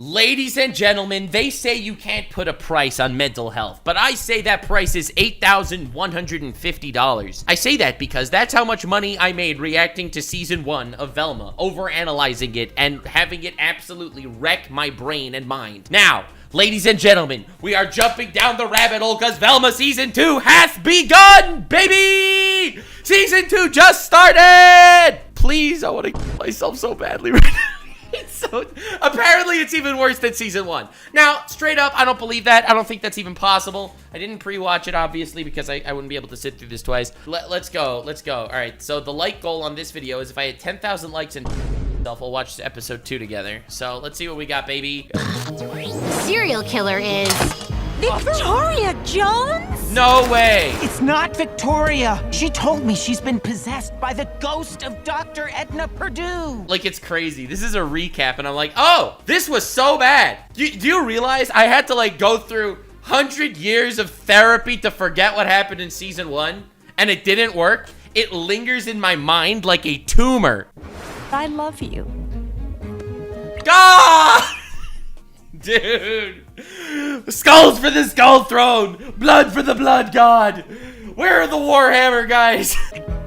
Ladies and gentlemen, they say you can't put a price on mental health, but I say that price is $8,150. I say that because that's how much money I made reacting to season 1 of Velma, overanalyzing it and having it absolutely wreck my brain and mind. Now, ladies and gentlemen, we are jumping down the rabbit hole because Velma season 2 has begun, baby! Season 2 just started! Please, I want to kill myself so badly right now. Apparently it's even worse than season 1. Now, straight up, I don't believe that. I don't think that's even possible. I didn't pre-watch it, obviously, because I wouldn't be able to sit through this twice. Let's go. All right, so the like goal on this video is if I hit 10,000 likes and we'll watch episode 2 together. So let's see what we got, baby. Serial killer is Victoria Jones? No way. It's not Victoria. She told me she's been possessed by the ghost of Dr. Edna Purdue. Like, it's crazy. This is a recap, and I'm like, oh, this was so bad. Do you realize I had to, like, go through 100 years of therapy to forget what happened in season 1, and it didn't work? It lingers in my mind like a tumor. I love you. God! Dude. Skulls for the skull throne. Blood for the blood god. Where are the Warhammer guys?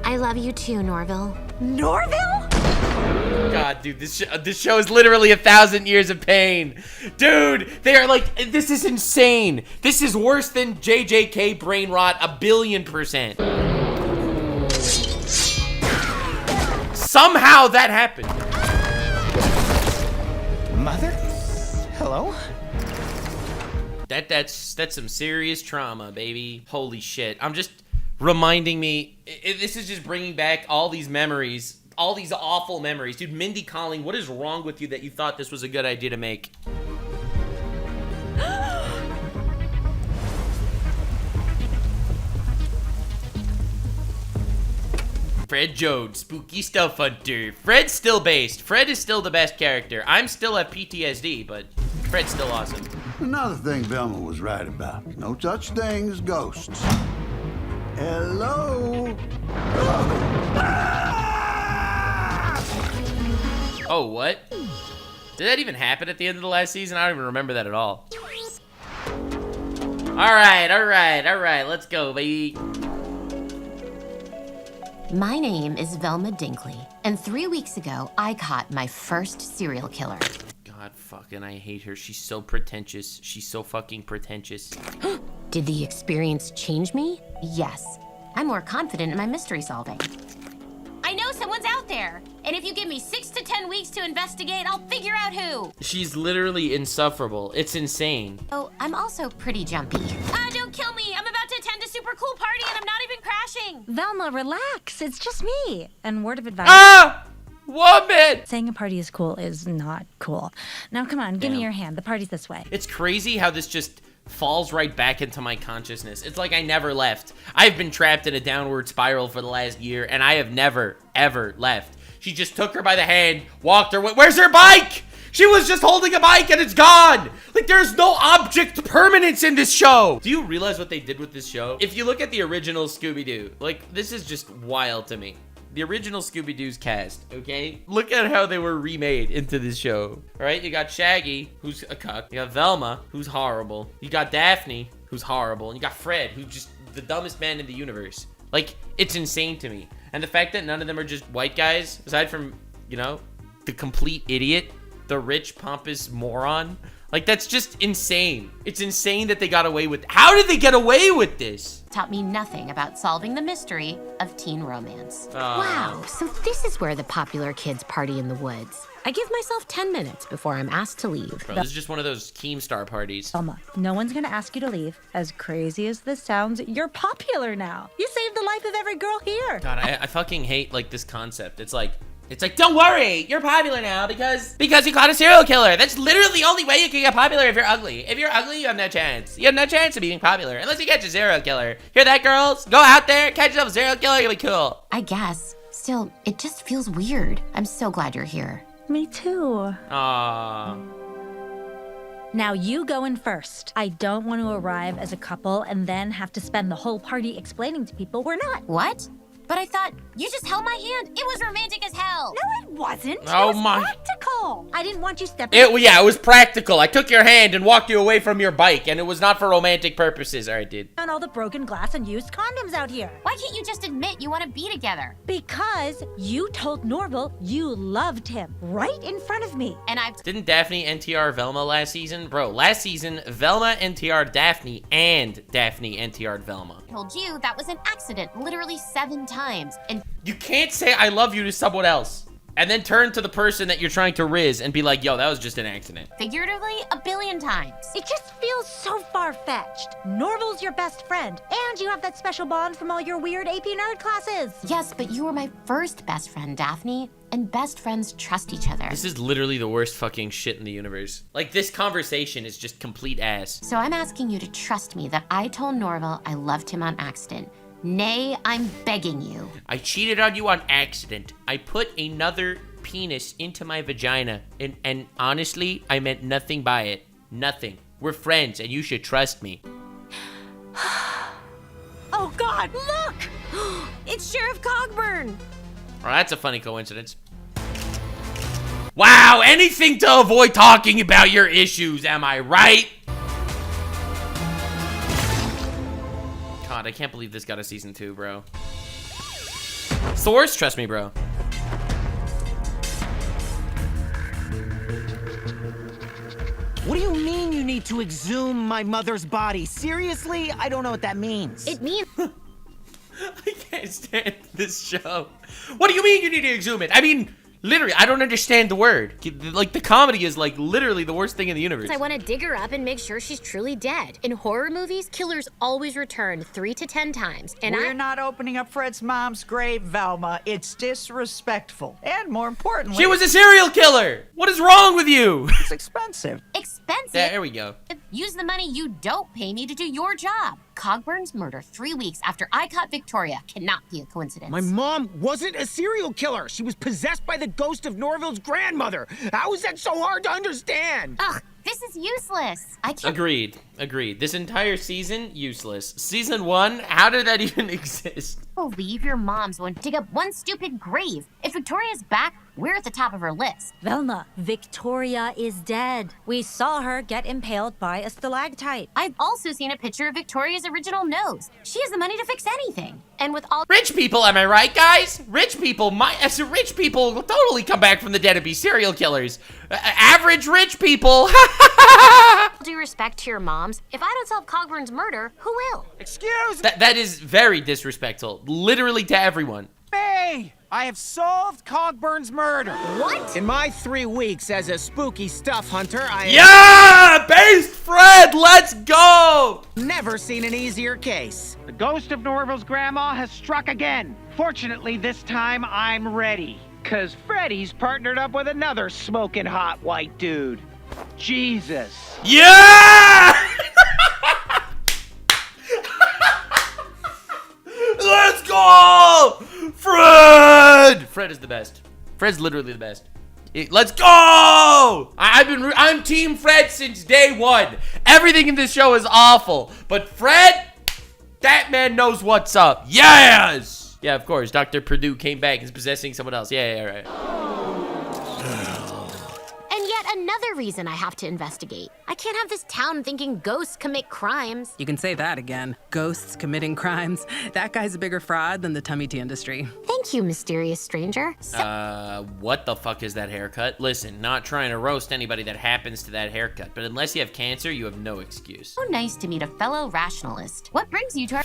I love you too, Norville. Norville? God, dude, this show is literally 1,000 years of pain. Dude, they are like, this is insane. This is worse than JJK brain rot 1,000,000,000%. Somehow that happened. Mother? Hello? That's some serious trauma, baby. Holy shit. I'm just reminding me, this is just bringing back all these memories, all these awful memories. Dude, Mindy calling, what is wrong with you that you thought this was a good idea to make? Fred Jones, spooky stuff hunter. Fred's still based. Fred is still the best character. I'm still at PTSD, but Fred's still awesome. Another thing Velma was right about. No such thing as ghosts. Hello? Oh, what? Did that even happen at the end of the last season? I don't even remember that at all. All right. Let's go, baby. My name is Velma Dinkley, and 3 weeks ago, I caught my first serial killer. God fucking, I hate her. She's so pretentious. She's so fucking pretentious. Did the experience change me? Yes. I'm more confident in my mystery solving. I know someone's out there, and if you give me 6 to 10 weeks to investigate, I'll figure out who. She's literally insufferable. It's insane. Oh, I'm also pretty jumpy. Don't kill me! I'm about to attend a super cool party and I'm not even crashing! Velma, relax. It's just me. And word of advice. Ah! Woman! Saying a party is cool is not cool. Now, come on, give me your hand. The party's this way. It's crazy how this just falls right back into my consciousness. It's like I never left. I've been trapped in a downward spiral for the last year, and I have never, ever left. She just took her by the hand, walked her way. Where's her bike? She was just holding a bike and it's gone. Like, there's no object permanence in this show. Do you realize what they did with this show? If you look at the original Scooby-Doo, like, this is just wild to me. The original Scooby-Doo's cast, okay? Look at how they were remade into this show. All right, you got Shaggy, who's a cuck. You got Velma, who's horrible. You got Daphne, who's horrible. And you got Fred, who's just the dumbest man in the universe. Like, it's insane to me. And the fact that none of them are just white guys, aside from, you know, the complete idiot, the rich, pompous moron. Like, that's just insane. It's insane that they got away with. How did they get away with this? Taught me nothing about solving the mystery of teen romance. Wow, so this is where the popular kids party in the woods. I give myself 10 minutes before I'm asked to leave. Bro, this is just one of those Keemstar parties. Velma, no one's gonna ask you to leave. As crazy as this sounds, you're popular now. You saved the life of every girl here. God, I fucking hate, like, this concept. It's like, don't worry, you're popular now because you caught a serial killer. That's literally the only way you can get popular if you're ugly. If you're ugly, you have no chance. You have no chance of being popular unless you catch a serial killer. Hear that, girls? Go out there, catch yourself a serial killer, you'll be cool. I guess. Still, it just feels weird. I'm so glad you're here. Me too. Aww. Now you go in first. I don't want to arrive as a couple and then have to spend the whole party explaining to people we're not. What? But I thought you just held my hand. It was romantic as hell. No, it wasn't. Oh it was my. practical. practical. I didn't want you stepping. Yeah, it was practical. I took your hand and walked you away from your bike, and it was not for romantic purposes. All right, dude. On all the broken glass and used condoms out here. Why can't you just admit you want to be together? Because you told Norval you loved him right in front of me. And I've Didn't Daphne NTR Velma last season? Bro, last season, Velma NTR Daphne and Daphne NTR Velma. told you that was an accident literally 7 times. And You can't say I love you to someone else and then turn to the person that you're trying to riz and be like, yo, that was just an accident. figuratively, 1 billion times. It just feels so far-fetched. Norval's your best friend, and you have that special bond from all your weird AP nerd classes. Yes, but you were my first best friend, Daphne. And best friends trust each other. This is literally the worst fucking shit in the universe. Like, this conversation is just complete ass. So I'm asking you to trust me that I told Norval I loved him on accident. Nay, I'm begging you. I cheated on you on accident. I put another penis into my vagina. And honestly, I meant nothing by it. Nothing. We're friends, and you should trust me. Oh God, look! It's Sheriff Cogburn. Oh, that's a funny coincidence. Wow, anything to avoid talking about your issues, am I right? God, I can't believe this got a season 2, bro. It's the worst, trust me, bro. What do you mean you need to exhume my mother's body? Seriously? I don't know what that means. It means I can't stand this show. What do you mean you need to exhume it? I mean, literally, I don't understand the word. Like, the comedy is, like, literally the worst thing in the universe. I want to dig her up and make sure she's truly dead. In horror movies, killers always return 3 to 10 times. And We're not opening up Fred's mom's grave, Velma. It's disrespectful. And more importantly, She was a serial killer! What is wrong with you? it's expensive. expensive. There we go. Use the money you don't pay me to do your job. Cogburn's murder 3 weeks after I caught Victoria cannot be a coincidence. My mom wasn't a serial killer. She was possessed by the ghost of Norville's grandmother. How is that so hard to understand? Ugh, this is useless. I can't. Agreed. This entire season, useless. Season 1, how did that even exist? Believe your mom's won't dig up one stupid grave. If Victoria's back, we're at the top of her list. Velma, Victoria is dead. We saw her get impaled by a stalactite. I've also seen a picture of Victoria's original nose. She has the money to fix anything. And with all Rich people, am I right, guys? Rich people will totally come back from the dead and be serial killers. Average rich people. due respect to your moms, if I don't solve Cogburn's murder, who will? Excuse That is very disrespectful, literally to everyone. me! I have solved Cogburn's murder. What? In my 3 weeks as a spooky stuff hunter, I Yeah! Based Fred, let's go! have never seen an easier case. The ghost of Norville's grandma has struck again. Fortunately, this time I'm ready. Cause Freddy's partnered up with another smoking hot white dude. Jesus. Yeah! Let's go! Fred! Fred is the best. Fred's literally the best. Let's go! I'm Team Fred since day 1. Everything in this show is awful, but Fred, that man knows what's up. Yes! Yeah, of course. Dr. Purdue came back and is possessing someone else. Yeah, right. And yet another reason I have to investigate. I can't have this town thinking ghosts commit crimes. You can say that again. Ghosts committing crimes. That guy's a bigger fraud than the tummy tea industry. Thank you, mysterious stranger. What the fuck is that haircut? Listen, not trying to roast anybody that happens to that haircut, but unless you have cancer, you have no excuse. So nice to meet a fellow rationalist. What brings you to our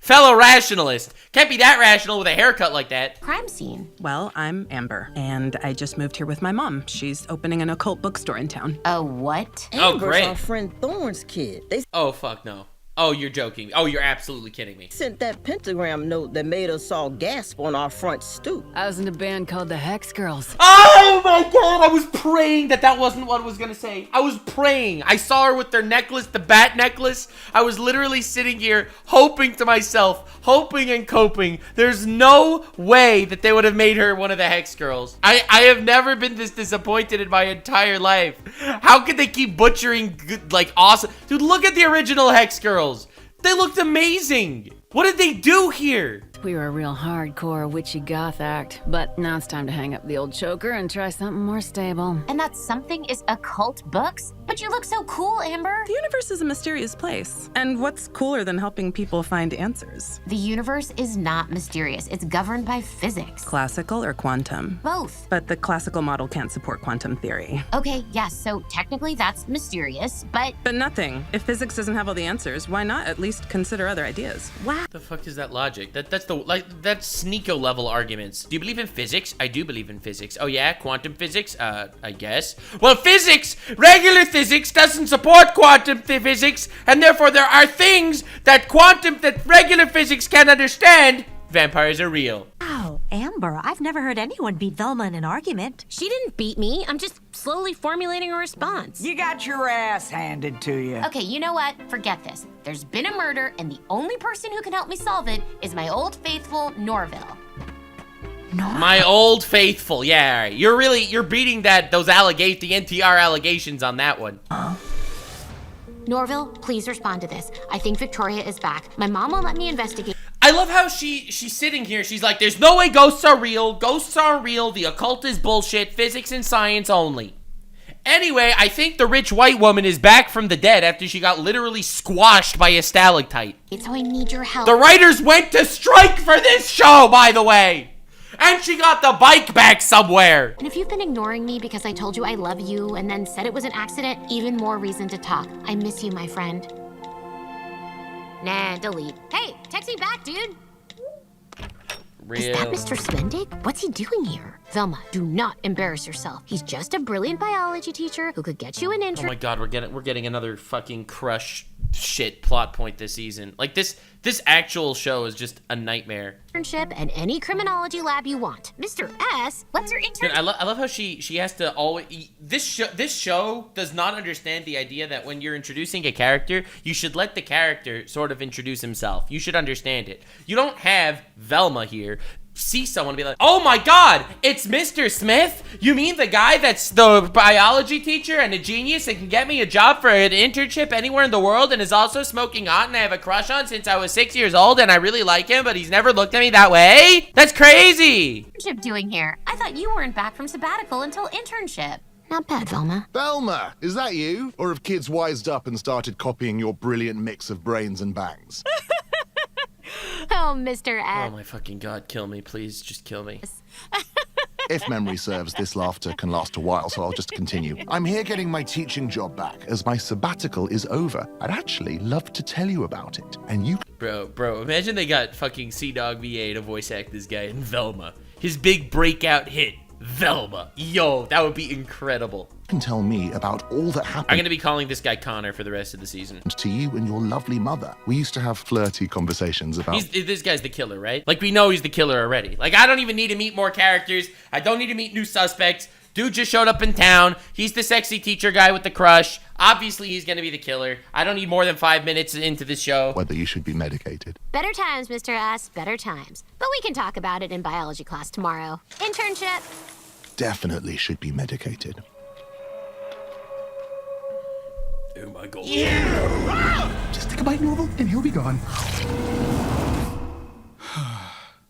Fellow rationalist. Can't be that rational with a haircut like that. crime scene? Well, I'm Amber, and I just moved here with my mom. She's opening an occult bookstore in town. A what? Oh, Amber's great. our friend Thorne's kid. They Oh, fuck no. Oh, you're joking. Oh, you're absolutely kidding me. sent that pentagram note that made us all gasp on our front stoop. I was in a band called the Hex Girls. Oh my god, I was praying that wasn't what I was gonna say. I was praying. I saw her with their necklace, the bat necklace. I was literally sitting here hoping to myself, hoping and coping. There's no way that they would have made her one of the Hex Girls. I have never been this disappointed in my entire life. How could they keep butchering good, like awesome? Dude, look at the original Hex Girls. They looked amazing. What did they do here? We were a real hardcore witchy goth act, but now it's time to hang up the old choker and try something more stable. And that something is occult books? But you look so cool, Amber. The universe is a mysterious place. And what's cooler than helping people find answers? The universe is not mysterious. It's governed by physics. Classical or quantum? Both. But the classical model can't support quantum theory. Okay, yes, so technically that's mysterious, but... But nothing. If physics doesn't have all the answers, why not at least consider other ideas? Wow. The fuck is that logic? That's Sneeko level arguments. Do you believe in physics? I do believe in physics. Oh yeah, quantum physics? I guess. Well, physics, regular physics doesn't support quantum physics, and therefore there are things that regular physics can't understand. Vampires are real. Wow, Amber, I've never heard anyone beat Velma in an argument. She didn't beat me. I'm just slowly formulating a response. You got your ass handed to you. Okay, you know what? Forget this. There's been a murder, and the only person who can help me solve it is my old faithful Norville. My old faithful. Yeah, all right. You're beating the NTR allegations on that one. Norville, please respond to this. I think Victoria is back. My mom won't let me investigate. I love how she's sitting here. She's like, there's no way ghosts are real. Ghosts aren't real. The occult is bullshit. Physics and science only. Anyway, I think the rich white woman is back from the dead after she got literally squashed by a stalactite. So I need your help. The writers went to strike for this show, by the way. And she got the bike back somewhere. And if you've been ignoring me because I told you I love you and then said it was an accident, even more reason to talk. I miss you, my friend. Nah, delete. Hey, text me back, dude. Real. Is that Mr. Spendig? What's he doing here? Velma, do not embarrass yourself. He's just a brilliant biology teacher who could get you an intern. Oh my god, we're getting another fucking crush shit plot point this season. Like this actual show is just a nightmare. Internship and any criminology lab you want. Mr. S, what's your intern? I love how she has to always this show does not understand the idea that when you're introducing a character, you should let the character sort of introduce himself. You should understand it. You don't have Velma here see someone and be like, oh my god, it's Mr. Smith? You mean the guy that's the biology teacher and a genius and can get me a job for an internship anywhere in the world and is also smoking hot and I have a crush on since I was 6 years old and I really like him, but he's never looked at me that way? That's crazy! Internship doing here? I thought you weren't back from sabbatical until internship. Not bad, Velma. Velma, is that you? Or have kids wised up and started copying your brilliant mix of brains and bangs? Oh, Mr. S. Oh my fucking god, kill me, please, just kill me. If memory serves, this laughter can last a while, so I'll just continue. I'm here getting my teaching job back, as my sabbatical is over. I'd actually love to tell you about it, and you... Bro, imagine they got fucking C-Dog VA to voice act this guy in Velma. His big breakout hit, Velma. Yo, that would be incredible. Can tell me about all that happened. I'm gonna be calling this guy Connor for the rest of the season. To you and your lovely mother. We used to have flirty conversations about... This guy's the killer, right? Like, we know he's the killer already. Like, I don't even need to meet more characters. I don't need to meet new suspects. Dude just showed up in town. He's the sexy teacher guy with the crush. Obviously, he's gonna be the killer. I don't need more than 5 minutes into this show. Whether you should be medicated. Better times, Mr. S. Better times. But we can talk about it in biology class tomorrow. Internship. Definitely should be medicated. Oh my god. Yeah! Just take a bite, Norval, and he'll be gone.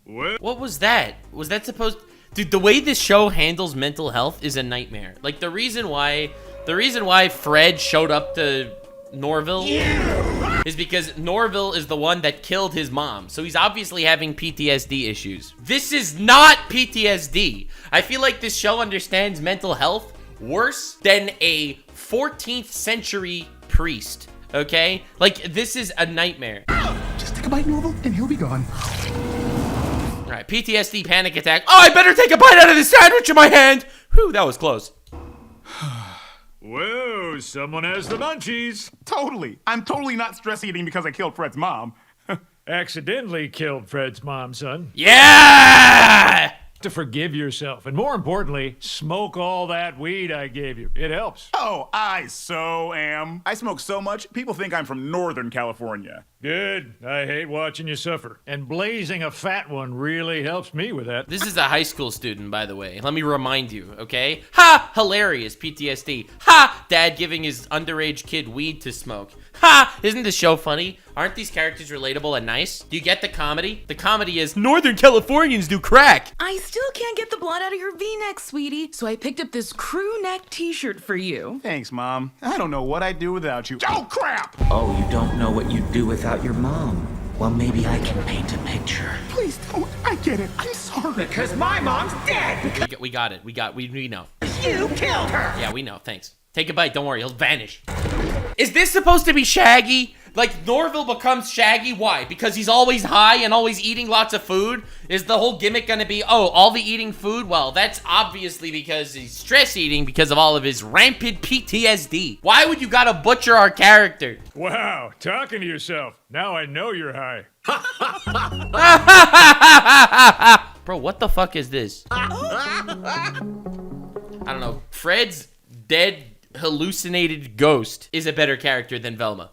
What was that? Was that supposed... Dude, the way this show handles mental health is a nightmare. Like, the reason why Fred showed up to Norville is because Norville is the one that killed his mom. So he's obviously having PTSD issues. This is not PTSD. I feel like this show understands mental health worse than a 14th century priest, okay? Like, this is a nightmare. Just take a bite, Norval, and he'll be gone. All right, PTSD, panic attack. Oh, I better take a bite out of this sandwich in my hand. Whew, that was close. Whoa, someone has the munchies. Totally. I'm totally not stress eating because I killed Fred's mom. Accidentally killed Fred's mom, son. Yeah! To forgive yourself, and more importantly, smoke all that weed I gave you. It helps. Oh, I so am. I smoke so much, people think I'm from Northern California. Good. I hate watching you suffer. And blazing a fat one really helps me with that. This is a high school student, by the way. Let me remind you, okay? Ha! Hilarious. PTSD. Ha! Dad giving his underage kid weed to smoke. Ha! Isn't this show funny? Aren't these characters relatable and nice? Do you get the comedy? The comedy is Northern Californians do crack. I still can't get the blood out of your V-neck, sweetie, so I picked up this crew neck t-shirt for you. Thanks, Mom. I don't know what I'd do without you. Oh, crap! Oh, you don't know what you'd do without your mom. Well, maybe I can paint a picture. Please don't. I get it. I'm sorry. Because my mom's dead! We got it. We know. You killed her! Yeah, we know. Thanks. Take a bite. Don't worry. He'll vanish. Is this supposed to be Shaggy? Like, Norville becomes Shaggy? Why? Because he's always high and always eating lots of food? Is the whole gimmick gonna be, oh, all the eating food? Well, that's obviously because he's stress eating because of all of his rampant PTSD. Why would you gotta butcher our character? Wow, talking to yourself. Now I know you're high. Bro, what the fuck is this? I don't know. Fred's dead, hallucinated ghost is a better character than Velma.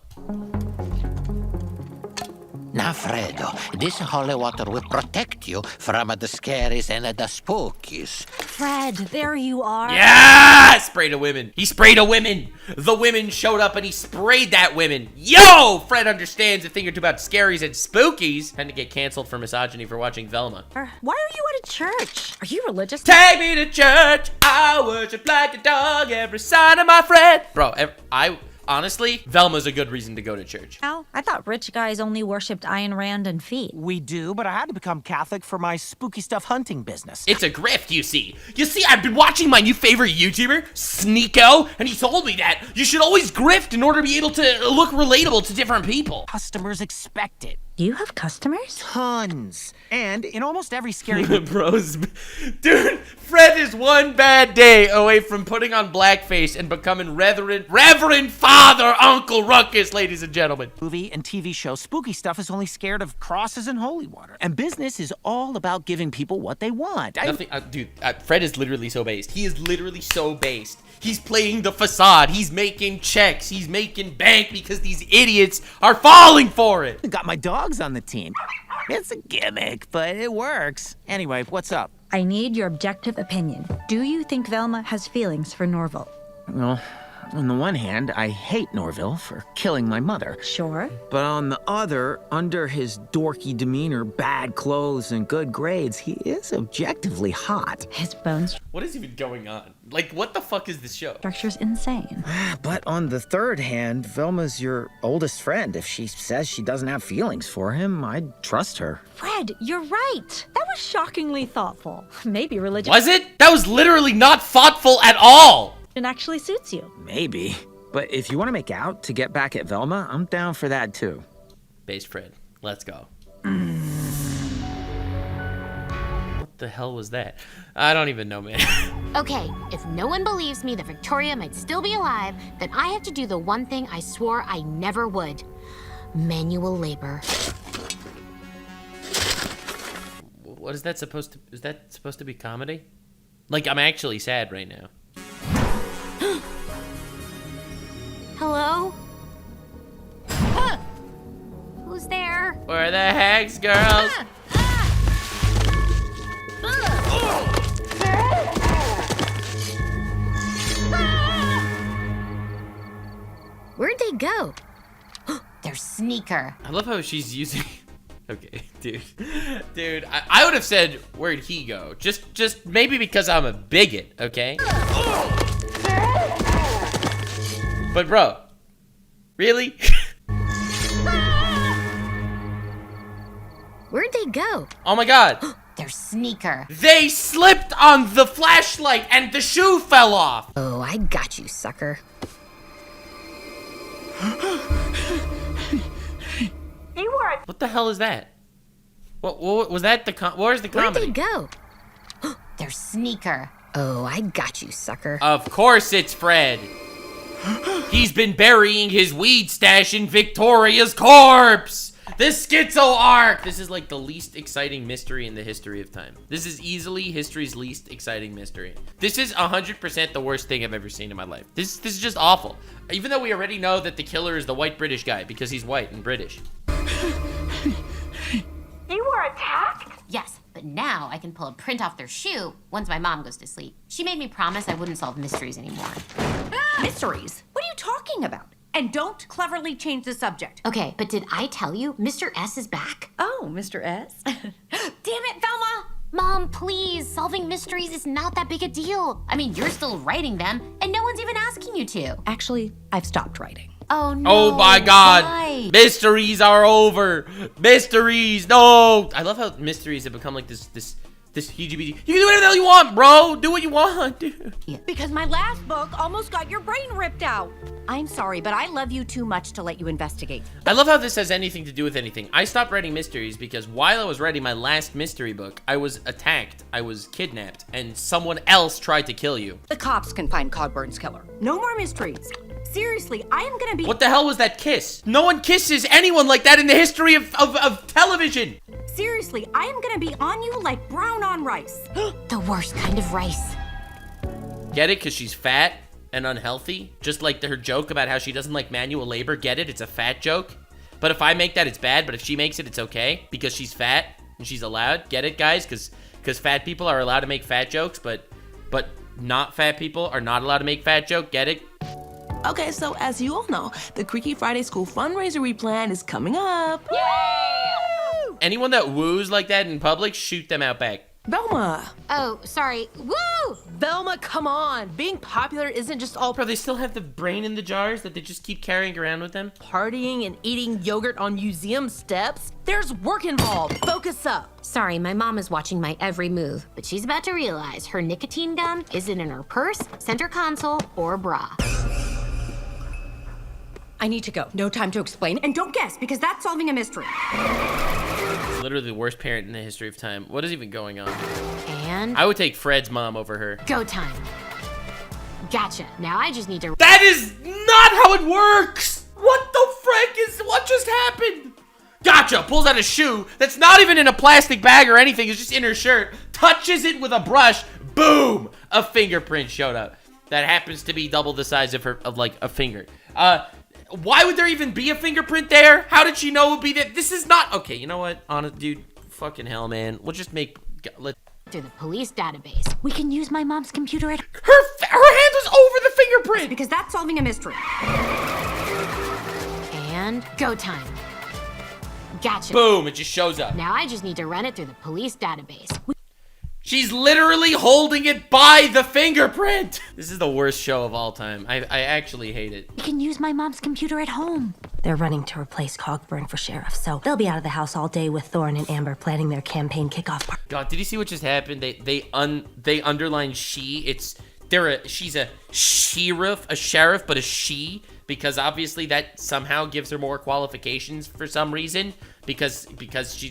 Now, Fredo, this holy water will protect you from the scaries and the spookies. Fred, there you are. Yeah! Sprayed a women. He sprayed a women. The women showed up and he sprayed that women. Yo! Fred understands a thing or two about scaries and spookies. Had to get canceled for misogyny for watching Velma. Why are you at a church? Are you religious? Take me to church. I worship like a dog every sign of my friend. Bro, honestly, Velma's a good reason to go to church. Al, I thought rich guys only worshipped Ayn Rand and feet. We do, but I had to become Catholic for my spooky stuff hunting business. It's a grift, you see. You see, I've been watching my new favorite YouTuber, Sneeko, and he told me that you should always grift in order to be able to look relatable to different people. Customers expect it. Do you have customers? Tons. And in almost every scary... Bros, dude, Fred is one bad day away from putting on blackface and becoming Reverend Father Uncle Ruckus, ladies and gentlemen. Movie and TV show, spooky stuff is only scared of crosses and holy water. And business is all about giving people what they want. Dude, Fred is literally so based. He is literally so based. He's playing the facade. He's making checks. He's making bank because these idiots are falling for it. Got my dogs on the team. It's a gimmick, but it works. Anyway, what's up? I need your objective opinion. Do you think Velma has feelings for Norville? Well, on the one hand, I hate Norville for killing my mother. Sure. But on the other, under his dorky demeanor, bad clothes, and good grades, he is objectively hot. His bones... What is even going on? Like, what the fuck is this show? Structure's insane. But on the third hand, Velma's your oldest friend. If she says she doesn't have feelings for him, I'd trust her. Fred, you're right. That was shockingly thoughtful. Maybe religion... Was it? That was literally not thoughtful at all. It actually suits you. Maybe. But if you want to make out to get back at Velma, I'm down for that too. Based Fred. Let's go. What the hell was that? I don't even know, man. Okay, if no one believes me that Victoria might still be alive, then I have to do the one thing I swore I never would. Manual labor. What is that supposed to... Is that supposed to be comedy? Like, I'm actually sad right now. Hello? Who's there? Where the heck's girls? Where'd they go? They're Sneaker. I love how she's using... Okay, dude, I would have said, where'd he go? Just maybe because I'm a bigot, okay? But bro, really? Where'd they go? Oh my god. They're Sneaker. They slipped on the flashlight and the shoe fell off. Oh, I got you, sucker. What the hell is that? What was that? Where's the comedy? Where'd they go? They're Sneaker. Oh, I got you, sucker. Of course it's Fred. He's been burying his weed stash in Victoria's corpse. The schizo arc! This is like the least exciting mystery in the history of time. This is easily history's least exciting mystery. This is 100% the worst thing I've ever seen in my life. This is just awful. Even though we already know that the killer is the white British guy because he's white and British. You were attacked? Yes, but now I can pull a print off their shoe once my mom goes to sleep. She made me promise I wouldn't solve mysteries anymore. Mysteries? What are you talking about? And don't cleverly change the subject. Okay, but did I tell you Mr. S is back? Oh, Mr. S? Damn it, Velma! Mom, please, solving mysteries is not that big a deal. I mean, you're still writing them, and no one's even asking you to. Actually, I've stopped writing. Oh, no. Oh, my God. Why? Mysteries are over. Mysteries. No. I love how mysteries have become like this heebie-jeebie. You can do whatever the hell you want, bro. Do what you want, dude. Because my last book almost got your brain ripped out. I'm sorry, but I love you too much to let you investigate. I love how this has anything to do with anything. I stopped writing mysteries because while I was writing my last mystery book, I was attacked, I was kidnapped, and someone else tried to kill you. The cops can find Codburn's killer. No more mysteries. Seriously, I am gonna be— What the hell was that kiss? No one kisses anyone like that in the history of television. Seriously, I am gonna be on you like brown on rice. The worst kind of rice. Get it? Because she's fat and unhealthy? Just like her joke about how she doesn't like manual labor. Get it? It's a fat joke. But if I make that, it's bad. But if she makes it, it's okay. Because she's fat and she's allowed. Get it, guys? Because fat people are allowed to make fat jokes. But not fat people are not allowed to make fat joke. Get it? Okay, so as you all know, the Creaky Friday School fundraiser we planned is coming up. Yay! Anyone that woos like that in public, shoot them out back. Velma! Oh, sorry. Woo! Velma, come on! Being popular isn't just all— Bro, they still have the brain in the jars that they just keep carrying around with them? Partying and eating yogurt on museum steps? There's work involved. Focus up. Sorry, my mom is watching my every move, but she's about to realize her nicotine gum isn't in her purse, center console, or bra. I need to go. No time to explain. And don't guess, because that's solving a mystery. Literally the worst parent in the history of time. What is even going on? And? I would take Fred's mom over her. Go time. Gotcha. Now I just need to— That is not how it works! What the frick what just happened? Gotcha! Pulls out a shoe that's not even in a plastic bag or anything. It's just in her shirt. Touches it with a brush. Boom! A fingerprint showed up. That happens to be double the size of like a finger. Why would there even be a fingerprint there? How did she know it would be there? This is not— Okay, you know what? Honest, dude, fucking hell, man. We'll just make— through the police database. We can use my mom's computer at— Her hand was over the fingerprint! Because that's solving a mystery. And go time. Gotcha. Boom, it just shows up. Now I just need to run it through the police database. She's literally holding it by the fingerprint. This is the worst show of all time. I actually hate it. We can use my mom's computer at home. They're running to replace Cogburn for sheriff, so they'll be out of the house all day with Thorne and Amber planning their campaign kickoff party. God, did you see what just happened? They underline she. She's a sheriff, but a she, because obviously that somehow gives her more qualifications for some reason, because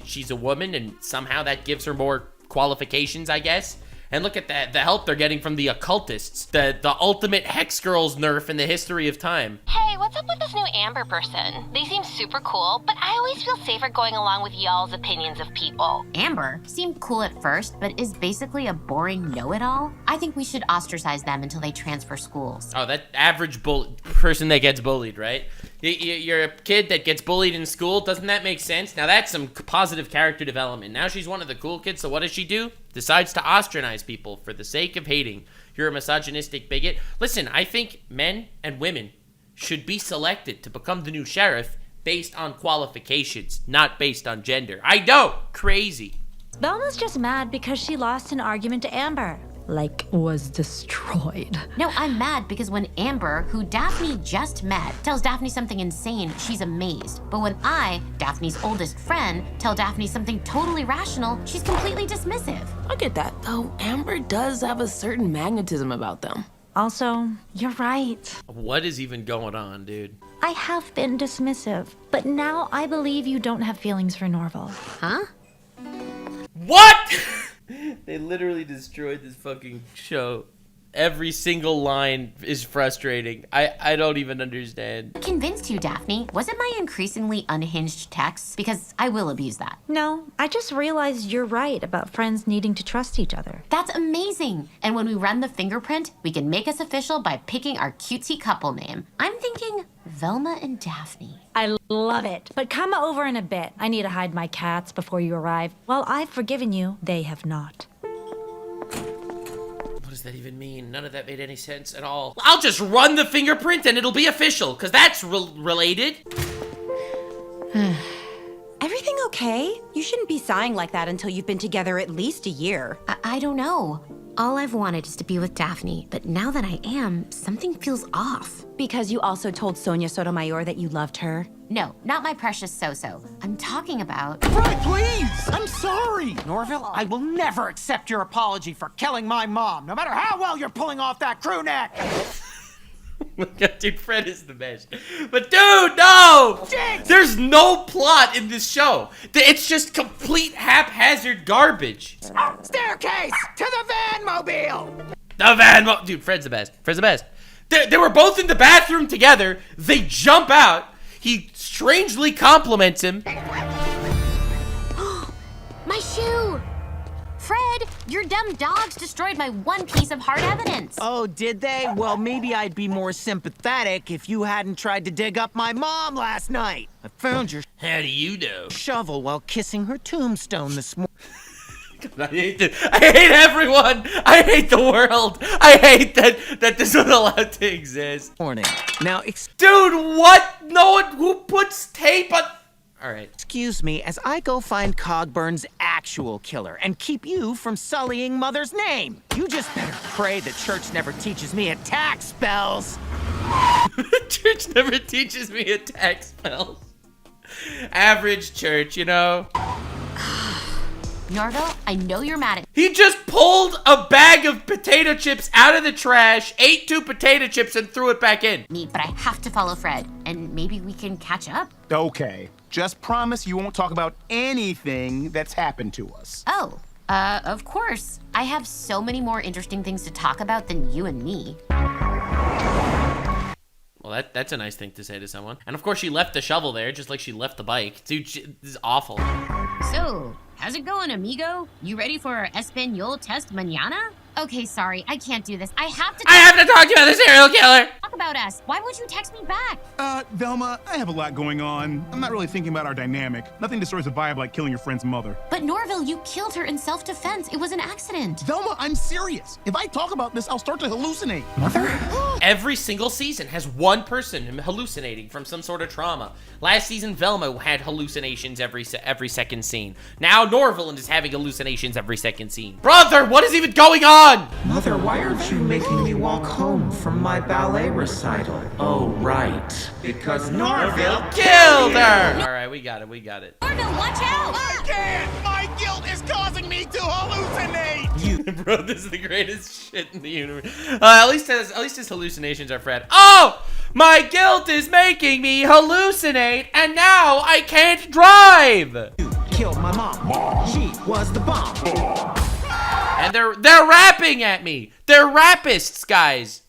she's a woman, and somehow that gives her more qualifications, I guess. And look at that, the help they're getting from the occultists, the ultimate hex girls nerf in the history of time. Hey, what's up with this new Amber person? They seem super cool, but I always feel safer going along with y'all's opinions of people. Amber seemed cool at first, but is basically a boring know-it-all. I think we should ostracize them until they transfer schools. Oh, that average person that gets bullied, right? You're a kid that gets bullied in school. Doesn't that make sense? Now that's some positive character development. Now she's one of the cool kids, so what does she do? Decides to ostracize people for the sake of hating. You're a misogynistic bigot. Listen, I think men and women should be selected to become the new sheriff based on qualifications, not based on gender. I know, crazy. Velma's just mad because she lost an argument to Amber. Like, was destroyed. No, I'm mad because when Amber, who Daphne just met, tells Daphne something insane, she's amazed. But when I, Daphne's oldest friend, tell Daphne something totally rational, she's completely dismissive. I get that, though. Amber does have a certain magnetism about them. Also, you're right. What is even going on, dude? I have been dismissive, but now I believe you don't have feelings for Norval. Huh? What? They literally destroyed this fucking show. Every single line is frustrating. I don't even understand. Convinced you, Daphne. Was it my increasingly unhinged text? Because I will abuse that. No, I just realized you're right about friends needing to trust each other. That's amazing. And when we run the fingerprint, we can make us official by picking our cutesy couple name. I'm thinking Velma and Daphne. I love it. But come over in a bit. I need to hide my cats before you arrive. While I've forgiven you, they have not. What does that even mean? None of that made any sense at all. I'll just run the fingerprint and it'll be official, because that's related. Everything okay? You shouldn't be sighing like that until you've been together at least a year. I don't know. All I've wanted is to be with Daphne, but now that I am, something feels off. Because you also told Sonia Sotomayor that you loved her? No, not my precious So-So. I'm talking about... Fred, please! I'm sorry! Norville, I will never accept your apology for killing my mom, no matter how well you're pulling off that crew neck! Dude, Fred is the best. But dude, no! Jinx! There's no plot in this show. It's just complete haphazard garbage. Staircase to the vanmobile! Dude, Fred's the best. Fred's the best. They were both in the bathroom together. They jump out. He strangely compliments him. My shoe! Fred, your dumb dogs destroyed my one piece of hard evidence. Oh, did they? Well, maybe I'd be more sympathetic if you hadn't tried to dig up my mom last night. I found your How do you know? shovel while kissing her tombstone this morning. I hate everyone. I hate the world. I hate that this was allowed to exist. Now, dude, what? No one who puts tape on... All right. Excuse me as I go find Cogburn's actual killer and keep you from sullying Mother's name. You just better pray the church never teaches me attack spells. The church never teaches me attack spells. Average church, you know. Norville, I know you're mad at... He just pulled a bag of potato chips out of the trash, ate 2 potato chips, and threw it back in. Me, but I have to follow Fred, and maybe we can catch up. Okay, just promise you won't talk about anything that's happened to us. Oh, of course. I have so many more interesting things to talk about than you and me. Well, that's a nice thing to say to someone. And of course, she left the shovel there, just like she left the bike. Dude, this is awful. So, how's it going, amigo? You ready for our Espanol test mañana? Okay, sorry, I can't do this. I have to talk to you about the serial killer! Talk about us. Why would you text me back? Velma, I have a lot going on. I'm not really thinking about our dynamic. Nothing destroys a vibe like killing your friend's mother. But Norville, you killed her in self-defense. It was an accident. Velma, I'm serious. If I talk about this, I'll start to hallucinate. Mother? Every single season has one person hallucinating from some sort of trauma. Last season, Velma had hallucinations every second scene. Now Norville is having hallucinations every second scene. Brother, what is even going on? Mother, why aren't you making me walk home from my ballet recital? Oh, right. Because Norville killed her! Alright, we got it. Norville, watch out! I can't! My guilt is causing me to hallucinate! Bro, this is the greatest shit in the universe. At least his hallucinations are Fred. Oh! My guilt is making me hallucinate, and now I can't drive! You killed my mom. She was the bomb. And they're rapping at me. They're rapists, guys.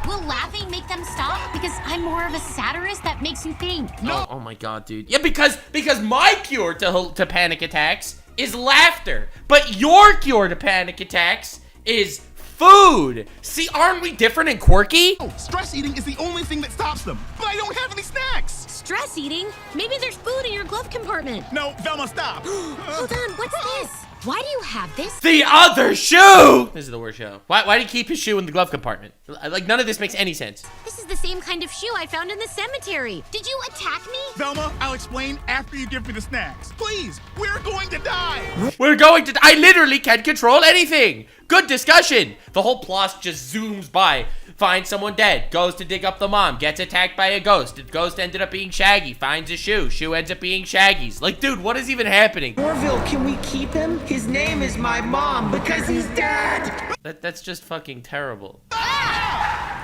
Will laughing make them stop? Because I'm more of a satirist that makes you think. Oh my god, dude. Yeah, because my cure to panic attacks is laughter. But your cure to panic attacks is food. See, aren't we different and quirky? Oh, stress eating is the only thing that stops them. But I don't have any snacks. Stress eating? Maybe there's food in your glove compartment. No, Velma, stop. Hold on, what's this? Why do you have this? The other shoe! This is the worst show. Why did he keep his shoe in the glove compartment? Like, none of this makes any sense. This is the same kind of shoe I found in the cemetery. Did you attack me? Velma, I'll explain after you give me the snacks. Please, we're going to die. I literally can't control anything. Good discussion. The whole plot just zooms by. Finds someone dead, goes to dig up the mom, gets attacked by a ghost. The ghost ended up being Shaggy, finds a shoe. Shoe ends up being Shaggy's. Like, dude, what is even happening? Norville, can we keep him? His name is my mom because he's dead. That's just fucking terrible.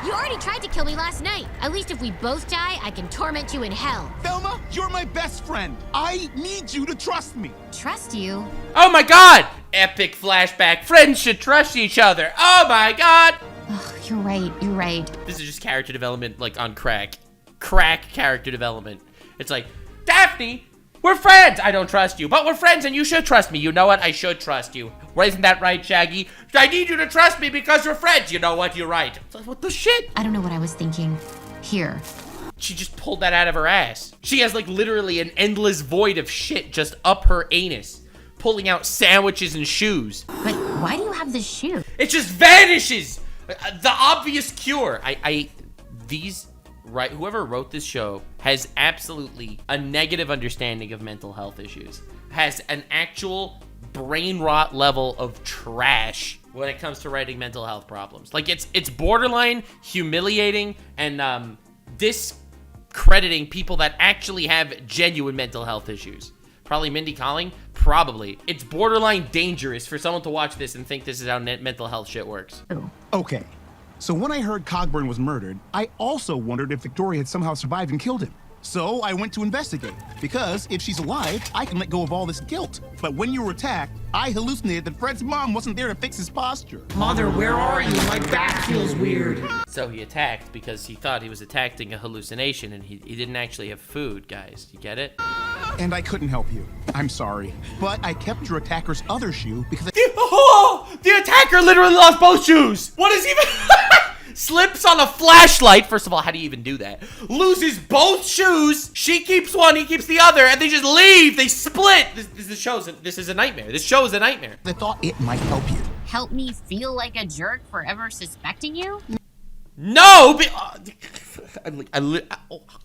You already tried to kill me last night. At least if we both die, I can torment you in hell. Velma, you're my best friend. I need you to trust me. Trust you? Oh my god! Epic flashback. Friends should trust each other. Oh my god! Ugh, you're right. This is just character development, like, on crack. Crack character development. It's like, Daphne, we're friends. I don't trust you, but we're friends and you should trust me. You know what? I should trust you. Well, isn't that right, Shaggy? I need you to trust me because we're friends. You know what? You're right. What the shit? I don't know what I was thinking. Here. She just pulled that out of her ass. She has, like, literally an endless void of shit just up her anus, pulling out sandwiches and shoes. But why do you have this shoe? It just vanishes. The obvious cure. Whoever wrote this show has absolutely a negative understanding of mental health issues. Has an actual brain rot level of trash when it comes to writing mental health problems. Like, it's borderline humiliating and discrediting people that actually have genuine mental health issues. Probably Mindy Kaling? Probably. It's borderline dangerous for someone to watch this and think this is how mental health shit works. Okay, so when I heard Cogburn was murdered, I also wondered if Victoria had somehow survived and killed him. So I went to investigate, because if she's alive, I can let go of all this guilt. But when you were attacked, I hallucinated that Fred's mom wasn't there to fix his posture. Mother, where are you? My back feels weird. So he attacked because he thought he was attacking a hallucination and he didn't actually have food, guys. You get it? And I couldn't help you. I'm sorry. But I kept your attacker's other shoe because the attacker literally lost both shoes! What is even... Slips on a flashlight. First of all, how do you even do that? Loses both shoes. She keeps one, he keeps the other, and they just leave. They split. This is a nightmare. This show is a nightmare. I thought it might help you. Help me feel like a jerk for ever suspecting you? No!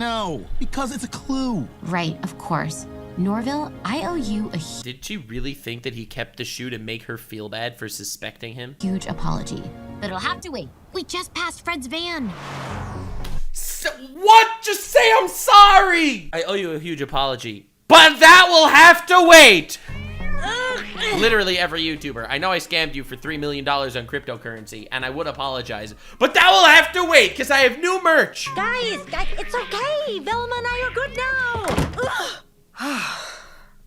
No, because it's a clue. Right, of course. Norville, I owe you a Did she really think that he kept the shoe to make her feel bad for suspecting him? huge apology. But it'll have to wait. We just passed Fred's van. What? Just say I'm sorry! I owe you a huge apology. But that will have to wait! Literally every YouTuber. I know I scammed you for $3 million on cryptocurrency, and I would apologize. But that will have to wait, because I have new merch! Guys, it's okay. Velma and I are good now.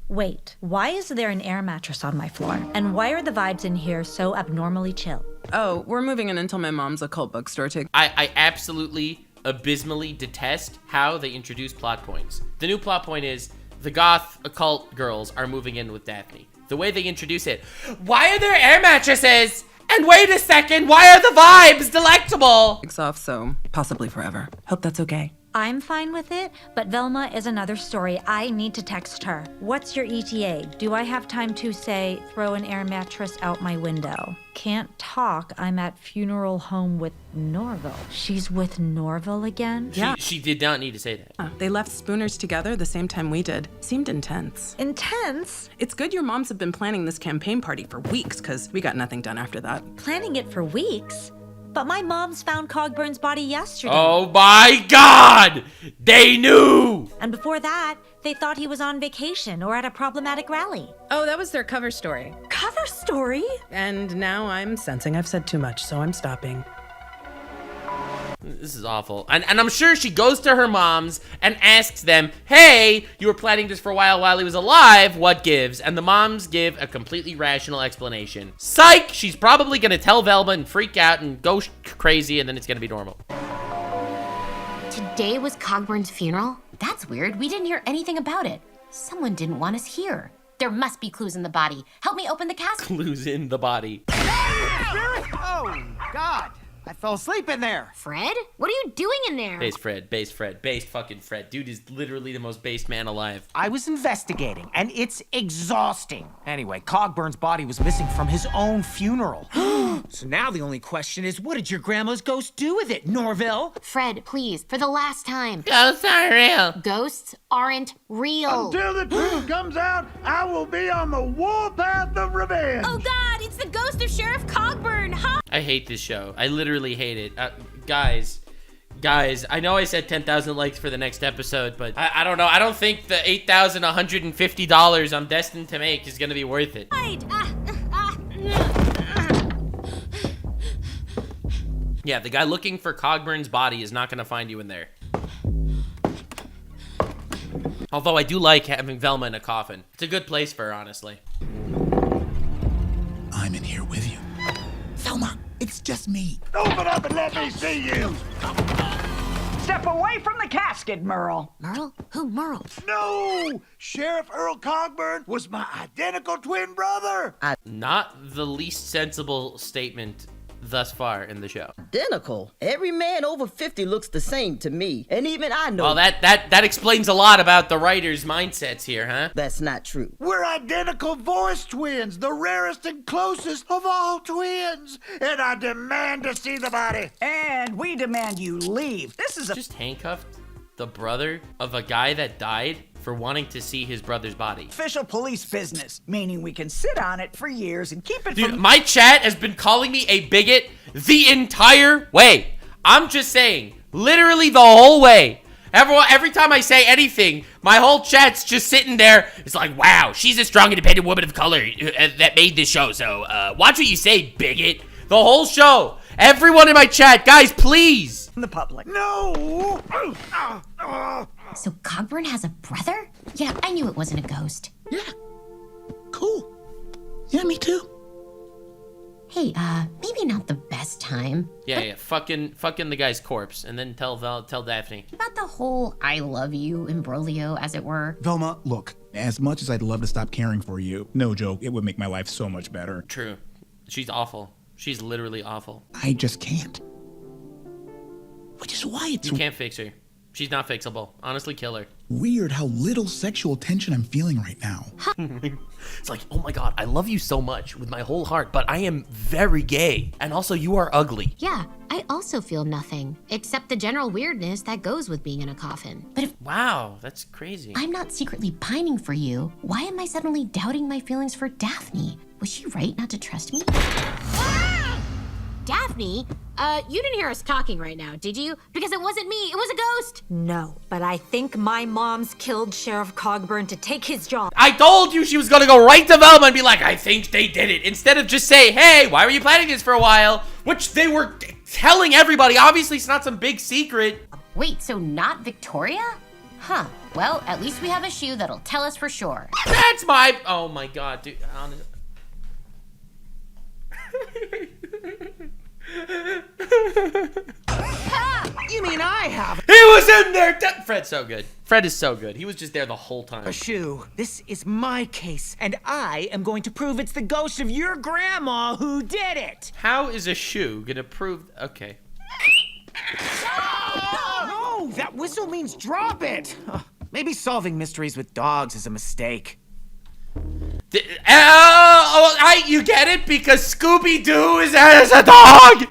Wait, why is there an air mattress on my floor? And why are the vibes in here so abnormally chill? Oh, we're moving in until my mom's occult bookstore takes. I absolutely, abysmally detest how they introduce plot points. The new plot point is the goth occult girls are moving in with Daphne. The way they introduce it, why are there air mattresses? And wait a second, why are the vibes delectable? It's off, so possibly forever. Hope that's okay. I'm fine with it, but Velma is another story. I need to text her. What's your ETA? Do I have time to, say, throw an air mattress out my window? Can't talk. I'm at funeral home with Norville. She's with Norville again? Yeah. She did not need to say that. They left Spooners together the same time we did. Seemed intense. Intense? It's good your moms have been planning this campaign party for weeks, because we got nothing done after that. Planning it for weeks? But my mom's found Cogburn's body yesterday. Oh my God! They knew! And before that, they thought he was on vacation or at a problematic rally. Oh, that was their cover story. Cover story? And now I'm sensing I've said too much, so I'm stopping. This is awful. And I'm sure she goes to her moms and asks them, hey, you were planning this for a while he was alive, what gives? And the moms give a completely rational explanation. Psych! She's probably gonna tell Velma and freak out and go crazy, and then it's gonna be normal. Today was Cogburn's funeral? That's weird. We didn't hear anything about it. Someone didn't want us here. There must be clues in the body. Help me open the casket. Clues in the body. Oh, God. I fell asleep in there. Fred? What are you doing in there? Based Fred. Based fucking Fred. Dude is literally the most based man alive. I was investigating, and it's exhausting. Anyway, Cogburn's body was missing from his own funeral. So now the only question is, what did your grandma's ghost do with it, Norville? Fred, please, for the last time. Ghosts aren't real. Ghosts aren't real. Until the truth comes out, I will be on the warpath of revenge. Oh God, it's the ghost of Sheriff Cogburn, huh? I hate this show. I literally hate it. Guys, I know I said 10,000 likes for the next episode, but I don't know. I don't think the $8,150 I'm destined to make is gonna be worth it. Yeah, the guy looking for Cogburn's body is not gonna find you in there. Although I do like having Velma in a coffin. It's a good place for her, honestly. I'm in here with you. Velma, it's just That's me. Open up and let me see you! Step away from the casket, Merle. Merle? Who, Merle? No! Sheriff Earl Cogburn was my identical twin brother! Not the least sensible statement thus far in the show. Identical. Every man over 50 looks the same to me, and even I know. Well, that explains a lot about the writers' mindsets here, huh? That's not true. We're identical voice twins, the rarest and closest of all twins. And I demand to see the body. And we demand you leave. This is just handcuffed the brother of a guy that died for wanting to see his brother's body. Official police business, meaning we can sit on it for years and keep it Dude, from... my chat has been calling me a bigot the entire way. I'm just saying, literally the whole way. Every time I say anything, my whole chat's just sitting there. It's like, wow, she's a strong, independent woman of color that made this show. So watch what you say, bigot. The whole show. Everyone in my chat, guys, please. The public. No! So Cogburn has a brother? Yeah, I knew it wasn't a ghost. Yeah. Cool. Yeah, me too. Hey, maybe not the best time. Yeah, fucking the guy's corpse, and then tell Daphne. About the whole I love you imbroglio, as it were. Velma, look, as much as I'd love to stop caring for you, no joke, it would make my life so much better. True. She's awful. She's literally awful. I just can't. Which is why it's You can't fix her. She's not fixable. Honestly, kill her. weird how little sexual tension I'm feeling right now. It's like, oh my god, I love you so much with my whole heart, but I am very gay. And also, you are ugly. Yeah, I also feel nothing, except the general weirdness that goes with being in a coffin. But if Wow, that's crazy. I'm not secretly pining for you, why am I suddenly doubting my feelings for Daphne? Was she right not to trust me? Daphne, you didn't hear us talking right now, did you? Because it wasn't me, it was a ghost. No, but I think my mom's killed Sheriff Cogburn to take his job. I told you she was gonna go right to Velma and be like, I think they did it. Instead of just say, hey, why were you planning this for a while? Which they were telling everybody. Obviously, it's not some big secret. Wait, so not Victoria? Huh, well, at least we have a shoe that'll tell us for sure. That's my, oh my god, dude. You mean I have? He was in there. Fred's so good. Fred is so good. He was just there the whole time. A shoe. This is my case, and I am going to prove it's the ghost of your grandma who did it. How is a shoe gonna prove? Okay. No, that whistle means drop it. Maybe solving mysteries with dogs is a mistake. You get it? Because Scooby-Doo is as a dog!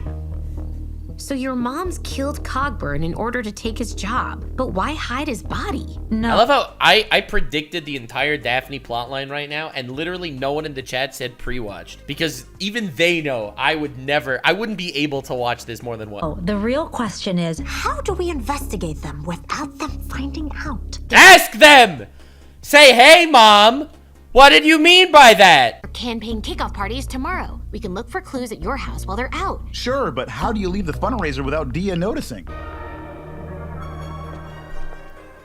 So your mom's killed Cogburn in order to take his job, but why hide his body? I love how I predicted the entire Daphne plotline right now, and literally no one in the chat said pre-watched. Because even they know I wouldn't be able to watch this more than once. Oh, the real question is, how do we investigate them without them finding out? Ask them! Say, hey, Mom! What did you mean by that? Our campaign kickoff party is tomorrow. We can look for clues at your house while they're out. Sure, but how do you leave the fundraiser without Dia noticing?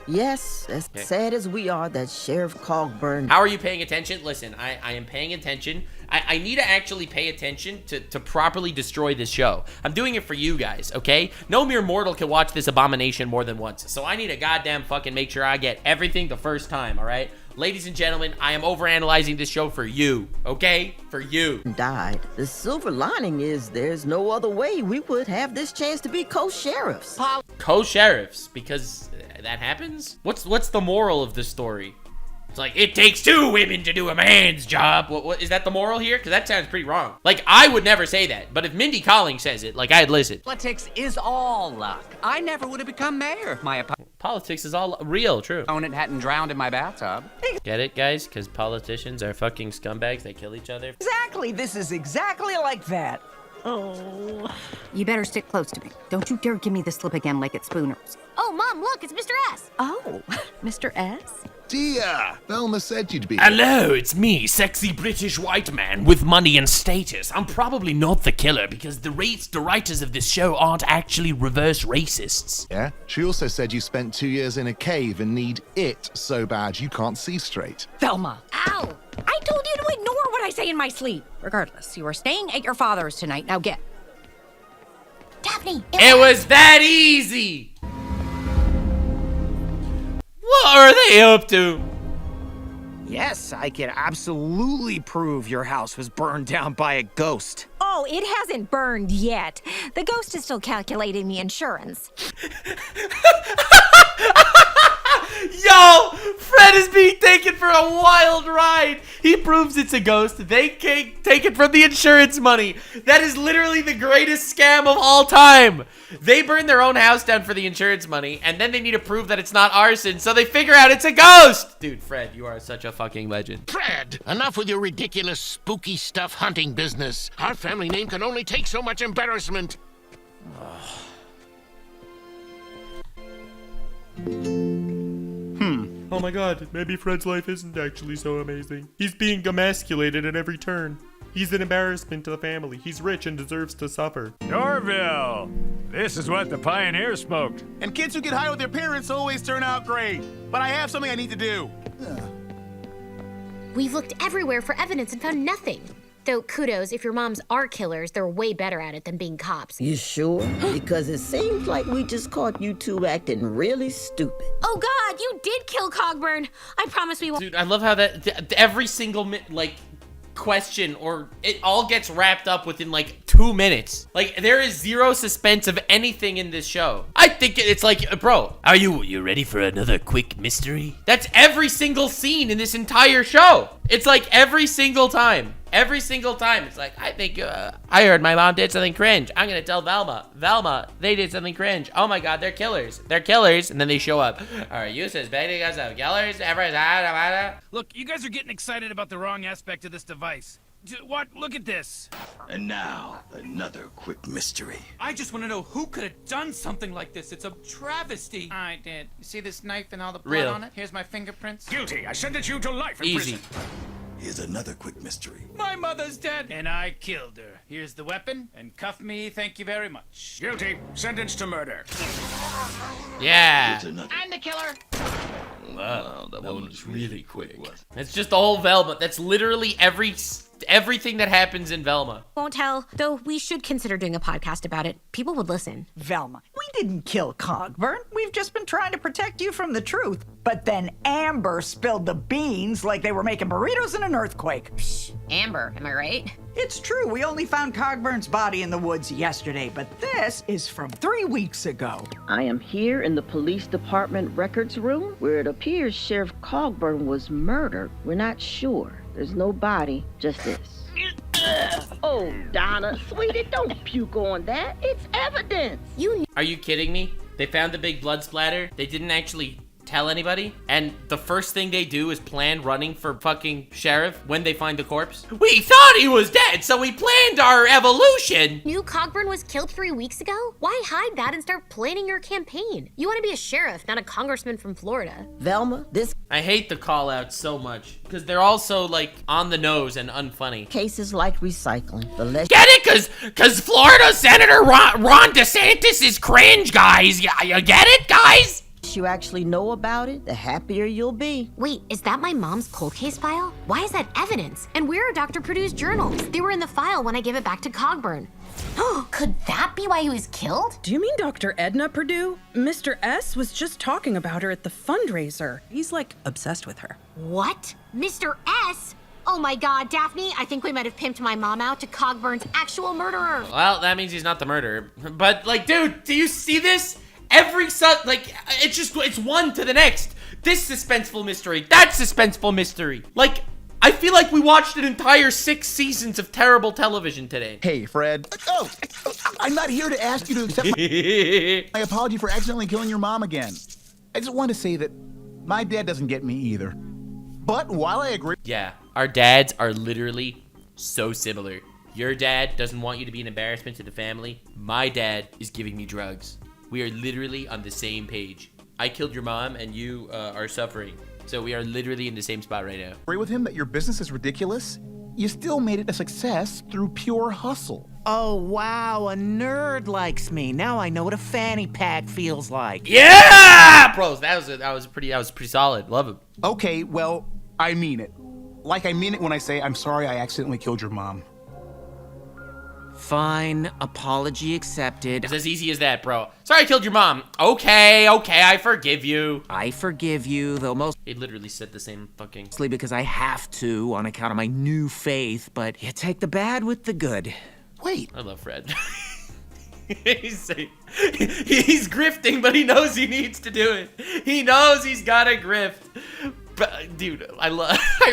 Yes, as sad as we are that Sheriff Cogburn... How are you paying attention? Listen, I am paying attention. I need to actually pay attention to properly destroy this show. I'm doing it for you guys, okay? No mere mortal can watch this abomination more than once. So I need to goddamn fucking make sure I get everything the first time, all right? Ladies and gentlemen, I am overanalyzing this show for you, okay? For you. Died. The silver lining is there's no other way we would have this chance to be co-sheriffs. Co-sheriffs, because that happens? What's the moral of this story? It's like, it takes two women to do a man's job. What is that the moral here? Because that sounds pretty wrong. Like, I would never say that, but if Mindy Kaling says it, like, I'd listen. Politics is all luck. I never would have become mayor if my Politics is all real, true. opponent hadn't drowned in my bathtub. Get it, guys? Because politicians are fucking scumbags. They kill each other. Exactly, this is exactly like that. Oh. You better stick close to me. Don't you dare give me the slip again like it's Spooner's. Oh, Mom, look, it's Mr. S. Oh, Mr. S? Dear, Velma said you'd be. Hello, it's me, sexy British white man with money and status. I'm probably not the killer because the writers of this show aren't actually reverse racists. Yeah? She also said you spent 2 years in a cave and need it so bad you can't see straight. Velma. Ow! I told you to ignore what I say in my sleep. Regardless, you are staying at your father's tonight. Now get. Daphne! It was that easy! What are they up to? Yes, I can absolutely prove your house was burned down by a ghost. Oh, it hasn't burned yet. The ghost is still calculating the insurance. Yo, Fred is being taken for a wild ride. He proves it's a ghost. They can't take it from the insurance money. That is literally the greatest scam of all time. They burn their own house down for the insurance money, and then they need to prove that it's not arson, so they figure out it's a ghost. Dude, Fred, you are such a fucking legend. Fred, enough with your ridiculous spooky stuff hunting business. Our family name can only take so much embarrassment. Oh my god, maybe Fred's life isn't actually so amazing. He's being emasculated at every turn. He's an embarrassment to the family. He's rich and deserves to suffer. Norville, this is what the pioneers smoked. And kids who get high with their parents always turn out great. But I have something I need to do. We've looked everywhere for evidence and found nothing. Though kudos, if your moms are killers, they're way better at it than being cops. You sure? Because it seems like we just caught you two acting really stupid. Oh God, you did kill Cogburn. I promise we won't. Dude, I love how that every single question or it all gets wrapped up within like 2 minutes. Like there is zero suspense of anything in this show. I think it's like, bro, are you ready for another quick mystery? That's every single scene in this entire show. It's like every single time. Every single time, it's like, I think, I heard my mom did something cringe. I'm gonna tell Velma. Velma, they did something cringe. Oh my god, they're killers. They're killers. And then they show up. Are you suspecting us of killers? Look, you guys are getting excited about the wrong aspect of this device. What? Look at this. And now, another quick mystery. I just want to know who could have done something like this. It's a travesty. I did. You see this knife and all the blood on it? Here's my fingerprints. Guilty. I sentence you to life in prison. Here's another quick mystery. My mother's dead. And I killed her. Here's the weapon. And cuff me. Thank you very much. Guilty. Sentenced to murder. Yeah. I'm the killer. Wow, that one was really quick. It's just the whole Velma. That's literally everything that happens in Velma. Won't tell, though we should consider doing a podcast about it. People would listen. Velma, we didn't kill Cogburn. We've just been trying to protect you from the truth. But then Amber spilled the beans like they were making burritos in an earthquake. Psh, Amber, am I right? It's true, we only found Cogburn's body in the woods yesterday, but this is from 3 weeks ago. I am here in the police department records room where it appears Sheriff Cogburn was murdered. We're not sure. There's no body, just this. Oh, Donna, sweetie, don't puke on that. It's evidence. Are you kidding me? They found the big blood splatter. They didn't actually tell anybody. And the first thing they do is plan running for fucking sheriff when they find the corpse. We thought he was dead, so we planned our evolution. Knew Cogburn was killed 3 weeks ago? Why hide that and start planning your campaign? You want to be a sheriff, not a congressman from Florida. Velma, this I hate the call outs so much because they're also like on the nose and unfunny. case is like recycling. The less Get it? Cause Florida Senator Ron DeSantis is cringe, guys. You get it, guys? you actually know about it, the happier you'll be. Wait, is that my mom's cold case file? Why is that evidence? And where are Dr. Purdue's journals? They were in the file when I gave it back to Cogburn. Could that be why he was killed? Do you mean Dr. Edna Purdue? Mr. S was just talking about her at the fundraiser. He's like obsessed with her. What? Mr. S? Oh my god, Daphne, I think we might have pimped my mom out to Cogburn's actual murderer. Well, that means he's not the murderer. But, like, dude, do you see this? It's one to the next. This suspenseful mystery, that suspenseful mystery. Like, I feel like we watched an entire 6 seasons of terrible television today. Hey, Fred. Oh, I'm not here to ask you to accept my apology for accidentally killing your mom again. I just want to say that my dad doesn't get me either. But while I agree... Yeah, our dads are literally so similar. Your dad doesn't want you to be an embarrassment to the family. My dad is giving me drugs. We are literally on the same page. I killed your mom and you are suffering. So we are literally in the same spot right now. Agree with him that your business is ridiculous? You still made it a success through pure hustle. Oh, wow, a nerd likes me. Now I know what a fanny pack feels like. Yeah! Bros, that was pretty solid. Love him. Okay, well, I mean it. Like I mean it when I say I'm sorry I accidentally killed your mom. Fine, apology accepted. It's as easy as that, bro. Sorry I killed your mom. Okay, I forgive you. I forgive you, though mostly He literally said the same fucking... because I have to on account of my new faith, but you take the bad with the good. Wait. I love Fred. he's grifting, but he knows he needs to do it. He knows he's gotta grift. But, dude, I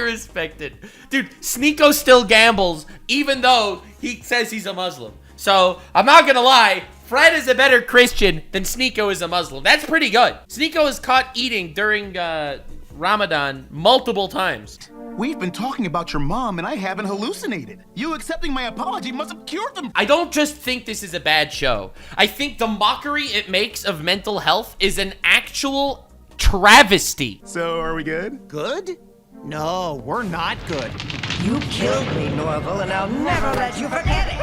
respect it. Dude, Sneeko still gambles, even though he says he's a Muslim. So, I'm not gonna lie, Fred is a better Christian than Sneeko is a Muslim. That's pretty good. Sneeko is caught eating during Ramadan multiple times. We've been talking about your mom and I haven't hallucinated. You accepting my apology must have cured them. I don't just think this is a bad show. I think the mockery it makes of mental health is an actual travesty. So, are we good? Good? No, we're not good. You killed me, Norval, and I'll never let you forget it.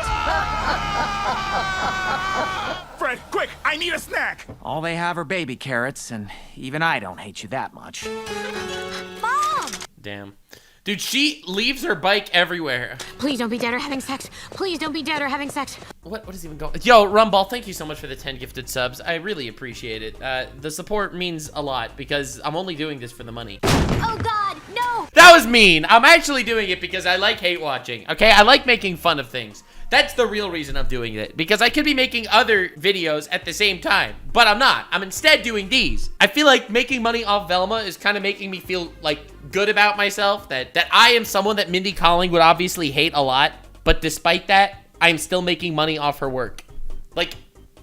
Fred, quick, I need a snack. All they have are baby carrots, and even I don't hate you that much. Mom! Damn. Dude, she leaves her bike everywhere. Please don't be dead or having sex. Please don't be dead or having sex. What is even going? Yo, Rumball, thank you so much for the 10 gifted subs. I really appreciate it. The support means a lot because I'm only doing this for the money. Oh God, no! That was mean. I'm actually doing it because I like hate watching. Okay, I like making fun of things. That's the real reason I'm doing it, because I could be making other videos at the same time, but I'm not. I'm instead doing these. I feel like making money off Velma is kind of making me feel like good about myself, that I am someone that Mindy Kaling would obviously hate a lot, but despite that, I'm still making money off her work. Like,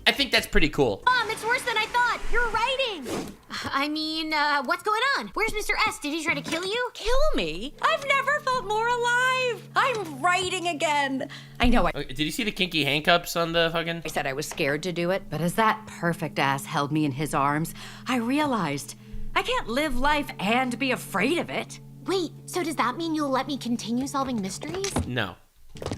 I think that's pretty cool. Mom, it's worse than I thought. You're writing. I mean, what's going on? Where's Mr. S? Did he try to kill you? Kill me? I've never felt more alive. I'm writing again. I know. Did you see the kinky handcuffs on the fucking... I said I was scared to do it, but as that perfect ass held me in his arms, I realized I can't live life and be afraid of it. Wait, so does that mean you'll let me continue solving mysteries? No.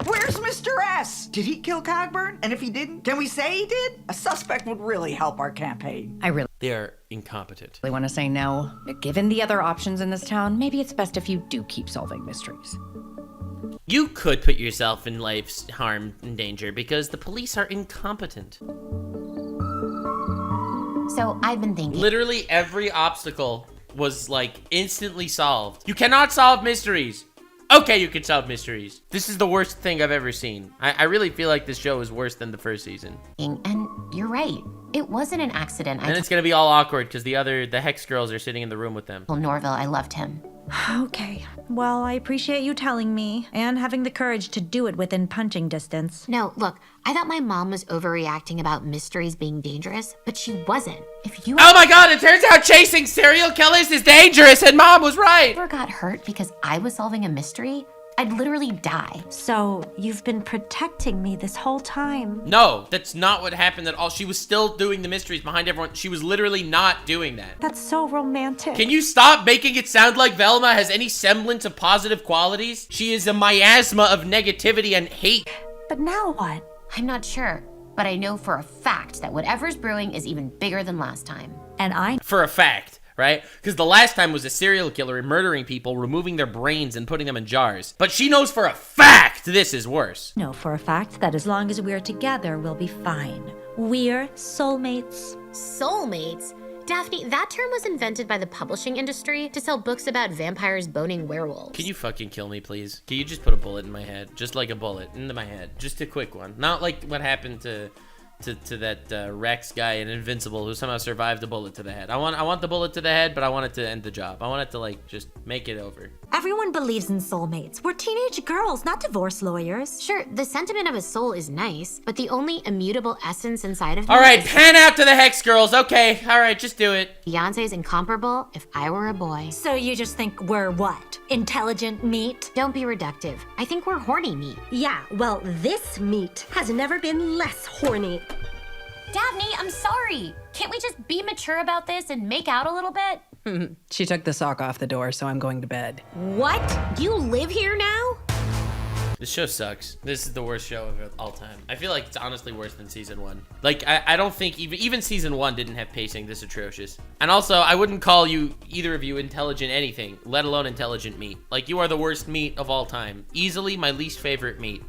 Where's Mr. S? Did he kill Cogburn? And if he didn't, can we say he did? A suspect would really help our campaign. I really They're incompetent. want to say no. Given the other options in this town, maybe it's best if you do keep solving mysteries. You could put yourself in life's harm and danger because the police are incompetent. So I've been thinking. Literally every obstacle was like instantly solved. You cannot solve mysteries. Okay, you can solve mysteries. This is the worst thing I've ever seen. I really feel like this show is worse than the first season. And you're right. It wasn't an accident. And it's gonna be all awkward because the Hex girls are sitting in the room with them. Well, Norville, I loved him. Okay. Well, I appreciate you telling me and having the courage to do it within punching distance. No, look, I thought my mom was overreacting about mysteries being dangerous, but she wasn't. If you Oh my god, it turns out chasing serial killers is dangerous and Mom was right! ever got hurt because I was solving a mystery, I'd literally die. So, you've been protecting me this whole time. No, that's not what happened at all. She was still doing the mysteries behind everyone. She was literally not doing that. That's so romantic. Can you stop making it sound like Velma has any semblance of positive qualities? She is a miasma of negativity and hate. But now what? I'm not sure, but I know for a fact that whatever's brewing is even bigger than last time. And For a fact, right? Because the last time was a serial killer murdering people, removing their brains and putting them in jars. But she knows for a fact this is worse. know for a fact that as long as we're together, we'll be fine. We're soulmates. Soulmates? Daphne, that term was invented by the publishing industry to sell books about vampires boning werewolves. Can you fucking kill me, please? Can you just put a bullet in my head? Just like a bullet into my head. Just a quick one. Not like what happened to that Rex guy in Invincible who somehow survived a bullet to the head. I want the bullet to the head, but I want it to end the job. I want it to like just make it over. Everyone believes in soulmates. We're teenage girls, not divorce lawyers. Sure, the sentiment of a soul is nice, but the only immutable essence inside of me All right, is- pan out to the Hex girls. Okay, all right, just do it. Beyonce's incomparable if I were a boy. So you just think we're what? Intelligent meat? Don't be reductive. I think we're horny meat. Yeah, well, this meat has never been less horny. Daphne, I'm sorry. Can't we just be mature about this and make out a little bit? She took the sock off the door, so I'm going to bed. What? Do you live here now? This show sucks. This is the worst show of all time. I feel like it's honestly worse than season 1. Like, I don't think even season 1 didn't have pacing this atrocious. And also, I wouldn't call either of you intelligent anything, let alone intelligent meat. Like, you are the worst meat of all time. Easily my least favorite meat.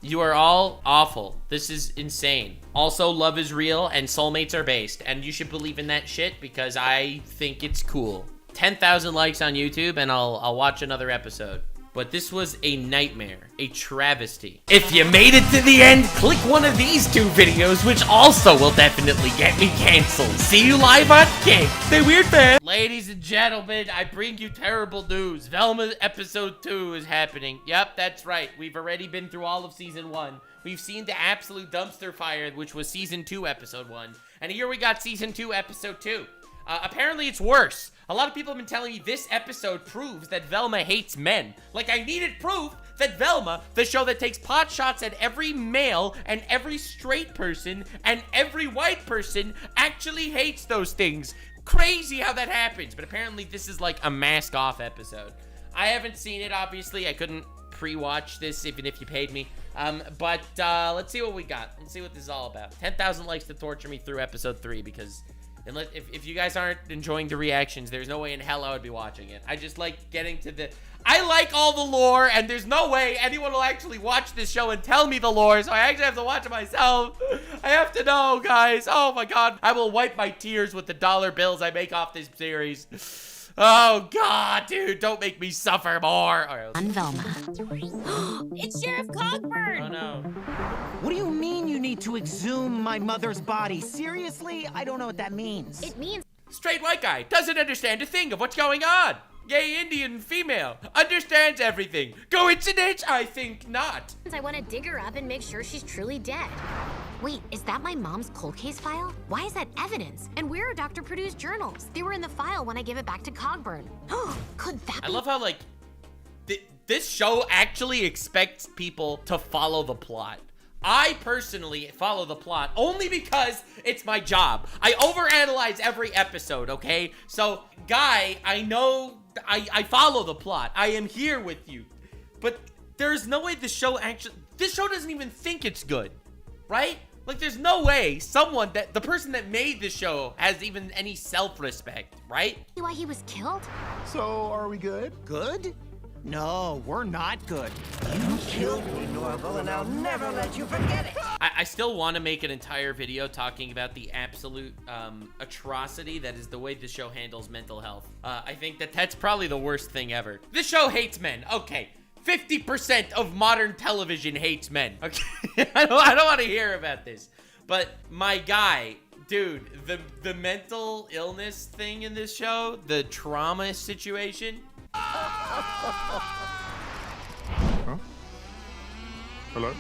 You are all awful. This is insane. Also, love is real and soulmates are based. And you should believe in that shit because I think it's cool. 10,000 likes on YouTube and I'll watch another episode. But this was a nightmare, a travesty. If you made it to the end, click one of these 2 videos, which also will definitely get me canceled. See you live on Kick. Stay weird, man. Ladies and gentlemen, I bring you terrible news. Velma episode 2 is happening. Yep, that's right. We've already been through all of season 1. We've seen the absolute dumpster fire, which was season 2, episode 1. And here we got season 2, episode 2. Apparently it's worse. A lot of people have been telling me this episode proves that Velma hates men. Like, I needed proof that Velma, the show that takes pot shots at every male and every straight person and every white person, actually hates those things. Crazy how that happens. But apparently this is like a mask off episode. I haven't seen it, obviously. I couldn't pre-watch this even if you paid me. But let's see what we got. Let's see what this is all about. 10,000 likes to torture me through episode 3 because... if you guys aren't enjoying the reactions, there's no way in hell I would be watching it. I just like getting to the... I like all the lore, and there's no way anyone will actually watch this show and tell me the lore, so I actually have to watch it myself. I have to know, guys. Oh my god. I will wipe my tears with the dollar bills I make off this series. Oh god, dude, don't make me suffer more. Right, I'm Velma. It's Sheriff Cogburn. Oh no. What do you mean you need to exhume my mother's body? Seriously? I don't know what that means. It means straight white guy doesn't understand a thing of what's going on. Gay Indian female understands everything. Coincidence? I think not. I want to dig her up and make sure she's truly dead. Wait, is that my mom's cold case file? Why is that evidence? And where are Dr. Purdue's journals? They were in the file when I gave it back to Cogburn. Could that be? I love how, like, this show actually expects people to follow the plot. I personally follow the plot only because it's my job. I overanalyze every episode, okay? So, Guy, I know I follow the plot. I am here with you. But there's no way this show doesn't even think it's good, right? Like, there's no way the person that made the show has even any self-respect, right? Why he was killed? So, are we good? Good? No, we're not good. You killed me, Norval, and I'll never let you forget it. I still want to make an entire video talking about the absolute atrocity that is the way this show handles mental health. I think that's probably the worst thing ever. This show hates men. Okay. 50% of modern television hates men. Okay, I don't want to hear about this. But my guy, dude, the mental illness thing in this show, the trauma situation. Huh? Hello?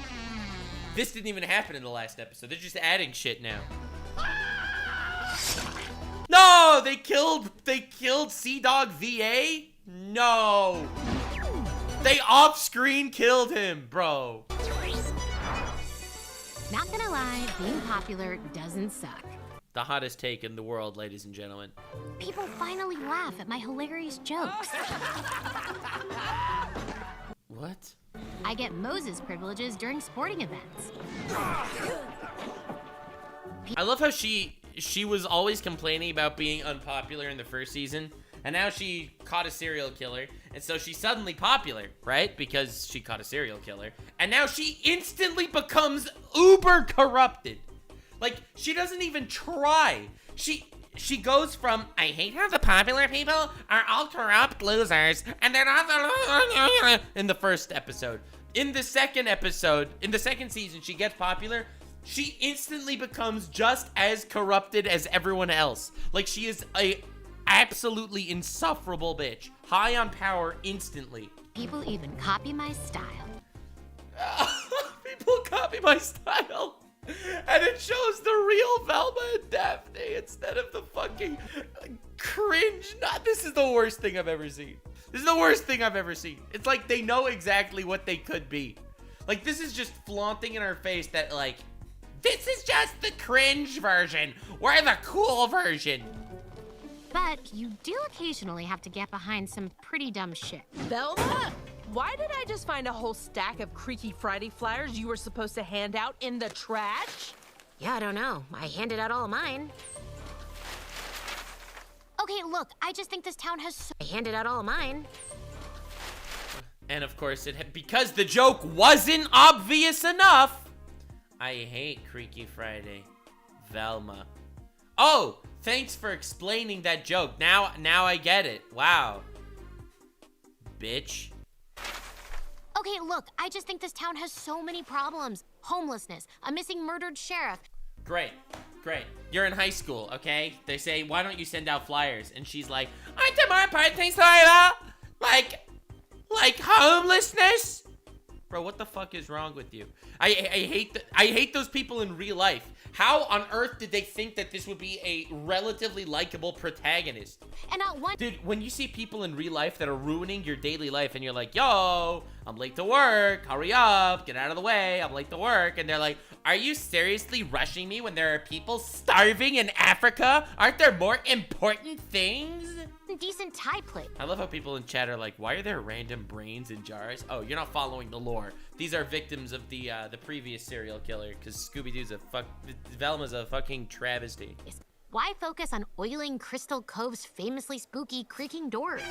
This didn't even happen in the last episode. They're just adding shit now. No, they killed Sea Dog VA? No. They off-screen killed him, bro. Not gonna lie, being popular doesn't suck. The hottest take in the world, ladies and gentlemen. People finally laugh at my hilarious jokes. What? I get Moses privileges during sporting events. I love how she was always complaining about being unpopular in the first season. And now she caught a serial killer, and so she's suddenly popular, right? Because she caught a serial killer. And now she instantly becomes uber corrupted. Like, she doesn't even try. She goes from, I hate how the popular people are all corrupt losers, and they're not the in the first episode. In the second episode, in the second season, she gets popular. She instantly becomes just as corrupted as everyone else. Like, she is a absolutely insufferable bitch. High on power instantly. People even copy my style. People copy my style. And it shows the real Velma and Daphne instead of the fucking cringe. This is the worst thing I've ever seen. This is the worst thing I've ever seen. It's like they know exactly what they could be. Like, this is just flaunting in our face that, like, this is just the cringe version. We're the cool version. But you do occasionally have to get behind some pretty dumb shit. Velma? Why did I just find a whole stack of Creaky Friday flyers you were supposed to hand out in the trash? Yeah, I don't know. I handed out all of mine. Okay, look, I just think this town has I handed out all of mine. And of course, because the joke wasn't obvious enough. I hate Creaky Friday. Velma. Oh, thanks for explaining that joke. Now I get it. Wow. Bitch. Okay, look, I just think this town has so many problems. Homelessness, a missing murdered sheriff. Great. You're in high school, okay? They say, why don't you send out flyers? And she's like, aren't there more important things to worry about? Like homelessness? Bro, what the fuck is wrong with you? I hate those people in real life. How on earth did they think that this would be a relatively likable protagonist? And not one— Dude, when you see people in real life that are ruining your daily life and you're like, yo, I'm late to work, hurry up, get out of the way, I'm late to work. And they're like, are you seriously rushing me when there are people starving in Africa? Aren't there more important things? Decent tie plate. I love how people in chat are like, why are there random brains in jars? Oh, you're not following the lore. These are victims of the previous serial killer, because Scooby-Doo's Velma's a fucking travesty. Why focus on oiling Crystal Cove's famously spooky creaking doors?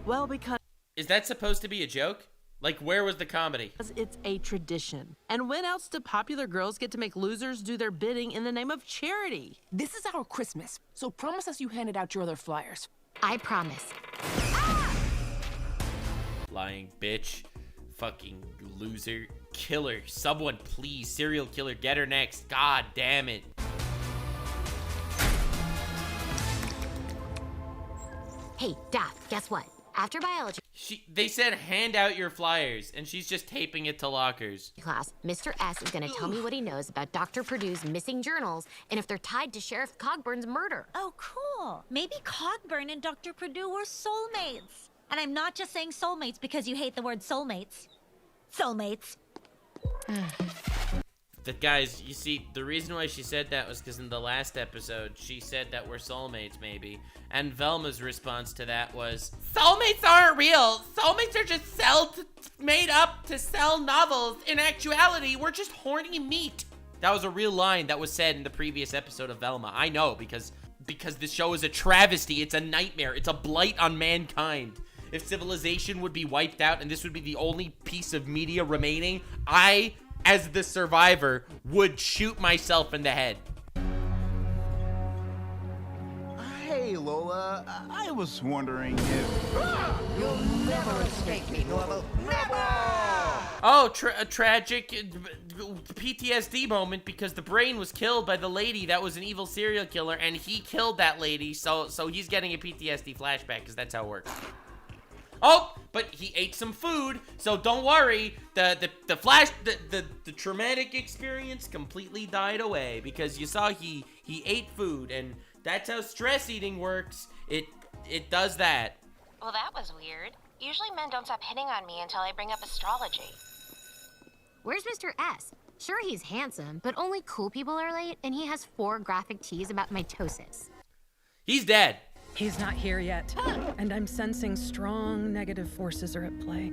Well, because Is that supposed to be a joke? Like, where was the comedy? it's a tradition. And when else do popular girls get to make losers do their bidding in the name of charity? This is our Christmas, so promise us you handed out your other flyers. I promise. Lying bitch. Fucking loser. Killer. Someone please. Serial killer. Get her next. God damn it. Hey, Daph, guess what? After biology They said hand out your flyers, and she's just taping it to lockers. class, Mr. S is gonna tell me what he knows about Dr. Purdue's missing journals and if they're tied to Sheriff Cogburn's murder. Oh, cool. Maybe Cogburn and Dr. Purdue were soulmates. And I'm not just saying soulmates because you hate the word soulmates. Soulmates. The guys, you see, the reason why she said that was because in the last episode, she said that we're soulmates, maybe. And Velma's response to that was, soulmates aren't real. Soulmates are just made up to sell novels. In actuality, we're just horny meat. That was a real line that was said in the previous episode of Velma. I know, because this show is a travesty. It's a nightmare. It's a blight on mankind. If civilization would be wiped out and this would be the only piece of media remaining, I, as the survivor, would shoot myself in the head. Hey, Lola, I was wondering if... You'll never escape me, Norval. Never! Oh, a tragic PTSD moment because the brain was killed by the lady that was an evil serial killer and he killed that lady, so he's getting a PTSD flashback because that's how it works. Oh, but he ate some food, so don't worry. The traumatic experience completely died away because you saw he ate food, and that's how stress eating works. It does that. Well, that was weird. Usually men don't stop hitting on me until I bring up astrology. Where's Mr. S? Sure, he's handsome, but only cool people are late, and he has 4 graphic tees about mitosis. He's dead. He's not here yet. And I'm sensing strong negative forces are at play.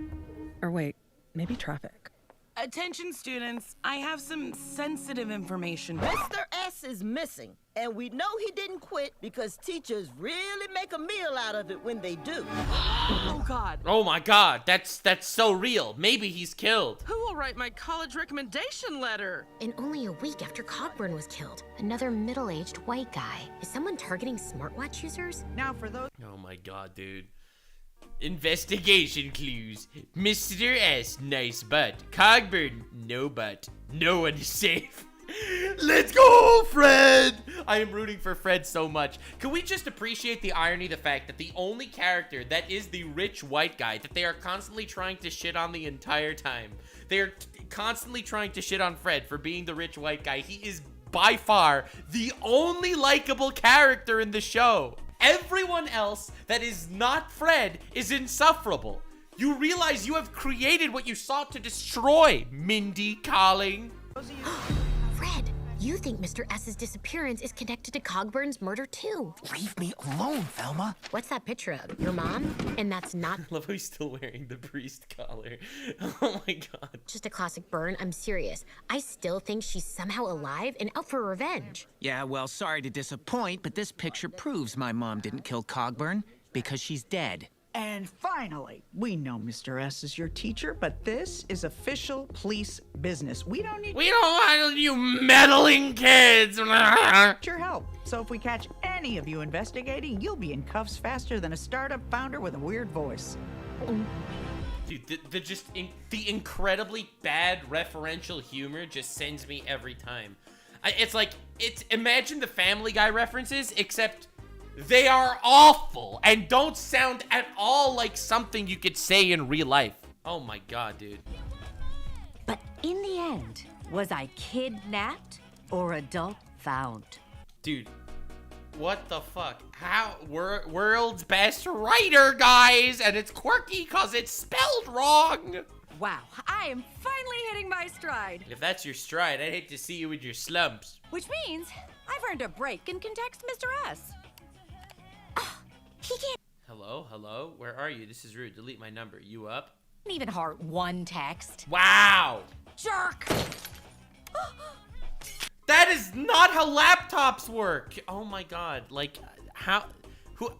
Or wait, maybe traffic. Attention, students. I have some sensitive information. Mr. S is missing, and we know he didn't quit because teachers really make a meal out of it when they do. Oh, God. Oh my God, that's so real. Maybe he's killed. Who will write my college recommendation letter? And only a week after Cogburn was killed, another middle-aged white guy. Is someone targeting smartwatch users? Now for those... Oh my God, dude. Investigation clues. Mr. S, nice butt. Cogburn, no butt. No one is safe. Let's go, Fred! I am rooting for Fred so much. Can we just appreciate the irony, the fact that the only character that is the rich white guy that they are constantly trying to shit on the entire time. They are constantly trying to shit on Fred for being the rich white guy. He is by far the only likable character in the show. Everyone else that is not Fred is insufferable. You realize you have created what you sought to destroy, Mindy Kaling. Fred, you think Mr. S's disappearance is connected to Cogburn's murder too. Leave me alone, Velma. What's that picture of? Your mom? And that's not— I love how he's still wearing the priest collar. Oh my God. just a classic burn. I'm serious. I still think she's somehow alive and out for revenge. Yeah, well, sorry to disappoint, but this picture proves my mom didn't kill Cogburn because she's dead. And finally, we know Mr. S is your teacher, but this is official police business. We don't want you meddling kids. your help. So if we catch any of you investigating, you'll be in cuffs faster than a startup founder with a weird voice. Dude, the incredibly bad referential humor just sends me every time. Imagine the Family Guy references, except they are awful and don't sound at all like something you could say in real life. Oh my god, dude. But in the end, was I kidnapped or adult found? Dude, what the fuck? How? World's best writer, guys, and it's quirky because it's spelled wrong. Wow, I am finally hitting my stride. If that's your stride, I'd hate to see you with your slumps. Which means I've earned a break and can text Mr. S. He can't Hello? Where are you? This is rude. Delete my number. You up? even heart one text. Wow! Jerk! That is not how laptops work! Oh my god. Like, how...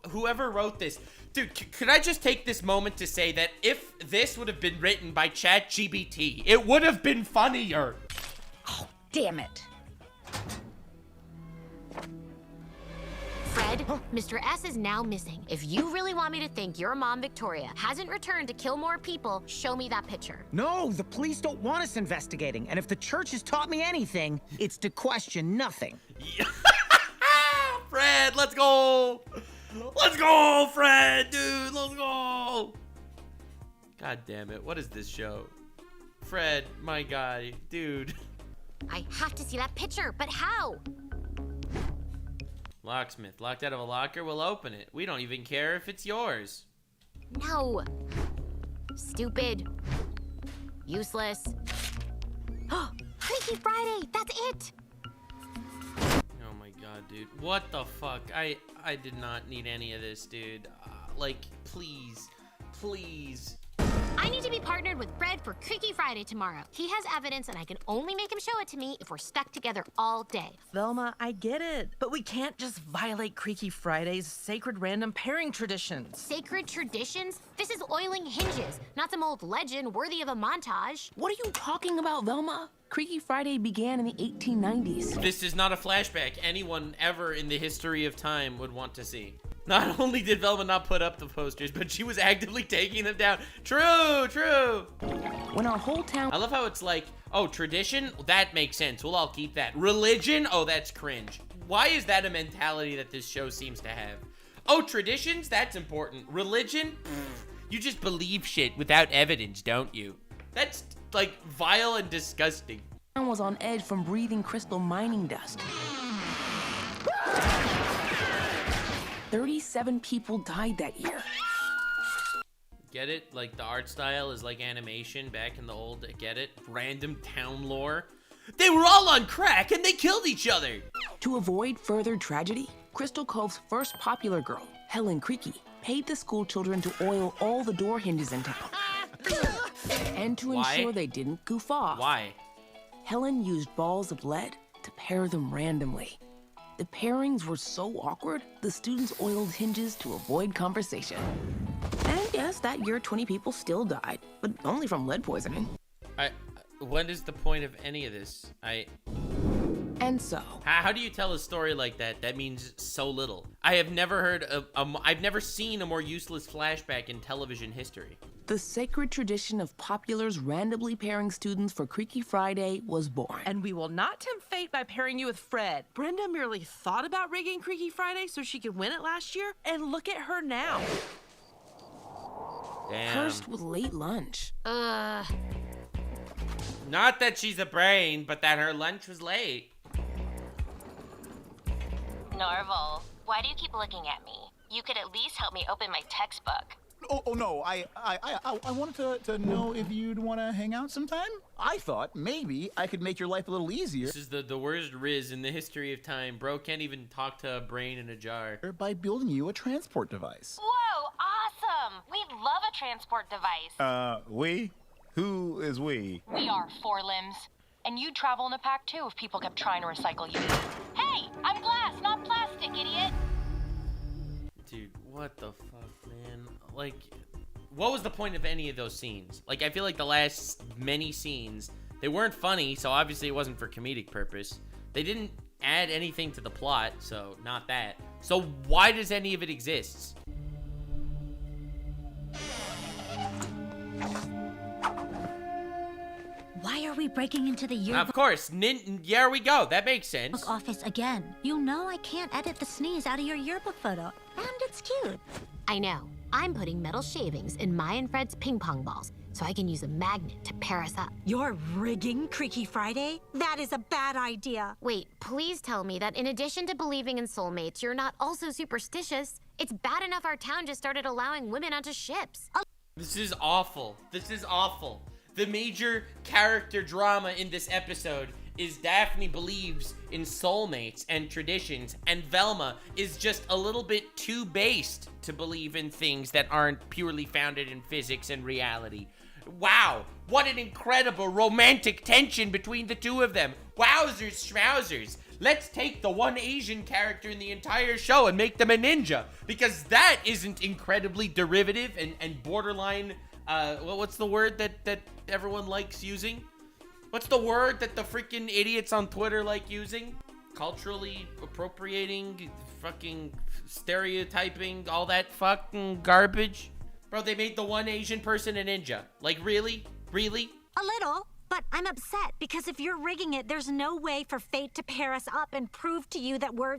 Whoever wrote this... Dude, could I just take this moment to say that if this would have been written by ChatGPT, it would have been funnier. Oh, damn it. Fred, Mr. S is now missing. If you really want me to think your mom, Victoria, hasn't returned to kill more people, show me that picture. No, the police don't want us investigating. And if the church has taught me anything, it's to question nothing. Fred, let's go! Let's go, Fred, dude, let's go! God damn it, what is this show? Fred, my god, dude. I have to see that picture, but how? Locksmith, locked out of a locker, we'll open it. We don't even care if it's yours. No. Stupid. Useless. Freaky Friday, that's it! Oh my god, dude. What the fuck? I did not need any of this, dude. Like, please. Please. I need to be partnered with Fred for Freaky Friday tomorrow. He has evidence and I can only make him show it to me if we're stuck together all day. Velma, I get it, but we can't just violate Creaky Friday's sacred random pairing traditions. Sacred traditions? This is oiling hinges, not some old legend worthy of a montage. What are you talking about, Velma? Creaky Friday began in the 1890s. This is not a flashback anyone ever in the history of time would want to see. Not only did Velma not put up the posters, but she was actively taking them down. True, true. When our whole town... I love how it's like, oh, tradition? That makes sense. We'll all keep that. Religion? Oh, that's cringe. Why is that a mentality that this show seems to have? Oh, traditions? That's important. Religion? You just believe shit without evidence, don't you? That's, like, vile and disgusting. I was on edge from breathing crystal mining dust. 37 people died that year. Get it? Like, the art style is like animation back in the old, get it? Random town lore. They were all on crack and they killed each other. To avoid further tragedy, Crystal Cove's first popular girl, Helen Creaky, paid the school children to oil all the door hinges in town. And to ensure they didn't goof off. Why? Helen used balls of lead to pair them randomly. The pairings were so awkward, the students oiled hinges to avoid conversation. And yes, that year 20 people still died, but only from lead poisoning. What is the point of any of this? And so... How do you tell a story like that? That means so little. I have never heard of, I've never seen a more useless flashback in television history. The sacred tradition of Popular's randomly pairing students for Creaky Friday was born. And we will not tempt fate by pairing you with Fred. Brenda merely thought about rigging Creaky Friday so she could win it last year, and look at her now. Damn. Cursed with late lunch. Not that she's a brain, but that her lunch was late. Norval, why do you keep looking at me? You could at least help me open my textbook. Oh no, I wanted to know if you'd want to hang out sometime. I thought maybe I could make your life a little easier. This is the worst Riz in the history of time. Bro can't even talk to a brain in a jar. By building you a transport device. Whoa, awesome! We love a transport device. We? Who is we? We are Four Limbs. And you'd travel in a pack too if people kept trying to recycle you. Hey, I'm glass, not plastic, idiot! Dude, what the fuck, man? Like, what was the point of any of those scenes? Like, I feel like the last many scenes, they weren't funny, so obviously it wasn't for comedic purpose. They didn't add anything to the plot, so not that. So why does any of it exist? Why are we breaking into the yearbook? Of course, there we go. That makes sense. Office again. You know I can't edit the sneeze out of your yearbook photo. And it's cute. I know. I'm putting metal shavings in my and Fred's ping pong balls so I can use a magnet to pair us up. You're rigging Creaky Friday? That is a bad idea. Wait, please tell me that in addition to believing in soulmates, you're not also superstitious. It's bad enough our town just started allowing women onto ships. This is awful. This is awful. The major character drama in this episode is Daphne believes in soulmates and traditions, and Velma is just a little bit too based to believe in things that aren't purely founded in physics and reality. Wow, what an incredible romantic tension between the two of them. Wowzers schmauzers. Let's take the one Asian character in the entire show and make them a ninja, because that isn't incredibly derivative and borderline, what's the word that everyone likes using? What's the word that the freaking idiots on Twitter like using? Culturally appropriating, fucking stereotyping, all that fucking garbage? Bro, they made the one Asian person a ninja. Like, really? Really? A little, but I'm upset because if you're rigging it, there's no way for fate to pair us up and prove to you that we're,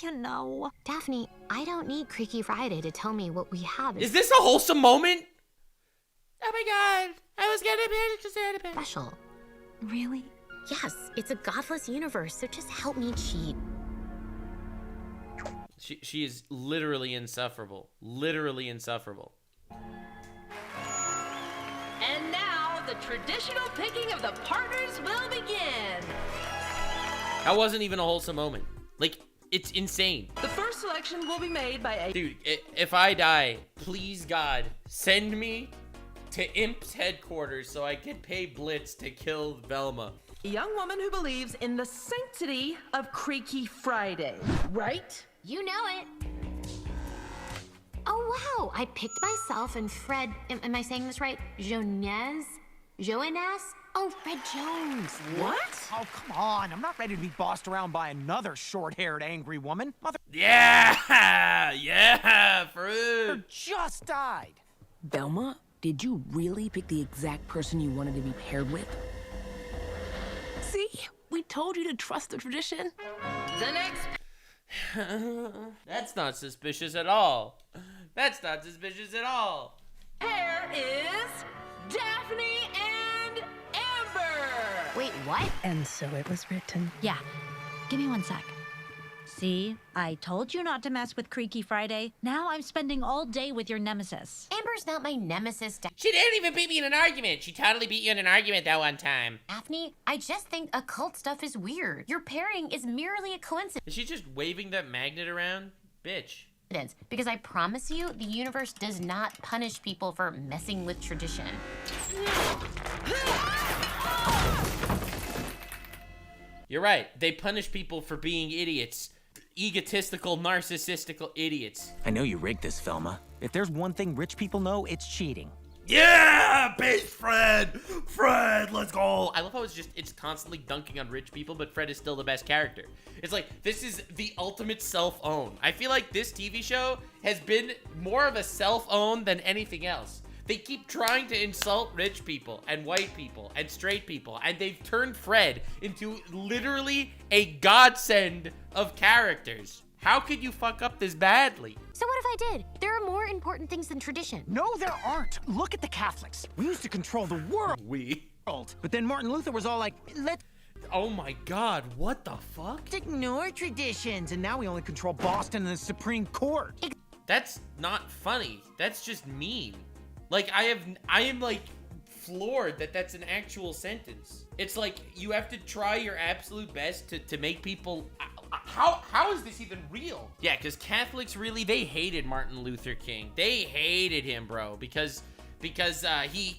you know. Daphne, I don't need Creaky Friday to tell me what we have. Is this a wholesome moment? Oh my god, I was gonna be special. Really? Yes, it's a godless universe, so just help me cheat. She is literally insufferable. Literally insufferable. And now, the traditional picking of the partners will begin. That wasn't even a wholesome moment. Like, it's insane. The first selection will be made by a... Dude, if I die, please God, send me to Imp's headquarters so I can pay Blitz to kill Velma. A young woman who believes in the sanctity of Creaky Friday, right? You know it. Oh, wow. I picked myself and Fred, am I saying this right? Jones? Oh, Fred Jones. What? Oh, come on. I'm not ready to be bossed around by another short-haired angry woman. Yeah! Yeah, Fred. Just died. Velma, did you really pick the exact person you wanted to be paired with? See? We told you to trust the tradition. The next... That's not suspicious at all. That's not suspicious at all. pair is Daphne and Amber. Wait, what? And so it was written. Yeah. Give me 1 sec. See, I told you not to mess with Creaky Friday. Now I'm spending all day with your nemesis. Amber's not my nemesis, She didn't even beat me in an argument. She totally beat you in an argument that one time. Daphne, I just think occult stuff is weird. Your pairing is merely a coincidence. Is she just waving that magnet around? Bitch. Because I promise you, the universe does not punish people for messing with tradition. You're right. They punish people for being idiots. Egotistical, narcissistical idiots. I know you rigged this, Velma. If there's one thing rich people know, it's cheating. Yeah, base Fred! Fred, let's go! I love how it's constantly dunking on rich people, but Fred is still the best character. It's like, this is the ultimate self-own. I feel like this TV show has been more of a self-own than anything else. They keep trying to insult rich people and white people and straight people, and they've turned Fred into literally a godsend of characters. How could you fuck up this badly? So what if I did? There are more important things than tradition. No, there aren't. Look at the Catholics. We used to control the world. But then Martin Luther was all like, let's... Oh my God, what the fuck? Ignore traditions, and now we only control Boston and the Supreme Court. That's not funny. That's just mean. Like, I am like floored that that's an actual sentence. It's like, you have to try your absolute best to make people... How is this even real? Yeah, because Catholics really, they hated Martin Luther King. They hated him, bro, because he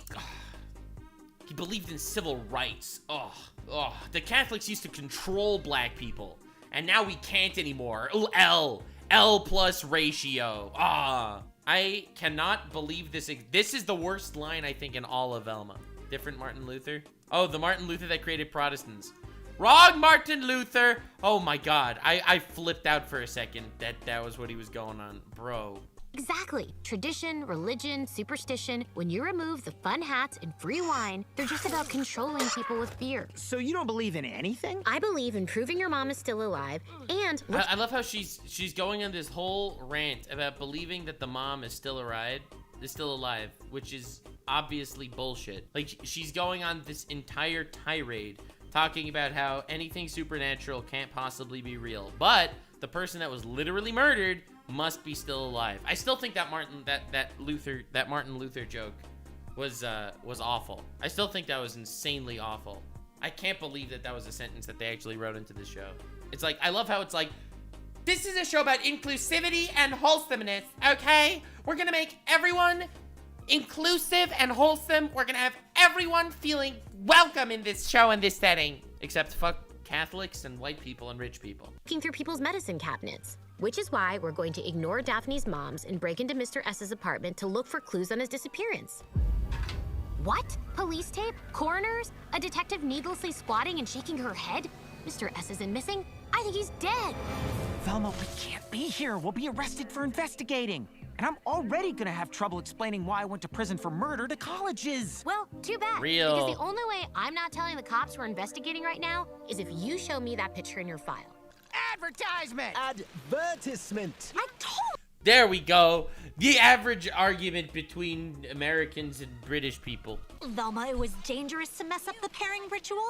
believed in civil rights. The Catholics used to control black people, and now we can't anymore. L+ ratio. I cannot believe this. This is the worst line, I think, in all of Velma. Different Martin Luther? Oh, the Martin Luther that created Protestants. Wrong Martin Luther! Oh my god, I flipped out for a second. That was what he was going on. Bro. Exactly. Tradition, religion, superstition. When you remove the fun hats and free wine, they're just about controlling people with fear. So you don't believe in anything? I believe in proving your mom is still alive, and I love how she's going on this whole rant about believing that the mom is still alive, which is obviously bullshit. Like, she's going on this entire tirade talking about how anything supernatural can't possibly be real, but the person that was literally murdered must be still alive. I still think that Martin Luther joke was awful. I still think that was insanely awful. I can't believe that was a sentence that they actually wrote into the show. It's like, I love how it's like, this is a show about inclusivity and wholesomeness, okay? We're gonna make everyone inclusive and wholesome. We're gonna have everyone feeling welcome in this show and this setting. Except fuck Catholics and white people and rich people. looking through people's medicine cabinets. Which is why we're going to ignore Daphne's moms and break into Mr. S's apartment to look for clues on his disappearance. What? Police tape? Coroners? A detective needlessly squatting and shaking her head? Mr. S isn't missing. I think he's dead. Velma, we can't be here. We'll be arrested for investigating. And I'm already gonna have trouble explaining why I went to prison for murder to colleges. Well, too bad. Real. Because the only way I'm not telling the cops we're investigating right now is if you show me that picture in your file. Advertisement! Advertisement! I told. There we go. The average argument between Americans and British people. Velma, it was dangerous to mess up the pairing ritual.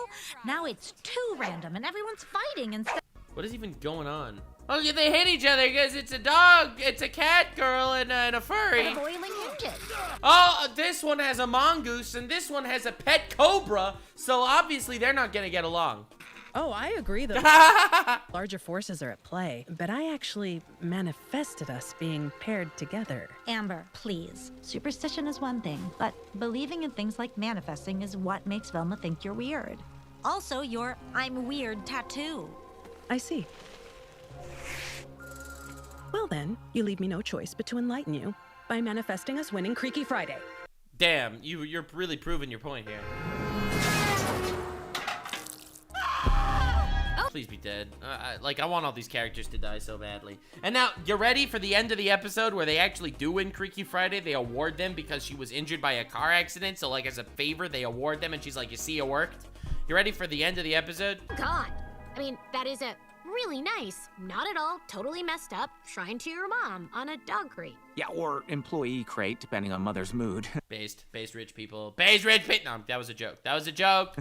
Now it's too random and everyone's fighting instead. What is even going on? Oh, yeah, they hit each other because it's a dog, it's a cat girl, and a furry. And a boiling hinges. Oh, this one has a mongoose, and this one has a pet cobra, so obviously they're not gonna get along. Oh, I agree that larger forces are at play, but I actually manifested us being paired together. Amber, please. Superstition is one thing, but believing in things like manifesting is what makes Velma think you're weird. Also, your I'm weird tattoo. I see. Well then, you leave me no choice but to enlighten you by manifesting us winning Creaky Friday. Damn, you're really proving your point here. Please be dead. I want all these characters to die so badly. And now, you ready for the end of the episode where they actually do win Creaky Friday? They award them because she was injured by a car accident, so like as a favor, they award them, and she's like, you see, it worked? You ready for the end of the episode? God. I mean, that is a really nice, not at all, totally messed up shrine to your mom on a dog crate. Yeah, or employee crate, depending on mother's mood. Based rich people. Based rich people. No, that was a joke. That was a joke.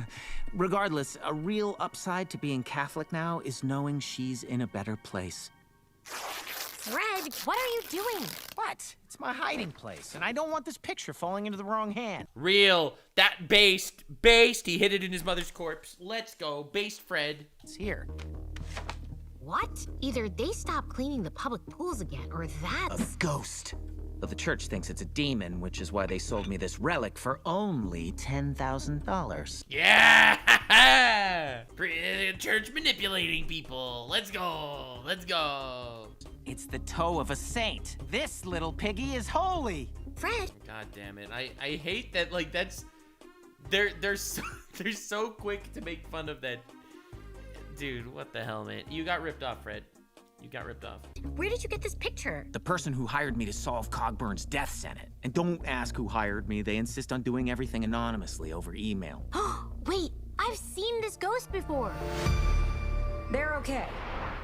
Regardless, a real upside to being Catholic now is knowing she's in a better place. Fred, what are you doing? What? It's my hiding place, and I don't want this picture falling into the wrong hand. Real. That based. He hid it in his mother's corpse. Let's go. Based Fred. It's here. What? Either they stop cleaning the public pools again, or that's... A ghost. But the church thinks it's a demon, which is why they sold me this relic for only $10,000. Yeah! Church manipulating people. Let's go. Let's go. It's the toe of a saint. This little piggy is holy. Fred. God damn it. I hate that, like, that's... They're so quick to make fun of that. Dude, what the hell, man? You got ripped off, Fred. You got ripped off. Where did you get this picture? The person who hired me to solve Cogburn's death sent it. And don't ask who hired me. They insist on doing everything anonymously over email. Wait, I've seen this ghost before. They're okay,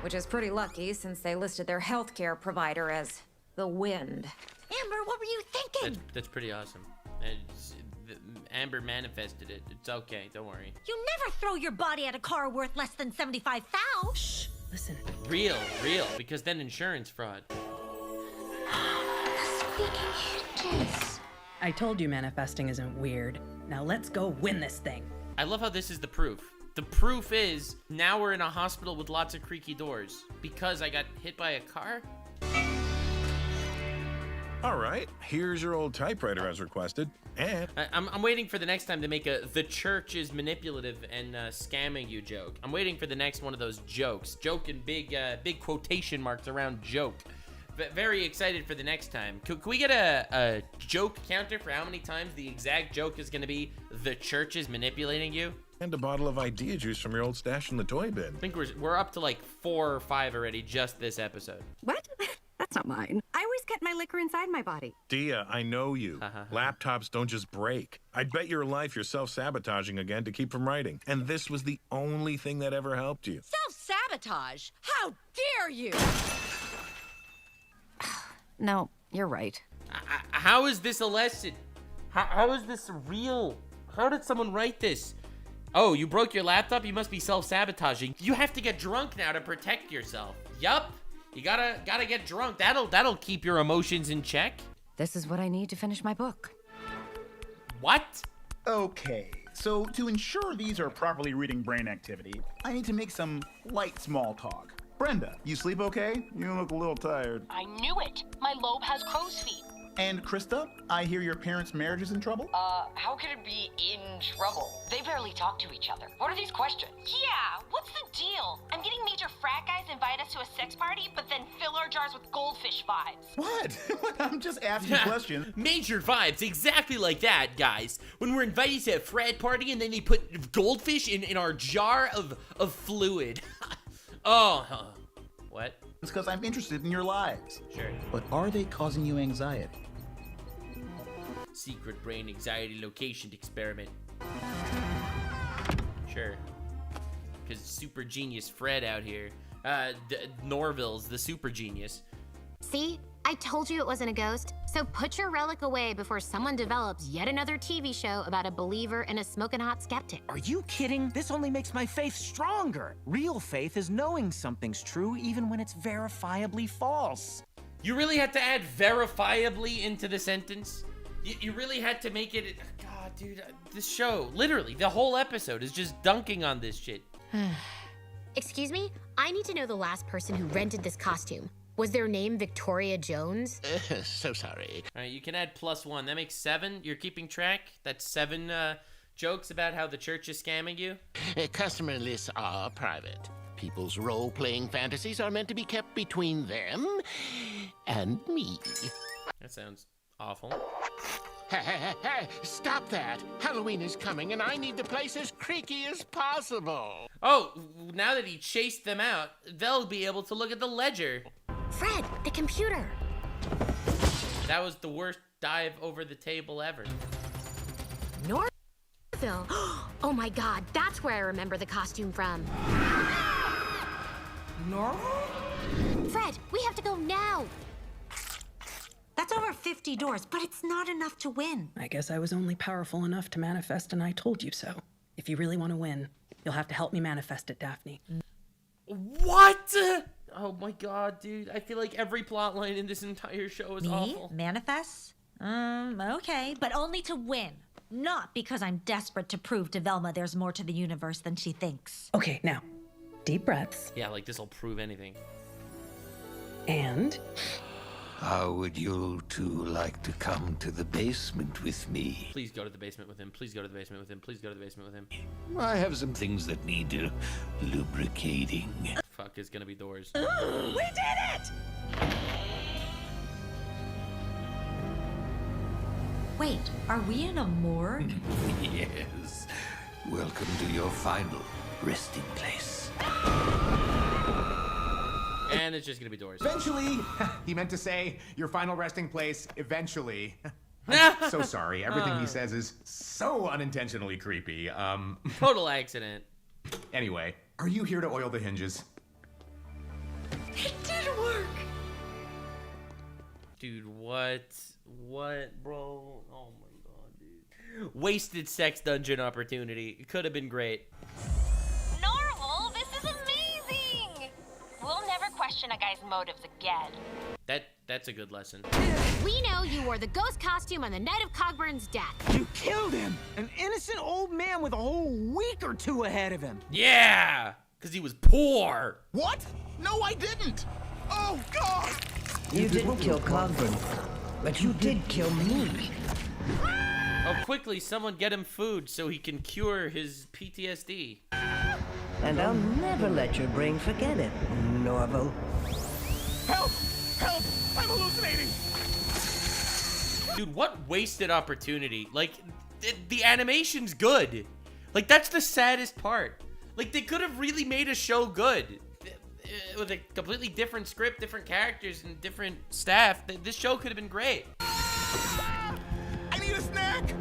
which is pretty lucky since they listed their healthcare provider as the Wind. Amber, what were you thinking? That's pretty awesome. Amber manifested it. It's okay, don't worry. You never throw your body at a car worth less than $75,000. Shh, listen. Real, because then insurance fraud. I told you manifesting isn't weird. Now let's go win this thing. I love how this is the proof. The proof is, now we're in a hospital with lots of creaky doors. Because I got hit by a car? All right, here's your old typewriter as requested. And I'm waiting for the next time to make the church is manipulative and scamming you joke. I'm waiting for the next one of those jokes. Joke and big quotation marks around joke. Very excited for the next time. Can we get a joke counter for how many times the exact joke is going to be the church is manipulating you? And a bottle of idea juice from your old stash in the toy bin. I think we're up to like 4 or 5 already just this episode. What? That's not mine. I always kept my liquor inside my body. Dia, I know you. Laptops don't just break. I'd bet your life you're self-sabotaging again to keep from writing. And this was the only thing that ever helped you. Self-sabotage? How dare you? No, you're right. How is this a lesson? How is this real? How did someone write this? Oh, you broke your laptop? You must be self-sabotaging. You have to get drunk now to protect yourself. Yup. You gotta get drunk. That'll keep your emotions in check. This is what I need to finish my book. What? Okay, so to ensure these are properly reading brain activity, I need to make some light small talk. Brenda, you sleep okay? You look a little tired. I knew it. My lobe has crow's feet. And Krista, I hear your parents' marriage is in trouble? How could it be in trouble? They barely talk to each other. What are these questions? Yeah, what's the deal? I'm getting major frat guys invite us to a sex party, but then fill our jars with goldfish vibes. What? I'm just asking questions. Major vibes, exactly like that, guys. When we're invited to a frat party and then they put goldfish in our jar of fluid. Oh, what? It's because I'm interested in your lives. Sure. But are they causing you anxiety? Secret brain anxiety location experiment. Sure. Because super genius Fred out here. Norville's the super genius. See? I told you it wasn't a ghost. So put your relic away before someone develops yet another TV show about a believer and a smoking hot skeptic. Are you kidding? This only makes my faith stronger. Real faith is knowing something's true even when it's verifiably false. You really had to add verifiably into the sentence? You really had to make it... God, dude, this show, literally, the whole episode is just dunking on this shit. Excuse me? I need to know the last person who rented this costume. Was their name Victoria Jones? So sorry. All right, you can add +1. That makes 7. You're keeping track? That's 7 jokes about how the church is scamming you? Customer lists are private. People's role-playing fantasies are meant to be kept between them and me. That sounds awful. Hey, stop that. Halloween is coming and I need the place as creaky as possible. Oh, now that he chased them out, they'll be able to look at the ledger. Fred, the computer. That was the worst dive over the table ever. Norville. Oh my God, that's where I remember the costume from. Norville? Fred, we have to go now. That's over 50 doors, but it's not enough to win. I guess I was only powerful enough to manifest, and I told you so. If you really want to win, you'll have to help me manifest it, Daphne. What? Oh my God, dude. I feel like every plot line in this entire show is awful. Manifest? Okay, but only to win. Not because I'm desperate to prove to Velma there's more to the universe than she thinks. Okay, now, deep breaths. Yeah, like this'll prove anything. And... How would you two like to come to the basement with me? Please go to the basement with him. Please go to the basement with him. Please go to the basement with him. I have some things that need lubricating. Fuck, it's gonna be doors. We did it! Wait, are we in a morgue? Yes. Welcome to your final resting place. And it's just gonna be doors. Eventually, he meant to say your final resting place eventually. I'm so sorry. Everything he says is so unintentionally creepy. Total accident. Anyway, are you here to oil the hinges? It did work! Dude, what? What, bro? Oh my God, dude. Wasted sex dungeon opportunity. It could have been great. Normal, this is amazing! We'll never question a guy's motives again. That's a good lesson. We know you wore the ghost costume on the night of Cogburn's death. You killed him! An innocent old man with a whole week or two ahead of him. Yeah! Because he was poor. What? No, I didn't! Oh, God! You didn't kill Cogburn. But you did kill me. Oh, quickly, someone get him food so he can cure his PTSD. And I'll never let your brain forget it, Norval. Help! Help! I'm hallucinating! Dude, what wasted opportunity. Like, the animation's good. Like, that's the saddest part. Like, they could have really made a show good. With a completely different script, different characters, and different staff. This show could have been great. I need a snack!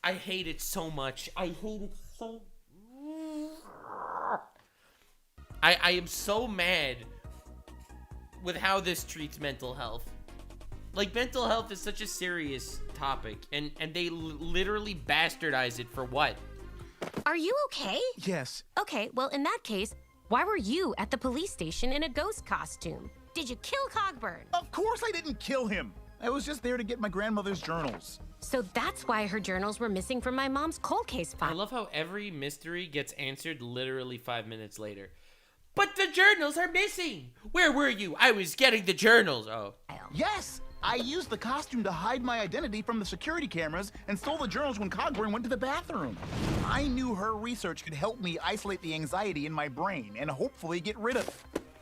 I hate it so much. I hate it so... I am so mad with how this treats mental health. Like, mental health is such a serious topic, and they literally bastardize it for what? Are you okay? Yes. Okay, well, in that case, why were you at the police station in a ghost costume? Did you kill Cogburn? Of course I didn't kill him. I was just there to get my grandmother's journals. So that's why her journals were missing from my mom's cold case file. I love how every mystery gets answered literally 5 minutes later. But the journals are missing! Where were you? I was getting the journals. Oh. Yes! I used the costume to hide my identity from the security cameras and stole the journals when Cogburn went to the bathroom. I knew her research could help me isolate the anxiety in my brain and hopefully get rid of it.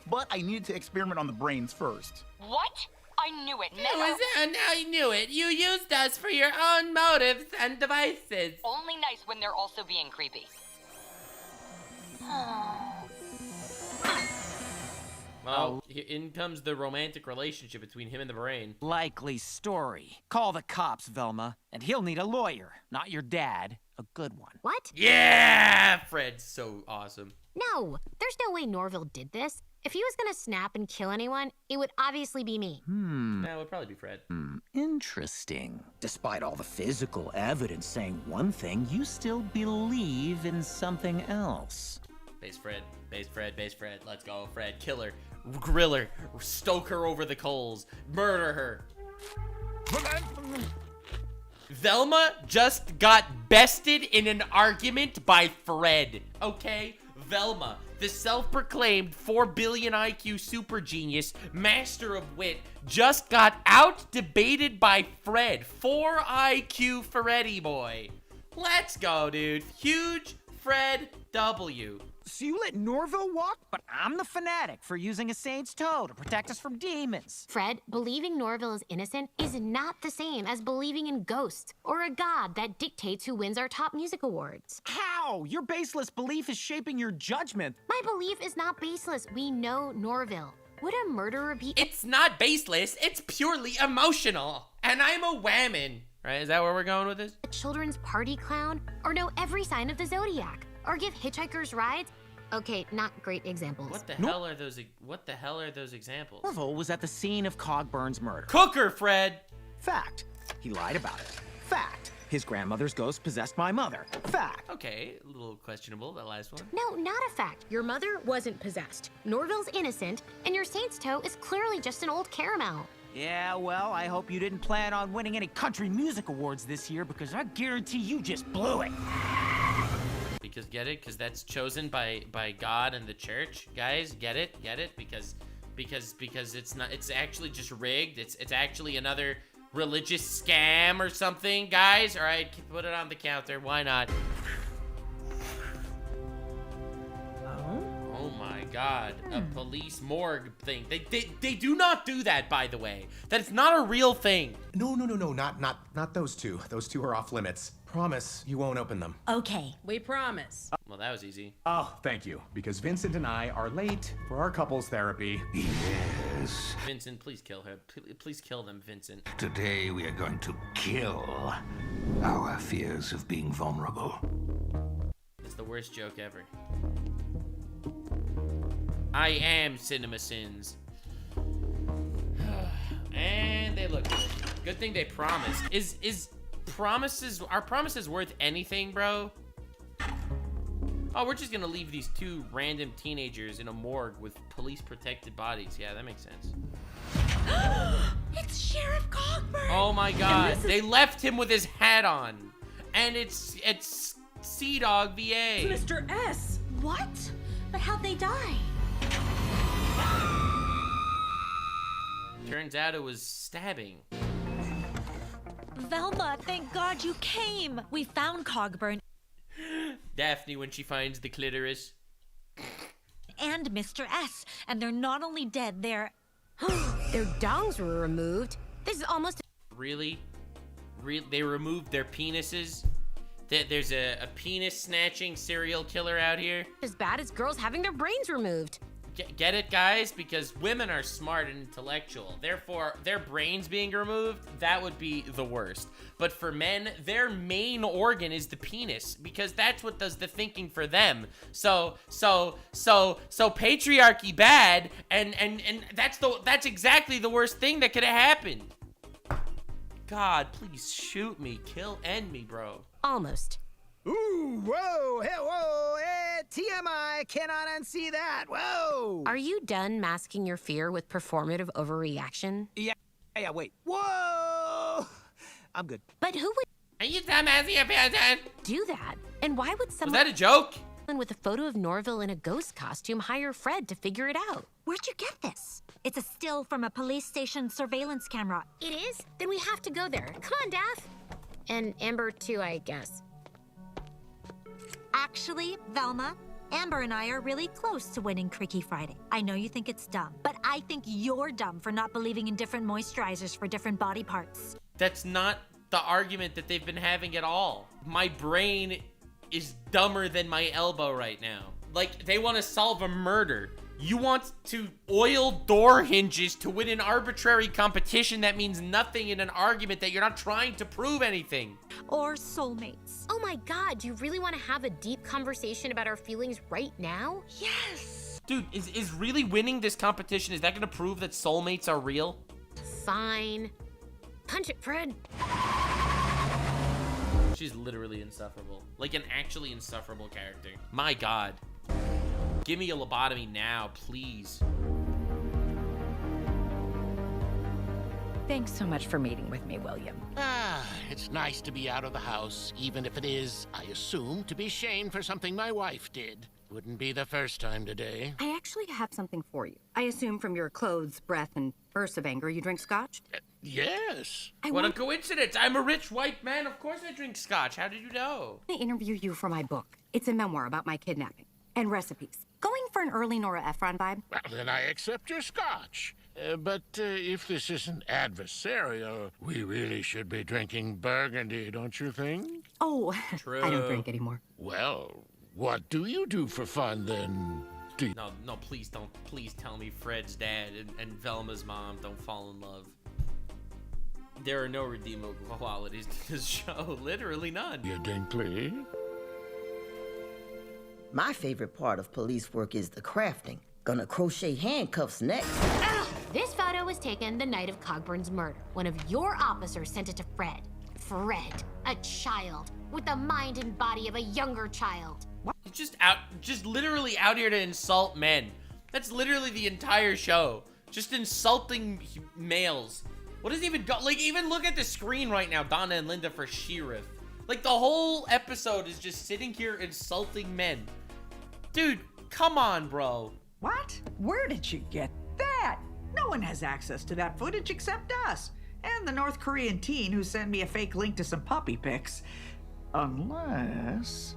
But I needed to experiment on the brains first. What? I knew it. I knew it. You used us for your own motives and devices. Only nice when they're also being creepy. Well, in comes the romantic relationship between him and the brain. Likely story. Call the cops, Velma, and he'll need a lawyer, not your dad. A good one. What? Yeah! Fred's so awesome. No, there's no way Norville did this. If he was gonna snap and kill anyone, it would obviously be me. That would probably be Fred. Interesting. Despite all the physical evidence saying one thing, you still believe in something else. Base Fred, base Fred, base Fred. Let's go, Fred. Kill her. Grill her. Stoke her over the coals. Murder her. Velma just got bested in an argument by Fred, okay? Velma, the self-proclaimed 4 billion IQ super genius, master of wit, just got out-debated by Fred. 4 IQ Freddy boy. Let's go, dude. Huge Fred W. So you let Norville walk, but I'm the fanatic for using a saint's toe to protect us from demons. Fred, believing Norville is innocent is not the same as believing in ghosts or a god that dictates who wins our top music awards. How? Your baseless belief is shaping your judgment. My belief is not baseless. We know Norville. Would a murderer be— It's not baseless. It's purely emotional. And I'm a whammon. Right? Is that where we're going with this? A children's party clown? Or know every sign of the zodiac? Or give hitchhikers rides? Okay, not great examples. What the hell are those? What the hell are those examples? Norville was at the scene of Cogburn's murder. Cooker, Fred. Fact. He lied about it. Fact. His grandmother's ghost possessed my mother. Fact. Okay, a little questionable, that last one. No, not a fact. Your mother wasn't possessed. Norville's innocent, and your saint's toe is clearly just an old caramel. Yeah, well, I hope you didn't plan on winning any country music awards this year, because I guarantee you just blew it. Because get it? Because that's chosen by God and the church. Guys, get it? Get it? Because it's not, it's actually just rigged. It's actually another religious scam or something, guys. All right, put it on the counter. Why not? Oh my God, a police morgue thing. They do not do that, by the way. That is not a real thing. No, not those two. Those two are off limits. Promise you won't open them. Okay, we promise. Well, that was easy. Oh, thank you. Because Vincent and I are late for our couples therapy. Yes. Vincent, please kill her. Please kill them, Vincent. Today we are going to kill our fears of being vulnerable. It's the worst joke ever. I am CinemaSins. And they look good. Good thing they promised. Are promises worth anything, bro? Oh, we're just gonna leave these 2 random teenagers in a morgue with police protected bodies. Yeah, that makes sense. It's Sheriff Cogburn. Oh my God, they left him with his hat on. And it's Sea Dog VA. Mr. S. What? But how'd they die? turns out it was stabbing. Velma, thank God you came. We found Cogburn. Daphne when she finds the clitoris. And Mr. S. And they're not only dead, they're... Their dongs were removed. This is almost... Really? They removed their penises? There's a penis-snatching serial killer out here? as bad as girls having their brains removed. Get it, guys? Because women are smart and intellectual. Therefore, their brains being removed, that would be the worst. But for men, their main organ is the penis, because that's what does the thinking for them. So patriarchy bad, and that's exactly the worst thing that could have happened. God, please shoot me, end me, bro. Almost. Ooh, whoa, hey, whoa, TMI, cannot unsee that, whoa! Are you done masking your fear with performative overreaction? Yeah, wait. Whoa! I'm good. But who would... Are you done masking your fear? Do that? And why would someone... Was that a joke? ...with a photo of Norville in a ghost costume hire Fred to figure it out? Where'd you get this? It's a still from a police station surveillance camera. It is? Then we have to go there. Come on, Daph. And Amber, too, I guess. Actually, Velma, Amber and I are really close to winning Freaky Friday. I know you think it's dumb, but I think you're dumb for not believing in different moisturizers for different body parts. That's not the argument that they've been having at all. My brain is dumber than my elbow right now. Like, they want to solve a murder. You want to oil door hinges to win an arbitrary competition that means nothing in an argument that you're not trying to prove anything. Or soulmates. Oh my God, do you really want to have a deep conversation about our feelings right now? Yes! Dude, is really winning this competition, is that gonna prove that soulmates are real? Fine. Punch it, Fred. She's literally insufferable. Like an actually insufferable character. My God. Give me a lobotomy now, please. Thanks so much for meeting with me, William. It's nice to be out of the house, even if it is, I assume, to be shamed for something my wife did. Wouldn't be the first time today. I actually have something for you. I assume from your clothes, breath, and bursts of anger you drink scotch? Yes. What a coincidence. I'm a rich white man. Of course I drink scotch. How did you know? I interview you for my book. It's a memoir about my kidnapping. And recipes. Going for an early Nora Ephron vibe? Well, then I accept your scotch. But if this isn't adversarial, we really should be drinking Burgundy, don't you think? Oh, True. I don't drink anymore. Well, what do you do for fun, then? No, please don't. Please tell me Fred's dad and Velma's mom don't fall in love. There are no redeemable qualities to this show. Literally none. You Dinkley? My favorite part of police work is the crafting. Gonna crochet handcuffs next. This photo was taken the night of Cogburn's murder. One of your officers sent it to Fred. Fred, a child with the mind and body of a younger child. He's just literally out here to insult men. That's literally the entire show. Just insulting males. What does even go? Like, even look at the screen right now, Donna and Linda for Sheriff. Like, the whole episode is just sitting here insulting men. Dude, come on, bro. What? Where did you get that? No one has access to that footage except us. And the North Korean teen who sent me a fake link to some puppy pics. Unless...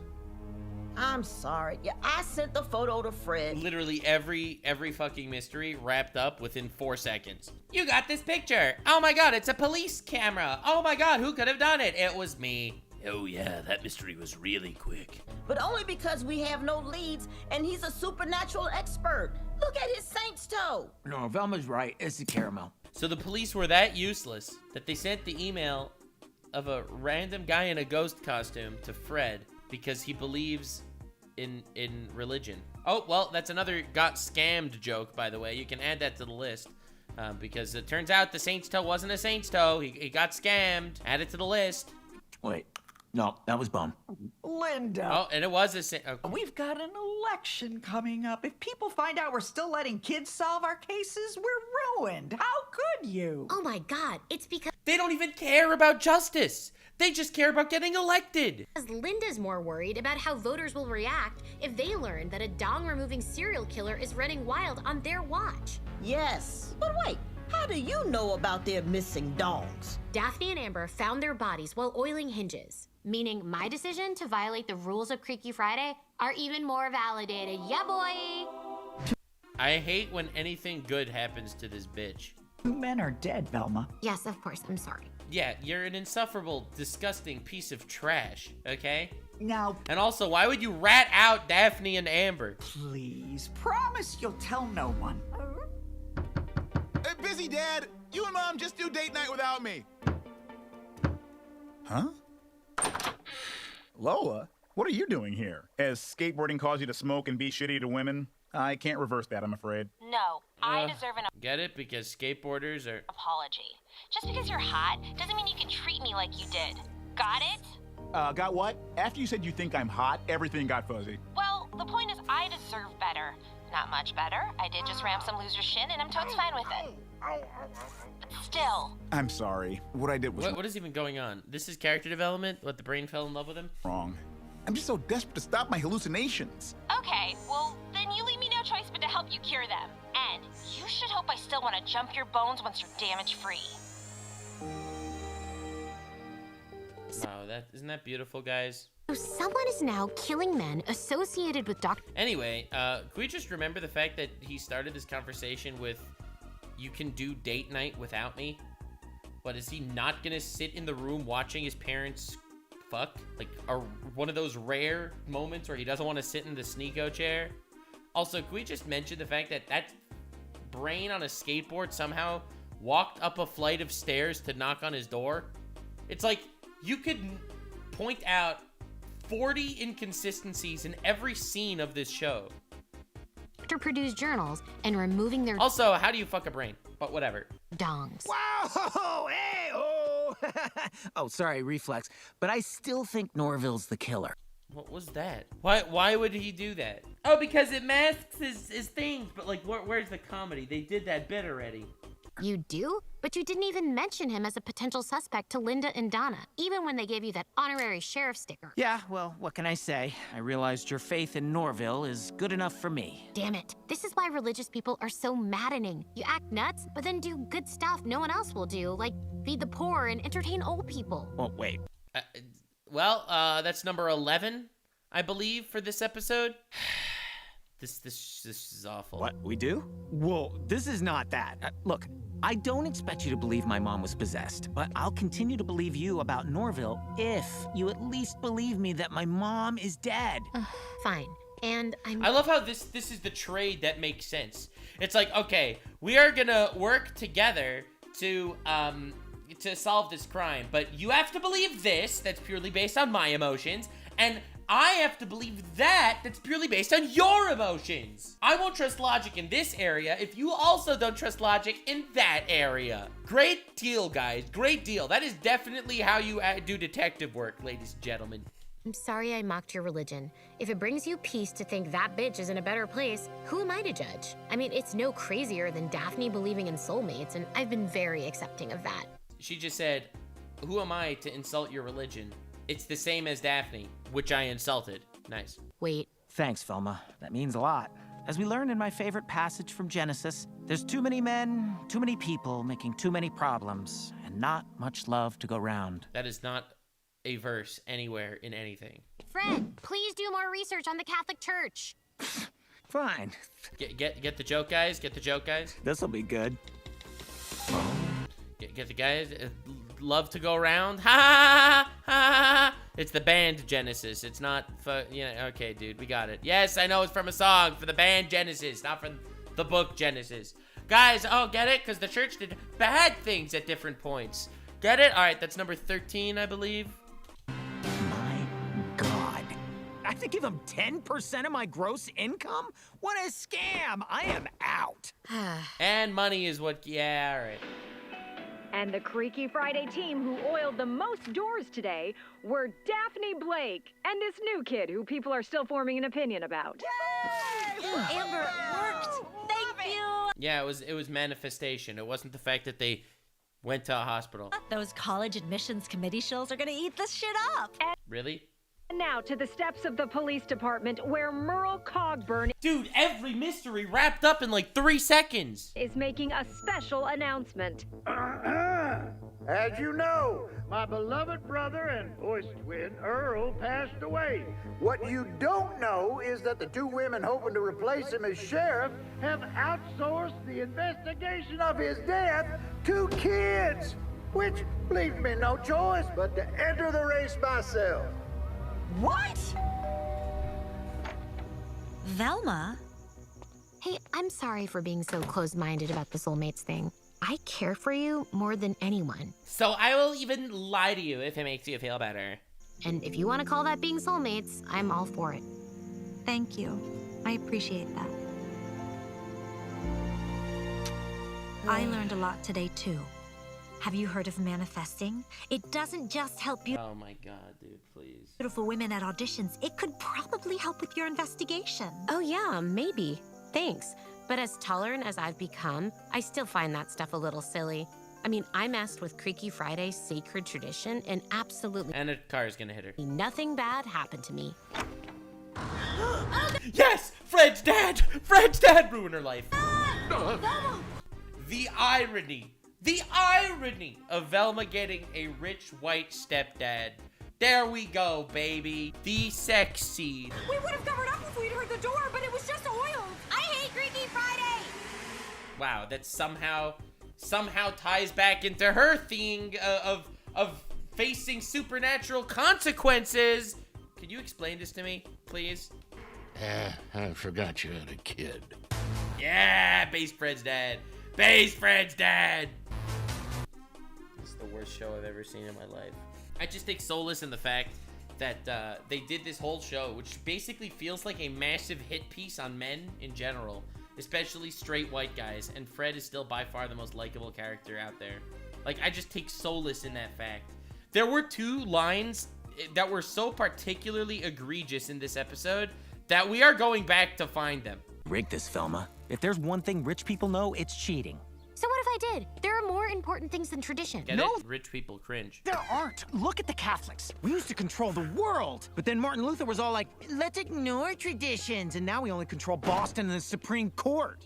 I'm sorry. Yeah, I sent the photo to Fred. Literally every fucking mystery wrapped up within 4 seconds. You got this picture. Oh my God, it's a police camera. Oh my God, who could have done it? It was me. Oh yeah, that mystery was really quick. But only because we have no leads and he's a supernatural expert. Look at his saint's toe. No, Velma's right. It's the caramel. So the police were that useless that they sent the email of a random guy in a ghost costume to Fred because he believes in religion. Oh, well, that's another got scammed joke, by the way. You can add that to the list because it turns out the saint's toe wasn't a saint's toe. He got scammed. Add it to the list. Wait. No, that was Bum. Linda. Oh, and it was a... Okay. We've got an election coming up. If people find out we're still letting kids solve our cases, we're ruined. How could you? Oh my God, it's because... They don't even care about justice. They just care about getting elected. Because Linda's more worried about how voters will react if they learn that a dong-removing serial killer is running wild on their watch. Yes, but wait. How do you know about their missing dogs? Daphne and Amber found their bodies while oiling hinges, meaning my decision to violate the rules of Freaky Friday are even more validated. Yeah, boy! I hate when anything good happens to this bitch. 2 men are dead, Velma. Yes, of course, I'm sorry. Yeah, you're an insufferable, disgusting piece of trash, okay? Now... And also, why would you rat out Daphne and Amber? Please, promise you'll tell no one. Hey, busy, Dad. You and Mom just do date night without me. Huh? Lola, what are you doing here? Has skateboarding caused you to smoke and be shitty to women? I can't reverse that, I'm afraid. No, I deserve an Get it? Because skateboarders are... apology. Just because you're hot doesn't mean you can treat me like you did. Got it? Got what? After you said you think I'm hot, everything got fuzzy. Well, the point is I deserve better. Not much better. I did just ram some loser's shin, and I'm totes fine with it. But still. I'm sorry. What I did was What is even going on? This is character development? What, the brain fell in love with him? wrong. I'm just so desperate to stop my hallucinations. Okay, well, then you leave me no choice but to help you cure them. And you should hope I still want to jump your bones once you're damage-free. Wow, isn't that beautiful, guys? So someone is now killing men associated with Dr. Anyway, can we just remember the fact that he started this conversation with, you can do date night without me? But is he not gonna sit in the room watching his parents fuck? Like, one of those rare moments where he doesn't want to sit in the sneako chair? Also, can we just mention the fact that that brain on a skateboard somehow walked up a flight of stairs to knock on his door? It's like, you could point out 40 inconsistencies in every scene of this show. Produced journals and removing their Also, how do you fuck a brain? But whatever. dongs. Wow! Hey! Oh! Oh, sorry, reflex. But I still think Norville's the killer. What was that? Why would he do that? Oh, because it masks his things. But like, where's the comedy? They did that bit already. You do? But you didn't even mention him as a potential suspect to Linda and Donna, even when they gave you that honorary sheriff sticker. Yeah, well, what can I say? I realized your faith in Norville is good enough for me. Damn it. This is why religious people are so maddening. You act nuts, but then do good stuff no one else will do, like feed the poor and entertain old people. Oh, wait. Well, that's number 11, I believe, for this episode. This is awful. What, we do? Whoa, this is not that. Look, I don't expect you to believe my mom was possessed, but I'll continue to believe you about Norville if you at least believe me that my mom is dead. Fine. And I love how this is the trade that makes sense. It's like, okay, we are gonna work together to solve this crime, but you have to believe this, that's purely based on my emotions, and I have to believe that's purely based on your emotions. I won't trust logic in this area if you also don't trust logic in that area. Great deal, guys. Great deal. That is definitely how you do detective work, ladies and gentlemen. I'm sorry I mocked your religion. If it brings you peace to think that bitch is in a better place, who am I to judge? I mean, it's no crazier than Daphne believing in soulmates, and I've been very accepting of that. She just said, who am I to insult your religion? It's the same as Daphne, which I insulted. Nice. Wait. Thanks, Velma. That means a lot. As we learned in my favorite passage from Genesis, there's too many men, too many people making too many problems, and not much love to go round. That is not a verse anywhere in anything. Fred, please do more research on the Catholic Church. Fine. Get the joke, guys. Get the joke, guys. This'll be good. Get the guys. Love to go around. Ha ha ha ha. It's the band Genesis. It's not okay, dude, we got it. Yes, I know it's from a song for the band Genesis, not from the book Genesis. Guys, oh, get it? Because the church did bad things at different points. Get it? All right, that's number 13, I believe. My God. I have to give him 10% of my gross income? What a scam. I am out. And money is what, yeah, all right. And the Freaky Friday team who oiled the most doors today were Daphne Blake and this new kid who people are still forming an opinion about. Yay! Amber, it worked! Thank you! Yeah, it was manifestation. It wasn't the fact that they went to a hospital. Those college admissions committee shills are gonna eat this shit up. Really? And now to the steps of the police department where Merle Cogburn... Dude, every mystery wrapped up in like 3 seconds. ...is making a special announcement. As you know, my beloved brother and voice twin, Earl, passed away. What you don't know is that the two women hoping to replace him as sheriff have outsourced the investigation of his death to kids, which leaves me no choice but to enter the race myself. What? Velma? Hey, I'm sorry for being so closed-minded about the soulmates thing. I care for you more than anyone. So I will even lie to you if it makes you feel better. And if you want to call that being soulmates, I'm all for it. Thank you. I appreciate that. I learned a lot today, too. Have you heard of manifesting? It doesn't just help Oh my god, dude, please. beautiful women at auditions. It could probably help with your investigation. Oh yeah, maybe. Thanks. But as tolerant as I've become, I still find that stuff a little silly. I mean, I messed with Creaky Friday's sacred tradition and absolutely... And a car is gonna hit her. Nothing bad happened to me. Yes! Fred's dad! Fred's dad ruined her life. The irony of Velma getting a rich white stepdad. There we go, baby. The sex seed. We would have covered up if we'd heard the door, but it was just oil. I hate Creaky Friday. Wow, that somehow ties back into her thing of facing supernatural consequences. Could you explain this to me, please? I forgot you had a kid. Yeah, Base Fred's dad. Base Fred's dad. This is the worst show I've ever seen in my life. I just take solace in the fact that they did this whole show, which basically feels like a massive hit piece on men in general, especially straight white guys, and Fred is still by far the most likable character out there. Like, I just take solace in that fact. There were 2 lines that were so particularly egregious in this episode that we are going back to find them. Rig this, Velma. If there's one thing rich people know, it's cheating. So what if I did? There are more important things than tradition. Get it? Rich people cringe. There aren't. Look at the Catholics. We used to control the world. But then Martin Luther was all like, let's ignore traditions. And now we only control Boston and the Supreme Court.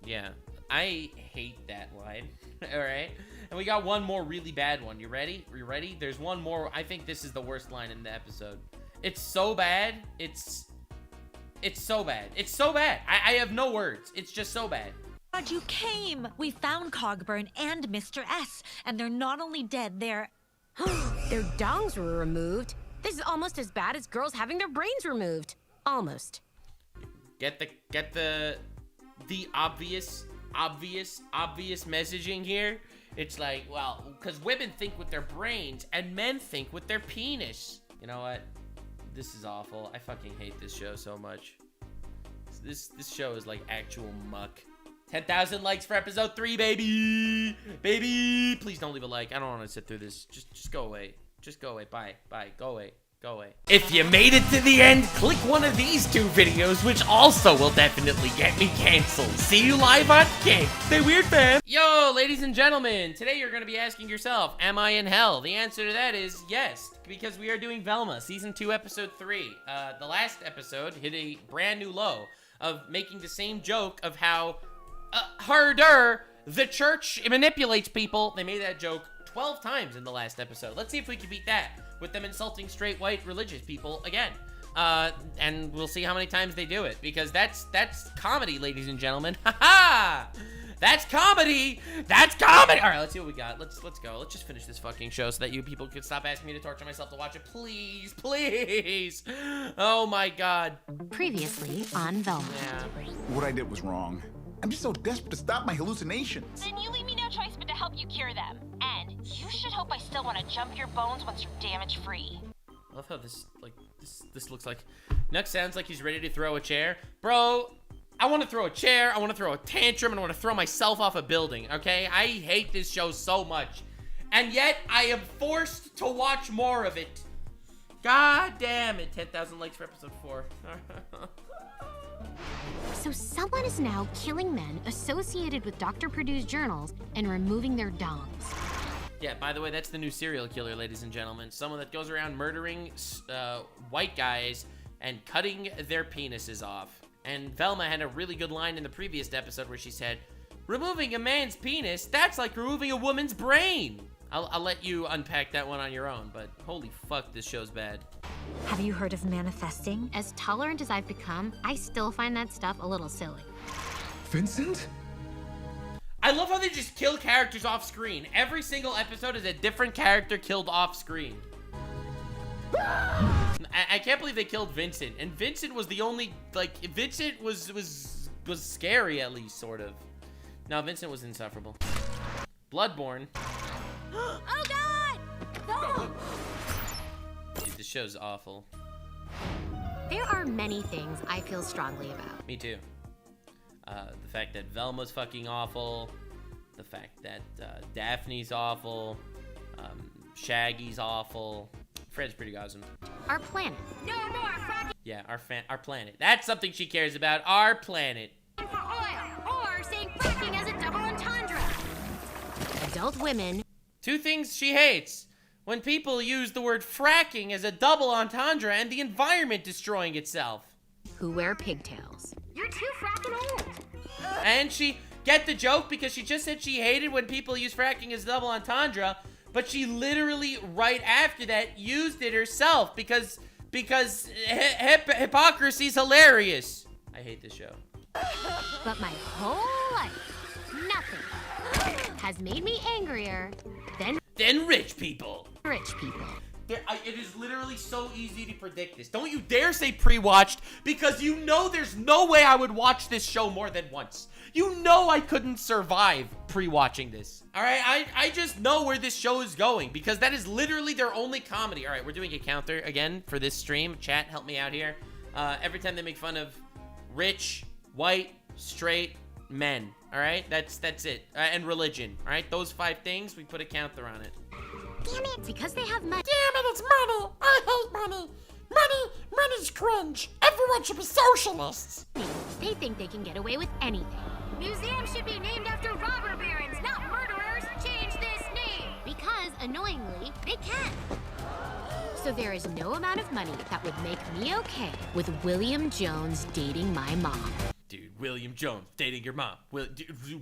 Yeah, I hate that line. All right. And we got one more really bad one. You ready? Are you ready? There's one more. I think this is the worst line in the episode. It's so bad. It's so bad. It's so bad. I have no words. It's just so bad. God, you came! We found Cogburn and Mr. S, and they're not only dead, they're... Their dongs were removed. This is almost as bad as girls having their brains removed. Almost. Get the obvious messaging here. It's like, well, because women think with their brains and men think with their penis. You know what? This is awful. I fucking hate this show so much. This show is like actual muck. 10,000 likes for episode 3, baby! Baby! Please don't leave a like. I don't want to sit through this. Just go away. Just go away. Bye. Bye. Go away. Go away. If you made it to the end, click one of these 2 videos, which also will definitely get me canceled. See you live on Kick. Stay weird, fam. Yo, ladies and gentlemen. Today you're going to be asking yourself, am I in hell? The answer to that is yes, because we are doing Velma, Season 2, Episode 3. The last episode hit a brand new low of making the same joke of how the church manipulates people. They made that joke 12 times in the last episode. Let's see if we can beat that with them insulting straight white religious people again. And we'll see how many times they do it, because that's comedy, ladies and gentlemen. Ha-ha! That's comedy! That's comedy! All right, let's see what we got. Let's go. Let's just finish this fucking show so that you people can stop asking me to torture myself to watch it. Please, please. Oh my God. Previously on Velma. Yeah. What I did was wrong. I'm just so desperate to stop my hallucinations. Then you leave me no choice but to help you cure them. And you should hope I still want to jump your bones once you're damage-free. I love how this looks like. Nux sounds like he's ready to throw a chair. Bro, I want to throw a chair, I want to throw a tantrum, and I want to throw myself off a building, okay? I hate this show so much. And yet, I am forced to watch more of it. God damn it. 10,000 likes for episode 4. So someone is now killing men associated with Dr. Purdue's journals and removing their dongs. Yeah, by the way, that's the new serial killer, ladies and gentlemen. Someone that goes around murdering white guys and cutting their penises off. And Velma had a really good line in the previous episode where she said, removing a man's penis, that's like removing a woman's brain. I'll let you unpack that one on your own, but holy fuck, this show's bad. Have you heard of manifesting? As tolerant as I've become, I still find that stuff a little silly. Vincent? I love how they just kill characters off screen. Every single episode is a different character killed off screen. I can't believe they killed Vincent. And Vincent was the only, like, Vincent was scary at least, sort of. No, Vincent was insufferable. Bloodborne. Oh God! No! Dude, this show's awful. There are many things I feel strongly about. Me too. The fact that Velma's fucking awful. The fact that Daphne's awful. Shaggy's awful. Fred's pretty awesome. Our planet. No more fracking Yeah, our planet. That's something she cares about. Our planet. for oil, or saying fracking as a double entendre. Adult women. 2 things she hates. When people use the word fracking as a double entendre and the environment destroying itself. Who wear pigtails. You're too fracking old. And she, get the joke, because she just said she hated when people use fracking as double entendre, but she literally, right after that, used it herself because hypocrisy's hilarious. I hate this show. But my whole life, nothing has made me angrier than rich people. Rich people. It is literally so easy to predict this. Don't you dare say pre-watched, because you know there's no way I would watch this show more than once. You know I couldn't survive pre-watching this. All right, I just know where this show is going, because that is literally their only comedy. All right, we're doing a counter again for this stream. Chat, help me out here. Every time they make fun of rich, white, straight men. All right, that's it. And religion. All right, those 5 things, we put a counter on it. Damn it, because they have money. Damn it, it's money. I hate money. Money's cringe. Everyone should be socialists. They think they can get away with anything. Museums should be named after robber barons, not murderers. Change this name. Because, annoyingly, they can. So there is no amount of money that would make me okay with William Jones dating my mom. Dude, William Jones dating your mom.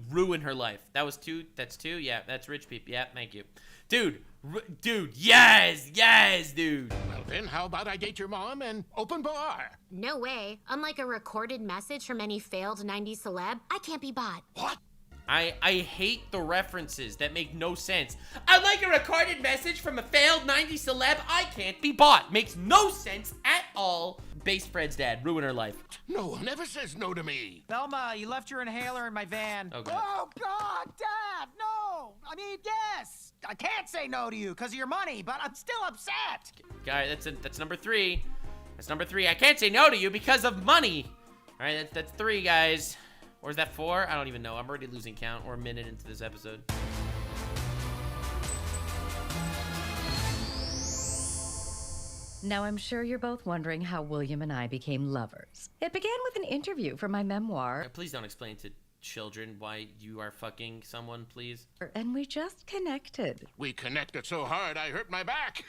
Ruin her life. That was 2. That's 2. Yeah, that's rich people. Yeah, thank you. Dude, yes, dude. Well then, how about I date your mom and open bar? No way. Unlike a recorded message from any failed 90s celeb, I can't be bought. What? I hate the references that make no sense. Unlike a recorded message from a failed 90s celeb, I can't be bought. Makes no sense at all. Base Fred's dad, ruin her life. No one ever says no to me. Velma, you left your inhaler in my van. Oh, God. Oh, God, Dad, no. I mean, yes. I can't say no to you because of your money, but I'm still upset. Guy, that's number 3. That's number 3. I can't say no to you because of money. All right, that's 3, guys. Or is that 4? I don't even know. I'm already losing count. We're a minute into this episode. Now, I'm sure you're both wondering how William and I became lovers. It began with an interview for my memoir. Please don't explain to children why you are fucking someone, please. And we just connected. We connected so hard I hurt my back.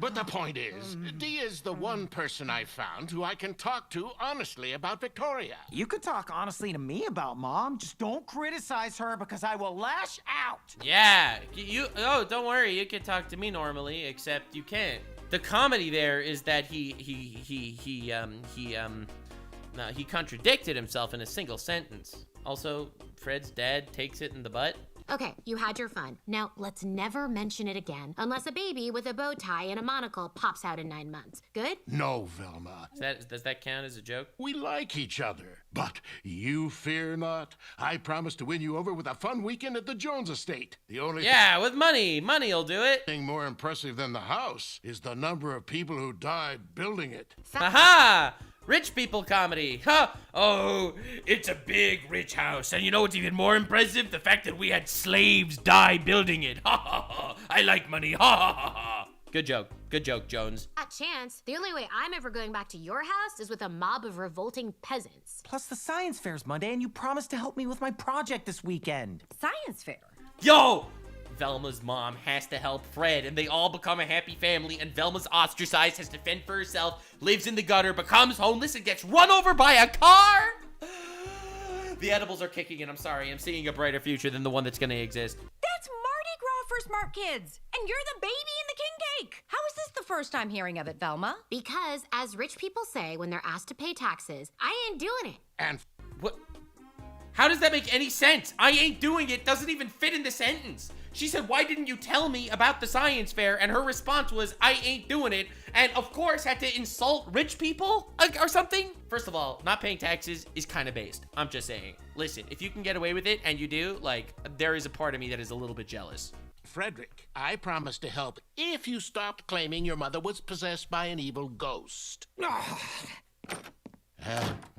But the point is, Dee is the one person I found who I can talk to honestly about Victoria. You could talk honestly to me about Mom. Just don't criticize her because I will lash out. Yeah, don't worry. You can talk to me normally, except you can't. The comedy there is that he contradicted himself in a single sentence. Also, Fred's dad takes it in the butt. Okay, you had your fun. Now, let's never mention it again, unless a baby with a bow tie and a monocle pops out in 9 months. Good? No, Velma. Does that count as a joke? We like each other. But you fear not. I promise to win you over with a fun weekend at the Jones estate. The only with money. Money'll do it. thing more impressive than the house is the number of people who died building it. Aha! Rich people comedy. Huh? Oh, it's a big, rich house. And you know what's even more impressive? The fact that we had slaves die building it. Ha ha ha. I like money. Ha ha ha ha. Good joke. Good joke, Jones. Not chance. The only way I'm ever going back to your house is with a mob of revolting peasants. Plus the science fair's Monday, and you promised to help me with my project this weekend. Science fair? Yo! Velma's mom has to help Fred, and they all become a happy family, and Velma's ostracized, has to fend for herself, lives in the gutter, becomes homeless, and gets run over by a car! The edibles are kicking in, I'm sorry. I'm seeing a brighter future than the one that's gonna exist. That's Mardi Gras for smart kids. And you're the baby in the king cake. How is this the first time hearing of it, Velma? Because, as rich people say when they're asked to pay taxes, I ain't doing it. And what? How does that make any sense? I ain't doing it doesn't even fit in the sentence. She said, why didn't you tell me about the science fair? And her response was, I ain't doing it. And of course had to insult rich people or something. First of all, not paying taxes is kind of based. I'm just saying. Listen, if you can get away with it and you do, like, there is a part of me that is a little bit jealous. Frederick, I promised to help if you stopped claiming your mother was possessed by an evil ghost.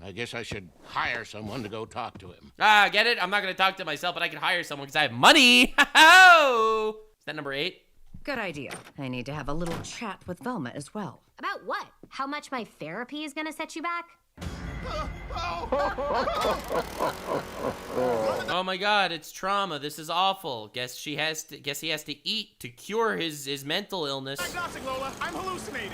I guess I should hire someone to go talk to him. Ah, get it? I'm not going to talk to myself, but I can hire someone because I have money. Ho-ho! Is that number 8? Good idea. I need to have a little chat with Velma as well. About what? How much my therapy is gonna set you back? Oh my god, it's trauma. This is awful. Guess he has to eat to cure his mental illness. Diagnostic, Lola. I'm hallucinating.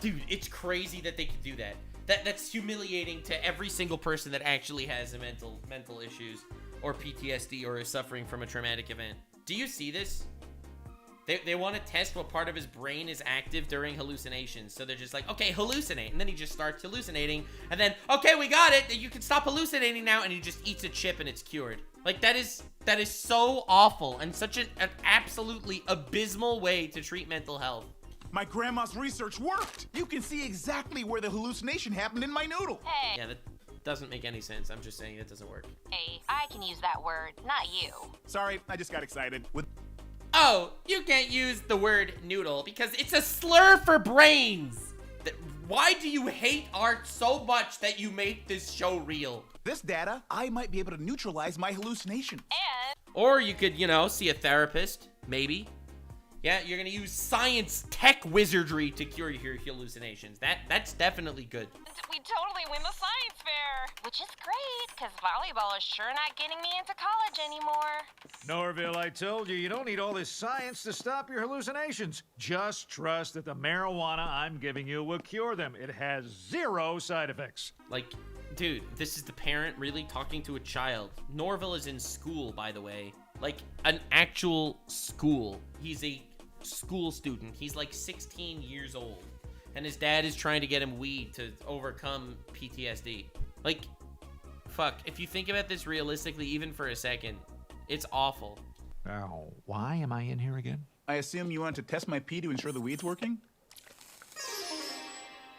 Dude, it's crazy that they could do that. That's humiliating to every single person that actually has a mental issues or PTSD or is suffering from a traumatic event. Do you see this? They want to test what part of his brain is active during hallucinations. So they're just like, okay, hallucinate. And then he just starts hallucinating. And then, okay, we got it. You can stop hallucinating now. And he just eats a chip and it's cured. Like, that is so awful and such an absolutely abysmal way to treat mental health. My grandma's research worked. You can see exactly where the hallucination happened in my noodle. Hey. Yeah, that doesn't make any sense. I'm just saying it doesn't work. Hey, I can use that word, not you. Sorry, I just got excited. Oh, you can't use the word noodle because it's a slur for brains. Why do you hate art so much that you make this show real? This data, I might be able to neutralize my hallucination. Or you could, see a therapist, maybe. Yeah, you're gonna use science tech wizardry to cure your hallucinations. That's definitely good. We totally win the science fair, which is great, because volleyball is sure not getting me into college anymore. Norville, I told you, you don't need all this science to stop your hallucinations. Just trust that the marijuana I'm giving you will cure them. It has 0 side effects. Like, dude, this is the parent really talking to a child. Norville is in school, by the way. Like, an actual school. He's a school student. He's like 16 years old. And his dad is trying to get him weed to overcome PTSD. Like, fuck. If you think about this realistically, even for a second, it's awful. Now, why am I in here again? I assume you wanted to test my pee to ensure the weed's working?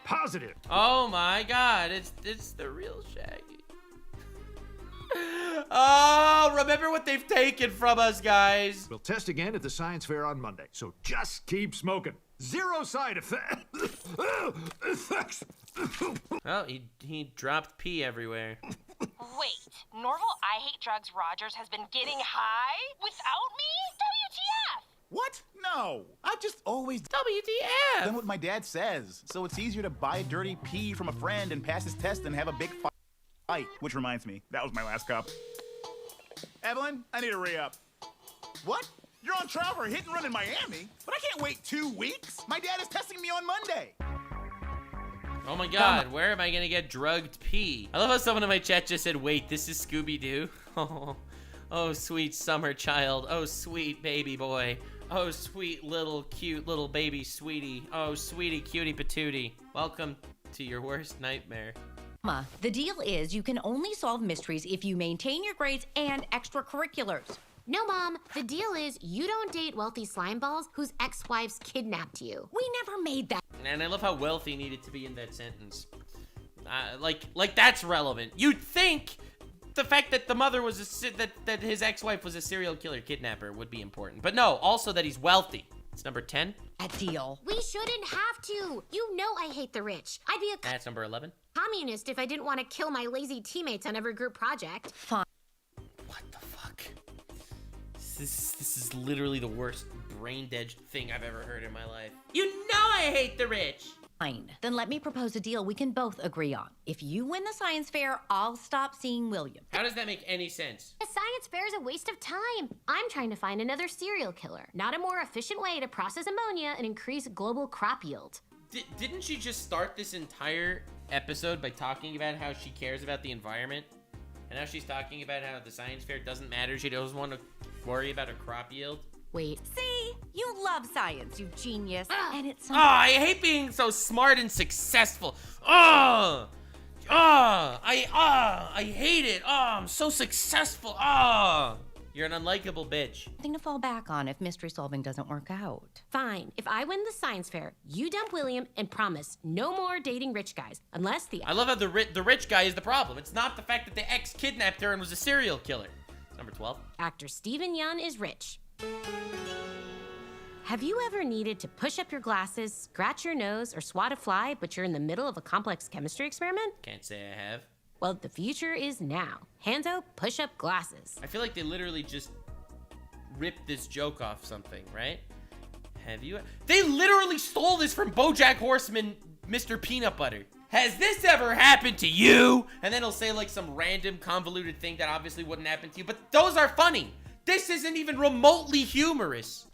Positive. Oh my god, it's the real Shaggy. Oh, remember what they've taken from us, guys. We'll test again at the science fair on Monday, so just keep smoking. 0 side effects. Oh, he dropped pee everywhere. Wait, Norval I Hate Drugs Rogers has been getting high without me? WTF? What? No. I've just always WTF done what my dad says. So it's easier to buy dirty pee from a friend and pass his test than have a big fight. Which reminds me, that was my last cup. Evelyn, I need a re-up. What? You're on trial for a hit and run in Miami? But I can't wait 2 weeks. My dad is testing me on Monday. Oh my god, where am I gonna get drugged pee? I love how someone in my chat just said, wait, this is Scooby-Doo? Oh, sweet summer child. Oh, sweet baby boy. Oh, sweet little cute little baby sweetie. Oh, sweetie cutie patootie. Welcome to your worst nightmare. The deal is you can only solve mysteries if you maintain your grades and extracurriculars. No, Mom. The deal is you don't date wealthy slime balls whose ex-wives kidnapped you. We never made that. And I love how wealthy needed to be in that sentence. Like that's relevant. You'd think the fact that the mother was that his ex-wife was a serial killer kidnapper would be important. But no, also that he's wealthy. It's number 10. A deal. We shouldn't have to. You know I hate the rich. I'd be a That's number 11. communist if I didn't want to kill my lazy teammates on every group project. Fine. What the fuck? This is literally the worst brain-dead thing I've ever heard in my life. You know I hate the rich. Fine. Then let me propose a deal we can both agree on. If you win the science fair, I'll stop seeing William. How does that make any sense? A science fair is a waste of time. I'm trying to find another serial killer, not a more efficient way to process ammonia and increase global crop yield. Didn't she just start this entire episode by talking about how she cares about the environment? And now she's talking about how the science fair doesn't matter. She doesn't want to worry about a crop yield. Wait. See? You love science, you genius. And it's so I hate being so smart and successful. I hate it. I'm so successful. You're an unlikable bitch. something to fall back on if mystery solving doesn't work out. Fine. If I win the science fair, you dump William and promise no more dating rich guys. Unless the... I love how the rich guy is the problem. It's not the fact that the ex kidnapped her and was a serial killer. Number 12. Actor Steven Yeun is rich. Have you ever needed to push up your glasses, scratch your nose, or swat a fly, but you're in the middle of a complex chemistry experiment? Can't say I have. Well, the future is now. Hanzo push-up glasses. I feel like they literally just ripped this joke off something, right? Have you? They literally stole this from BoJack Horseman, Mr. Peanut Butter. Has this ever happened to you? And then he'll say like some random convoluted thing that obviously wouldn't happen to you, but those are funny. This isn't even remotely humorous.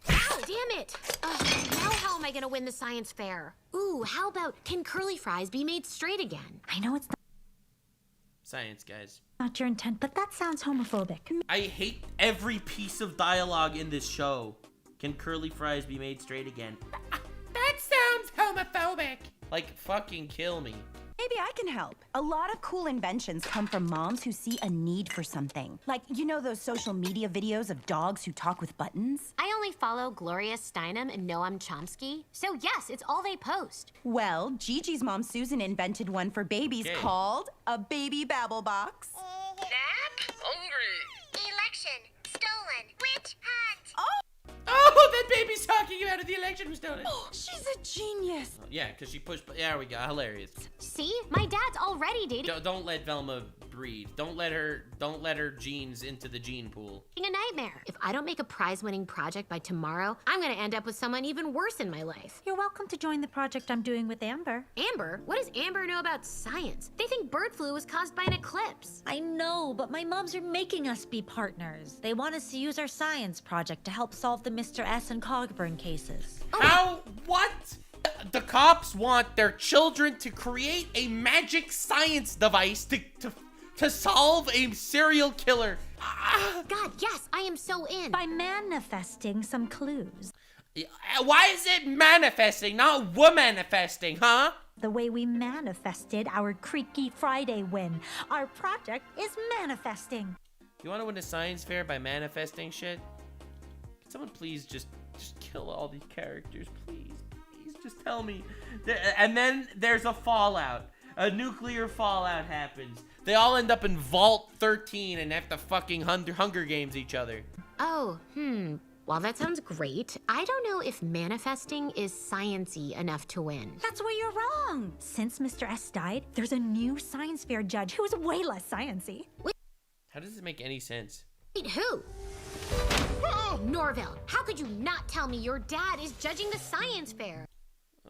Ow, damn it. Now how am I gonna win the science fair? Ooh, how about, can curly fries be made straight again? I know it's Science, guys. not your intent, but that sounds homophobic. I hate every piece of dialogue in this show. Can curly fries be made straight again? That sounds homophobic. Like, fucking kill me. Maybe I can help. A lot of cool inventions come from moms who see a need for something. Like, you know those social media videos of dogs who talk with buttons? I only follow Gloria Steinem and Noam Chomsky, so yes, it's all they post. Well, Gigi's mom Susan invented one for babies called a baby babble box. Nap? Hungry. Election. Stolen. Witch hunt. Oh, that baby's talking about it. The election was stolen. Oh, she's a genius. Yeah, because she pushed. Yeah, there we go. Hilarious. See? My dad's already dating Don't let Velma breed. Don't let her genes into the gene pool. a nightmare. If I don't make a prize-winning project by tomorrow, I'm gonna end up with someone even worse in my life. You're welcome to join the project I'm doing with Amber. Amber? What does Amber know about science? They think bird flu was caused by an eclipse. I know, but my moms are making us be partners. They want us to use our science project to help solve the Mr. S and Cogburn cases. How? What? The cops want their children to create a magic science device to solve a serial killer. God, yes, I am so in. By manifesting some clues. Why is it manifesting, not womanifesting, huh? The way we manifested our Creaky Friday win. Our project is manifesting. You want to win a science fair by manifesting shit? Can someone please just kill all these characters, please? Please just tell me. And then there's a fallout. A nuclear fallout happens. They all end up in Vault 13 and have to fucking Hunger Games each other. Oh, Well, that sounds great. I don't know if manifesting is science-y enough to win. That's where you're wrong. Since Mr. S died, there's a new science fair judge who's way less science-y. How does this make any sense? Wait, who? Norville, how could you not tell me your dad is judging the science fair?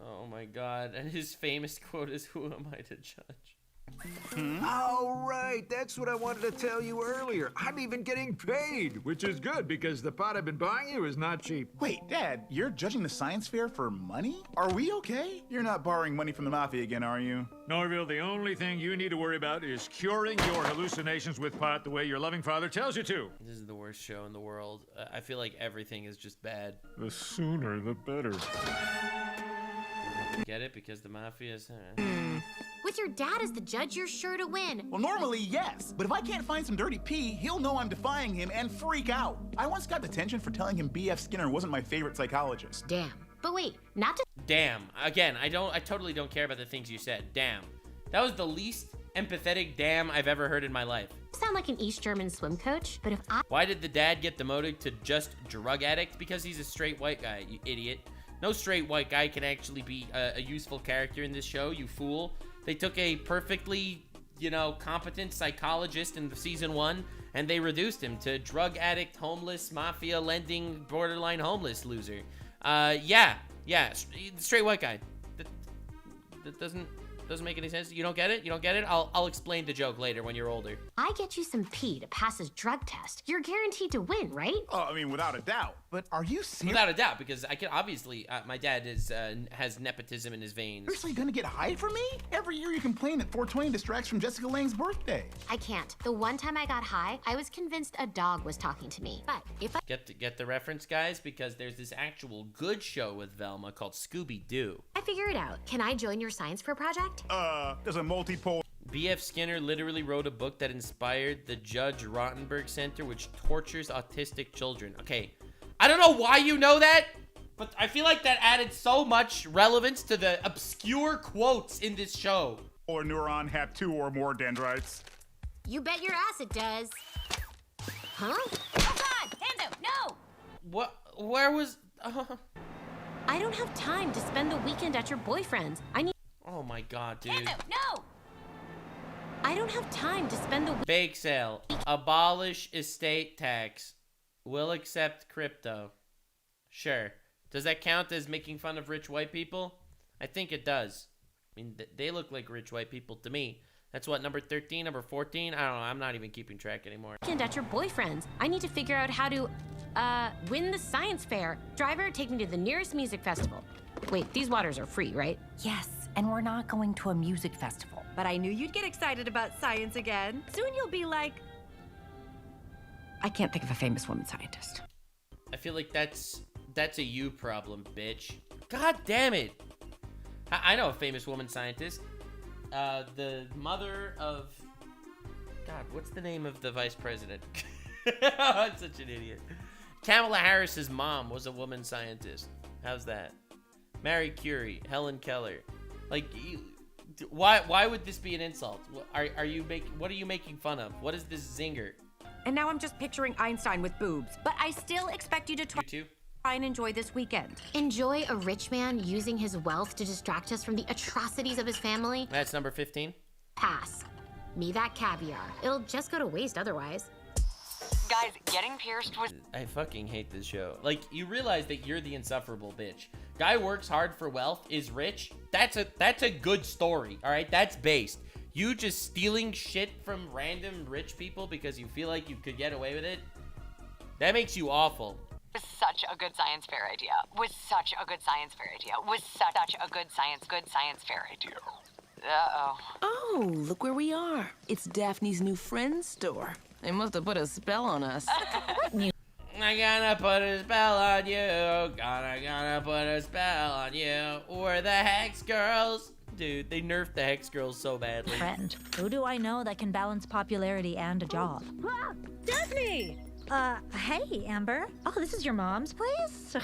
Oh my god, and his famous quote is, "Who am I to judge?" All right, that's what I wanted to tell you earlier. I'm even getting paid, which is good because the pot I've been buying you is not cheap. Wait, Dad, you're judging the science fair for money? Are we okay? You're not borrowing money from the mafia again, are you? Norville, the only thing you need to worry about is curing your hallucinations with pot the way your loving father tells you to. This is the worst show in the world. I feel like everything is just bad. The sooner, the better. Get it? Because the mafia is... With your dad as the judge, you're sure to win. Well, normally, yes. But if I can't find some dirty pee, he'll know I'm defying him and freak out. I once got detention for telling him B.F. Skinner wasn't my favorite psychologist. Damn. But wait, not to... Damn. Again, I totally don't care about the things you said. Damn. That was the least empathetic damn I've ever heard in my life. Sound like an East German swim coach, but if I... Why did the dad get demoted to just drug addict? Because he's a straight white guy, you idiot. No straight white guy can actually be a useful character in this show, you fool. They took a perfectly, competent psychologist in season 1, and they reduced him to drug addict, homeless, mafia, lending, borderline homeless loser. Yeah, straight white guy. That doesn't make any sense. You don't get it? You don't get it? I'll explain the joke later when you're older. I get you some pee to pass his drug test. You're guaranteed to win, right? Oh, I mean, without a doubt. But are you serious? Without a doubt, because I can obviously, my dad has nepotism in his veins. Seriously gonna get high for me? Every year you complain that 420 distracts from Jessica Lange's birthday. I can't. The one time I got high, I was convinced a dog was talking to me. But if I Get the reference, guys, because there's this actual good show with Velma called Scooby-Doo. figure it out, can I join your science fair project? There's a multi-pole. B.F. Skinner literally wrote a book that inspired the Judge Rottenberg Center, which tortures autistic children. Okay, I don't know why you know that, but I feel like that added so much relevance to the obscure quotes in this show. Or neuron have 2 or more dendrites. You bet your ass it does. Huh? Oh God, Hando, no! What? Where was... I don't have time to spend the weekend at your boyfriend's. I need... Oh my God, dude. Hando, no! I don't have time to spend the... Bake sale. Abolish estate tax. Will accept crypto. Sure. Does that count as making fun of rich white people? I think it does. I mean, they look like rich white people to me. That's what, number 13, number 14? I don't know. I'm not even keeping track anymore. Weekend at your boyfriend's. I need to figure out how to, win the science fair. Driver, take me to the nearest music festival. Wait, these waters are free, right? Yes, and we're not going to a music festival. But I knew you'd get excited about science again. Soon you'll be like... I can't think of a famous woman scientist. I feel like that's a you problem, bitch. God damn it. I know a famous woman scientist. The mother of... God, what's the name of the vice president? I'm such an idiot. Kamala Harris's mom was a woman scientist. How's that? Marie Curie, Helen Keller. Like, why would this be an insult? What are you making fun of? What is this zinger? And now I'm just picturing Einstein with boobs. But I still expect you to try and enjoy this weekend. Enjoy a rich man using his wealth to distract us from the atrocities of his family? That's number 15. Pass. Me that caviar. It'll just go to waste otherwise. Guys, getting pierced was... I fucking hate this show. Like, you realize that you're the insufferable bitch. Guy works hard for wealth, is rich. That's a good story, all right? That's based. You just stealing shit from random rich people because you feel like you could get away with it? That makes you awful. Was such a good science fair idea. Was such a good science fair idea. Was such a good science fair idea. Uh-oh. Oh, look where we are. It's Daphne's new friend's store. They must have put a spell on us. I'm gonna put a spell on you. Gonna put a spell on you. We're the Hex Girls. Dude, they nerfed the Hex Girls so badly. Friend, who do I know that can balance popularity and a job? Daphne! Hey, Amber. Oh, this is your mom's place?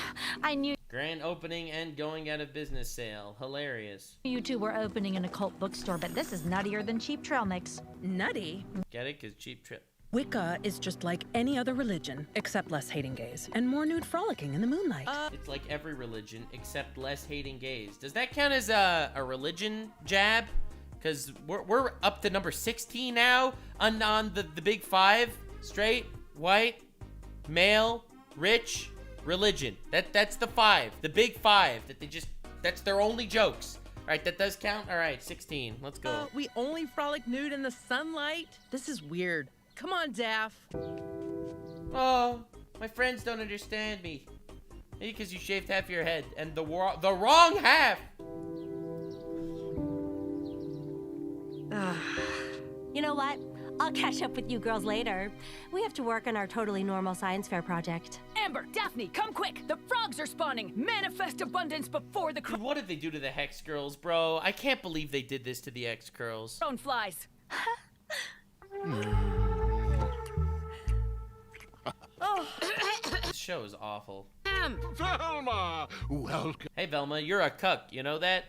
I knew Grand opening and going out of business sale. Hilarious. you two were opening an occult bookstore, but this is nuttier than cheap trail mix. Nutty? Get it? Because cheap trip. Wicca is just like any other religion, except less hating gays and more nude frolicking in the moonlight. It's like every religion, except less hating gays. Does that count as a religion jab? Because we're up to number 16 now on the big 5. Straight, white, male, rich, religion. That's the 5. The big 5 that that's their only jokes. All right, that does count? All right, 16. Let's go. We only frolic nude in the sunlight? This is weird. Come on, Daph. Oh, my friends don't understand me. Maybe because you shaved half your head and the wrong half. You know what? I'll catch up with you girls later. We have to work on our totally normal science fair project. Amber, Daphne, come quick! The frogs are spawning! Manifest abundance before the Dude, what did they do to the Hex Girls, bro? I can't believe they did this to the X Girls. Drone flies. Oh. This show is awful. Velma! Welcome. Hey, Velma, you're a cuck. You know that?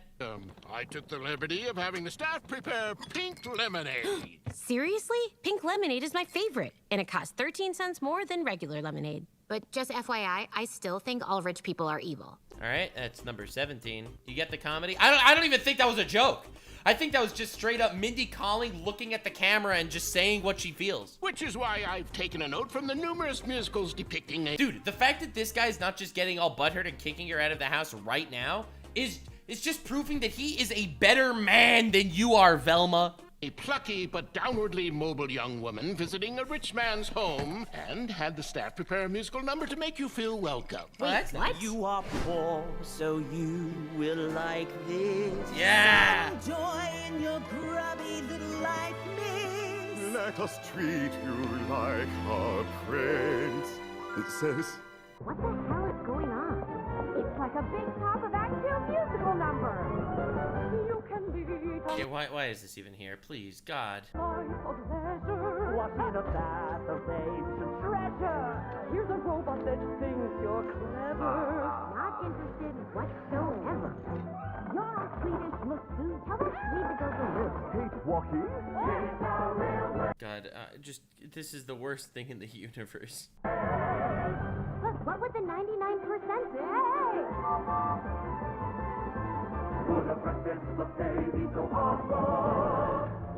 I took the liberty of having the staff prepare pink lemonade. Seriously? Pink lemonade is my favorite, and it costs 13 cents more than regular lemonade. But just FYI, I still think all rich people are evil. All right, that's number 17. You get the comedy? I don't even think that was a joke. I think that was just straight up Mindy calling, looking at the camera, and just saying what she feels. Which is why I've taken a note from the numerous musicals depicting a... Dude, the fact that this guy's not just getting all butthurt and kicking her out of the house right now is It's just proving that he is a better man than you are, Velma. A plucky but downwardly mobile young woman visiting a rich man's home and had the staff prepare a musical number to make you feel welcome. What? You are poor, so you will like this. Yeah. Some joy in your grubby little life, miss. Let us treat you like our friends. It says... What the hell is going on? It's like a big top of Act 2 musical number. You can be Yeah, why is this even here? Please, God. Wash in a bath of ancient treasure. Here's a robot that thinks you're clever. Not interested whatsoever. You're Swedish look food. Tell us Swede to go for loose. Hate walking? God, just, this is the worst thing in the universe. Look, what would the 99% say?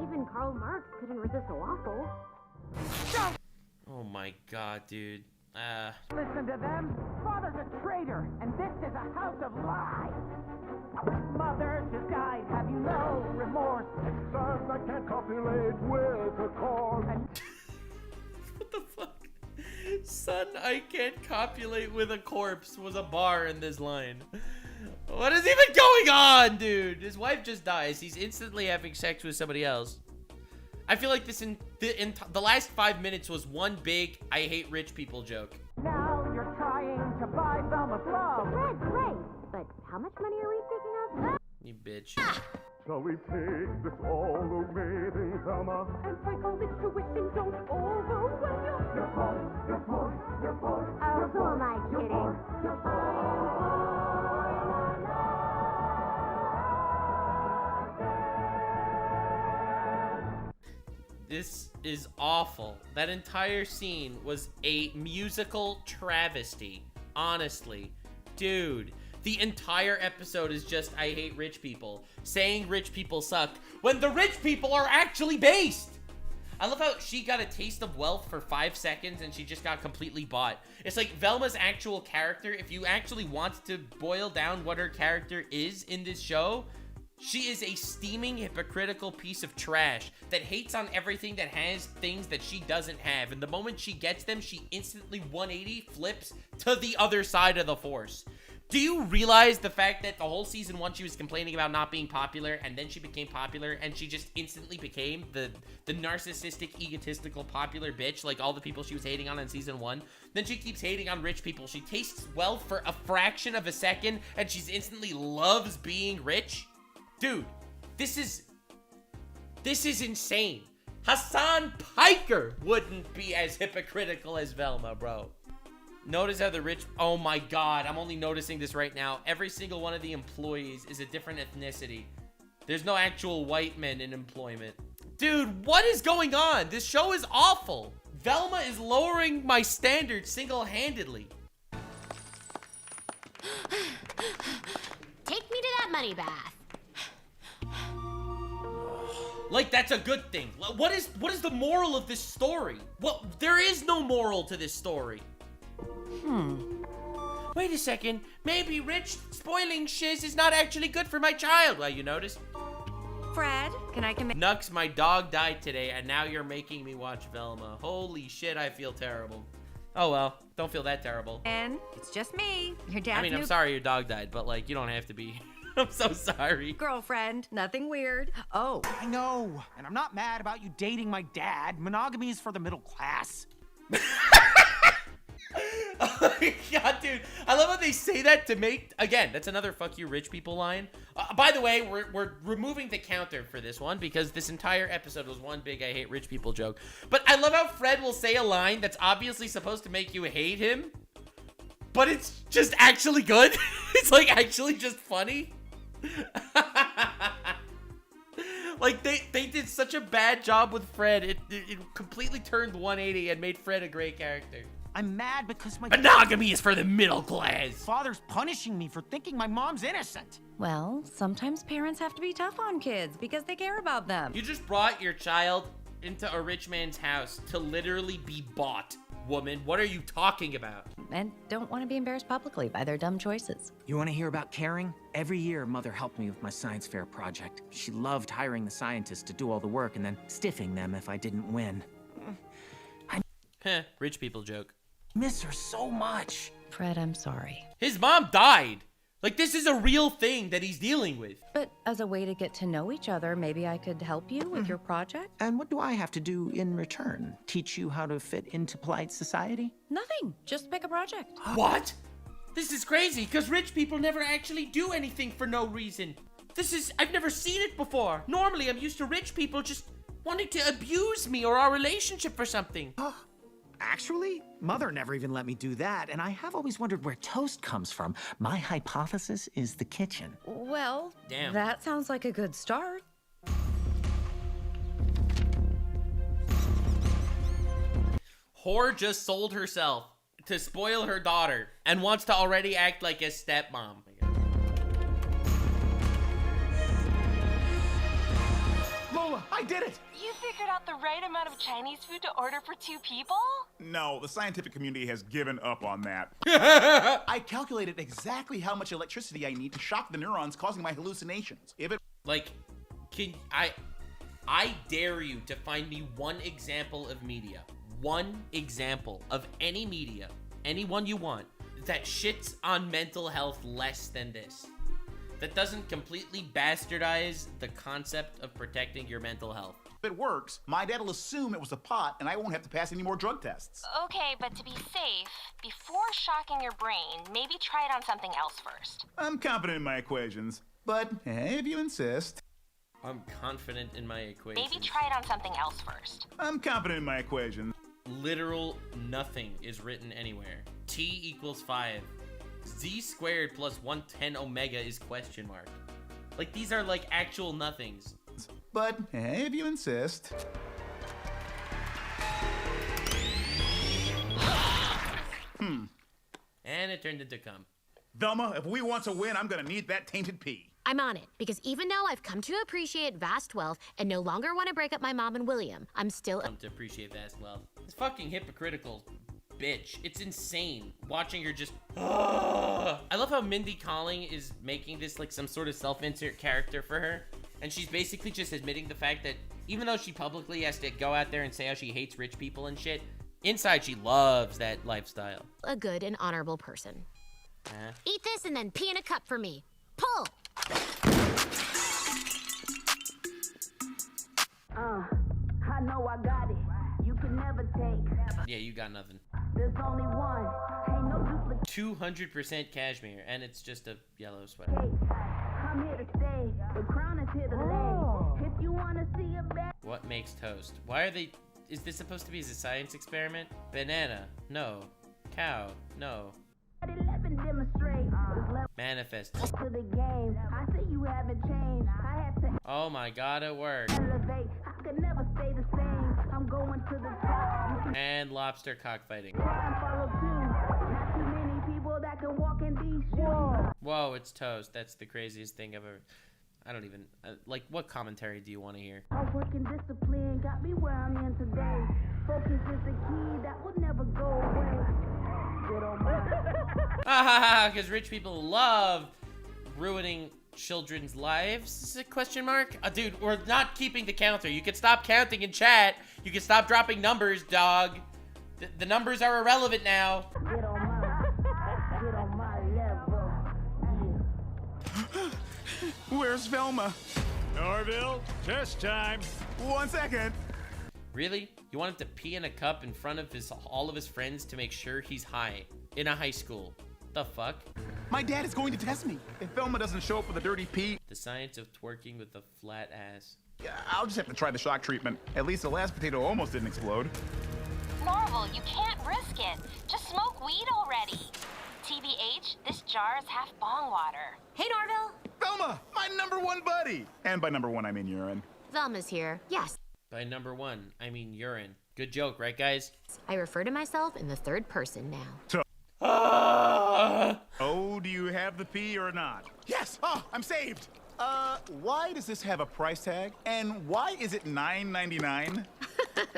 Even Karl Marx couldn't resist a waffle. Oh my God, dude. Listen to them. Father's a traitor, and this is a house of lies. Mother just died. Have you no remorse? Son, I can't copulate with a corpse. What the fuck? Son, I can't copulate with a corpse was a bar in this line. What is even going on, dude? His wife just dies. He's instantly having sex with somebody else. I feel like this in the last 5 minutes was one big I hate rich people joke. Now you're trying to buy Velma's love. Great. But how much money are we speaking of? You bitch. Shall we take this all away, then, Velma? And break all this tuition, don't overwhelm you. You're poor, you're poor, you're poor. Oh, who am I kidding? This is awful. That entire scene was a musical travesty. Honestly. Dude, the entire episode is just I hate rich people. Saying rich people suck when the rich people are actually based. I love how she got a taste of wealth for 5 seconds and she just got completely bought. It's like Velma's actual character, if you actually want to boil down what her character is in this show, she is a steaming, hypocritical piece of trash that hates on everything that has things that she doesn't have. And the moment she gets them, she instantly 180 flips to the other side of the force. Do you realize the fact that the whole season 1 she was complaining about not being popular, and then she became popular, and she just instantly became the narcissistic, egotistical, popular bitch like all the people she was hating on in season 1? Then she keeps hating on rich people. She tastes wealth for a fraction of a second, and she's instantly loves being rich? Dude, this is insane. Hassan Piker wouldn't be as hypocritical as Velma, bro. Notice how the rich... Oh my God, I'm only noticing this right now. Every single one of the employees is a different ethnicity. There's no actual white men in employment. Dude, what is going on? This show is awful. Velma is lowering my standards single-handedly. Take me to that money bath. Like, that's a good thing. What is the moral of this story? There is no moral to this story. Wait a second. Maybe rich spoiling shiz is not actually good for my child. Well, you noticed? Fred, can I come in? Nux, my dog died today, and now you're making me watch Velma. Holy shit, I feel terrible. Oh well, don't feel that terrible. And it's just me, your dad's I mean, I'm sorry your dog died, but like, you don't have to be. I'm so sorry. girlfriend. Nothing weird. Oh. I know, and I'm not mad about you dating my dad. Monogamy is for the middle class. Oh my God, dude. I love how they say that to make... Again, that's another fuck you rich people line. By the way, we're removing the counter for this one because this entire episode was one big I hate rich people joke. But I love how Fred will say a line that's obviously supposed to make you hate him, but it's just actually good. It's like actually just funny. Like, they did such a bad job with Fred. It completely turned 180 and made Fred a great character. I'm mad because my... Monogamy is for the middle class. Father's punishing me for thinking my mom's innocent. Well, sometimes parents have to be tough on kids because they care about them. You just brought your child into a rich man's house to literally be bought. woman. What are you talking about? And don't want to be embarrassed publicly by their dumb choices. You want to hear about caring? Every year, Mother helped me with my science fair project. She loved hiring the scientists to do all the work and then stiffing them if I didn't win. Heh, rich people joke. Miss her so much. Fred, I'm sorry. His mom died. Like, this is a real thing that he's dealing with. But as a way to get to know each other, maybe I could help you with your project? And what do I have to do in return? Teach you how to fit into polite society? Nothing. Just pick a project. What? This is crazy, because rich people never actually do anything for no reason. I've never seen it before. Normally, I'm used to rich people just wanting to abuse me or our relationship for something. Actually, Mother never even let me do that, and I have always wondered where toast comes from. My hypothesis is the kitchen. Well, damn. That sounds like a good start. Whore just sold herself to spoil her daughter and wants to already act like a stepmom. Lola, I did it! You figured out the right amount of Chinese food to order for 2 people? No, the scientific community has given up on that. I calculated exactly how much electricity I need to shock the neurons causing my hallucinations. If it... Like, I dare you to find me one example of media. One example of any media, any one you want, that shits on mental health less than this. That doesn't completely bastardize the concept of protecting your mental health. If it works, my dad will assume it was a pot and I won't have to pass any more drug tests. Okay, but to be safe, before shocking your brain, maybe try it on something else first. I'm confident in my equations, but if you insist. I'm confident in my equations. Maybe try it on something else first. I'm confident in my equations. Literal nothing is written anywhere. T equals 5. Z squared plus 110 omega is question mark. Like, these are like actual nothings. But if you insist. And it turned into cum. Velma, if we want to win, I'm gonna need that tainted pee. I'm on it, because even though I've come to appreciate vast wealth and no longer want to break up my mom and William, I'm still... To appreciate vast wealth. It's fucking hypocritical, bitch. It's insane watching her just... I love how Mindy Kaling is making this like some sort of self-insert character for her. And she's basically just admitting the fact that even though she publicly has to go out there and say how she hates rich people and shit, inside she loves that lifestyle. A good and honorable person. Eat this and then pee in a cup for me. Pull! I know I got it. You can never take. Yeah, you got nothing. There's only one. Ain't no duplicate. 200% cashmere, and it's just a yellow sweater. I'm here to stay. The crown is here to lay. If you wanna see a bad... What makes toast? Why are they... Is this supposed to be as a science experiment? Banana. No. Cow. No. 11 demonstrate. Manifest. To the game. I see you haven't changed. I had to Oh my god, it worked. elevate. I could never stay the same. I'm going to the top. And lobster cockfighting. Follow too. Not too many people that can walk in these shoes. Whoa, it's toast. That's the craziest thing I've ever... I don't even... like, what commentary do you want to hear? Hard work and discipline got me where I'm in today. Focus is the key that will never go away. Good on my... Because rich people love ruining children's lives? Is it question mark? Dude, we're not keeping the counter. You can stop counting in chat. You can stop dropping numbers, dog. The numbers are irrelevant now. Get on my level. Where's Velma? Norville, test time. 1 second. Really? You want him to pee in a cup in front of all of his friends to make sure he's high in a high school? The fuck? My dad is going to test me. If Velma doesn't show up with a dirty pee... The science of twerking with a flat ass. I'll just have to try the shock treatment. At least the last potato almost didn't explode. Norval, you can't risk it. Just smoke weed already. TBH, this jar is half bong water. Hey, Norville. Velma, my #1 buddy. And by #1, I mean urine. Velma's here. Yes. By #1, I mean urine. Good joke, right, guys? I refer to myself in the third person now. Oh, do you have the pee or not? Yes! Oh, I'm saved! Why does this have a price tag? And why is it $9.99?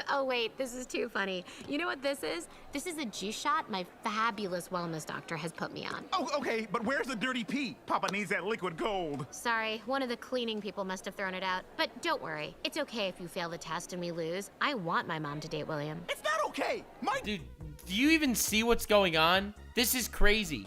Oh wait, this is too funny. You know what this is? This is a G-shot my fabulous wellness doctor has put me on. Oh, okay, but where's the dirty pee? Papa needs that liquid gold. Sorry, one of the cleaning people must have thrown it out. But don't worry, it's okay if you fail the test and we lose. I want my mom to date William. It's not okay. Dude, do you even see what's going on? This is crazy.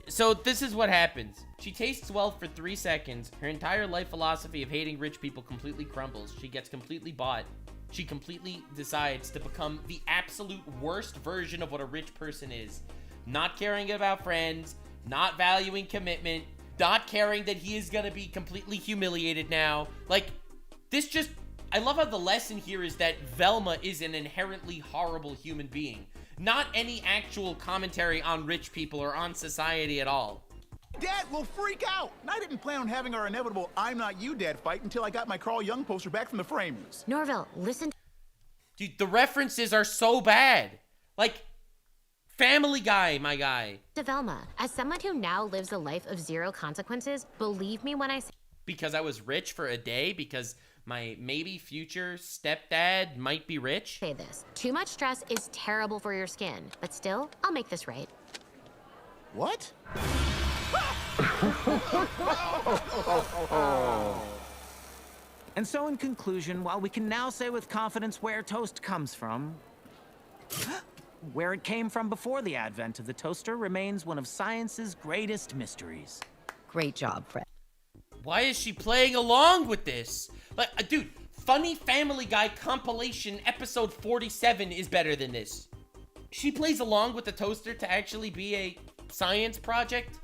So this is what happens. She tastes wealth for 3 seconds. Her entire life philosophy of hating rich people completely crumbles. She gets completely bought. She completely decides to become the absolute worst version of what a rich person is. Not caring about friends, not valuing commitment, not caring that he is gonna be completely humiliated now. Like, I love how the lesson here is that Velma is an inherently horrible human being. Not any actual commentary on rich people or on society at all. Dad will freak out. And I didn't plan on having our inevitable I'm not you, Dad fight until I got my Carl Jung poster back from the framers. Norville, listen. Dude, the references are so bad. Like, Family Guy, my guy. To Velma, as someone who now lives a life of zero consequences, believe me when I say... Because I was rich for a day, because my maybe future stepdad might be rich. Say this, too much stress is terrible for your skin, but still, I'll make this right. What? And so in conclusion, while we can now say with confidence where toast comes from, where it came from before the advent of the toaster remains one of science's greatest mysteries. Great job, Fred. Why is she playing along with this? Like, dude, Funny Family Guy compilation episode 47 is better than this. She plays along with the toaster to actually be a science project?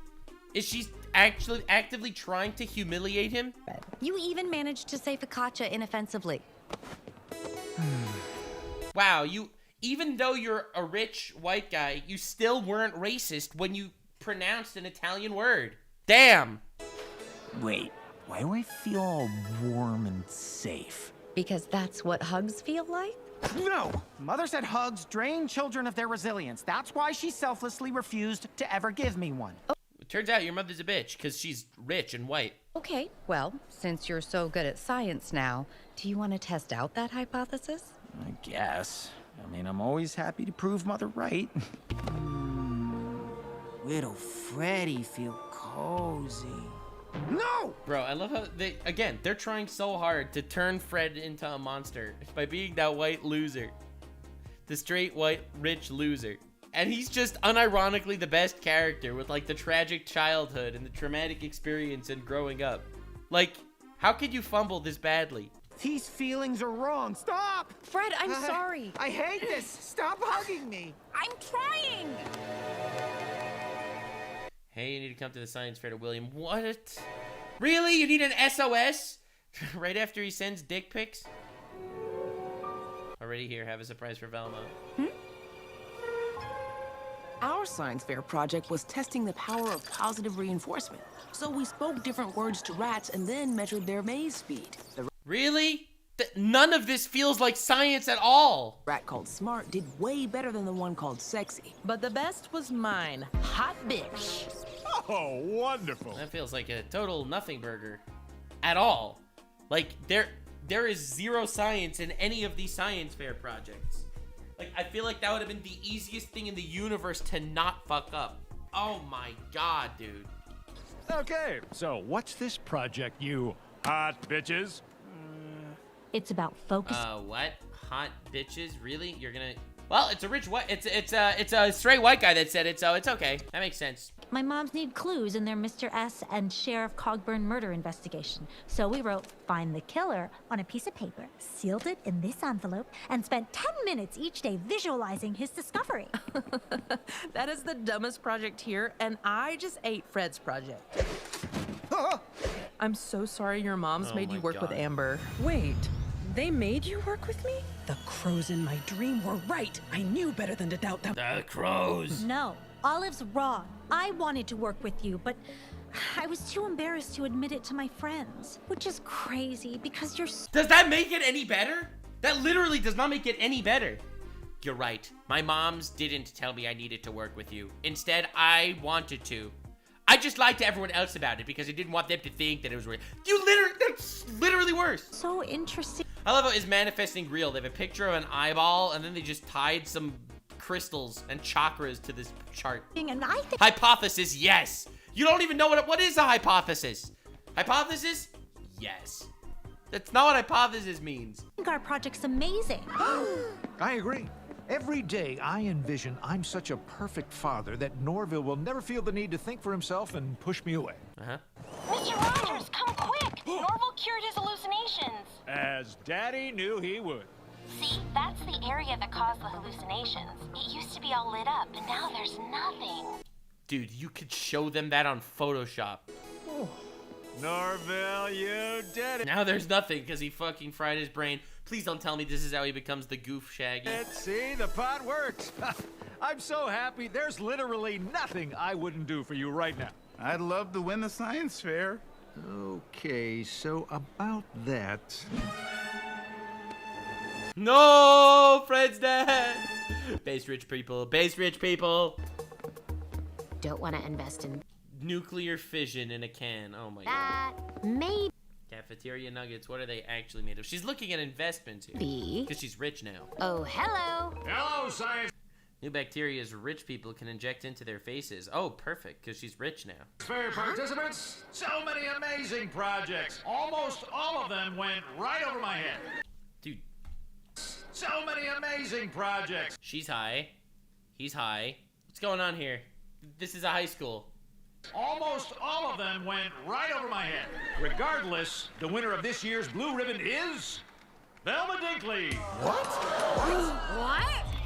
Is she actually actively trying to humiliate him? You even managed to say focaccia inoffensively. Wow, even though you're a rich white guy, you still weren't racist when you pronounced an Italian word. Damn. Wait, why do I feel all warm and safe? Because that's what hugs feel like? No! Mother said hugs drain children of their resilience. That's why she selflessly refused to ever give me one. It turns out your mother's a bitch because she's rich and white. Okay, well, since you're so good at science now, do you want to test out that hypothesis? I guess. I mean, I'm always happy to prove Mother right. Little Freddy feel cozy. No! Bro, I love how they're trying so hard to turn Fred into a monster by being that white loser. The straight white rich loser. And he's just unironically the best character with like the tragic childhood and the traumatic experience in growing up. Like, how could you fumble this badly? These feelings are wrong. Stop! Fred, I'm sorry. I hate this. Stop hugging me. I'm trying. Hey, you need to come to the science fair to William. What? Really? You need an SOS? Right after he sends dick pics? Already here, have a surprise for Velma. Our science fair project was testing the power of positive reinforcement. So we spoke different words to rats and then measured their maze speed. The Really? None of this feels like science at all. rat called Smart did way better than the one called Sexy. But the best was mine. Hot bitch. Oh, wonderful. That feels like a total nothing burger. At all. Like, there is zero science in any of these science fair projects. Like, I feel like that would have been the easiest thing in the universe to not fuck up. Oh my god, dude. Okay, so what's this project, you hot bitches? It's about focus. What? Hot bitches? Really? You're gonna... Well, it's a rich white... It's a straight white guy that said it, so it's okay. That makes sense. My moms need clues in their Mr. S and Sheriff Cogburn murder investigation. So we wrote, find the killer on a piece of paper, sealed it in this envelope, and spent 10 minutes each day visualizing his discovery. That is the dumbest project here, and I just ate Fred's project. I'm so sorry your moms made you work with Amber. Wait, they made you work with me? The crows in my dream were right. I knew better than to doubt them. The crows. No, Olive's wrong. I wanted to work with you, but I was too embarrassed to admit it to my friends, which is crazy because you're Does that make it any better? That literally does not make it any better. You're right. My moms didn't tell me I needed to work with you. Instead, I wanted to. I just lied to everyone else about it because I didn't want them to think that it was real. That's literally worse. So interesting. I love how it's manifesting real. They have a picture of an eyeball, and then they just tied some crystals and chakras to this chart. And I think hypothesis, yes. You don't even know what is a hypothesis. Hypothesis? Yes. That's not what hypothesis means. I think our project's amazing. I agree. Every day I envision I'm such a perfect father that Norville will never feel the need to think for himself and push me away. Mr. Rogers, come quick! Norville cured his hallucinations. As Daddy knew he would. See, that's the area that caused the hallucinations. It used to be all lit up, but now there's nothing. Dude, you could show them that on Photoshop. Norville, you did it. Now there's nothing because he fucking fried his brain. Please don't tell me this is how he becomes the goof Shaggy. See, the pot works. I'm so happy. There's literally nothing I wouldn't do for you right now. I'd love to win the science fair. Okay, so about that. No, Fred's dead. Base rich people. Base rich people. Don't want to invest in nuclear fission in a can. Oh my that. God. Maybe. Cafeteria nuggets. What are they actually made of? She's looking at investments here. Because she's rich now. Oh, hello. Hello, science. New bacterias rich people can inject into their faces. Oh, perfect, because she's rich now. Fair participants, so many amazing projects. Almost all of them went right over my head. Dude. So many amazing projects. She's high. He's high. What's going on here? This is a high school. Almost all of them went right over my head. Regardless, the winner of this year's Blue Ribbon is Velma Dinkley. What?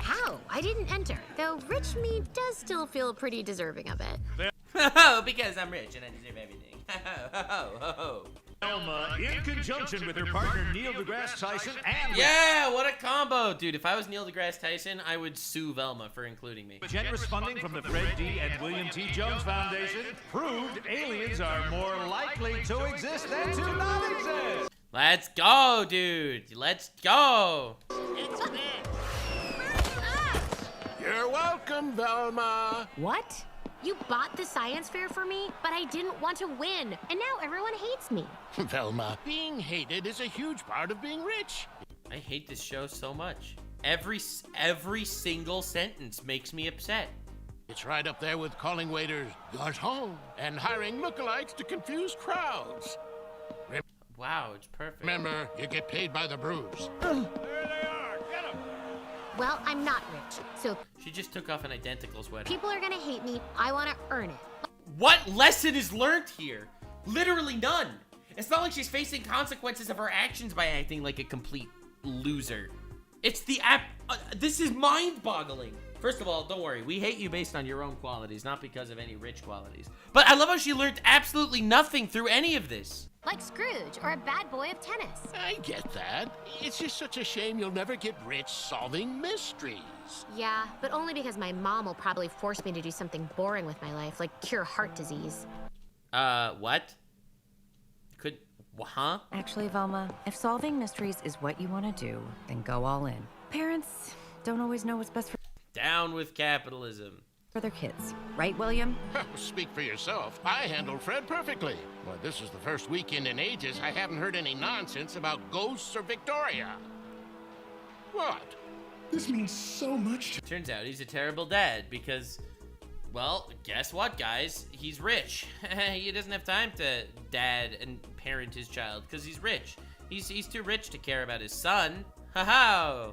How? I didn't enter. Though rich me does still feel pretty deserving of it. Oh, because I'm rich and I deserve everything. Velma, in conjunction with her partner Neil deGrasse Tyson and... Yeah, what a combo! Dude, if I was Neil deGrasse Tyson, I would sue Velma for including me. Generous funding from the Fred D. and William T. Jones Foundation proved aliens are more likely to exist than to not exist. Let's go, dude. Let's go. You're welcome, Velma. What? You bought the science fair for me, but I didn't want to win, and now everyone hates me. Velma, being hated is a huge part of being rich. I hate this show so much. Every single sentence makes me upset. It's right up there with calling waiters garçon and hiring lookalikes to confuse crowds. Wow, it's perfect. Remember, you get paid by the bruise. There they are. Get them. Well, I'm not rich, so... She just took off an identical sweater. People are gonna hate me. I want to earn it. What lesson is learned here? Literally none. It's not like she's facing consequences of her actions by acting like a complete loser. It's the this is mind-boggling. First of all, don't worry. We hate you based on your own qualities, not because of any rich qualities. But I love how she learned absolutely nothing through any of this. Like Scrooge or a bad boy of tennis. I get that. It's just such a shame you'll never get rich solving mysteries. Yeah, but only because my mom will probably force me to do something boring with my life, like cure heart disease. What? Huh? Actually, Velma, if solving mysteries is what you want to do, then go all in. Parents don't always know what's best Down with capitalism. for their kids. Right, William? Speak for yourself. I handled Fred perfectly. Well, this is the first weekend in ages I haven't heard any nonsense about ghosts or Victoria. What? This means so much. Turns out he's a terrible dad because, well, guess what, guys? He's rich. He doesn't have time to dad and parent his child because he's rich. He's too rich to care about his son. Ha-ha!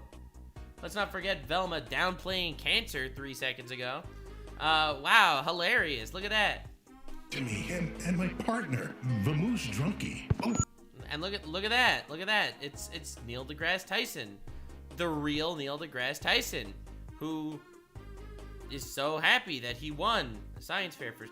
Let's not forget Velma downplaying cancer 3 seconds ago. Wow, hilarious. Look at that. To me and my partner, the Moose Drunkie. Oh. And look at that. Look at that. It's Neil deGrasse Tyson. The real Neil deGrasse Tyson, who is so happy that he won the science fair for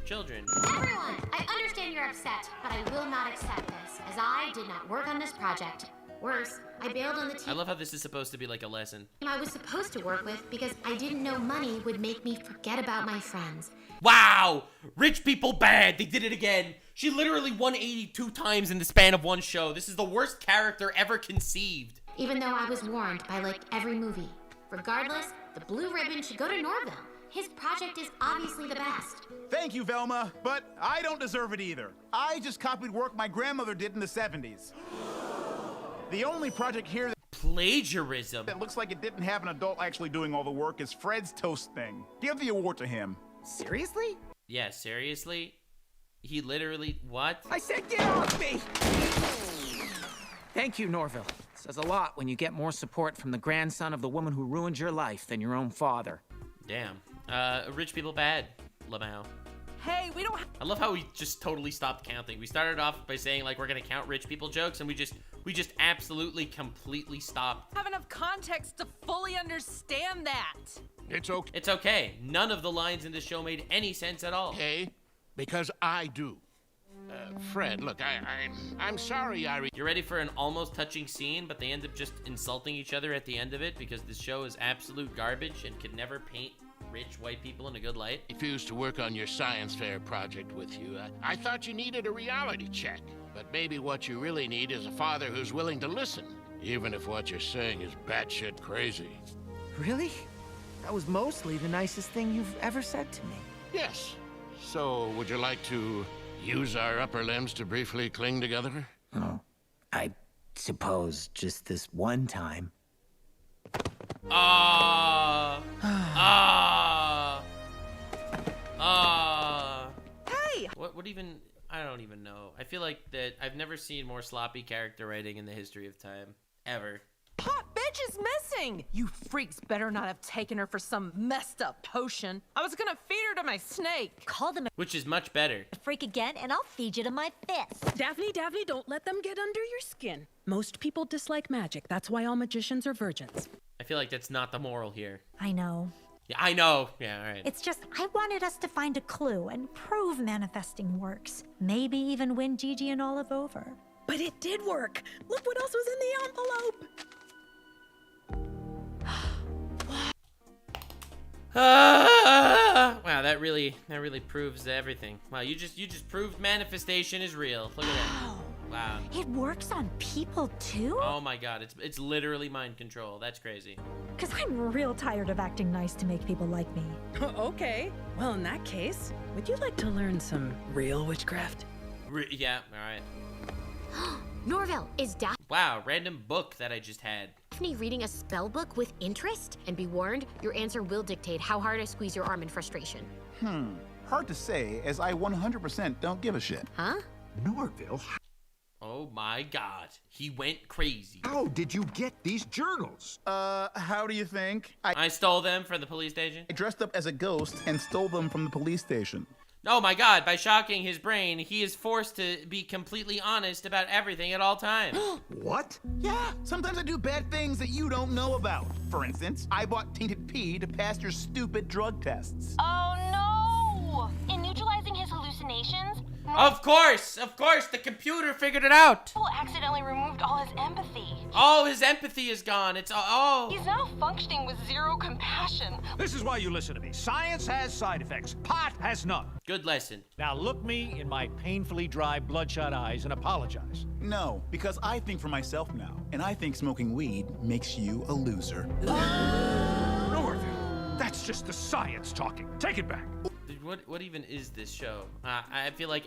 children. Everyone, I understand you're upset, but I will not accept this, as I did not work on this project. Worse, I bailed on the team I love how this is supposed to be like a lesson. I was supposed to work with because I didn't know money would make me forget about my friends. Wow! Rich people bad! They did it again! She literally won 82 times in the span of one show. This is the worst character ever conceived. Even though I was warned by like every movie. Regardless, the blue ribbon should go to Norville. His project is obviously the best. Thank you, Velma, but I don't deserve it either. I just copied work my grandmother did in the 70s. The only project here plagiarism that looks like it didn't have an adult actually doing all the work is Fred's toast thing. Give the award to him. Seriously? Yeah, seriously? He literally, what? I said get off me! Thank you, Norville. Says a lot when you get more support from the grandson of the woman who ruined your life than your own father. Damn. Rich people bad, Lamau. Hey, we don't I love how we just totally stopped counting. We started off by saying like we're gonna count rich people jokes, and we just absolutely completely stopped. have enough context to fully understand that. It's okay. It's okay. None of the lines in this show made any sense at all. Okay, because I do. Fred, look, I'm sorry, You're ready for an almost touching scene, but they end up just insulting each other at the end of it because this show is absolute garbage and could never paint rich white people in a good light. refused to work on your science fair project with you. I thought you needed a reality check, but maybe what you really need is a father who's willing to listen, even if what you're saying is batshit crazy. Really? That was mostly the nicest thing you've ever said to me. Yes. So, would you like to use our upper limbs to briefly cling together? Oh, I suppose just this one time. Hey! What even, I don't even know. I feel like that I've never seen more sloppy character writing in the history of time. Ever. Hot bitch is missing! You freaks better not have taken her for some messed up potion. I was gonna feed her to my snake. Call them Which is much better. a freak again, and I'll feed you to my fist. Daphne, don't let them get under your skin. Most people dislike magic. That's why all magicians are virgins. I feel like that's not the moral here. I know. Yeah, I know. Yeah, all right. It's just, I wanted us to find a clue and prove manifesting works. Maybe even win Gigi and Olive over. But it did work. Look what else was in the envelope. Wow, that really proves everything. Wow, you just proved manifestation is real. Look at that. Wow. It works on people too? Oh my god, it's literally mind control. That's crazy. Because I'm real tired of acting nice to make people like me. Okay. Well, in that case, would you like to learn some real witchcraft? Yeah, all right. Norville, is Wow, random book that I just had. Daphne reading a spell book with interest? And be warned, your answer will dictate how hard I squeeze your arm in frustration. Hard to say, as I 100% don't give a shit. Huh? Norville, Oh my god, he went crazy. how did you get these journals? How do you think? I stole them from the police station. I dressed up as a ghost and stole them from the police station. Oh my god, by shocking his brain, he is forced to be completely honest about everything at all times. What? Yeah, sometimes I do bad things that you don't know about. For instance, I bought tainted pee to pass your stupid drug tests. Oh no! In neutralizing his hallucinations, Of course, the computer figured it out. Norville accidentally removed all his empathy. Oh, his empathy is gone. It's, oh. He's now functioning with zero compassion. This is why you listen to me. Science has side effects. Pot has none. Good lesson. Now look me in my painfully dry, bloodshot eyes and apologize. No, because I think for myself now, and I think smoking weed makes you a loser. Norville, that's just the science talking. Take it back. What even is this show? I feel like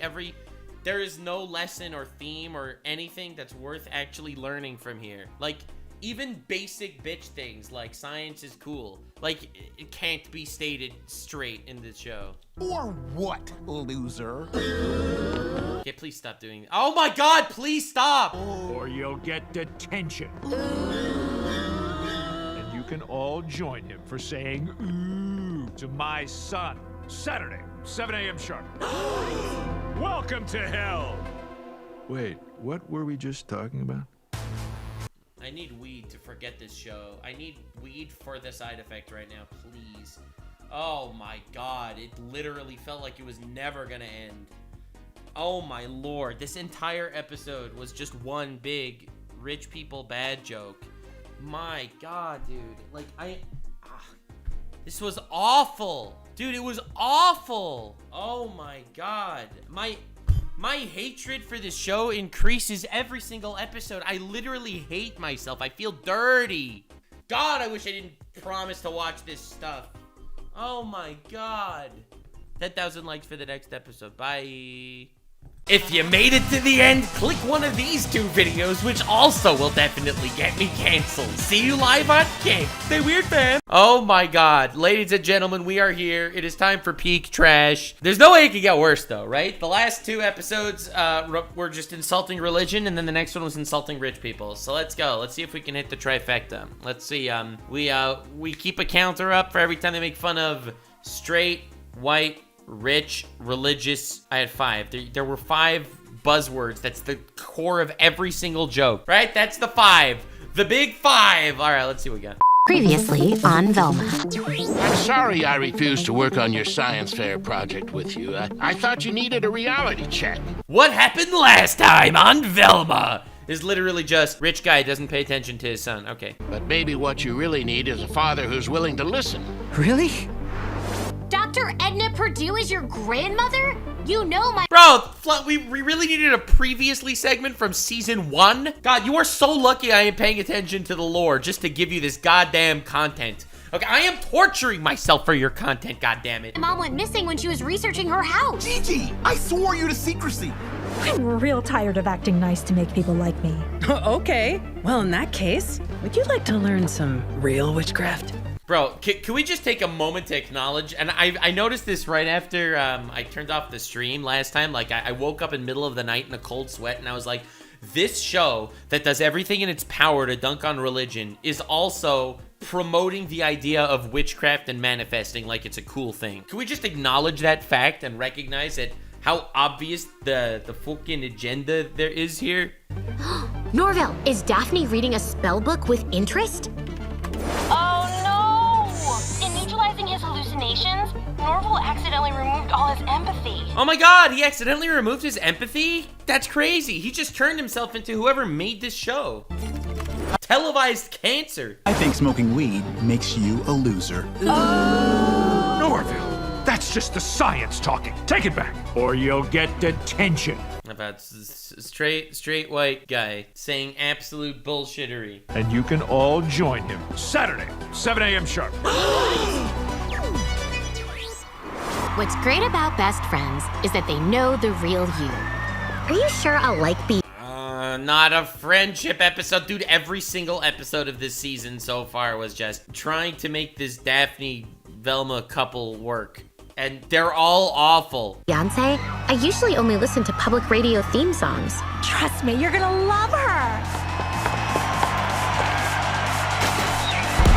there is no lesson or theme or anything that's worth actually learning from here. Like, even basic bitch things like science is cool. Like, it can't be stated straight in this show. Or what, loser? Okay, please stop doing that. Oh my god, please stop! Or you'll get detention. And you can all join him for saying ooh to my son. Saturday, 7 a.m. sharp. Welcome to hell. Wait, what were we just talking about? I need weed to forget this show. I need weed for the side effect right now, please. Oh my god, it literally felt like it was never gonna end. Oh my lord, this entire episode was just one big rich people bad joke. My god, dude. Like, this was awful. Dude, it was awful. Oh my god. My hatred for this show increases every single episode. I literally hate myself. I feel dirty. God, I wish I didn't promise to watch this stuff. Oh my god. 10,000 likes for the next episode. Bye. If you made it to the end, click one of these 2 videos, which also will definitely get me canceled. See you live on Kick. Stay weird, fam. Oh my god. Ladies and gentlemen, we are here. It is time for peak trash. There's no way it could get worse, though, right? The last 2 episodes were just insulting religion, and then the next one was insulting rich people. So let's go. Let's see if we can hit the trifecta. Let's see. We keep a counter up for every time they make fun of straight, white, rich, religious. I had 5. There were 5 buzzwords. That's the core of every single joke, right? That's the 5. The big 5. All right, let's see what we got. Previously on Velma. I'm sorry I refused to work on your science fair project with you. I thought you needed a reality check. What happened last time on Velma is literally just rich guy doesn't pay attention to his son. Okay. But maybe what you really need is a father who's willing to listen. Really? Dr. Edna Purdue is your grandmother? You know my— Bro, we really needed a previously segment from season 1? God, you are so lucky I am paying attention to the lore just to give you this goddamn content. Okay, I am torturing myself for your content, goddammit. My mom went missing when she was researching her house. Gigi, I swore you to secrecy. I'm real tired of acting nice to make people like me. Okay, well in that case, would you like to learn some real witchcraft? Bro, can we just take a moment to acknowledge, and I noticed this right after I turned off the stream last time, like I woke up in the middle of the night in a cold sweat, and I was like, this show that does everything in its power to dunk on religion is also promoting the idea of witchcraft and manifesting like it's a cool thing. Can we just acknowledge that fact and recognize that how obvious the fucking agenda there is here? Norville, is Daphne reading a spell book with interest? Oh no! In neutralizing his hallucinations, Norval accidentally removed all his empathy. Oh my god, he accidentally removed his empathy? That's crazy. He just turned himself into whoever made this show. Televised cancer. I think smoking weed makes you a loser. Norville, that's just the science talking. Take it back, or you'll get detention. About straight white guy saying absolute bullshittery. And you can all join him Saturday, 7 a.m. sharp. What's great about best friends is that they know the real you. Are you sure I'll like being— Not a friendship episode. Dude, every single episode of this season so far was just trying to make this Daphne-Velma couple work. And they're all awful. Beyonce? I usually only listen to public radio theme songs. Trust me, you're gonna love her.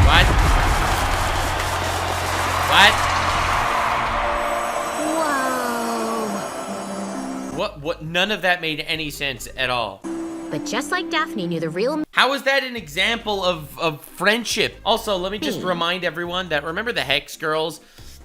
What? Whoa. What? None of that made any sense at all. But just like Daphne knew the real— How is that an example of friendship? Also, let me just remind everyone that, remember the Hex Girls?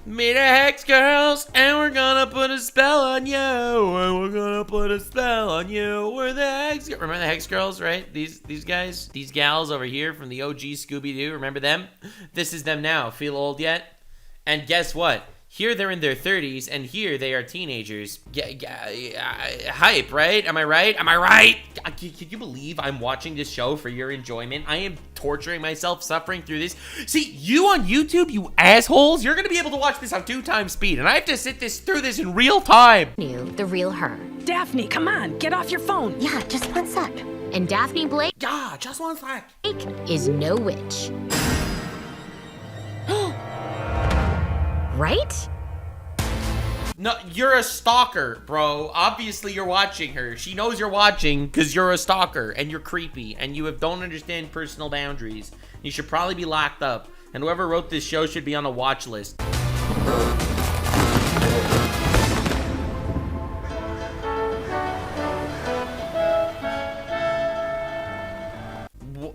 Meet the Hex Girls, and we're gonna put a spell on you, and we're gonna put a spell on you. We're the Hex Girls. Remember the Hex Girls, right? These guys, these gals over here from the OG Scooby-Doo. Remember them? This is them now. Feel old yet? And guess what? Here they're in their 30s, and here they are teenagers. Hype, right? Am I right? Am I right? Can you believe I'm watching this show for your enjoyment? I am torturing myself, suffering through this. See, you on YouTube, you assholes, you're gonna be able to watch this on 2 times speed, and I have to sit through this in real time. Knew the real her. Daphne, come on, get off your phone. Yeah, just one sec. And Daphne Blake— Yeah, just one sec. —is no witch. Right? No, you're a stalker, bro. Obviously, you're watching her. She knows you're watching because you're a stalker and you're creepy and you don't understand personal boundaries. You should probably be locked up. And whoever wrote this show should be on a watch list.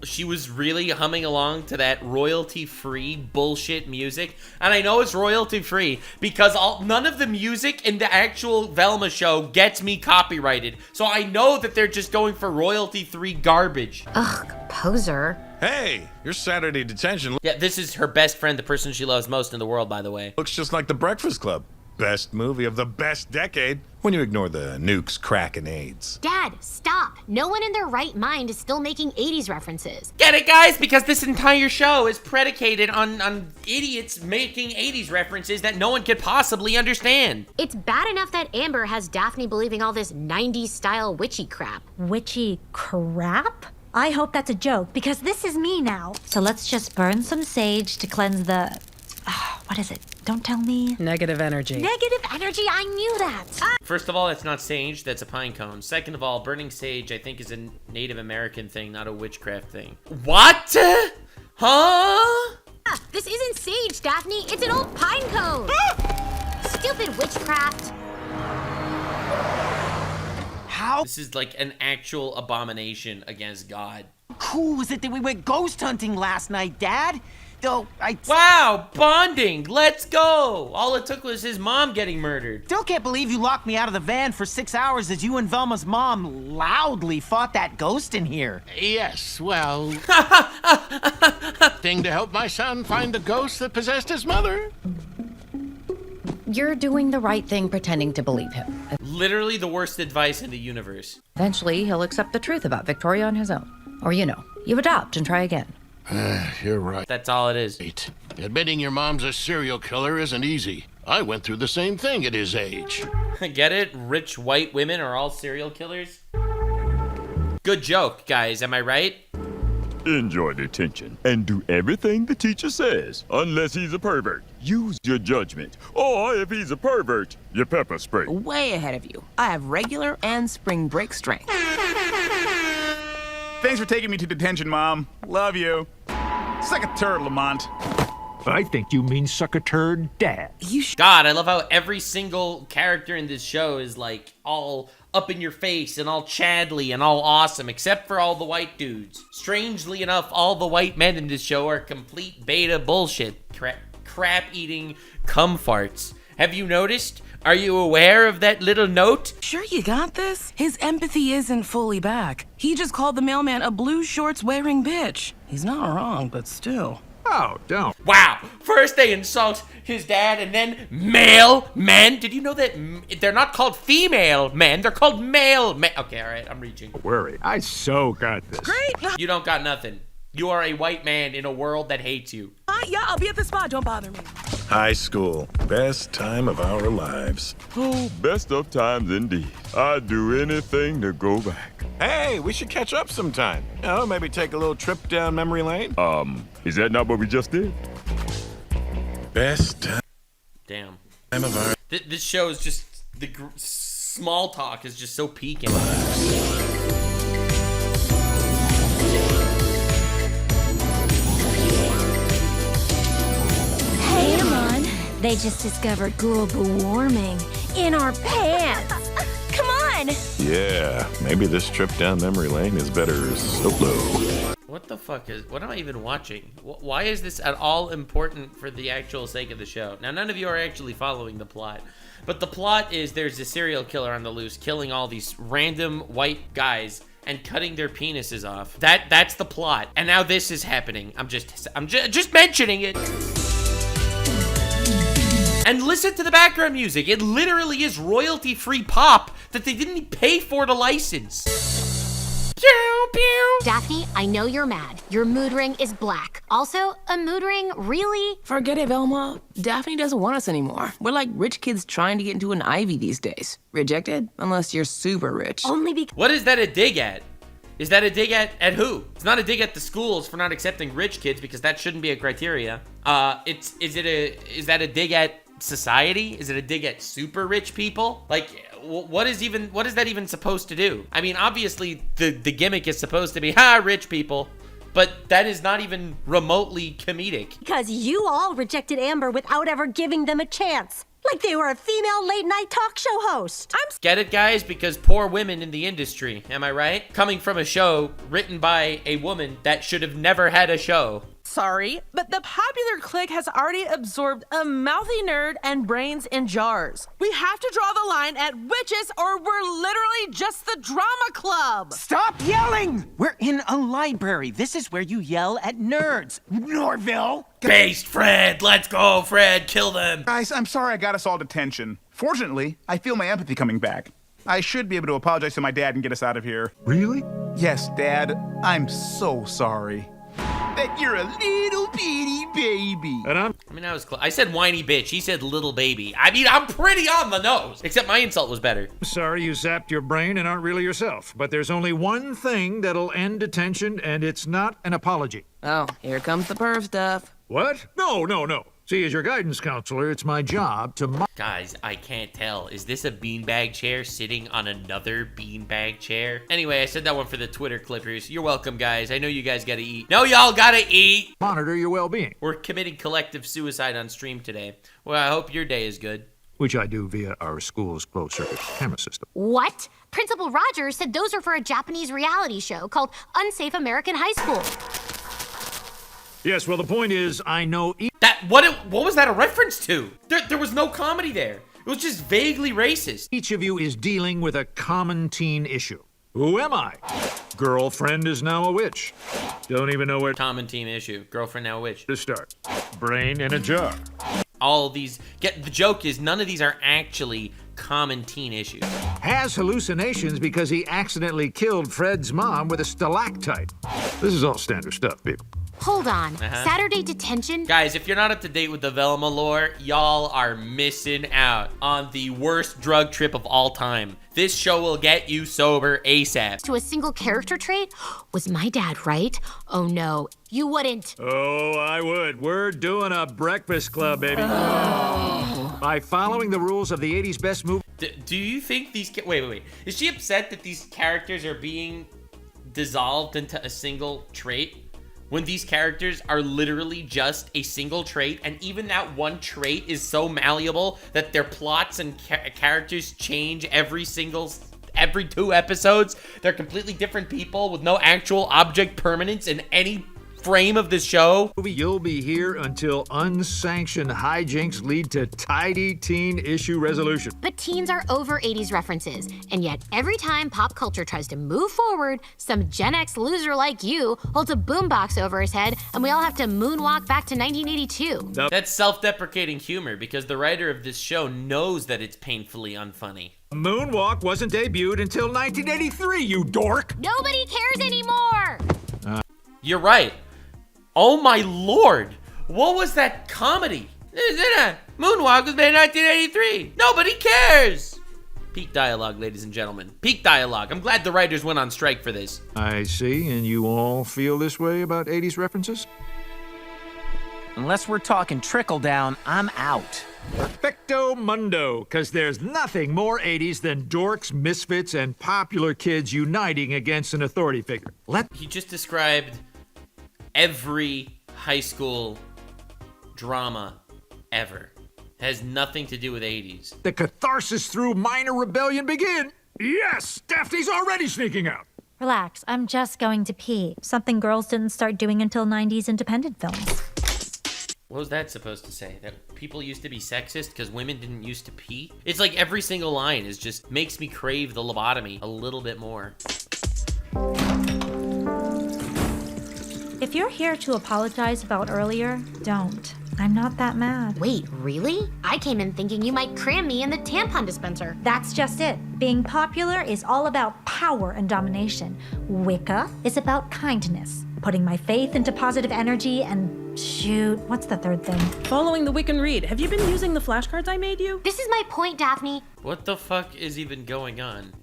She was really humming along to that royalty-free bullshit music. And I know it's royalty-free because none of the music in the actual Velma show gets me copyrighted. So I know that they're just going for royalty-free garbage. Ugh, poser. Hey, your Saturday detention. Yeah, this is her best friend, the person she loves most in the world, by the way. Looks just like the Breakfast Club. best movie of the best decade when you ignore the nukes, crack, and AIDS. Dad, stop. No one in their right mind is still making 80s references. Get it, guys? Because this entire show is predicated on idiots making 80s references that no one could possibly understand. It's bad enough that Amber has Daphne believing all this 90s style witchy crap. Witchy crap? I hope that's a joke, because this is me now. So let's just burn some sage to cleanse the... what is it? Don't tell me. Negative energy. Negative energy, I knew that. First of all, that's not sage, that's a pine cone. Second of all, burning sage, I think, is a Native American thing, not a witchcraft thing. What? Huh? This isn't sage, Daphne. It's an old pine cone. Stupid witchcraft. How This is like an actual abomination against God. cool was it that we went ghost hunting last night, Dad? Though Wow, bonding, let's go. All it took was his mom getting murdered. Still can't believe you locked me out of the van for 6 hours as you and Velma's mom loudly fought that ghost in here. Yes, well... thing to help my son find the ghost that possessed his mother. You're doing the right thing pretending to believe him. Literally the worst advice in the universe. Eventually, he'll accept the truth about Victoria on his own. Or, you adopt and try again. You're right. That's all it is. Admitting your mom's a serial killer isn't easy. I went through the same thing at his age. Get it? Rich white women are all serial killers? Good joke, guys, am I right? Enjoy detention and do everything the teacher says, unless he's a pervert. Use your judgment. Or if he's a pervert, your pepper spray. Way ahead of you. I have regular and spring break strength. Thanks for taking me to detention, Mom. Love you. Suck a turd, Lamont. I think you mean suck a turd, Dad. God, I love how every single character in this show is like all up in your face and all Chadley and all awesome, except for all the white dudes. Strangely enough, all the white men in this show are complete beta bullshit. Crap-eating cum farts. Have you noticed? Are you aware of that little note? Sure you got this? His empathy isn't fully back. He just called the mailman a blue shorts wearing bitch. He's not wrong, but still. Oh, don't. Wow, first they insult his dad and then male men. Did you know that they're not called female men, they're called male men? Okay, all right, I'm reaching. Don't worry, I so got this. Great. You don't got nothing. You are a white man in a world that hates you. Yeah, I'll be at the spa. Don't bother me. High school, best time of our lives. Oh, best of times indeed. I'd do anything to go back. Hey, we should catch up sometime. Maybe take a little trip down memory lane. Is that not what we just did? Best time. Damn. Of our... This show is just, the small talk is just so peaking. Hey, Amon. They just discovered global warming in our pants. Come on. Yeah, maybe this trip down memory lane is better solo. What the fuck what am I even watching? Why is this at all important for the actual sake of the show? Now, none of you are actually following the plot, but the plot is there's a serial killer on the loose killing all these random white guys and cutting their penises off. That's the plot. And now this is happening. I'm just mentioning it. And listen to the background music. It literally is royalty-free pop that they didn't pay for to license. Pew, pew. Daphne, I know you're mad. Your mood ring is black. Also, a mood ring, really? Forget it, Velma. Daphne doesn't want us anymore. We're like rich kids trying to get into an Ivy these days. Rejected? Unless you're super rich. Only because... What is that a dig at? Is that a dig at who? It's not a dig at the schools for not accepting rich kids because that shouldn't be a criteria. Is that a dig at society? Is it a dig at super rich people? Like, what is that even supposed to do? I mean, obviously the gimmick is supposed to be rich people, but that is not even remotely comedic. Because you all rejected Amber without ever giving them a chance. Like they were a female late-night talk show host. Get it, guys? Because poor women in the industry, am I right? Coming from a show written by a woman that should have never had a show. sorry, but the popular clique has already absorbed a mouthy nerd and brains in jars. We have to draw the line at witches or we're literally just the drama club. Stop yelling! We're in a library. This is where you yell at nerds. Norville! Based Fred! Let's go, Fred! Kill them! Guys, I'm sorry I got us all detention. Fortunately, I feel my empathy coming back. I should be able to apologize to my dad and get us out of here. Really? Yes, Dad. I'm so sorry. That you're a little bitty baby. And I mean, I was close. I said whiny bitch. He said little baby. I mean, I'm pretty on the nose. Except my insult was better. Sorry you zapped your brain and aren't really yourself. But there's only one thing that'll end detention, and it's not an apology. Oh, here comes the perv stuff. What? No. See, as your guidance counselor, it's my job to... Guys, I can't tell. Is this a beanbag chair sitting on another beanbag chair? Anyway, I said that one for the Twitter clippers. You're welcome, guys. I know you guys gotta eat. No, y'all gotta eat! Monitor your well-being. We're committing collective suicide on stream today. Well, I hope your day is good. Which I do via our school's closed-circuit camera system. What? Principal Rogers said those are for a Japanese reality show called Unsafe American High School. Yes, well, the point is, I know... What was that a reference to? There was no comedy there. It was just vaguely racist. Each of you is dealing with a common teen issue. Who am I? Girlfriend is now a witch. Don't even know where... Common teen issue. Girlfriend now a witch. To start. Brain in a jar. All of these... The joke is none of these are actually common teen issues. Has hallucinations because he accidentally killed Fred's mom with a stalactite. This is all standard stuff, people. Hold on. Saturday detention? Guys, if you're not up to date with the Velma lore, y'all are missing out on the worst drug trip of all time. This show will get you sober ASAP. To a single character trait? Was my dad right? Oh no, you wouldn't. Oh, I would. We're doing a breakfast club, baby. By following the rules of the 80s best movie. Do you think these... Wait. Is she upset that these characters are being dissolved into a single trait? When these characters are literally just a single trait, and even that one trait is so malleable that their plots and characters change every 2 episodes. They're completely different people with no actual object permanence in any frame of this show. You'll be here until unsanctioned hijinks lead to tidy teen issue resolution. But teens are over 80s references, and yet every time pop culture tries to move forward, some Gen X loser like you holds a boombox over his head, and we all have to moonwalk back to 1982. That's self-deprecating humor, because the writer of this show knows that it's painfully unfunny. Moonwalk wasn't debuted until 1983, you dork! Nobody cares anymore! You're right. Oh my lord! What was that comedy? Moonwalk was made in 1983. Nobody cares! Peak dialogue, ladies and gentlemen. Peak dialogue. I'm glad the writers went on strike for this. I see, and you all feel this way about 80s references? Unless we're talking trickle down, I'm out. Perfecto mundo, because there's nothing more 80s than dorks, misfits, and popular kids uniting against an authority figure. He just described every high school drama ever. It has nothing to do with 80s. The catharsis through minor rebellion begin. Yes, Daphne's already sneaking out. Relax, I'm just going to pee. Something girls didn't start doing until 90s independent films. What was that supposed to say? That people used to be sexist because women didn't used to pee? It's like every single line is just makes me crave the lobotomy a little bit more. If you're here to apologize about earlier, don't. I'm not that mad. Wait, really? I came in thinking you might cram me in the tampon dispenser. That's just it. Being popular is all about power and domination. Wicca is about kindness. Putting my faith into positive energy and shoot, what's the third thing? Following the Wiccan read. Have you been using the flashcards I made you? This is my point, Daphne. What the fuck is even going on?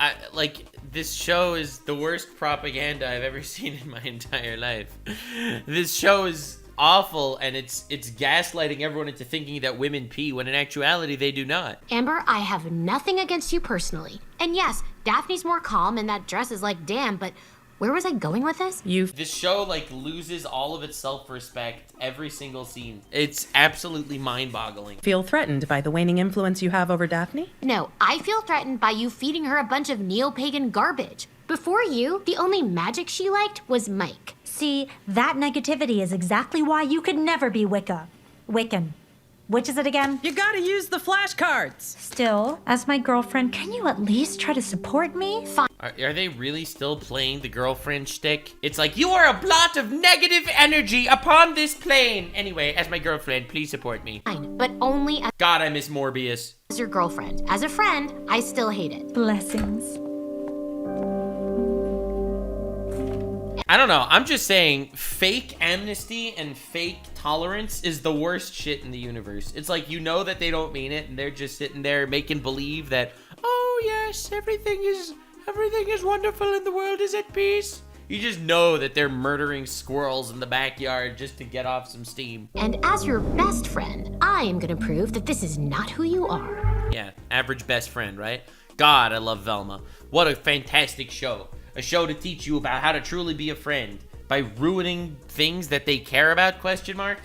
This show is the worst propaganda I've ever seen in my entire life. This show is awful, and it's gaslighting everyone into thinking that women pee when in actuality they do not. Amber, I have nothing against you personally. And yes, Daphne's more calm and that dress is like, damn, but where was I going with this? This show loses all of its self-respect every single scene. It's absolutely mind-boggling. Feel threatened by the waning influence you have over Daphne? No, I feel threatened by you feeding her a bunch of neo-pagan garbage. Before you, the only magic she liked was Mike. See, that negativity is exactly why you could never be Wiccan. Which is it again? You gotta use the flashcards. Still, as my girlfriend, can you at least try to support me? Fine. Are they really still playing the girlfriend shtick? It's like, you are a blot of negative energy upon this plane. Anyway, as my girlfriend, please support me. Fine, but only as God, I miss Morbius. your girlfriend. As a friend, I still hate it. Blessings. I don't know. I'm just saying fake amnesty and fake tolerance is the worst shit in the universe. It's like, you know that they don't mean it and they're just sitting there making believe that, oh yes, everything is wonderful and the world is at peace. You just know that they're murdering squirrels in the backyard just to get off some steam. And as your best friend, I am gonna prove that this is not who you are. Yeah, average best friend, right? God, I love Velma. What a fantastic show. A show to teach you about how to truly be a friend by ruining things that they care about, question mark?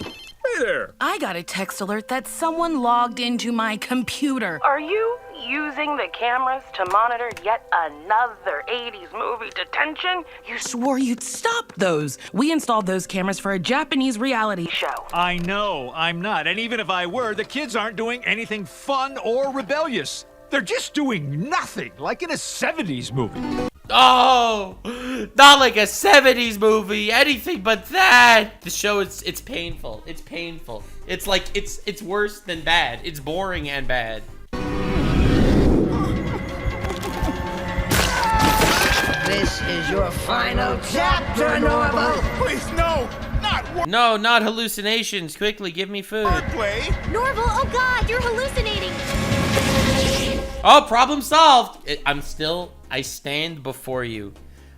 Hey there! I got a text alert that someone logged into my computer. Are you using the cameras to monitor yet another 80s movie detention? You swore you'd stop those. We installed those cameras for a Japanese reality show. I know, I'm not. And even if I were, the kids aren't doing anything fun or rebellious. They're just doing nothing, like in a 70s movie. Oh, not like a 70s movie, anything but that. The show, it's painful. It's painful. It's like, it's worse than bad. It's boring and bad. This is your final chapter, Norval. Please, no, not one. No, not hallucinations. Quickly, give me food. Norval, oh God, you're hallucinating. Oh, problem solved. I stand before you.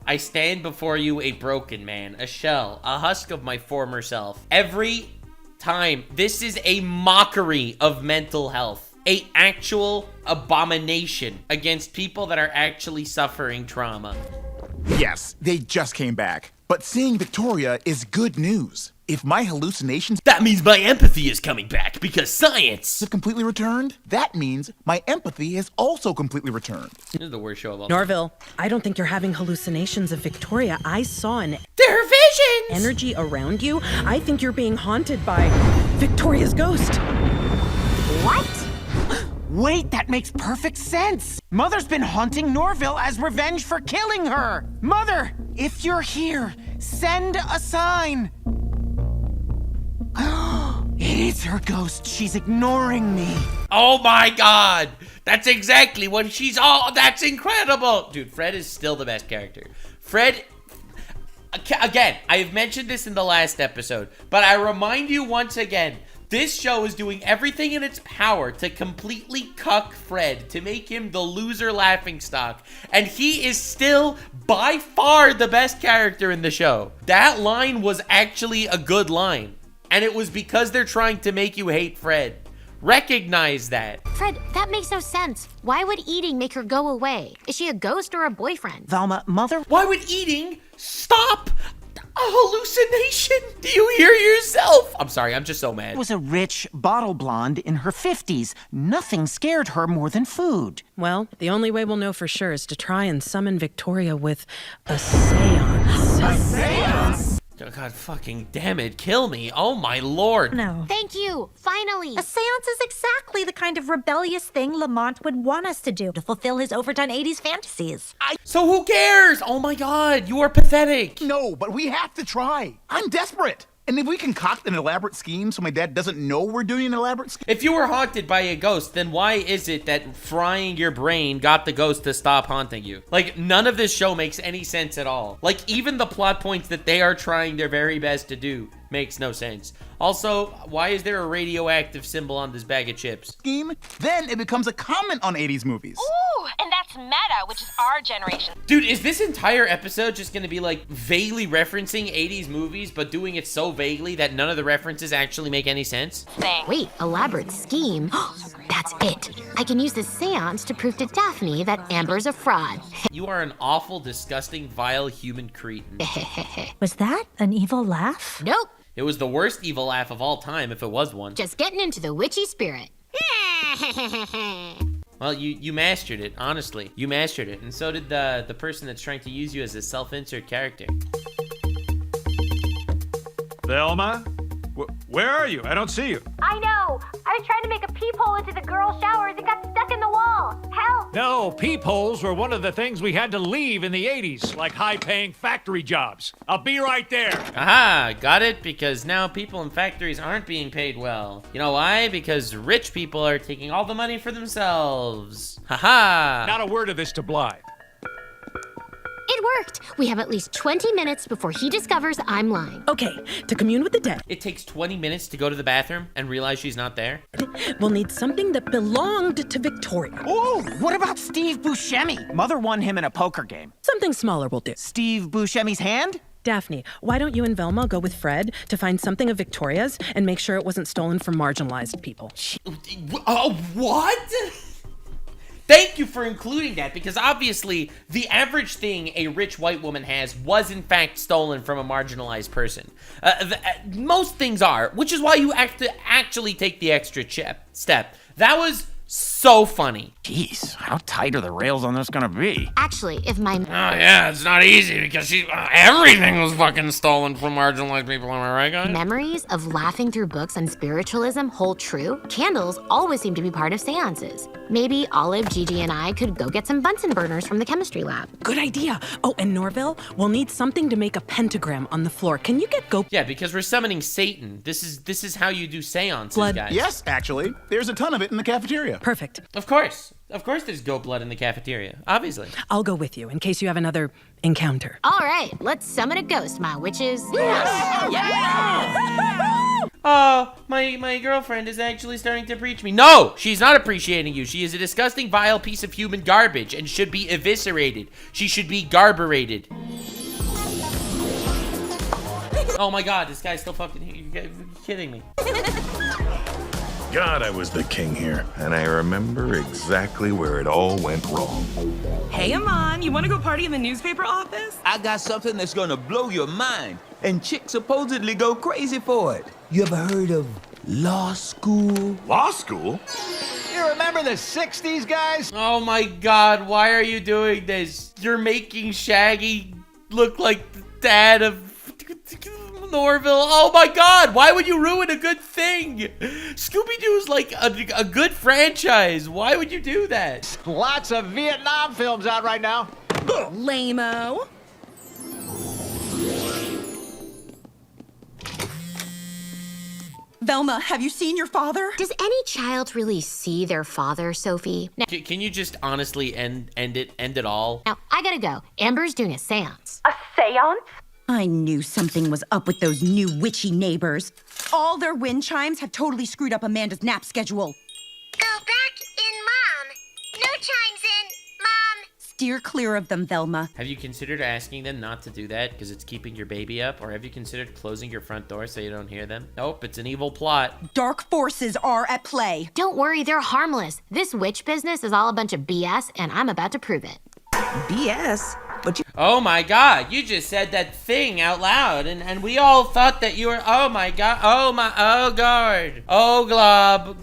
I stand before you a broken man, a shell, a husk of my former self. Every time, this is a mockery of mental health. An actual abomination against people that are actually suffering trauma. Yes, they just came back. But seeing Victoria is good news. If my hallucinations... That means my empathy is coming back, because science... ...have completely returned, that means my empathy has also completely returned. This is the worst show of all time. Norville, I don't think you're having hallucinations of Victoria. I saw an... They're visions! ...energy around you. I think you're being haunted by Victoria's ghost. What? Wait, that makes perfect sense. Mother's been haunting Norville as revenge for killing her. Mother, if you're here, send a sign. It is her ghost. She's ignoring me. Oh my God. That's exactly what she's all. That's incredible. Dude, Fred is still the best character. Fred, again, I have mentioned this in the last episode, but I remind you once again, this show is doing everything in its power to completely cuck Fred, to make him the loser laughingstock. And he is still by far the best character in the show. That line was actually a good line. And it was because they're trying to make you hate Fred. Recognize that. Fred, that makes no sense. Why would eating make her go away? Is she a ghost or a boyfriend? Velma, Mother... Why would eating stop a hallucination? Do you hear yourself? I'm sorry, I'm just so mad. Was a rich bottle blonde in her 50s. Nothing scared her more than food. Well, the only way we'll know for sure is to try and summon Victoria with a seance. A seance? Oh, God fucking damn it, kill me. Oh my Lord. No. Thank you, finally. A seance is exactly the kind of rebellious thing Lamont would want us to do to fulfill his overdone 80s fantasies. So who cares? Oh my God, you are pathetic. No, but we have to try. I'm desperate. And if we concoct an elaborate scheme so my dad doesn't know we're doing an elaborate scheme... If you were haunted by a ghost, then why is it that frying your brain got the ghost to stop haunting you? Like, none of this show makes any sense at all. Like, even the plot points that they are trying their very best to do makes no sense. Also, why is there a radioactive symbol on this bag of chips? Scheme? Then it becomes a comment on 80s movies. Ooh, and that's meta, which is our generation. Dude, is this entire episode just gonna be like vaguely referencing 80s movies, but doing it so vaguely that none of the references actually make any sense? Wait, elaborate scheme? That's it. I can use this seance to prove to Daphne that Amber's a fraud. You are an awful, disgusting, vile human cretin. Was that an evil laugh? Nope. It was the worst evil laugh of all time, if it was one. Just getting into the witchy spirit. Well, you mastered it, honestly. You mastered it, and so did the person that's trying to use you as a self-insert character. Velma? Where are you? I don't see you. I know! I was trying to make a peephole into the girls' showers and got stuck in the wall! Help! No, peepholes were one of the things we had to leave in the 80s, like high-paying factory jobs. I'll be right there. Aha, got it? Because now people in factories aren't being paid well. You know why? Because rich people are taking all the money for themselves. Haha! Not a word of this to Blight. It worked. We have at least 20 minutes before he discovers I'm lying. Okay, to commune with the dead. It takes 20 minutes to go to the bathroom and realize she's not there? We'll need something that belonged to Victoria. Ooh, what about Steve Buscemi? Mother won him in a poker game. Something smaller will do. Steve Buscemi's hand? Daphne, why don't you and Velma go with Fred to find something of Victoria's and make sure it wasn't stolen from marginalized people? What? Thank you for including that, because obviously the average thing a rich white woman has was in fact stolen from a marginalized person. Most things are, which is why you have to actually take the extra step. That was so funny. Jeez, how tight are the rails on this gonna be? Actually, if my... Oh yeah, it's not easy because everything was fucking stolen from marginalized people, am I right, guys? memories of laughing through books on spiritualism hold true, candles always seem to be part of seances. Maybe Olive, Gigi, and I could go get some Bunsen burners from the chemistry lab. Good idea. Oh, and Norville, we'll need something to make a pentagram on the floor. Can you get go... Yeah, because we're summoning Satan. This is how you do seances, Blood. guys. Yes, actually. There's a ton of it in the cafeteria. Perfect. Of course there's goat blood in the cafeteria, obviously. I'll go with you in case you have another encounter. All right, let's summon a ghost, my witches. Oh, my girlfriend is actually starting to preach me. No, she's not appreciating you. She is a disgusting, vile piece of human garbage and should be eviscerated. She should be garberated. Oh my god, this guy's still fucking here. You're kidding me. God, I was the king here, and I remember exactly where it all went wrong. Hey, Amon, you want to go party in the newspaper office? I got something that's gonna blow your mind, and chicks supposedly go crazy for it. You ever heard of law school? Law school? You remember the 60s, guys? Oh my god, why are you doing this? You're making Shaggy look like the dad of Norville. Oh my god, why would you ruin a good thing? Scooby-Doo's like a good franchise. Why would you do that? Lots of Vietnam films out right now. Lame-o. Velma, have you seen your father? Does any child really see their father, Sophie? Now, Can you just honestly end it all? now, I gotta go. Amber's doing a seance. A seance? I knew something was up with those new witchy neighbors. All their wind chimes have totally screwed up Amanda's nap schedule. Go back in, Mom. No chimes in, Mom. Steer clear of them, Velma. Have you considered asking them not to do that because it's keeping your baby up? Or have you considered closing your front door so you don't hear them? Nope, it's an evil plot. Dark forces are at play. Don't worry, they're harmless. This witch business is all a bunch of BS, and I'm about to prove it. BS? But you... Oh my god, you just said that thing out loud, and we all thought that you were, oh my god, oh god, oh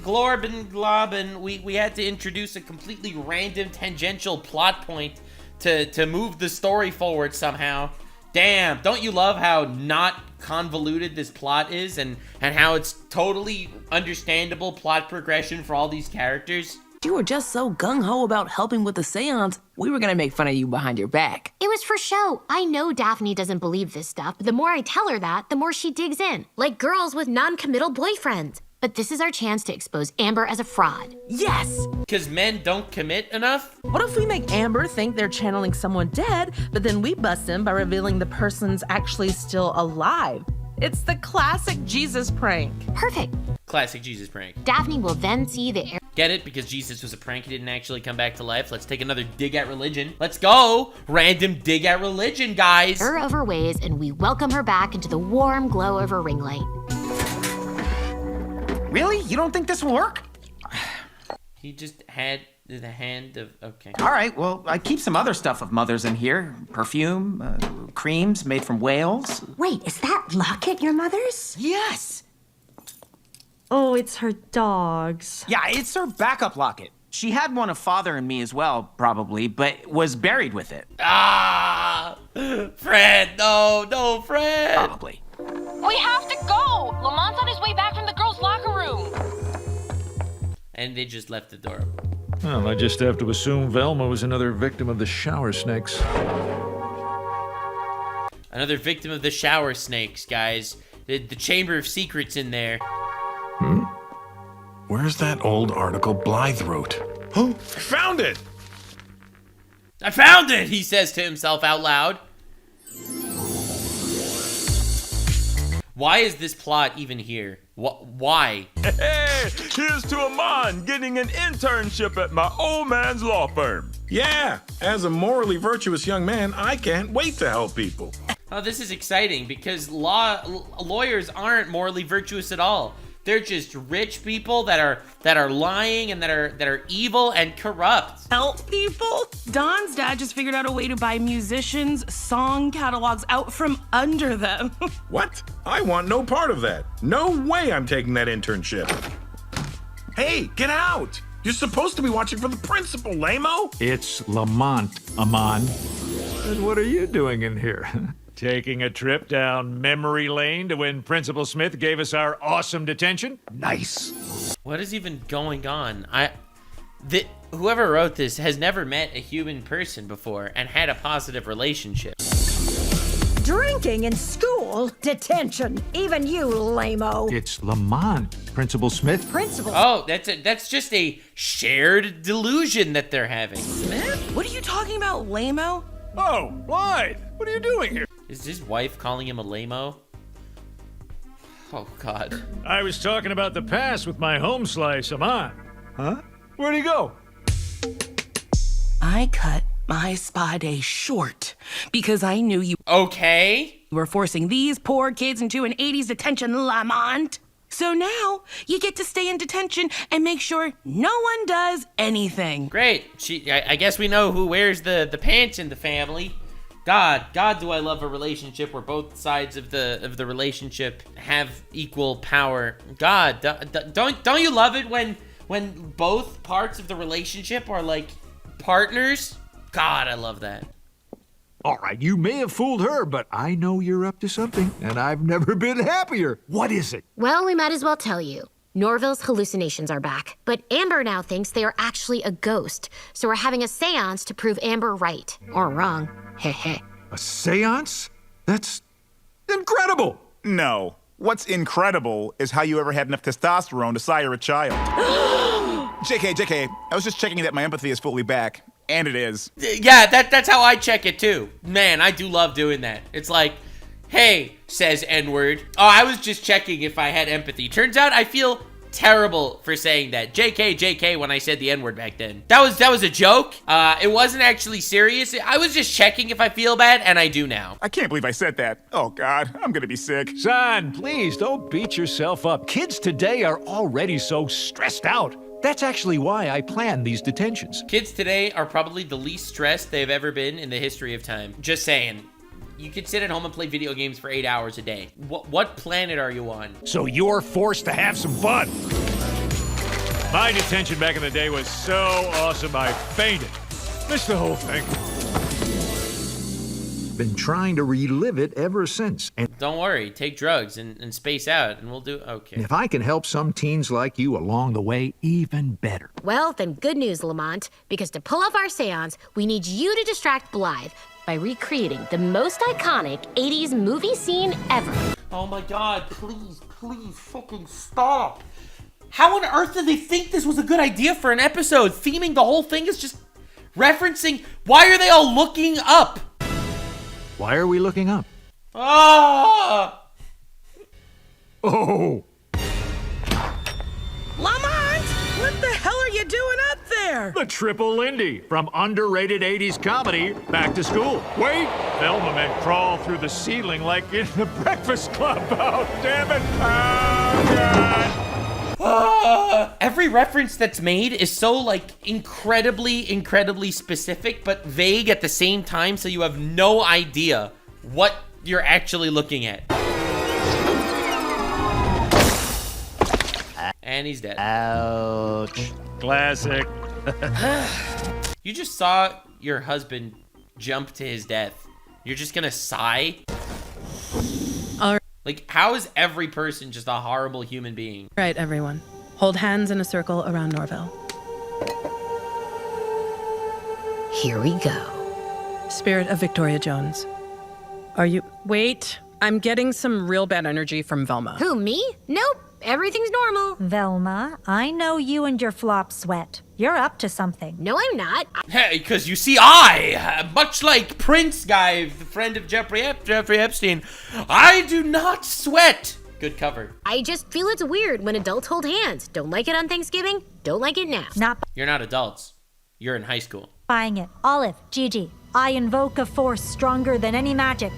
globbin, we had to introduce a completely random tangential plot point to move the story forward somehow. Damn, don't you love how not convoluted this plot is, and how it's totally understandable plot progression for all these characters? You were just so gung-ho about helping with the seance, we were gonna make fun of you behind your back. It was for show. I know Daphne doesn't believe this stuff, but the more I tell her that, the more she digs in. Like girls with non-committal boyfriends. But this is our chance to expose Amber as a fraud. Yes! Because men don't commit enough? What if we make Amber think they're channeling someone dead, but then we bust them by revealing the person's actually still alive? It's the classic Jesus prank. Perfect. Classic Jesus prank. Daphne will then see the... Get it? Because Jesus was a prank, he didn't actually come back to life. Let's take another dig at religion. Let's go! Random dig at religion, guys! Her of her ways, and we welcome her back into the warm glow of her ring light. Really? You don't think this will work? He just had the hand of... Okay. All right, well, I keep some other stuff of Mother's in here. Perfume, creams made from whales. Wait, is that locket your mother's? Yes! Oh, it's her dog's. Yeah, it's her backup locket. She had one of Father and me as well, probably, but was buried with it. Ah! Fred, no, Fred! Probably. We have to go! Lamont's on his way back from the girls' locker room. And they just left the door open. Well, I just have to assume Velma was another victim of the shower snakes. Another victim of the shower snakes, guys. The Chamber of Secrets in there. Where's that old article Blythe wrote? Oh, I found it! I found it, he says to himself out loud. Why is this plot even here? Why? Hey, here's to Amon getting an internship at my old man's law firm. Yeah, as a morally virtuous young man, I can't wait to help people. Oh, this is exciting because lawyers aren't morally virtuous at all. They're just rich people that are lying and that are evil and corrupt. Help people? Don's dad just figured out a way to buy musicians' song catalogs out from under them. What? I want no part of that. No way I'm taking that internship. Hey, get out! You're supposed to be watching for the principal, lame-o. It's Lamont, Amon. And what are you doing in here? Taking a trip down memory lane to when Principal Smith gave us our awesome detention? Nice. What is even going on? Whoever wrote this has never met a human person before and had a positive relationship. Drinking in school? Detention. Even you, lame-o. It's Lamont, Principal Smith. Principal. Oh, that's just a shared delusion that they're having. Smith? What are you talking about, lame-o? Oh, Blight, what are you doing here? Is his wife calling him a lame-o? Oh, God. I was talking about the past with my home slice, Amon. Huh? Where'd he go? I cut my spa day short because I knew you were forcing these poor kids into an 80s detention, Lamont. So now you get to stay in detention and make sure no one does anything. Great. I guess we know who wears the pants in the family. God, do I love a relationship where both sides of the relationship have equal power. God, don't you love it when both parts of the relationship are like partners? God, I love that. All right, you may have fooled her, but I know you're up to something, and I've never been happier. What is it? Well, we might as well tell you. Norville's hallucinations are back, but Amber now thinks they are actually a ghost, so we're having a seance to prove Amber right. Or wrong. Heh. A seance? That's incredible! No. What's incredible is how you ever had enough testosterone to sire a child. JK, I was just checking that my empathy is fully back. And it is. Yeah, that's how I check it too. Man, I do love doing that. It's like, hey, says N-word. Oh, I was just checking if I had empathy. Turns out I feel terrible for saying that. JK when I said the N-word back then. That was a joke. It wasn't actually serious. I was just checking if I feel bad, and I do now. I can't believe I said that. Oh, God, I'm gonna be sick. Son, please don't beat yourself up. Kids today are already so stressed out. That's actually why I plan these detentions. Kids today are probably the least stressed they've ever been in the history of time. Just saying. You could sit at home and play video games for 8 hours a day. What planet are you on? So you're forced to have some fun. My detention back in the day was so awesome I fainted. Missed the whole thing. Been trying to relive it ever since. And don't worry, take drugs and space out, and we'll do okay. If I can help some teens like you along the way, even better. Well, then good news, Lamont, because to pull off our seance, we need you to distract Blythe by recreating the most iconic 80s movie scene ever. Oh my God, please fucking stop. How on earth did they think this was a good idea for an episode? Theming the whole thing is just referencing, why are they all looking up? Why are we looking up? Ah! Oh! Lamont! What the hell are you doing up there? The Triple Lindy, from underrated 80s comedy back to school. Wait! Velma meant crawl through the ceiling like in the Breakfast Club. Oh, damn it! Oh, God! Every reference that's made is so, like, incredibly specific, but vague at the same time, so you have no idea what you're actually looking at. And he's dead. Ouch. Classic. You just saw your husband jump to his death. You're just gonna sigh? Like, how is every person just a horrible human being? Right, everyone. Hold hands in a circle around Norville. Here we go. Spirit of Victoria Jones. Are you... Wait, I'm getting some real bad energy from Velma. Who, me? Nope. Everything's normal. Velma, I know you and your flop sweat. You're up to something. No, I'm not. Hey, because you see, much like Prince guy, the friend of Jeffrey Epstein, I do not sweat. Good cover. I just feel it's weird when adults hold hands. Don't like it on Thanksgiving. Don't like it now. You're not adults. You're in high school. Buying it. Olive, Gigi, I invoke a force stronger than any magic.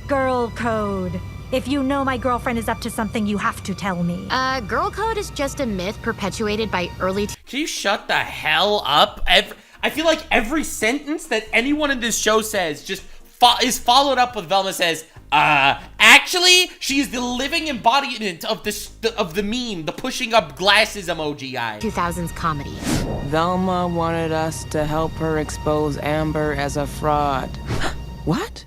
Girl code. If you know my girlfriend is up to something, you have to tell me. Girl code is just a myth perpetuated by early... Can you shut the hell up? I feel like every sentence that anyone in this show says just is followed up with Velma says, actually, she's the living embodiment of the meme, the pushing up glasses emoji guy. 2000s comedy. Velma wanted us to help her expose Amber as a fraud. What?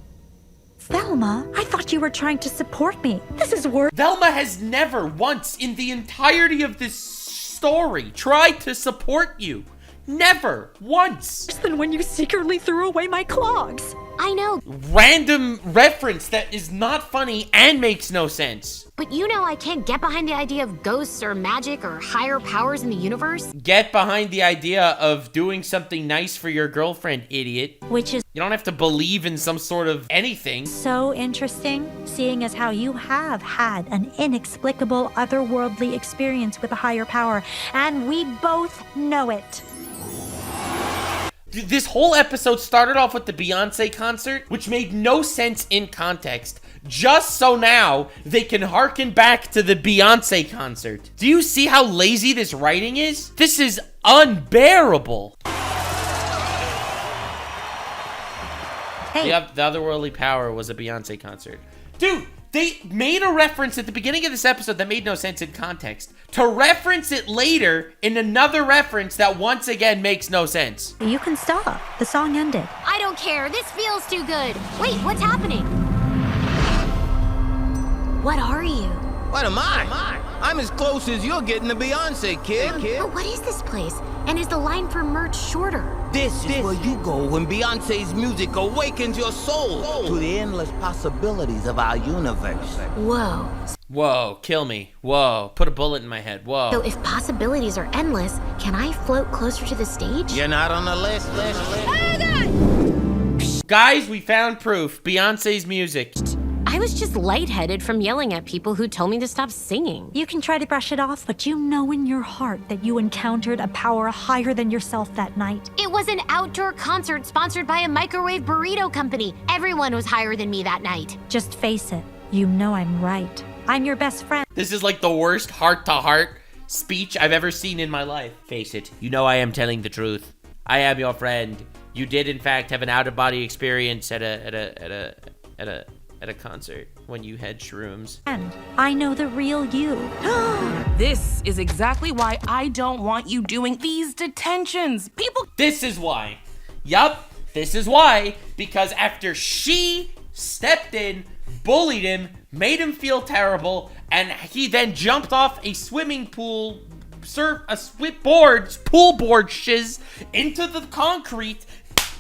Velma, I thought you were trying to support me. This is worse. Velma has never once in the entirety of this story tried to support you. Never once. Worse than when you secretly threw away my clogs. I know. Random reference that is not funny and makes no sense. But you know I can't get behind the idea of ghosts or magic or higher powers in the universe. Get behind the idea of doing something nice for your girlfriend, idiot. Which is... You don't have to believe in some sort of anything. So interesting, seeing as how you have had an inexplicable otherworldly experience with a higher power, and we both know it. This whole episode started off with the Beyonce concert, which made no sense in context, just so now they can harken back to the Beyonce concert. Do you see how lazy this writing is? This is unbearable. Hey. The otherworldly power was a Beyonce concert. Dude, they made a reference at the beginning of this episode that made no sense in context, to reference it later in another reference that once again makes no sense. You can stop. The song ended. I don't care. This feels too good. Wait, what's happening? What are you? What am I? I'm as close as you're getting to Beyonce, kid. But what is this place? And is the line for merch shorter? This is where you go when Beyonce's music awakens your soul to the endless possibilities of our universe. Whoa. Whoa, kill me. Whoa, put a bullet in my head. Whoa. So if possibilities are endless, can I float closer to the stage? You're not on the list. Oh, God! Guys, we found proof. Beyonce's music. I was just lightheaded from yelling at people who told me to stop singing. You can try to brush it off, but you know in your heart that you encountered a power higher than yourself that night. It was an outdoor concert sponsored by a microwave burrito company. Everyone was higher than me that night. Just face it. You know I'm right. I'm your best friend. This is like the worst heart-to-heart speech I've ever seen in my life. Face it, you know I am telling the truth. I am your friend. You did in fact have an out-of-body experience at a concert when you had shrooms. And I know the real you. This is exactly why I don't want you doing these detentions. People... This is why. Yup, this is why. Because after she stepped in, bullied him, made him feel terrible, and he then jumped off a swimming pool, pool board shiz into the concrete,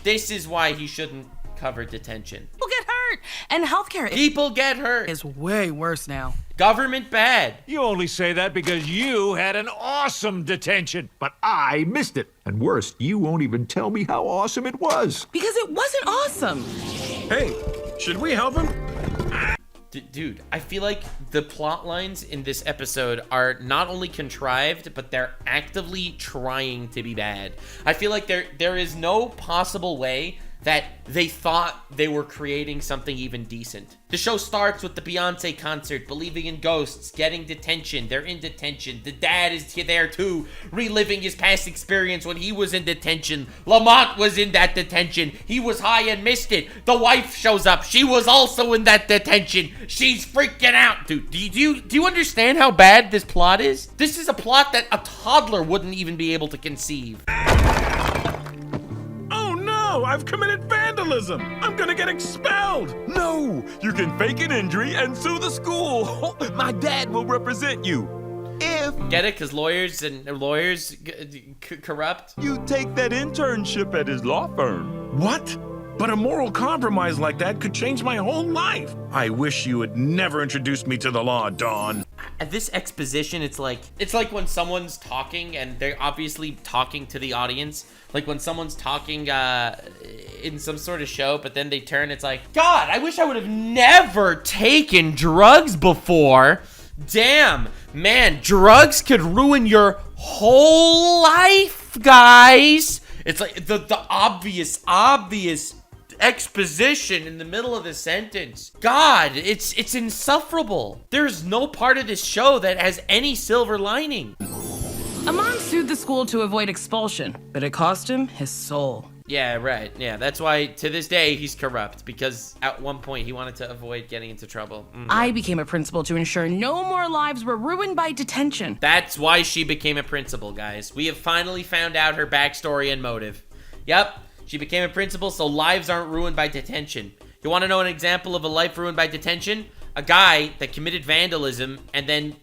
this is why he shouldn't cover detention. People get hurt, and healthcare... People get hurt. It's way worse now. Government bad. You only say that because you had an awesome detention, but I missed it. And worse, you won't even tell me how awesome it was. Because it wasn't awesome. Hey, should we help him? Dude, I feel like the plot lines in this episode are not only contrived, but they're actively trying to be bad. I feel like there is no possible way that they thought they were creating something even decent. The show starts with the Beyonce concert, believing in ghosts, getting detention. They're in detention. The dad is there too, reliving his past experience when he was in detention. Lamont was in that detention. He was high and missed it. The wife shows up. She was also in that detention. She's freaking out. Dude, do you understand how bad this plot is? This is a plot that a toddler wouldn't even be able to conceive. I've committed vandalism. I'm gonna get expelled. No, you can fake an injury and sue the school. My dad will represent you. If Get it? Because lawyers corrupt. you take that internship at his law firm. What? But a moral compromise like that could change my whole life. I wish you had never introduced me to the law, Dawn. At this exposition, it's like when someone's talking and they're obviously talking to the audience. Like when someone's talking in some sort of show, but then they turn, it's like, God, I wish I would have never taken drugs before. Damn, man, drugs could ruin your whole life, guys. It's like the obvious exposition in the middle of the sentence. God, it's insufferable. There's no part of this show that has any silver lining. Amon sued the school to avoid expulsion, but it cost him his soul. Yeah, right. Yeah, that's why to this day he's corrupt, because at one point he wanted to avoid getting into trouble. I became a principal to ensure no more lives were ruined by detention. That's why she became a principal, guys. We have finally found out her backstory and motive. Yep, she became a principal so lives aren't ruined by detention. You want to know an example of a life ruined by detention? A guy that committed vandalism and then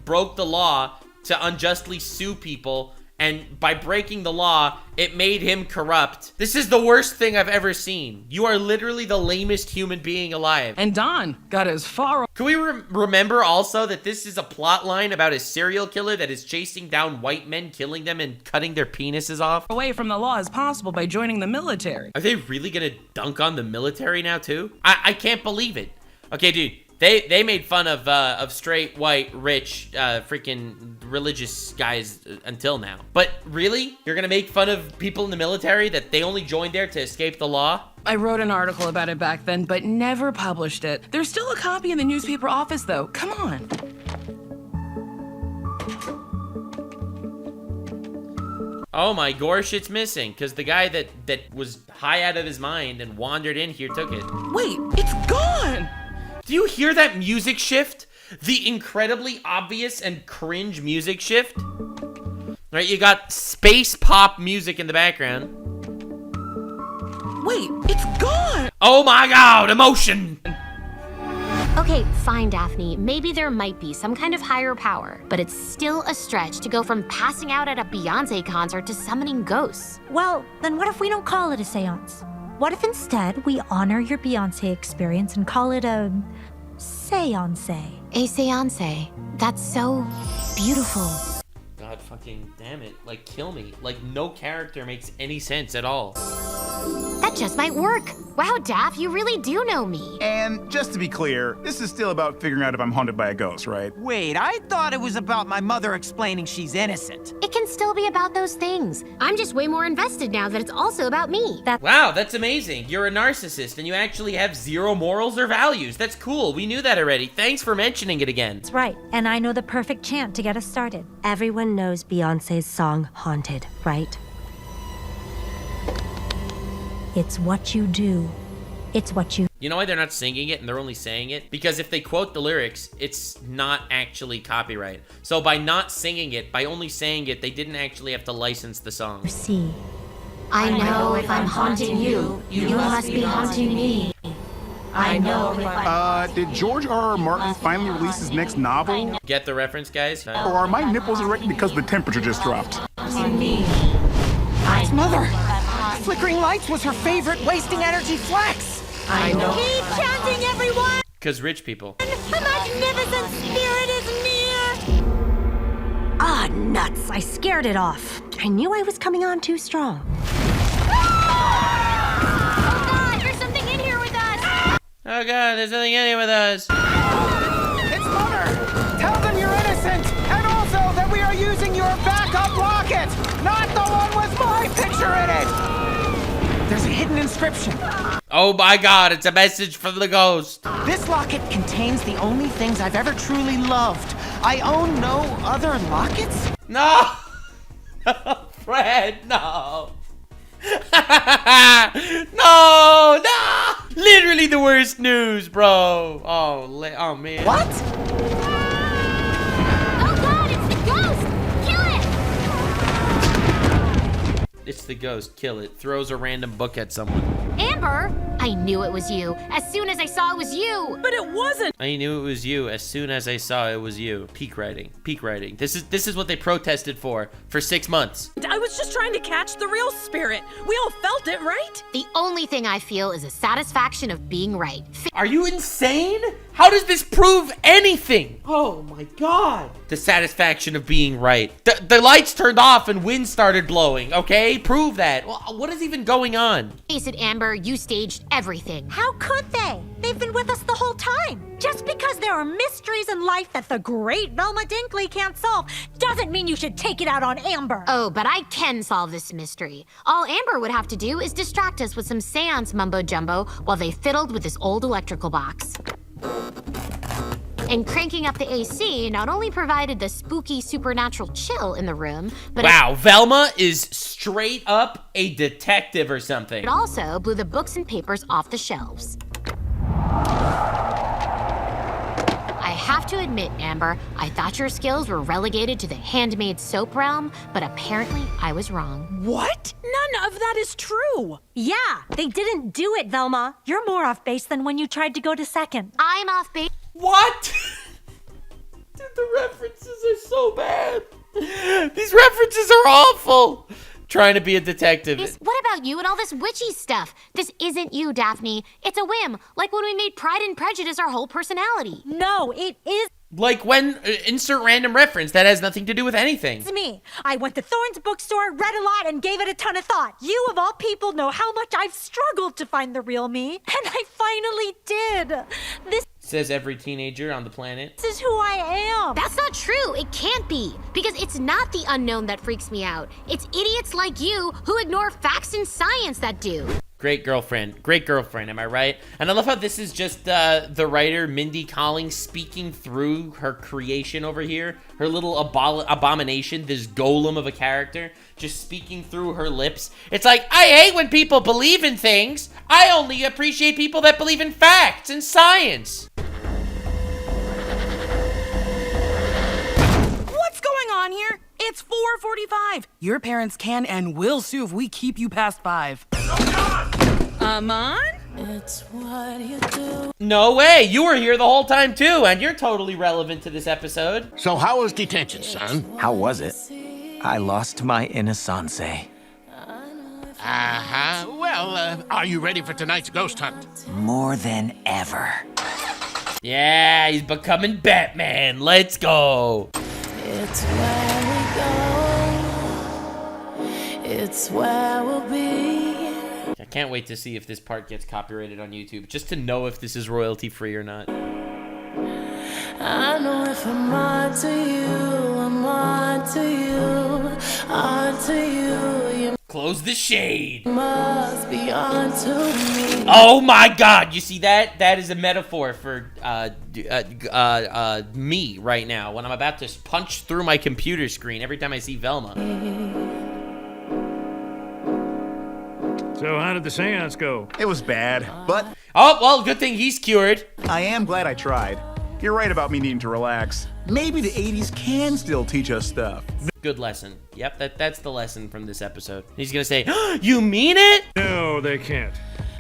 broke the law to unjustly sue people, and by breaking the law, it made him corrupt. This is the worst thing I've ever seen. You are literally the lamest human being alive. And Don got as far... Can we remember also that this is a plot line about a serial killer that is chasing down white men, killing them, and cutting their penises off? away from the law as possible by joining the military. Are they really gonna dunk on the military now too? I can't believe it. Okay, dude. They made fun of straight, white, rich, freaking religious guys until now. But really? You're gonna make fun of people in the military that they only joined there to escape the law? I wrote an article about it back then, but never published it. There's still a copy in the newspaper office, though. Come on. Oh my gosh, it's missing, because the guy that was high out of his mind and wandered in here took it. Wait, it's gone! Do you hear that music shift? The incredibly obvious and cringe music shift? Right, you got space pop music in the background. Wait, it's gone! Oh my God, emotion! Okay, fine, Daphne. Maybe there might be some kind of higher power, but it's still a stretch to go from passing out at a Beyonce concert to summoning ghosts. Well, then what if we don't call it a seance? What if instead we honor your Beyonce experience and call it a seance? A seance. That's so beautiful. God fucking damn it. Like, kill me. Like, no character makes any sense at all. That just might work. Wow, Daph, you really do know me. And just to be clear, this is still about figuring out if I'm haunted by a ghost, right? Wait, I thought it was about my mother explaining she's innocent. It can still be about those things. I'm just way more invested now that it's also about me. Wow, that's amazing. You're a narcissist and you actually have zero morals or values. That's cool. We knew that already. Thanks for mentioning it again. That's right. And I know the perfect chant to get us started. Everyone knows Beyonce's song Haunted, right? It's what you do. It's what you... You know why they're not singing it and they're only saying it? Because if they quote the lyrics, it's not actually copyright. So by not singing it, by only saying it, they didn't actually have to license the song. See. I know if I'm haunting you, you must be haunting me. I know if I'm... Did George R.R. Martin finally release his next novel? Get the reference, guys? Or are my nipples erect because the temperature just dropped? me. His mother! Flickering lights was her favorite wasting energy flex! I know. Keep chanting, everyone! Because rich people. A magnificent spirit is near! Ah, nuts. I scared it off. I knew I was coming on too strong. Oh God, there's something in here with us! Oh God, there's something in here with us. It's Mother! Tell them you're innocent! And also that we are using your backup rocket! Not the one with my picture in it! There's a hidden inscription. Oh my God, it's a message from the ghost. This locket contains the only things I've ever truly loved. I own no other lockets? No! Fred, no! No! Literally the worst news, bro. Oh man. What? Oh God, it's the ghost! Kill it! It's the ghost. Kill it. Throws a random book at someone. Amber, I knew it was you. As soon as I saw it was you. But it wasn't. I knew it was you as soon as I saw it was you. Peak writing. Peak writing. This is what they protested for 6 months. I was just trying to catch the real spirit. We all felt it, right? The only thing I feel is a satisfaction of being right. Are you insane? How does this prove anything? Oh my god. The satisfaction of being right. The lights turned off and wind started blowing, okay? Prove that. Well, what is even going on? Face it, Amber, you staged everything. How could they? They've been with us the whole time. Just because there are mysteries in life that the great Velma Dinkley can't solve doesn't mean you should take it out on Amber. Oh, but I can solve this mystery. All Amber would have to do is distract us with some seance mumbo-jumbo while they fiddled with this old electrical box. And cranking up the AC not only provided the spooky supernatural chill in the room, but wow, Velma is straight up a detective or something. it also blew the books and papers off the shelves. I have to admit, Amber, I thought your skills were relegated to the handmade soap realm, but apparently I was wrong. What? None of that is true. Yeah, they didn't do it, Velma. You're more off base than when you tried to go to second. I'm off base. What? Dude, the references are so bad. These references are awful. Trying to be a detective. What about you and all this witchy stuff? This isn't you, Daphne. It's a whim, like when we made Pride and Prejudice our whole personality. No, it is. Like when, insert random reference that has nothing to do with anything. It's me. I went to Thorne's bookstore, read a lot, and gave it a ton of thought. You, of all people, know how much I've struggled to find the real me, and I finally did. This Says every teenager on the planet. is who I am. That's not true. It can't be. Because it's not the unknown that freaks me out. It's idiots like you who ignore facts and science that do. Great girlfriend, am I right? And I love how this is just the writer, Mindy Kaling, speaking through her creation over here. Her little abomination, this golem of a character, just speaking through her lips. It's like, I hate when people believe in things. I only appreciate people that believe in facts and science. What's going on here? It's 4:45. Your parents can and will sue if we keep you past 5. Amon? It's what you do. No way, you were here the whole time too, and you're totally relevant to this episode. So how was detention, son? How was it? I lost my innocence. Well, are you ready for tonight's ghost hunt? More than ever. Yeah, he's becoming Batman. Let's go. It's where we go. It's where we'll be. I can't wait to see if this part gets copyrighted on YouTube, just to know if this is royalty free or not. I know if I'm on to you, I'm on to you, on to you. Close the shade. You must be on to me. Oh my god, you see that? That is a metaphor for me right now when I'm about to punch through my computer screen every time I see Velma. So how did the seance go? It was bad, but... Oh, well, good thing he's cured. I am glad I tried. You're right about me needing to relax. Maybe the 80s can still teach us stuff. Good lesson. Yep, that's the lesson from this episode. He's gonna say, oh, you mean it? No, they can't.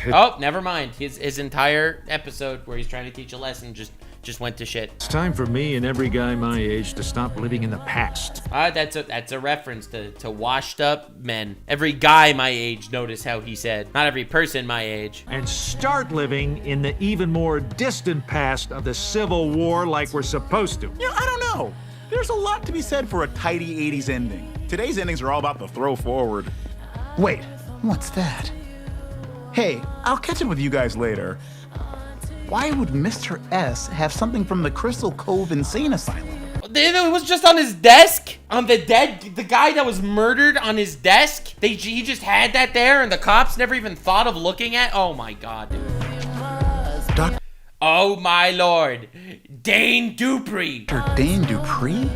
Oh, never mind. His entire episode where he's trying to teach a lesson just went to shit. It's time for me and every guy my age to stop living in the past. That's a reference to washed up men. Every guy my age, notice how he said. Not every person my age. And start living in the even more distant past of the Civil War like we're supposed to. You know, I don't know. There's a lot to be said for a tidy 80s ending. Today's endings are all about the throw forward. Wait, what's that? Hey, I'll catch up with you guys later. Why would Mr. S have something from the Crystal Cove Insane Asylum? It was just on his desk? On the guy that was murdered on his desk? He just had that there and the cops never even thought of looking at? Oh my god, dude. Oh my lord. Dane Dupree. Dr. Dane Dupree?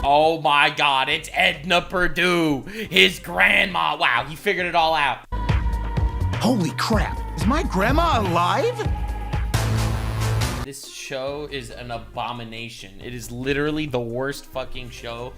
Oh my god, it's Edna Purdue, his grandma. Wow, he figured it all out. Holy crap, is my grandma alive? This show is an abomination. It is literally the worst fucking show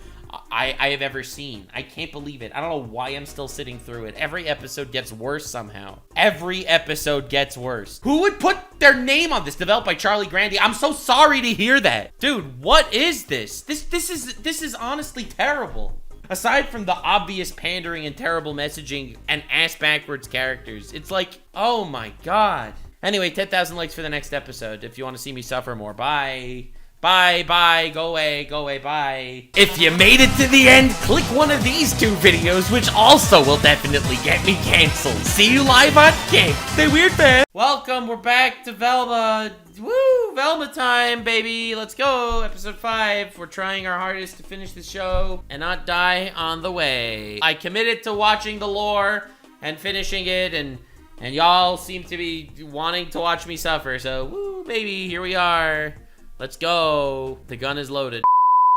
I have ever seen. I can't believe it. I don't know why I'm still sitting through it. Every episode gets worse somehow. Every episode gets worse. Who would put their name on this? Developed by Charlie Grandy. I'm so sorry to hear that. Dude, what is this? This is honestly terrible. Aside from the obvious pandering and terrible messaging and ass-backwards characters, it's like, oh my god. Anyway, 10,000 likes for the next episode if you want to see me suffer more. Bye. Bye, bye, go away, bye. If you made it to the end, click one of these two videos, which also will definitely get me canceled. See you live on Kick. Stay weird, man. Welcome, we're back to Velma. Woo, Velma time, baby. Let's go, episode 5. We're trying our hardest to finish the show and not die on the way. I committed to watching the lore and finishing it, and y'all seem to be wanting to watch me suffer, so woo, baby, here we are. Let's go. The gun is loaded.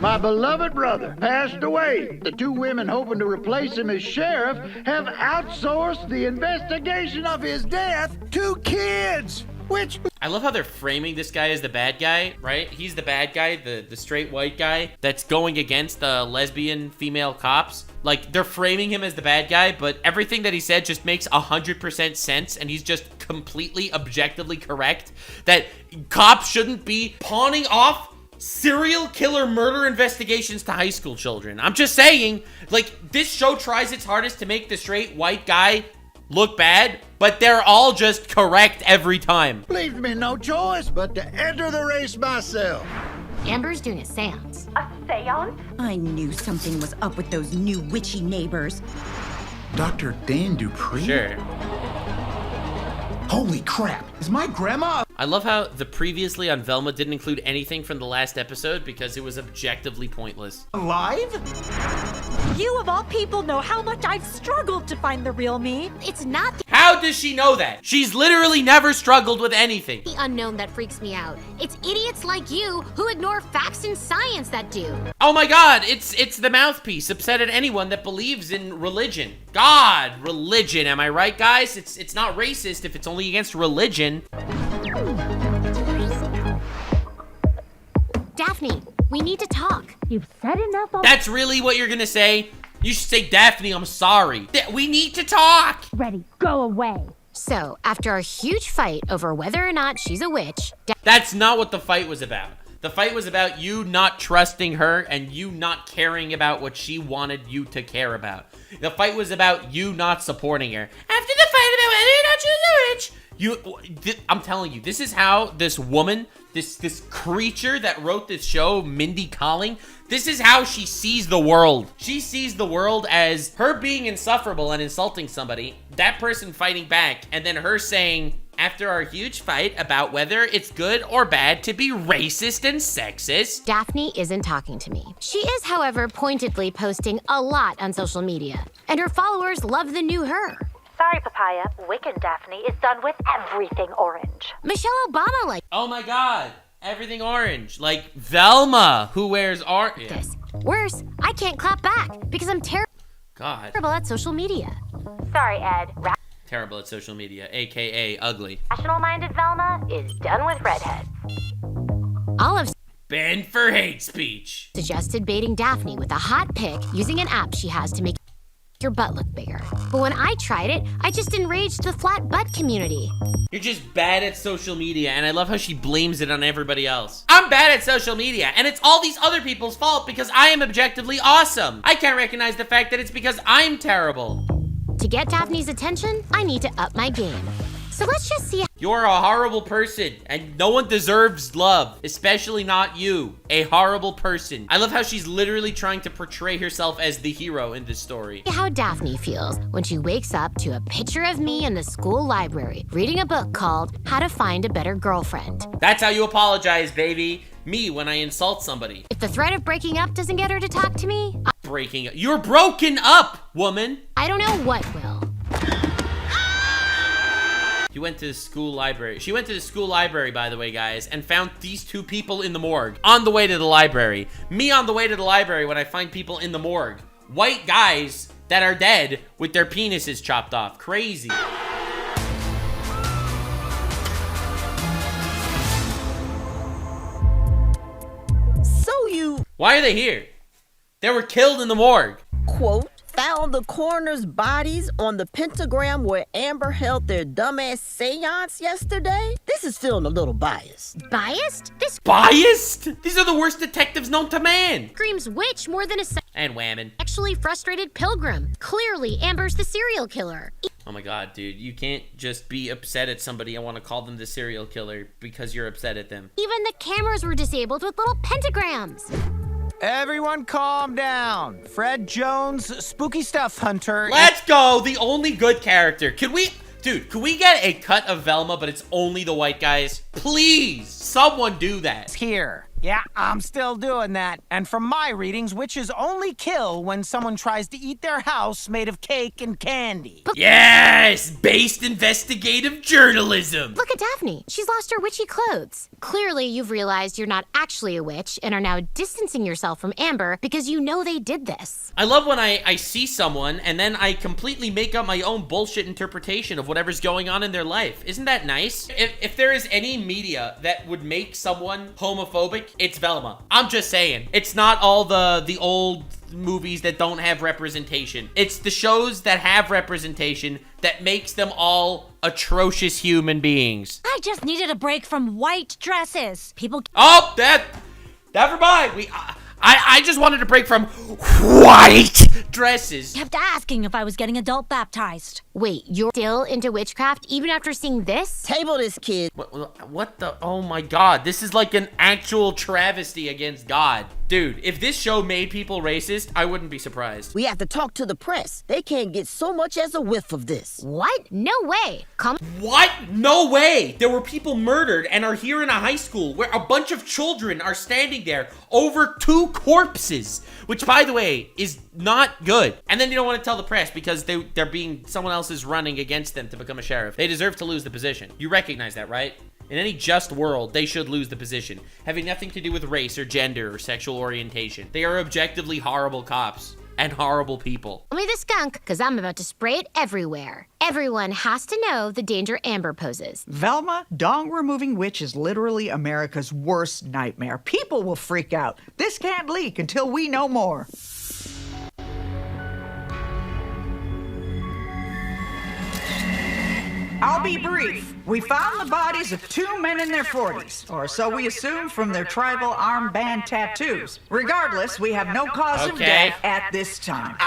My beloved brother passed away. The 2 women hoping to replace him as sheriff have outsourced the investigation of his death to kids, which... I love how they're framing this guy as the bad guy, right? He's the bad guy, the straight white guy that's going against the lesbian female cops. Like, they're framing him as the bad guy, but everything that he said just makes 100% sense, and he's just completely objectively correct that cops shouldn't be pawning off serial killer murder investigations to high school children. I'm just saying, like, this show tries its hardest to make the straight white guy look bad, but they're all just correct every time. Leaves me no choice but to enter the race myself. Amber's doing a seance. A seance? I knew something was up with those new witchy neighbors. Dr. Dan Dupree? Sure. Holy crap, is my grandma? I love how the previously on Velma didn't include anything from the last episode because it was objectively pointless. Alive? You of all people know how much I've struggled to find the real me. It's not How does she know that? She's literally never struggled with anything. the unknown that freaks me out. It's idiots like you who ignore facts and science that do. Oh my god, it's the mouthpiece upset at anyone that believes in religion. God, religion, am I right, guys? It's not racist if it's only against religion. Daphne, we need to talk. You've said enough. That's really what you're gonna say? You should say, Daphne, I'm sorry. We need to talk. Ready, go away. So, after a huge fight over whether or not she's a witch, That's not what the fight was about. The fight was about you not trusting her and you not caring about what she wanted you to care about. The fight was about you not supporting her. After the fight about whether or not she's a witch, I'm telling you, this is how this woman, this creature that wrote this show, Mindy Kaling, this is how she sees the world. She sees the world as her being insufferable and insulting somebody, that person fighting back, and then her saying, after our huge fight about whether it's good or bad to be racist and sexist, Daphne isn't talking to me. She is, however, pointedly posting a lot on social media, and her followers love the new her. Sorry, Papaya. Wicked Daphne is done with everything orange. Michelle Obama like oh my god, everything orange. Like Velma, who wears orange. this. Worse, I can't clap back because I'm God. terrible at social media. Sorry, Ed. Terrible at social media, aka ugly. Rational-minded Velma is done with redheads. Olive Banned for hate speech. suggested baiting Daphne with a hot pic using an app she has to make your butt look bigger. But when I tried it, I just enraged the flat butt community. You're just bad at social media, and I love how she blames it on everybody else. I'm bad at social media, and it's all these other people's fault because I am objectively awesome. I can't recognize the fact that it's because I'm terrible. To get Daphne's attention, I need to up my game. So let's just see. You're a horrible person, and no one deserves love, especially not you, a horrible person. I love how she's literally trying to portray herself as the hero in this story. How Daphne feels when she wakes up to a picture of me in the school library reading a book called How to Find a Better Girlfriend. That's how you apologize, baby. Me when I insult somebody. If the threat of breaking up doesn't get her to talk to me, Breaking up. You're broken up, woman. I don't know what will. You went to the school library. She went to the school library, by the way, guys, and found these two people in the morgue on the way to the library. Me on the way to the library when I find people in the morgue. White guys that are dead with their penises chopped off. Crazy. Why are they here? They were killed in the morgue. Quote, found the coroner's bodies on the pentagram where Amber held their dumbass seance yesterday? This is feeling a little biased. Biased? This Biased? These are the worst detectives known to man. screams witch more than a And whammon. sexually frustrated pilgrim. Clearly, Amber's the serial killer. Oh my god, dude. You can't just be upset at somebody and want to call them the serial killer because you're upset at them. Even the cameras were disabled with little pentagrams. Everyone calm down. Fred Jones, spooky stuff hunter. Let's go! The only good character. Could we get a cut of Velma, but it's only the white guys? Please, someone do that. Here. Yeah, I'm still doing that. And from my readings, witches only kill when someone tries to eat their house made of cake and candy. Yes! Based investigative journalism. Look at Daphne. She's lost her witchy clothes. Clearly, you've realized you're not actually a witch and are now distancing yourself from Amber because you know they did this. I love when I see someone and then I completely make up my own bullshit interpretation of whatever's going on in their life. Isn't that nice? If there is any media that would make someone homophobic, it's Velma. I'm just saying. It's not all the old movies that don't have representation. It's the shows that have representation that makes them all atrocious human beings. I just needed a break from white dresses. People. Oh, never mind. I just wanted to break from white dresses. Kept asking if I was getting adult baptized. Wait, you're still into witchcraft even after seeing this? Table this kid. What the? Oh my god. This is like an actual travesty against God. Dude, if this show made people racist, I wouldn't be surprised. We have to talk to the press. They can't get so much as a whiff of this. What? No way. What? No way. There were people murdered and are here in a high school where a bunch of children are standing there over 2 corpses, which, by the way, is not good. And then you don't want to tell the press because someone else is running against them to become a sheriff. They deserve to lose the position. You recognize that, right? In any just world, they should lose the position, having nothing to do with race or gender or sexual orientation. They are objectively horrible cops and horrible people. Tell me the skunk, because I'm about to spray it everywhere. Everyone has to know the danger Amber poses. Velma, dong-removing witch is literally America's worst nightmare. People will freak out. This can't leak until we know more. I'll be brief. We found the bodies of 2 men in their 40s, or so we assume from their tribal armband tattoos. Regardless, we have no cause of death at this time.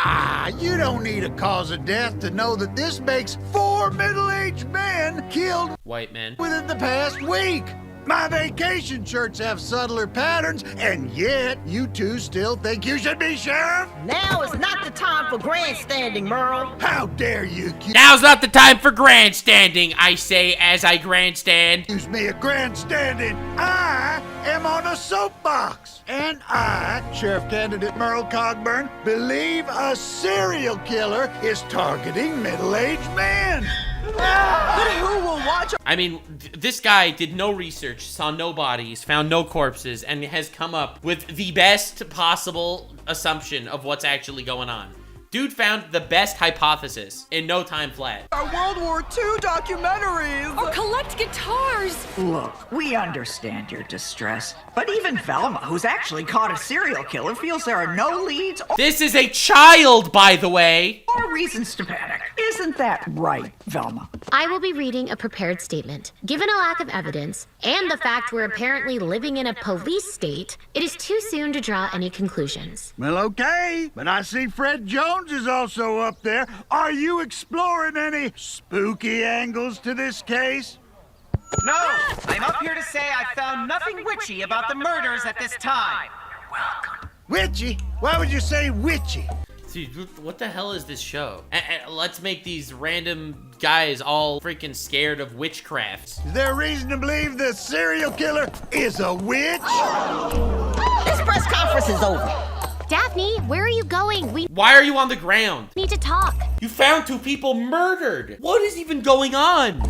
You don't need a cause of death to know that this makes 4 middle-aged men killed white men within the past week. My vacation shirts have subtler patterns, and yet you two still think you should be sheriff? Now is not the time for grandstanding, Merle. How dare you? Now's not the time for grandstanding, I say as I grandstand. Excuse me, a grandstanding. I am on a soapbox. And I, Sheriff Candidate Merle Cogburn, believe a serial killer is targeting middle-aged men. But who will watch? I mean, this guy did no research, saw no bodies, found no corpses, and has come up with the best possible assumption of what's actually going on. Dude found the best hypothesis in no time flat. Our World War II documentaries! Or collect guitars! Look, we understand your distress, but even Velma, who's actually caught a serial killer, feels there are no leads or This is a child, by the way! Or reasons to panic. Isn't that right, Velma? I will be reading a prepared statement. Given a lack of evidence, and the fact we're apparently living in a police state, it is too soon to draw any conclusions. Well, okay, but I see Fred Jones is also up there. Are you exploring any spooky angles to this case? No, I'm up here to say I found nothing witchy about the murders at this time. You're welcome. Witchy? Why would you say witchy? Dude, what the hell is this show? Let's make these random guys all freaking scared of witchcraft. Is there a reason to believe the serial killer is a witch? This press conference is over. Daphne, where are you going? We Why are you on the ground? need to talk. You found 2 people murdered. What is even going on?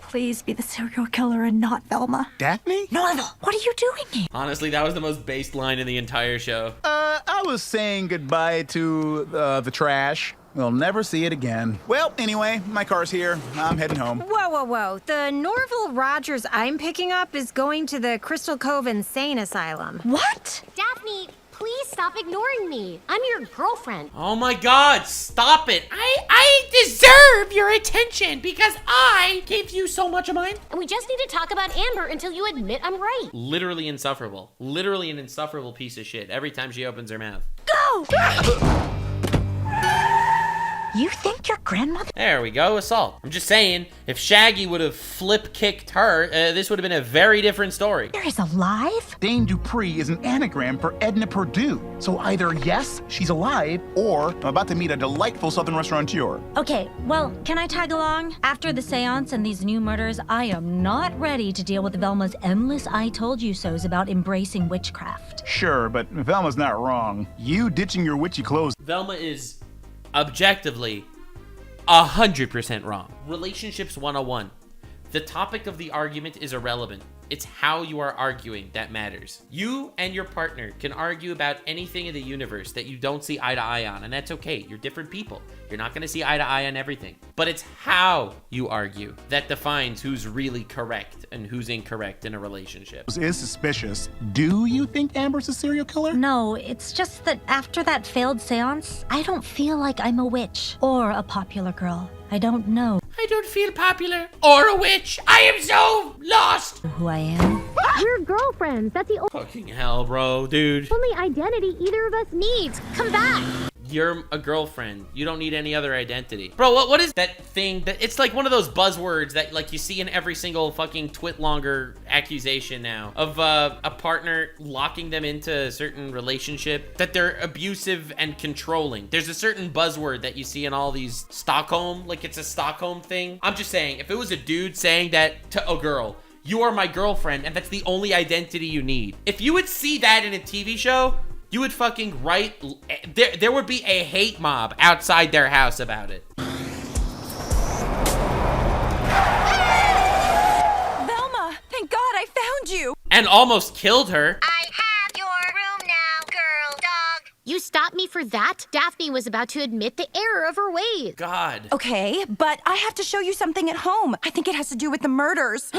Please be the serial killer and not Velma. Daphne? No, what are you doing here? Honestly, that was the most based line in the entire show. I was saying goodbye to the trash. We'll never see it again. Well, anyway, my car's here. I'm heading home. Whoa, whoa, whoa. The Norville Rogers I'm picking up is going to the Crystal Cove Insane Asylum. What? Daphne, please stop ignoring me. I'm your girlfriend. Oh my god, stop it. I deserve your attention because I gave you so much of mine. And we just need to talk about Amber until you admit I'm right. Literally insufferable. Literally an insufferable piece of shit every time she opens her mouth. Go! You think your grandmother? There we go, assault. I'm just saying, if Shaggy would have flip-kicked her, this would have been a very different story. There is alive? Dane Dupree is an anagram for Edna Purdue. So either yes, she's alive, or I'm about to meet a delightful southern restaurateur. Okay, well, can I tag along? After the seance and these new murders, I am not ready to deal with Velma's endless I told you so's about embracing witchcraft. Sure, but Velma's not wrong. You ditching your witchy clothes. Velma is objectively 100% wrong. Relationships 101. The topic of the argument is irrelevant. It's how you are arguing that matters. You and your partner can argue about anything in the universe that you don't see eye to eye on, and that's okay. You're different people. You're not gonna see eye to eye on everything. But it's how you argue that defines who's really correct and who's incorrect in a relationship. Is suspicious. Do you think Amber's a serial killer? No, it's just that after that failed seance, I don't feel like I'm a witch or a popular girl. I don't know I don't feel popular or a witch. I am so lost. who I am. We're girlfriends. That's the Fucking hell, bro, dude. only identity either of us needs. Come back. You're a girlfriend. You don't need any other identity. Bro, what is that thing that it's like one of those buzzwords that like you see in every single fucking twitlonger accusation now of a partner locking them into a certain relationship, that they're abusive and controlling. There's a certain buzzword that you see in all these Stockholm, like it's a Stockholm thing. I'm just saying, if it was a dude saying that to a girl, you are my girlfriend, and that's the only identity you need. If you would see that in a TV show, you would fucking write, there would be a hate mob outside their house about it. Velma, thank God I found you. And almost killed her. I have your room now, girl dog. You stopped me for that? Daphne was about to admit the error of her ways. God. Okay, but I have to show you something at home. I think it has to do with the murders.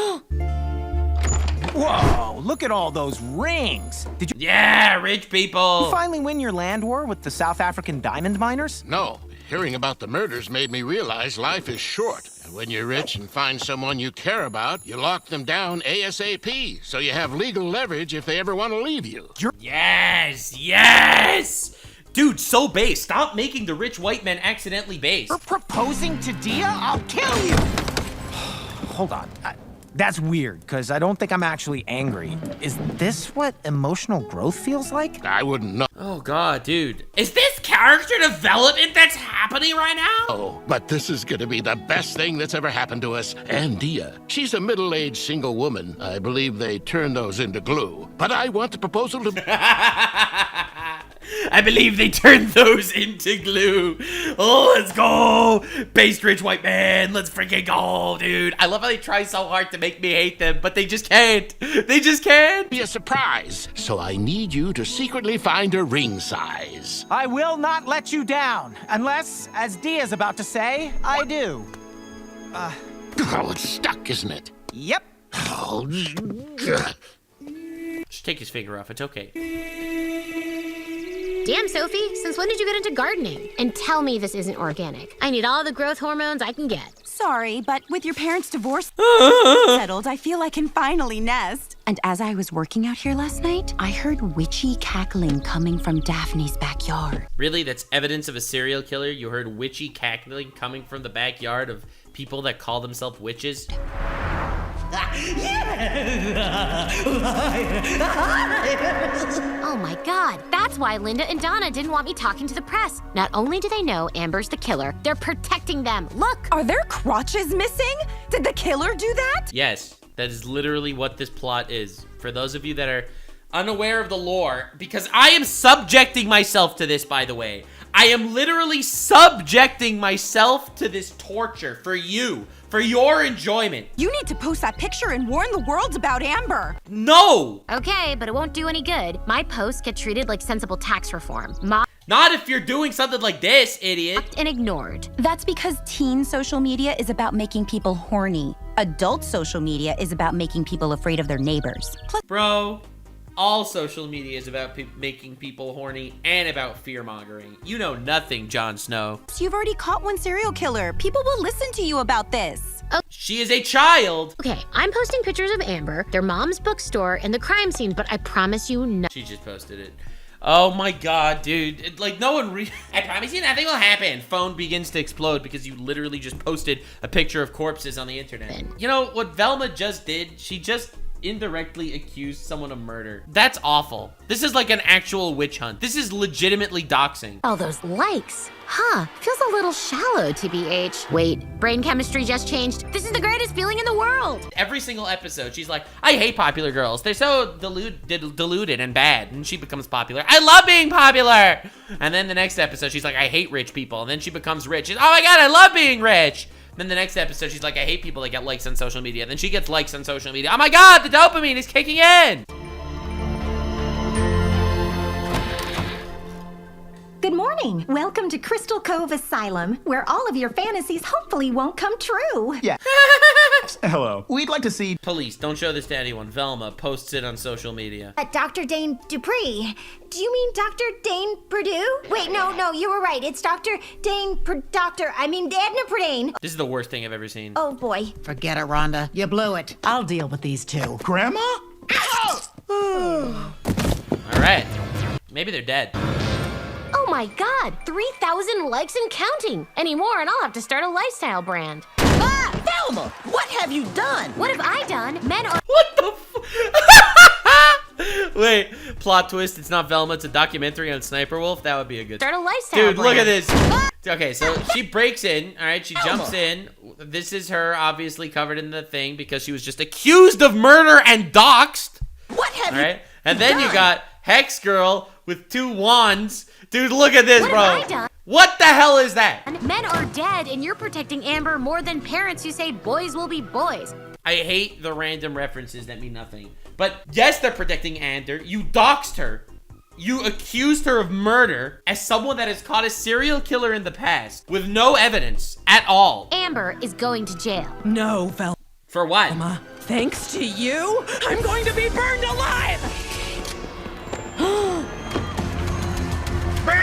Whoa, look at all those rings. Did you? Yeah, rich people. You finally win your land war with the South African diamond miners? No. Hearing about the murders made me realize life is short. And when you're rich and find someone you care about, you lock them down ASAP, so you have legal leverage if they ever want to leave you. Yes, yes! Dude, so base. Stop making the rich white men accidentally base. For proposing to Dia? I'll kill you! Hold on. That's weird, because I don't think I'm actually angry. Is this what emotional growth feels like? I wouldn't know. Oh, God, dude. Is this character development that's happening right now? Oh, but this is gonna be the best thing that's ever happened to us and Dia. She's a middle-aged single woman. I believe they turn those into glue. But I want the proposal to... I believe they turned those into glue. Oh, let's go. Based rich white man. Let's freaking go, dude. I love how they try so hard to make me hate them, but they just can't. They just can't. Be a surprise. So I need you to secretly find a ring size. I will not let you down, unless, as Dia's about to say, I do. Oh, it's stuck, isn't it? Yep. Oh, just take his finger off. It's okay. Damn, Sophie, since when did you get into gardening? And tell me this isn't organic. I need all the growth hormones I can get. Sorry, but with your parents' divorce settled, I feel I can finally nest. And as I was working out here last night, I heard witchy cackling coming from Daphne's backyard. Really? That's evidence of a serial killer? You heard witchy cackling coming from the backyard of people that call themselves witches? Oh my God, that's why Linda and Donna didn't want me talking to the press. Not only do they know Amber's the killer, they're protecting them. Look! Are their crotches missing? Did the killer do that? Yes, that is literally what this plot is. For those of you that are unaware of the lore, because I am subjecting myself to this, by the way. I am literally subjecting myself to this torture for you, for your enjoyment. You need to post that picture and warn the world about Amber. No! Okay, but it won't do any good. My posts get treated like sensible tax reform. Not if you're doing something like this, idiot. And ignored. That's because teen social media is about making people horny. Adult social media is about making people afraid of their neighbors. Bro, all social media is about making people horny and about fear-mongering. You know nothing, Jon Snow. You've already caught one serial killer. People will listen to you about this. She is a child. Okay, I'm posting pictures of Amber, their mom's bookstore, and the crime scene, but I promise you no. She just posted it. Oh my god, dude. Like, no one I promise you nothing will happen. Phone begins to explode because you literally just posted a picture of corpses on the internet. You know, what Velma just did, she just indirectly accused someone of murder. That's awful. This is like an actual witch hunt. This is legitimately doxing. All those likes. Huh, feels a little shallow, TBH. Wait, brain chemistry just changed. This is the greatest feeling in the world. Every single episode, she's like, I hate popular girls. They're so deluded and bad. And she becomes popular. I love being popular. And then the next episode, she's like, I hate rich people. And then she becomes rich. She's, oh my god, I love being rich. Then the next episode, she's like, I hate people that get likes on social media. Then she gets likes on social media. Oh my god, the dopamine is kicking in. Good morning. Welcome to Crystal Cove Asylum, where all of your fantasies hopefully won't come true. Yeah. Hello. We'd like to see... Police, don't show this to anyone. Velma posts it on social media. Dr. Dane Dupree. Do you mean Dr. Dane Perdue? Wait, no, you were right. It's Dr. Dane Edna Perdane. This is the worst thing I've ever seen. Oh, boy. Forget it, Rhonda. You blew it. I'll deal with these two. Grandma? All right. Maybe they're dead. Oh my god, 3,000 likes and counting. Any more and I'll have to start a lifestyle brand. Ah, Velma, what have you done? What have I done? Men are— What the Wait, plot twist, it's not Velma, it's a documentary on Sniper Wolf. That would be a good— Start a lifestyle Dude, brand. look at this. Okay, so she breaks in, all right, she jumps in. This is her obviously covered in the thing because she was just accused of murder and doxxed. What have you And then you got Hex Girl with 2 wands. Dude, look at this, What bro. have I done? What the hell is that? Men are dead and you're protecting Amber more than parents who say boys will be boys. I hate the random references that mean nothing. But yes, they're protecting Amber. You doxed her. You accused her of murder as someone that has caught a serial killer in the past with no evidence at all. Amber is going to jail. No, Velma. For what? Velma, thanks to you, I'm going to be burned alive.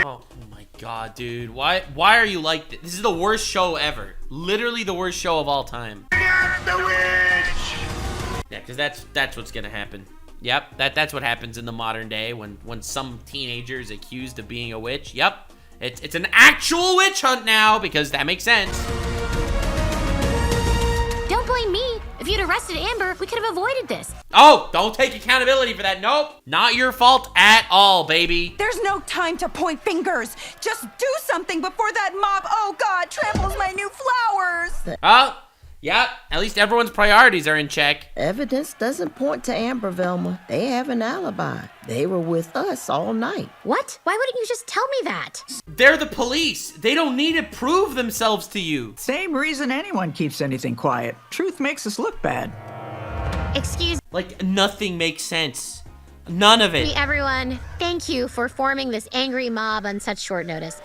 Oh my god, dude. Why are you like this? This is the worst show ever. Literally the worst show of all time. The witch! Yeah, because that's what's gonna happen. Yep, that's what happens in the modern day when some teenager is accused of being a witch. Yep, it's an actual witch hunt now because that makes sense. Don't blame me. If you'd arrested Amber, we could have avoided this. Oh, don't take accountability for that. Nope, not your fault at all, baby. There's no time to point fingers. Just do something before that mob, oh God, tramples my new flowers. Oh, yeah, at least everyone's priorities are in check. Evidence doesn't point to Amber, Velma. They have an alibi. They were with us all night. What? Why wouldn't you just tell me that? They're the police. They don't need to prove themselves to you. Same reason anyone keeps anything quiet. Truth makes us look bad. Excuse Like, nothing makes sense. None of it. me, everyone. Thank you for forming this angry mob on such short notice.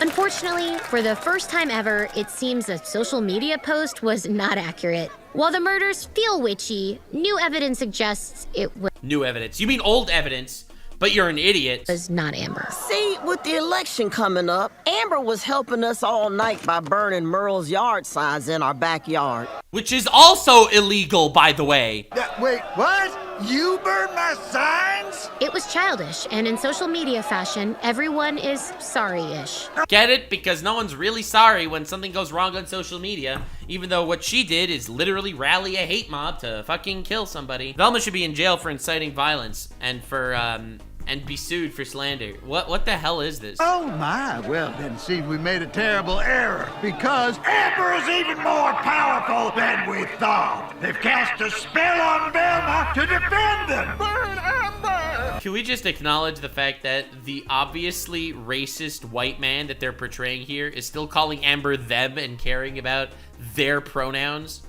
Unfortunately, for the first time ever, it seems a social media post was not accurate. While the murders feel witchy, new evidence suggests it was New evidence. You mean old evidence, but you're an idiot. not Amber. See, with the election coming up, Amber was helping us all night by burning Merle's yard signs in our backyard. Which is also illegal, by the way. Wait, what? You burned my signs? It was childish, and in social media fashion, everyone is sorry-ish. Get it? Because no one's really sorry when something goes wrong on social media, even though what she did is literally rally a hate mob to fucking kill somebody. Velma should be in jail for inciting violence and for, and be sued for slander. What the hell is this? Oh my, well then it seems we made a terrible error because Amber is even more powerful than we thought. They've cast a spell on Velma to defend them. Burn Amber! Can we just acknowledge the fact that the obviously racist white man that they're portraying here is still calling Amber them and caring about their pronouns?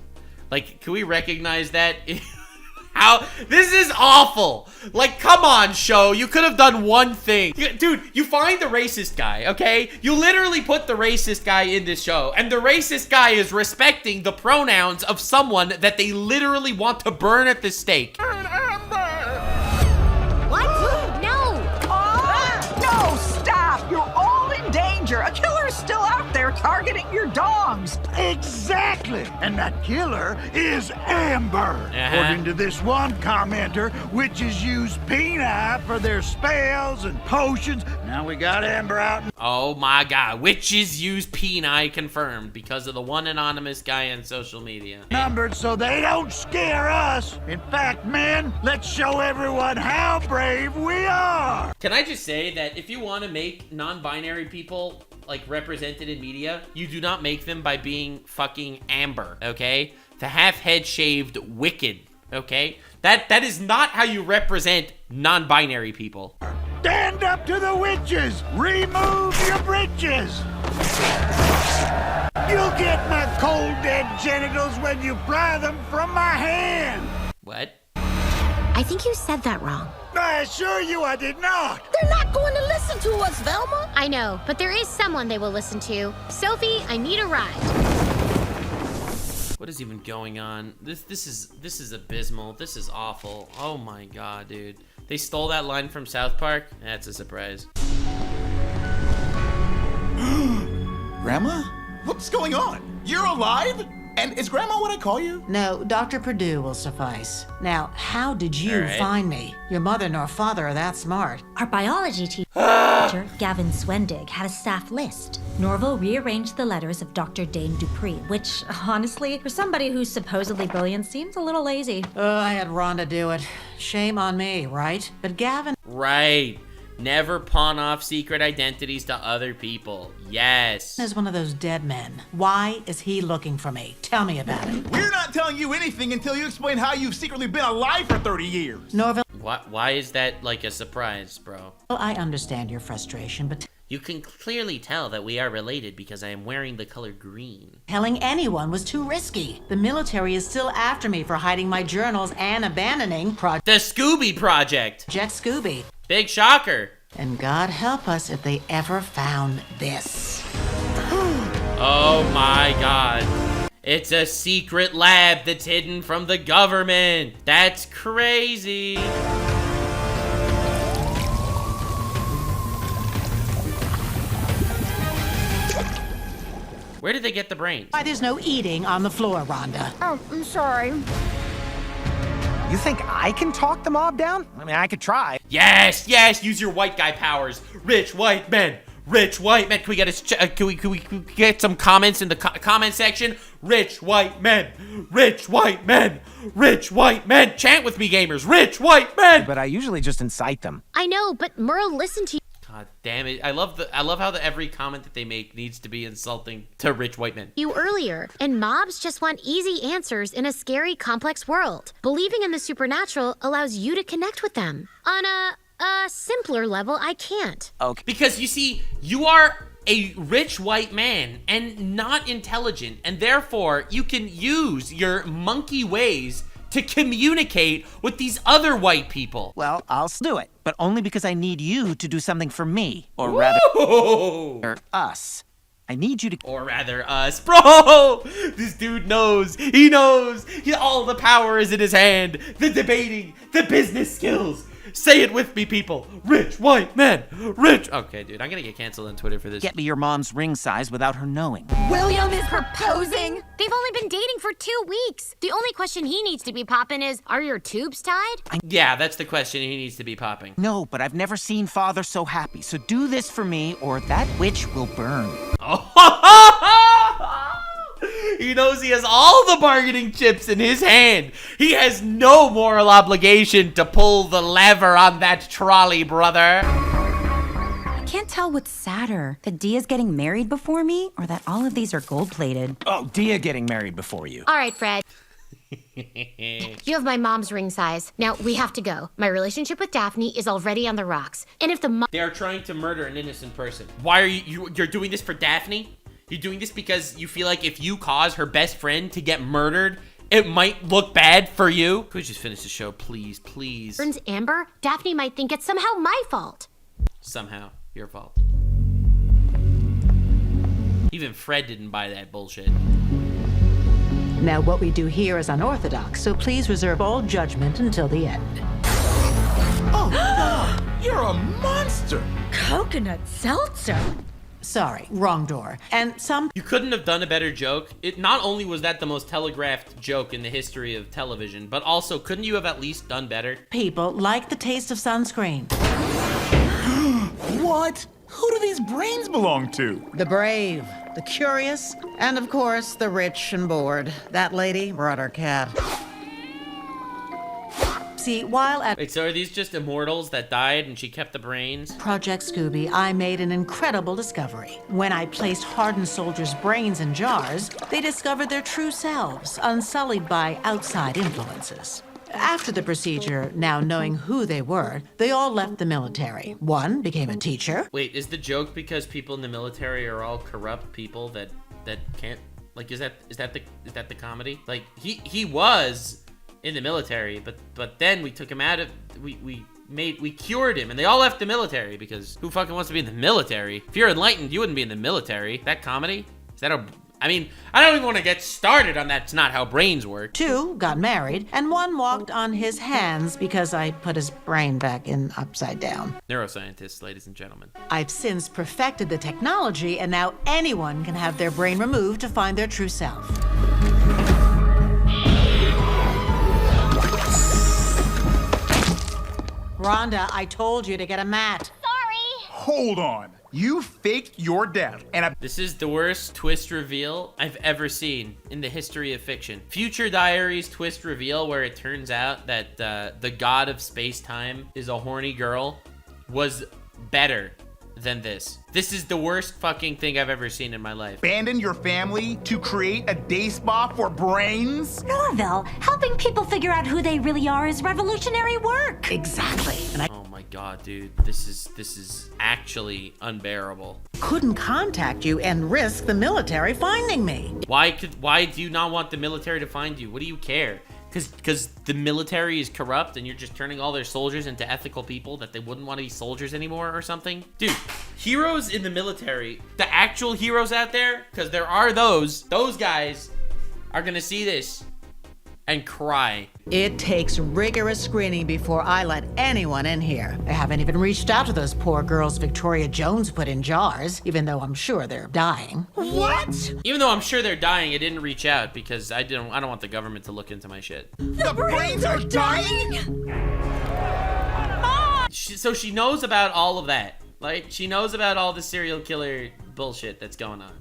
Like, can we recognize that? How? This is awful. Like, come on, show. You could have done one thing. Dude, you find the racist guy, okay? You literally put the racist guy in this show, and the racist guy is respecting the pronouns of someone that they literally want to burn at the stake. What? No! No, stop! You're all in danger. A killer is still out there targeting your dogs. Exactly! And that killer is Amber. According to this one commenter, witches use peni for their spells and potions. Now we got Amber out. Oh my god, witches use peni confirmed because of the one anonymous guy on social media. Numbered so they don't scare us. In fact, men, let's show everyone how brave we are. Can I just say that if you want to make non-binary people like represented in media, you do not make them by being fucking Amber, okay? The half-head shaved wicked, okay? That is not how you represent non-binary people. Stand up to the witches! Remove your breeches! You'll get my cold dead genitals when you pry them from my hand! What? I think you said that wrong. I assure you I did not! They're not going to listen to us, Velma! I know, but there is someone they will listen to. Sophie, I need a ride. What is even going on? This is abysmal. This is awful. Oh my god, dude. They stole that line from South Park? That's a surprise. Grandma? What's going on? You're alive? And is Grandma what I call you? No, Dr. Perdue will suffice. Now, how did you right. find me? Your mother nor father are that smart. Our biology teacher, Gavin Swendig, had a staff list. Norval rearranged the letters of Dr. Dane Dupree, which, honestly, for somebody who's supposedly brilliant, seems a little lazy. I had Rhonda do it. Shame on me, right? But Gavin... Right. Never pawn off secret identities to other people. Yes. ...is one of those dead men. Why is he looking for me? Tell me about it. We're not telling you anything until you explain how you've secretly been alive for 30 years. Norval... Why is that like a surprise, bro? Well, I understand your frustration, but... You can clearly tell that we are related because I am wearing the color green. Telling anyone was too risky. The military is still after me for hiding my journals and abandoning The Scooby Project. Project Scooby. Big shocker. And God help us if they ever found this. Oh my god. It's a secret lab that's hidden from the government. That's crazy. Where did they get the brains? Why, there's no eating on the floor, Rhonda. Oh, I'm sorry. You think I can talk the mob down? I mean, I could try. Yes, use your white guy powers. Rich white men. Rich white men. Can we get can we get some comments in the comment section? Rich white men. Rich white men. Rich white men. Chant with me, gamers. Rich white men. But I usually just incite them. I know, but Merle, listen to you. God damn it. I love how every comment that they make needs to be insulting to rich white men. You earlier, and mobs just want easy answers in a scary, complex world. Believing in the supernatural allows you to connect with them. On a simpler level, I can't. Okay. Because you see, you are a rich white man and not intelligent, and therefore you can use your monkey ways to communicate with these other white people. Well, I'll do it, but only because I need you to do something for me, or rather, or us. I need you to... Or rather, us. Bro! This dude knows. He knows. All the power is in his hand. The debating, the business skills. Say it with me, people. Rich white men. Rich. Okay, dude, I'm gonna get canceled on Twitter for this. Get me your mom's ring size without her knowing. William is proposing? They've only been dating for 2 weeks. The only question he needs to be popping is, are your tubes tied? Yeah, that's the question he needs to be popping. No, but I've never seen Father so happy. So do this for me, or that witch will burn. He knows he has all the bargaining chips in his hand. He has no moral obligation to pull the lever on that trolley, brother. I can't tell what's sadder, that Dia's getting married before me, or that all of these are gold-plated. Oh, Dia getting married before you. All right, Fred. You have my mom's ring size. Now, we have to go. My relationship with Daphne is already on the rocks. And if the They are trying to murder an innocent person. Why are you're doing this for Daphne? You're doing this because you feel like if you cause her best friend to get murdered, it might look bad for you. Could we just finish the show, please, please? Burns Amber, Daphne might think it's somehow my fault. Somehow, your fault. Even Fred didn't buy that bullshit. Now, what we do here is unorthodox, so please reserve all judgment until the end. Oh, God, you're a monster. Coconut seltzer? Sorry, wrong door. And some... You couldn't have done a better joke. It not only was that the most telegraphed joke in the history of television, but also, couldn't you have at least done better? People like the taste of sunscreen. What? Who do these brains belong to? The brave, the curious, and of course, the rich and bored. That lady brought her cat. See, while at Wait, so are these just immortals that died and she kept the brains? Project Scooby, I made an incredible discovery. When I placed hardened soldiers' brains in jars, they discovered their true selves, unsullied by outside influences. After the procedure, now knowing who they were, they all left the military. One became a teacher. Wait, is the joke because people in the military are all corrupt people that can't, like, is that the comedy? Like, he was in the military, but then we took him out of, we cured him, and they all left the military because who fucking wants to be in the military? If you're enlightened, you wouldn't be in the military. That comedy? Is that a... I mean, I don't even want to get started on that's not how brains work. Two got married, and one walked on his hands because I put his brain back in upside down. Neuroscientists, ladies and gentlemen. I've since perfected the technology, and now anyone can have their brain removed to find their true self. Rhonda, I told you to get a mat. Hold on. You faked your death, and This is the worst twist reveal I've ever seen in the history of fiction. Future Diaries twist reveal where it turns out that the god of space-time is a horny girl was better than this. This is the worst fucking thing I've ever seen in my life. Abandon your family to create a day spa for brains? Norville, helping people figure out who they really are is revolutionary work. Exactly. And Oh my god, dude. This is actually unbearable. Couldn't contact you and risk the military finding me. Why do you not want the military to find you? What do you care? Because the military is corrupt and you're just turning all their soldiers into ethical people that they wouldn't want to be soldiers anymore or something? Dude, heroes in the military, the actual heroes out there, because there are those guys are gonna see this and cry. It takes rigorous screening before I let anyone in here. I haven't even reached out to those poor girls Victoria Jones put in jars, even though I'm sure they're dying. What? Even though I'm sure they're dying, I didn't reach out because I don't want the government to look into my shit. The brains are dying? So she knows about all of that. Like, she knows about all the serial killer bullshit that's going on.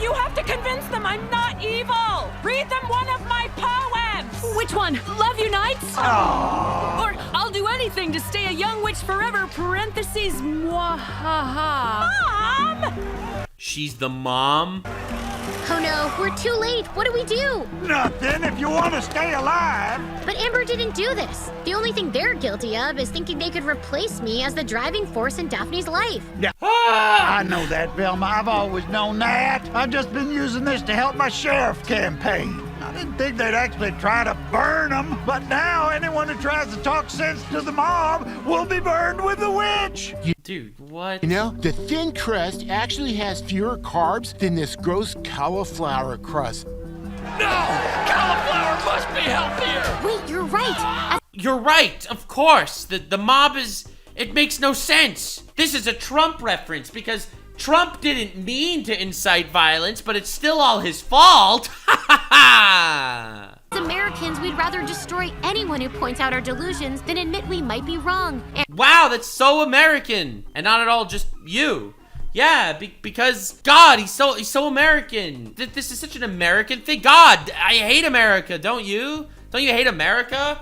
You have to convince them I'm not evil! Read them one of my poems! Which one? Love Unites? Oh. Or I'll do anything to stay a young witch forever, parentheses, mwahaha. Mom! She's the mom? Oh no, we're too late. What do we do? Nothing if you want to stay alive. But Amber didn't do this. The only thing they're guilty of is thinking they could replace me as the driving force in Daphne's life. Yeah, I know that, Velma. I've always known that. I've just been using this to help my sheriff campaign. I didn't think they'd actually try to burn them, but now anyone who tries to talk sense to the mob will be burned with the witch. Dude, what? You know, the thin crust actually has fewer carbs than this gross cauliflower crust. No! Cauliflower must be healthier! Wait, you're right. You're right, of course. The mob is... It makes no sense. This is a Trump reference because Trump didn't mean to incite violence, but it's still all his fault. As Americans, we'd rather destroy anyone who points out our delusions than admit we might be wrong. Wow, that's so American. And not at all just you. Yeah, because God, he's so American. This is such an American thing. God, I hate America, don't you? Don't you hate America?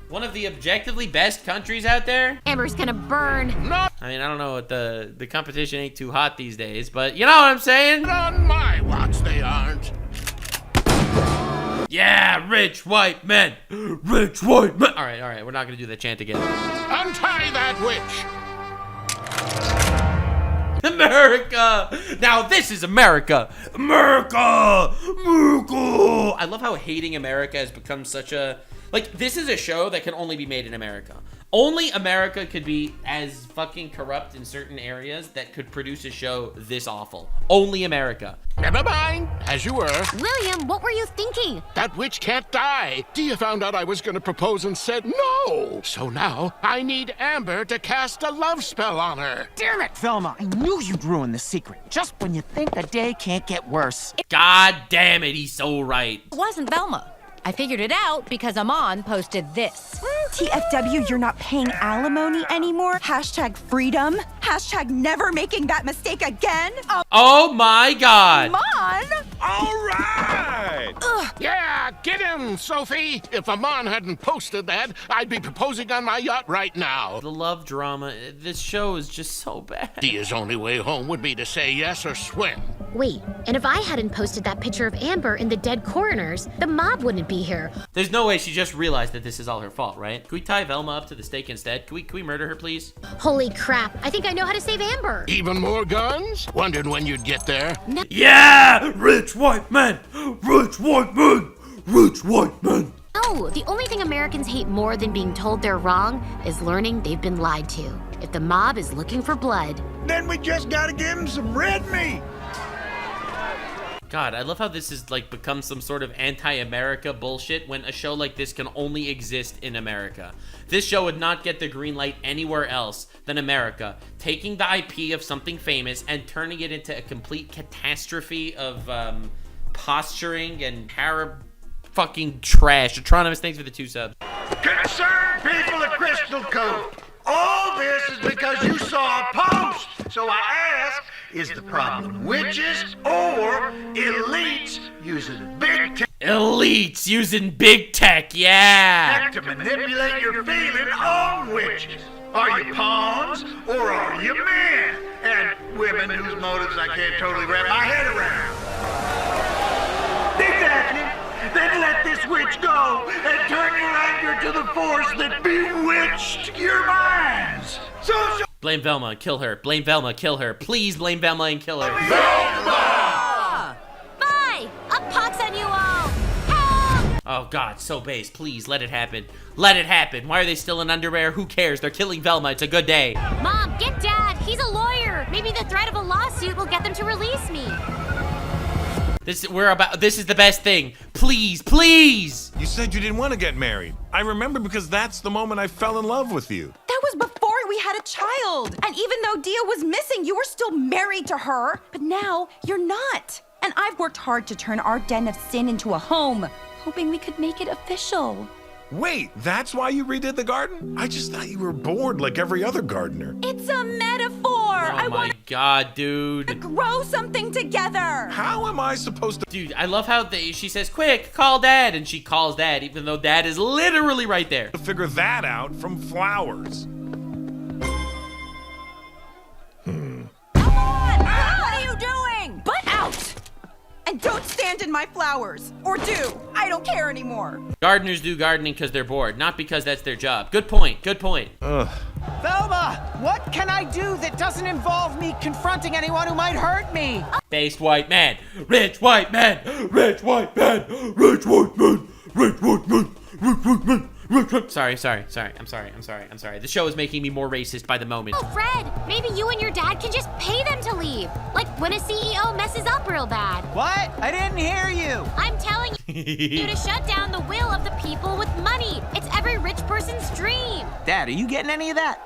One of the objectively best countries out there? Amber's gonna burn. No. I mean, I don't know what the competition ain't too hot these days, but you know what I'm saying? On my watch, they aren't. Yeah, rich white men. Rich white men. All right, we're not gonna do that chant again. Untie that witch. America! Now this is America! America! America! I love how hating America has become such a... Like, this is a show that can only be made in America. Only America could be as fucking corrupt in certain areas that could produce a show this awful. Only America. Never mind, as you were. William, what were you thinking? That witch can't die. Dia found out I was going to propose and said no. So now I need Amber to cast a love spell on her. Damn it, Velma. I knew you'd ruin the secret. Just when you think a day can't get worse. God damn it, he's so right. It wasn't Velma. I figured it out because Amon posted this. TFW, you're not paying alimony anymore. Hashtag freedom. Hashtag never making that mistake again. Oh my God. Amon! All right! Yeah, get him, Sophie. If Amon hadn't posted that, I'd be proposing on my yacht right now. The love drama, this show is just so bad. Dia's only way home would be to say yes or swim. Wait, and if I hadn't posted that picture of Amber and the dead coroners, the mob wouldn't be here. There's no way she just realized that this is all her fault, right? Can we tie Velma up to the stake instead? Can we murder her, please? Holy crap, I think I know how to save Amber. Even more guns? Wondered when you'd get there. No. Yeah! Rich white men! Rich white men! Rich white men! No, the only thing Americans hate more than being told they're wrong is learning they've been lied to. If the mob is looking for blood, then we just gotta give them some red meat. God, I love how this is like become some sort of anti-America bullshit when a show like this can only exist in America. This show would not get the green light anywhere else than America, taking the IP of something famous and turning it into a complete catastrophe of posturing and fucking trash. Atronimus, thanks for the 2 subs. Concerned people of Crystal Cove, all this is because you saw a post. So I ask, is the problem witches or elites using big tech? Elites using big tech, yeah! To manipulate your feeling on witches. Are you pawns or are you men? And women whose motives I can't totally wrap my head around. Exactly. Then let this witch go and turn your anger to the force that bewitched your minds. So Blame Velma, kill her. Blame Velma, kill her. Please blame Velma and kill her. Velma! bye! A pox on you all! Help! Oh God, so base. Please let it happen. Let it happen. Why are they still in underwear? Who cares? They're killing Velma. It's a good day. Mom, get Dad. He's a lawyer. Maybe the threat of a lawsuit will get them to release me. This is the best thing. Please, please. You said you didn't want to get married. I remember because that's the moment I fell in love with you. That was before we had a child. And even though Dia was missing, you were still married to her. But now you're not. And I've worked hard to turn our den of sin into a home, hoping we could make it official. Wait, that's why you redid the garden? I just thought you were bored like every other gardener. It's a metaphor. Oh my God, dude. To grow something together. How am I supposed to? Dude, I love how she says, quick, call Dad. And she calls Dad, even though Dad is literally right there. To figure that out from flowers. Come on! What are you doing? Butt out! And don't stand in my flowers. Or do. I don't care anymore. Gardeners do gardening because they're bored, not because that's their job. Good point, good point. Ugh. Velma, what can I do that doesn't involve me confronting anyone who might hurt me? Based white man, rich white man, rich white man, rich white man, rich white man, rich white man. Sorry. I'm sorry. The show is making me more racist by the moment. Oh, Fred, maybe you and your dad can just pay them to leave. Like when a CEO messes up real bad. What? I didn't hear you. I'm telling you to shut down the will of the people with money. It's every rich person's dream. Dad, are you getting any of that?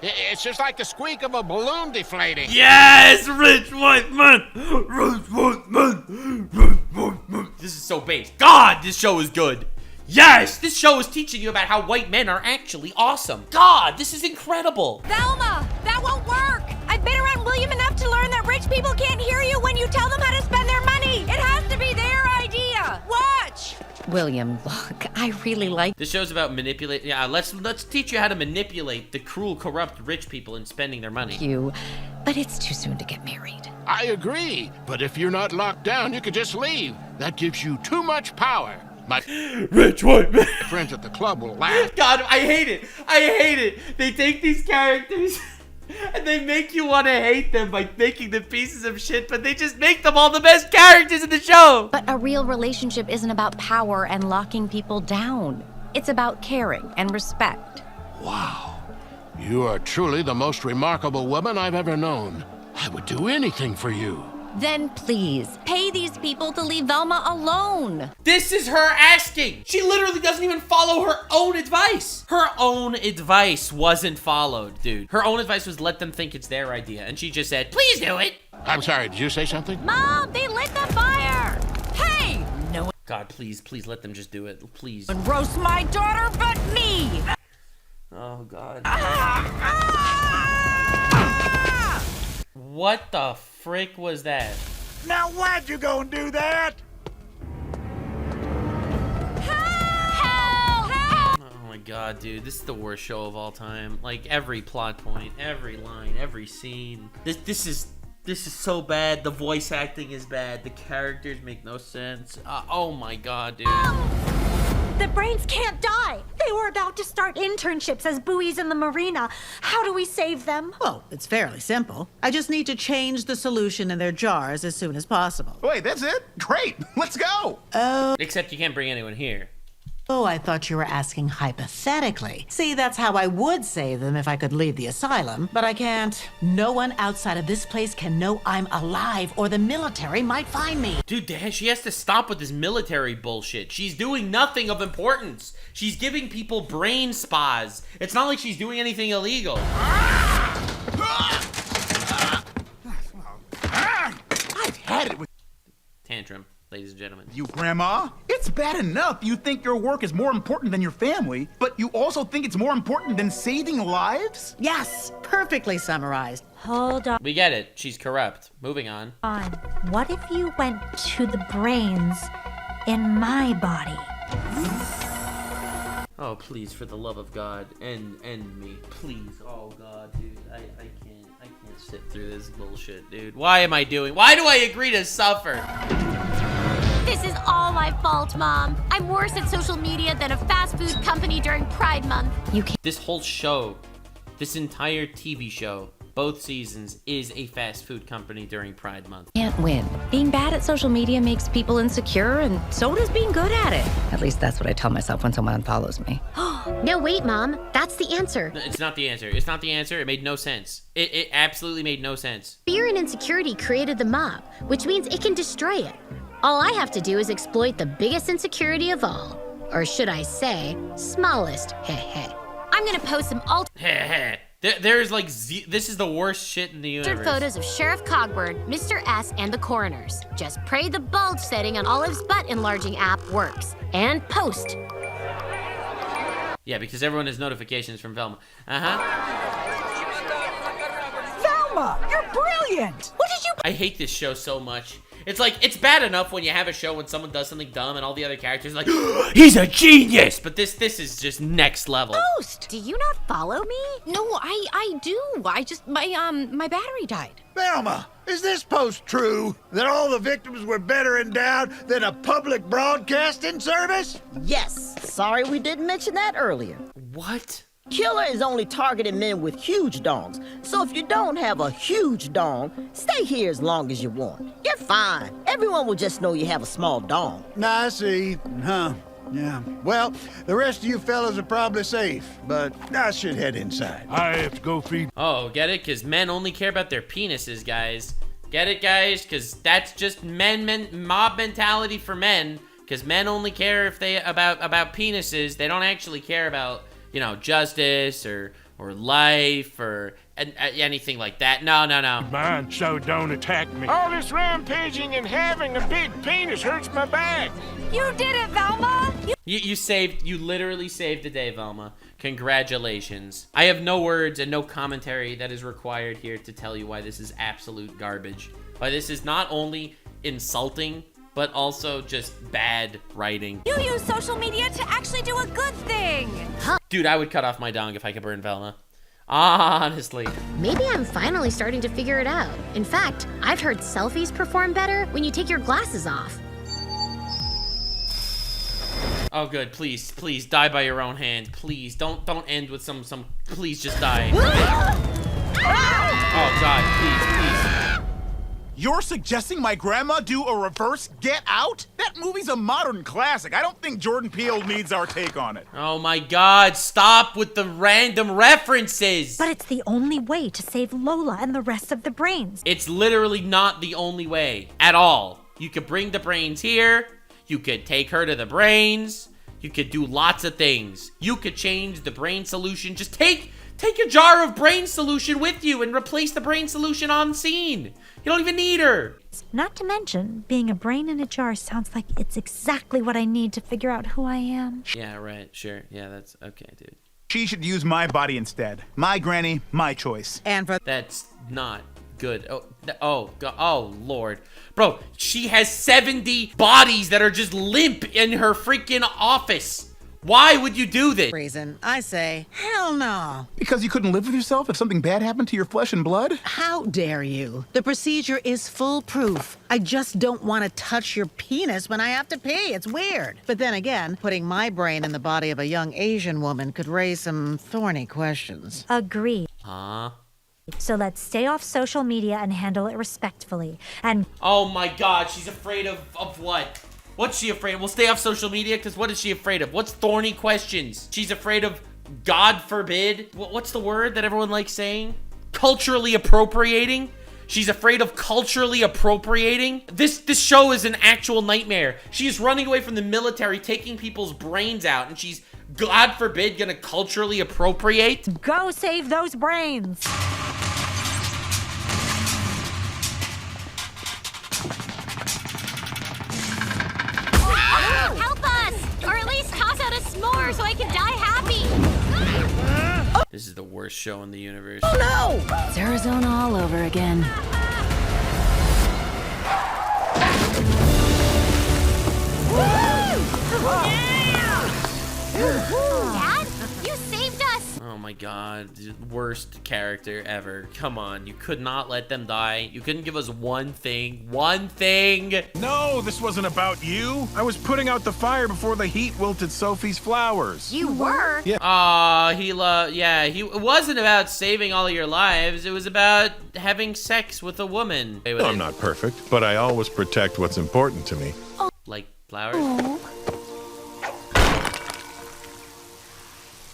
It's just like the squeak of a balloon deflating. Yes, rich white man, rich white man, rich white man. This is so base. God, this show is good. Yes, this show is teaching you about how white men are actually awesome. God, this is incredible. Velma, that won't work. I've been around William enough to learn that rich people can't hear you when you tell them how to spend their money. It has to be their idea. Watch. William, look, I really like... This show's about manipulate. Yeah, let's teach you how to manipulate the cruel, corrupt rich people in spending their money. you, but it's too soon to get married. I agree, but if you're not locked down, you could just leave. That gives you too much power. My rich white man friends at the club will laugh. God, I hate it. They take these characters And they make you want to hate them by making them pieces of shit, but they just make them all the best characters in the show. But a real relationship isn't about power and locking people down. It's about caring and respect. Wow. You are truly the most remarkable woman I've ever known. I would do anything for you. Then please, pay these people to leave Velma alone. This is her asking. She literally doesn't even follow her own advice. Her own advice wasn't followed, dude. Her own advice was let them think it's their idea. And she just said, please do it. I'm sorry, did you say something? Mom, they lit the fire! Hey! No. God, please let them just do it. Please. And roast my daughter, but me! Oh, God. What the frick was that? Now why'd you go and do that? Oh my god, dude, this is the worst show of all time. Like, every plot point, every line, every scene. This is so bad. The voice acting is bad. The characters make no sense. Oh my god, dude. The brains can't die. They were about to start internships as buoys in the marina. How do we save them? Well, it's fairly simple. I just need to change the solution in their jars as soon as possible. Wait, that's it? Great, let's go. Oh. Except you can't bring anyone here. Oh, I thought you were asking hypothetically. See, that's how I would save them if I could leave the asylum, but I can't. No one outside of this place can know I'm alive, or the military might find me. Dude, Dad, she has to stop with this military bullshit. She's doing nothing of importance. She's giving people brain spas. It's not like she's doing anything illegal. I've had it with Tantrum, ladies and gentlemen. you, Grandma. It's bad enough you think your work is more important than your family, but you also think it's more important than saving lives? Yes, perfectly summarized. Hold on. We get it. She's corrupt. Moving on. What if you went to the brains in my body? Oh, please, for the love of God, end me, please. Oh God, dude, I can't sit through this bullshit, dude. Why do I agree to suffer? This is all my fault, Mom. I'm worse at social media than a fast food company during Pride Month. This whole show, this entire TV show, both seasons, is a fast food company during Pride Month. Can't win. Being bad at social media makes people insecure, and so does being good at it. At least that's what I tell myself when someone unfollows me. No, wait, Mom. That's the answer. No, it's not the answer. It's not the answer. It made no sense. It absolutely made no sense. Fear and insecurity created the mob, which means it can destroy it. All I have to do is exploit the biggest insecurity of all. Or should I say, smallest. Heh. I'm gonna post some Heh. There's like, this is the worst shit in the universe. photos of Sheriff Cogburn, Mr. S, and the coroners. Just pray the bulge setting on Olive's butt enlarging app works. And post. Yeah, because everyone has notifications from Velma. Velma, you're brilliant! What did you... I hate this show so much. It's like, it's bad enough when you have a show when someone does something dumb and all the other characters are like, he's a genius! But this is just next level. Post! Do you not follow me? No, I do. I just, my battery died. Velma, is this post true? That all the victims were better endowed than a public broadcasting service? Yes. Sorry we didn't mention that earlier. What? Killer is only targeting men with huge dongs. So if you don't have a huge dong, stay here as long as you want. You're fine. Everyone will just know you have a small dong. I see. Huh. Yeah. Well, the rest of you fellas are probably safe, but I should head inside. I have to go feed. Oh, get it? Because men only care about their penises, guys. Get it, guys? Because that's just mob mentality for men. Because men only care if they about penises. They don't actually care about, you know, justice or life or anything like that. No. Mine, so don't attack me. All this rampaging and having a big penis hurts my back. You did it, Velma! You literally saved the day, Velma. Congratulations. I have no words and no commentary that is required here to tell you why this is absolute garbage. Why this is not only insulting, but also just bad writing. You use social media to actually do a good thing! Dude, I would cut off my dong if I could burn Velma. Honestly. Maybe I'm finally starting to figure it out. In fact, I've heard selfies perform better when you take your glasses off. Oh, good. Please, die by your own hand. Please, don't end with some. Please just die. Oh, God, please. You're suggesting my grandma do a reverse Get Out? That movie's a modern classic. I don't think Jordan Peele needs our take on it. Oh, my God. Stop with the random references. But it's the only way to save Lola and the rest of the brains. It's literally not the only way at all. You could bring the brains here. You could take her to the brains. You could do lots of things. You could change the brain solution. Just take a jar of brain solution with you and replace the brain solution on scene. You don't even need her. Not to mention, being a brain in a jar sounds like it's exactly what I need to figure out who I am. Yeah, right. Sure. Yeah, that's okay, dude. She should use my body instead. My granny, my choice. And for That's not good. Oh, God. Oh, Lord. Bro, she has 70 bodies that are just limp in her freaking office. Why would you do this? reason, I say, hell no. Because you couldn't live with yourself if something bad happened to your flesh and blood? How dare you? The procedure is foolproof. I just don't want to touch your penis when I have to pee. It's weird. But then again, putting my brain in the body of a young Asian woman could raise some thorny questions. Agreed. Huh? So let's stay off social media and handle it respectfully. And oh my God, she's afraid of what? What's she afraid of? We'll stay off social media because what is she afraid of? What's thorny questions? She's afraid of, God forbid, what's the word that everyone likes saying? Culturally appropriating? She's afraid of culturally appropriating? This show is an actual nightmare. She is running away from the military, taking people's brains out, and she's, God forbid, gonna culturally appropriate? go save those brains. Help us! Or at least toss out a s'more so I can die happy! This is the worst show in the universe. Oh no! It's Arizona all over again. Dad, you saved us! Oh my God, worst character ever. Come on, you could not let them die. You couldn't give us one thing. One thing! No, this wasn't about you. I was putting out the fire before the heat wilted Sophie's flowers. You were? Yeah. Aw, it wasn't about saving all of your lives. It was about having sex with a woman. No, I'm not perfect, but I always protect what's important to me. Like flowers? Oh.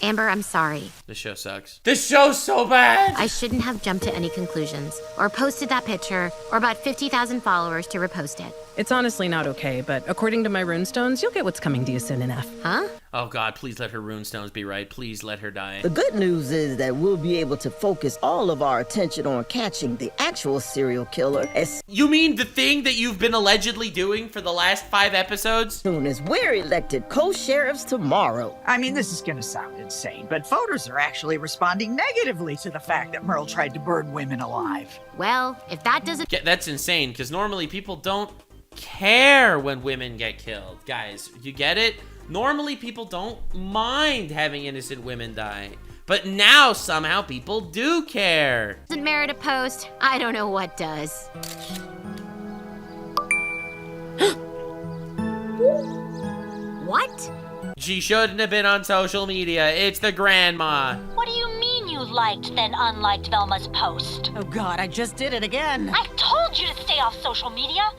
Amber, I'm sorry. This show sucks. This show's so bad! I shouldn't have jumped to any conclusions, or posted that picture, or about 50,000 followers to repost it. It's honestly not okay, but according to my runestones, you'll get what's coming to you soon enough. Huh? Oh God, please let her runestones be right. Please let her die. The good news is that we'll be able to focus all of our attention on catching the actual serial killer as You mean the thing that you've been allegedly doing for the last 5 episodes? soon as we're elected co-sheriffs tomorrow. I mean, this is gonna sound insane, but voters are actually responding negatively to the fact that Merle tried to burn women alive. Well, if that doesn't... Yeah, that's insane, because normally people don't care when women get killed. Guys, you get it? Normally people don't mind having innocent women die. But now somehow people do care. doesn't merit a post, I don't know what does. What? She shouldn't have been on social media. It's the grandma. What do you mean you liked then unliked Velma's post? Oh God, I just did it again. I told you to stay off social media.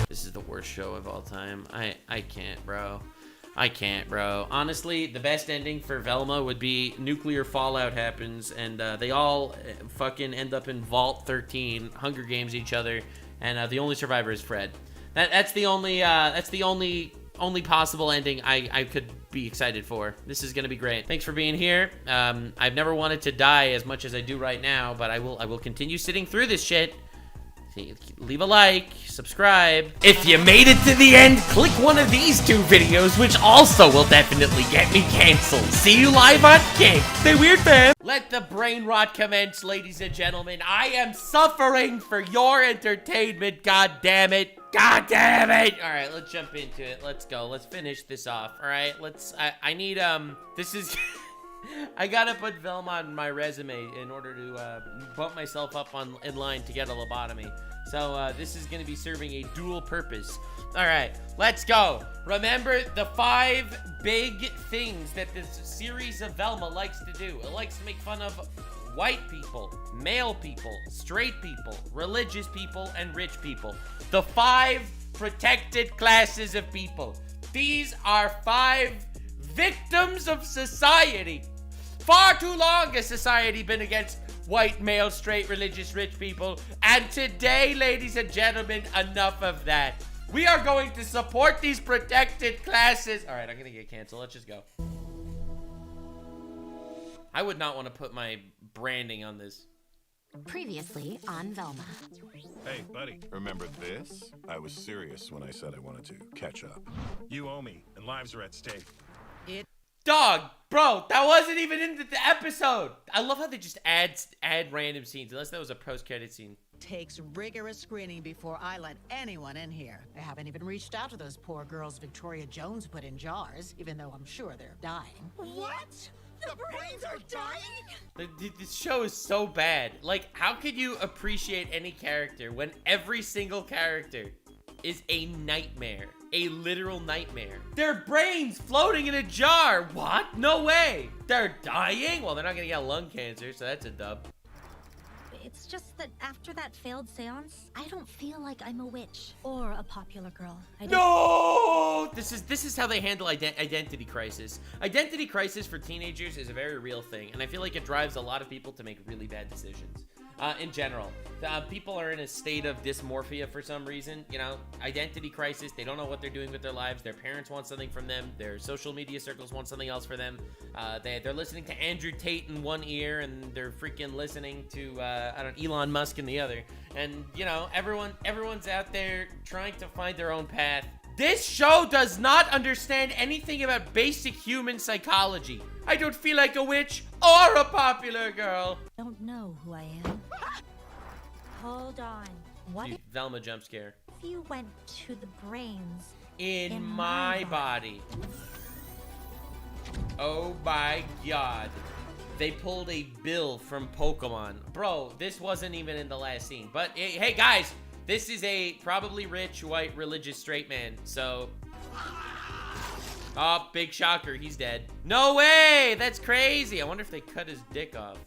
This is the worst show of all time. I can't, bro. I can't, bro. Honestly, the best ending for Velma would be nuclear fallout happens and they all fucking end up in Vault 13, Hunger Games each other, and the only survivor is Fred. That's the only possible ending I could be excited for. This is gonna be great. Thanks for being here. I've never wanted to die as much as I do right now, but I will continue sitting through this shit. Leave a like, subscribe. If you made it to the end, click one of these 2 videos, which also will definitely get me canceled. See you live on Kick. Stay weird, fam. Let the brain rot commence, ladies and gentlemen. I am suffering for your entertainment, god damn it. God damn it! All right, let's jump into it. Let's go. Let's finish this off. All right, I need, this is... I gotta put Velma on my resume in order to bump myself up in line to get a lobotomy. So this is gonna be serving a dual purpose. All right, let's go. Remember the 5 big things that this series of Velma likes to do. It likes to make fun of white people, male people, straight people, religious people, and rich people. The 5 protected classes of people. These are 5 victims of society. Far too long has society been against white, male, straight, religious, rich people. And today, ladies and gentlemen, enough of that. We are going to support these protected classes. All right, I'm going to get canceled. Let's just go. I would not want to put my branding on this. Previously on Velma. Hey, buddy. Remember this? I was serious when I said I wanted to catch up. You owe me, and lives are at stake. Dog, bro, that wasn't even in the episode. I love how they just add random scenes, unless that was a post-credit scene. Takes rigorous screening before I let anyone in here. I haven't even reached out to those poor girls Victoria Jones put in jars, even though I'm sure they're dying. What? The brains are dying? This show is so bad. Like, how could you appreciate any character when every single character is a nightmare? A literal nightmare. Their brains floating in a jar. What? No way. They're dying? Well, they're not gonna get lung cancer, so that's a dub. It's just that after that failed seance, I don't feel like I'm a witch or a popular girl. No! This is how they handle identity crisis. Identity crisis for teenagers is a very real thing, and I feel like it drives a lot of people to make really bad decisions. In general, people are in a state of dysmorphia for some reason. You know, identity crisis. They don't know what they're doing with their lives. Their parents want something from them. Their social media circles want something else for them. They're listening to Andrew Tate in one ear, and they're freaking listening to I don't know, Elon Musk in the other. And you know, everyone's out there trying to find their own path. This show does not understand anything about basic human psychology. I don't feel like a witch or a popular girl. Don't know who I am. Hold on. What Dude, Velma jump scare. if you went to the brains In my body. Oh my god. They pulled a Bill from Pokemon. Bro, this wasn't even in the last scene. But hey guys, this is a probably rich, white, religious, straight man. So... Oh, big shocker, he's dead. No way, that's crazy. I wonder if they cut his dick off.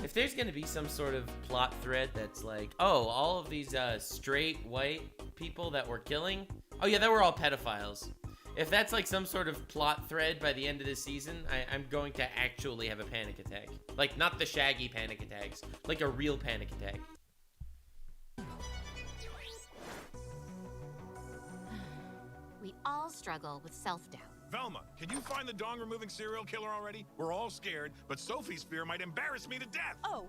If there's gonna be some sort of plot thread that's like, oh, all of these straight, white people that we're killing, oh yeah, they were all pedophiles. If that's like some sort of plot thread by the end of this season, I'm going to actually have a panic attack. Like, not the Shaggy panic attacks, like a real panic attack. We all struggle with self-doubt. Velma, can you find the dong-removing serial killer already? We're all scared, but Sophie's fear might embarrass me to death. Oh.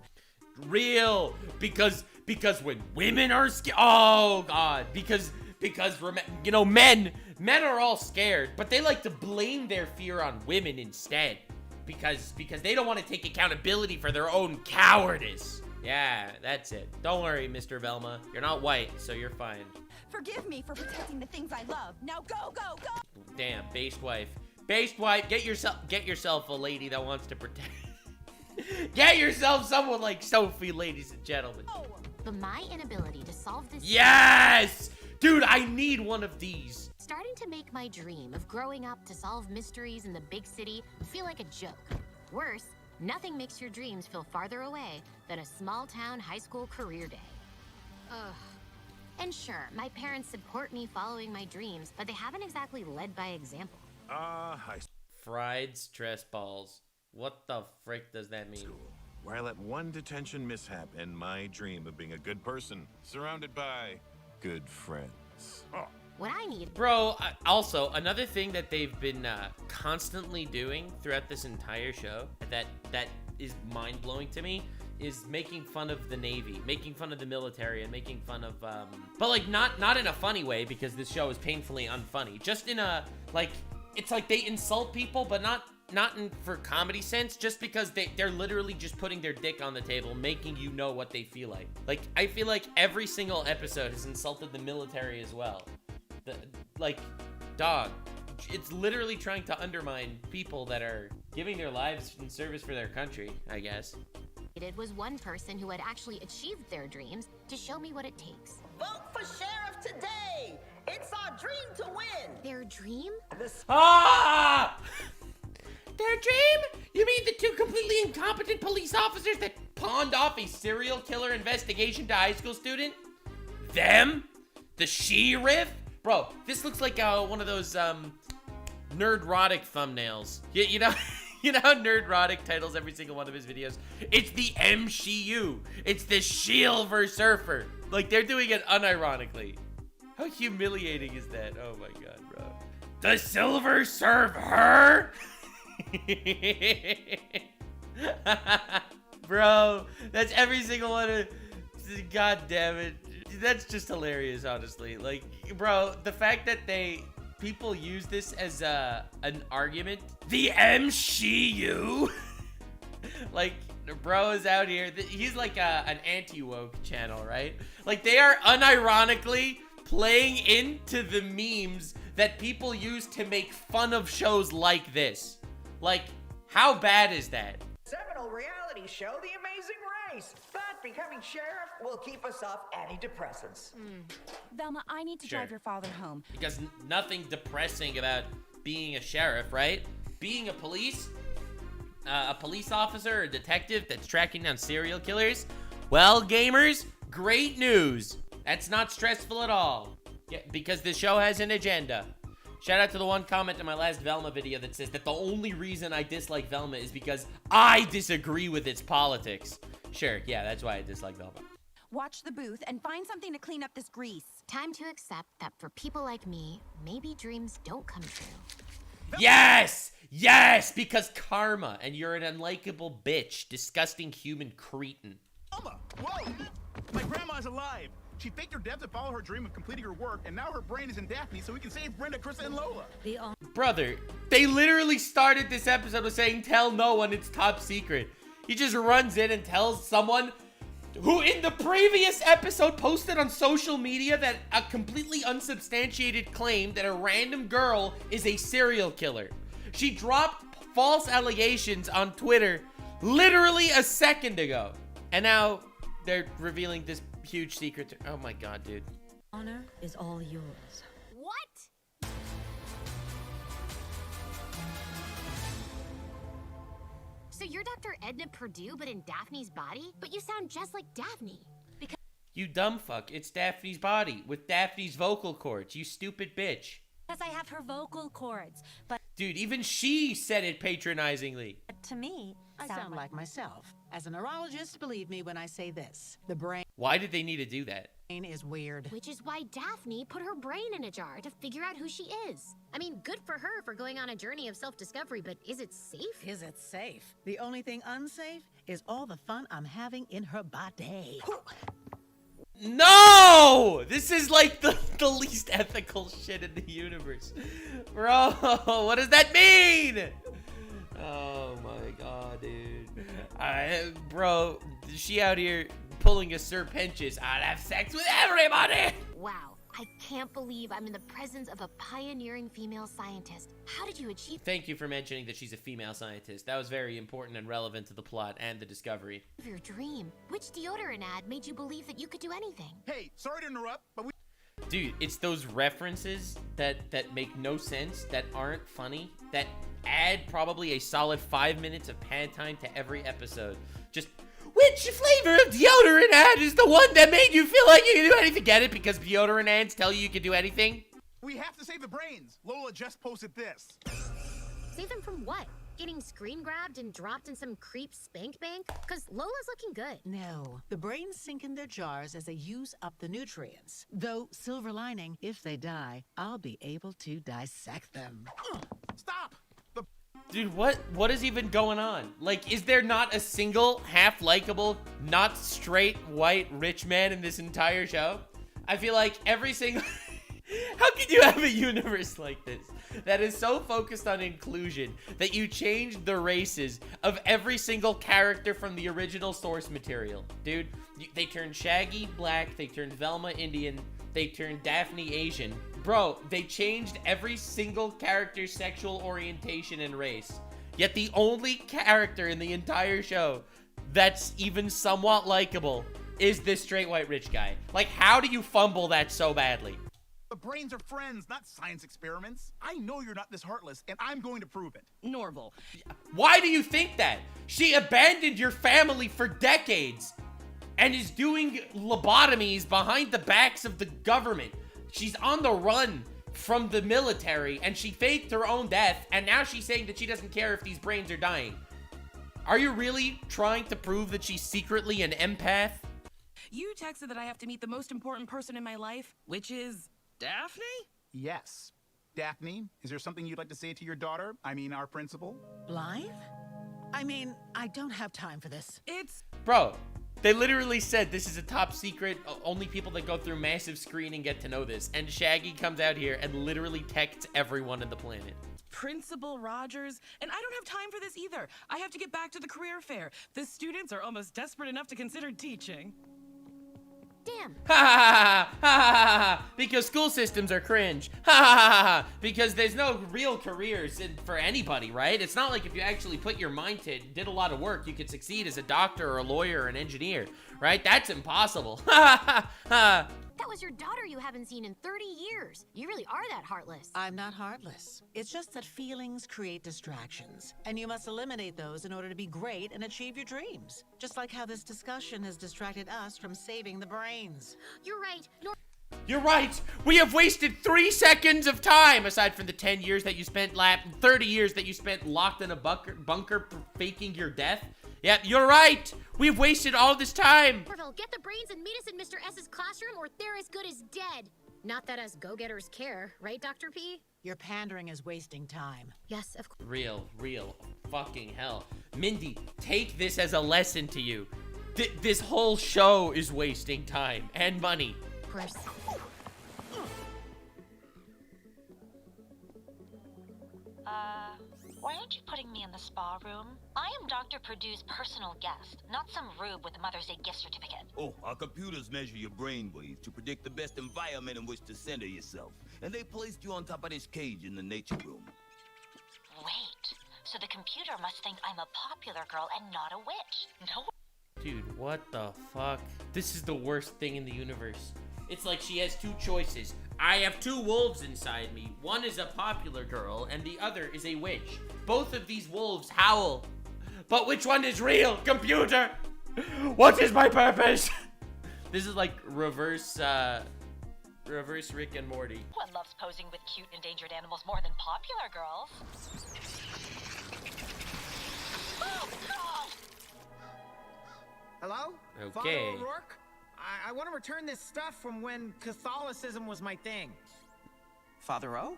Real, because when women are scared, oh god, because you know, men are all scared, but they like to blame their fear on women instead, because they don't want to take accountability for their own cowardice. Yeah, that's it. Don't worry, Mr. Velma, you're not white, so you're fine. Forgive me for protecting the things I love. Now go, go, go! Damn, based wife. Based wife, get yourself a lady that wants to protect. Get yourself someone like Sophie, ladies and gentlemen. But my inability to solve this... Yes! Dude, I need one of these. Starting to make my dream of growing up to solve mysteries in the big city feel like a joke. Worse, nothing makes your dreams feel farther away than a small-town high school career day. Ugh. And sure, my parents support me following my dreams, but they haven't exactly led by example. Fried stress balls. What the frick does that mean? Where I let one detention mishap end my dream of being a good person, surrounded by good friends. Oh. What I need... Bro, also, another thing that they've been constantly doing throughout this entire show that is mind-blowing to me is making fun of the Navy, making fun of the military, and making fun of, but like not in a funny way, because this show is painfully unfunny. Just in a, like, it's like they insult people, but not in for comedy sense, just because they're literally just putting their dick on the table, making you know what they feel like. Like, I feel like every single episode has insulted the military as well. Like, dog, it's literally trying to undermine people that are giving their lives in service for their country, I guess. It was one person who had actually achieved their dreams to show me what it takes. Vote for sheriff today! It's our dream to win! Their dream? Ah! Their dream? You mean mean the two completely incompetent police officers that pawned off a serial killer investigation to a high school student? Them? The sheriff? Bro, this looks like one of those nerdrotic thumbnails. You know, you know how nerdrotic titles every single one of his videos? It's the MCU. It's the Silver Surfer. Like, they're doing it unironically. How humiliating is that? Oh my god, bro. The Silver Surfer? Bro, that's every single one of... God damn it. That's just hilarious, honestly. Like, bro, the fact that people use this as an argument. The MCU? Like, bro is out here. He's like an anti-woke channel, right? Like, they are unironically playing into the memes that people use to make fun of shows like this. Like, how bad is that? Seminal reality show, The Amazing Race. But becoming sheriff will keep us off antidepressants. Velma, I need to drive your father home. Because nothing depressing about being a sheriff, right? Being a police officer or detective that's tracking down serial killers. Well, gamers, great news. That's not stressful at all. Yeah, because the show has an agenda. Shout out to the one comment in my last Velma video that says that the only reason I dislike Velma is because I disagree with its politics. Sure, yeah, that's why I dislike Velma. Watch the booth and find something to clean up this grease. Time to accept that for people like me, maybe dreams don't come true. Yes! Yes! Because karma, and you're an unlikable bitch, disgusting human cretin. Velma, whoa! My grandma's alive. She faked her death to follow her dream of completing her work, and now her brain is in Daphne so we can save Brenda, Krista, and Lola. Brother, they literally started this episode with saying, tell no one, it's top secret. He just runs in and tells someone who in the previous episode posted on social media that a completely unsubstantiated claim that a random girl is a serial killer. She dropped false allegations on Twitter literally a second ago. And now they're revealing this huge secret. Oh my god, dude. Honor is all yours. What? So you're Dr. Edna Purdue, but in Daphne's body? But you sound just like Daphne. You dumb fuck. It's Daphne's body with Daphne's vocal cords. You stupid bitch. Because I have her vocal cords, but Dude, even she said it patronizingly. to me, I sound like myself. As a neurologist, believe me when I say this. The brain Why did they need to do that? is weird. Which is why Daphne put her brain in a jar to figure out who she is. I mean, good for her for going on a journey of self-discovery, but is it safe? Is it safe? The only thing unsafe is all the fun I'm having in her body. No! This is like the least ethical shit in the universe. Bro, what does that mean? Oh my god, dude. Bro, she out here pulling a Serpentious. I'd have sex with everybody! Wow, I can't believe I'm in the presence of a pioneering female scientist. How did you achieve Thank you for mentioning that she's a female scientist. That was very important and relevant to the plot and the discovery. your dream? Which deodorant ad made you believe that you could do anything? Hey, sorry to interrupt, but we... Dude, it's those references that make no sense, that aren't funny, that add probably a solid 5 minutes of pad time to every episode. Just, which flavor of deodorant ad is the one that made you feel like you can do anything? Get it? Because deodorant ads tell you can do anything? We have to save the brains. Lola just posted this. Save them from what? Getting screen grabbed and dropped in some creep spank bank? Cause Lola's looking good. No, the brains sink in their jars as they use up the nutrients. Though, silver lining, if they die, I'll be able to dissect them. Stop! Dude, what is even going on? Like, is there not a single half-likable, not straight, white, rich man in this entire show? I feel like every single... How can you have a universe like this that is so focused on inclusion that you change the races of every single character from the original source material? Dude, they turned Shaggy black, they turned Velma Indian, they turned Daphne Asian. Bro, they changed every single character's sexual orientation and race. Yet the only character in the entire show that's even somewhat likable is this straight white rich guy. Like, how do you fumble that so badly? The brains are friends, not science experiments. I know you're not this heartless, and I'm going to prove it. Norval. Why do you think that? She abandoned your family for decades and is doing lobotomies behind the backs of the government. She's on the run from the military, and she faked her own death, and now she's saying that she doesn't care if these brains are dying. Are you really trying to prove that she's secretly an empath? You texted that I have to meet the most important person in my life, which is Daphne? Yes. Daphne, is there something you'd like to say to your daughter? I mean, our principal? Blythe? I mean, I don't have time for this. It's... Bro, they literally said this is a top secret. Only people that go through massive screening get to know this. And Shaggy comes out here and literally texts everyone on the planet. Principal Rogers, and I don't have time for this either. I have to get back to the career fair. The students are almost desperate enough to consider teaching. Damn. Ha ha ha ha ha! Because school systems are cringe. Ha ha ha ha! Because there's no real careers for anybody, right? It's not like if you actually put your mind to it, did a lot of work, you could succeed as a doctor or a lawyer or an engineer, right? That's impossible. Ha ha ha! That was your daughter you haven't seen in 30 years. You really are that heartless. I'm not heartless. It's just that feelings create distractions, and you must eliminate those in order to be great and achieve your dreams. Just like how this discussion has distracted us from saving the brains. You're right. You're right. We have wasted 3 seconds of time, aside from the 10 years that you spent 30 years that you spent locked in a bunker faking your death. Yep, you're right. We've wasted all this time. Norval, get the brains and meet us in Mr. S's classroom, or they're as good as dead. Not that us go-getters care, right, Dr. P? Your pandering is wasting time. Yes, of course. Real fucking hell. Mindy, take this as a lesson to you. This whole show is wasting time and money. Of course. Why aren't you putting me in the spa room? I am Dr. Purdue's personal guest, not some rube with a Mother's Day gift certificate. Oh, our computers measure your brain waves to predict the best environment in which to center yourself. And they placed you on top of this cage in the nature room. Wait, so the computer must think I'm a popular girl and not a witch. No. Dude, what the fuck? This is the worst thing in the universe. It's like she has two choices. I have two wolves inside me. One is a popular girl, and the other is a witch. Both of these wolves howl. But which one is real? Computer! What is my purpose? This is like reverse Rick and Morty. One loves posing with cute endangered animals more than popular girls. Oh, God! Hello? Okay. Father O'Rourke? I want to return this stuff from when Catholicism was my thing. Father O?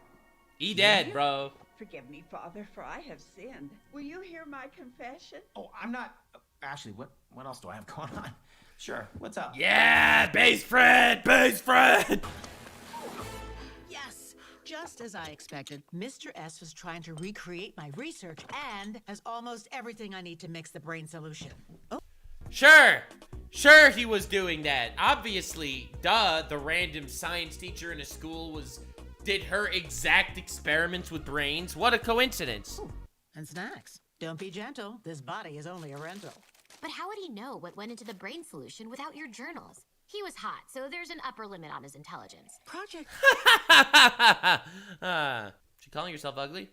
He dead, bro. Forgive me, Father, for I have sinned. Will you hear my confession? Oh, I'm not... Ashley, what else do I have going on? Sure, what's up? Yeah, base friend! Yes, just as I expected, Mr. S was trying to recreate my research and has almost everything I need to mix the brain solution. Oh. Sure he was doing that. Obviously, duh, the random science teacher in a school did her exact experiments with brains. What a coincidence. Ooh, and snacks. Don't be gentle. This body is only a rental. But how would he know what went into the brain solution without your journals? He was hot, so there's an upper limit on his intelligence. Project... She calling yourself ugly?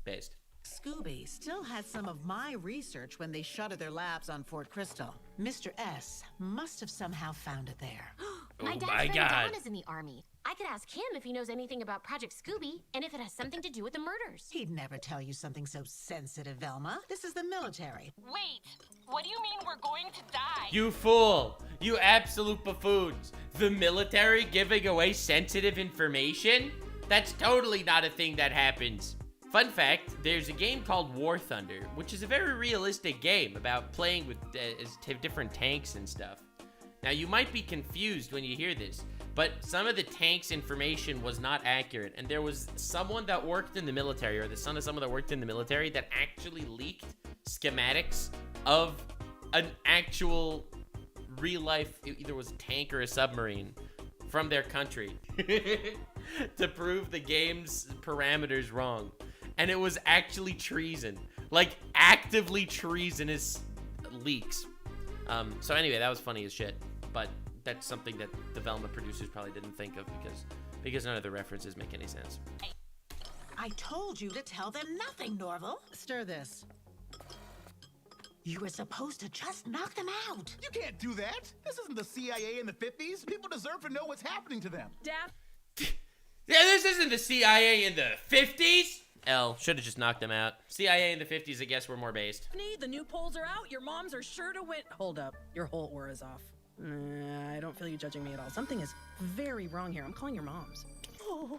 Based. Scooby still had some of my research when they shuttered their labs on Fort Crystal. Mr. S must have somehow found it there. My dad's friend Don is in the army. I could ask him if he knows anything about Project Scooby and if it has something to do with the murders. He'd never tell you something so sensitive, Velma. This is the military. Wait, what do you mean we're going to die? You fool! You absolute buffoons! The military giving away sensitive information? That's totally not a thing that happens. Fun fact, there's a game called War Thunder, which is a very realistic game about playing with different tanks and stuff. Now, you might be confused when you hear this, but some of the tanks' information was not accurate, and there was someone that worked in the military, or the son of someone that worked in the military, that actually leaked schematics of an actual real-life, either was a tank or a submarine, from their country to prove the game's parameters wrong. And it was actually treason. Like, actively treasonous leaks. So anyway, that was funny as shit. But that's something that the Velma producers probably didn't think of because none of the references make any sense. I told you to tell them nothing, Norval. Stir this. You were supposed to just knock them out. You can't do that. This isn't the CIA in the 50s. People deserve to know what's happening to them. Yeah, this isn't the CIA in the 50s. Should have just knocked them out. CIA in the 50s, I guess, were more based. Daphne, the new polls are out. Your moms are sure to win. Hold up. Your whole aura's off. I don't feel you judging me at all. Something is very wrong here. I'm calling your moms. Oh,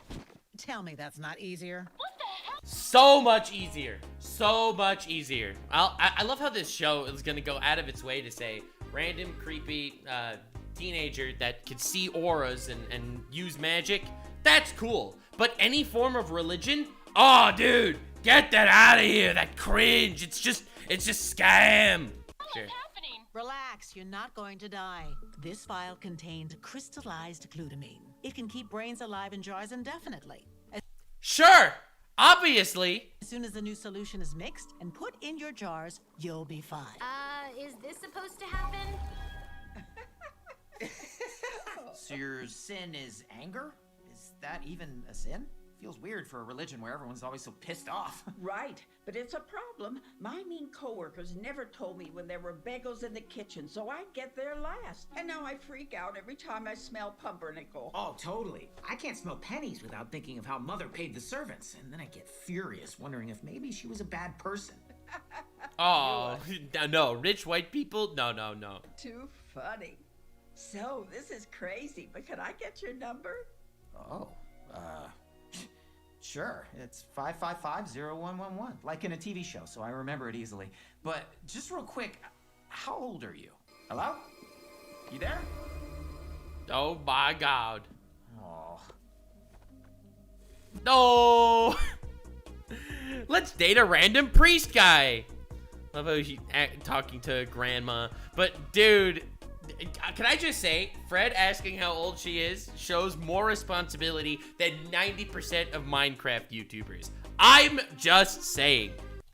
tell me that's not easier. What the hell? So much easier. So much easier. I love how this show is going to go out of its way to say random, creepy teenager that could see auras and use magic. That's cool. But any form of religion? Oh, dude, get that out of here. That cringe. It's just scam. Sure. Relax, you're not going to die. This vial contained crystallized glutamine. It can keep brains alive in jars indefinitely. Sure, obviously. As soon as the new solution is mixed and put in your jars, you'll be fine. Is this supposed to happen? So your sin is anger? Is that even a sin? Feels weird for a religion where everyone's always so pissed off. Right, but it's a problem. My mean coworkers never told me when there were bagels in the kitchen, so I get there last. And now I freak out every time I smell pumpernickel. Oh, totally. I can't smell pennies without thinking of how Mother paid the servants. And then I get furious, wondering if maybe she was a bad person. Oh, no, rich white people? No. Too funny. So, this is crazy, but can I get your number? Oh, sure. It's 555-0111, like in a TV show, so I remember it easily. But just real quick, how old are you? Hello? You there? Oh my God. Oh. No. Let's date a random priest guy. Love how he's talking to grandma. But dude, can I just say, Fred asking how old she is shows more responsibility than 90% of Minecraft YouTubers. I'm just saying.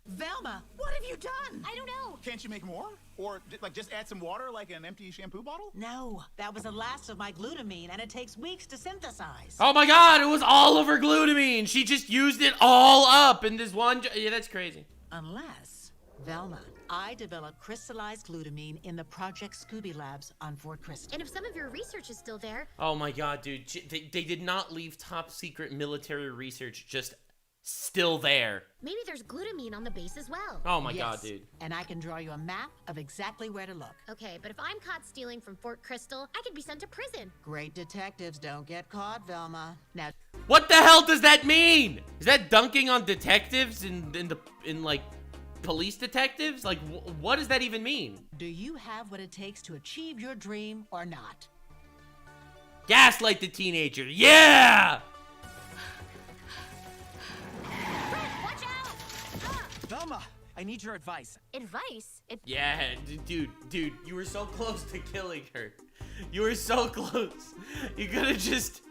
Velma, what have you done? I don't know. Can't you make more? Or just add some water like an empty shampoo bottle? No, that was the last of my glutamine and it takes weeks to synthesize. Oh my God, it was all of her glutamine. She just used it all up in this one. Yeah, that's crazy. Unless, Velma, I developed crystallized glutamine in the Project Scooby Labs on Fort Crystal. And if some of your research is still there... Oh my God, dude. They did not leave top secret military research just still there. Maybe there's glutamine on the base as well. Oh my God, dude. And I can draw you a map of exactly where to look. Okay, but if I'm caught stealing from Fort Crystal, I could be sent to prison. Great detectives don't get caught, Velma. Now, what the hell does that mean? Is that dunking on detectives in like police detectives? Like, what does that even mean? Do you have what it takes to achieve your dream or not? Gaslight the teenager. Yeah! Velma, I need your advice. Advice? Yeah, dude, you were so close to killing her. You were so close. You could have just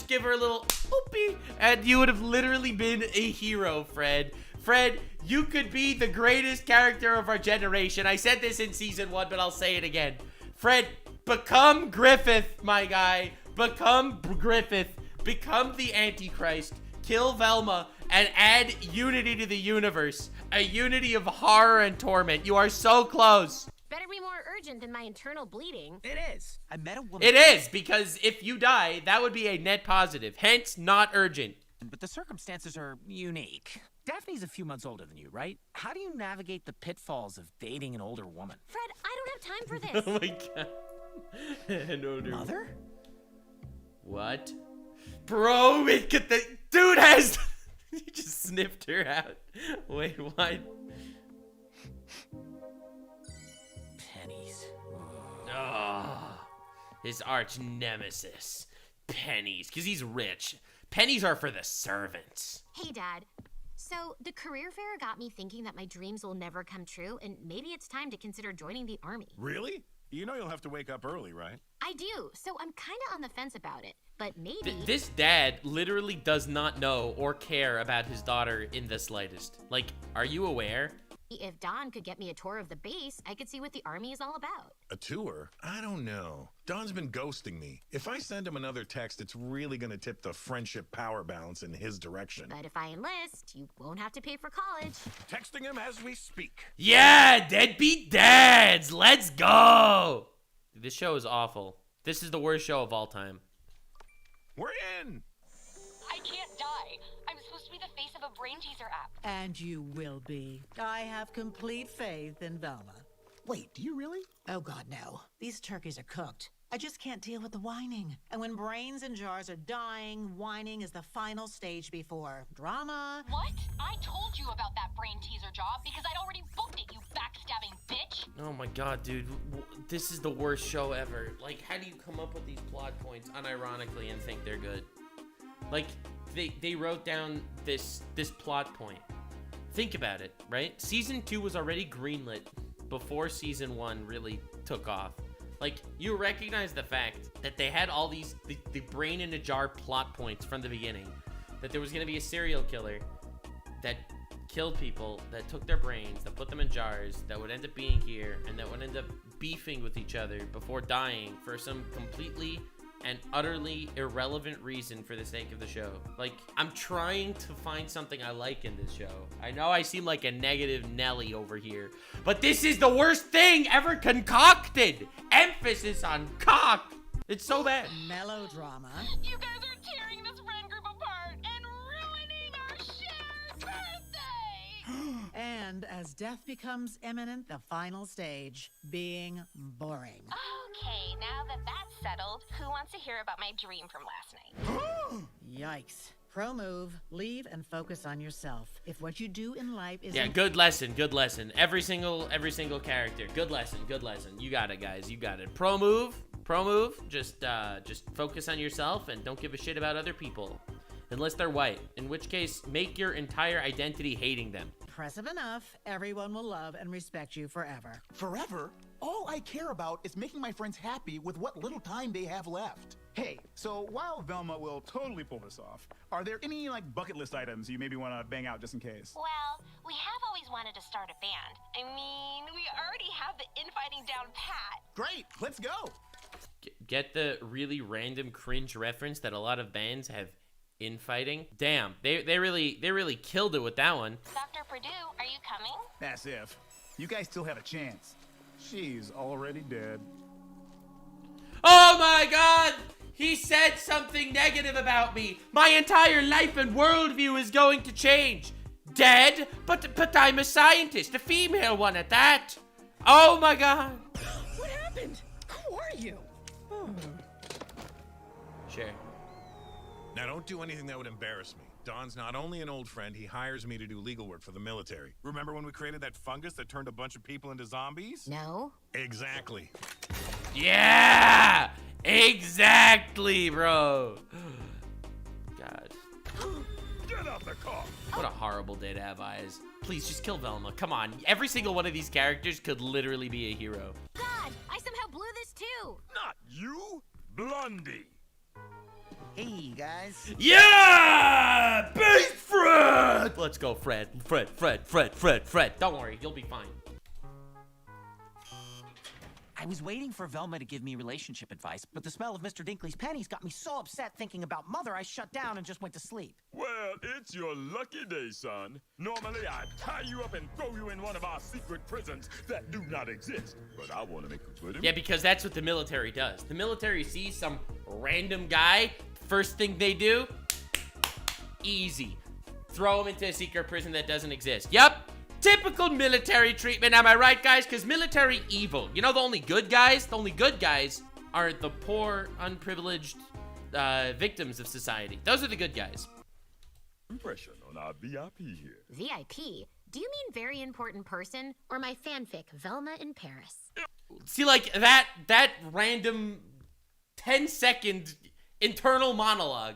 give her a little oopie, and you would have literally been a hero, Fred. Fred, you could be the greatest character of our generation. I said this in season 1, but I'll say it again. Fred, become Griffith, my guy. Become Griffith. Become the Antichrist. Kill Velma and add unity to the universe. A unity of horror and torment. You are so close. Better be more urgent than my internal bleeding. It is. I met a woman. It is, because if you die, that would be a net positive. Hence, not urgent. But the circumstances are unique. Daphne's a few months older than you, right? How do you navigate the pitfalls of dating an older woman? Fred, I don't have time for this. Oh my God. An older Mother? What? Bro, the dude has... He just sniffed her out. Wait, what? Pennies. Oh, his arch nemesis. Pennies, because he's rich. Pennies are for the servants. Hey, Dad. So, the career fair got me thinking that my dreams will never come true, and maybe it's time to consider joining the army. Really? You know you'll have to wake up early, right? I do, so I'm kind of on the fence about it. But maybe... This dad literally does not know or care about his daughter in the slightest. Like, are you aware? If Don could get me a tour of the base, I could see what the army is all about. A tour? I don't know. Don's been ghosting me. If I send him another text, it's really gonna tip the friendship power balance in his direction. But if I enlist, you won't have to pay for college. Texting him as we speak. Yeah, deadbeat dads. Let's go. This show is awful. This is the worst show of all time. We're in. I can't die. I'm supposed to be the face of a brain teaser app. And you will be. I have complete faith in Velma. Wait, do you really? Oh, God, no. These turkeys are cooked. I just can't deal with the whining. And when brains in jars are dying, whining is the final stage before drama. What? I told you about that brain teaser job because I'd already booked it, you backstabbing bitch. Oh my god, dude. This is the worst show ever. Like, how do you come up with these plot points unironically and think they're good? Like, they wrote down this plot point. Think about it, right? Season 2 was already greenlit before Season 1 really took off. Like, you recognize the fact that they had all these the brain in a jar plot points from the beginning. That there was going to be a serial killer that killed people, that took their brains, that put them in jars, that would end up being here, and that would end up beefing with each other before dying for some completely and utterly irrelevant reason for the sake of the show. Like, I'm trying to find something I like in this show. I know I seem like a negative Nelly over here, but this is the worst thing ever concocted. Emphasis on cock. It's so bad. Melodrama. You guys are tearing this friend group apart and ruining our shared birthday. And as death becomes imminent, the final stage, being boring. Okay, now that that's settled, who wants to hear about my dream from last night? Yikes. Pro move, leave and focus on yourself. If what you do in life is... Yeah, good lesson, good lesson. Every single character. Good lesson, good lesson. You got it, guys, you got it. Pro move, just focus on yourself and don't give a shit about other people. Unless they're white, in which case, make your entire identity hating them. Impressive enough, everyone will love and respect you forever. Forever? All I care about is making my friends happy with what little time they have left. Hey, so while Velma will totally pull this off, are there any, like, bucket list items you maybe want to bang out just in case? Well, we have always wanted to start a band. I mean, we already have the infighting down pat. Great, let's go. Get the really random cringe reference that a lot of bands have infighting? Damn, they really killed it with that one. Dr. Purdue, are you coming? As if. You guys still have a chance. She's already dead. Oh my god! He said something negative about me. My entire life and worldview is going to change. Dead? But I'm a scientist, a female one at that. Oh my god. What happened? Who are you? Sure. Now, don't do anything that would embarrass me. Don's not only an old friend, he hires me to do legal work for the military. Remember when we created that fungus that turned a bunch of people into zombies? No. Exactly. Yeah! Exactly, bro. God. Get out the car! What a horrible day to have eyes. Please, just kill Velma. Come on. Every single one of these characters could literally be a hero. God, I somehow blew this too. Not you, Blondie. Hey, guys. Yeah! Beat Fred! Let's go, Fred. Fred. Don't worry, you'll be fine. I was waiting for Velma to give me relationship advice, but the smell of Mr. Dinkley's panties got me so upset thinking about Mother, I shut down and just went to sleep. Well, it's your lucky day, son. Normally, I'd tie you up and throw you in one of our secret prisons that do not exist. But I want to make a good. Yeah, because that's what the military does. The military sees some random guy, first thing they do, easy. Throw him into a secret prison that doesn't exist. Yup. Typical military treatment, am I right, guys? Because military evil. You know, the only good guys are the poor, unprivileged victims of society. Those are the good guys. Impression on our VIP here. VIP? Do you mean very important person or my fanfic, Velma in Paris? See, like, that random 10-second internal monologue.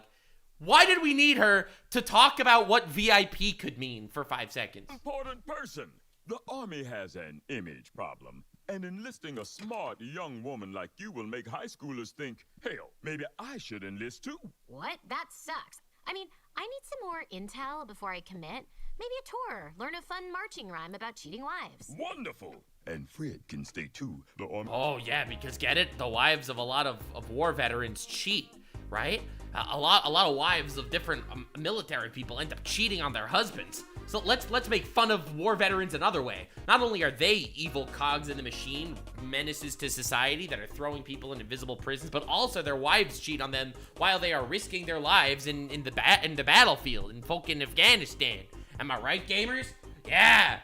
Why did we need her to talk about what VIP could mean for 5 seconds? Important person. The army has an image problem, and enlisting a smart young woman like you will make high schoolers think, hell, maybe I should enlist too. What? That sucks. I mean, I need some more intel before I commit. Maybe a tour, learn a fun marching rhyme about cheating wives. Wonderful. And Fred can stay too. Oh yeah, because get it? The wives of a lot of war veterans cheat, right? A lot of wives of different military people end up cheating on their husbands. So let's make fun of war veterans another way. Not only are they evil cogs in the machine, menaces to society that are throwing people in invisible prisons, but also their wives cheat on them while they are risking their lives in the battlefield in fucking Afghanistan. Am I right, gamers? Yeah.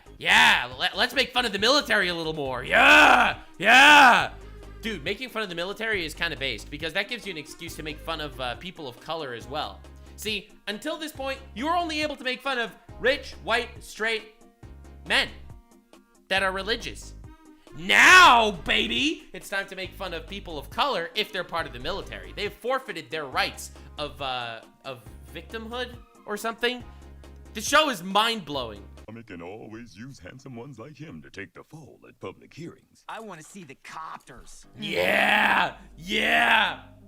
Let's make fun of the military a little more. Yeah. Dude, making fun of the military is kind of based because that gives you an excuse to make fun of people of color as well. See, until this point, you were only able to make fun of rich, white, straight men that are religious. Now, baby, it's time to make fun of people of color if they're part of the military. They've forfeited their rights of victimhood or something. The show is mind-blowing. I can always use handsome ones like him to take the fall at public hearings. I want to see the copters. Yeah.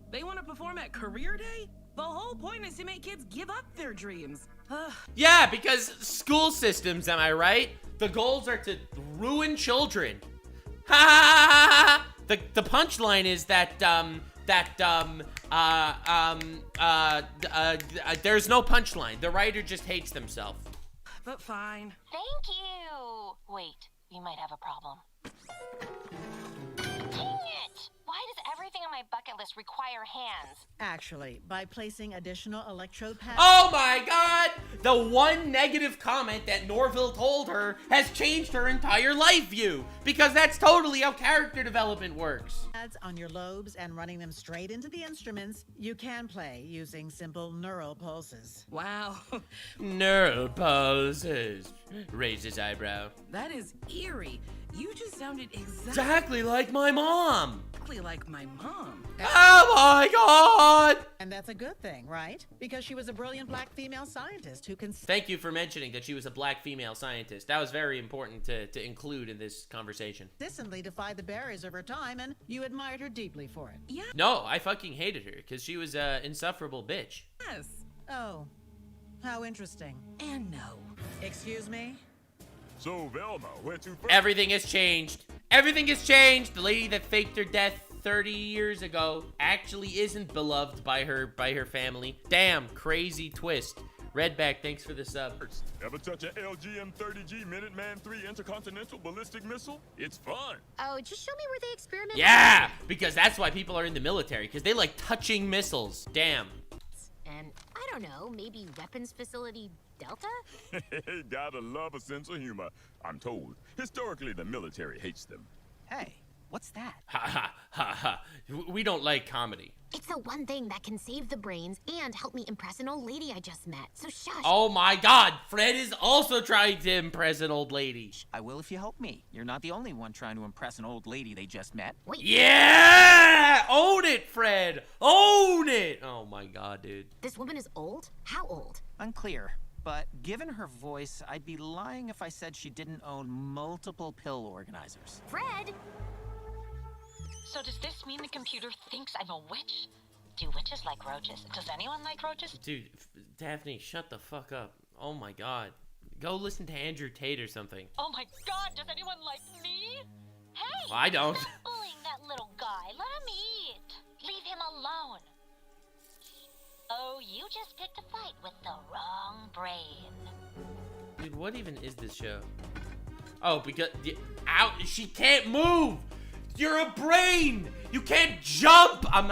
They want to perform at Career Day? The whole point is to make kids give up their dreams. Yeah, because school systems, am I right? The goals are to ruin children. Ha! The punchline is that there's no punchline. The writer just hates themselves. But fine. Thank you. Wait, you might have a problem. Dang it! Why does everything on my bucket list require hands? Actually, by placing additional electrode pads... Oh my god! The one negative comment that Norville told her has changed her entire life view. Because that's totally how character development works. On your lobes and running them straight into the instruments, you can play using simple neural pulses. Wow. Neural pulses. Raise his eyebrow. That is eerie. You just sounded exactly like my mom. Exactly like my mom. Oh my god! And that's a good thing, right? Because she was a brilliant black female scientist who can... Thank you for mentioning that she was a black female scientist. That was very important to include in this conversation. Consistently defied the barriers of her time, and you admired her deeply for it. Yeah. No, I fucking hated her because she was an insufferable bitch. Yes. Oh, how interesting. And no. Excuse me? So, Velma, where to first? Everything has changed. Everything has changed. The lady that faked her death 30 years ago actually isn't beloved by her family. Damn, crazy twist. Redback, thanks for the sub. Ever touch an LGM-30G Minuteman III intercontinental ballistic missile? It's fun. Oh, just show me where they experiment. Yeah, because that's why people are in the military, because they like touching missiles. Damn. And I don't know, maybe weapons facility Delta? Hey, gotta love a sense of humor. I'm told, historically, the military hates them. Hey, what's that? Ha. We don't like comedy. It's the one thing that can save the brains and help me impress an old lady I just met. So shush. Oh my god, Fred is also trying to impress an old lady. I will if you help me. You're not the only one trying to impress an old lady they just met. Wait. Yeah! Own it, Fred! Own it! Oh my god, dude. This woman is old? How old? Unclear. But given her voice, I'd be lying if I said she didn't own multiple pill organizers. Fred! So does this mean the computer thinks I'm a witch? Do witches like roaches? Does anyone like roaches? Dude, Daphne, shut the fuck up. Oh my god. Go listen to Andrew Tate or something. Oh my god, does anyone like me? Hey! Well, I don't. Stop bullying that little guy. Let him eat. Leave him alone. Oh, you just picked a fight with the wrong brain. Dude, what even is this show? Oh, because... Ow, she can't move! You're a brain! You can't jump! I'm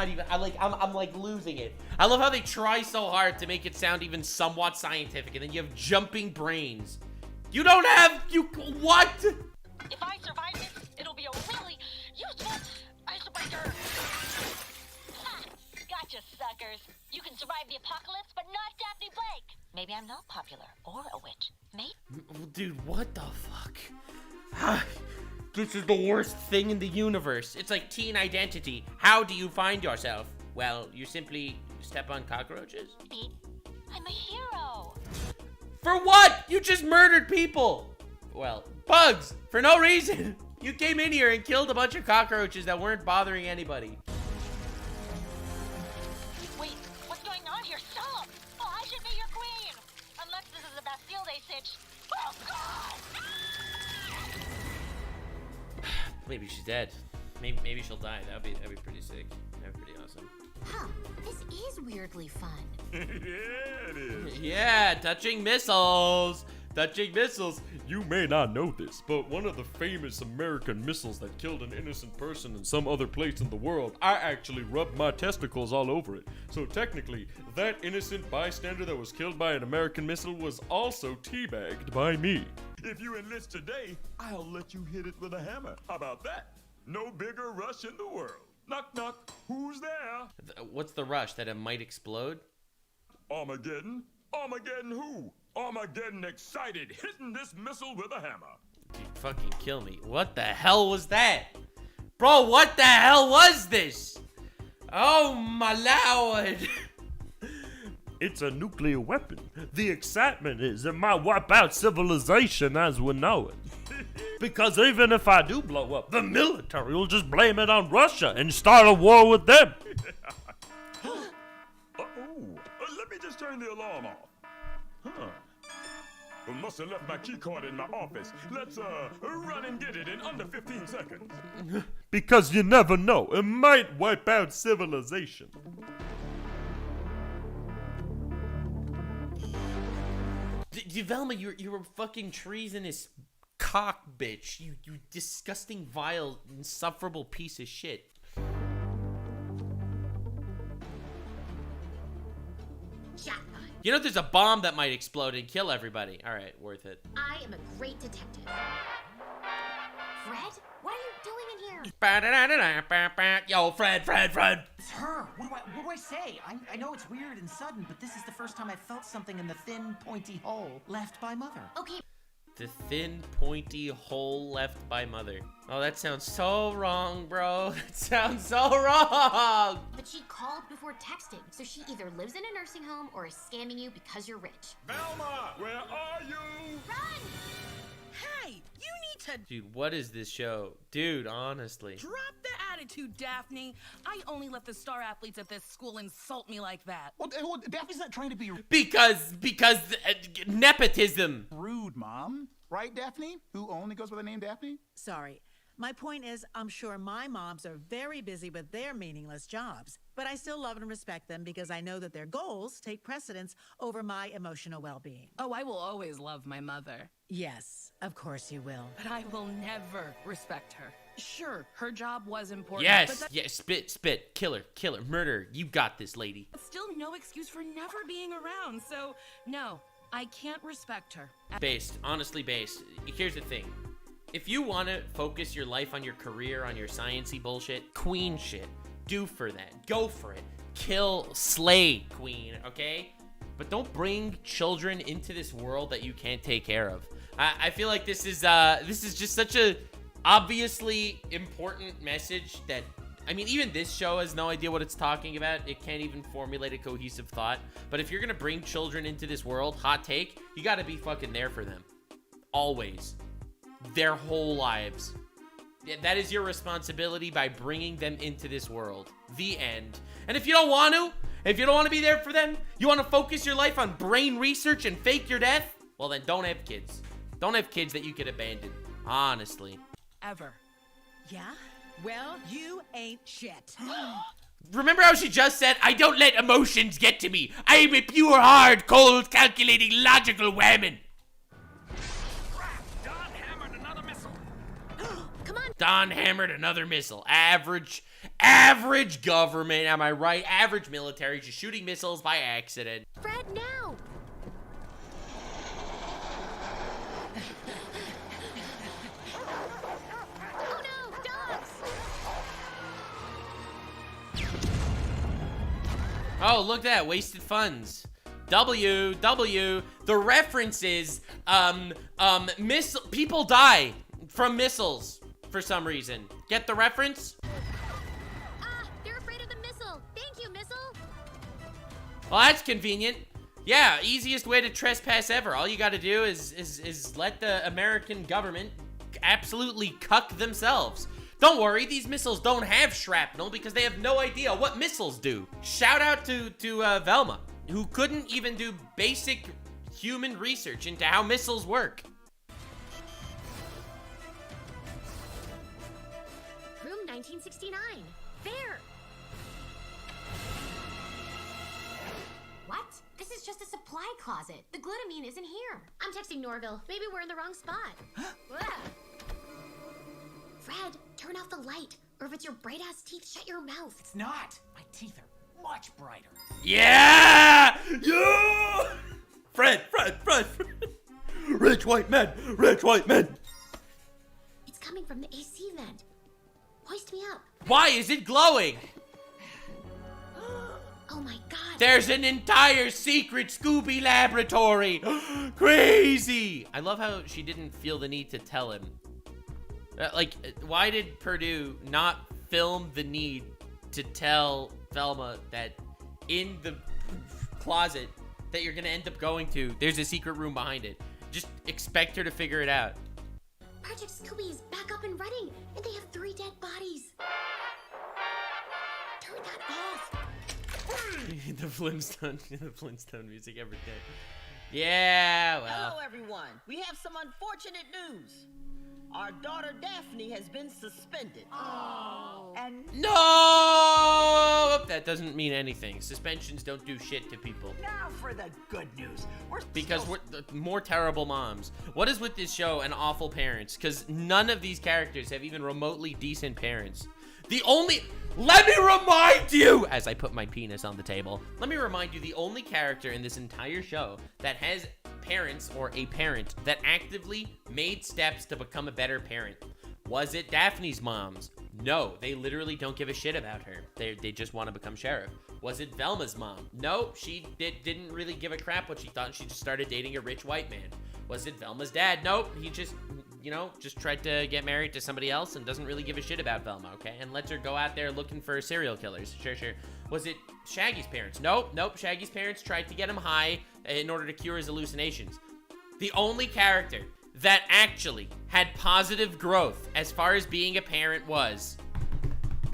like losing it. I love how they try so hard to make it sound even somewhat scientific, and then you have jumping brains. You don't have... What? If I survive this, it'll be a really useful icebreaker. Ha! Gotcha, suckers. You can survive the apocalypse, but not Daphne Blake. Maybe I'm not popular or a witch. Maybe. Dude, what the fuck? This is the worst thing in the universe. It's like Teen Identity. How do you find yourself? Well, you simply step on cockroaches. I'm a hero. For what? You just murdered people. Well, bugs, for no reason. You came in here and killed a bunch of cockroaches that weren't bothering anybody. Wait, what's going on here? Stop! Oh, I should be your queen. this is the Bastille Day sitch. Oh, God! Maybe she's dead. Maybe she'll die. That'd be pretty sick. That'd be pretty awesome. Huh, this is weirdly fun. Yeah, it is. Yeah, touching missiles. Touching missiles. You may not know this, but one of the famous American missiles that killed an innocent person in some other place in the world, I actually rubbed my testicles all over it. So technically, that innocent bystander that was killed by an American missile was also teabagged by me. If you enlist today, I'll let you hit it with a hammer. How about that? No bigger rush in the world. Knock, knock. Who's there? What's the rush? That it might explode? Armageddon? Armageddon who? Armageddon excited, hitting this missile with a hammer. Dude, fucking kill me. What the hell was that? Bro, what the hell was this? Oh my lord. It's a nuclear weapon. The excitement is it might wipe out civilization as we know it. Because even if I do blow up, the military will just blame it on Russia and start a war with them. Let me just turn the alarm off. Huh. I must have left my key card in my office. Let's run and get it in under 15 seconds. Because you never know, it might wipe out civilization. Velma, you're a fucking treasonous cock bitch. You disgusting, vile, insufferable piece of shit. Shotgun. You know there's a bomb that might explode and kill everybody. All right, worth it. I am a great detective. Fred, what are you doing in here? Yo, Fred. It's her. What do I say? I know it's weird and sudden, but this is the first time I felt something in the thin, pointy hole left by Mother. Okay. The thin, pointy hole left by Mother. Oh, that sounds so wrong, bro. That sounds so wrong. But she called before texting, so she either lives in a nursing home or is scamming you because you're rich. Velma, where are you? Run! Hey, you need to Dude, what is this show? Dude, honestly. drop the attitude, Daphne. I only let the star athletes at this school insult me like that. Well, Daphne's not trying to be Because nepotism. rude, Mom. Right, Daphne? Who only goes by the name Daphne? Sorry. My point is, I'm sure my moms are very busy with their meaningless jobs, but I still love and respect them because I know that their goals take precedence over my emotional well-being. Oh, I will always love my mother. Yes, of course you will. But I will never respect her. Sure, her job was important. Yes, but yes, spit, killer, murder. You got this, lady. that's still no excuse for never being around, so no, I can't respect her. Honestly based. Here's the thing. If you want to focus your life on your career, on your sciencey bullshit, queen shit, do for that. Go for it. Kill, slay, queen, okay? But don't bring children into this world that you can't take care of. I feel like this is just such a obviously important message that, I mean, even this show has no idea what it's talking about. It can't even formulate a cohesive thought. But if you're gonna bring children into this world, hot take, you gotta be fucking there for them. Always. Their whole lives. That is your responsibility by bringing them into this world. The end. And if you don't want to be there for them, you want to focus your life on brain research and fake your death, well then don't have kids. Don't have kids that you could abandon. Honestly. Ever. Yeah? Well, you ain't shit. Remember how she just said, I don't let emotions get to me. I am a pure, hard, cold, calculating, logical woman. Don hammered another missile. Average government, am I right? Average military just shooting missiles by accident. Fred, now! Oh no, dogs! Oh, look at that, wasted funds. W, the references, people die from missiles. For some reason. Get the reference? They're afraid of the missile. Thank you, missile. Well, that's convenient. Yeah, easiest way to trespass ever. All you gotta do is let the American government absolutely cuck themselves. Don't worry, these missiles don't have shrapnel because they have no idea what missiles do. Shout out to Velma, who couldn't even do basic human research into how missiles work. Room 1969. There. What? This is just a supply closet. The glutamine isn't here. I'm texting Norville. Maybe we're in the wrong spot. Fred, turn off the light. Or if it's your bright-ass teeth, shut your mouth. It's not. My teeth are much brighter. Yeah! Yeah! Fred. Rich white men. It's coming from the AC vent. Hoist me up. Why is it glowing? Oh my god. There's an entire secret Scooby laboratory. Crazy. I love how she didn't feel the need to tell him. Like, why did Purdue not film the need to tell Velma that in the closet that you're gonna end up going to, there's a secret room behind it? Just expect her to figure it out. Project Scooby is back up and running, and they have 3 dead bodies. Turn that off. the Flintstone music every day. Yeah, well. Hello, everyone. We have some unfortunate news. Our daughter Daphne has been suspended. Oh. And no, that doesn't mean anything. Suspensions don't do shit to people. now for the good news. Because we're more terrible moms. What is with this show and awful parents? Because none of these characters have even remotely decent parents. Let me remind you, as I put my penis on the table, let me remind you, the only character in this entire show that has parents or a parent that actively made steps to become a better parent. Was it Daphne's moms? No, they literally don't give a shit about her. They just want to become sheriff. Was it Velma's mom? No, she didn't really give a crap what she thought. She just started dating a rich white man. Was it Velma's dad? Nope, he just, just tried to get married to somebody else and doesn't really give a shit about Velma, okay? And lets her go out there looking for serial killers. Sure. Was it Shaggy's parents? Nope. Shaggy's parents tried to get him high in order to cure his hallucinations. The only character that actually had positive growth as far as being a parent was,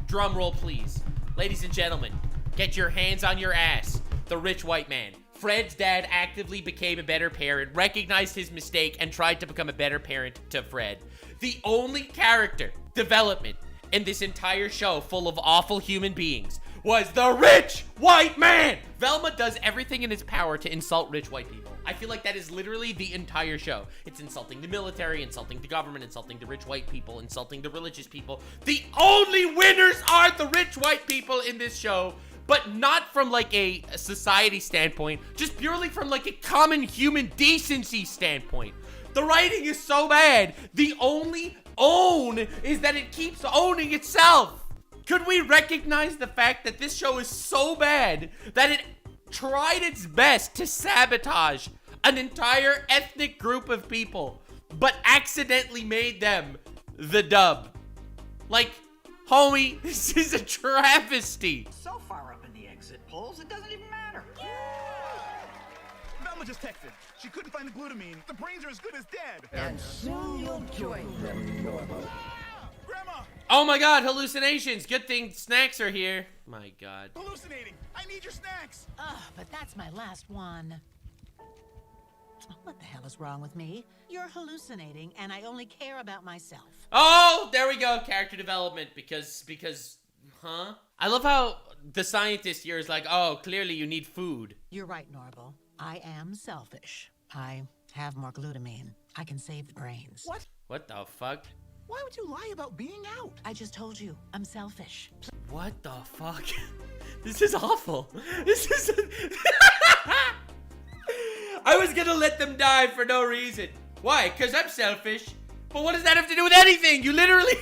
drum roll please, ladies and gentlemen, get your hands on your ass, the rich white man. Fred's dad actively became a better parent, recognized his mistake, and tried to become a better parent to Fred. The only character development in this entire show full of awful human beings was the rich white man. Velma does everything in its power to insult rich white people. I feel like that is literally the entire show. It's insulting the military, insulting the government, insulting the rich white people, insulting the religious people. The only winners are the rich white people in this show, but not from like a society standpoint, just purely from like a common human decency standpoint. The writing is so bad. The only own is that it keeps owning itself. Could we recognize the fact that this show is so bad that it tried its best to sabotage an entire ethnic group of people, but accidentally made them the dub? Like, homie, this is a travesty. So far up in the exit polls, it doesn't even matter. Velma just texted. She couldn't find the glutamine. The brains are as good as dead. And soon you'll join them, normal. Grandma! Oh my god, hallucinations. Good thing snacks are here. My god. Hallucinating. I need your snacks. Ugh, but that's my last one. What the hell is wrong with me? You're hallucinating, and I only care about myself. Oh, there we go. Character development, because, huh? I love how the scientist here is like, oh, clearly you need food. You're right, Norval. I am selfish. I have more glutamine. I can save the brains. What? What the fuck? Why would you lie about being out? I just told you, I'm selfish. What the fuck? This is awful. This is... I was gonna let them die for no reason. Why? Because I'm selfish. But what does that have to do with anything? You literally...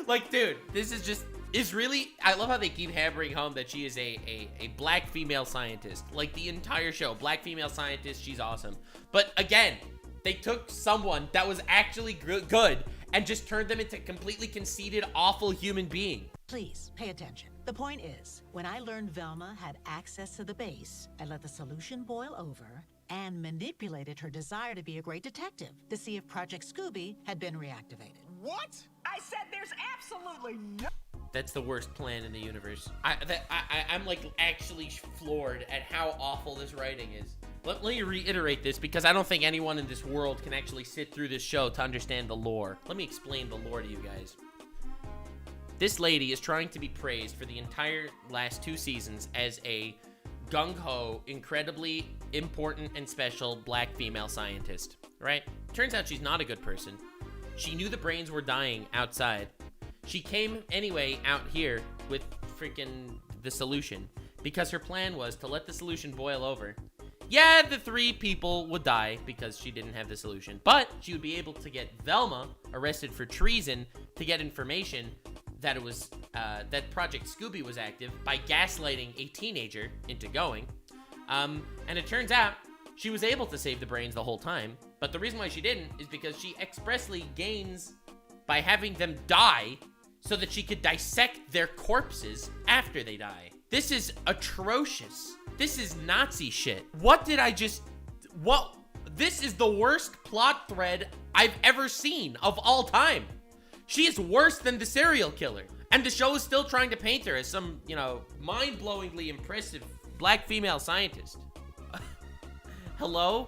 Like, dude, this is just... Is really... I love how they keep hammering home that she is a black female scientist. Like, the entire show. Black female scientist, she's awesome. But, again... They took someone that was actually good and just turned them into completely conceited, awful human being. Please, pay attention. The point is, when I learned Velma had access to the base, I let the solution boil over and manipulated her desire to be a great detective to see if Project Scooby had been reactivated. What? I said there's absolutely no... That's the worst plan in the universe. I'm like actually floored at how awful this writing is. Let me reiterate this because I don't think anyone in this world can actually sit through this show to understand the lore. Let me explain the lore to you guys. This lady is trying to be praised for the entire last 2 seasons as a gung-ho, incredibly important and special black female scientist, right? Turns out she's not a good person. She knew the brains were dying outside. She came anyway out here with freaking the solution because her plan was to let the solution boil over. Yeah, the 3 people would die because she didn't have the solution, but she would be able to get Velma arrested for treason to get information that it was that Project Scooby was active by gaslighting a teenager into going. And it turns out she was able to save the brains the whole time, but the reason why she didn't is because she expressly gains by having them die so that she could dissect their corpses after they die. This is atrocious. This is Nazi shit. This is the worst plot thread I've ever seen of all time. She is worse than the serial killer. And the show is still trying to paint her as some, mind-blowingly impressive black female scientist. Hello?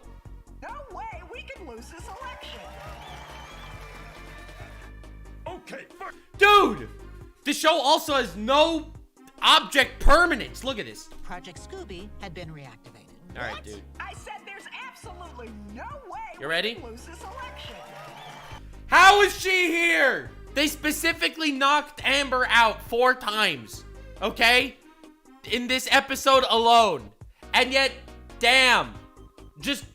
No way we can lose this election. Okay, fuck. Dude! The show also has no object permanence. Look at this. Project Scooby had been reactivated. All right, dude. I said there's absolutely no way You ready? we can lose this election. How is she here? They specifically knocked Amber out 4 times, okay? In this episode alone. And yet, damn, just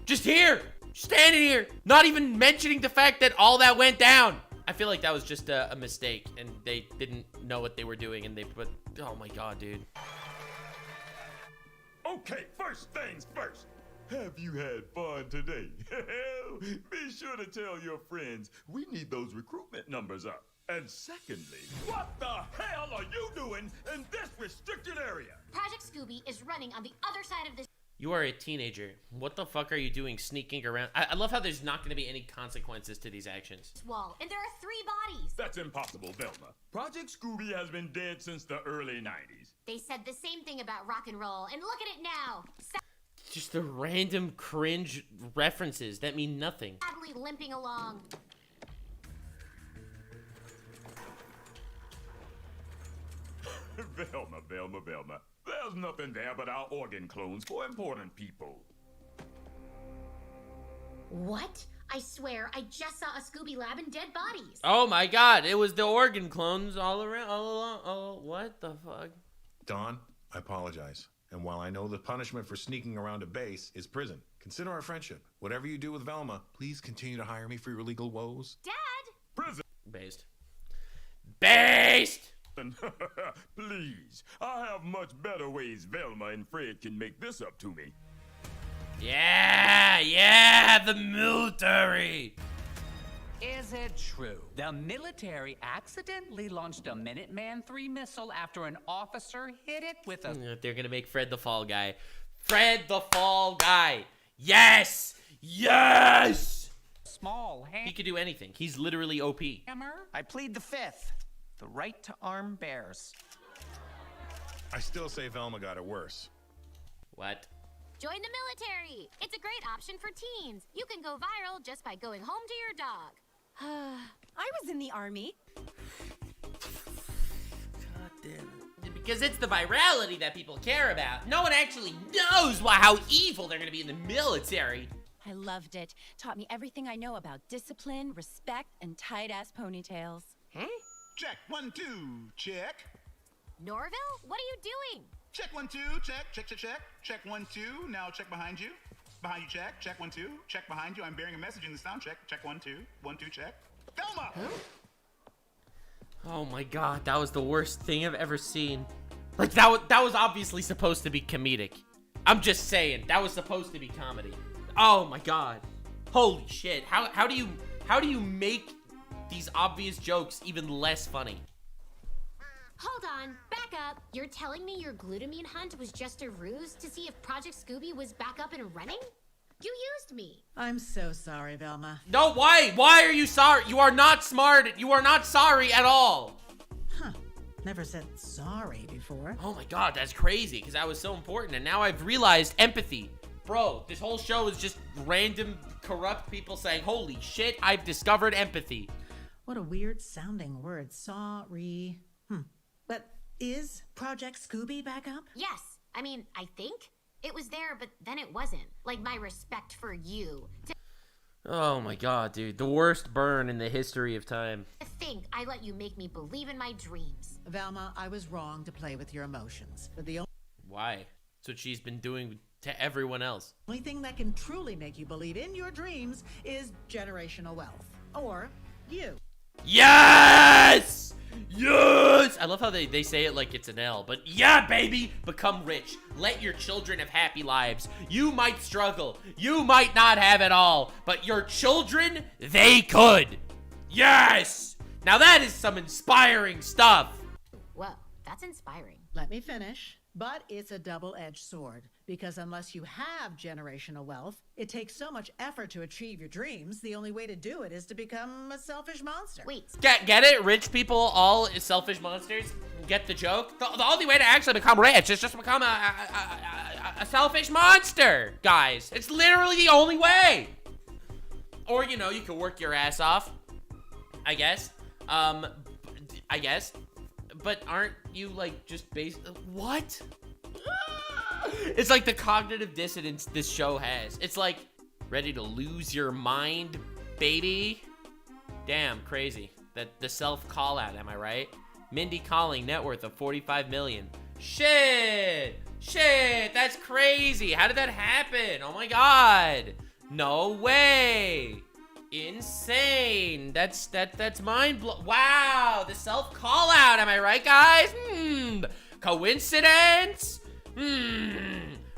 here, standing here, not even mentioning the fact that all that went down. I feel like that was just a mistake, and they didn't know what they were doing, and oh my god, dude. Okay, first things first. Have you had fun today? Be sure to tell your friends we need those recruitment numbers up. And secondly, what the hell are you doing in this restricted area? Project Scooby is running on the other side of this You are a teenager. What the fuck are you doing sneaking around? I love how there's not going to be any consequences to these actions. wall, and there are 3 bodies. That's impossible, Velma. Project Scooby has been dead since the early 90s. They said the same thing about rock and roll, and look at it now. Just the random cringe references that mean nothing. Sadly limping along. Velma. There's nothing there but our organ clones for important people. What? I swear, I just saw a Scooby lab and dead bodies. Oh my god, it was the organ clones all around, all along. Oh, what the fuck? Dawn, I apologize. And while I know the punishment for sneaking around a base is prison, consider our friendship. Whatever you do with Velma, please continue to hire me for your legal woes. Dad! Prison! Based. Please, I have much better ways Velma and Fred can make this up to me. Yeah, the military. Is it true the military accidentally launched a Minuteman III missile after an officer hit it with a... They're gonna make Fred the fall guy. Fred the fall guy. Yes! Small hand... He could do anything. He's literally OP. I plead the 5th. The right to arm bears. I still say Velma got it worse. What? Join the military. It's a great option for teens. You can go viral just by going home to your dog. I was in the army. God damn it. Because it's the virality that people care about. No one actually knows how evil they're gonna be in the military. I loved it. Taught me everything I know about discipline, respect, and tight-ass ponytails. Check, 1, 2, check. Norville, what are you doing? Check, 1, 2, check. Check, 1, 2, now check behind you. Behind you, check, 1, 2, check behind you. I'm bearing a message in the sound check. Check, 1, 2, 1, 2, check. Velma! Oh my god, that was the worst thing I've ever seen. Like, that was obviously supposed to be comedic. I'm just saying, that was supposed to be comedy. Oh my god. Holy shit. How do you make these obvious jokes even less funny? Hold on, back up. You're telling me your glutamine hunt was just a ruse to see if Project Scooby was back up and running? You used me. I'm so sorry, Velma. No, why? Why are you sorry? You are not smart. You are not sorry at all. Huh. Never said sorry before. Oh my god, that's crazy, because that was so important, and now I've realized empathy. Bro, this whole show is just random, corrupt people saying, holy shit, I've discovered empathy. What a weird sounding word. Sorry. But is Project Scooby back up? Yes. I mean, I think it was there, but then it wasn't. Like my respect for you. Oh my god, dude. The worst burn in the history of time. To think I let you make me believe in my dreams. Velma, I was wrong to play with your emotions. But the Why? That's what she's been doing to everyone else. only thing that can truly make you believe in your dreams is generational wealth. Or you. Yes! Yes! I love how they say it like it's an L, but yeah, baby! Become rich. Let your children have happy lives. You might struggle. You might not have it all, but your children, they could. Yes! Now that is some inspiring stuff. Whoa, that's inspiring. Let me finish. But it's a double-edged sword, because unless you have generational wealth, it takes so much effort to achieve your dreams, the only way to do it is to become a selfish monster. Wait. Get it? Rich people all is selfish monsters? Get the joke? The only way to actually become rich is just to become a selfish monster, guys. It's literally the only way. Or, you know, you could work your ass off, I guess. I guess. But aren't you, like, just based... What? It's like the cognitive dissonance this show has. It's like, ready to lose your mind, baby? Damn, crazy. The self-call-out, am I right? Mindy calling, net worth of 45 million. Shit! Shit, that's crazy. How did that happen? Oh my god. No way. Insane. That's mind blow. Wow, the self call out. Am I right, guys? Coincidence?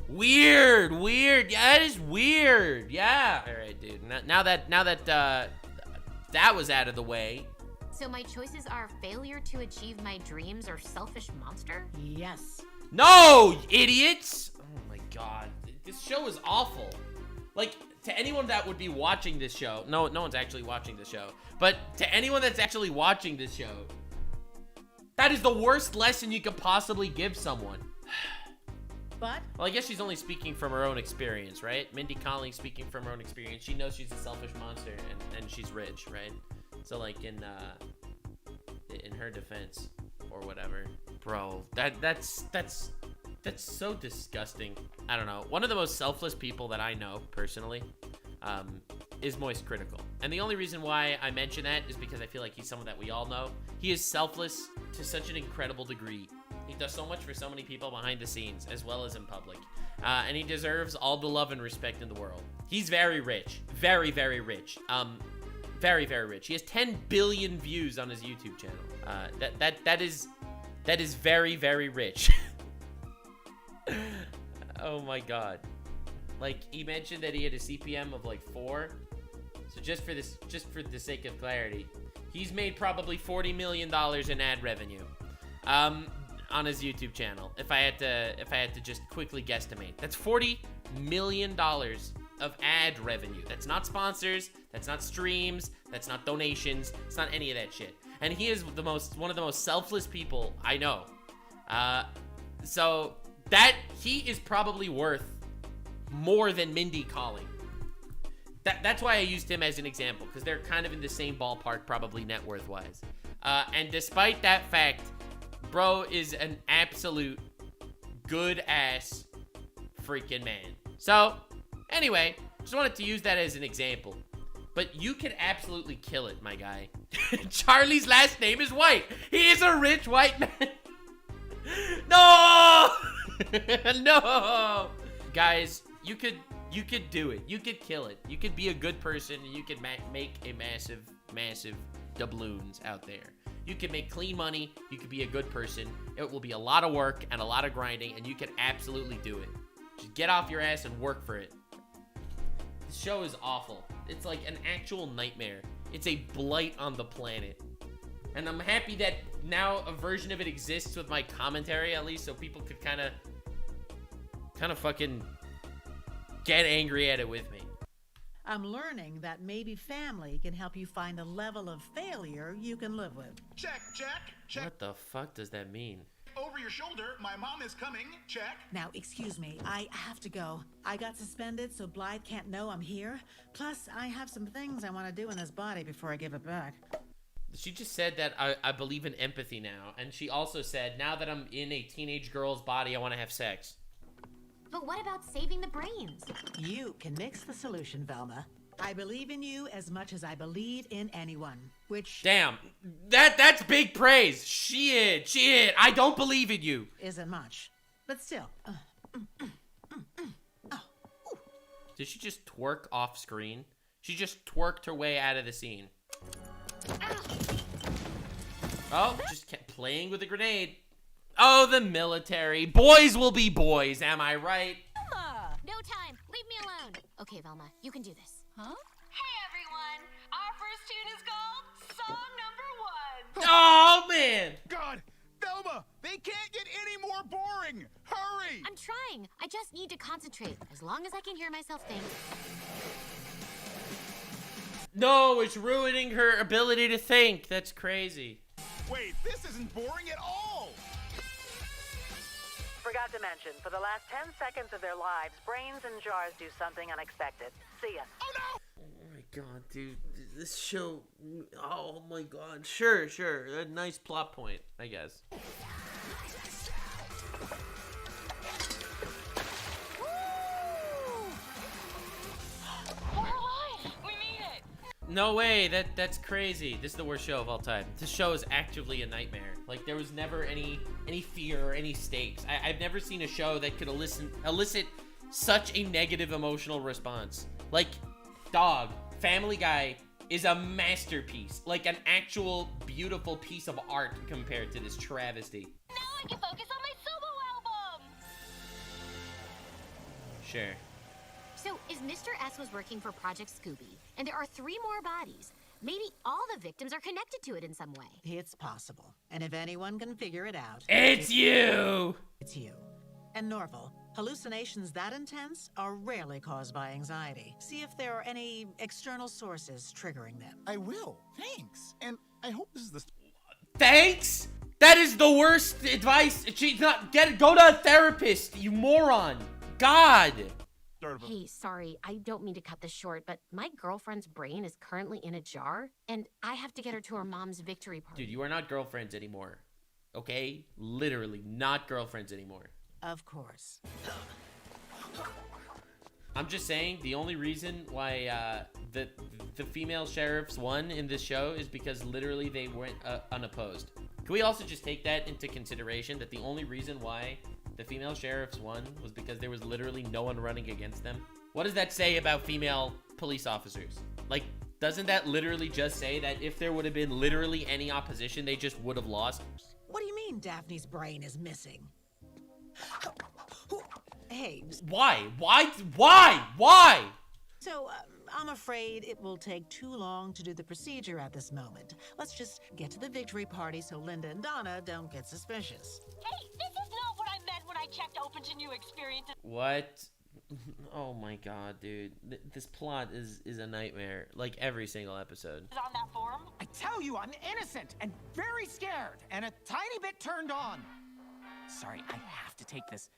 Weird. Yeah, that is weird. Yeah. All right, dude. Now that that was out of the way. So my choices are failure to achieve my dreams or selfish monster? Yes. No, idiots. Oh my god. This show is awful. Like, to anyone that would be watching this show, no one's actually watching this show, but to anyone that's actually watching this show, that is the worst lesson you could possibly give someone. But? Well, I guess she's only speaking from her own experience, right? Mindy Kaling speaking from her own experience. She knows she's a selfish monster and she's rich, right? So, like, in her defense or whatever. Bro, that's so disgusting. I don't know. One of the most selfless people that I know, personally, is Moist Critical. And the only reason why I mention that is because I feel like he's someone that we all know. He is selfless to such an incredible degree. He does so much for so many people behind the scenes, as well as in public. And he deserves all the love and respect in the world. He's very rich. Very, very rich. Very, very rich. He has 10 billion views on his YouTube channel. That is very, very rich. Oh my god. Like, he mentioned that he had a CPM of like 4. So just for the sake of clarity, he's made probably $40 million in ad revenue on his YouTube channel. If I had to just quickly guesstimate, that's $40 million of ad revenue. That's not sponsors, that's not streams, that's not donations, it's not any of that shit. And he is one of the most selfless people I know. So that he is probably worth more than Mindy calling. That's why I used him as an example, because they're kind of in the same ballpark, probably net worth wise. And despite that fact, bro is an absolute good ass freaking man. So anyway, just wanted to use that as an example. But you can absolutely kill it, my guy. Charlie's last name is White. He is a rich white man. No! No! Guys, you could do it. You could kill it. You could be a good person and you could make a massive doubloons out there. You can make clean money. You could be a good person. It will be a lot of work and a lot of grinding, and you can absolutely do it. Just get off your ass and work for it. This show is awful. It's like an actual nightmare. It's a blight on the planet. And I'm happy that now a version of it exists with my commentary, at least, so people could kind of fucking get angry at it with me. I'm learning that maybe family can help you find a level of failure you can live with. Check, check, check. What the fuck does that mean? Over your shoulder, my mom is coming. Check. Now, excuse me, I have to go. I got suspended so Blight can't know I'm here. Plus, I have some things I want to do in this body before I give it back. She just said that I believe in empathy now. And she also said, now that I'm in a teenage girl's body, I want to have sex. But what about saving the brains? You can mix the solution, Velma. I believe in you as much as I believe in anyone, which... Damn, that's big praise. Shit, I don't believe in you. Isn't much, but still. Did she just twerk off screen? She just twerked her way out of the scene. Oh, just kept playing with a grenade. Oh, the military. Boys will be boys, am I right? Velma! No time. Leave me alone. Okay, Velma, you can do this. Huh? Hey everyone! Our first tune is called Song Number 1. Oh, man! God! Velma! They can't get any more boring! Hurry! I'm trying. I just need to concentrate. As long as I can hear myself think. No, it's ruining her ability to think. That's crazy. Wait, this isn't boring at all! Forgot to mention, for the last 10 seconds of their lives, brains and jars do something unexpected. See ya. Oh no! Oh my god, dude. This show... Oh my god. Sure. A nice plot point, I guess. We're alive! We made it! No way, that's crazy. This is the worst show of all time. This show is actively a nightmare. Like, there was never any fear or any stakes. I've never seen a show that could elicit such a negative emotional response. Like, dog, Family Guy is a masterpiece. Like, an actual beautiful piece of art compared to this travesty. Now I can focus on my solo album! Sure. So, if Mr. S was working for Project Scooby, and there are 3 more bodies, maybe all the victims are connected to it in some way. It's possible. And if anyone can figure it out... It's you! It's you. And Norval, hallucinations that intense are rarely caused by anxiety. See if there are any external sources triggering them. I will. Thanks. And I hope this is the... Thanks? That is the worst advice. Go to a therapist, you moron. God. Hey, sorry, I don't mean to cut this short, but my girlfriend's brain is currently in a jar, and I have to get her to her mom's victory party. Dude, you are not girlfriends anymore. Okay? Literally, not girlfriends anymore. Of course. I'm just saying, the only reason why the female sheriffs won in this show is because literally they went unopposed. Can we also just take that into consideration, that the only reason why the female sheriffs won was because there was literally no one running against them? What does that say about female police officers? Like, doesn't that literally just say that if there would have been literally any opposition, they just would have lost? What do you mean Daphne's brain is missing? Hey. Why? Why? So, I'm afraid it will take too long to do the procedure at this moment. Let's just get to the victory party so Linda and Donna don't get suspicious. Hey, this is not what I meant when I checked open to new experiences. What? Oh my god, dude. This plot is a nightmare. Like, every single episode. On that forum? I tell you, I'm innocent and very scared and a tiny bit turned on. Sorry, I have to take this.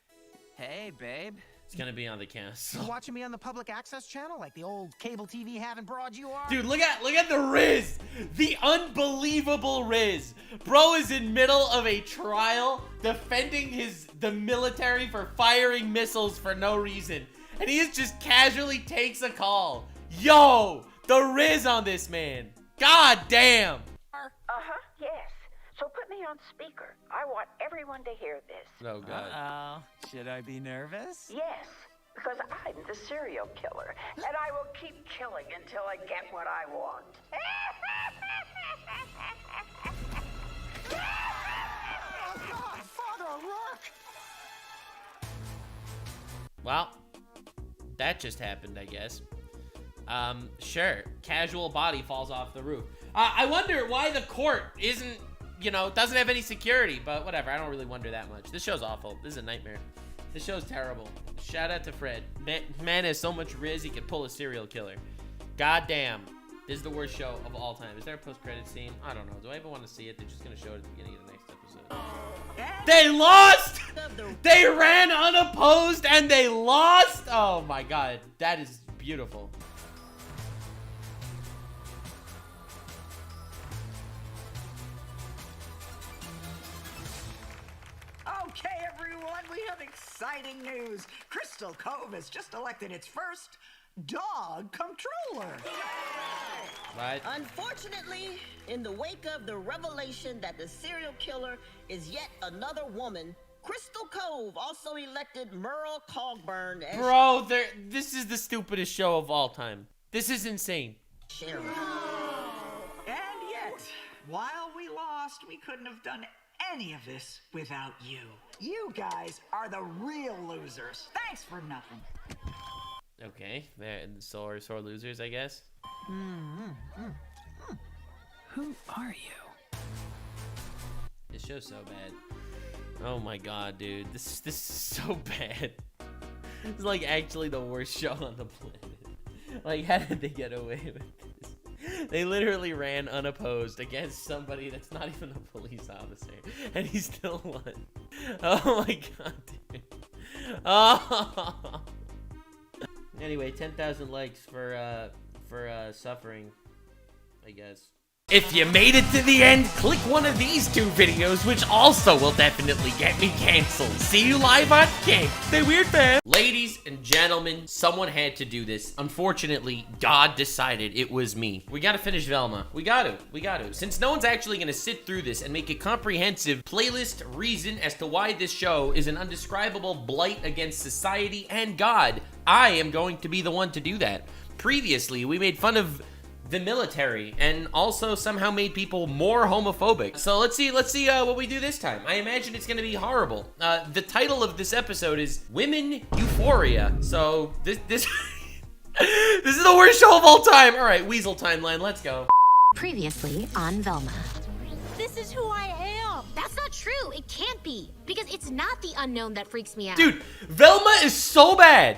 Hey, babe. It's gonna be on the cast. You watching me on the public access channel like the old cable TV having broad you are? Dude, look at the Riz! The unbelievable Riz! Bro is in middle of a trial defending the military for firing missiles for no reason. And he just casually takes a call. Yo! The Riz on this man! God damn! Uh-huh, yes. So put me on speaker. I want everyone to hear this. Oh, God. Uh-oh. Should I be nervous? Yes, because I'm the serial killer, and I will keep killing until I get what I want. Father Rourke! Well, that just happened, I guess. Sure. Casual body falls off the roof. I wonder why the court isn't, doesn't have any security, but whatever. I don't really wonder that much. This show's awful. This is a nightmare. This show's terrible. Shout out to Fred. Man has so much riz he could pull a serial killer. God damn. This is the worst show of all time. Is there a post-credit scene? I don't know. Do I even want to see it? They're just gonna show it at the beginning of the next episode. They lost! They ran unopposed and they lost! Oh my god. That is beautiful. Okay, everyone, we have exciting news. Crystal Cove has just elected its first dog controller. Right. Unfortunately, in the wake of the revelation that the serial killer is yet another woman, Crystal Cove also elected Merle Cogburn as Bro, this is the stupidest show of all time. This is insane. sheriff. And yet, while we lost, we couldn't have done any of this without you. You guys are the real losers. Thanks for nothing. Okay, they're sore losers, I guess. Who are you? This show's so bad. Oh my god, dude. This is so bad. This is like actually the worst show on the planet. Like, how did they get away with this? They literally ran unopposed against somebody that's not even a police officer, and he still won. Oh my god, dude. Oh. Anyway, 10,000 likes for suffering, I guess. If you made it to the end, click one of these two videos, which also will definitely get me canceled. See you live on King. Stay weird, man. Ladies and gentlemen, someone had to do this. Unfortunately, God decided it was me. We gotta finish Velma. We got to. Since no one's actually gonna sit through this and make a comprehensive playlist reason as to why this show is an undescribable blight against society and God, I am going to be the one to do that. Previously, we made fun of the military and also somehow made people more homophobic. So let's see what we do this time. I imagine it's gonna be horrible. The title of this episode is Women Euphoria. So this this is the worst show of all time. All right, Weasel timeline, let's go. Previously on Velma. This is who I am. That's not true. It can't be. Because it's not the unknown that freaks me out. Dude, Velma is so bad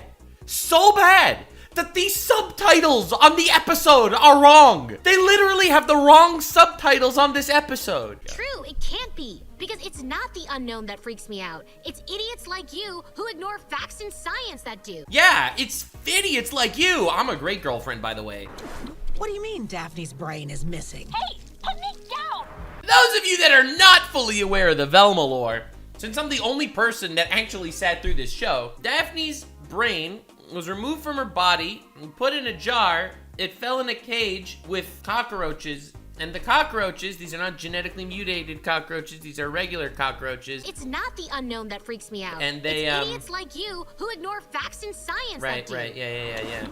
that these subtitles on the episode are wrong. They literally have the wrong subtitles on this episode. True, it can't be. Because it's not the unknown that freaks me out. It's idiots like you who ignore facts and science that do. Yeah, it's idiots like you. I'm a great girlfriend, by the way. What do you mean Daphne's brain is missing? Hey, put me down! Those of you that are not fully aware of the Velma lore, since I'm the only person that actually sat through this show, Daphne's brain was removed from her body and put in a jar. It fell in a cage with cockroaches, and the cockroaches, these are not genetically mutated cockroaches, these are regular cockroaches. It's not the unknown that freaks me out. And they, it's idiots like you who ignore facts and science that do. Right, yeah.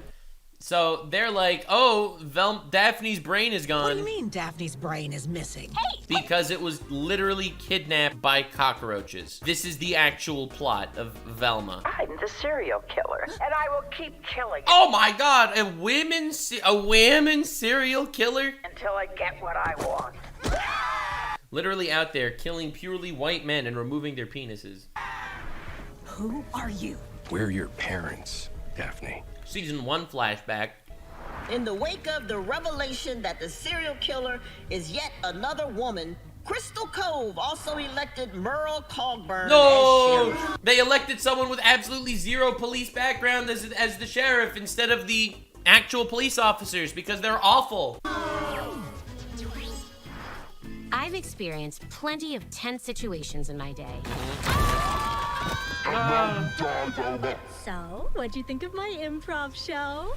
So they're like, oh, Daphne's brain is gone. What do you mean Daphne's brain is missing? Hey! Because it was literally kidnapped by cockroaches. This is the actual plot of Velma. I'm the serial killer, and I will keep killing. Oh my god, a women serial killer? Until I get what I want. Literally out there killing purely white men and removing their penises. Who are you? We're your parents, Daphne. Season 1 flashback. In the wake of the revelation that the serial killer is yet another woman, Crystal Cove also elected Merle Cogburn No! as sheriff. They elected someone with absolutely zero police background as the sheriff instead of the actual police officers because they're awful. I've experienced plenty of tense situations in my day. So, what'd you think of my improv show?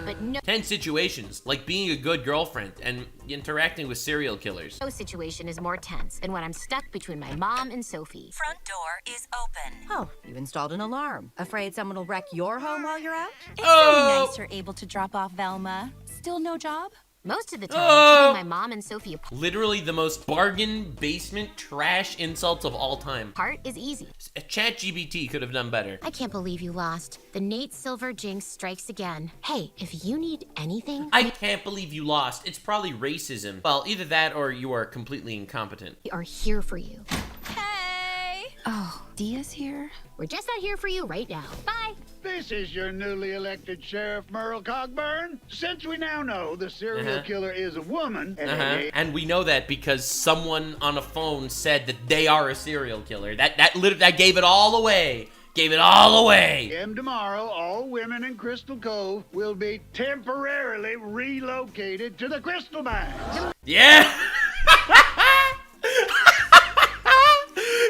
But no 10 situations, like being a good girlfriend and interacting with serial killers. situation is more tense than when I'm stuck between my mom and Sophie. Front door is open. Oh, you installed an alarm. Afraid someone will wreck your home while you're out? It's so nice you're able to drop off Velma. Still no job? Most of the time, keeping my mom and Sophie apart. Literally the most bargain basement trash insults of all time. Part is easy. ChatGPT could have done better. I can't believe you lost. The Nate Silver jinx strikes again. Hey, if you need anything... I can't believe you lost. It's probably racism. Well, either that or you are completely incompetent. We are here for you. Hey! Oh, Dia's here? We're just out here for you right now. Bye. This is your newly elected Sheriff Merle Cogburn. Since we now know the serial killer is a woman, And we know that because someone on a phone said that they are a serial killer. That gave it all away. Gave it all away. Tomorrow, all women in Crystal Cove will be temporarily relocated to the Crystal Mines. Yeah.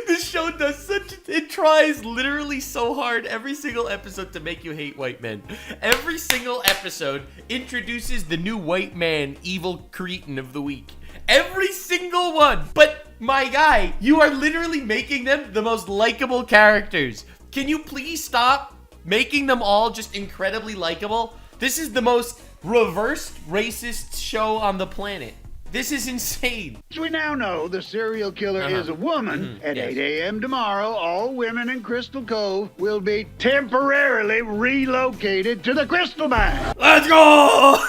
This show does it tries literally so hard every single episode to make you hate white men. Every single episode introduces the new white man evil cretin of the week. Every single one. But my guy, you are literally making them the most likable characters. Can you please stop making them all just incredibly likable? This is the most reversed racist show on the planet. This is insane. We now know the serial killer is a woman. At 8 a.m. tomorrow, all women in Crystal Cove will be temporarily relocated to the Crystal Mines. Let's go!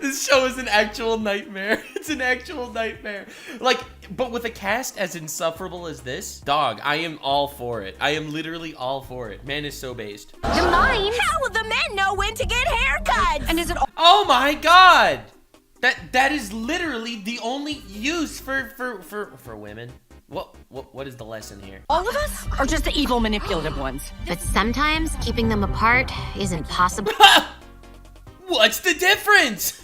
This show is an actual nightmare. It's an actual nightmare. Like, but with a cast as insufferable as this, dog, I am all for it. I am literally all for it. Man is so based. The mines? How will the men know when to get haircuts? And is it Oh my god! That is literally the only use for women. What is the lesson here? all of us? Or just the evil manipulative ones? But sometimes keeping them apart isn't possible What's the difference?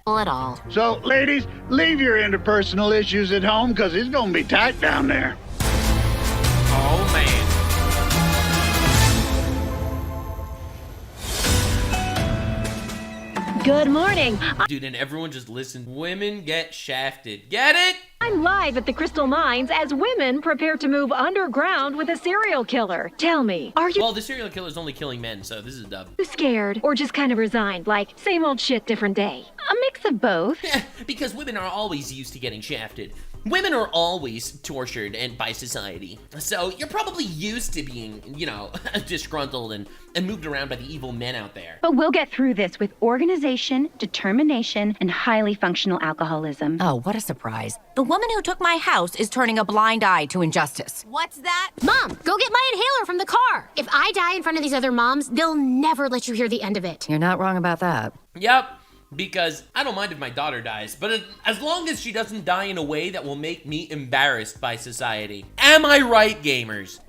at all. So, ladies, leave your interpersonal issues at home because it's going to be tight down there. Oh, man. Good morning. Dude, and everyone just listen. Women get shafted. Get it? I'm live at the Crystal Mines as women prepare to move underground with a serial killer. Tell me, are you Well, the serial killer is only killing men, so this is dumb. scared or just kind of resigned, like same old shit, different day? A mix of both. Because women are always used to getting shafted. Women are always tortured and by society. So you're probably used to being, disgruntled and moved around by the evil men out there. But we'll get through this with organization, determination, and highly functional alcoholism. Oh, what a surprise. The woman who took my house is turning a blind eye to injustice. What's that? Mom, go get my inhaler from the car. If I die in front of these other moms, they'll never let you hear the end of it. You're not wrong about that. Yep. Because I don't mind if my daughter dies, but as long as she doesn't die in a way that will make me embarrassed by society. Am I right, gamers?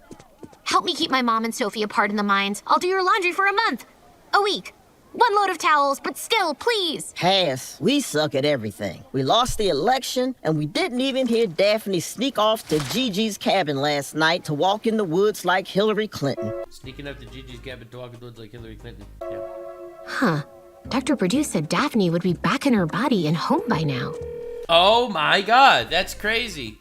Help me keep my mom and Sophie apart in the mines. I'll do your laundry for a month. A week. One load of towels, but still, please. Pass. We suck at everything. We lost the election, and we didn't even hear Daphne sneak off to Gigi's cabin last night to walk in the woods like Hillary Clinton. Sneaking up to Gigi's cabin to walk in the woods like Hillary Clinton. Yeah. Huh. Dr. Perdue said Daphne would be back in her body and home by now. Oh my god, that's crazy.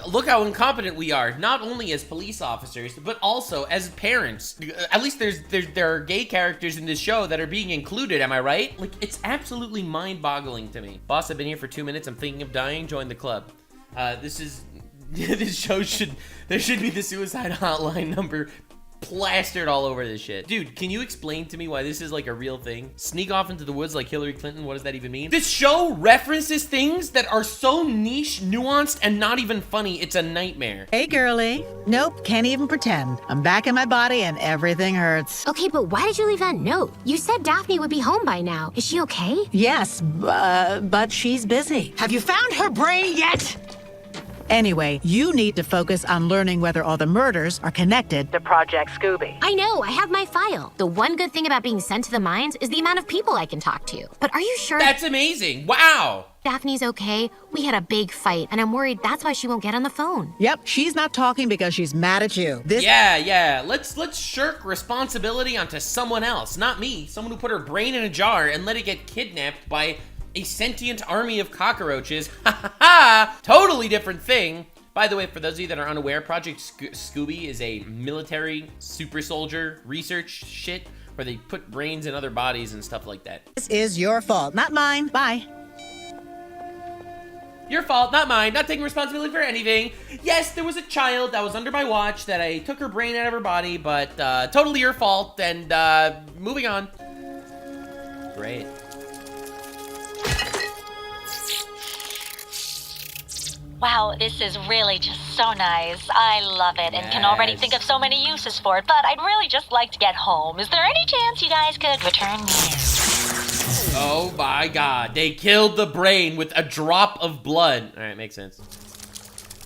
Look how incompetent we are, not only as police officers, but also as parents. At least there are gay characters in this show that are being included, am I right? Like, it's absolutely mind-boggling to me. Boss, I've been here for 2 minutes, I'm thinking of dying, join the club. This show there should be the suicide hotline number plastered all over this shit. Dude, can you explain to me why this is like a real thing? Sneak off into the woods like Hillary Clinton, what does that even mean? This show references things that are so niche, nuanced, and not even funny, it's a nightmare. Hey, girlie. Nope, can't even pretend. I'm back in my body and everything hurts. Okay, but why did you leave that note? You said Daphne would be home by now. Is she okay? Yes, but she's busy. Have you found her brain yet? Anyway, you need to focus on learning whether all the murders are connected To Project Scooby. I know, I have my file. The one good thing about being sent to the mines is the amount of people I can talk to. But are you sure That's amazing. Wow. Daphne's okay? We had a big fight, and I'm worried that's why she won't get on the phone. Yep, she's not talking because she's mad at you. Yeah. Let's shirk responsibility onto someone else, not me. Someone who put her brain in a jar and let it get kidnapped by a sentient army of cockroaches. Ha ha ha! Totally different thing. By the way, for those of you that are unaware, Project Scooby is a military super soldier research shit where they put brains in other bodies and stuff like that. This is your fault, not mine. Bye. Your fault, not mine. Not taking responsibility for anything. Yes, there was a child that was under my watch that I took her brain out of her body, but totally your fault, and moving on. Great. Wow, this is really just so nice. I love it and can already think of so many uses for it, but I'd really just like to get home. Is there any chance you guys could return me? Oh my god, they killed the brain with a drop of blood. All right, makes sense.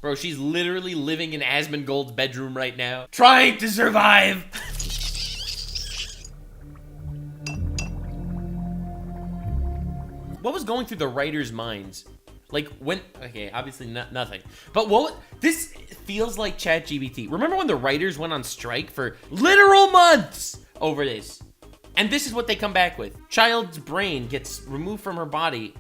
Bro, she's literally living in Asmongold's bedroom right now, trying to survive. What was going through the writers' minds? Like when, okay, obviously nothing. But this feels like ChatGPT. Remember when the writers went on strike for literal months over this? And this is what they come back with. Child's brain gets removed from her body,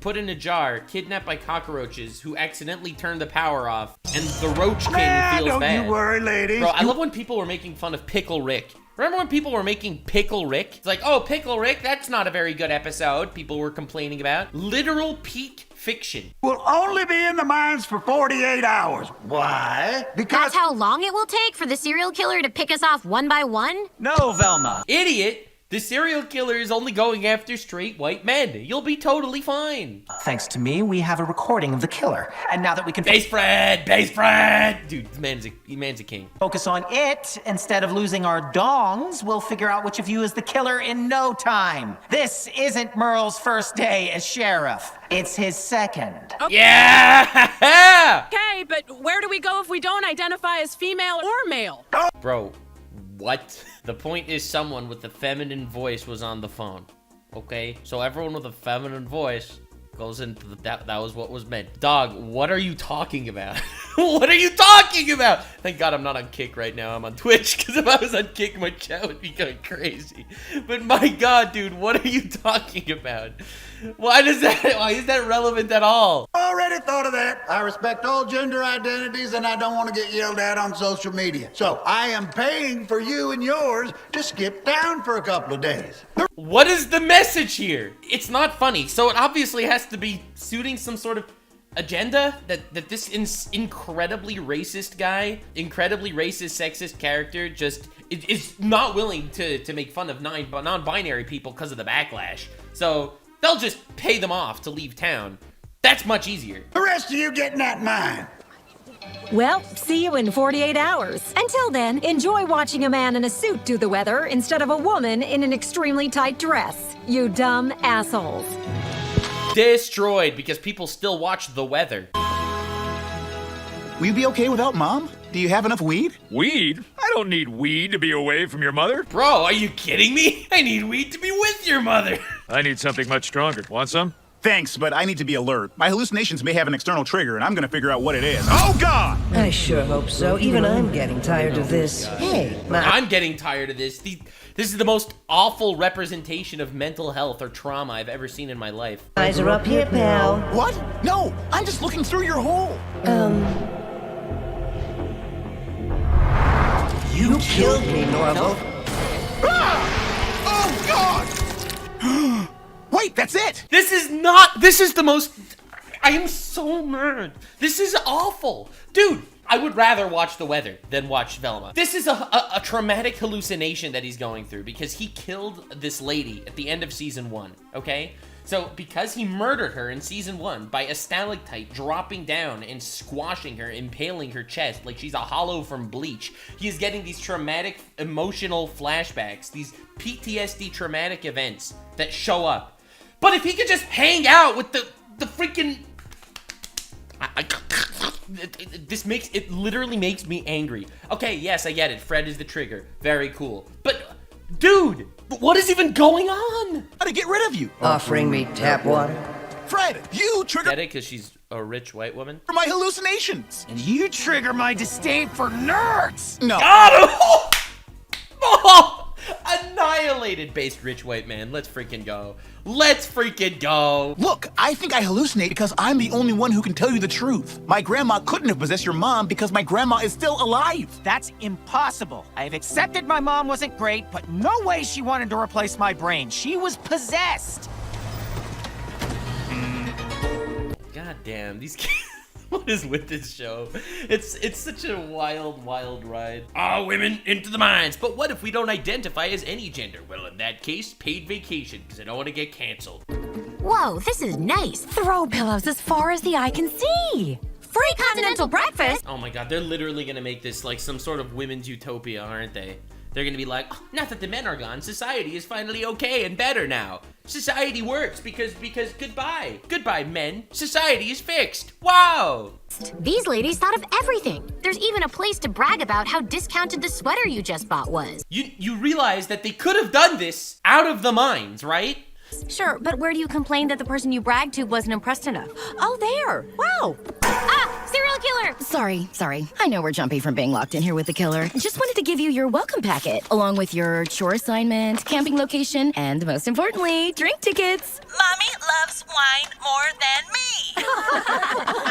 put in a jar, kidnapped by cockroaches who accidentally turned the power off, and the Roach King feels don't bad. you worry, ladies. Bro, I love when people were making fun of Pickle Rick. Remember when people were making Pickle Rick? It's like, oh, Pickle Rick, that's not a very good episode. People were complaining about. Literal peak fiction. Will only be in the mines for 48 hours. Why? Because That's how long it will take for the serial killer to pick us off one by one? No, Velma. Idiot. The serial killer is only going after straight white men. You'll be totally fine. Thanks to me, we have a recording of the killer. And now that we can Base Fred! Dude, this man's a king. focus on it instead of losing our dongs, we'll figure out which of you is the killer in no time. This isn't Merle's first day as sheriff. It's his second. Yeah! Okay, but where do we go if we don't identify as female or male? Bro, what? The point is someone with a feminine voice was on the phone. Okay? So everyone with a feminine voice goes into that was what was meant. Dog, what are you talking about? What are you talking about? Thank God I'm not on Kick right now. I'm on Twitch, because if I was on Kick, my chat would be going crazy. But my God, dude, what are you talking about? Why is that relevant at all? already thought of that. I respect all gender identities and I don't want to get yelled at on social media. So I am paying for you and yours to skip town for a couple of days. What is the message here? It's not funny, so it obviously has to be suiting some sort of agenda that this incredibly racist guy, incredibly racist, sexist character just is not willing to make fun of non-binary people because of the backlash. So they'll just pay them off to leave town. That's much easier. The rest of you getting that mine. Well, see you in 48 hours. Until then, enjoy watching a man in a suit do the weather instead of a woman in an extremely tight dress. You dumb assholes. Destroyed because people still watch The Weather. Will you be okay without Mom? Do you have enough weed? Weed? I don't need weed to be away from your mother. Bro, are you kidding me? I need weed to be with your mother. I need something much stronger. Want some? Thanks, but I need to be alert. My hallucinations may have an external trigger, and I'm gonna figure out what it is. Oh, God! I sure hope so. Even I'm getting tired of this. Hey, I'm getting tired of this. This is the most awful representation of mental health or trauma I've ever seen in my life. Eyes are up here, pal. What? No, I'm just looking through your hole. You killed me, Norval. Ah! Oh, God! Wait, that's it! This is the most... I am so mad. This is awful. Dude, I would rather watch The Weather than watch Velma. This is a traumatic hallucination that he's going through because he killed this lady at the end of season 1, okay? So, because he murdered her in season 1 by a stalactite dropping down and squashing her, impaling her chest like she's a hollow from Bleach, he is getting these traumatic emotional flashbacks, these PTSD traumatic events that show up. But if he could just hang out with the freaking... It literally makes me angry. Okay, yes, I get it. Fred is the trigger. Very cool. But, dude, what is even going on? How to get rid of you? Offering me tap water. Fred, you trigger... Get it? Because she's a rich white woman? For my hallucinations. And you trigger my disdain for nerds. No. Got him! Oh! Annihilated, based rich white man. Let's freaking go. Let's freaking go. Look, I think I hallucinate because I'm the only one who can tell you the truth. My grandma couldn't have possessed your mom because my grandma is still alive. That's impossible. I have accepted my mom wasn't great, but no way she wanted to replace my brain. She was possessed. God damn, these kids. What is with this show? It's such a wild, wild ride. All women into the mines. But what if we don't identify as any gender? Well, in that case, paid vacation, because I don't want to get canceled. Whoa, this is nice. Throw pillows as far as the eye can see. Free continental breakfast? Oh my god, they're literally gonna make this like some sort of women's utopia, aren't they? They're gonna be like, oh, now that the men are gone, society is finally okay and better now. Society works because goodbye men, society is fixed. Wow! These ladies thought of everything. There's even a place to brag about how discounted the sweater you just bought was. You realize that they could have done this out of the mines, right? Sure, but where do you complain that the person you bragged to wasn't impressed enough? Oh, there. Wow. Ah, serial killer! Sorry. I know we're jumpy from being locked in here with the killer. Just wanted to give you your welcome packet, along with your chore assignment, camping location, and most importantly, drink tickets. Mommy loves wine more than me.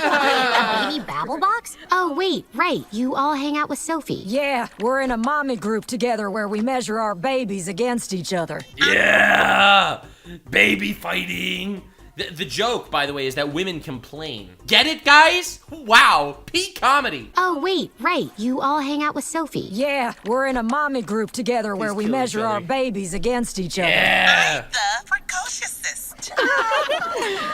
A baby babble box? Oh, wait, right. You all hang out with Sophie. Yeah, we're in a mommy group together where we measure our babies against each other. Yeah! Baby fighting. The joke, by the way, is that women complain. Get it, guys? Wow, peak comedy. Oh, wait, right. You all hang out with Sophie. Yeah, we're in a mommy group together where we measure our babies against each other. Yeah. I'm the precociousest.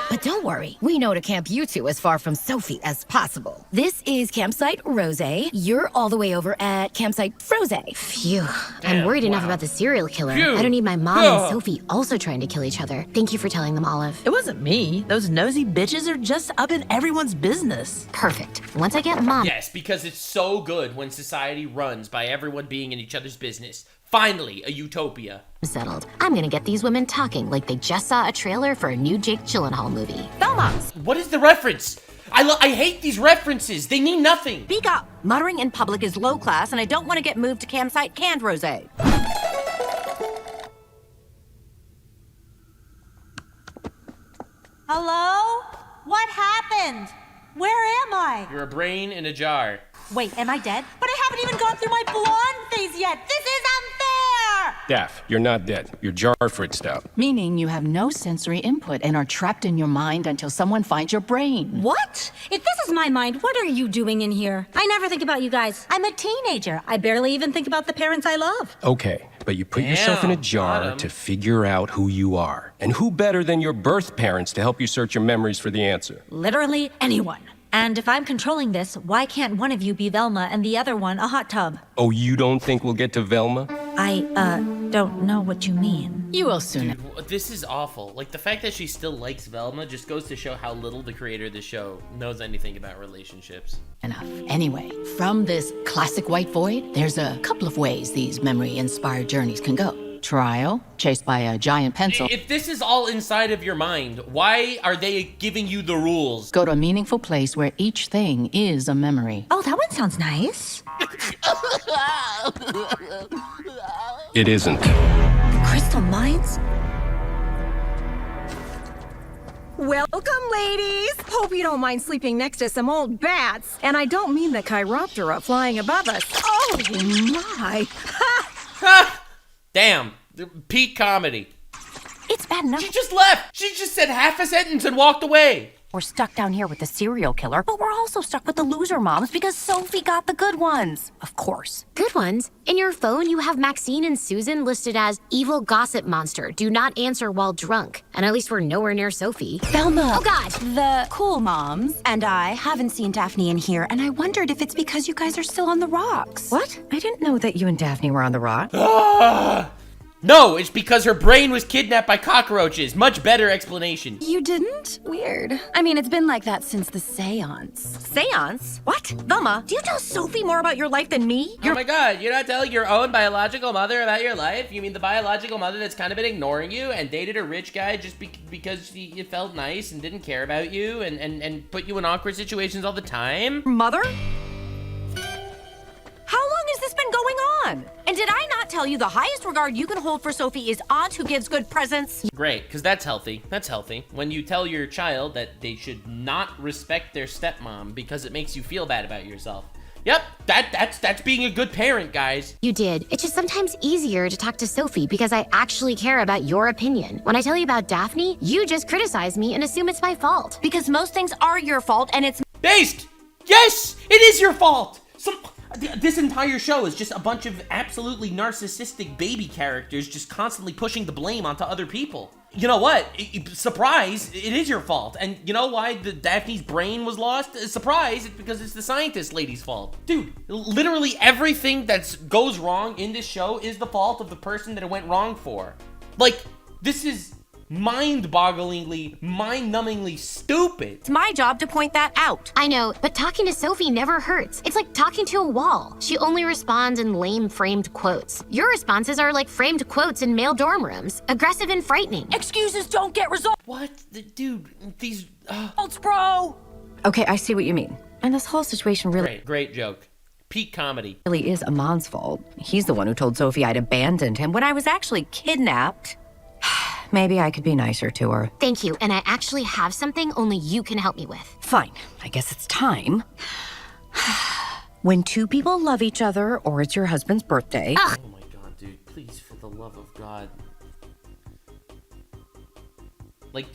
But don't worry, we know to camp you two as far from Sophie as possible. This is Campsite Rose. You're all the way over at Campsite Froze. Phew. I'm worried enough about the serial killer. Phew. I don't need my mom and Sophie also trying to kill each other. Thank you for telling them, Olive. It wasn't me. Those nosy bitches are just up in everyone's business. Perfect. Once I get mom... Yes, because it's so good when society runs by everyone being in each other's business. Finally, a utopia. Settled. I'm gonna get these women talking like they just saw a trailer for a new Jake Gyllenhaal movie. Velma! What is the reference? I hate these references. They mean nothing. Speak up. Muttering in public is low class, and I don't want to get moved to campsite canned rosé. Hello? What happened? Where am I? You're a brain in a jar. Wait, am I dead? But I haven't even gone through my blonde phase yet. This is unfair! Daph, you're not dead. You're jar fritzed out. Meaning you have no sensory input and are trapped in your mind until someone finds your brain. What? If this is my mind, what are you doing in here? I never think about you guys. I'm a teenager. I barely even think about the parents I love. Okay, but you put yourself in a jar to figure out who you are. And who better than your birth parents to help you search your memories for the answer? Literally anyone. And if I'm controlling this, why can't one of you be Velma and the other one a hot tub? Oh, you don't think we'll get to Velma? I, don't know what you mean. You will soon. Dude, this is awful. Like, the fact that she still likes Velma just goes to show how little the creator of the show knows anything about relationships. Enough. Anyway, from this classic white void, there's a couple of ways these memory-inspired journeys can go. Trial, chased by a giant pencil. If this is all inside of your mind, why are they giving you the rules? Go to a meaningful place where each thing is a memory. Oh, that one sounds nice. It isn't. Crystal mines? Welcome, ladies! Hope you don't mind sleeping next to some old bats. And I don't mean the Chiroptera flying above us. Oh, my! Ha! Damn, peak comedy. It's bad enough. She just left. She just said half a sentence and walked away. We're stuck down here with the serial killer, but we're also stuck with the loser moms because Sophie got the good ones. Of course. Good ones? In your phone, you have Maxine and Susan listed as evil gossip monster, do not answer while drunk. And at least we're nowhere near Sophie. Velma! Oh, God! The cool moms and I haven't seen Daphne in here, and I wondered if it's because you guys are still on the rocks. What? I didn't know that you and Daphne were on the rock. No, it's because her brain was kidnapped by cockroaches. Much better explanation. You didn't? Weird. I mean, it's been like that since the seance. Seance? What? Velma, do you tell Sophie more about your life than me? Oh my god, you're not telling your own biological mother about your life? You mean the biological mother that's kind of been ignoring you and dated a rich guy just because it felt nice and didn't care about you and put you in awkward situations all the time? Mother? How long has this been going on? And did I not tell you the highest regard you can hold for Sophie is aunt who gives good presents? Great, because that's healthy. That's healthy. When you tell your child that they should not respect their stepmom because it makes you feel bad about yourself. Yep, that's being a good parent, guys. You did. It's just sometimes easier to talk to Sophie because I actually care about your opinion. When I tell you about Daphne, you just criticize me and assume it's my fault. Because most things are your fault and it's... Based! Yes, it is your fault! This entire show is just a bunch of absolutely narcissistic baby characters just constantly pushing the blame onto other people. you know what? Surprise, it is your fault. And you know why the Daphne's brain was lost? Surprise, it's because it's the scientist lady's fault. Dude, literally everything that goes wrong in this show is the fault of the person that it went wrong for. Like, this is mind-bogglingly, mind-numbingly stupid. It's my job to point that out. I know, but talking to Sophie never hurts. It's like talking to a wall. She only responds in lame framed quotes. Your responses are like framed quotes in male dorm rooms. Aggressive and frightening. Excuses don't get resolved. What? Dude, these... bro! Okay, I see what you mean. And this whole situation really... Great joke. Peak comedy. ...really is Amon's fault. He's the one who told Sophie I'd abandoned him when I was actually kidnapped. Maybe I could be nicer to her. Thank you, and I actually have something only you can help me with. Fine, I guess it's time. When two people love each other, or it's your husband's birthday... Oh my god, dude, please, for the love of God. Like,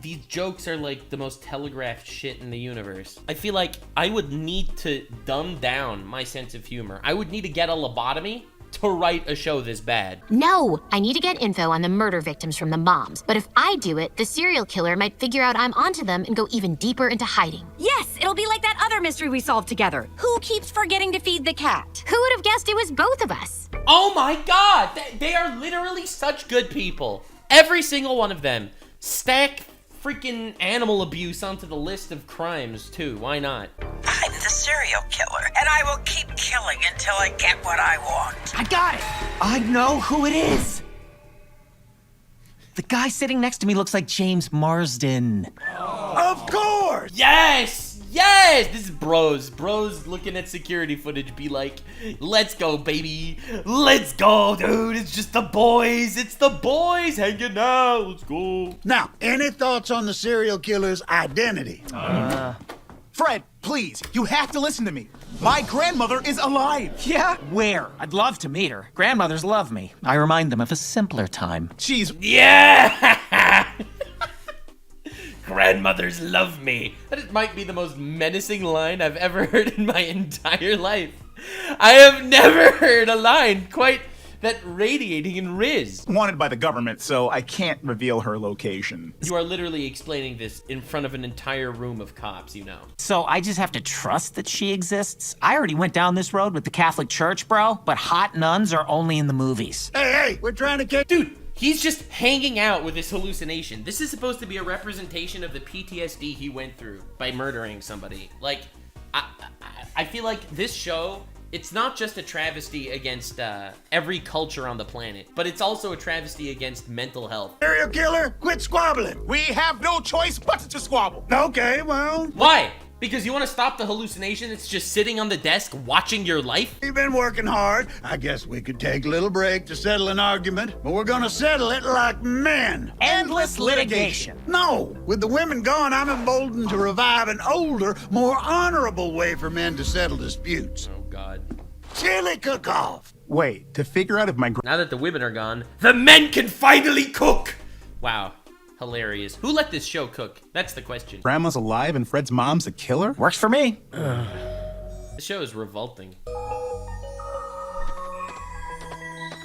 these jokes are like the most telegraphed shit in the universe. I feel like I would need to dumb down my sense of humor. I would need to get a lobotomy to write a show this bad. No, I need to get info on the murder victims from the moms. But if I do it, the serial killer might figure out I'm onto them and go even deeper into hiding. Yes, it'll be like that other mystery we solved together. Who keeps forgetting to feed the cat? Who would have guessed it was both of us? Oh my god, they are literally such good people. Every single one of them. Stack freaking animal abuse onto the list of crimes too. Why not? I'm the serial killer, and I will keep killing until I get what I want. I got it! I know who it is! The guy sitting next to me looks like James Marsden. Of course! Yes! Yes! This is bros. Bros looking at security footage be like, let's go, baby. Let's go, dude. It's just the boys. It's the boys hanging out. Let's go. Now, any thoughts on the serial killer's identity? Fred, please, you have to listen to me. My grandmother is alive. Yeah? Where? I'd love to meet her. Grandmothers love me. I remind them of a simpler time. She's... Yeah! Grandmothers love me. That might be the most menacing line I've ever heard in my entire life. I have never heard a line quite that radiating in Riz. Wanted by the government, so I can't reveal her location. You are literally explaining this in front of an entire room of cops, you know. So I just have to trust that she exists? I already went down this road with the Catholic Church, bro, but hot nuns are only in the movies. Hey, we're trying to get... Dude, he's just hanging out with this hallucination. This is supposed to be a representation of the PTSD he went through by murdering somebody. Like, I feel like this show... It's not just a travesty against every culture on the planet, but it's also a travesty against mental health. Serial killer, quit squabbling. We have no choice but to squabble. Okay, well... Why? Because you want to stop the hallucination that's just sitting on the desk watching your life? We've been working hard. I guess we could take a little break to settle an argument, but we're gonna settle it like men. Endless litigation. No, with the women gone, I'm emboldened to revive an older, more honorable way for men to settle disputes. Oh, God. Chili cook-off. Wait, to figure out if my... Now that the women are gone, the men can finally cook! Wow. Hilarious. Who let this show cook? That's the question. Grandma's alive and Fred's mom's a killer? Works for me. The show is revolting.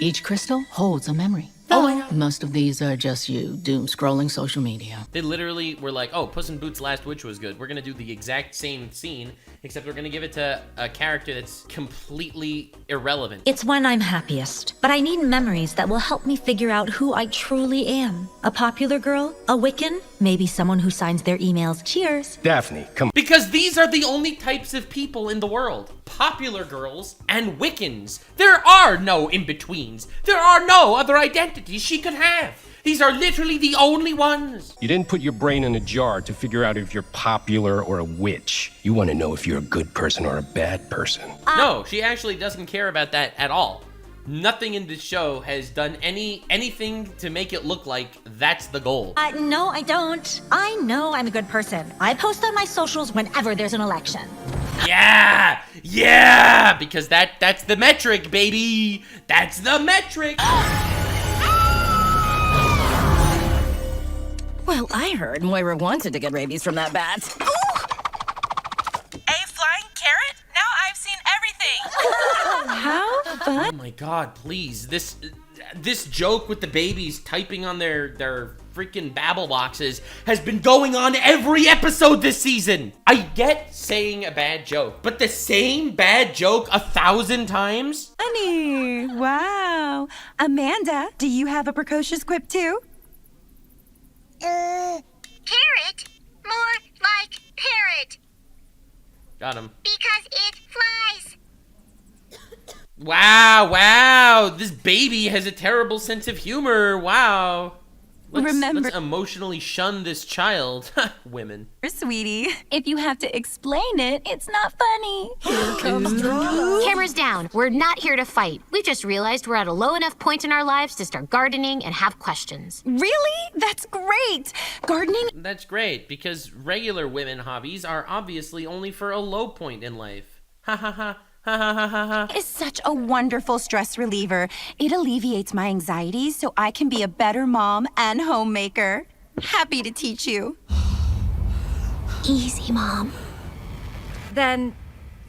Each crystal holds a memory. Oh my God. Most of these are just you doom scrolling social media. They literally were like, oh, Puss in Boots' Last Witch was good. We're gonna do the exact same scene, except we're gonna give it to a character that's completely irrelevant. It's when I'm happiest, but I need memories that will help me figure out who I truly am. A popular girl, a Wiccan, maybe someone who signs their emails. Cheers. Daphne, come. Because these are the only types of people in the world. Popular girls and Wiccans. There are no in-betweens. There are no other identities she could have. These are literally the only ones. You didn't put your brain in a jar to figure out if you're popular or a witch. You want to know if you're a good person or a bad person. No, she actually doesn't care about that at all. Nothing in this show has done anything to make it look like that's the goal. No, I don't. I know I'm a good person. I post on my socials whenever there's an election. Yeah! Yeah! Because that's the metric, baby! That's the metric! Well, I heard Moira wanted to get rabies from that bat. A flying carrot? Now I've seen everything. How fun. Oh my God, please. This joke with the babies typing on their freaking babble boxes has been going on every episode this season. I get saying a bad joke, but the same bad joke 1,000 times? Honey, wow. Amanda, do you have a precocious quip too? Carrot. More like parrot. Got him. Because it flies. Wow. This baby has a terrible sense of humor. Wow. Remember, let's emotionally shun this child. Women. Sweetie, if you have to explain it, it's not funny. Here comes drama. Cameras down. We're not here to fight. We've just realized we're at a low enough point in our lives to start gardening and have questions. Really? That's great. Gardening? That's great, because regular women hobbies are obviously only for a low point in life. Ha ha ha. It's such a wonderful stress reliever. It alleviates my anxieties so I can be a better mom and homemaker. Happy to teach you. Easy, Mom. Then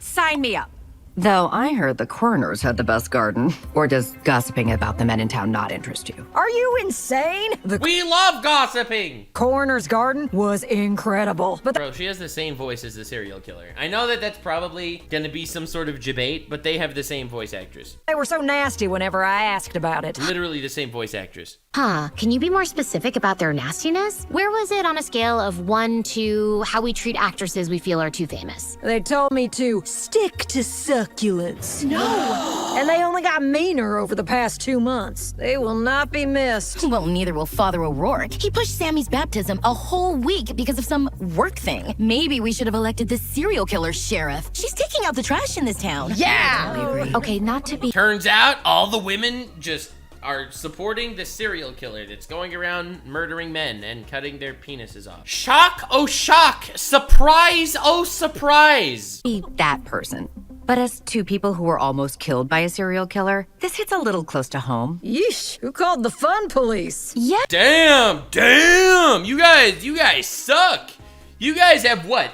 sign me up. Though I heard the coroners had the best garden. Or does gossiping about the men in town not interest you? Are you insane? We love gossiping! Coroner's garden was incredible. But bro, she has the same voice as the serial killer. I know that that's probably gonna be some sort of debate, but they have the same voice actress. they were so nasty whenever I asked about it. Literally the same voice actress. Huh, can you be more specific about their nastiness? Where was it on a scale of 1 to how we treat actresses we feel are too famous? They told me to stick to succulents. No! And they only got meaner over the past 2 months. They will not be missed. Well, neither will Father O'Rourke. He pushed Sammy's baptism a whole week because of some work thing. Maybe we should have elected the serial killer sheriff. She's taking out the trash in this town. Yeah! Okay, not to be... Turns out all the women just are supporting the serial killer that's going around murdering men and cutting their penises off. Shock, oh shock! Surprise, oh surprise! Be that person. But as two people who were almost killed by a serial killer, this hits a little close to home. Yeesh, who called the fun police? Yeah. Damn! You guys suck! You guys have what?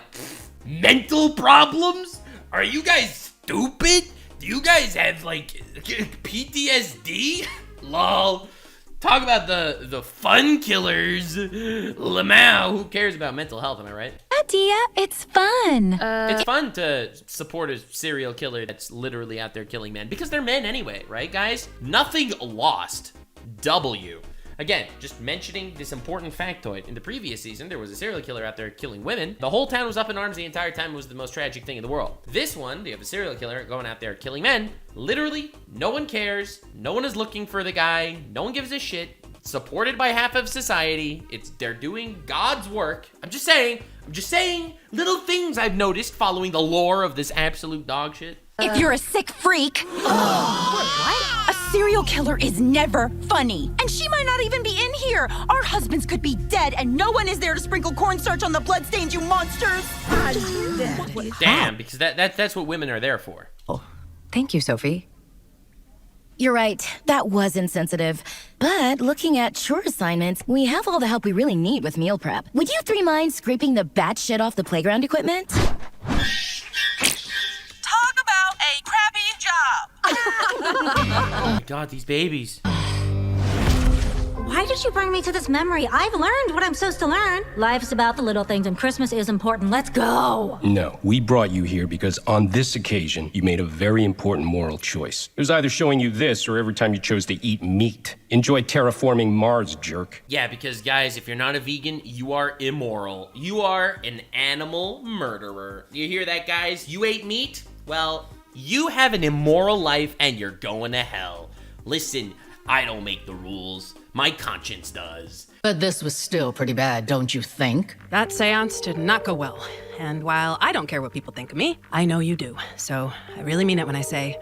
Mental problems? Are you guys stupid? Do you guys have like PTSD? Lol. Talk about the fun killers. Lamau, who cares about mental health, am I right? Idea, it's fun. It's fun to support a serial killer that's literally out there killing men, because they're men anyway, right, guys? Nothing lost. W. Again, just mentioning this important factoid. In the previous season, there was a serial killer out there killing women. The whole town was up in arms the entire time. It was the most tragic thing in the world. This one, you have a serial killer going out there killing men. Literally, no one cares. No one is looking for the guy. No one gives a shit. Supported by half of society. They're doing God's work. I'm just saying little things I've noticed following the lore of this absolute dog shit. If you're a sick freak, a serial killer is never funny. And she might not even be in here. Our husbands could be dead and no one is there to sprinkle cornstarch on the bloodstains, you monsters. Damn, because that's what women are there for. Oh, thank you, Sophie. You're right, that was insensitive. But looking at chore assignments, we have all the help we really need with meal prep. Would you three mind scraping the bat shit off the playground equipment? A crappy job. Oh my god, these babies. Why did you bring me to this memory? I've learned what I'm supposed to learn. Life's about the little things and Christmas is important. Let's go. No, we brought you here because on this occasion, you made a very important moral choice. It was either showing you this or every time you chose to eat meat. Enjoy terraforming Mars, jerk. Yeah, because guys, if you're not a vegan, you are immoral. You are an animal murderer. You hear that, guys? You ate meat? Well, you have an immoral life and you're going to hell. Listen, I don't make the rules. My conscience does. But this was still pretty bad, don't you think? That seance did not go well. And while I don't care what people think of me, I know you do. So I really mean it when I say,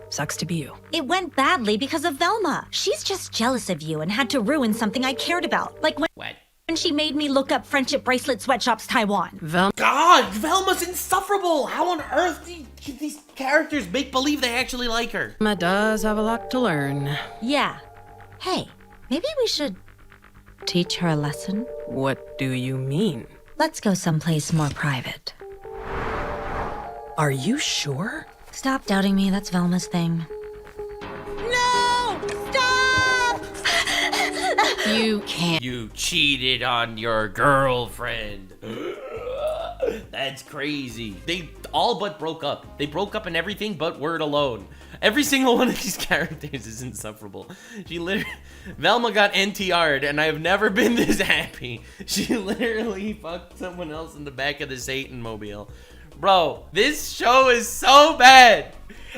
sucks to be you. It went badly because of Velma. She's just jealous of you and had to ruin something I cared about. Like when she made me look up friendship bracelet sweatshops Taiwan. God, Velma's insufferable. How on earth do these characters make believe they actually like her? Velma does have a lot to learn. Yeah. Hey, maybe we should teach her a lesson? What do you mean? Let's go someplace more private. Are you sure? Stop doubting me, that's Velma's thing. No! Stop! You can't. You cheated on your girlfriend. That's crazy. They all but broke up. They broke up and everything but word alone. Every single one of these characters is insufferable. Velma got NTR'd, and I've never been this happy. She literally fucked someone else in the back of the Satan mobile. Bro, this show is so bad.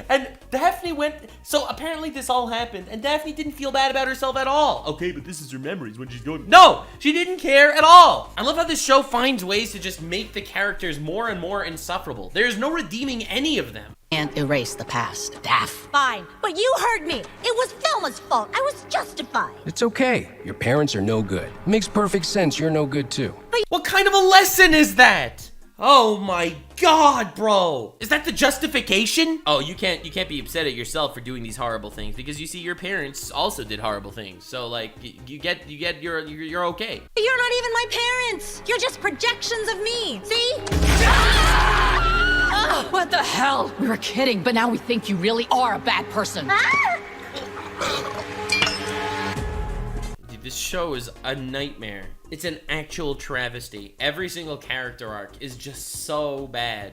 And Daphne went, so apparently this all happened, and Daphne didn't feel bad about herself at all. Okay, but this is her memories when she's going. No, she didn't care at all. I love how this show finds ways to just make the characters more and more insufferable. There's no redeeming any of them. Can't erase the past, Daph. Fine, but you heard me. It was Velma's fault. I was justified. It's okay. Your parents are no good. It makes perfect sense you're no good too. What kind of a lesson is that? Oh my god, bro. Is that the justification? Oh, you can't be upset at yourself for doing these horrible things because you see your parents also did horrible things. So like you're okay. You're not even my parents. You're just projections of me. See? What the hell? We were kidding, but now we think you really are a bad person. Dude, this show is a nightmare. It's an actual travesty. Every single character arc is just so bad.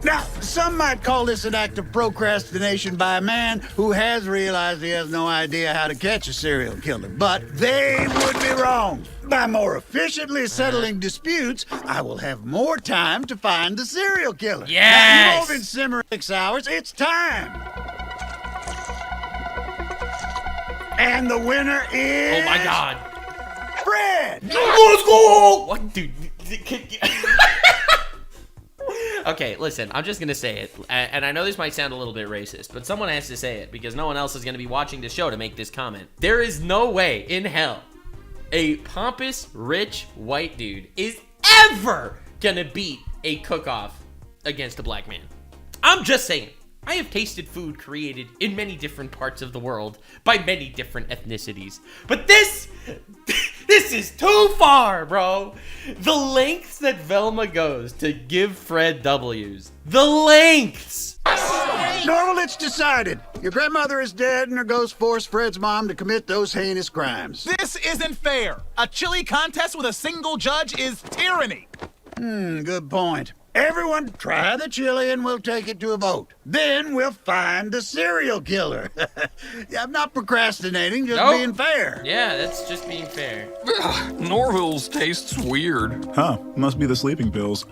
Now, some might call this an act of procrastination by a man who has realized he has no idea how to catch a serial killer, but they would be wrong. By more efficiently settling disputes, I will have more time to find the serial killer. Yes! Now, you've all been simmering 6 hours. It's time. And the winner is... Oh my god. Fred! Let's go! What, dude? Okay, listen, I'm just gonna say it, and I know this might sound a little bit racist, but someone has to say it because no one else is gonna be watching the show to make this comment. There is no way in hell a pompous, rich, white dude is ever gonna beat a cook-off against a black man. I'm just saying. I have tasted food created in many different parts of the world by many different ethnicities. But this is too far, bro. The lengths that Velma goes to give Fred W's. The lengths. Normal, it's decided. Your grandmother is dead and her ghost forced Fred's mom to commit those heinous crimes. This isn't fair. A chili contest with a single judge is tyranny. Good point. Everyone try the chili and we'll take it to a vote. Then we'll find the serial killer. Yeah, I'm not procrastinating, just being fair. Yeah, that's just being fair. Norville's tastes weird. Huh, must be the sleeping pills.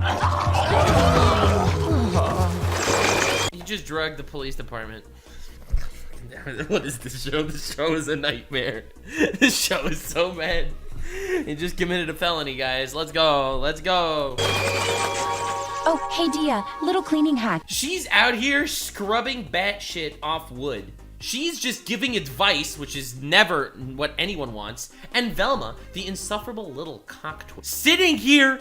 You just drugged the police department. What is this show? This show is a nightmare. This show is so bad. You just committed a felony, guys. Let's go. Let's go. Oh, hey, Dia, little cleaning hack. She's out here scrubbing bat shit off wood. She's just giving advice, which is never what anyone wants. And Velma, the insufferable little cock-twist, sitting here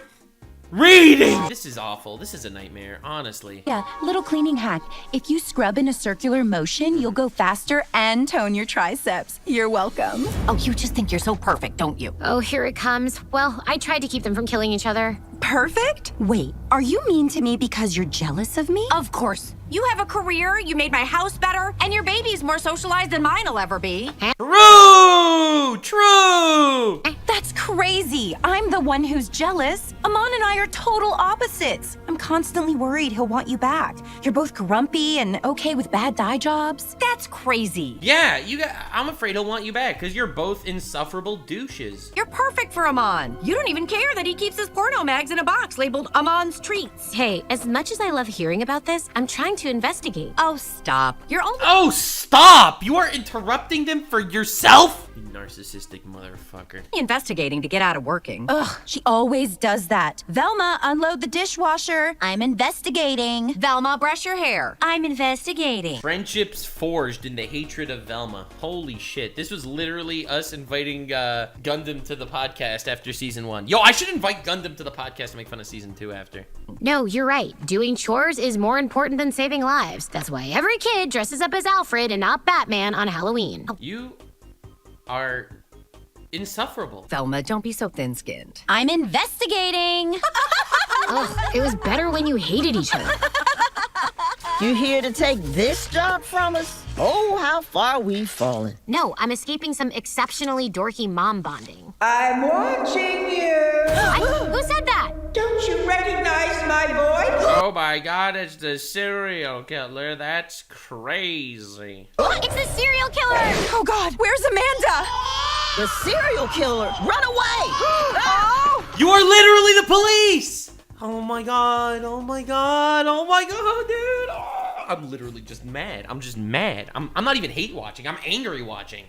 reading. This is awful. This is a nightmare, honestly. Yeah, little cleaning hack. If you scrub in a circular motion, you'll go faster and tone your triceps. You're welcome. Oh, you just think you're so perfect, don't you? Oh, here it comes. Well, I tried to keep them from killing each other. Perfect? Wait, are you mean to me because you're jealous of me? Of course. You have a career, you made my house better, and your baby's more socialized than mine'll ever be. True! True! That's crazy. I'm the one who's jealous. Amon and I are total opposites. I'm constantly worried he'll want you back. You're both grumpy and okay with bad dye jobs. That's crazy. Yeah, I'm afraid he'll want you back because you're both insufferable douches. You're perfect for Amon. You don't even care that he keeps his porno mags in a box labeled Amon's Treats. Hey, as much as I love hearing about this, I'm trying to investigate. Oh, stop. You're only— Oh, stop! You are interrupting them for yourself? You narcissistic motherfucker. Investigating to get out of working. Ugh, she always does that. Velma, unload the dishwasher. I'm investigating. Velma, brush your hair. I'm investigating. Friendships forged in the hatred of Velma. Holy shit. This was literally us inviting Gundam to the podcast after season 1. Yo, I should invite Gundam to the podcast to make fun of season 2 after. No, you're right. Doing chores is more important than saving lives. That's why every kid dresses up as Alfred and not Batman on Halloween. You are insufferable. Velma, don't be so thin-skinned. I'm investigating. Ugh, it was better when you hated each other. You here to take this job from us? Oh, how far we've fallen. No, I'm escaping some exceptionally dorky mom bonding. I'm watching you. Who said that? Don't you recognize my voice? Oh my god, it's the serial killer. That's crazy. It's the serial killer! Oh god, where's Amanda? The serial killer! Run away! Oh! You are literally the police! Oh my god, oh my god, oh my god, dude. Oh, I'm literally just mad. I'm just mad. I'm not even hate watching, I'm angry watching.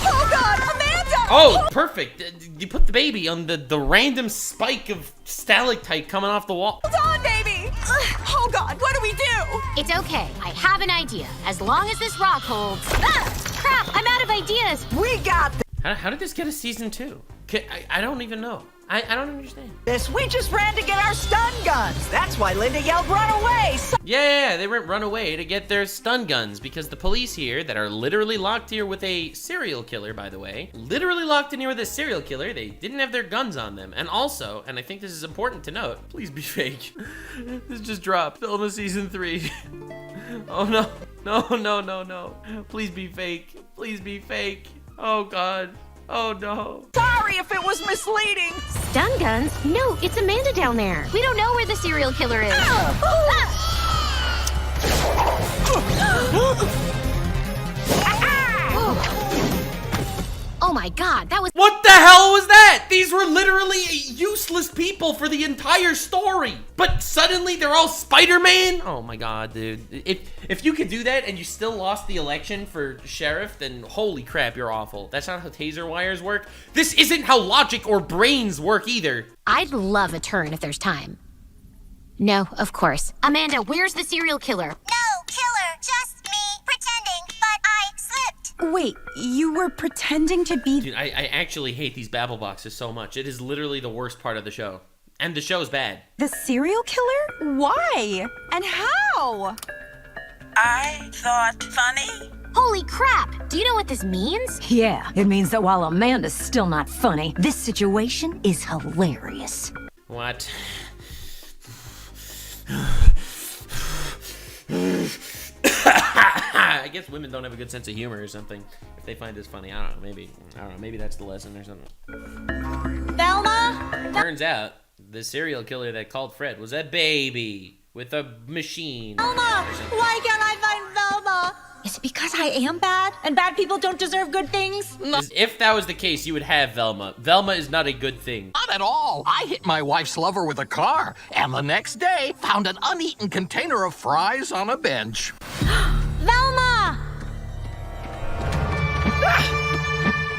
Oh god, Amanda! Oh, perfect. You put the baby on the random spike of stalactite coming off the wall. Hold on, baby! Oh god, what do we do? It's okay. I have an idea. As long as this rock holds. Ah! Crap, I'm out of ideas. We got this. How did this get a season 2? I don't even know. I don't understand. We just ran to get our stun guns. That's why Linda yelled, run away. Yeah, they went run away to get their stun guns because the police here that are literally locked here with a serial killer, by the way, literally locked in here with a serial killer, they didn't have their guns on them. And also, and I think this is important to note, please be fake. This just dropped. Velma season 3. Oh no. No. Please be fake. Please be fake. Oh god. Oh no. Sorry if it was misleading. Stun guns? No, it's Amanda down there. We don't know where the serial killer is. Oh my god, that was— What the hell was that? These were literally useless people for the entire story. But suddenly they're all Spider-Man? Oh my god, dude. If you could do that and you still lost the election for sheriff, then holy crap, you're awful. That's not how taser wires work. This isn't how logic or brains work either. I'd love a turn if there's time. No, of course. Amanda, where's the serial killer? No, killer, just me pretending, but I slipped. Wait, you were pretending to be— Dude, I actually hate these babble boxes so much. It is literally the worst part of the show. And the show's bad. the serial killer? Why? And how? I thought funny. Holy crap! Do you know what this means? Yeah, it means that while Amanda's still not funny, this situation is hilarious. What? I guess women don't have a good sense of humor or something. If they find this funny, I don't know. Maybe that's the lesson or something. Velma? Turns out the serial killer that called Fred was a baby with a machine. Velma! Why can't I find Velma? Is it because I am bad and bad people don't deserve good things? If that was the case, you would have Velma. Velma is not a good thing. Not at all. I hit my wife's lover with a car, and the next day found an uneaten container of fries on a bench. Velma!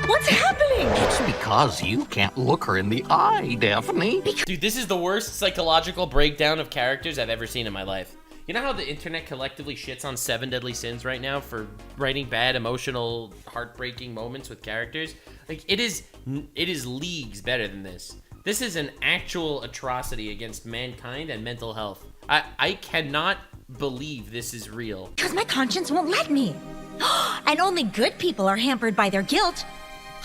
What's happening? It's because you can't look her in the eye, Daphne. Dude, this is the worst psychological breakdown of characters I've ever seen in my life. You know how the internet collectively shits on 7 Deadly Sins right now for writing bad, emotional, heartbreaking moments with characters? Like, it is leagues better than this. This is an actual atrocity against mankind and mental health. I cannot believe this is real. Because my conscience won't let me. And only good people are hampered by their guilt.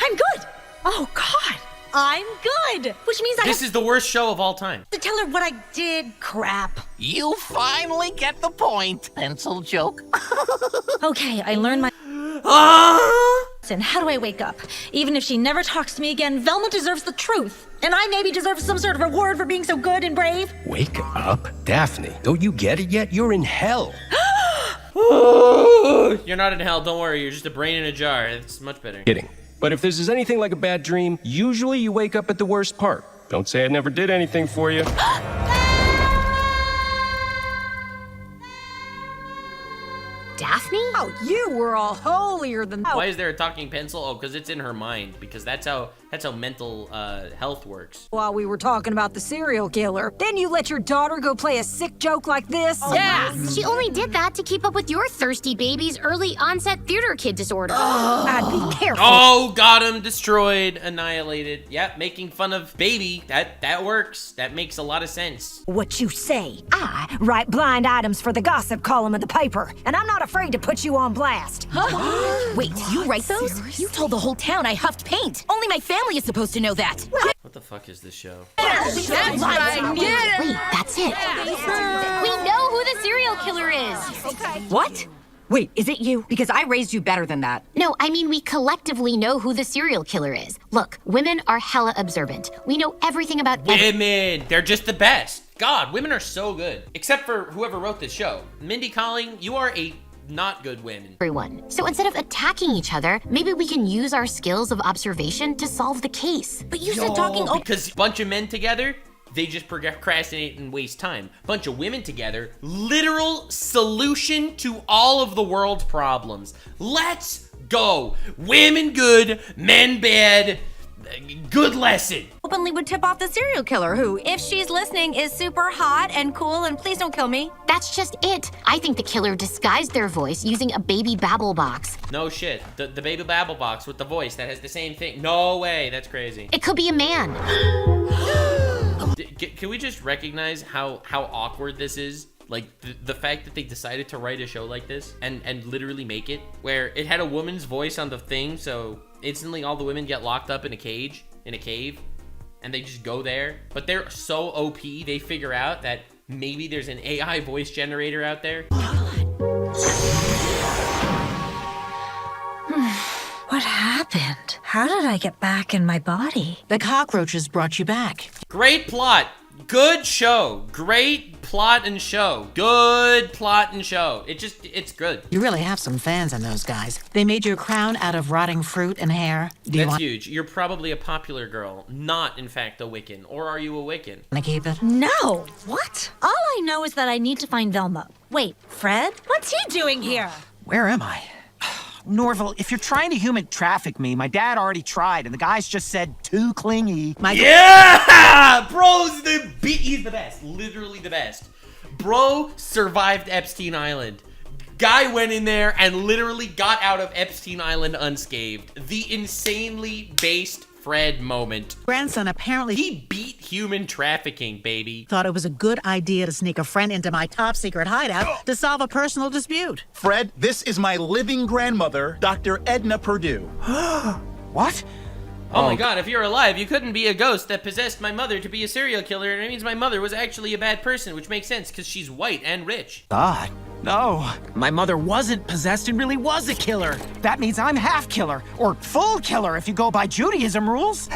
I'm good. Oh, God. I'm good. Which means This is the worst show of all time. to tell her what I did. Crap. You finally get the point. Pencil joke. Okay, I learned my... And how do I wake up? Even if she never talks to me again, Velma deserves the truth. And I maybe deserve some sort of reward for being so good and brave. Wake up, Daphne. Don't you get it yet? You're in hell. You're not in hell, don't worry. You're just a brain in a jar. It's much better. Kidding. But if this is anything like a bad dream, usually you wake up at the worst part. Don't say I never did anything for you. Daphne? Oh, you were all holier than... Why is there a talking pencil? Oh, because it's in her mind. Because that's how mental health works. While we were talking about the serial killer, didn't you let your daughter go play a sick joke like this? Yeah! She only did that to keep up with your thirsty baby's early onset theater kid disorder. I'd be careful. Oh, got him. Destroyed. Annihilated. Yep, making fun of baby. That works. That makes a lot of sense. What you say? I write blind items for the gossip column of the paper, and I'm not afraid to put you on blast. Wait, you write those? You told the whole town I huffed paint. Only my family is supposed to know that. What What the fuck is this show? Wait, that's it. We know who the serial killer is. What? Wait, is it you? Because I raised you better than that. No, I mean we collectively know who the serial killer is. Look, women are hella observant. We know everything about women. They're just the best. God, women are so good. Except for whoever wrote this show. Mindy Kaling, you are a not good women. Everyone. So instead of attacking each other, maybe we can use our skills of observation to solve the case. But you said talking. Because a bunch of men together, they just procrastinate and waste time. Bunch of women together, literal solution to all of the world's problems. Let's go. Women good, men bad. Good lesson. Openly would tip off the serial killer who, if she's listening, is super hot and cool and please don't kill me. That's just it. I think the killer disguised their voice using a baby babble box. No shit. The baby babble box with the voice that has the same thing. No way. That's crazy. It could be a man. Can we just recognize how awkward this is? Like, the fact that they decided to write a show like this and literally make it, where it had a woman's voice on the thing, so instantly all the women get locked up in a cage, in a cave, and they just go there. But they're so OP, they figure out that maybe there's an AI voice generator out there. What happened? How did I get back in my body? The cockroaches brought you back. Great plot. Good show. Great plot and show. Good plot and show. It's good. You really have some fans in those guys. They made you a crown out of rotting fruit and hair. That's huge. You're probably a popular girl, not in fact a Wiccan. Or are you a Wiccan? Can I keep it? No. What? All I know is that I need to find Velma. Wait, Fred? What's he doing here? Where am I? Norville, if you're trying to human traffic me, my dad already tried, and the guys just said too clingy. Yeah! Bro's he's the best. Literally the best. Bro survived Epstein Island. Guy went in there and literally got out of Epstein Island unscathed. The insanely based Fred moment. Grandson apparently he beat human trafficking, baby. Thought it was a good idea to sneak a friend into my top secret hideout to solve a personal dispute. Fred, this is my living grandmother, Dr. Edna Purdue. What? Oh my god, if you're alive, you couldn't be a ghost that possessed my mother to be a serial killer, and it means my mother was actually a bad person, which makes sense because she's white and rich. God, no. My mother wasn't possessed and really was a killer. That means I'm half killer, or full killer if you go by Judaism rules.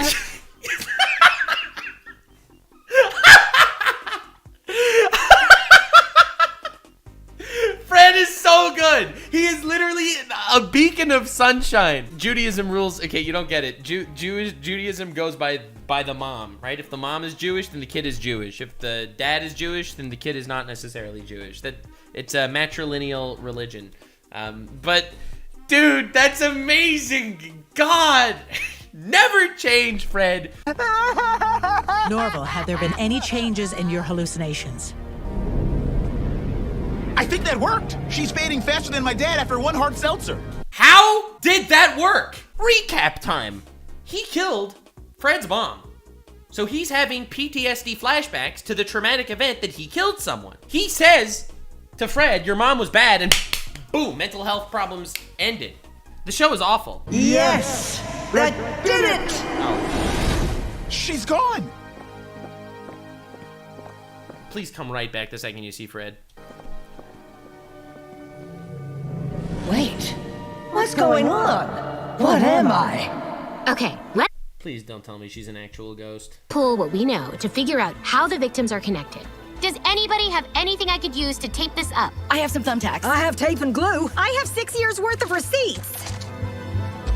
Fred is so good. He is literally a beacon of sunshine. Judaism rules. Okay, you don't get it. Judaism goes by the mom, right? If the mom is Jewish, then the kid is Jewish. If the dad is Jewish, then the kid is not necessarily Jewish. It's a matrilineal religion. But dude, that's amazing. God, never change, Fred. Norville, have there been any changes in your hallucinations? I think that worked. She's fading faster than my dad after one hard seltzer. How did that work? Recap time. He killed Fred's mom. So he's having PTSD flashbacks to the traumatic event that he killed someone. He says to Fred, your mom was bad, and boom, mental health problems ended. The show is awful. Yes! That did it! Oh. She's gone. Please come right back the second you see Fred. Wait, what's going on? What am I? Okay, let's Please don't tell me she's an actual ghost. pull what we know to figure out how the victims are connected. Does anybody have anything I could use to tape this up? I have some thumbtacks. I have tape and glue. I have 6 years worth of receipts.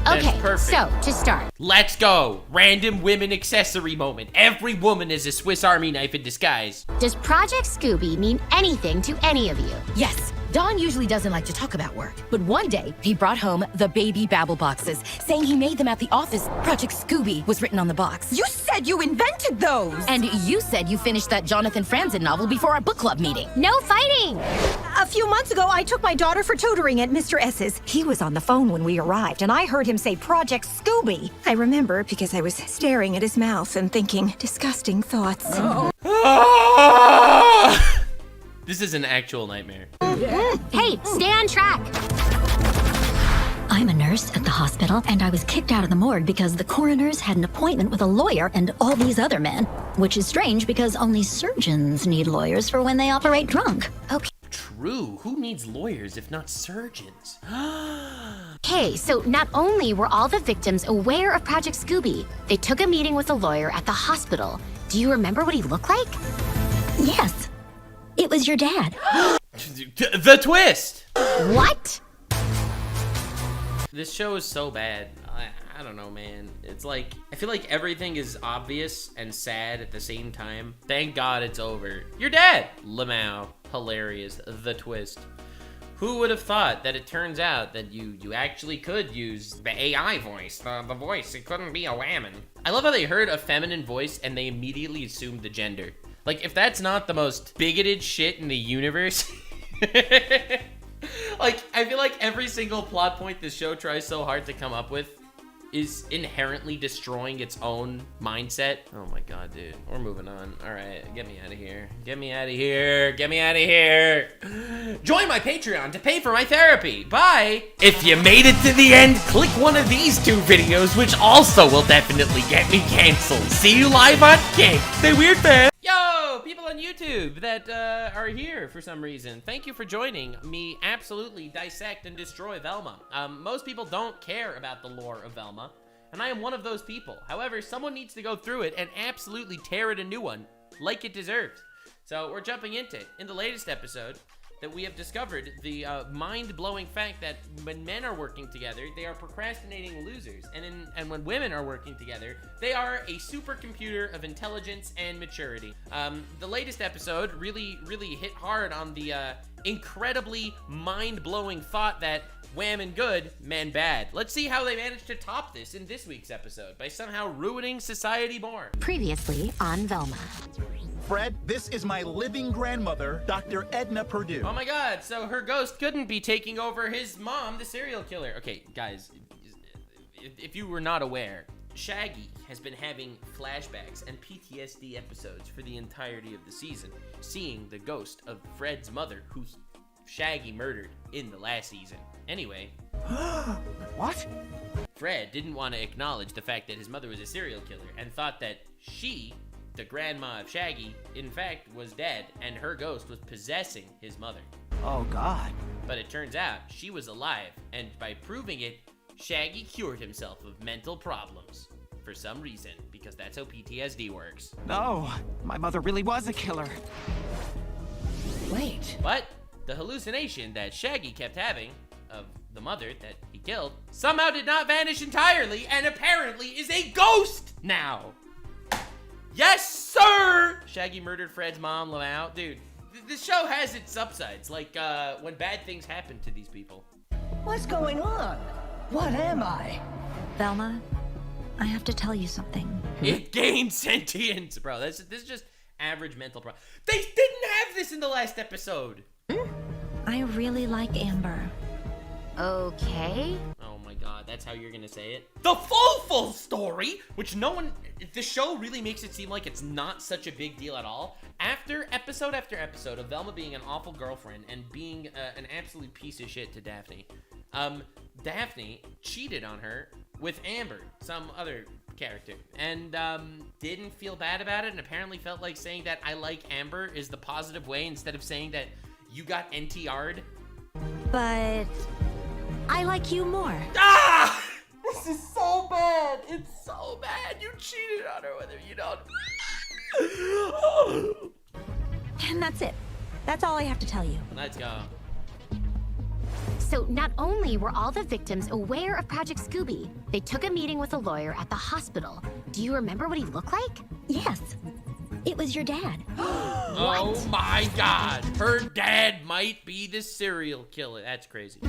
That's Okay, perfect. so to start, Let's go. Random women accessory moment. Every woman is a Swiss Army knife in disguise. does Project Scooby mean anything to any of you? Yes, Don usually doesn't like to talk about work, but one day he brought home the baby babble boxes, saying he made them at the office. Project Scooby was written on the box. You said you invented those! And you said you finished that Jonathan Franzen novel before our book club meeting. No fighting! A few months ago, I took my daughter for tutoring at Mr. S's. He was on the phone when we arrived, and I heard him say Project Scooby. I remember because I was staring at his mouth and thinking disgusting thoughts. This is an actual nightmare. Hey, stay on track. I'm a nurse at the hospital, and I was kicked out of the morgue because the coroners had an appointment with a lawyer and all these other men. Which is strange because only surgeons need lawyers for when they operate drunk. Okay. True. Who needs lawyers if not surgeons? Okay, so not only were all the victims aware of Project Scooby, they took a meeting with a lawyer at the hospital. Do you remember what he looked like? Yes. It was your dad. The twist! What? This show is so bad. I don't know, man. It's like, I feel like everything is obvious and sad at the same time. Thank God it's over. You're dead! Lamau. Hilarious. The twist. Who would have thought that it turns out that you actually could use the AI voice, the voice. It couldn't be a woman. I love how they heard a feminine voice and they immediately assumed the gender. Like, if that's not the most bigoted shit in the universe. Like, I feel like every single plot point this show tries so hard to come up with is inherently destroying its own mindset. Oh my God, dude. We're moving on. All right, get me out of here. Get me out of here. Get me out of here. Join my Patreon to pay for my therapy. Bye. If you made it to the end, click one of these 2 videos, which also will definitely get me canceled. See you live on Kick. Stay weird, fam. Yo, people on YouTube that are here for some reason. Thank you for joining me absolutely dissect and destroy Velma. Most people don't care about the lore of Velma, and I am one of those people. However, someone needs to go through it and absolutely tear it a new one, like it deserves. So we're jumping into it. In the latest episode, that we have discovered the mind-blowing fact that when men are working together, they are procrastinating losers. And when women are working together, they are a supercomputer of intelligence and maturity. The latest episode really hit hard on the incredibly mind-blowing thought that women good, men bad. Let's see how they managed to top this in this week's episode by somehow ruining society more. Previously on Velma. Fred, this is my living grandmother, Dr. Edna Purdue. Oh my God, so her ghost couldn't be taking over his mom, the serial killer. Okay, guys, if you were not aware, Shaggy has been having flashbacks and PTSD episodes for the entirety of the season, seeing the ghost of Fred's mother, who Shaggy murdered in the last season. Anyway. What? Fred didn't want to acknowledge the fact that his mother was a serial killer and thought that she, the grandma of Shaggy, in fact, was dead, and her ghost was possessing his mother. Oh, God. But it turns out she was alive, and by proving it, Shaggy cured himself of mental problems. For some reason, because that's how PTSD works. No, my mother really was a killer. Wait. But the hallucination that Shaggy kept having of the mother that he killed somehow did not vanish entirely, and apparently is a ghost now. Yes, sir! Shaggy murdered Fred's mom, Lamau. Dude, this show has its upsides, like when bad things happen to these people. What's going on? What am I? Velma, I have to tell you something. It gained sentience, bro. This is just average mental problem. They didn't have this in the last episode. I really like Amber. Okay. Oh my God, that's how you're gonna say it? The full story, which the show really makes it seem like it's not such a big deal at all. After episode of Velma being an awful girlfriend and being an absolute piece of shit to Daphne, Daphne cheated on her with Amber, some other character, and didn't feel bad about it, and apparently felt like saying that I like Amber is the positive way instead of saying that you got NTR'd. But I like you more. Ah! This is so bad. It's so bad. You cheated on her whether you don't. And that's it. That's all I have to tell you. Let's go. So not only were all the victims aware of Project Scooby, they took a meeting with a lawyer at the hospital. Do you remember what he looked like? Yes. It was your dad. Oh my God. Her dad might be the serial killer. That's crazy.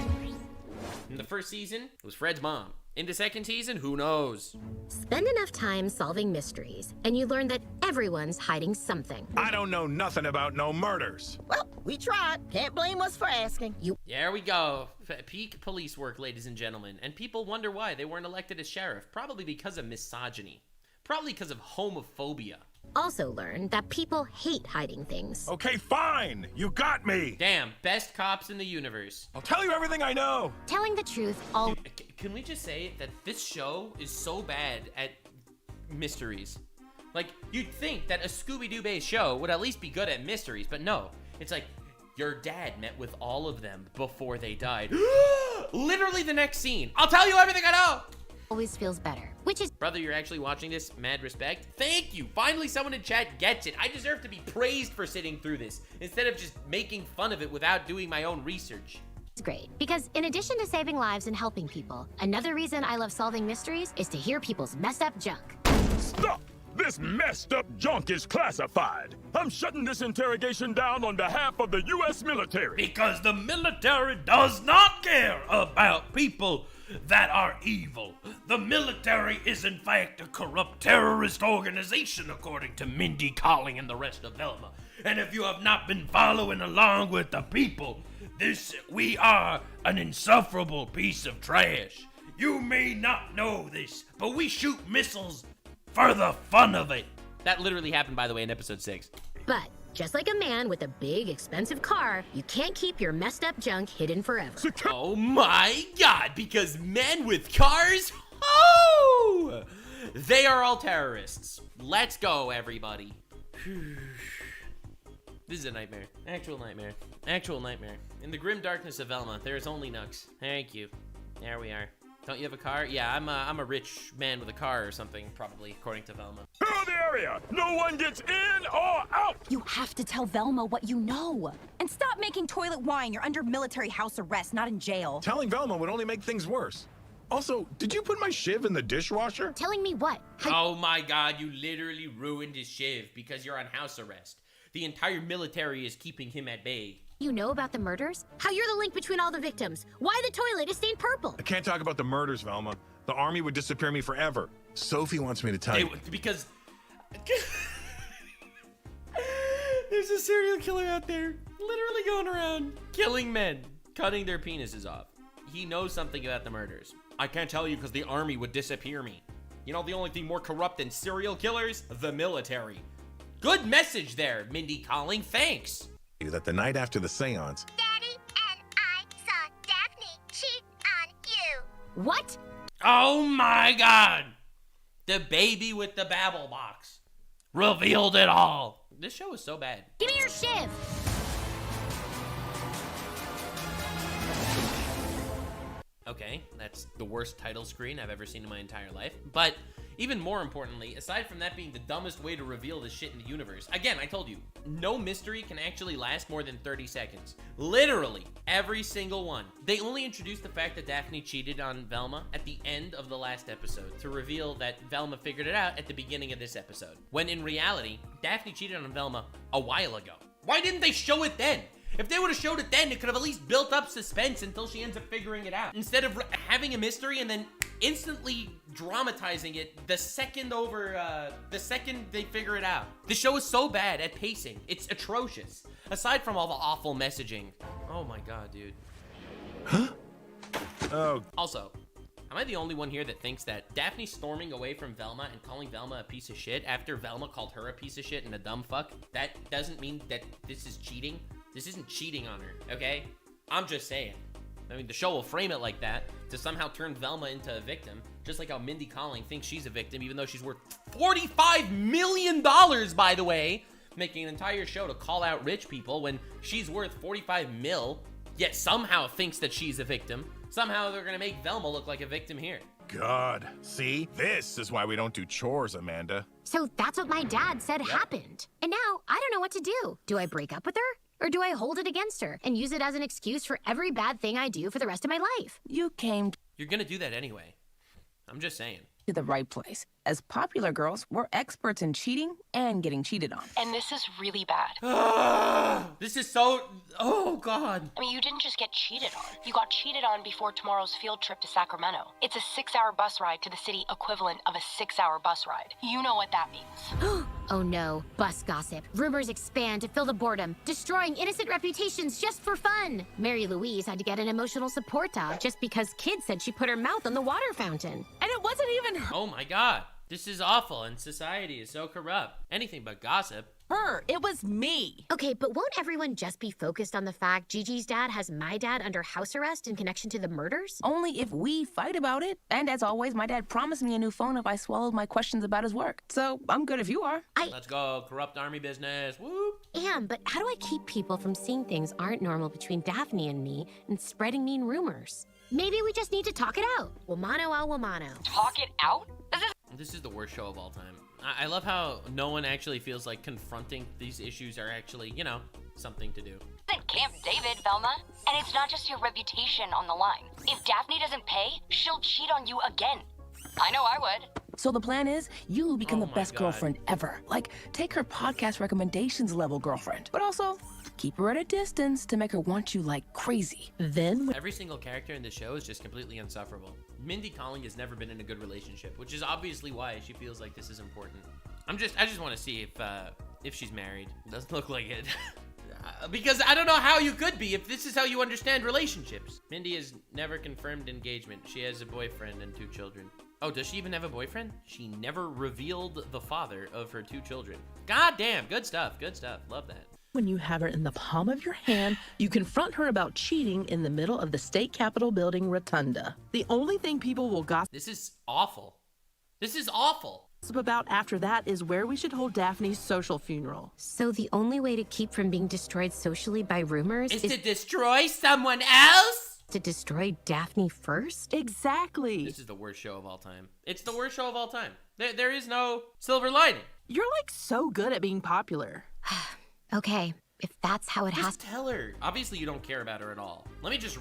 In the first season, it was Fred's mom. In the second season, who knows? Spend enough time solving mysteries, and you learn that everyone's hiding something. I don't know nothing about no murders. Well, we tried. Can't blame us for asking. There we go. Peak police work, ladies and gentlemen. And people wonder why they weren't elected as sheriff. Probably because of misogyny. Probably because of homophobia. Also learn that people hate hiding things. Okay, fine. You got me. Damn, best cops in the universe. I'll tell you everything I know. Telling the truth all... can we just say that this show is so bad at mysteries? Like, you'd think that a Scooby-Doo based show would at least be good at mysteries, but no. It's like, your dad met with all of them before they died. Literally the next scene. I'll tell you everything I know. Always feels better, which is... Brother, you're actually watching this. Mad respect. Thank you. Finally, someone in chat gets it. I deserve to be praised for sitting through this instead of just making fun of it without doing my own research. It's great, because in addition to saving lives and helping people, another reason I love solving mysteries is to hear people's messed up junk. Stop! This messed up junk is classified. I'm shutting this interrogation down on behalf of the U.S. military. Because the military does not care about people that are evil. The military is in fact a corrupt terrorist organization, according to Mindy, Kaling, and the rest of Velma. And if you have not been following along with the people, we are an insufferable piece of trash. You may not know this, but we shoot missiles for the fun of it. That literally happened, by the way, in episode 6. But just like a man with a big, expensive car, you can't keep your messed up junk hidden forever. Oh my god, because men with cars? Oh! They are all terrorists. Let's go, everybody. This is a nightmare. Actual nightmare. Actual nightmare. In the grim darkness of Velma, there is only Nux. Thank you. There we are. Don't you have a car? Yeah, I'm a rich man with a car or something, probably, according to Velma. Clear the area! No one gets in or out! You have to tell Velma what you know. And stop making toilet wine. You're under military house arrest, not in jail. Telling Velma would only make things worse. Also, did you put my shiv in the dishwasher? Telling me what? Oh my god, you literally ruined his shiv because you're on house arrest. The entire military is keeping him at bay. You know about the murders? How you're the link between all the victims? Why the toilet is stained purple? I can't talk about the murders, Velma. The army would disappear me forever. Sophie wants me to tell you. Because... there's a serial killer out there, literally going around, killing men, cutting their penises off. He knows something about the murders. I can't tell you because the army would disappear me. You know the only thing more corrupt than serial killers? The military. Good message there, Mindy Kaling, thanks. That the night after the seance, Daddy and I saw Daphne cheat on you. What? Oh my god! The baby with the babble box revealed it all. This show is so bad. Give me your shiv! Okay, that's the worst title screen I've ever seen in my entire life. But even more importantly, aside from that being the dumbest way to reveal this shit in the universe, again, I told you, no mystery can actually last more than 30 seconds. Literally, every single one. They only introduced the fact that Daphne cheated on Velma at the end of the last episode to reveal that Velma figured it out at the beginning of this episode. When in reality, Daphne cheated on Velma a while ago. Why didn't they show it then? If they would have showed it then, it could have at least built up suspense until she ends up figuring it out. Instead of having a mystery and then instantly dramatizing it the second they figure it out. The show is so bad at pacing. It's atrocious. Aside from all the awful messaging. Oh my god, dude. Huh? Oh. Also, am I the only one here that thinks that Daphne storming away from Velma and calling Velma a piece of shit after Velma called her a piece of shit and a dumb fuck, that doesn't mean that this is cheating? This isn't cheating on her, okay? I'm just saying. I mean, the show will frame it like that to somehow turn Velma into a victim, just like how Mindy Kaling thinks she's a victim, even though she's worth $45 million, by the way, making an entire show to call out rich people when she's worth 45 mil, yet somehow thinks that she's a victim. Somehow they're gonna make Velma look like a victim here. God, see? This is why we don't do chores, Amanda. So that's what my dad said happened. And now I don't know what to do. Do I break up with her? Or do I hold it against her and use it as an excuse for every bad thing I do for the rest of my life? You came You're gonna do that anyway. I'm just saying. to the right place. As popular girls, we're experts in cheating and getting cheated on. And this is really bad. This is so... Oh, God. I mean, you didn't just get cheated on. You got cheated on before tomorrow's field trip to Sacramento. It's a 6-hour bus ride to the city equivalent of a 6-hour bus ride. You know what that means. Oh no, bus gossip. Rumors expand to fill the boredom, destroying innocent reputations just for fun. Mary Louise had to get an emotional support dog just because kids said she put her mouth on the water fountain. And it wasn't even her. Oh my God. This is awful and society is so corrupt. Anything but gossip. her. It was me. Okay, but won't everyone just be focused on the fact Gigi's dad has my dad under house arrest in connection to the murders? Only if we fight about it. And as always, my dad promised me a new phone if I swallowed my questions about his work. So I'm good if you are. Let's go. Corrupt army business. Woo! But how do I keep people from seeing things aren't normal between Daphne and me and spreading mean rumors? Maybe we just need to talk it out. Womano al womano. Talk it out? This is the worst show of all time. I love how no one actually feels like confronting these issues are actually, you know, something to do. It's Camp David, Velma. And it's not just your reputation on the line. If Daphne doesn't pay, she'll cheat on you again. I know I would. So the plan is you become the best girlfriend ever. Like, take her podcast recommendations level girlfriend. But also, keep her at a distance to make her want you like crazy. Then every single character in this show is just completely insufferable. Mindy Kaling has never been in a good relationship, which is obviously why she feels like this is important. I just want to see if she's married. Doesn't look like it. Because I don't know how you could be if this is how you understand relationships. Mindy has never confirmed engagement. She has a boyfriend and 2 children. Oh, does she even have a boyfriend? She never revealed the father of her 2 children. God damn, good stuff, good stuff. Love that. When you have her in the palm of your hand, you confront her about cheating in the middle of the state capitol building rotunda. The only thing people will gossip This is awful. This is awful. about after that is where we should hold Daphne's social funeral. So the only way to keep from being destroyed socially by rumors is to destroy someone else? To destroy Daphne first? Exactly. This is the worst show of all time. It's the worst show of all time. There is no silver lining. You're like so good at being popular. Okay, if that's how it has to tell her. Obviously you don't care about her at all. Let me just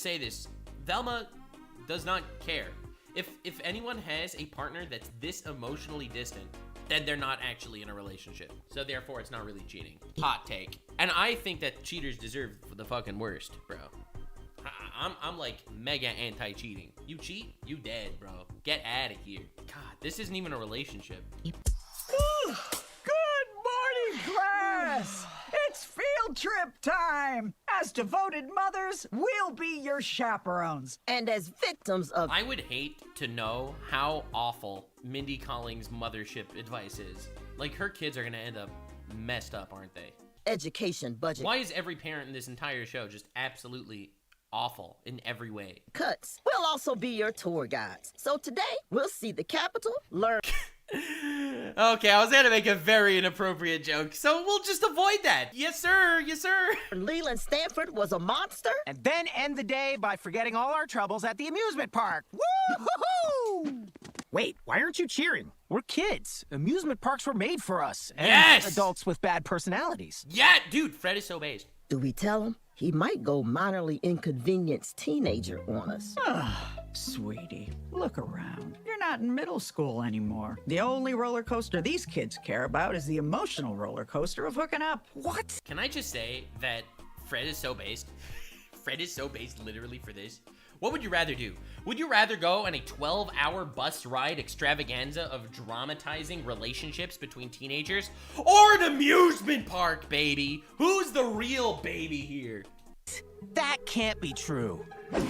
say this. Velma does not care. If anyone has a partner that's this emotionally distant, then they're not actually in a relationship. So therefore it's not really cheating. Hot take. And I think that cheaters deserve the fucking worst, bro. I'm like mega anti-cheating. You cheat, you dead, bro. Get out of here. God, this isn't even a relationship. Good morning, class! It's field trip time! As devoted mothers, we'll be your chaperones. And as victims of... I would hate to know how awful Mindy Kaling's mothership advice is. Like, her kids are gonna end up messed up, aren't they? Education budget. Why is every parent in this entire show just absolutely awful in every way? Cuts. We'll also be your tour guides. So today, we'll see the Capitol, learn... Okay, I was gonna make a very inappropriate joke, so we'll just avoid that. Yes, sir. Yes, sir. Leland Stanford was a monster. And then end the day by forgetting all our troubles at the amusement park. Woo-hoo-hoo! Wait, why aren't you cheering? We're kids. Amusement parks were made for us. And yes! Adults with bad personalities. Yeah, dude, Fred is so based. Do we tell him? He might go minorly inconvenienced teenager on us. Sweetie, look around. You're not in middle school anymore. The only roller coaster these kids care about is the emotional roller coaster of hooking up. What? Can I just say that Fred is so based? Fred is so based literally for this. What would you rather do? Would you rather go on a 12-hour bus ride extravaganza of dramatizing relationships between teenagers, or an amusement park, baby? Who's the real baby here? That can't be true. No!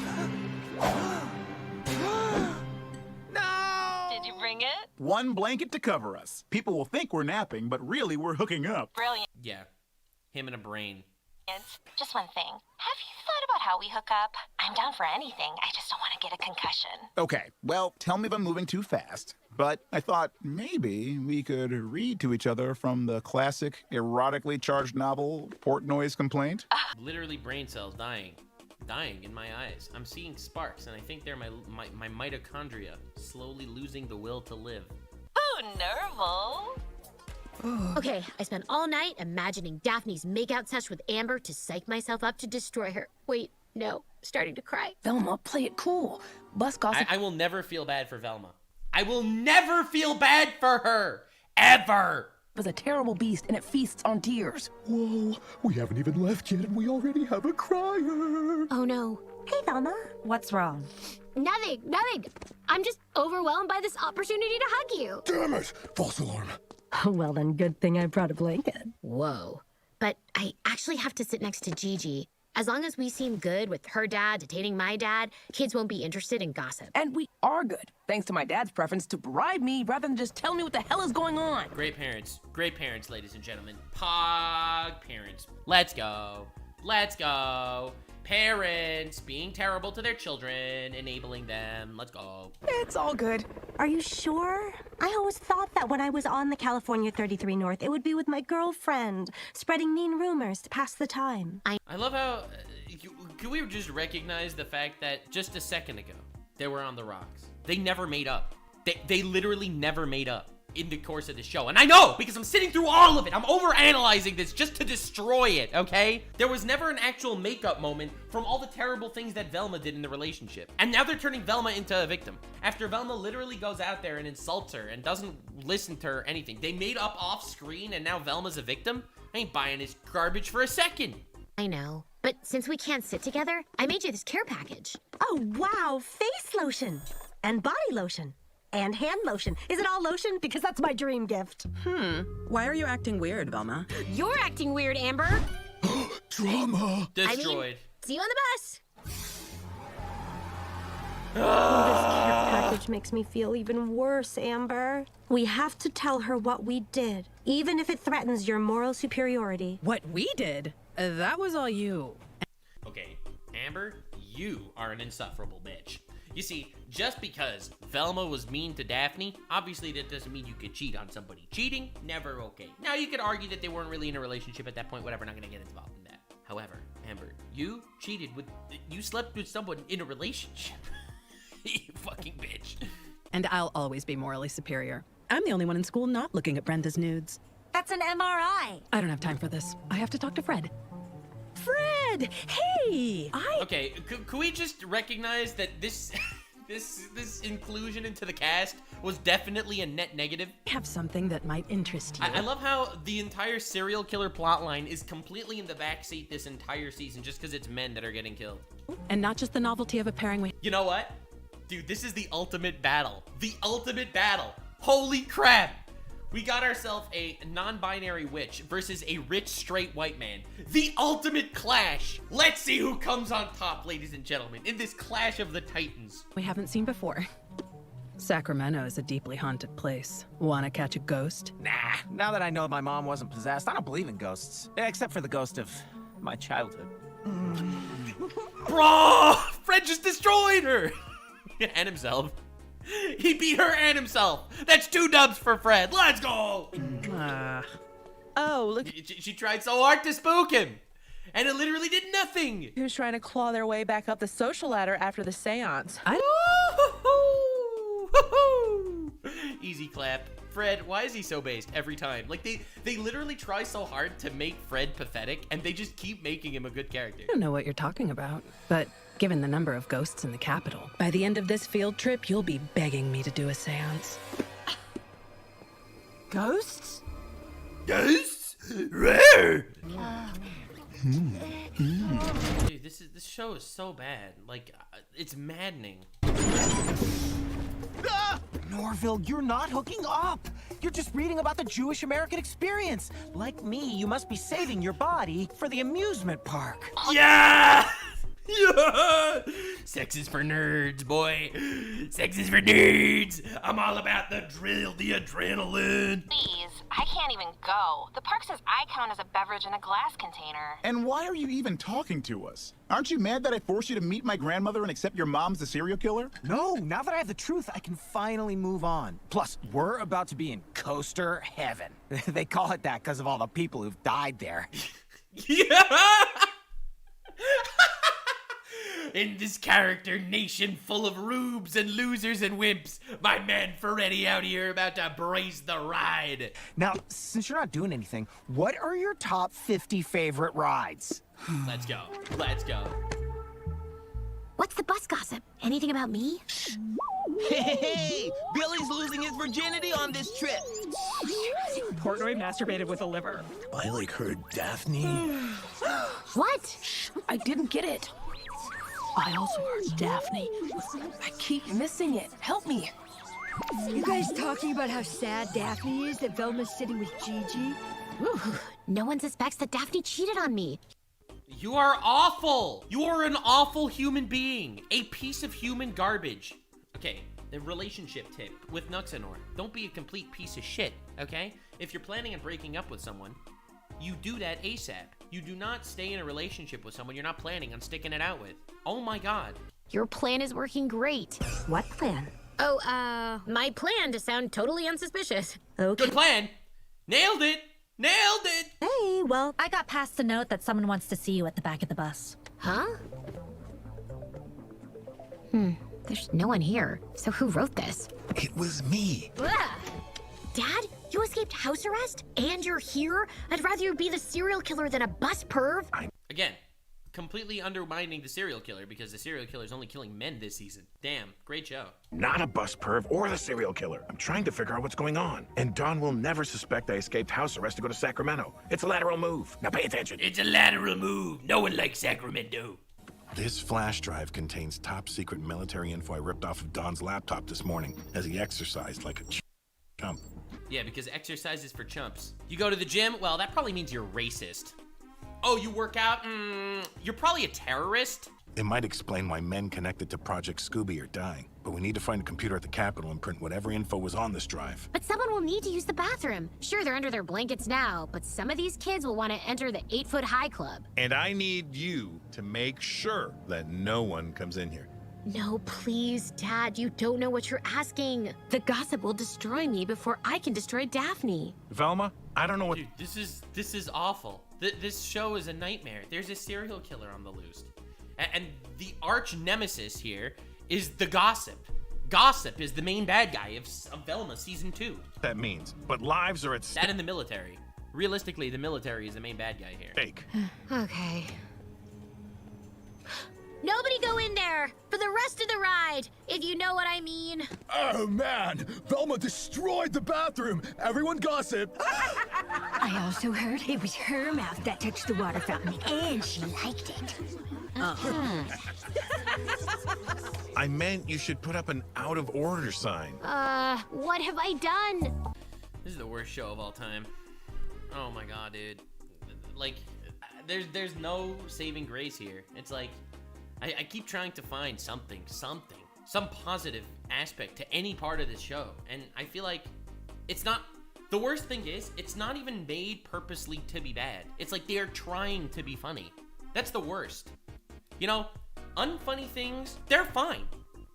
Did you bring it? One blanket to cover us. People will think we're napping, but really we're hooking up. Brilliant. Yeah, him and a brain. Just one thing. Have you thought about how we hook up? I'm down for anything. I just don't want to get a concussion. Okay, well, tell me if I'm moving too fast. But I thought maybe we could read to each other from the classic erotically charged novel, Portnoy's Complaint. Literally brain cells dying in my eyes. I'm seeing sparks, and I think they're my mitochondria slowly losing the will to live. Ooh, Nerval. Okay, I spent all night imagining Daphne's makeout sesh with Amber to psych myself up to destroy her. Wait, no, starting to cry. Velma, play it cool. Bus gossip. I will never feel bad for Velma. I will never feel bad for her. Ever. It was a terrible beast and it feasts on tears. Whoa, we haven't even left yet and we already have a crier. Oh no. Hey, Velma. What's wrong? Nothing. I'm just overwhelmed by this opportunity to hug you. Damn it! False alarm. Well then, good thing I brought a blanket. Whoa. But I actually have to sit next to Gigi. As long as we seem good with her dad dating my dad, kids won't be interested in gossip. And we are good, thanks to my dad's preference to bribe me rather than just tell me what the hell is going on. Great parents, ladies and gentlemen. Pog parents. Let's go. Let's go. Parents being terrible to their children, enabling them. Let's go. It's all good. Are you sure? I always thought that when I was on the California 33 North, it would be with my girlfriend, spreading mean rumors to pass the time. I love how, can we just recognize the fact that just a second ago, they were on the rocks. They never made up. They literally never made up in the course of the show. And I know, because I'm sitting through all of it. I'm overanalyzing this just to destroy it, okay? There was never an actual makeup moment from all the terrible things that Velma did in the relationship. And now they're turning Velma into a victim. After Velma literally goes out there and insults her and doesn't listen to her anything. They made up off screen and now Velma's a victim? I ain't buying this garbage for a second. I know, but since we can't sit together, I made you this care package. Oh, wow, face lotion and body lotion. And hand lotion. Is it all lotion? Because that's my dream gift. Why are you acting weird, Velma? You're acting weird, Amber. Drama. Destroyed. See you on the bus. This care package makes me feel even worse, Amber. We have to tell her what we did, even if it threatens your moral superiority. What we did? That was all you. Okay, Amber, you are an insufferable bitch. You see, just because Velma was mean to Daphne, obviously that doesn't mean you could cheat on somebody. Cheating, never okay. Now, you could argue that they weren't really in a relationship at that point, whatever, not gonna get involved in that. However, Amber, you slept with someone in a relationship. You fucking bitch. And I'll always be morally superior. I'm the only one in school not looking at Brenda's nudes. That's an MRI. I don't have time for this. I have to talk to Fred. Fred! Hey! Okay, could we just recognize that this inclusion into the cast was definitely a net negative? I have something that might interest you. I love how the entire serial killer plotline is completely in the backseat this entire season just because it's men that are getting killed. And not just the novelty of a pairing with... You know what? Dude, this is the ultimate battle. The ultimate battle. Holy crap! We got ourselves a non-binary witch versus a rich straight white man. The ultimate clash. Let's see who comes on top, ladies and gentlemen, in this clash of the titans. We haven't seen before. Sacramento is a deeply haunted place. Wanna catch a ghost? Nah, now that I know my mom wasn't possessed, I don't believe in ghosts. Except for the ghost of my childhood. Bro! Fred just destroyed her! And himself. He beat her and himself. That's 2 dubs for Fred. Let's go. Oh, look. She tried so hard to spook him. And it literally did nothing. Who's trying to claw their way back up the social ladder after the seance? Easy clap. Fred, why is he so based every time? Like, they literally try so hard to make Fred pathetic, and they just keep making him a good character. I don't know what you're talking about, but given the number of ghosts in the capital, by the end of this field trip, you'll be begging me to do a seance. Ghosts? Ghosts? Rare! Dude, this show is so bad. Like, it's maddening. Norville, you're not hooking up. You're just reading about the Jewish American experience. Like me, you must be saving your body for the amusement park. Yeah! Yeah! Sex is for nerds, boy. Sex is for nerds. I'm all about the drill, the adrenaline. Please, I can't even go. The park says I count as a beverage in a glass container. And why are you even talking to us? Aren't you mad that I forced you to meet my grandmother and accept your mom's the serial killer? No, now that I have the truth, I can finally move on. Plus, we're about to be in coaster heaven. They call it that because of all the people who've died there. Yeah! In this character nation full of rubes and losers and wimps, my man Ferretti out here about to brace the ride. Now, since you're not doing anything, what are your top 50 favorite rides? Let's go. Let's go. What's the bus gossip? Anything about me? Hey, Billy's losing his virginity on this trip. Portnoy masturbated with a liver. I like her, Daphne. What? I didn't get it. I also heard Daphne. I keep missing it. Help me. You guys talking about how sad Daphne is that Velma's sitting with Gigi? Ooh, no one suspects that Daphne cheated on me. You are awful. You are an awful human being. A piece of human garbage. Okay, the relationship tip with Nuxanor. Don't be a complete piece of shit, okay? If you're planning on breaking up with someone, you do that ASAP. You do not stay in a relationship with someone you're not planning on sticking it out with. Oh my god. Your plan is working great. What plan? Oh, my plan to sound totally unsuspicious. Okay. Good plan. Nailed it. Nailed it. Hey, well, I got past the note that someone wants to see you at the back of the bus. Huh? There's no one here. So who wrote this? It was me. Ugh. Dad, you escaped house arrest? And you're here? I'd rather you be the serial killer than a bus perv. Again, completely undermining the serial killer because the serial killer is only killing men this season. Damn, great show. Not a bus perv or the serial killer. I'm trying to figure out what's going on. And Dawn will never suspect I escaped house arrest to go to Sacramento. It's a lateral move. Now pay attention. It's a lateral move. No one likes Sacramento. This flash drive contains top secret military info I ripped off of Don's laptop this morning as he exercised like a chump. Yeah, because exercise is for chumps. You go to the gym? Well, that probably means you're racist. Oh, you work out? You're probably a terrorist? It might explain why men connected to Project Scooby are dying, but we need to find a computer at the Capitol and print whatever info was on this drive. But someone will need to use the bathroom. Sure, they're under their blankets now, but some of these kids will want to enter the 8-foot-high club. And I need you to make sure that no one comes in here. No, please, Dad, you don't know what you're asking. The gossip will destroy me before I can destroy Daphne. Velma, I don't know what... Dude, this is awful. This show is a nightmare. There's a serial killer on the loose. And the arch nemesis here is the gossip. Gossip is the main bad guy of Velma season 2. That means, but lives are at stake. That in the military. Realistically, the military is the main bad guy here. Fake. Okay. Nobody go in there for the rest of the ride, if you know what I mean. Oh man, Velma destroyed the bathroom. Everyone gossip. I also heard it was her mouth that touched the water fountain, and she liked it. I meant you should put up an out of order sign. What have I done? This is the worst show of all time. Oh my god, dude. Like, there's no saving grace here. It's like, I keep trying to find some positive aspect to any part of this show. And I feel like it's not, the worst thing is, it's not even made purposely to be bad. It's like they are trying to be funny. That's the worst. You know, unfunny things, they're fine.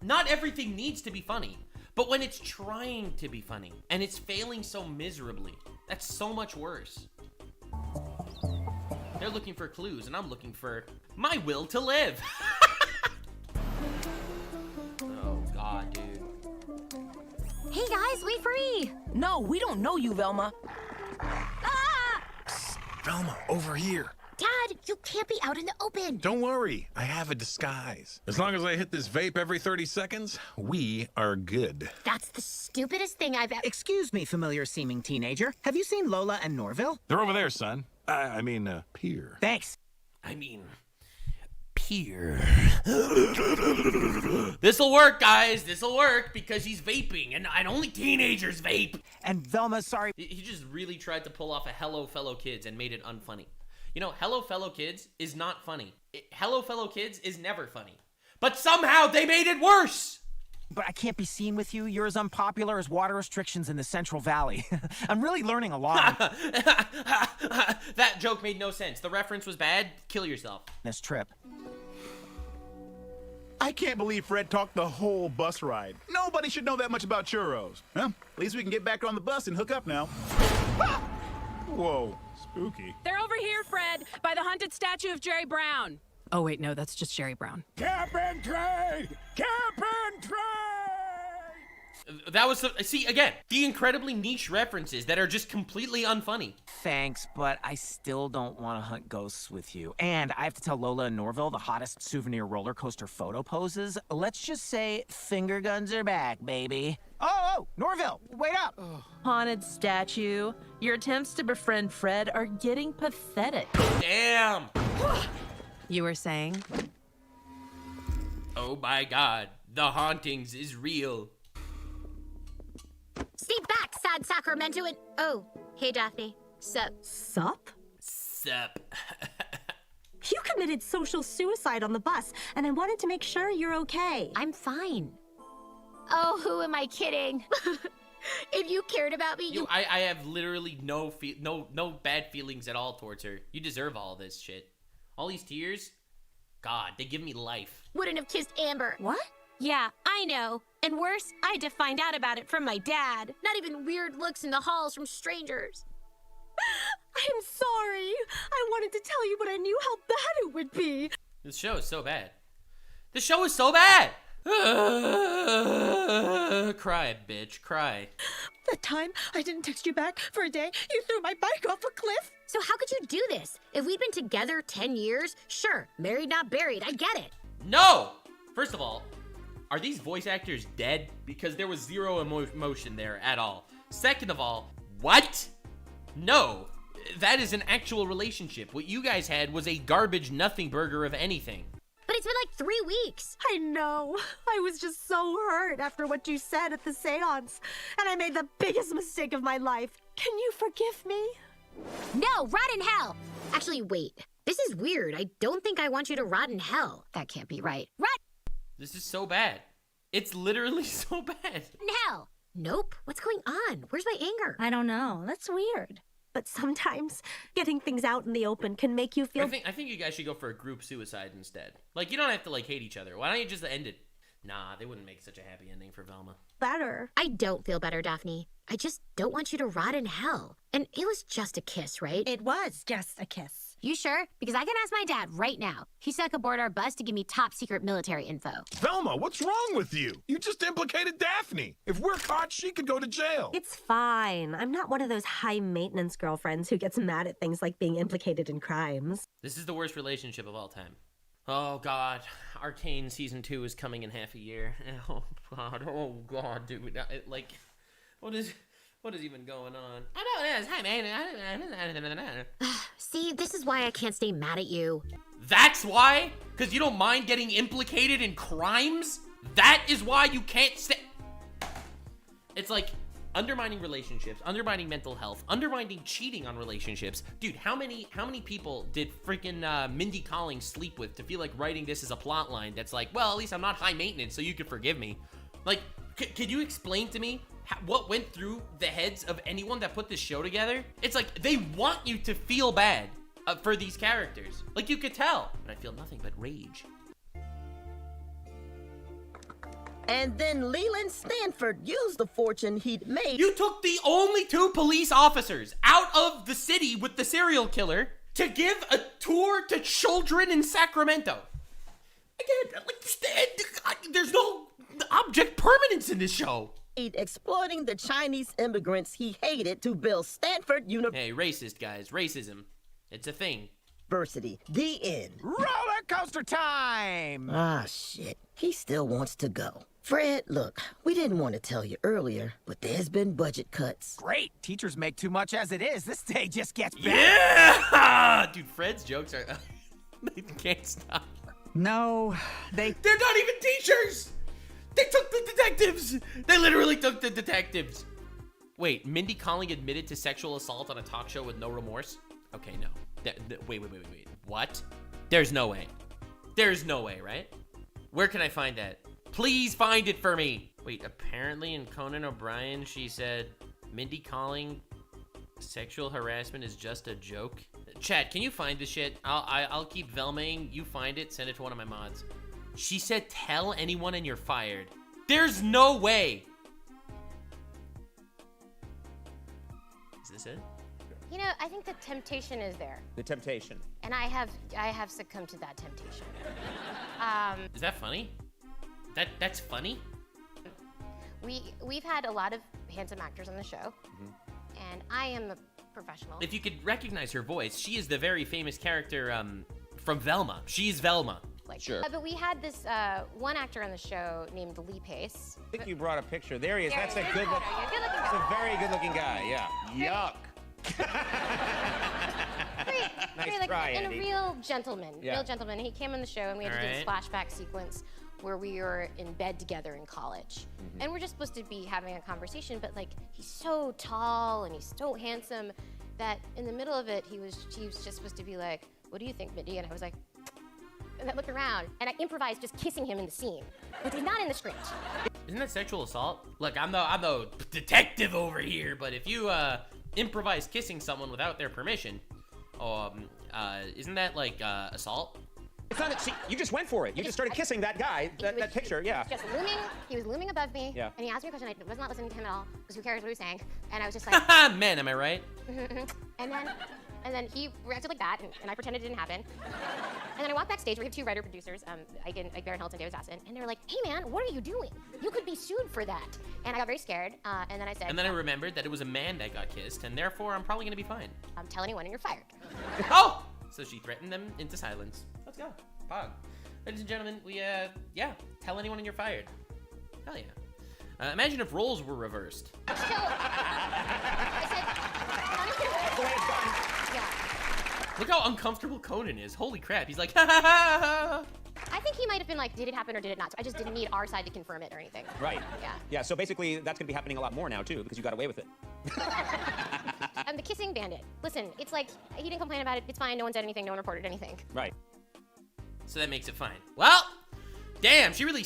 Not everything needs to be funny. But when it's trying to be funny and it's failing so miserably, that's so much worse. They're looking for clues, and I'm looking for my will to live. Oh, God, dude. Hey, guys, wait for me. No, we don't know you, Velma. Ah! Velma, over here. Dad, you can't be out in the open. Don't worry, I have a disguise. As long as I hit this vape every 30 seconds, we are good. That's the stupidest thing I've ever... Excuse me, familiar-seeming teenager. Have you seen Lola and Norville? They're over there, son. I mean, Pier. Thanks. I mean, Pier. This'll work, guys. This'll work because he's vaping, and only teenagers vape. And Velma, sorry. He just really tried to pull off a Hello Fellow Kids and made it unfunny. You know, Hello Fellow Kids is not funny. Hello Fellow Kids is never funny. But somehow they made it worse! But I can't be seen with you. You're as unpopular as water restrictions in the Central Valley. I'm really learning a lot. That joke made no sense. The reference was bad. Kill yourself. This trip. I can't believe Fred talked the whole bus ride. Nobody should know that much about churros. Well, at least we can get back on the bus and hook up now. Ah! Whoa, spooky. They're over here, Fred, by the haunted statue of Jerry Brown. Oh, wait, no, that's just Jerry Brown. Cap and trade! Cap and trade! That was, see, again, the incredibly niche references that are just completely unfunny. Thanks, but I still don't want to hunt ghosts with you. And I have to tell Lola and Norville the hottest souvenir roller coaster photo poses. Let's just say finger guns are back, baby. Oh, Norville, wait up! Haunted statue. Your attempts to befriend Fred are getting pathetic. Damn! You were saying? Oh my god, the hauntings is real. Stay back, sad Sacramento, and... Oh, hey, Daphne. Sup? Sup? Sup. You committed social suicide on the bus, and I wanted to make sure you're okay. I'm fine. Oh, who am I kidding? If you cared about me, I have literally no bad feelings at all towards her. You deserve all this shit. All these tears, God, they give me life. wouldn't have kissed Amber. What? Yeah, I know. And worse, I had to find out about it from my dad. Not even weird looks in the halls from strangers. I'm sorry. I wanted to tell you, but I knew how bad it would be. This show is so bad. This show is so bad. Cry, bitch, cry. That time I didn't text you back for a day, you threw my bike off a cliff. So how could you do this? If we'd been together 10 years, sure, married not buried, I get it. No! First of all, are these voice actors dead? Because there was zero emotion there at all. Second of all, what? No, that is an actual relationship. What you guys had was a garbage nothing burger of anything. But it's been like 3 weeks. I know. I was just so hurt after what you said at the seance. And I made the biggest mistake of my life. Can you forgive me? No, rot in hell. Actually, wait. This is weird. I don't think I want you to rot in hell. That can't be right. Rot This is so bad. It's literally so bad. in hell. Nope. What's going on? Where's my anger? I don't know. That's weird. But sometimes getting things out in the open can make you feel... I think you guys should go for a group suicide instead. Like, you don't have to, like, hate each other. Why don't you just end it? Nah, they wouldn't make such a happy ending for Velma. better. I don't feel better, Daphne. I just don't want you to rot in hell. And it was just a kiss, right? It was just a kiss. You sure? Because I can ask my dad right now. He snuck aboard our bus to give me top secret military info. Velma, what's wrong with you? You just implicated Daphne. If we're caught, she could go to jail. It's fine. I'm not one of those high-maintenance girlfriends who gets mad at things like being implicated in crimes. This is the worst relationship of all time. Oh, God. Arcane Season 2 is coming in half a year. Oh, God, dude. Like, what is even going on? I know it is. Hi, man. See, this is why I can't stay mad at you. That's why? Because you don't mind getting implicated in crimes? That is why you can't stay... It's like undermining relationships, undermining mental health, undermining cheating on relationships. Dude, how many people did freaking Mindy Kaling sleep with to feel like writing this as a plot line that's like, well, at least I'm not high maintenance, so you can forgive me? Like, could you explain to me what went through the heads of anyone that put this show together? It's like they want you to feel bad for these characters. Like, you could tell. But I feel nothing but rage. And then Leland Stanford used the fortune he'd made. You took the only 2 police officers out of the city with the serial killer to give a tour to children in Sacramento. Again, like, there's no object permanence in this show. Exploiting the Chinese immigrants he hated to build Stanford University. Hey, racist guys, racism. It's a thing. The end. Roller coaster time! Ah, shit. He still wants to go. Fred, look, we didn't want to tell you earlier, but there's been budget cuts. Great. Teachers make too much as it is. This day just gets better. Yeah! Dude, Fred's jokes are... they can't stop. No, They're not even teachers! They took the detectives! They literally took the detectives! Wait, Mindy Kaling admitted to sexual assault on a talk show with no remorse? Okay, no. Wait. What? There's no way. There's no way, right? Where can I find that? Please find it for me! Wait, apparently in Conan O'Brien, she said, Mindy Kaling, sexual harassment is just a joke. Chat, can you find this shit? I'll keep Velmaing. You find it, send it to one of my mods. She said, tell anyone and you're fired. There's no way. Is this it? You know, I think the temptation is there. The temptation. And I have succumbed to that temptation. Is that funny? That's funny? We've had a lot of handsome actors on the show. And I am a professional. If you could recognize her voice, she is the very famous character from Velma. She's Velma. Sure. But we had this one actor on the show named Lee Pace. I think you brought a picture. There he is. That's a good looking That's a very good looking guy, yeah. Yuck. Very try, and Andy. a real gentleman. Yeah. Real gentleman. He came on the show and we had to do this flashback sequence where we were in bed together in college. And we're just supposed to be having a conversation, but like he's so tall and he's so handsome that in the middle of it he was just supposed to be like, what do you think, Mindy? And I was like, I looked around, and I improvised just kissing him in the scene, which was not in the script. Isn't that sexual assault? Look, I'm no detective over here, but if you improvise kissing someone without their permission, isn't that like assault? It's not. See, you just went for it. You just started kissing that guy. That picture. Yeah. He was looming above me. Yeah. And he asked me a question. I was not listening to him at all because who cares what he was saying? And I was just like, man, am I right? And then he reacted like that, and I pretended it didn't happen. And then I walked backstage. We have 2 writer-producers, Baron Hilton, David Zassin, and they were like, "Hey, man, what are you doing? You could be sued for that." And I got very scared. And then I said, and then I remembered that it was a man that got kissed, and therefore I'm probably gonna be fine. Tell anyone, and you're fired. Oh! So she threatened them into silence. Let's go. Pog. Ladies and gentlemen, tell anyone and you're fired. Hell yeah. Imagine if roles were reversed. So I said, yeah. Look how uncomfortable Conan is. Holy crap. He's like, ha ha ha ha. I think he might have been like, did it happen or did it not? So I just didn't need our side to confirm it or anything. Right. Yeah. Yeah, so basically that's gonna be happening a lot more now too, because you got away with it. I'm the kissing bandit. Listen, it's like, he didn't complain about it. It's fine. No one said anything. No one reported anything. Right. So that makes it fine. Well, damn, she really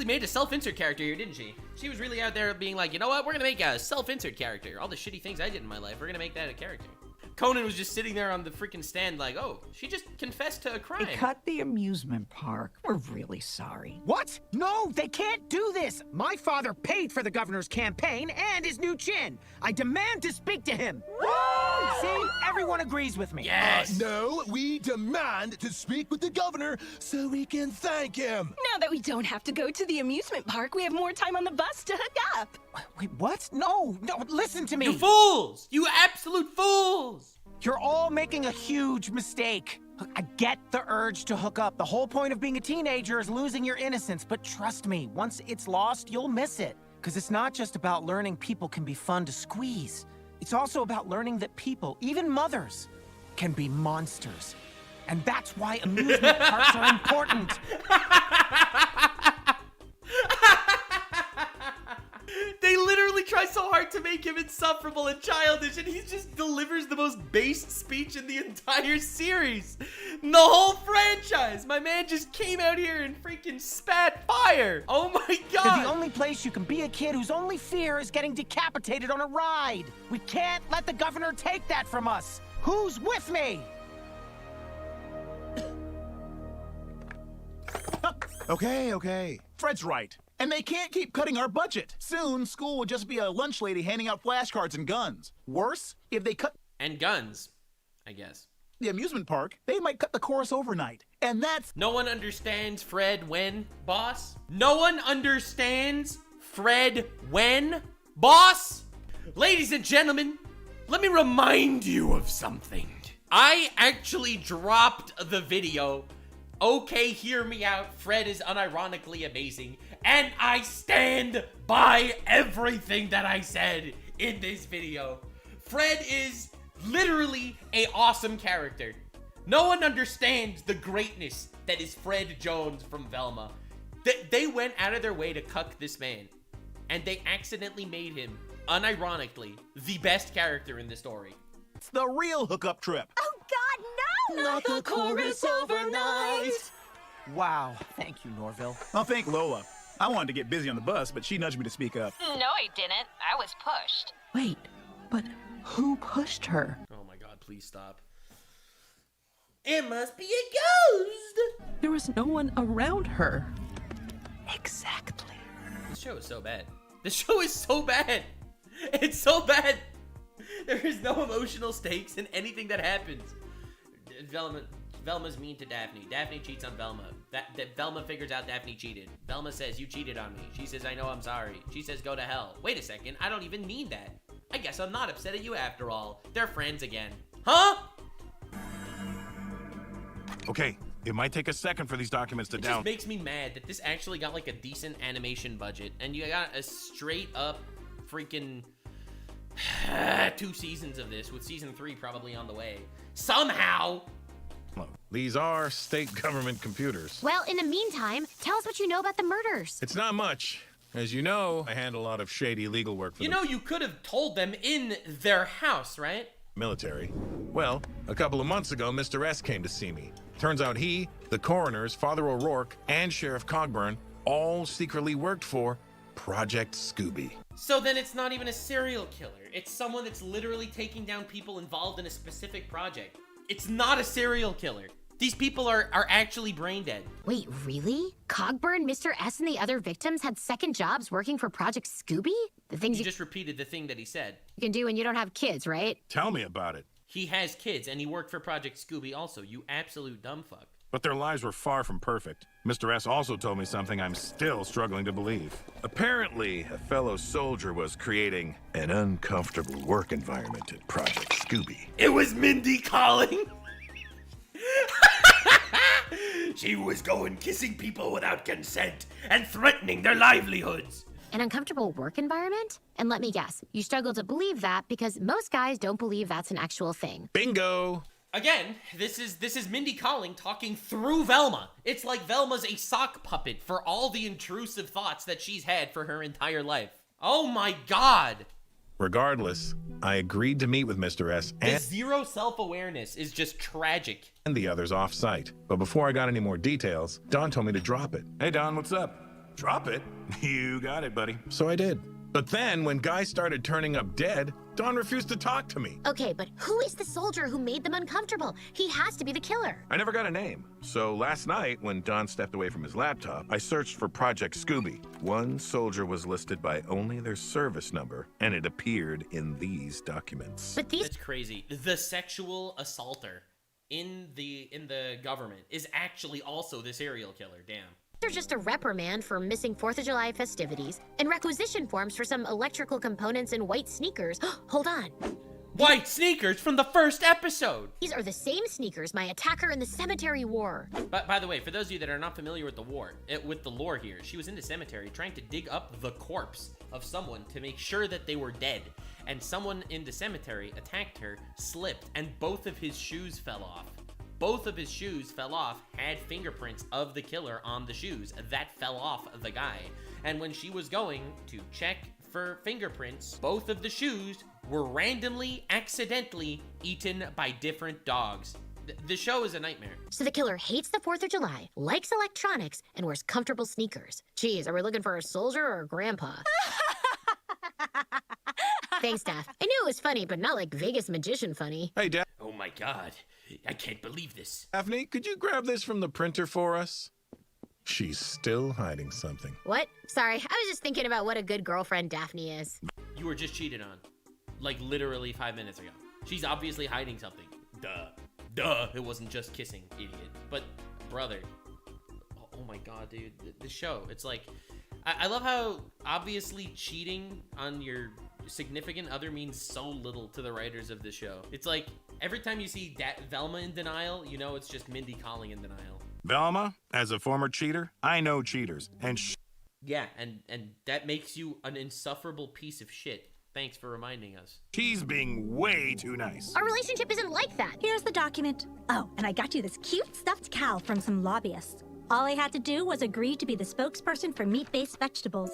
made a self-insert character here, didn't she? She was really out there being like, you know what? We're gonna make a self-insert character. All the shitty things I did in my life, we're gonna make that a character. Conan was just sitting there on the freaking stand like, oh, she just confessed to a crime. They cut the amusement park. We're really sorry. What? No, they can't do this. My father paid for the governor's campaign and his new chin. I demand to speak to him. Woo! See, everyone agrees with me. Yes. No, we demand to speak with the governor so we can thank him. Now that we don't have to go to the amusement park, we have more time on the bus to hook up. Wait, what? No, listen to me. You fools! You absolute fools! You're all making a huge mistake. Look, I get the urge to hook up. The whole point of being a teenager is losing your innocence. But trust me, once it's lost, you'll miss it. Because it's not just about learning people can be fun to squeeze. It's also about learning that people, even mothers, can be monsters. And that's why amusement parks are important. They literally try so hard to make him insufferable and childish, and he just delivers the most base speech in the entire series. The whole franchise. My man just came out here and freaking spat fire. Oh my god. The only place you can be a kid whose only fear is getting decapitated on a ride. We can't let the governor take that from us. Who's with me? Okay. Fred's right. And they can't keep cutting our budget. Soon, school will just be a lunch lady handing out flashcards and guns. Worse, if they cut... And guns, I guess. The amusement park, they might cut the chorus overnight. And that's... No one understands Fred when, boss? No one understands Fred when, boss? Ladies and gentlemen, let me remind you of something. I actually dropped the video. Okay, hear me out. Fred is unironically amazing. And I stand by everything that I said in this video. Fred is literally an awesome character. No one understands the greatness that is Fred Jones from Velma. They went out of their way to cuck this man. And they accidentally made him, unironically, the best character in the story. It's the real hookup trip. Oh God, no! Not the chorus overnight. Wow, thank you, Norville. I'll thank Lola. I wanted to get busy on the bus, but she nudged me to speak up. No, I didn't. I was pushed. Wait, but who pushed her? Oh my god, please stop. It must be a ghost! There was no one around her. Exactly. This show is so bad. This show is so bad. It's so bad. There is no emotional stakes in anything that happens. Velma's mean to Daphne. Daphne cheats on Velma. Velma figures out Daphne cheated. Velma says, you cheated on me. She says, I know, I'm sorry. She says, go to hell. Wait a second, I don't even mean that. I guess I'm not upset at you after all. They're friends again. Huh? Okay, it might take a second for these documents to It just makes me mad that this actually got like a decent animation budget, and you got a straight up freaking 2 seasons of this, with season 3 probably on the way. Somehow! These are state government computers. Well, in the meantime, tell us what you know about the murders. It's not much. As you know, I handle a lot of shady legal work for You know, you could have told them in their house, right? military. Well, a couple of months ago, Mr. S came to see me. Turns out he, the coroners, Father O'Rourke, and Sheriff Cogburn all secretly worked for Project Scooby. So then it's not even a serial killer. It's someone that's literally taking down people involved in a specific project. It's not a serial killer. These people are actually brain dead. Wait, really? Cogburn, Mr. S, and the other victims had second jobs working for Project Scooby? The things You just repeated the thing that he said. you can do when you don't have kids, right? Tell me about it. He has kids, and he worked for Project Scooby also, you absolute dumb fuck. But their lives were far from perfect. Mr. S also told me something I'm still struggling to believe. Apparently, a fellow soldier was creating an uncomfortable work environment at Project Scooby. It was Mindy calling. She was going kissing people without consent and threatening their livelihoods. An uncomfortable work environment? And let me guess, you struggle to believe that because most guys don't believe that's an actual thing. Bingo! Again, this is Mindy calling talking through Velma. It's like Velma's a sock puppet for all the intrusive thoughts that she's had for her entire life. Oh my god! Regardless, I agreed to meet with Mr. S The and zero self-awareness is just tragic. the others off-site. But before I got any more details, Don told me to drop it. Hey, Don, what's up? Drop it? You got it, buddy. So I did. But then, when guys started turning up dead, Don refused to talk to me. Okay, but who is the soldier who made them uncomfortable? He has to be the killer. I never got a name. So last night, when Don stepped away from his laptop, I searched for Project Scooby. One soldier was listed by only their service number, and it appeared in these documents. But these— That's crazy. The sexual assaulter in the government is actually also the serial killer. Damn. They're just a reprimand for missing 4th of July festivities and requisition forms for some electrical components and white sneakers. Hold on. White sneakers from the first episode! These are the same sneakers my attacker in the cemetery wore. But by the way, for those of you that are not familiar with with the lore here, she was in the cemetery trying to dig up the corpse of someone to make sure that they were dead. And someone in the cemetery attacked her, slipped, and both of his shoes fell off. Both of his shoes fell off, had fingerprints of the killer on the shoes that fell off the guy. And when she was going to check for fingerprints, both of the shoes were randomly, accidentally eaten by different dogs. The show is a nightmare. So the killer hates the 4th of July, likes electronics, and wears comfortable sneakers. Geez, are we looking for a soldier or a grandpa? Thanks, Daph. I knew it was funny, but not like Vegas magician funny. Hey, Daphne. Oh my god. I can't believe this. Daphne, could you grab this from the printer for us? She's still hiding something. What? Sorry, I was just thinking about what a good girlfriend Daphne is. You were just cheated on. Like literally 5 minutes ago. She's obviously hiding something. Duh. It wasn't just kissing, idiot. But, brother. Oh my god, dude. The show. It's like, I love how obviously cheating on your significant other means so little to the writers of the show. It's like, every time you see Velma in denial, you know it's just Mindy calling in denial. Velma, as a former cheater, I know cheaters, and yeah, and that makes you an insufferable piece of shit. Thanks for reminding us. She's being way too nice. Our relationship isn't like that. Here's the document. Oh, and I got you this cute stuffed cow from some lobbyists. All I had to do was agree to be the spokesperson for meat-based vegetables.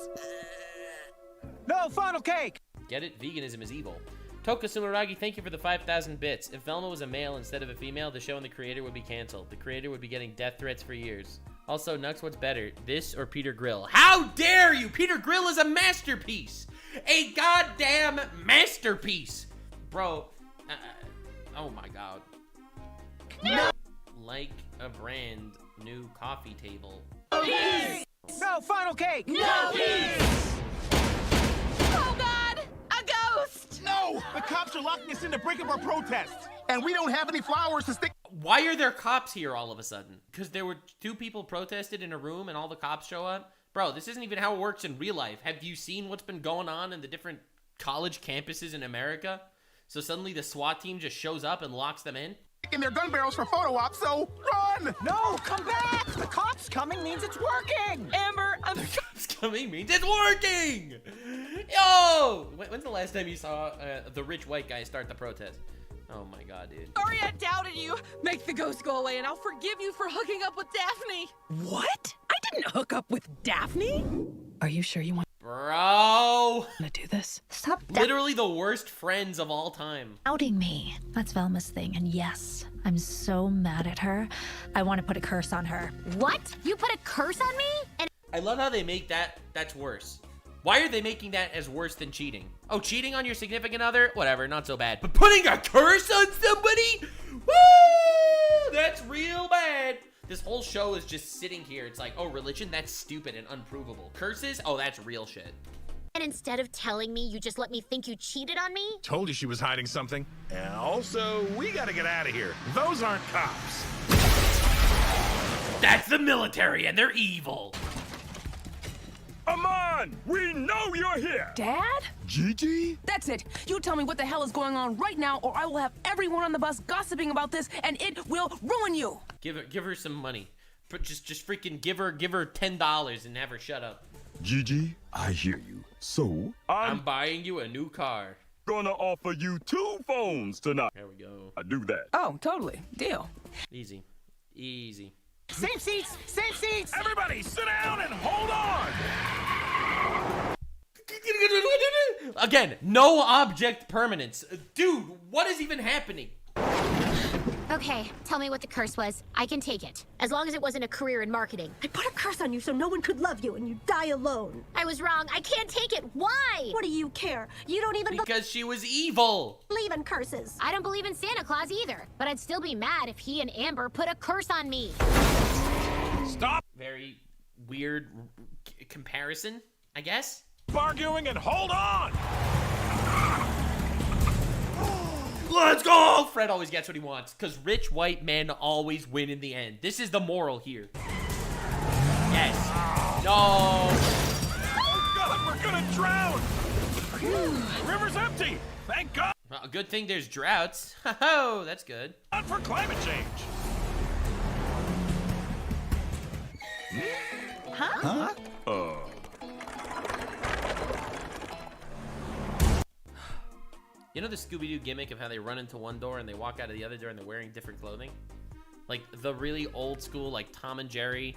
No funnel cake! Get it? Veganism is evil. Toka Sumeragi, thank you for the 5,000 bits. If Velma was a male instead of a female, the show and the creator would be canceled. The creator would be getting death threats for years. Also, Nux, what's better, this or Peter Grill? How dare you! Peter Grill is a masterpiece! A goddamn masterpiece! Bro, oh my god. No! Like a brand new coffee table. No peace! No funnel cake! No peace! Oh god! A ghost! No! The cops are locking us in to break up our protest! And we don't have any flowers to stick— Why are there cops here all of a sudden? Because there were 2 people protested in a room and all the cops show up? Bro, this isn't even how it works in real life. Have you seen what's been going on in the different college campuses in America? So suddenly the SWAT team just shows up and locks them in? In their gun barrels for photo ops, so run! No, come back! The cops coming means it's working! Amber, I'm— The cops coming means it's working! Yo! When's the last time you saw the rich white guy start the protest? Oh my god, dude. sorry I doubted you. Make the ghost go away and I'll forgive you for hooking up with Daphne. What? I didn't hook up with Daphne. Are you sure you want— Bro! no. Gonna do this? Stop Literally the worst friends of all time. doubting me. That's Velma's thing, and yes, I'm so mad at her. I want to put a curse on her. What? You put a curse on me? And I love how they make that's worse. Why are they making that as worse than cheating? Oh, cheating on your significant other? Whatever, not so bad. But putting a curse on somebody? Woo! That's real bad. This whole show is just sitting here. It's like, oh, religion? That's stupid and unprovable. Curses? Oh, that's real shit. And instead of telling me, you just let me think you cheated on me? Told you she was hiding something. And also, we gotta get out of here. Those aren't cops. That's the military, and they're evil. Amon, we know you're here. Dad? Gigi? That's it. You tell me what the hell is going on right now, or I will have everyone on the bus gossiping about this, and it will ruin you. Give her some money. But just freaking give her $10 and have her shut up. Gigi, I hear you. So, I'm buying you a new car. Gonna offer you 2 phones tonight. There we go. I do that. Oh, totally. Deal. Easy. Easy. Same seats! Same seats! Everybody, sit down and hold on! Again, no object permanence. Dude, what is even happening? Okay, tell me what the curse was. I can take it. As long as it wasn't a career in marketing. I put a curse on you so no one could love you and you die alone. I was wrong. I can't take it. Why? What do you care? You don't even Because she was evil. believe in curses. I don't believe in Santa Claus either. But I'd still be mad if he and Amber put a curse on me. Stop! Very weird comparison, I guess. Arguing and hold on! Let's go! Fred always gets what he wants, because rich white men always win in the end. This is the moral here. Yes. No. Oh God, we're gonna drown! River's empty! Thank God! A good thing there's droughts. Oh, that's good. Not for climate change! Huh? You know the Scooby-Doo gimmick of how they run into one door and they walk out of the other door and they're wearing different clothing? Like the really old school, like Tom and Jerry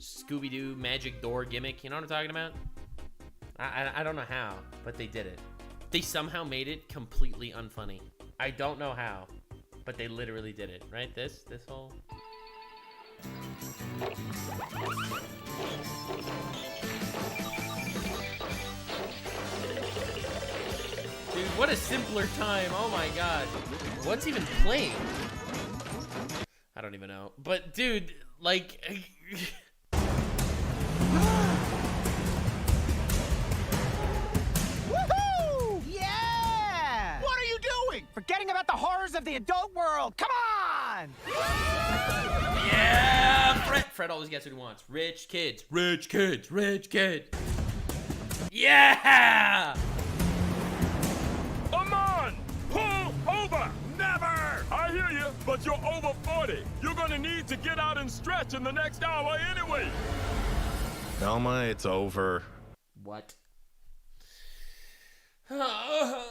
Scooby-Doo magic door gimmick. You know what I'm talking about? I don't know how, but they did it. They somehow made it completely unfunny. I don't know how, but they literally did it, right? This whole... Dude, what a simpler time. Oh my God. What's even playing? I don't even know. But dude, like... Woohoo! Yeah! What are you doing? Forgetting about the horrors of the adult world. Come on! Yeah! Fred always gets what he wants. Rich kids. Rich kids. Rich kids. Yeah! Amon, pull over! Never! I hear you, but you're over 40. You're gonna need to get out and stretch in the next hour anyway. Velma, it's over. What?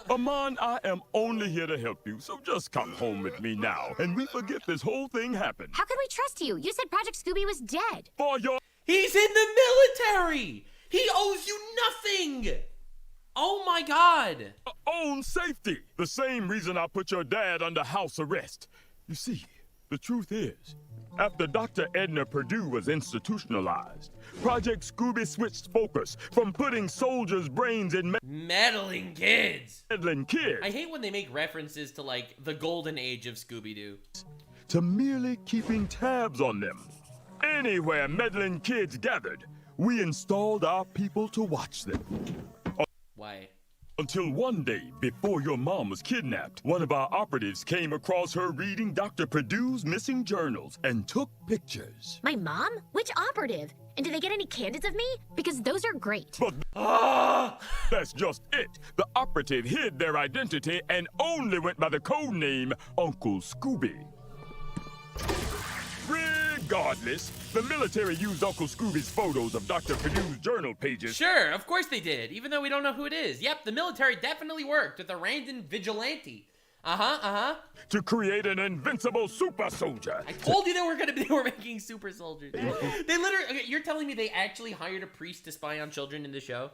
Amon, I am only here to help you, so just come home with me now, and we forget this whole thing happened. How could we trust you? You said Project Scooby was dead. For your... He's in the military! He owes you nothing! Oh my God! Own safety. The same reason I put your dad under house arrest. You see, the truth is, after Dr. Edna Perdue was institutionalized, Project Scooby switched focus from putting soldiers' brains in meddling kids. Meddling kids. I hate when they make references to like the golden age of Scooby-Doo. To merely keeping tabs on them. Anywhere meddling kids gathered, we installed our people to watch them. Why? Until one day, before your mom was kidnapped, one of our operatives came across her reading Dr. Perdue's missing journals and took pictures. My mom? Which operative? And did they get any candids of me? Because those are great. But that's just it. The operative hid their identity and only went by the code name Uncle Scooby. Regardless, the military used Uncle Scooby's photos of Dr. Perdue's journal pages. Sure, of course they did, even though we don't know who it is. Yep, the military definitely worked with a random vigilante. To create an invincible super soldier. I told you they were making super soldiers. They literally, okay, you're telling me they actually hired a priest to spy on children in the show?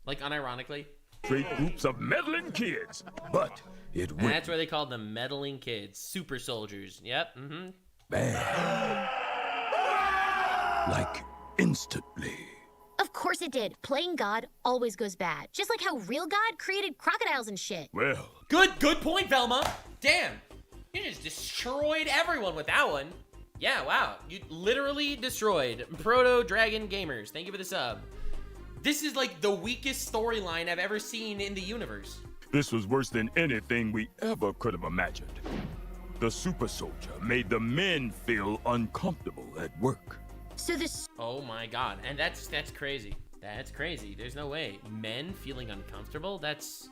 Like, unironically. Straight groups of meddling kids. But it And went that's why they called them meddling kids. Super soldiers. Yep, bad. Like, instantly. Of course it did. Playing God always goes bad. Just like how real God created crocodiles and shit. Well. Good point, Velma. Damn. You just destroyed everyone with that one. Yeah, wow. You literally destroyed Proto Dragon Gamers. Thank you for the sub. This is like the weakest storyline I've ever seen in the universe. This was worse than anything we ever could have imagined. The super soldier made the men feel uncomfortable at work. So this. Oh my god. And that's crazy. That's crazy. There's no way. Men feeling uncomfortable? That's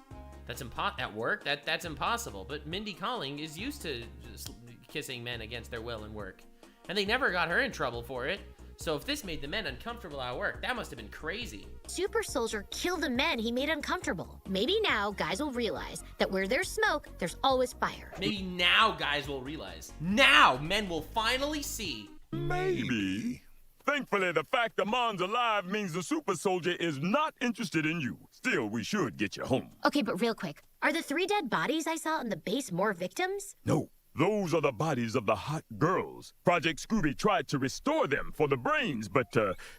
at work? That's impossible. But Mindy Kaling is used to just kissing men against their will in work. And they never got her in trouble for it. So if this made the men uncomfortable at work, that must have been crazy. Super soldier killed the men he made uncomfortable. Maybe now guys will realize that where there's smoke, there's always fire. Maybe now guys will realize. Now men will finally see. Maybe. Thankfully, the fact Amon's alive means the super soldier is not interested in you. Still, we should get you home. Okay, but real quick. Are the 3 dead bodies I saw on the base more victims? No, those are the bodies of the hot girls. Project Scooby tried to restore them for the brains, but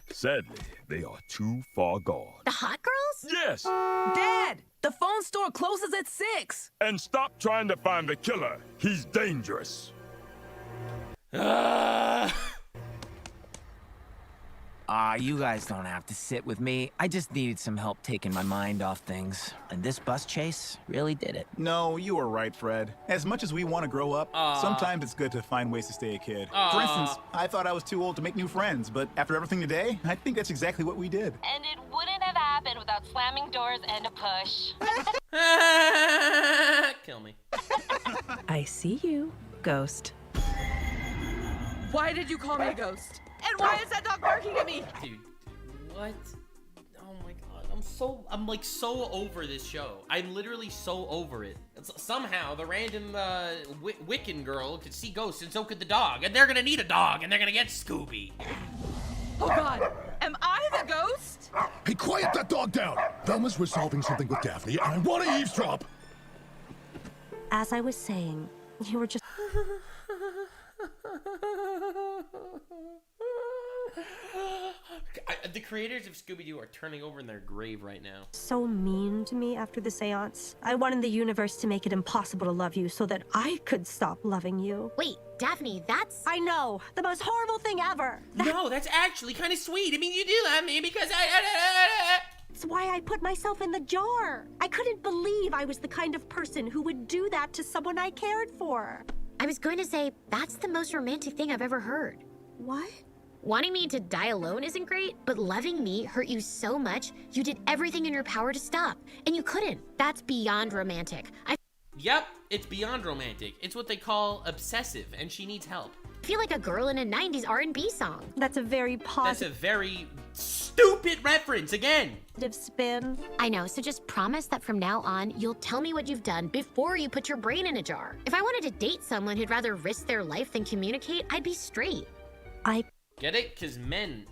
sadly, they are too far gone. The hot girls? Yes! Dad! The phone store closes at 6! And stop trying to find the killer. He's dangerous. You guys don't have to sit with me. I just needed some help taking my mind off things. And this bus chase really did it. No, you were right, Fred. As much as we want to grow up, sometimes it's good to find ways to stay a kid. For instance, I thought I was too old to make new friends, but after everything today, I think that's exactly what we did. And it wouldn't have happened without slamming doors and a push. Kill me. I see you, ghost. Why did you call me a ghost? And why is that dog barking at me? Dude, what? Oh my god, I'm like so over this show. I'm literally so over it. Somehow the random Wiccan girl could see ghosts and so could the dog. And they're gonna need a dog and they're gonna get Scooby. Oh god, am I the ghost? Hey, quiet that dog down! Velma's resolving something with Daphne, and I want to eavesdrop! As I was saying, you were just... The creators of Scooby-Doo are turning over in their grave right now. so mean to me after the seance. I wanted the universe to make it impossible to love you so that I could stop loving you. Wait, Daphne, that's... I know, the most horrible thing ever. No, that's actually kind of sweet. I mean, you do love me because That's why I put myself in the jar. I couldn't believe I was the kind of person who would do that to someone I cared for. I was going to say, that's the most romantic thing I've ever heard. What? Wanting me to die alone isn't great, but loving me hurt you so much, you did everything in your power to stop, and you couldn't. That's beyond romantic. Yep, it's beyond romantic. It's what they call obsessive, and she needs help. I feel like a girl in a 90s R&B song. That's a very That's positive a very stupid reference again. spin. I know, so just promise that from now on, you'll tell me what you've done before you put your brain in a jar. If I wanted to date someone who'd rather risk their life than communicate, I'd be straight. Get it? Because men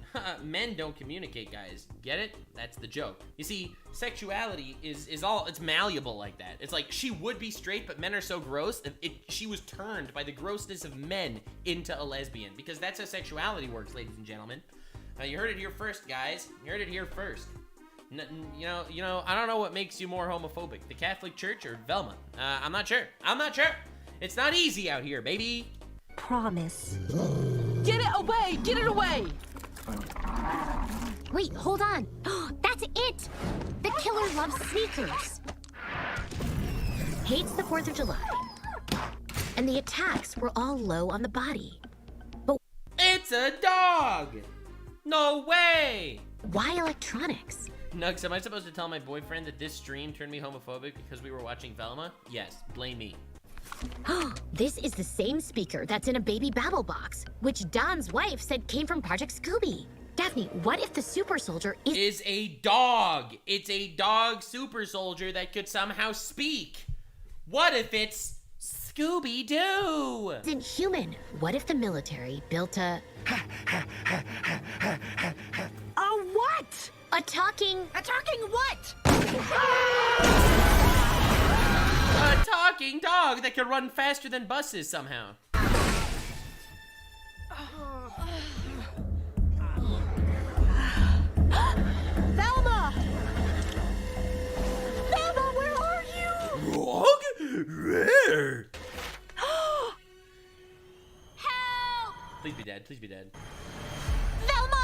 don't communicate, guys. Get it? That's the joke. You see, sexuality is it's malleable like that. It's like she would be straight, but men are so gross. She was turned by the grossness of men into a lesbian, because that's how sexuality works, ladies and gentlemen. You heard it here first, guys. You heard it here first. You know, I don't know what makes you more homophobic, the Catholic Church or Velma. I'm not sure. It's not easy out here, baby. Promise. Get it away! Get it away! Wait, hold on. That's it! The killer loves sneakers. Hates the 4th of July. And the attacks were all low on the body. But it's a dog! No way! Why electronics? Nux, am I supposed to tell my boyfriend that this stream turned me homophobic because we were watching Velma? Yes, blame me. This is the same speaker that's in a baby babble box, which Don's wife said came from Project Scooby. Daphne, what if the super soldier is a dog? It's a dog super soldier that could somehow speak. What if it's Scooby-Doo? Isn't human? What if the military built a... A what? A A talking what? A talking dog that can run faster than buses somehow. Velma! Velma, where are you? Rog? Rare. Help! Please be dead. Please be dead. Velma!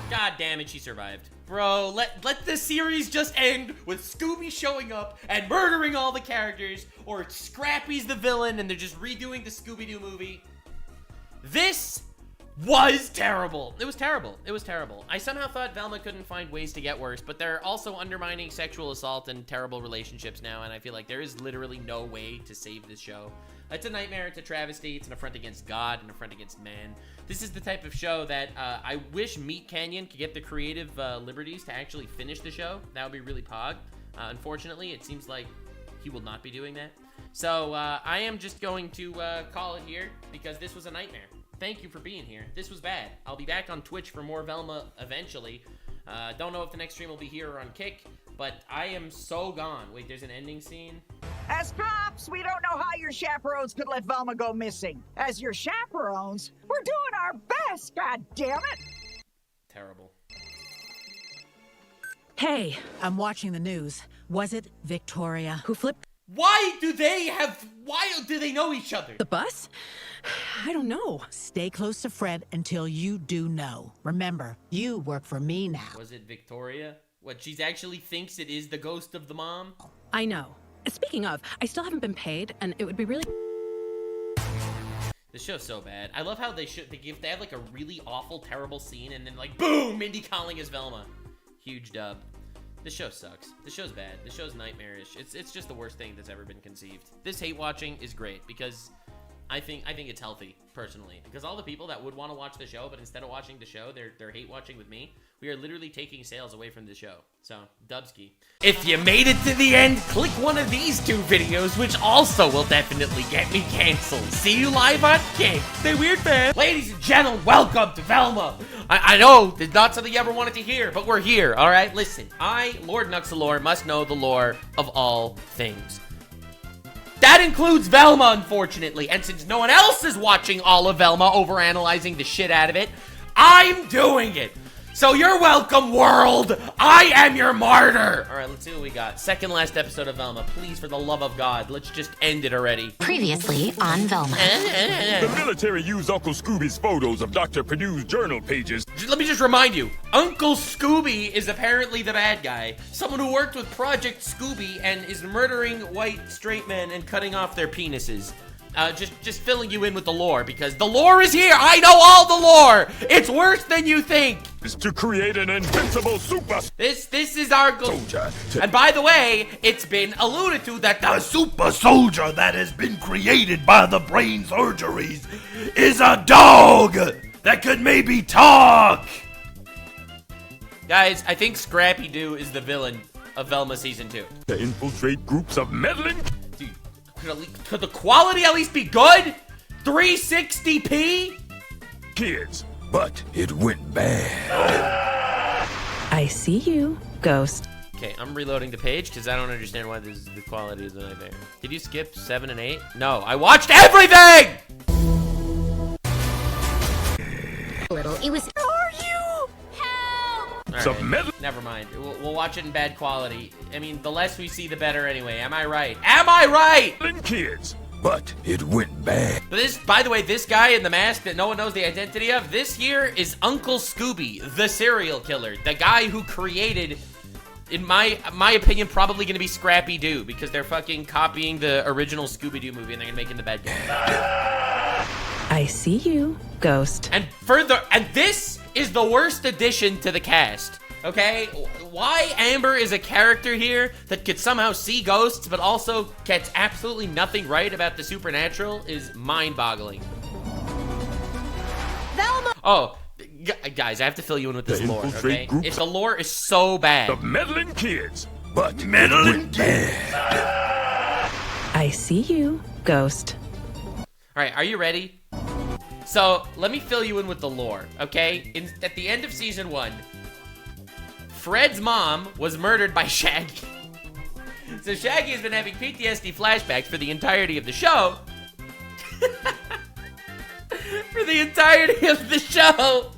God damn it, she survived. Bro, let this series just end with Scooby showing up and murdering all the characters, or Scrappy's the villain and they're just redoing the Scooby-Doo movie. This was terrible. It was terrible. It was terrible. I somehow thought Velma couldn't find ways to get worse, but they're also undermining sexual assault and terrible relationships now, and I feel like there is literally no way to save this show. It's a nightmare, it's a travesty, it's an affront against God, an affront against man. This is the type of show that I wish Meat Canyon could get the creative liberties to actually finish the show. That would be really pog. Unfortunately, it seems like he will not be doing that. So I am just going to call it here because this was a nightmare. Thank you for being here. This was bad. I'll be back on Twitch for more Velma eventually. Don't know if the next stream will be here or on Kick, but I am so gone. Wait, there's an ending scene? As cops, we don't know how your chaperones could let Velma go missing. As your chaperones, we're doing our best, god damn it! Terrible. Hey, I'm watching the news. Was it Victoria who flipped? Why do they know each other? The bus? I don't know. Stay close to Fred until you do know. Remember, you work for me now. Was it Victoria? What, she actually thinks it is the ghost of the mom? I know. Speaking of, I still haven't been paid, and it would be really... This show's so bad. I love how they have like a really awful, terrible scene, and then like, boom, Mindy Kaling as Velma. Huge dub. This show sucks. This show's bad. This show's nightmarish. It's just the worst thing that's ever been conceived. This hate watching is great because I think it's healthy, personally. Because all the people that would want to watch the show, but instead of watching the show, they're hate watching with me, we are literally taking sales away from the show. So, Dubsky. If you made it to the end, click one of these two videos, which also will definitely get me canceled. See you live on Kick. Stay weird, man. Ladies and gentlemen, welcome to Velma. I know, it's not something you ever wanted to hear, but we're here, all right? Listen, I, Lord Nuxanor, must know the lore of all things. That includes Velma, unfortunately, and since no one else is watching all of Velma, overanalyzing the shit out of it, I'm doing it. So you're welcome, world. I am your martyr. All right, let's see what we got. Second last episode of Velma. Please, for the love of God, let's just end it already. Previously on Velma. The military used Uncle Scooby's photos of Dr. Perdue's journal pages. Let me just remind you, Uncle Scooby is apparently the bad guy. Someone who worked with Project Scooby and is murdering white straight men and cutting off their penises. Just filling you in with the lore, because the lore is here. I know all the lore. It's worse than you think. Is to create an invincible super... This is our goal. Soldier. And by the way, it's been alluded to that The super soldier that has been created by the brain surgeries is a dog that could maybe talk. Guys, I think Scrappy-Doo is the villain of Velma Season 2. To infiltrate groups of meddling... Dude, could the quality at least be good? 360p? Kids, but it went bad. I see you, ghost. Okay, I'm reloading the page because I don't understand why the quality is not there. Did you skip 7 and 8? No, I watched everything! Little, it was... Are you? All right, never mind. We'll watch it in bad quality. I mean, the less we see, the better anyway. Am I right? Am I right? Kids, but it went bad. This, by the way, this guy in the mask that no one knows the identity of, this here is Uncle Scooby, the serial killer. The guy who created, in my opinion, probably going to be Scrappy-Doo, because they're fucking copying the original Scooby-Doo movie and they're going to make him the bad guy. I see you, ghost. And this is the worst addition to the cast, okay? Why Amber is a character here that could somehow see ghosts but also gets absolutely nothing right about the supernatural is mind-boggling. Velma! Oh, guys, I have to fill you in with this lore, okay? If the lore is so bad. The meddling kids, but meddling kids. I see you, ghost. All right, are you ready? So, let me fill you in with the lore, okay? At the end of Season 1, Fred's mom was murdered by Shaggy. So Shaggy has been having PTSD flashbacks for the entirety of the show. For the entirety of the show.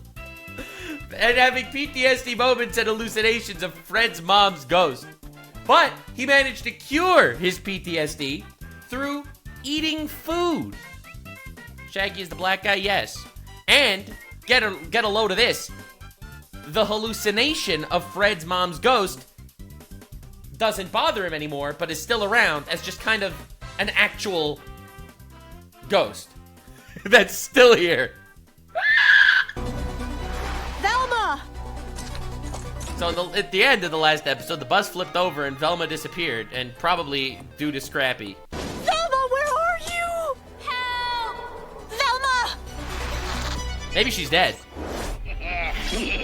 And having PTSD moments and hallucinations of Fred's mom's ghost. But he managed to cure his PTSD through eating food. Shaggy is the black guy, yes. And get a load of this. The hallucination of Fred's mom's ghost doesn't bother him anymore, but is still around as just kind of an actual ghost that's still here. Velma! So at the end of the last episode, the bus flipped over and Velma disappeared, and probably due to Scrappy. Velma, where are you? Help! Velma! Maybe she's dead.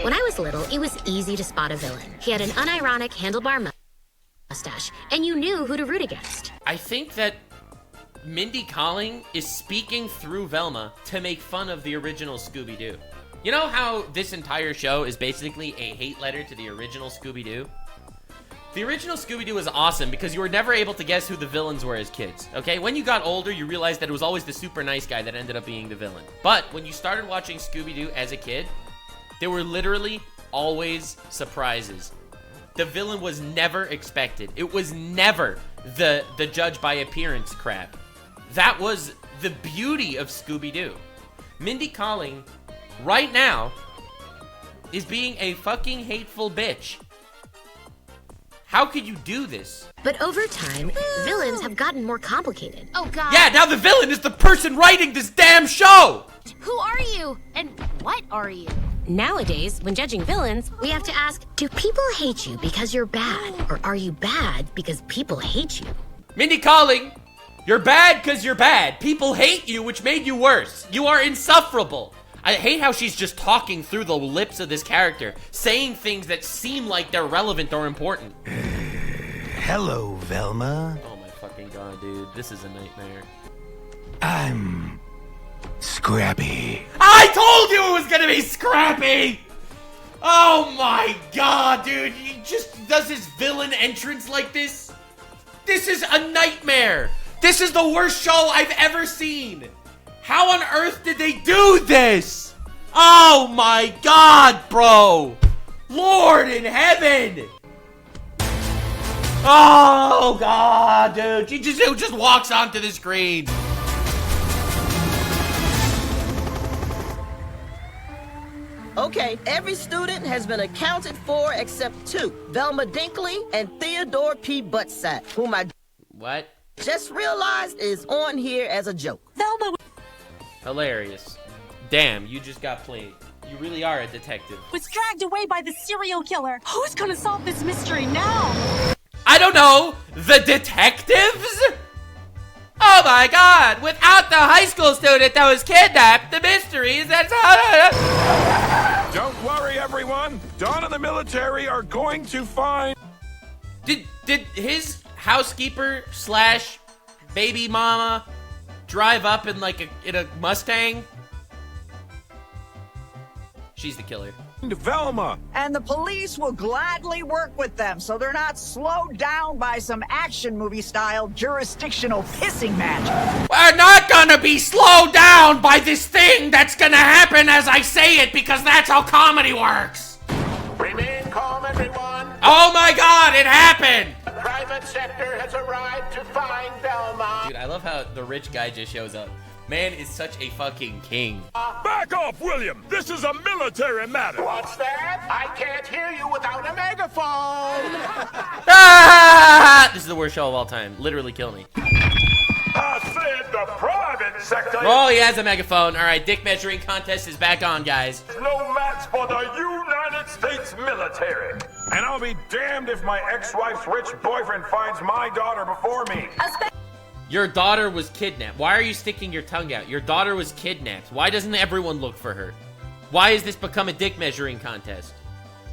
When I was little, it was easy to spot a villain. He had an unironic handlebar mustache, and you knew who to root against. I think that Mindy Kaling is speaking through Velma to make fun of the original Scooby-Doo. You know how this entire show is basically a hate letter to the original Scooby-Doo? The original Scooby-Doo was awesome because you were never able to guess who the villains were as kids, okay? When you got older, you realized that it was always the super nice guy that ended up being the villain. But when you started watching Scooby-Doo as a kid, there were literally always surprises. The villain was never expected. It was never the judge by appearance crap. That was the beauty of Scooby-Doo. Mindy Kaling, right now, is being a fucking hateful bitch. How could you do this? But over time, villains have gotten more complicated. Oh god. Yeah, now the villain is the person writing this damn show! Who are you? And what are you? Nowadays, when judging villains, we have to ask, do people hate you because you're bad? Or are you bad because people hate you? Mindy Kaling, you're bad because you're bad. People hate you, which made you worse. You are insufferable. I hate how she's just talking through the lips of this character, saying things that seem like they're relevant or important. Hello, Velma. Oh my fucking god, dude. This is a nightmare. I'm Scrappy. I told you it was gonna be Scrappy! Oh my god, dude. He just does his villain entrance like this. This is a nightmare. This is the worst show I've ever seen. How on earth did they do this? Oh my god, bro. Lord in heaven. Oh god, dude. He just walks onto the screen. Okay, every student has been accounted for except two. Velma Dinkley and Theodore P. Buttsack, whom I just realized is on here as a joke. Velma Hilarious. Damn, you just got played. You really are a detective. was dragged away by the serial killer. Who's gonna solve this mystery now? I don't know. The detectives? Oh my god. Without the high school student that was kidnapped, the mystery is that's Don't worry, everyone. Dawn and the military are going to find... Did his housekeeper slash baby mama drive up in like in a Mustang? She's the killer. Velma. And the police will gladly work with them so they're not slowed down by some action movie style jurisdictional pissing match. We're not gonna be slowed down by this thing that's gonna happen as I say it because that's how comedy works. Remain calm, everyone. Oh my god, it happened. The private sector has arrived to find Velma. Dude, I love how the rich guy just shows up. Man is such a fucking king. Back off, William! This is a military matter! What's that? I can't hear you without a megaphone! Ah! This is the worst show of all time. Literally kill me. I said the private sector... Oh, he has a megaphone. All right, dick measuring contest is back on, guys. No match for the United States military. And I'll be damned if my ex-wife's rich boyfriend finds my daughter before me. Your daughter was kidnapped. Why are you sticking your tongue out? Your daughter was kidnapped. Why doesn't everyone look for her? Why has this become a dick measuring contest?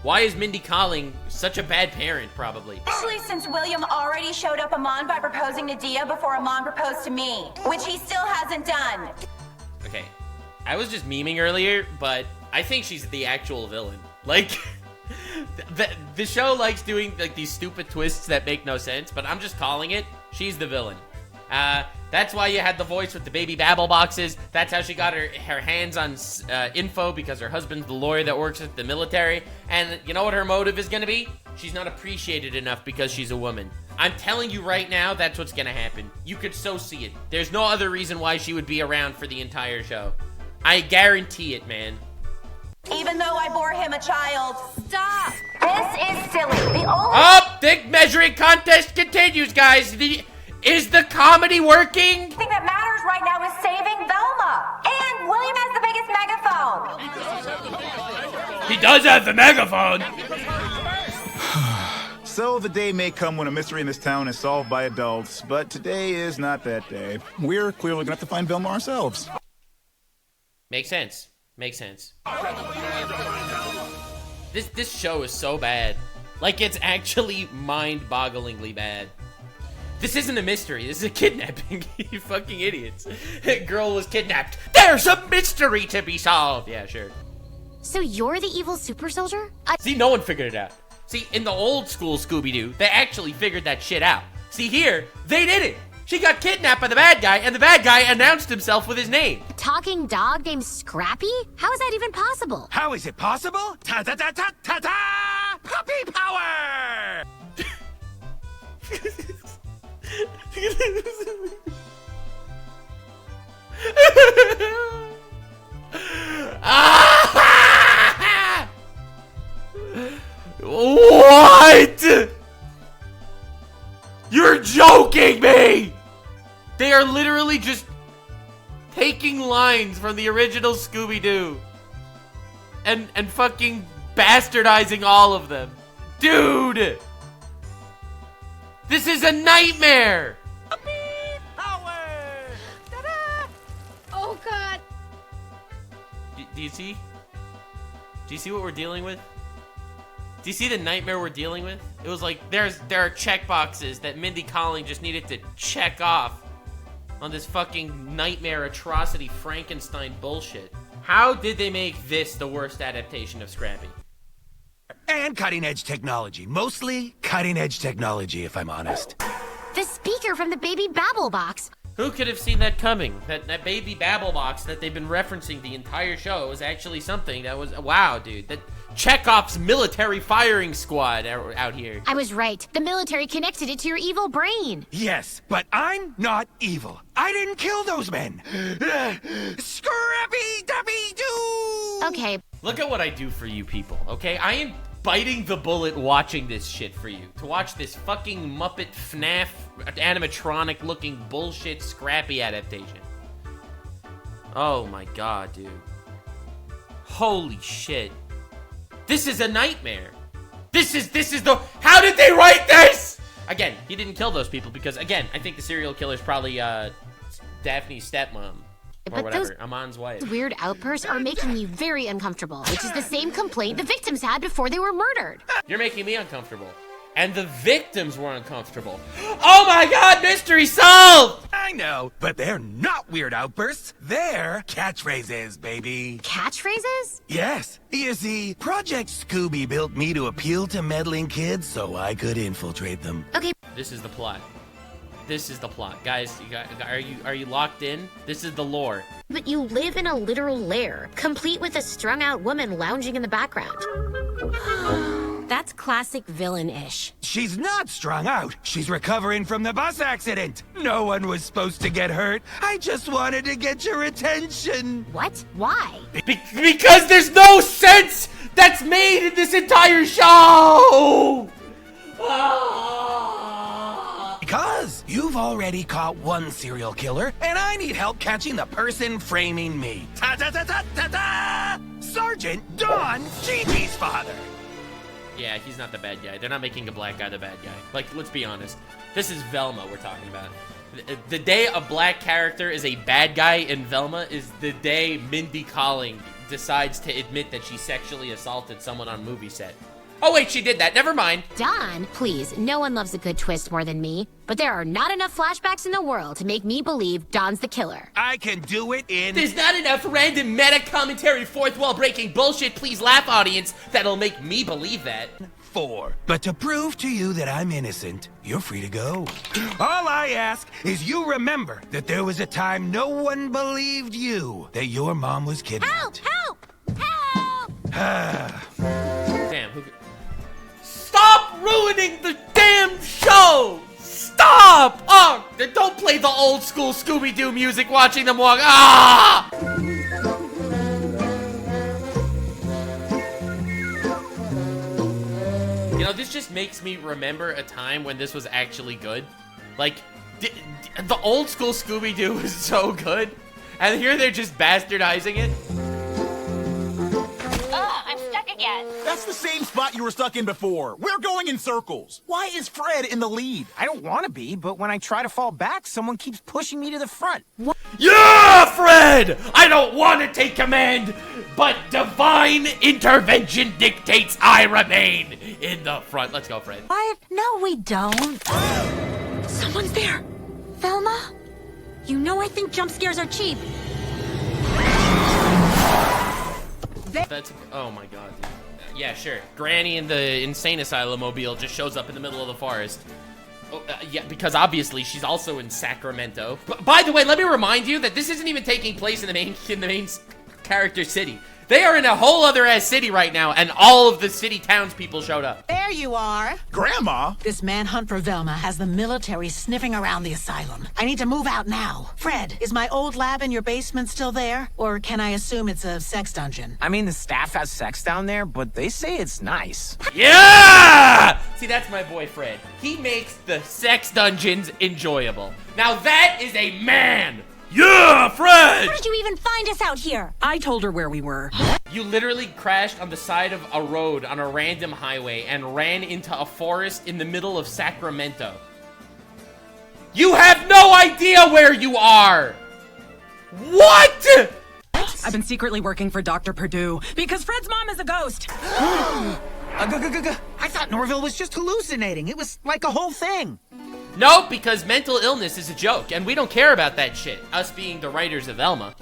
Why is Mindy Kaling such a bad parent, probably? Especially since William already showed up Amon by proposing to Dia before Amon proposed to me, which he still hasn't done. Okay, I was just memeing earlier, but I think she's the actual villain. Like, The show likes doing like these stupid twists that make no sense, but I'm just calling it. She's the villain. That's why you had the voice with the baby babble boxes. That's how she got her hands on info, because her husband's the lawyer that works at the military. And you know what her motive is going to be? She's not appreciated enough because she's a woman. I'm telling you right now, that's what's going to happen. You could so see it. There's no other reason why she would be around for the entire show. I guarantee it, man. Even though I bore him a child. Stop! This is silly. The only— Oh, the measuring contest continues, guys. Is the comedy working? thing that matters right now is saving Velma. And William has the biggest megaphone. He does have the megaphone. So the day may come when a mystery in this town is solved by adults, but today is not that day. We're clearly gonna have to find Velma ourselves. Makes sense. Makes sense. This show is so bad. Like, it's actually mind-bogglingly bad. This isn't a mystery. This is a kidnapping. You fucking idiots. Girl was kidnapped. There's a mystery to be solved. Yeah, sure. So you're the evil super soldier? See, no one figured it out. See, in the old school Scooby-Doo, they actually figured that shit out. See, here, they didn't. She got kidnapped by the bad guy, and the bad guy announced himself with his name. A talking dog named Scrappy? How is that even possible? How is it possible? Ta-ta-ta-ta-ta-ta! Puppy power! What? You're joking me! They are literally just taking lines from the original Scooby-Doo and fucking bastardizing all of them. Dude! This is a nightmare! Oh, God. Do you see? Do you see what we're dealing with? Do you see the nightmare we're dealing with? It was like, there are check boxes that Mindy Kaling just needed to check off on this fucking nightmare atrocity Frankenstein bullshit. How did they make this the worst adaptation of Scrappy? And cutting-edge technology. Mostly cutting-edge technology, if I'm honest. The speaker from the baby babble box. Who could have seen that coming? That baby babble box that they've been referencing the entire show was actually something that was... Wow, dude. That Chekhov's military firing squad out here. I was right. The military connected it to your evil brain. Yes, but I'm not evil. I didn't kill those men. Scrappy-dappy-doo! Okay. Look at what I do for you people, okay? I am biting the bullet watching this shit for you. To watch this fucking Muppet FNAF animatronic looking bullshit Scrappy adaptation. Oh my god, dude. Holy shit. This is a nightmare. This is the... How did they write this? Again, he didn't kill those people because, again, I think the serial killer's probably Daphne's stepmom. Or whatever, Amon's wife. Weird outbursts are making me very uncomfortable, which is the same complaint the victims had before they were murdered. You're making me uncomfortable. And the victims were uncomfortable. Oh my god, mystery solved! I know, but they're not weird outbursts. They're catchphrases, baby. Catchphrases? Yes. You see, Project Scooby built me to appeal to meddling kids so I could infiltrate them. Okay. This is the plot. This is the plot. Guys, are you locked in? This is the lore. But you live in a literal lair, complete with a strung-out woman lounging in the background. That's classic villain-ish. She's not strung out. She's recovering from the bus accident. No one was supposed to get hurt. I just wanted to get your attention. What? Why? Because there's no sense that's made in this entire show! Because you've already caught one serial killer, and I need help catching the person framing me. Ta-ta-ta-ta-ta-ta! Sergeant Don Gigi's father. Yeah, he's not the bad guy. They're not making a black guy the bad guy. Like, let's be honest. This is Velma we're talking about. The day a black character is a bad guy in Velma is the day Mindy Kaling decides to admit that she sexually assaulted someone on movie set. Oh wait, she did that. Never mind. Don, please, no one loves a good twist more than me. But there are not enough flashbacks in the world to make me believe Don's the killer. I can do it in... There's not enough random meta commentary, fourth wall breaking bullshit, please laugh audience, that'll make me believe that. 4. But to prove to you that I'm innocent, you're free to go. All I ask is you remember that there was a time no one believed you, that your mom was kidnapped. Help! Help! Help! Damn, who... Stop ruining the damn show! Stop! Oh, don't play the old school Scooby-Doo music watching them walk. Ah! You know, this just makes me remember a time when this was actually good. Like, the old school Scooby-Doo was so good. And here they're just bastardizing it. Ugh, I'm stuck again. That's the same spot you were stuck in before. We're going in circles. Why is Fred in the lead? I don't want to be, but when I try to fall back, someone keeps pushing me to the front. What? Yeah, Fred! I don't want to take command, but divine intervention dictates I remain in the front. Let's go, Fred. What? No, we don't. Someone's there. Velma? You know I think jump scares are cheap. That's, oh my god. Yeah, sure. Granny in the insane asylum mobile just shows up in the middle of the forest. Oh, yeah, because obviously she's also in Sacramento. By the way, let me remind you that this isn't even taking place in the main character city. They are in a whole other ass city right now, and all of the city townspeople showed up. There you are. Grandma? This manhunt for Velma has the military sniffing around the asylum. I need to move out now. Fred, is my old lab in your basement still there? Or can I assume it's a sex dungeon? I mean, the staff has sex down there, but they say it's nice. Yeah! See, that's my boy Fred. He makes the sex dungeons enjoyable. Now that is a man! Yeah, Fred! How did you even find us out here? I told her where we were. You literally crashed on the side of a road on a random highway and ran into a forest in the middle of Sacramento. You have no idea where you are! What?! I've been secretly working for Dr. Perdue because Fred's mom is a ghost. I thought Norville was just hallucinating. It was like a whole thing. Nope, because mental illness is a joke, and we don't care about that shit, us being the writers of Velma.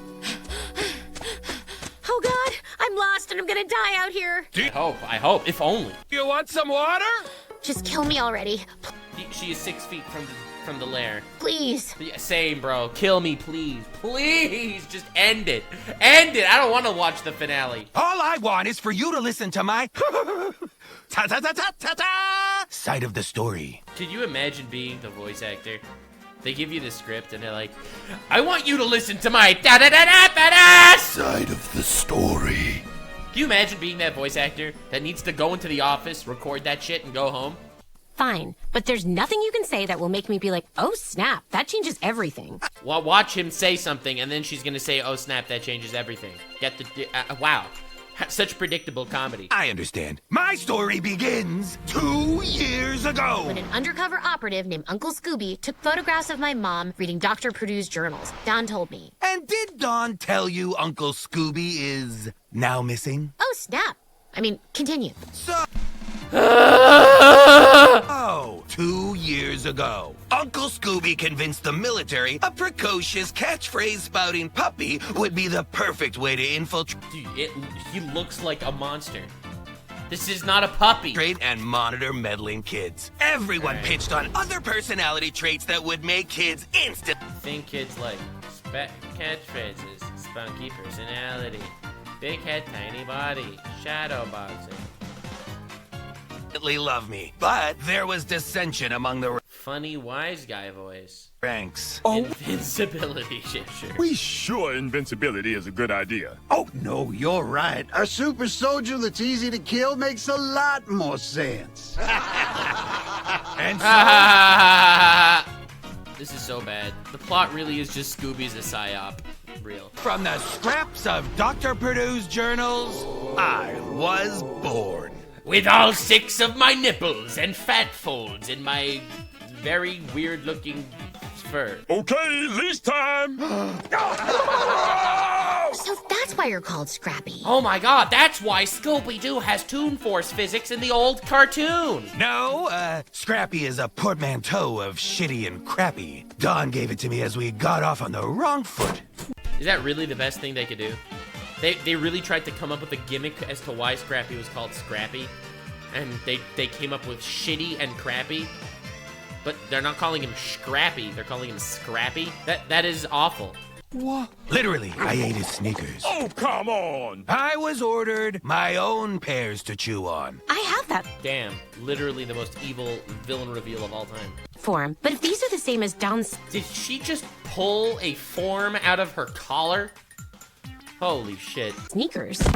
Oh god, I'm lost and I'm gonna die out here. I hope, if only. You want some water? Just kill me already. She is 6 feet from the lair. Please. Yeah, same, bro. Kill me, please. Please, just end it. End it. I don't want to watch the finale. All I want is for you to listen to my side of the story. Could you imagine being the voice actor? They give you the script and they're like, I want you to listen to my side of the story. Can you imagine being that voice actor that needs to go into the office, record that shit, and go home? Fine, but there's nothing you can say that will make me be like, oh snap, that changes everything. Well, watch him say something, and then she's gonna say, oh snap, that changes everything. Get the, wow. Such predictable comedy. I understand. My story begins 2 years ago. When an undercover operative named Uncle Scooby took photographs of my mom reading Dr. Perdue's journals. Don told me. And did Don tell you Uncle Scooby is now missing? Oh snap. I mean, continue. So... 2 years ago, Uncle Scooby convinced the military a precocious catchphrase-spouting puppy would be the perfect way to infiltrate. Dude, he looks like a monster. This is not a puppy. And monitor meddling kids. Everyone pitched on other personality traits that would make kids instant. Think kids like catchphrases, spunky personality, big head, tiny body, shadow boxing. Love me, but there was dissension among the funny wise guy voice ranks. Invincibility, shit, sure. We sure invincibility is a good idea. Oh no, you're right. A super soldier that's easy to kill makes a lot more sense. And this is so bad. The plot really is just Scooby's a psyop. Real. From the scraps of Dr. Perdue's journals, I was born. With all 6 of my nipples and fat folds in my very weird-looking fur. Okay, leash time! So that's why you're called Scrappy. Oh my god, that's why Scooby-Doo has Toon Force physics in the old cartoon. No, Scrappy is a portmanteau of shitty and crappy. Dawn gave it to me as we got off on the wrong foot. Is that really the best thing they could do? They really tried to come up with a gimmick as to why Scrappy was called Scrappy. And they came up with shitty and crappy. But they're not calling him Scrappy, they're calling him Scrappy. That is awful. What? Literally, I ate his sneakers. Oh, come on! I was ordered my own pears to chew on. I have that Damn, literally the most evil villain reveal of all time. form. But if these are the same as Dawn's... Did she just pull a form out of her collar? Holy shit. Sneakers. Is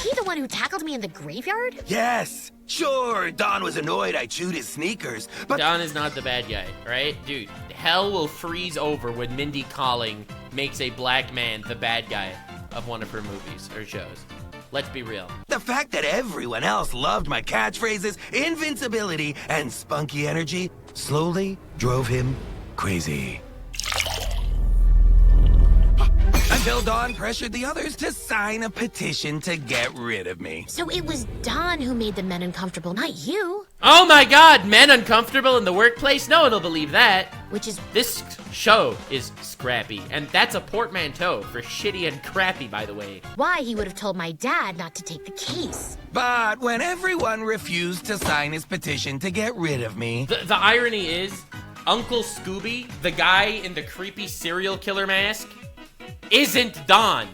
he the one who tackled me in the graveyard? Yes, sure, Dawn was annoyed I chewed his sneakers, but... Dawn is not the bad guy, right? Dude, hell will freeze over when Mindy Kaling makes a black man the bad guy of one of her movies or shows. Let's be real. The fact that everyone else loved my catchphrases, invincibility, and spunky energy slowly drove him crazy. Until Dawn pressured the others to sign a petition to get rid of me. So it was Dawn who made the men uncomfortable, not you. Oh my god, men uncomfortable in the workplace? No one will believe that. Which is... This show is Scrappy, and that's a portmanteau for shitty and crappy, by the way. Why he would have told my dad not to take the case. But when everyone refused to sign his petition to get rid of me... The irony is, Uncle Scooby, the guy in the creepy serial killer mask, isn't Dawn.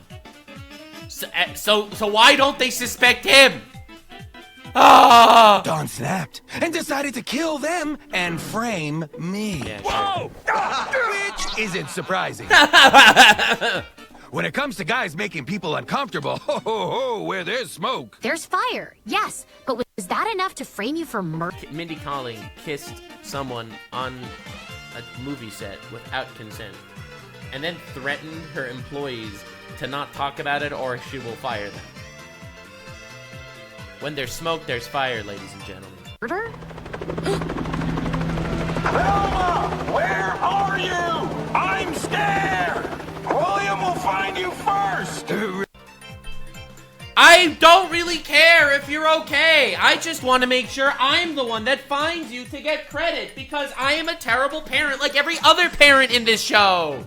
So why don't they suspect him? Ah! Dawn snapped and decided to kill them and frame me. Yeah, sure. Whoa! Which isn't surprising. When it comes to guys making people uncomfortable, ho ho ho, where there's smoke. There's fire, yes, but was that enough to frame you for murder? Mindy Kaling kissed someone on a movie set without consent, and then threatened her employees to not talk about it or she will fire them. When there's smoke, there's fire, ladies and gentlemen. Murder? Velma! Where are you? I'm scared! William will find you first! I don't really care if you're okay. I just want to make sure I'm the one that finds you to get credit because I am a terrible parent like every other parent in this show.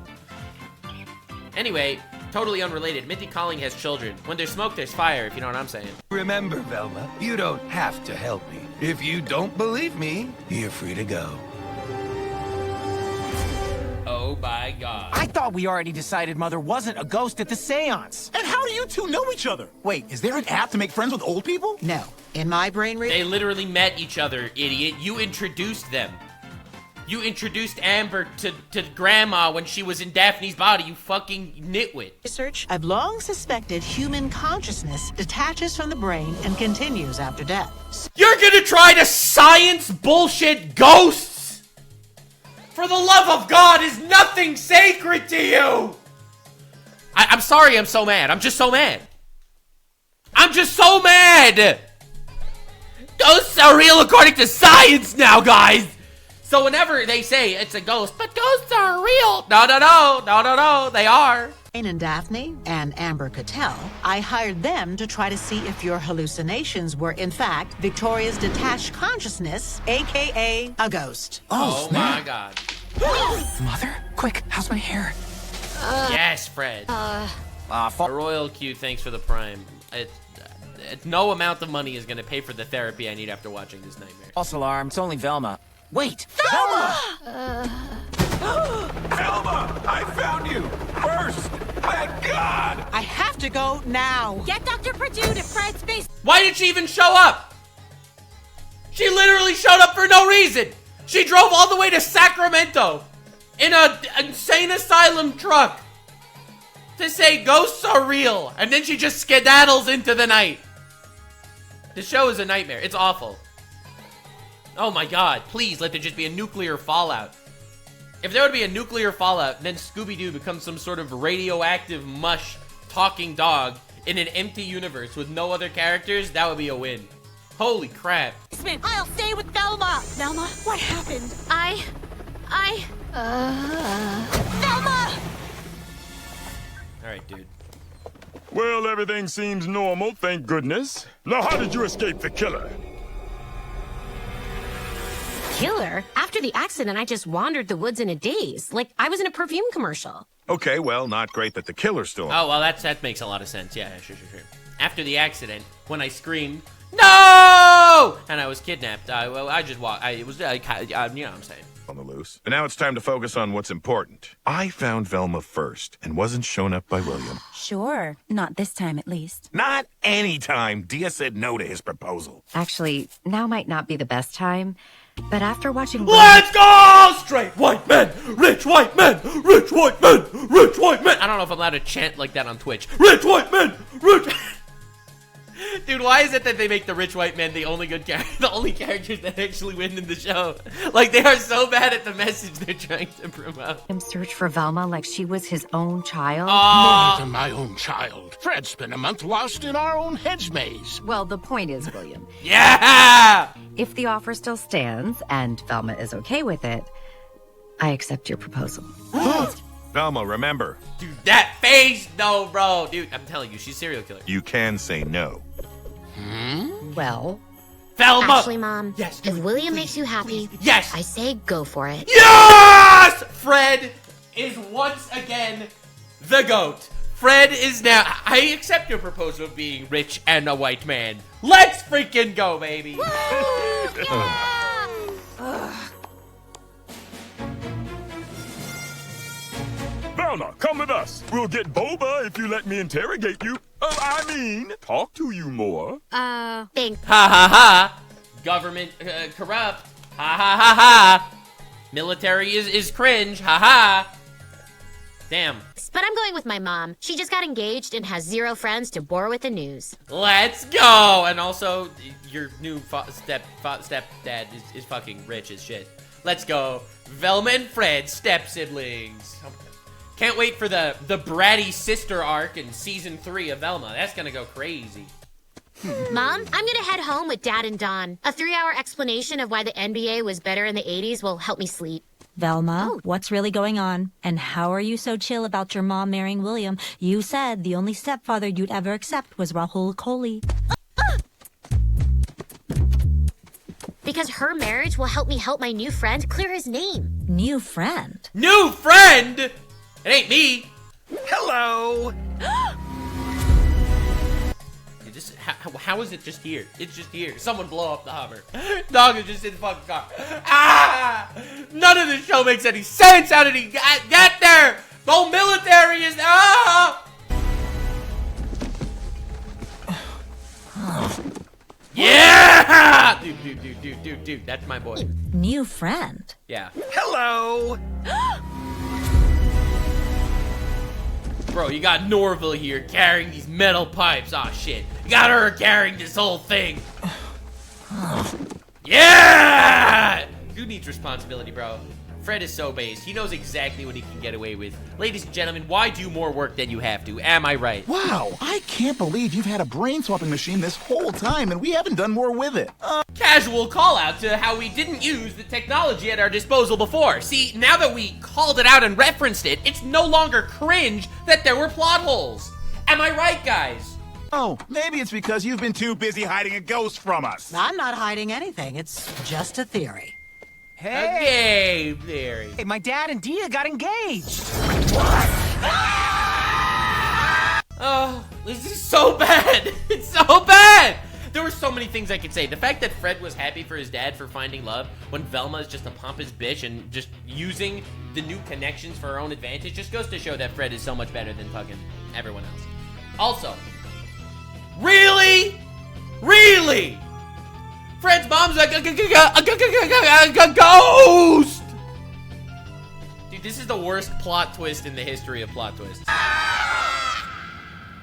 Anyway, totally unrelated, Mindy Kaling has children. When there's smoke, there's fire, if you know what I'm saying. Remember, Velma, you don't have to help me. If you don't believe me, you're free to go. Oh my god. I thought we already decided Mother wasn't a ghost at the seance. And how do you two know each other? Wait, is there an app to make friends with old people? No. In my brain... They literally met each other, idiot. You introduced them. You introduced Amber to Grandma when she was in Daphne's body, you fucking nitwit. Research, I've long suspected human consciousness detaches from the brain and continues after death. You're gonna try to science bullshit ghosts? For the love of God, is nothing sacred to you? I'm sorry I'm so mad. I'm just so mad. I'm just so mad! Ghosts are real according to science now, guys! So whenever they say it's a ghost, but ghosts are real. No, they are. Jane and Daphne and Amber could tell. I hired them to try to see if your hallucinations were in fact Victoria's detached consciousness, aka a ghost. Oh my god. Mother, quick, how's my hair? Yes, Fred. Royal Q, thanks for the prime. No amount of money is gonna pay for the therapy I need after watching this nightmare. False alarm, it's only Velma. Wait! Velma! Velma! I found you! First! Thank God! I have to go now. Get Dr. Purdue to Fred's base. Why did she even show up? She literally showed up for no reason. She drove all the way to Sacramento in an insane asylum truck to say ghosts are real, and then she just skedaddles into the night. The show is a nightmare. It's awful. Oh my god, please let there just be a nuclear fallout. If there would be a nuclear fallout, then Scooby-Doo becomes some sort of radioactive mush talking dog in an empty universe with no other characters, that would be a win. Holy crap. I'll stay with Velma. Velma, what happened? Velma! All right, dude. Well, everything seems normal, thank goodness. Now, how did you escape the killer? Killer? After the accident, I just wandered the woods in a daze. Like I was in a perfume commercial. Okay, well, not great that the killer's still. Oh, well, that makes a lot of sense. Yeah, sure. After the accident, when I screamed, "No!" and I was kidnapped, I just walked. You know what I'm saying. On the loose. But now it's time to focus on what's important. I found Velma first and wasn't shown up by William. Sure. Not this time, at least. Not any time. Dia said no to his proposal. Actually, now might not be the best time. But after watching... Let's go! Straight white men! Rich white men! Rich white men! Rich white men! I don't know if I'm allowed to chant like that on Twitch. Rich white men! Rich... Dude, why is it that they make the rich white men the only good character, the only characters that actually win in the show? Like, they are so bad at the message they're trying to promote. Him search for Velma like she was his own child? More than my own child. Fred spent a month lost in our own hedge maze. Well, the point is, William. Yeah! If the offer still stands, and Velma is okay with it, I accept your proposal. Velma, remember. Dude, that face! No, bro. Dude, I'm telling you, she's a serial killer. You can say no. Well... Velma! Actually, Mom, yes, if William makes you happy, yes, I say go for it. Yes! Fred is once again the GOAT. Fred is now... I accept your proposal of being rich and a white man. Let's freaking go, baby! Velma, come with us. We'll get boba if you let me interrogate you. Talk to you more. Thanks. Ha ha ha! Government corrupt. Ha ha ha ha! Military is cringe. Ha ha! Damn. But I'm going with my mom. She just got engaged and has 0 friends to bore with the news. Let's go! And also, your new stepdad is fucking rich as shit. Let's go. Velma and Fred, step siblings. Can't wait for the bratty sister arc in season 3 of Velma. That's gonna go crazy. Mom, I'm gonna head home with Dad and Don. A 3-hour explanation of why the NBA was better in the 80s will help me sleep. Velma, what's really going on? And how are you so chill about your mom marrying William? You said the only stepfather you'd ever accept was Rahul Kohli. Because her marriage will help me help my new friend clear his name. New friend? New friend? It ain't me. Hello. How is it just here? It's just here. Someone blow up the hover. Dog is just in the fucking car. Ah! None of this show makes any sense. How did he get there? The military is... Ah! Yeah! Dude. That's my boy. New friend? Yeah. Hello. Bro, you got Norville here carrying these metal pipes. Aw, shit. You got her carrying this whole thing. Yeah! Who needs responsibility, bro? Fred is so based. He knows exactly what he can get away with. Ladies and gentlemen, why do more work than you have to? Am I right? Wow, I can't believe you've had a brain swapping machine this whole time and we haven't done more with it. Casual call out to how we didn't use the technology at our disposal before. See, now that we called it out and referenced it, it's no longer cringe that there were plot holes. Am I right, guys? Oh, maybe it's because you've been too busy hiding a ghost from us. I'm not hiding anything. It's just a theory. Hey, theory. Hey, my dad and Dia got engaged. Oh, this is so bad. It's so bad. There were so many things I could say. The fact that Fred was happy for his dad for finding love when Velma is just a pompous bitch and just using the new connections for her own advantage just goes to show that Fred is so much better than fucking everyone else. Also, really? Fred's mom's a ghost! Dude, this is the worst plot twist in the history of plot twists.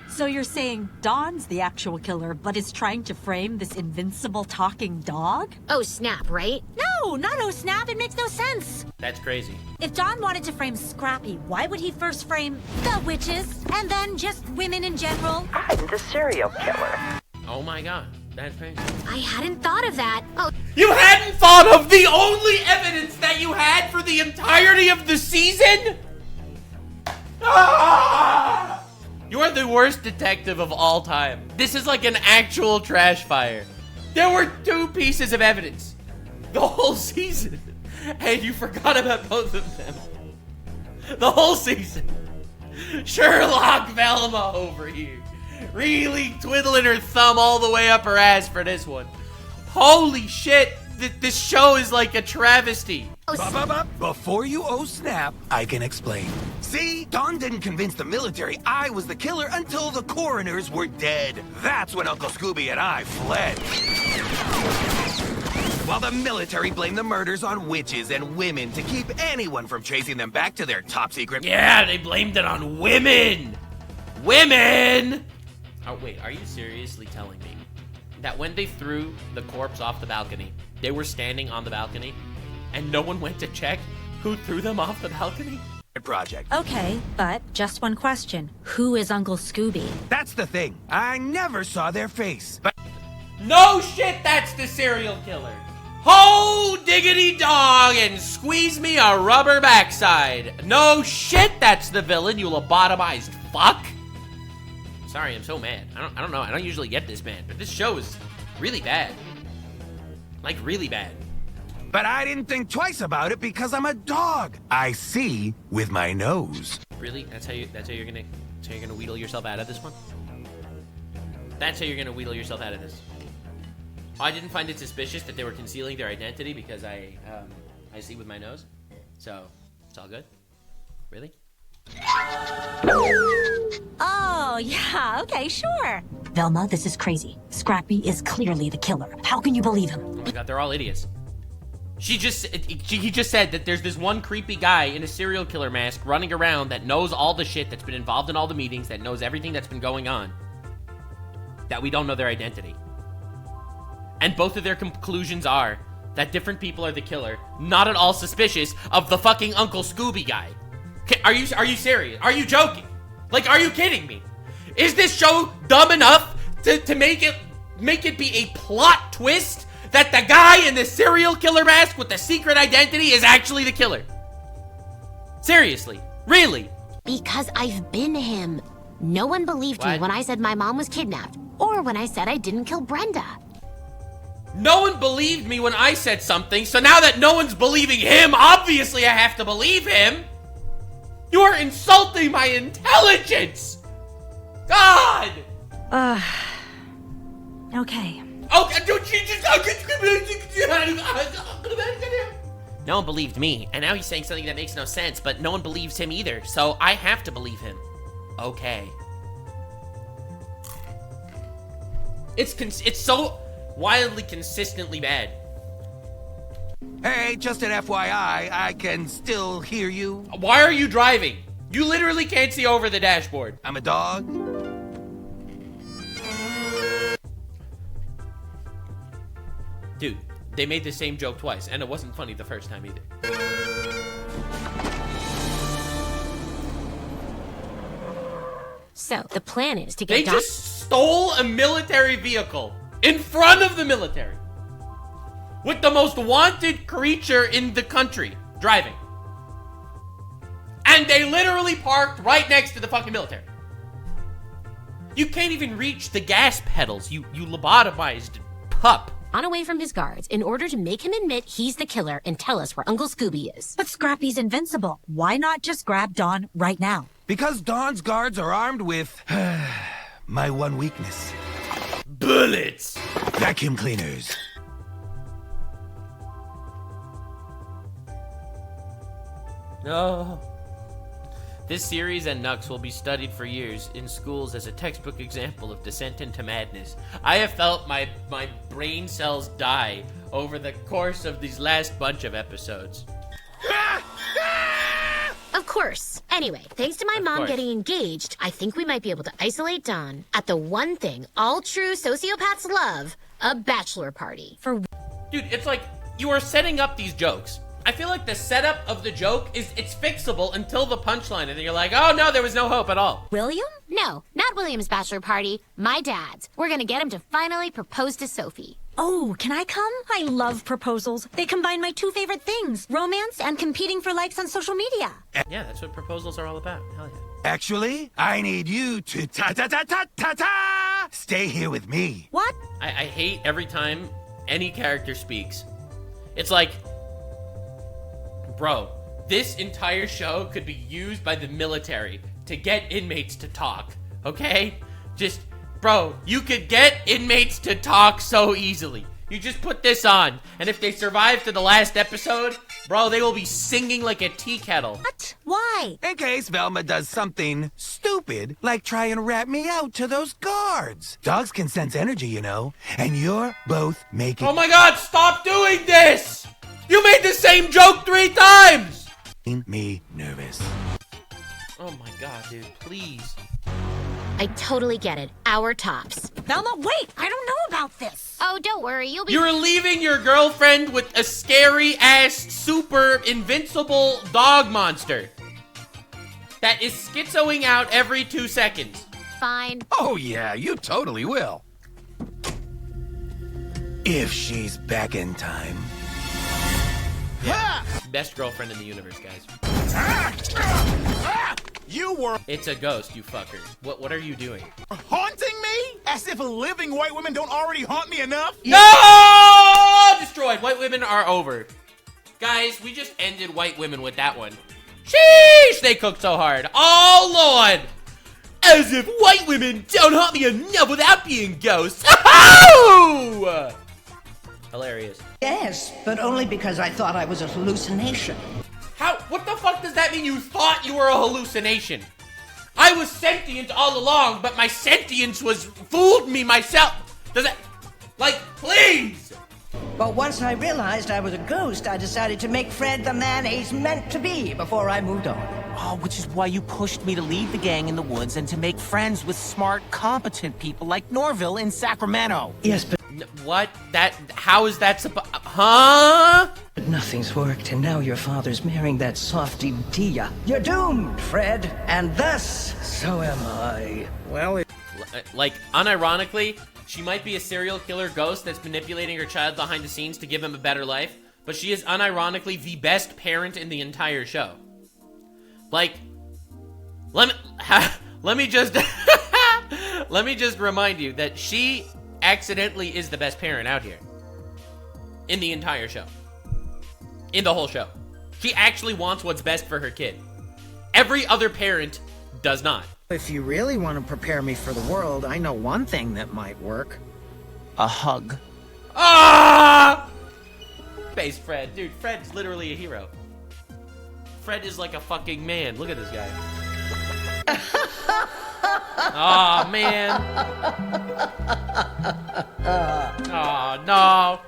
So you're saying Dawn's the actual killer, but is trying to frame this invincible talking dog? Oh, snap, right? No, not oh snap. It makes no sense. That's crazy. If Dawn wanted to frame Scrappy, why would he first frame the witches and then just women in general? I'm the serial killer. Oh my god. That's crazy. I hadn't thought of that. Oh, you hadn't thought of the only evidence that you had for the entirety of the season? Ah! You are the worst detective of all time. This is like an actual trash fire. There were 2 pieces of evidence the whole season, and you forgot about both of them. The whole season. Sherlock Velma over here. Really twiddling her thumb all the way up her ass for this one. Holy shit. This show is like a travesty. Before you snap, I can explain. See, Dawn didn't convince the military I was the killer until the coroners were dead. That's when Uncle Scooby and I fled. While the military blamed the murders on witches and women to keep anyone from chasing them back to their top secret... Yeah, they blamed it on women! Women! Oh, wait, are you seriously telling me that when they threw the corpse off the balcony, they were standing on the balcony, and no one went to check who threw them off the balcony? Project. Okay, but just one question. Who is Uncle Scooby? That's the thing. I never saw their face, but... No shit, that's the serial killer. Ho diggity dog and squeeze me a rubber backside. No shit, that's the villain, you lobotomized fuck. Sorry, I'm so mad. I don't know. I don't usually get this mad, but this show is really bad. Like really bad. But I didn't think twice about it because I'm a dog. I see with my nose. Really? That's how you're gonna wheedle yourself out of this one? That's how you're gonna wheedle yourself out of this. I didn't find it suspicious that they were concealing their identity because I see with my nose. So, it's all good. Really? Oh, yeah, okay, sure. Velma, this is crazy. Scrappy is clearly the killer. How can you believe him? Oh my god, they're all idiots. He just said that there's this one creepy guy in a serial killer mask running around that knows all the shit that's been involved in all the meetings, that knows everything that's been going on, that we don't know their identity. And both of their conclusions are that different people are the killer, not at all suspicious of the fucking Uncle Scooby guy. Are you serious? Are you joking? Like, are you kidding me? Is this show dumb enough to make it be a plot twist that the guy in the serial killer mask with the secret identity is actually the killer? Seriously? Really? Because I've been him. No one believed me when I said my mom was kidnapped, or when I said I didn't kill Brenda. No one believed me when I said something, so now that no one's believing him, obviously I have to believe him. You are insulting my intelligence! God! Okay. No one believed me, and now he's saying something that makes no sense, but no one believes him either, so I have to believe him. Okay. It's so wildly consistently bad. Hey, just an FYI, I can still hear you. Why are you driving? You literally can't see over the dashboard. I'm a dog. Dude, they made the same joke twice, and it wasn't funny the first time either. So, the plan is to get They just stole a military vehicle in front of the military with the most wanted creature in the country driving. And they literally parked right next to the fucking military. You can't even reach the gas pedals, you lobotomized pup. on away from his guards in order to make him admit he's the killer and tell us where Uncle Scooby is. But Scrappy's invincible. Why not just grab Dawn right now? Because Dawn's guards are armed with my one weakness. Bullets! Vacuum cleaners. No. This series and Nux will be studied for years in schools as a textbook example of descent into madness. I have felt my brain cells die over the course of these last bunch of episodes. Of course. Anyway, thanks to my mom getting engaged, I think we might be able to isolate Dawn at the one thing all true sociopaths love, a bachelor party. Dude, it's like you are setting up these jokes. I feel like the setup of the joke it's fixable until the punchline, and then you're like, oh no, there was no hope at all. William? No, not William's bachelor party. My dad's. We're gonna get him to finally propose to Sophie. Oh, can I come? I love proposals. They combine my two favorite things, romance and competing for likes on social media. Yeah, that's what proposals are all about. Hell yeah. Actually, I need you to ta-ta-ta-ta-ta-ta! Stay here with me. What? I hate every time any character speaks. It's like, bro, this entire show could be used by the military to get inmates to talk, okay? Just, bro, you could get inmates to talk so easily. You just put this on, and if they survive to the last episode, bro, they will be singing like a tea kettle. What? Why? In case Velma does something stupid, like try and rat me out to those guards. Dogs can sense energy, you know, and you're both making... Oh my god, stop doing this! You made the same joke 3 times! ...me nervous. Oh my god, dude, please. I totally get it. Our tops. Velma, wait! I don't know about this. Oh, don't worry. You'll be... You're leaving your girlfriend with a scary-ass, super invincible dog monster that is schizoing out every 2 seconds. Fine. Oh yeah, you totally will. If she's back in time. Yeah. Best girlfriend in the universe, guys. You were... It's a ghost, you fucker. What are you doing? haunting me? As if living white women don't already haunt me enough? No! Destroyed. White women are over. Guys, we just ended white women with that one. Sheesh! They cooked so hard. Oh, Lord! As if white women don't haunt me enough without being ghosts. Hilarious. Yes, but only because I thought I was a hallucination. How? What the fuck does that mean you thought you were a hallucination? I was sentient all along, but my sentience was fooled me myself. Does that... Like, please! But once I realized I was a ghost, I decided to make Fred the man he's meant to be before I moved on. Oh, which is why you pushed me to leave the gang in the woods and to make friends with smart, competent people like Norville in Sacramento. Yes, but... What? That... How is that supposed... Huh? But nothing's worked, and now your father's marrying that softy Dia. You're doomed, Fred, and thus, so am I. Well, like, unironically, she might be a serial killer ghost that's manipulating her child behind the scenes to give him a better life, but she is unironically the best parent in the entire show. Like, let me just let me just remind you that she accidentally is the best parent out here in the entire show. In the whole show. She actually wants what's best for her kid. Every other parent does not. If you really want to prepare me for the world, I know one thing that might work. A hug. Ah! Face Fred. Dude, Fred's literally a hero. Fred is like a fucking man. Look at this guy. Aw, man. Oh, no.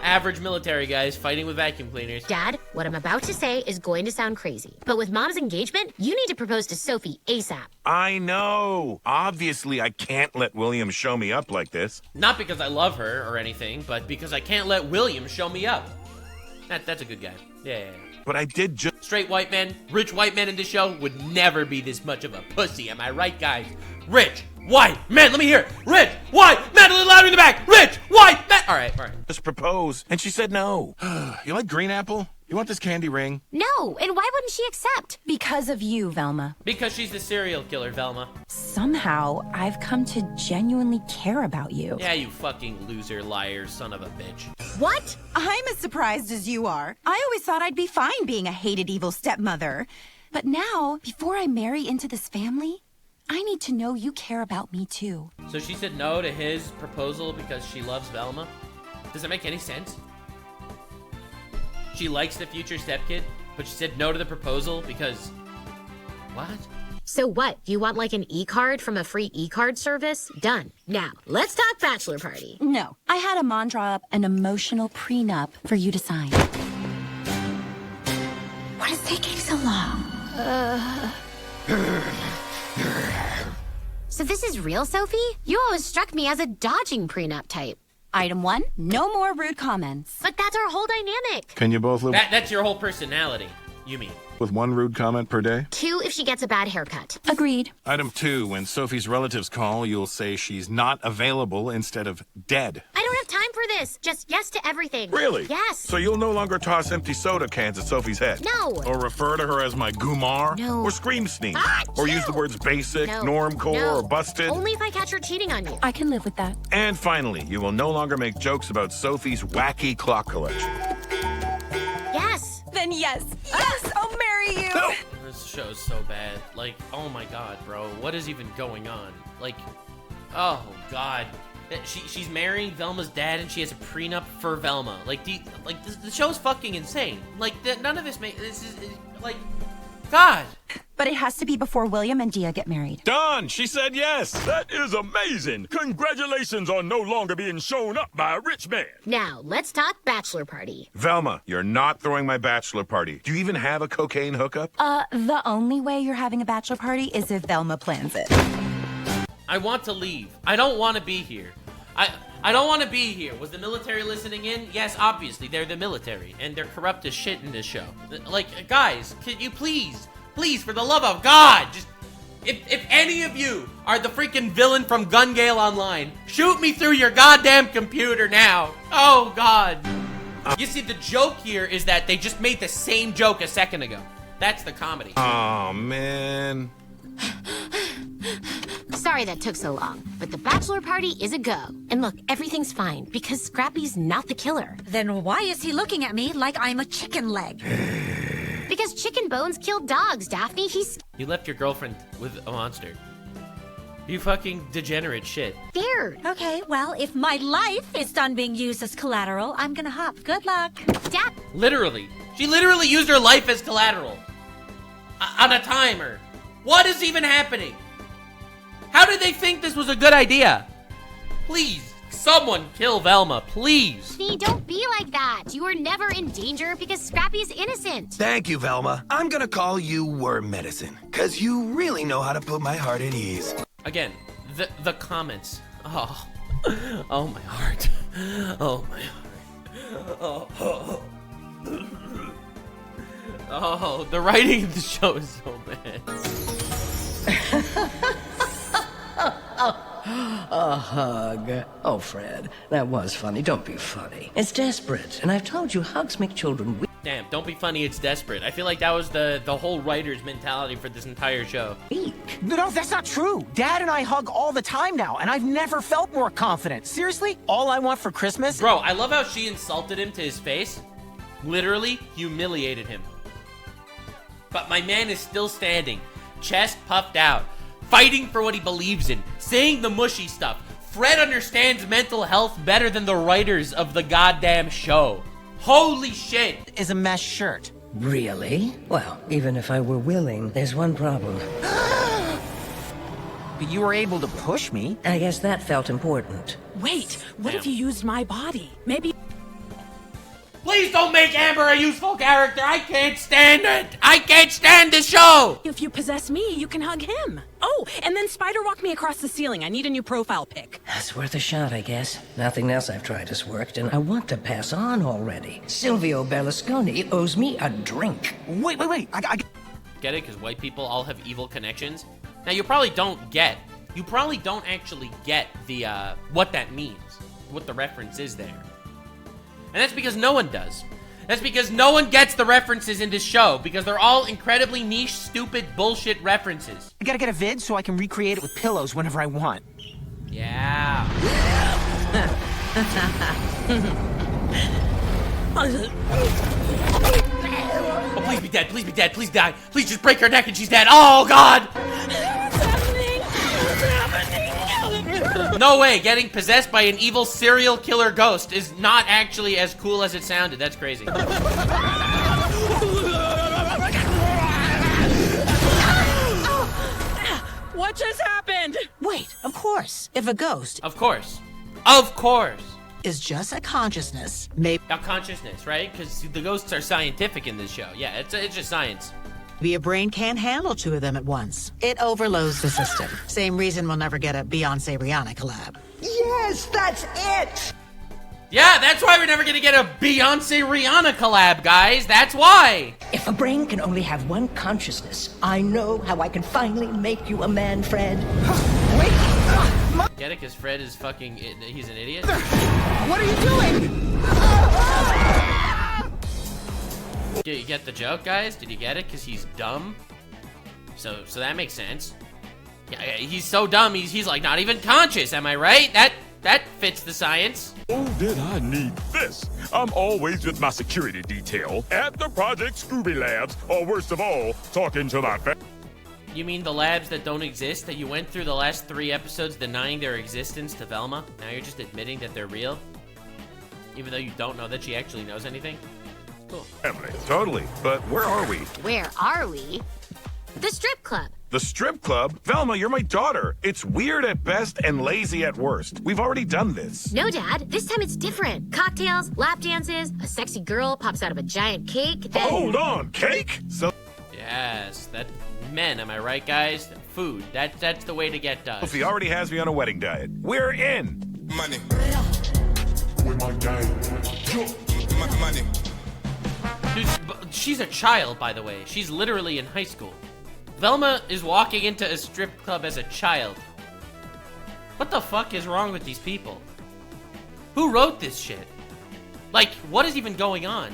Average military guys fighting with vacuum cleaners. Dad, what I'm about to say is going to sound crazy, but with Mom's engagement, you need to propose to Sophie ASAP. I know. Obviously, I can't let William show me up like this. Not because I love her or anything, but because I can't let William show me up. That's a good guy. Yeah. But I did just... Straight white men, rich white men in this show would never be this much of a pussy. Am I right, guys? Rich, white men. Let me hear it. Rich, white men. A little louder in the back. Rich, white men. All right. Just propose. And she said no. You like green apple? You want this candy ring? No, and why wouldn't she accept? Because of you, Velma. Because she's the serial killer, Velma. Somehow, I've come to genuinely care about you. Yeah, you fucking loser, liar, son of a bitch. What? I'm as surprised as you are. I always thought I'd be fine being a hated evil stepmother. But now, before I marry into this family, I need to know you care about me too. So she said no to his proposal because she loves Velma? Does that make any sense? She likes the future stepkid, but she said no to the proposal because... What? So what? You want like an e-card from a free e-card service? Done. Now, let's talk bachelor party. No, I had Amon draw up an emotional prenup for you to sign. What is taking so long? So this is real, Sophie? You always struck me as a dodging prenup type. Item 1, no more rude comments. But that's our whole dynamic. Can you both live That's your whole personality, you mean? with one rude comment per day? 2 if she gets a bad haircut. Agreed. Item 2, when Sophie's relatives call, you'll say she's not available instead of dead. I don't have time for this. Just yes to everything. Really? Yes. So you'll no longer toss empty soda cans at Sophie's head? No. Or refer to her as my Gumar? No. Or scream sneeze? Ah, or use the words basic, No. normcore, No. or busted? Only if I catch her cheating on you. I can live with that. And finally, you will no longer make jokes about Sophie's wacky clock collection. Yes. Then yes. Yes, I'll marry you. No. This show's so bad. Like, oh my god, bro. What is even going on? Like, oh god. She's marrying Velma's dad and she has a prenup for Velma. Like, the show's fucking insane. Like, none of this is like, God. But it has to be before William and Dia get married. Done! She said yes! That is amazing! Congratulations on no longer being shown up by a rich man! Now, let's talk bachelor party. Velma, you're not throwing my bachelor party. Do you even have a cocaine hookup? The only way you're having a bachelor party is if Velma plans it. I want to leave. I don't want to be here. I don't want to be here. Was the military listening in? Yes, obviously, they're the military, and they're corrupt as shit in this show. Like, guys, can you please, for the love of God, just, if any of you are the freaking villain from Gun Gale Online, shoot me through your goddamn computer now. Oh, God. You see, the joke here is that they just made the same joke a second ago. That's the comedy. Oh, man. Sorry that took so long, but the bachelor party is a go. And look, everything's fine because Scrappy's not the killer. Then why is he looking at me like I'm a chicken leg? Because chicken bones killed dogs, Daphne. You left your girlfriend with a monster. You fucking degenerate shit. Scared. Okay, well, if my life is done being used as collateral, I'm gonna hop. Good luck. Literally. She literally used her life as collateral. On a timer. What is even happening? How did they think this was a good idea? Please, someone kill Velma, please. See, don't be like that. You were never in danger because Scrappy's innocent. Thank you, Velma. I'm gonna call you Worm Medicine, because you really know how to put my heart at ease. Again, the comments. Oh, oh my heart. Oh my heart. Oh, the writing of the show is so bad. A hug. Oh, Fred, that was funny. Don't be funny. It's desperate, and I've told you hugs make children weak. Damn, don't be funny, it's desperate. I feel like that was the whole writer's mentality for this entire show. No, that's not true. Dad and I hug all the time now, and I've never felt more confident. Seriously, all I want for Christmas... Bro, I love how she insulted him to his face. Literally humiliated him. But my man is still standing, chest puffed out, fighting for what he believes in, saying the mushy stuff. Fred understands mental health better than the writers of the goddamn show. Holy shit. Is a mesh shirt. Really? Well, even if I were willing, there's one problem. But you were able to push me. I guess that felt important. Wait, what if you used my body? Maybe... Please don't make Amber a useful character. I can't stand it. I can't stand this show. If you possess me, you can hug him. Oh, and then spider walk me across the ceiling. I need a new profile pic. That's worth a shot, I guess. Nothing else I've tried has worked, and I want to pass on already. Silvio Berlusconi owes me a drink. Wait. I Get it? Because white people all have evil connections. Now, you probably don't actually get the, what that means. What the reference is there. And that's because no one does. That's because no one gets the references in this show, because they're all incredibly niche, stupid, bullshit references. gotta get a vid so I can recreate it with pillows whenever I want. Yeah. Oh, please be dead, please be dead, please die. Please just break her neck and she's dead. Oh, God! No way, getting possessed by an evil serial killer ghost is not actually as cool as it sounded. That's crazy. What just happened? Wait, of course. If a ghost... Of course. ...is just a consciousness, maybe... A consciousness, right? Because the ghosts are scientific in this show. Yeah, it's just science. Maybe a brain can't handle two of them at once. It overloads the system. Same reason we'll never get a Beyonce-Rihanna collab. Yes, that's it! Yeah, that's why we're never gonna get a Beyonce-Rihanna collab, guys. That's why! If a brain can only have one consciousness, I know how I can finally make you a man, Fred. Wait! Get it? Because Fred is fucking... He's an idiot? What are you doing? Did you get the joke, guys? Did you get it? Because he's dumb? So that makes sense. Yeah, he's so dumb, he's like not even conscious, am I right? That fits the science. Oh, did I need this? I'm always with my security detail at the Project Scooby Labs, or worst of all, talking to my family. You mean the labs that don't exist, that you went through the last 3 episodes denying their existence to Velma? Now you're just admitting that they're real? Even though you don't know that she actually knows anything? Cool. Family, totally. But where are we? Where are we? The strip club. The strip club? Velma, you're my daughter. It's weird at best and lazy at worst. We've already done this. No, Dad. This time it's different. Cocktails, lap dances, a sexy girl pops out of a giant cake. Then... Hold on, cake? So... Yes, that... Men, am I right, guys? Food. That's the way to get done. He already has me on a wedding diet. We're in. Money. Money. Dude, she's a child, by the way. She's literally in high school. Velma is walking into a strip club as a child. What the fuck is wrong with these people? Who wrote this shit? Like, what is even going on?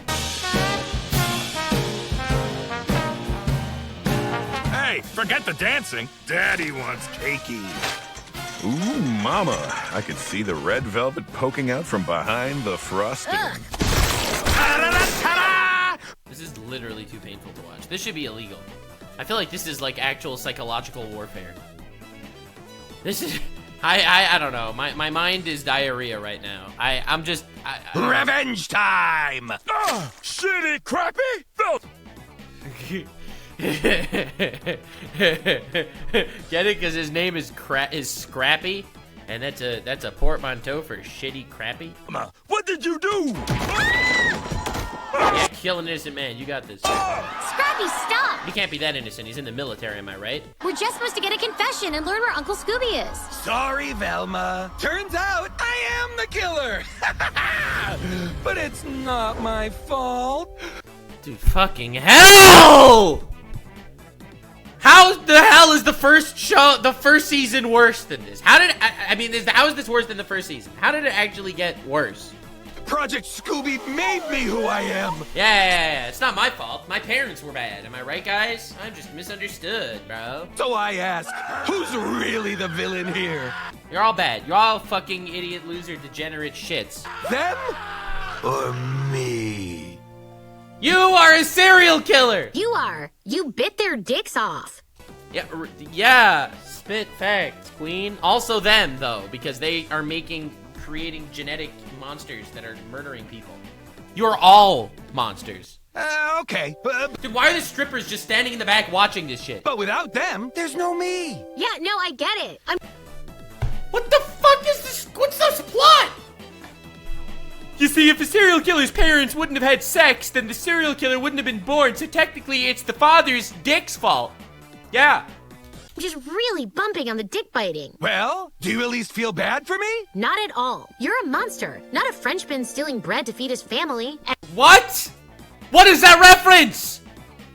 Hey, forget the dancing. Daddy wants cakey. Ooh, mama. I could see the red velvet poking out from behind the frosting. This is literally too painful to watch. This should be illegal. I feel like this is like actual psychological warfare. This is... I don't know. My mind is diarrhea right now. I'm just... Revenge time! Shitty crappy! Get it? Because his name is Scrappy, and that's a portmanteau for shitty crappy. What did you do? Yeah, kill an innocent man. You got this. Scrappy, stop! He can't be that innocent. He's in the military, am I right? We're just supposed to get a confession and learn where Uncle Scooby is. Sorry, Velma. Turns out I am the killer. But it's not my fault. Dude, fucking hell! How the hell is the first season worse than this? How is this worse than the first season? How did it actually get worse? Project Scooby made me who I am. Yeah. It's not my fault. My parents were bad. Am I right, guys? I'm just misunderstood, bro. So I ask, who's really the villain here? You're all bad. You're all fucking idiot, loser, degenerate shits. Them or me? You are a serial killer! You are. You bit their dicks off. Yeah. Spit facts, queen. Also them, though, because they are creating genetic monsters that are murdering people. You're all monsters. Okay. Dude, why are the strippers just standing in the back watching this shit? But without them, there's no me. Yeah, no, I get it. What the fuck is this? What's this plot? You see, if the serial killer's parents wouldn't have had sex, then the serial killer wouldn't have been born, so technically it's the father's dick's fault. Yeah. I'm just really bumping on the dick biting. Well, do you at least feel bad for me? Not at all. You're a monster, not a Frenchman stealing bread to feed his family. What? What is that reference?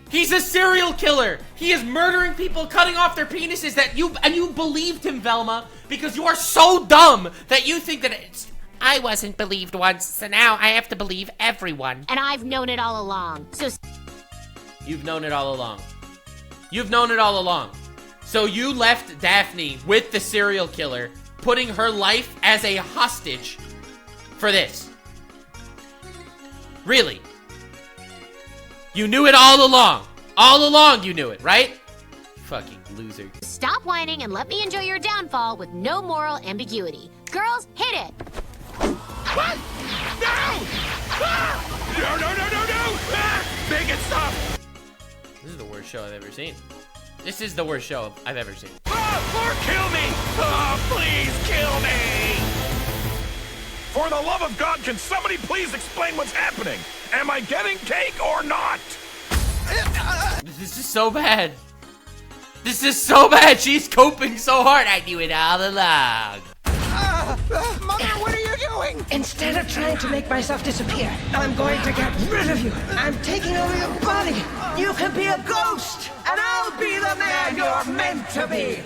He's a serial killer. He is murdering people, cutting off their penises, and you believed him, Velma, because you are so dumb that you think that it's... I wasn't believed once, so now I have to believe everyone. And I've known it all along, so... You've known it all along. You've known it all along. So you left Daphne with the serial killer, putting her life as a hostage for this. Really? You knew it all along. All along you knew it, right? Fucking loser. Stop whining and let me enjoy your downfall with no moral ambiguity. Girls, hit it! What? No! Ah! No! Ah! Make it stop! This is the worst show I've ever seen. This is the worst show I've ever seen. Or kill me! Oh, please kill me! For the love of God, can somebody please explain what's happening? Am I getting cake or not? This is so bad. This is so bad. She's coping so hard. I knew it all along. Mother, what are you doing? Instead of trying to make myself disappear, I'm going to get rid of you. I'm taking over your body. You can be a ghost, and I'll be the man you're meant to be.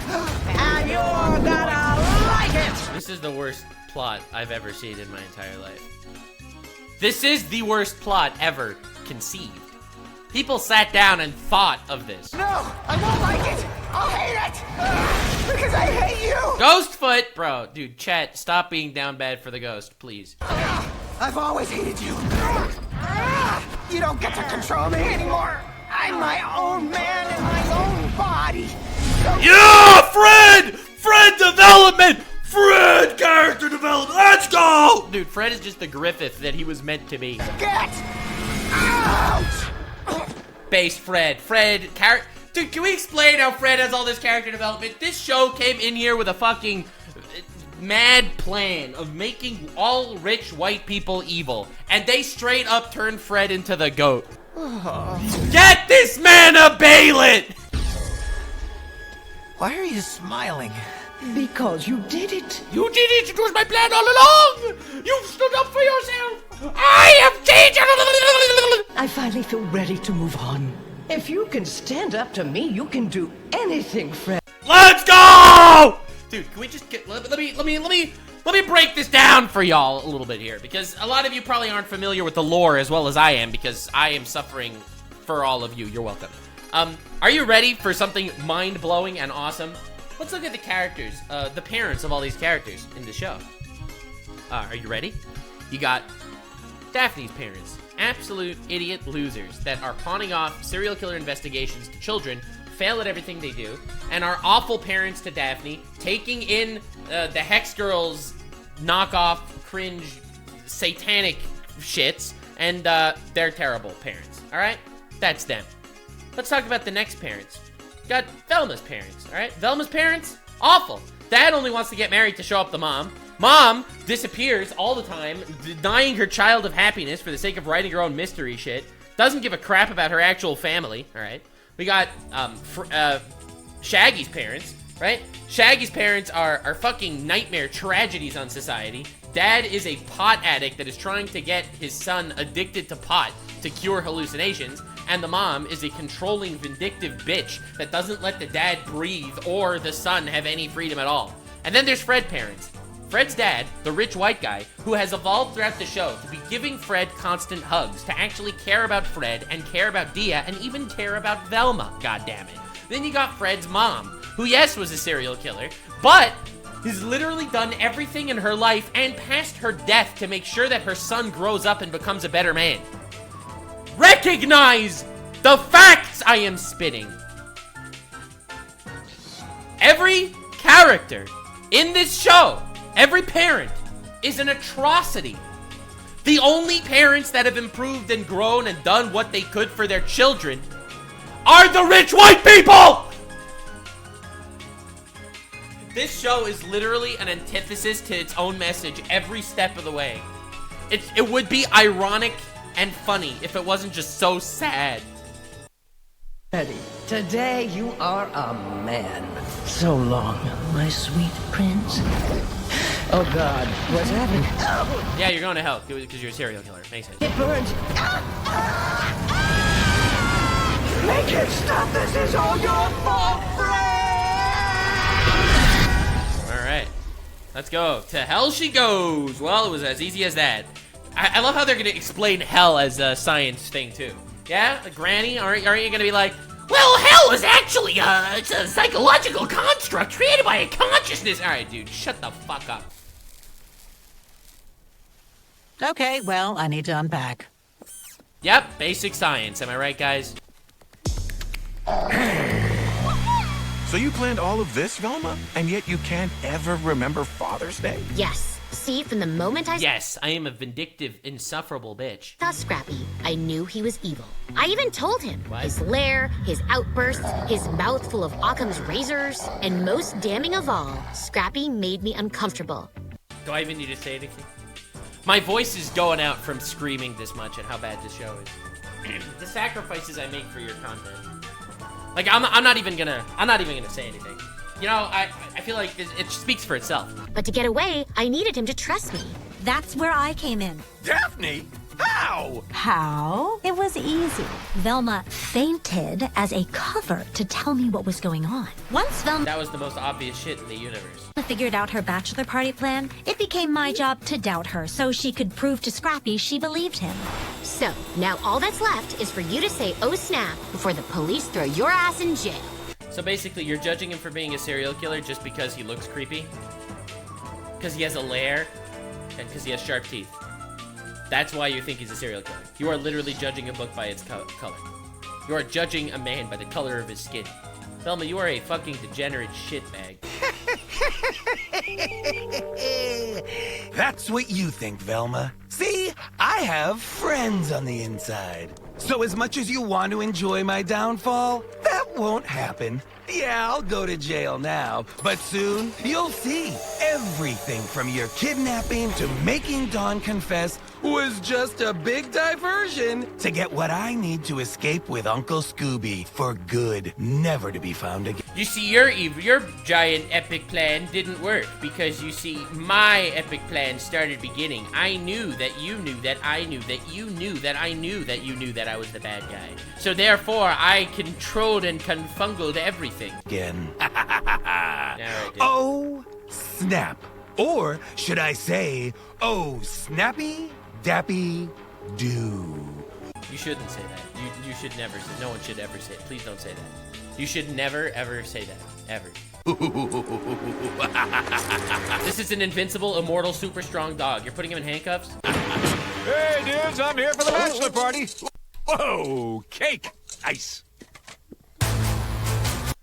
And you're gonna like it! This is the worst plot I've ever seen in my entire life. This is the worst plot ever conceived. People sat down and thought of this. No, I won't like it! I'll hate it! Because I hate you! Ghostfoot! Bro, dude, chat, stop being down bad for the ghost, please. I've always hated you. You don't get to control me anymore. I'm my own man in my own body. Yeah, Fred! Fred development! Fred character development! Let's go! Dude, Fred is just the Griffith that he was meant to be. Get out! Base Fred. Dude, can we explain how Fred has all this character development? This show came in here with a fucking mad plan of making all rich white people evil, and they straight up turned Fred into the goat. Get this man a Baylin! Why are you smiling? Because you did it. You did it! It was my plan all along! You stood up for yourself! I have changed! I finally feel ready to move on. If you can stand up to me, you can do anything, Fred. Let's go! Dude, can we just get, let me break this down for y'all a little bit here, because a lot of you probably aren't familiar with the lore as well as I am, because I am suffering for all of you. You're welcome. Are you ready for something mind-blowing and awesome? Let's look at the characters, the parents of all these characters in the show. Are you ready? You got Daphne's parents, absolute idiot losers that are pawning off serial killer investigations to children, fail at everything they do, and are awful parents to Daphne, taking in the Hex Girls knockoff, cringe, satanic shits, and they're terrible parents, alright? That's them. Let's talk about the next parents. Got Velma's parents, alright? Velma's parents, awful. Dad only wants to get married to show up the mom. Mom disappears all the time, denying her child of happiness for the sake of writing her own mystery shit. Doesn't give a crap about her actual family, alright? We got Shaggy's parents, right? Shaggy's parents are fucking nightmare tragedies on society. Dad is a pot addict that is trying to get his son addicted to pot to cure hallucinations. And the mom is a controlling, vindictive bitch that doesn't let the dad breathe or the son have any freedom at all. And then there's Fred's parents. Fred's dad, the rich white guy, who has evolved throughout the show to be giving Fred constant hugs, to actually care about Fred and care about Dia and even care about Velma, goddammit. Then you got Fred's mom, who yes was a serial killer, but has literally done everything in her life and past her death to make sure that her son grows up and becomes a better man. Recognize the facts I am spitting. Every character in this show, every parent, is an atrocity. The only parents that have improved and grown and done what they could for their children are the rich white people! This show is literally an antithesis to its own message every step of the way. It would be ironic and funny if it wasn't just so sad. Eddie, today you are a man. So long, my sweet prince. Oh God, what's happening? Oh. Yeah, you're going to hell because you're a serial killer. Makes sense. It burns. Make it stop! This is all your fault, Alright. Let's go. To hell she goes. Well, it was as easy as that. I love how they're going to explain hell as a science thing, too. Yeah? Granny, aren't you going to be like, well, hell is actually it's a psychological construct created by a consciousness. Alright, dude, shut the fuck up. Okay, well, I need to unpack. Yep, basic science. Am I right, guys? So you planned all of this, Velma? And yet you can't ever remember Father's Day? Yes. See, from the moment I Yes, I am a vindictive, insufferable bitch. saw Scrappy, I knew he was evil. I even told him. What? His lair, his outbursts, his mouth full of Occam's razors, and most damning of all, Scrappy made me uncomfortable. Do I even need to say anything? My voice is going out from screaming this much at how bad this show is. The sacrifices I make for your content. Like, I'm not even gonna say anything. You know, I feel like it speaks for itself. But to get away, I needed him to trust me. That's where I came in. Daphne? How? How? It was easy. Velma fainted as a cover to tell me what was going on. Once Velma That was the most obvious shit in the universe. figured out her bachelor party plan, it became my job to doubt her so she could prove to Scrappy she believed him. So, now all that's left is for you to say, oh snap, before the police throw your ass in jail. So basically, you're judging him for being a serial killer just because he looks creepy? Because he has a lair? And because he has sharp teeth? That's why you think he's a serial killer. You are literally judging a book by its color. You are judging a man by the color of his skin. Velma, you are a fucking degenerate shitbag. That's what you think, Velma. See, I have friends on the inside. So as much as you want to enjoy my downfall, that won't happen. Yeah, I'll go to jail now, but soon you'll see. Everything from your kidnapping to making Dawn confess was just a big diversion to get what I need to escape with Uncle Scooby for good, never to be found again. You see, your giant epic plan didn't work because you see, my epic plan started beginning. I knew that you knew that I knew that you knew that I knew that you knew that I was the bad guy. So therefore, I controlled and confungled everything. Again. No, Oh, snap. Or should I say, oh, snappy, dappy, do. You shouldn't say that. You should never say. No one should ever say it. Please don't say that. You should never ever say that. Ever. This is an invincible, immortal, super strong dog. You're putting him in handcuffs? Hey, dudes, I'm here for the bachelor party. Whoa, cake. Nice.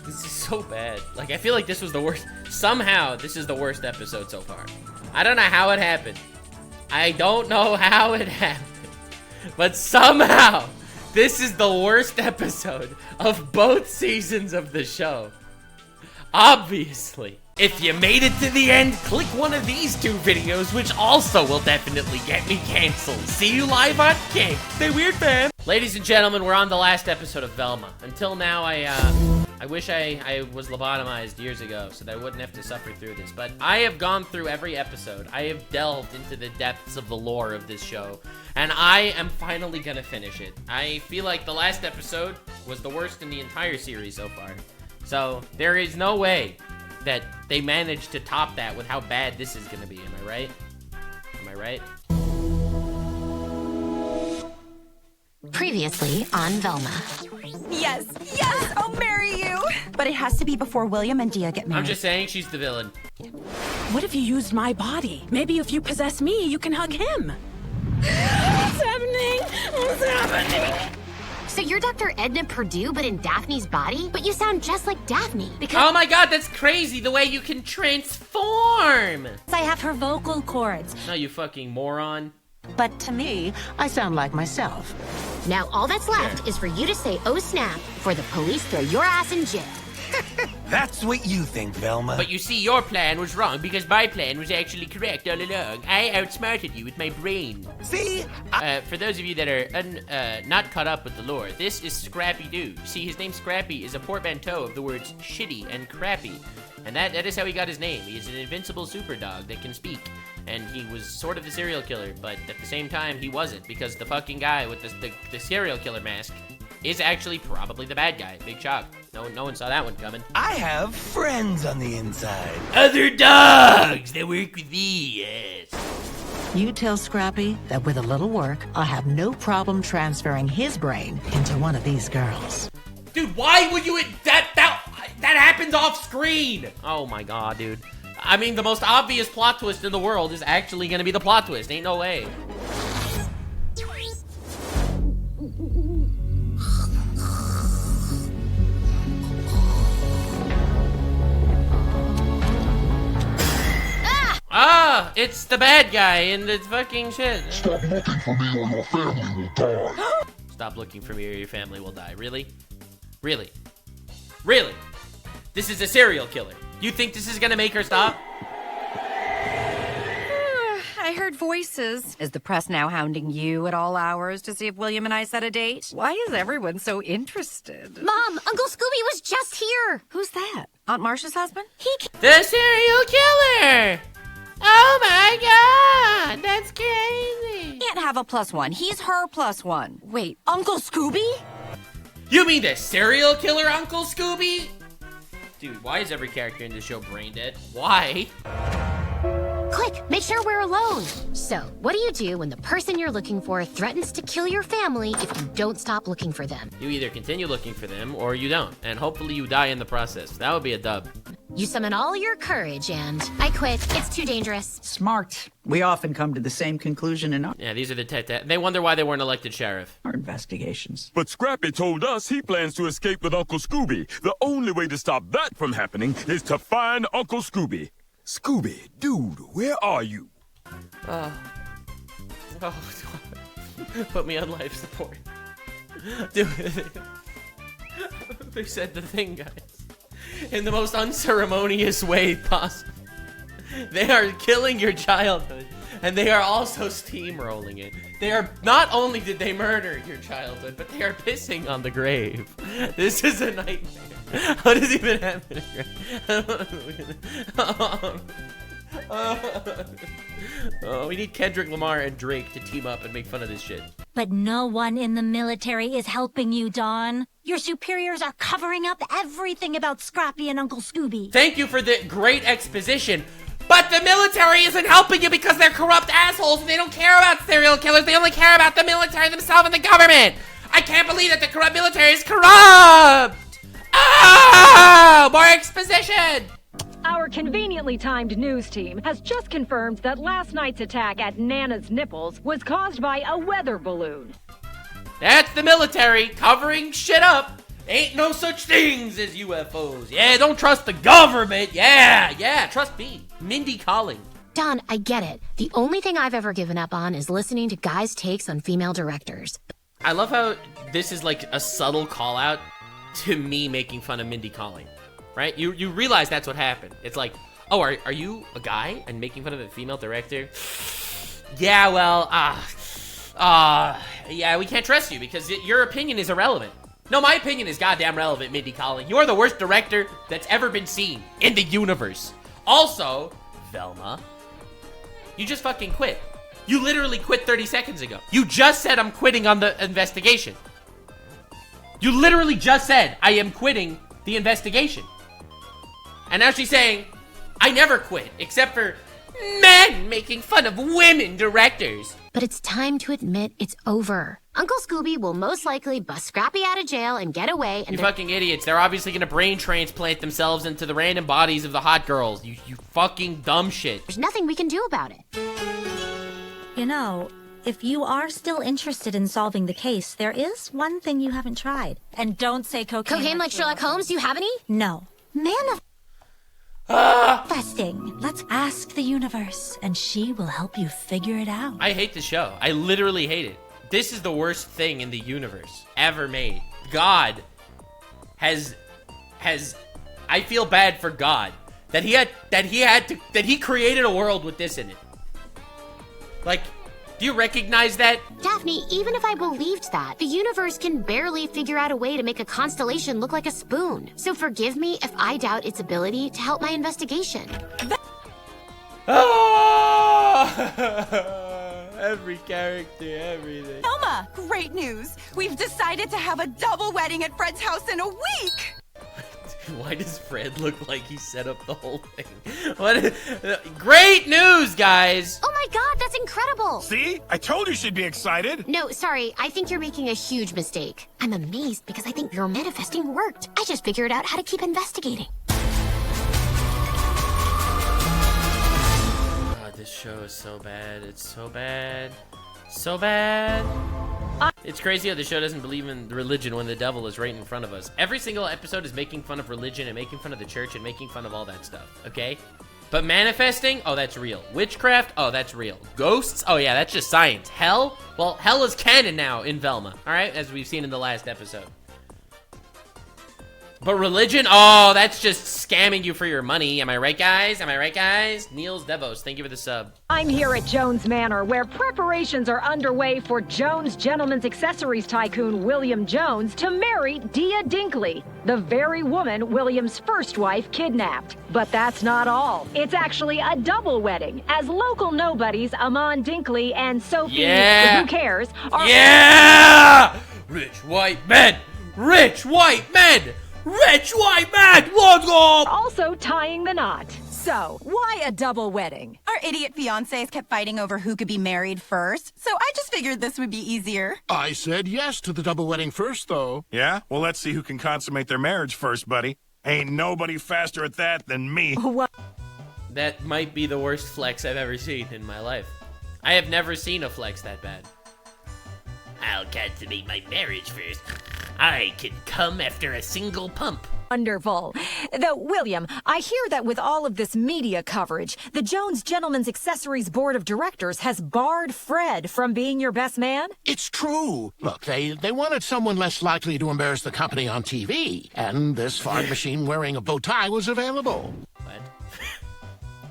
This is so bad. Like, I feel like this was the worst. Somehow, this is the worst episode so far. I don't know how it happened. I don't know how it happened. But somehow, this is the worst episode of both seasons of the show. Obviously. If you made it to the end, click one of these two videos, which also will definitely get me canceled. See you live on King. Stay weird, fam. Ladies and gentlemen, we're on the last episode of Velma. Until now, I wish I was lobotomized years ago so that I wouldn't have to suffer through this. But I have gone through every episode. I have delved into the depths of the lore of this show. And I am finally gonna finish it. I feel like the last episode was the worst in the entire series so far. So there is no way that they managed to top that with how bad this is gonna be. Am I right? Am I right? Previously on Velma. Yes, yes, I'll marry you. But it has to be before William and Dia get married. I'm just saying she's the villain. What if you used my body? Maybe if you possess me, you can hug him. What's happening? What's happening? So you're Dr. Edna Purdue, but in Daphne's body? But you sound just like Daphne. Because oh my god, that's crazy, the way you can transform! I have her vocal cords. No, you fucking moron. But to me, I sound like myself. now all that's left is for you to say, oh snap, before the police throw your ass in jail. That's what you think, Velma. But you see, your plan was wrong because my plan was actually correct all along. I outsmarted you with my brain. See? For those of you that are not caught up with the lore, this is Scrappy Doo. See, his name Scrappy is a portmanteau of the words shitty and crappy. And that is how he got his name. He is an invincible super dog that can speak. And he was sort of the serial killer, but at the same time, he wasn't. Because the fucking guy with the serial killer mask is actually probably the bad guy. Big shock. No one saw that one coming. I have friends on the inside. Other dogs that work with me, yes. You tell Scrappy that with a little work, I'll have no problem transferring his brain into one of these girls. Dude, why would you... That happens off screen! Oh my god, dude. I mean, the most obvious plot twist in the world is actually gonna be the plot twist. Ain't no way. Ah, it's the bad guy in the fucking shit. Stop looking for me or your family will die. Stop looking for me or your family will die. Really? Really? Really? This is a serial killer. You think this is gonna make her stop? I heard voices. Is the press now hounding you at all hours to see if William and I set a date? Why is everyone so interested? Mom, Uncle Scooby was just here. Who's that? Aunt Marcia's husband? The serial killer! Oh my god! That's crazy! Aunt have a +1. He's her +1. Wait, Uncle Scooby? You mean the serial killer Uncle Scooby? Dude, why is every character in this show brain dead? Why? Quick, make sure we're alone. So, what do you do when the person you're looking for threatens to kill your family if you don't stop looking for them? You either continue looking for them or you don't, and hopefully you die in the process. That would be a dub. You summon all your courage and I quit. It's too dangerous. Smart. We often come to the same conclusion in Yeah, these are the they wonder why they weren't elected sheriff. our investigations. But Scrappy told us he plans to escape with Uncle Scooby. The only way to stop that from happening is to find Uncle Scooby. Scooby, dude, where are you? Oh, put me on life support. Dude, they said the thing, guys. In the most unceremonious way possible. They are killing your childhood, and they are also steamrolling it. They are, not only did they murder your childhood, but they are pissing on the grave. This is a nightmare. What is even happening? Oh, we need Kendrick Lamar and Drake to team up and make fun of this shit. But no one in the military is helping you, Dawn. Your superiors are covering up everything about Scrappy and Uncle Scooby. Thank you for the great exposition. But the military isn't helping you because they're corrupt assholes and they don't care about serial killers. They only care about the military themselves and the government. I can't believe that the corrupt military is corrupt. Oh, more exposition. Our conveniently timed news team has just confirmed that last night's attack at Nana's nipples was caused by a weather balloon. That's the military covering shit up. Ain't no such things as UFOs. Yeah, don't trust the government. Yeah, trust me. Mindy calling. Don, I get it. The only thing I've ever given up on is listening to guys' takes on female directors. I love how this is like a subtle call out to me making fun of Mindy calling. Right? You realize that's what happened. It's like, oh, are you a guy and making fun of a female director? Yeah, well, yeah, we can't trust you because your opinion is irrelevant. No, my opinion is goddamn relevant, Mindy Kaling. You are the worst director that's ever been seen in the universe. Also, Velma, you just fucking quit. You literally quit 30 seconds ago. You just said I'm quitting on the investigation. You literally just said I am quitting the investigation. And now she's saying, I never quit, except for men making fun of women directors. But it's time to admit it's over. Uncle Scooby will most likely bust Scrappy out of jail and get away. And you fucking idiots. They're obviously gonna brain transplant themselves into the random bodies of the hot girls. You fucking dumb shit. There's nothing we can do about it. You know, if you are still interested in solving the case, there is one thing you haven't tried. And don't say cocaine. Cocaine like Sherlock Holmes? Do you have any? No. Manifesting. Let's ask the universe, and she will help you figure it out. I hate the show. I literally hate it. This is the worst thing in the universe ever made. God has I feel bad for God that he created a world with this in it. Like, do you recognize that? Daphne, even if I believed that, the universe can barely figure out a way to make a constellation look like a spoon. So forgive me if I doubt its ability to help my investigation. Every character, everything. Velma, great news. We've decided to have a double wedding at Fred's house in a week. Why does Fred look like he set up the whole thing? What? Great news, guys! Oh my god, that's incredible! See? I told you she'd be excited! No, sorry, I think you're making a huge mistake. I'm amazed because I think your manifesting worked. I just figured out how to keep investigating. God, this show is so bad. It's so bad. So bad. It's crazy how the show doesn't believe in religion when the devil is right in front of us. Every single episode is making fun of religion and making fun of the church and making fun of all that stuff, okay? But manifesting, oh, that's real. Witchcraft, oh, that's real. Ghosts, oh yeah, that's just science. Hell, well, hell is canon now in Velma, all right? As we've seen in the last episode. But religion? Oh, that's just scamming you for your money. Am I right, guys? Am I right, guys? Niels Devos, thank you for the sub. I'm here at Jones Manor, where preparations are underway for Jones Gentleman's Accessories tycoon William Jones to marry Dia Dinkley, the very woman William's first wife kidnapped. But that's not all. It's actually a double wedding, as local nobodies Amon Dinkley and Sophie, who cares, are— Yeah! Rich white men! Rich white men! Rich white man! Let's go! Also tying the knot. So, why a double wedding? Our idiot fiancés kept fighting over who could be married first, so I just figured this would be easier. I said yes to the double wedding first, though. Yeah? Well, let's see who can consummate their marriage first, buddy. Ain't nobody faster at that than me. What? That might be the worst flex I've ever seen in my life. I have never seen a flex that bad. I'll consummate my marriage first. I can come after a single pump. Wonderful. Though, William, I hear that with all of this media coverage, the Jones Gentleman's Accessories Board of Directors has barred Fred from being your best man? It's true. Look, they wanted someone less likely to embarrass the company on TV, and this fart machine wearing a bow tie was available. What?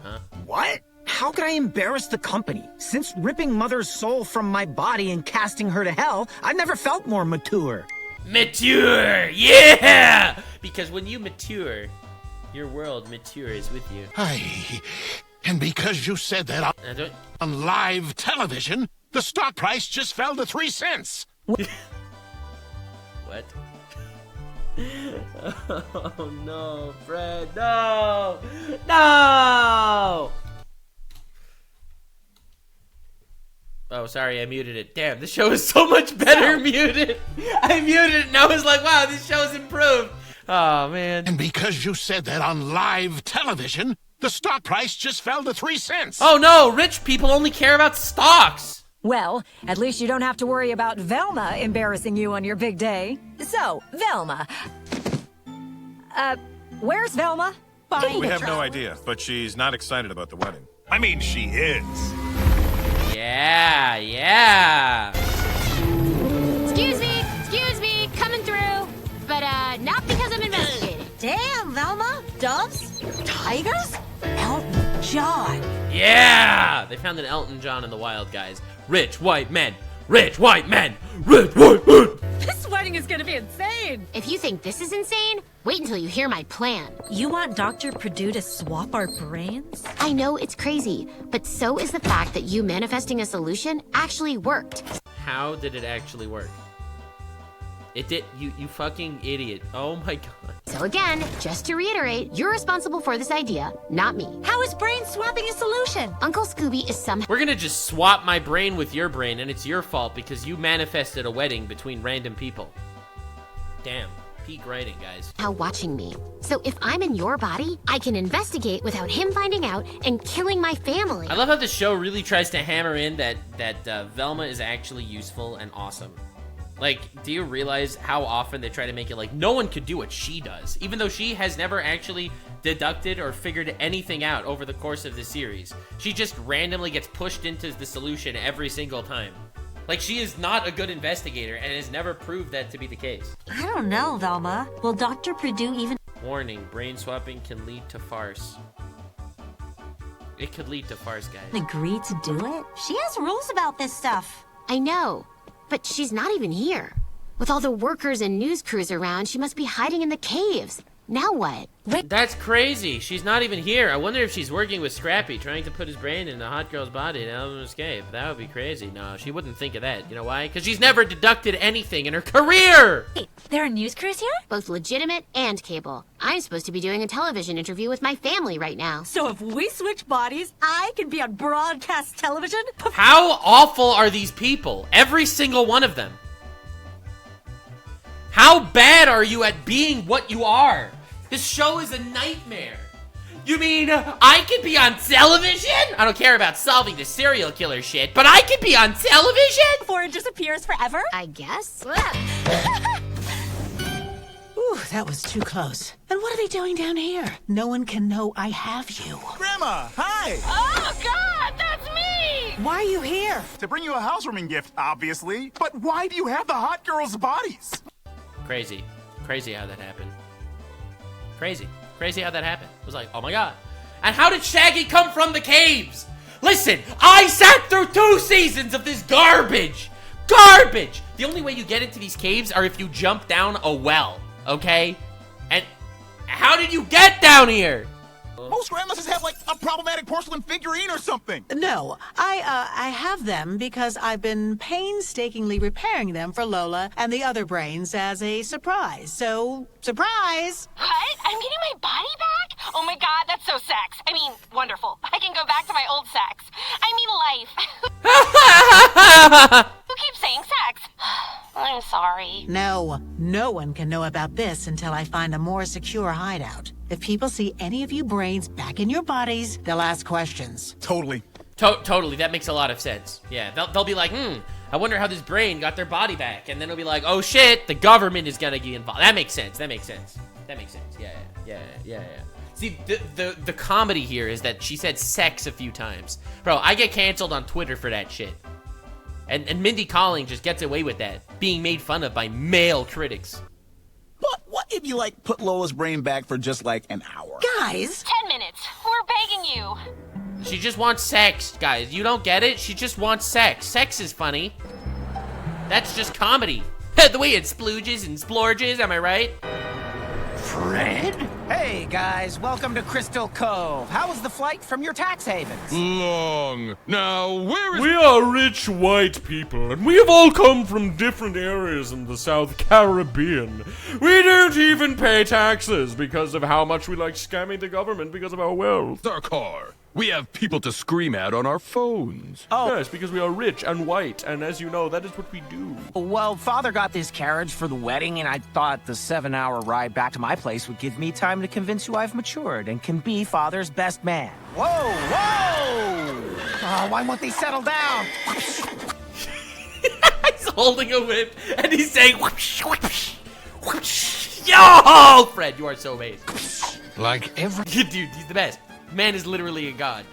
Huh? What? How could I embarrass the company? Since ripping Mother's soul from my body and casting her to hell, I've never felt more mature. Mature! Yeah! Because when you mature, your world matures with you. Aye. And because you said that on live television, the stock price just fell to 3 cents. What? Oh no, Fred, no! No! Oh, sorry, I muted it. Damn, this show is so much better muted. I muted it and I was like, wow, this show's improved. Oh, man. And because you said that on live television, the stock price just fell to 3 cents. Oh, no, rich people only care about stocks. Well, at least you don't have to worry about Velma embarrassing you on your big day. So, Velma. Where's Velma? We have no idea, but she's not excited about the wedding. I mean, she is. Yeah, yeah. Excuse me, coming through. But, not because I'm investigating. Damn, Velma. Doves? Tigers? Elton John. Yeah! They found an Elton John in the wild, guys. Rich white men. Rich white men. Rich white men. This wedding is gonna be insane. If you think this is insane, wait until you hear my plan. You want Dr. Purdue to swap our brains? I know it's crazy, but so is the fact that you manifesting a solution actually worked. How did it actually work? It did. You fucking idiot. Oh my god. So again, just to reiterate, you're responsible for this idea, not me. How is brain swapping a solution? Uncle Scooby is somehow— We're gonna just swap my brain with your brain, and it's your fault because you manifested a wedding between random people. Damn. Peak writing, guys. watching me. So if I'm in your body, I can investigate without him finding out and killing my family. I love how the show really tries to hammer in that Velma is actually useful and awesome. Like, do you realize how often they try to make it like no one could do what she does, even though she has never actually deducted or figured anything out over the course of the series. She just randomly gets pushed into the solution every single time. Like, she is not a good investigator and has never proved that to be the case. I don't know, Velma. Will Dr. Purdue even— Warning, brain swapping can lead to farce. It could lead to farce, guys. agree to do it? She has rules about this stuff. I know, but she's not even here. With all the workers and news crews around, she must be hiding in the caves. Now what? That's crazy. She's not even here. I wonder if she's working with Scrappy, trying to put his brain in the hot girl's body to help him escape. That would be crazy. No, she wouldn't think of that. You know why? Because she's never deducted anything in her career. Hey, there are news crews here? Both legitimate and cable. I'm supposed to be doing a television interview with my family right now. So if we switch bodies, I can be on broadcast television? How awful are these people? Every single one of them. How bad are you at being what you are? This show is a nightmare. You mean I could be on television? I don't care about solving the serial killer shit, but I could be on television? Before it disappears forever? I guess. Ooh, that was too close. And what are they doing down here? No one can know I have you. Grandma, hi! Oh, God, that's me! Why are you here? To bring you a housewarming gift, obviously. But why do you have the hot girls' bodies? Crazy. Crazy how that happened. Crazy. Crazy how that happened. It was like, oh my god. And how did Shaggy come from the caves? Listen, I sat through 2 seasons of this garbage. Garbage! The only way you get into these caves are if you jump down a well, okay? And how did you get down here? Most grandmas have like a problematic porcelain figurine or something. No, I have them because I've been painstakingly repairing them for Lola and the other brains as a surprise. So, surprise! What? I'm getting my body back? Oh my god, that's so sex. I mean, wonderful. I can go back to my old sex. I mean life. Who keeps saying sex? I'm sorry. No one can know about this until I find a more secure hideout. If people see any of you brains back in your bodies, they'll ask questions. Totally. Totally, that makes a lot of sense. Yeah, they'll be like, I wonder how this brain got their body back. And then it'll be like, oh shit, the government is gonna get involved. That makes sense. Yeah. See, the comedy here is that she said sex a few times. Bro, I get canceled on Twitter for that shit. And Mindy Kaling just gets away with that, being made fun of by male critics. What if you, like, put Lola's brain back for just, like, an hour? Guys! 10 minutes. We're begging you. She just wants sex, guys. You don't get it? She just wants sex. Sex is funny. That's just comedy. The way it splooges and splorges, am I right? Fred? Hey, guys. Welcome to Crystal Cove. How was the flight from your tax havens? Long. Now, where is... We are rich white people, and we have all come from different areas in the South Caribbean. We don't even pay taxes because of how much we like scamming the government because of our wealth. our car? We have people to scream at on our phones. Oh. Yes, because we are rich and white, and as you know, that is what we do. Well, Father got this carriage for the wedding, and I thought the 7-hour ride back to my place would give me time to convince you I've matured and can be Father's best man. Whoa! Oh, why won't they settle down? He's holding a whip, and he's saying, whoosh, whoosh, whoosh. Yo! Fred, you are so amazing. Like every... Dude, he's the best. Man is literally a god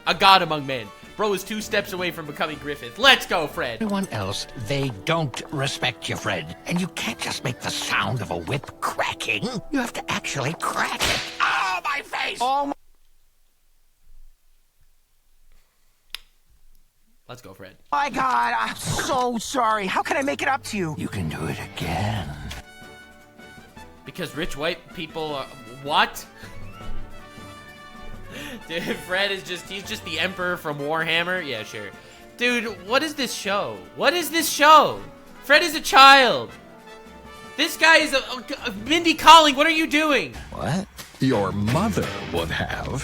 among men. Bro is 2 steps away from becoming Griffith. Let's go, Fred. Everyone else, they don't respect you, Fred. And you can't just make the sound of a whip cracking. You have to actually crack it. Oh, my face! Oh, Let's go, Fred. my God, I'm so sorry. How can I make it up to you? You can do it again. Because rich white people are... What? Dude, Fred is he's just the emperor from Warhammer? Yeah, sure. Dude, what is this show? What is this show? Fred is a child. This guy is a Mindy Kaling, what are you doing? What? Your mother would have.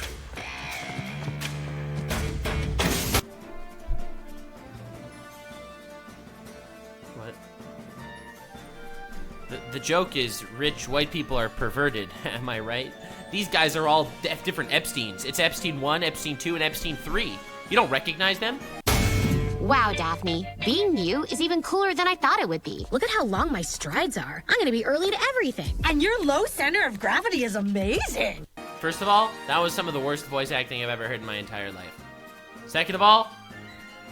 What? The joke is rich white people are perverted, am I right? These guys are all different Epsteins. It's Epstein 1, Epstein 2, and Epstein 3. You don't recognize them? Wow, Daphne. Being you is even cooler than I thought it would be. Look at how long my strides are. I'm gonna be early to everything. And your low center of gravity is amazing. First of all, that was some of the worst voice acting I've ever heard in my entire life. Second of all,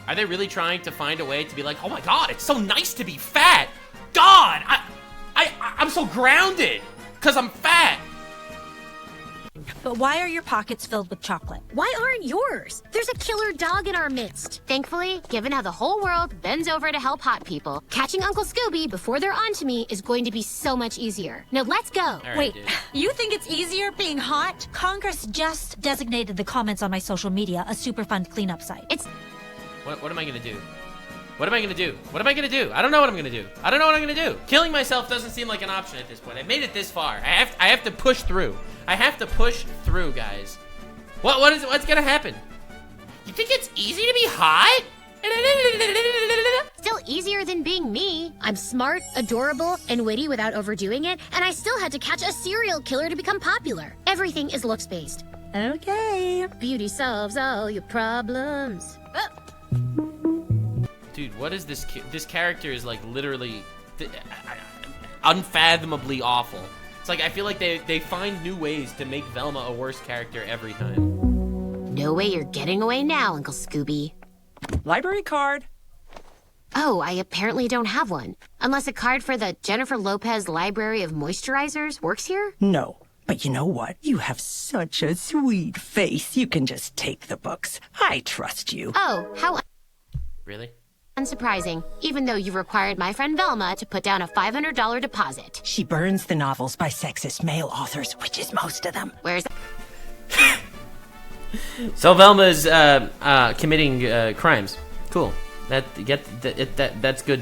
are they really trying to find a way to be like, oh my god, it's so nice to be fat. God, I'm so grounded because I'm fat. But why are your pockets filled with chocolate? Why aren't yours? There's a killer dog in our midst. Thankfully, given how the whole world bends over to help hot people, catching Uncle Scooby before they're onto me is going to be so much easier. Now let's go. Right, Wait, dude. you think it's easier being hot? Congress just designated the comments on my social media a Superfund cleanup site. It's... What am I gonna do? What am I gonna do? What am I gonna do? I don't know what I'm gonna do. I don't know what I'm gonna do. Killing myself doesn't seem like an option at this point. I've made it this far. I have to push through. I have to push through, guys. What's gonna happen? You think it's easy to be hot? Still easier than being me. I'm smart, adorable, and witty without overdoing it, and I still had to catch a serial killer to become popular. Everything is looks-based. Okay. Beauty solves all your problems. Dude, what is this? This character is like literally unfathomably awful. It's like I feel like they find new ways to make Velma a worse character every time. No way you're getting away now, Uncle Scooby. Library card. Oh, I apparently don't have one. Unless a card for the Jennifer Lopez Library of Moisturizers works here? No. But you know what? You have such a sweet face. You can just take the books. I trust you. Oh, how Really? unsurprising, even though you required my friend Velma to put down a $500 deposit. She burns the novels by sexist male authors, which is most of them. Where's So Velma's committing crimes. Cool. That's good.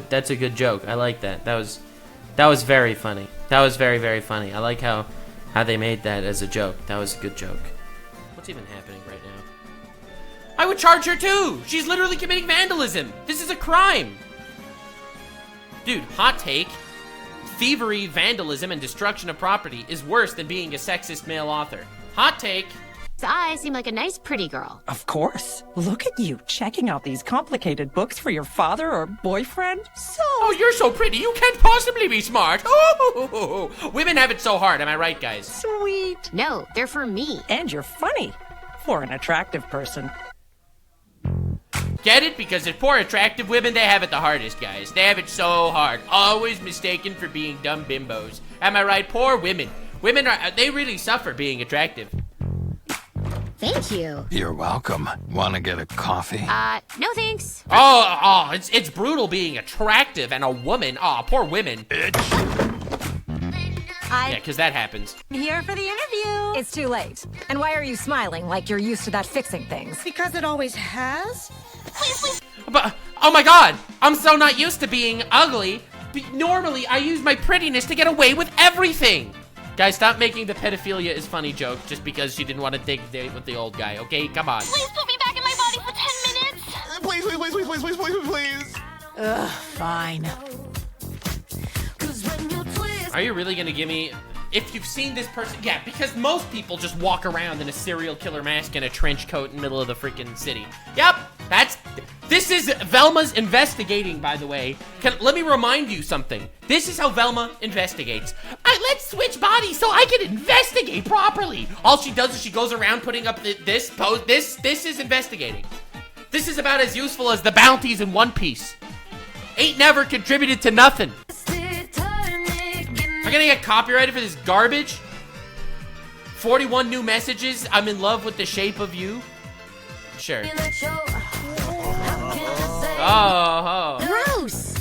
That's a good joke. I like that. That was very funny. That was very, very funny. I like how they made that as a joke. That was a good joke. What's even happening right now? I would charge her too. She's literally committing vandalism. This is a crime. Dude, hot take. Thievery, vandalism, and destruction of property is worse than being a sexist male author. Hot take. I seem like a nice, pretty girl. Of course. Look at you checking out these complicated books for your father or boyfriend. Oh, you're so pretty. You can't possibly be smart. Oh, women have it so hard. Am I right, guys? Sweet. No, they're for me. And you're funny. For an attractive person. Get it? Because the poor attractive women, they have it the hardest, guys. They have it so hard. Always mistaken for being dumb bimbos. Am I right? Poor women. Women they really suffer being attractive. Thank you. You're welcome. Want to get a coffee? No thanks. Oh, it's brutal being attractive and a woman. Oh, poor women. Yeah, because that happens. Here for the interview. It's too late. And why are you smiling like you're used to that fixing things? Because it always has? But, oh my god, I'm so not used to being ugly. Normally, I use my prettiness to get away with everything. Guys, stop making the pedophilia is funny joke just because she didn't want to date with the old guy, okay? Come on. Please put me back in my body for 10 minutes. Please. Ugh, fine. Are you really gonna give me... If you've seen this person... Yeah, because most people just walk around in a serial killer mask and a trench coat in the middle of the freaking city. Yep, this is Velma's investigating, by the way. Let me remind you something. This is how Velma investigates. Let's switch bodies so I can investigate properly. All she does is she goes around putting up this pose. This is investigating. This is about as useful as the bounties in One Piece. Ain't never contributed to nothing. Am I gonna get copyrighted for this garbage? 41 new messages. I'm in love with the shape of you. Sure. Oh. Gross!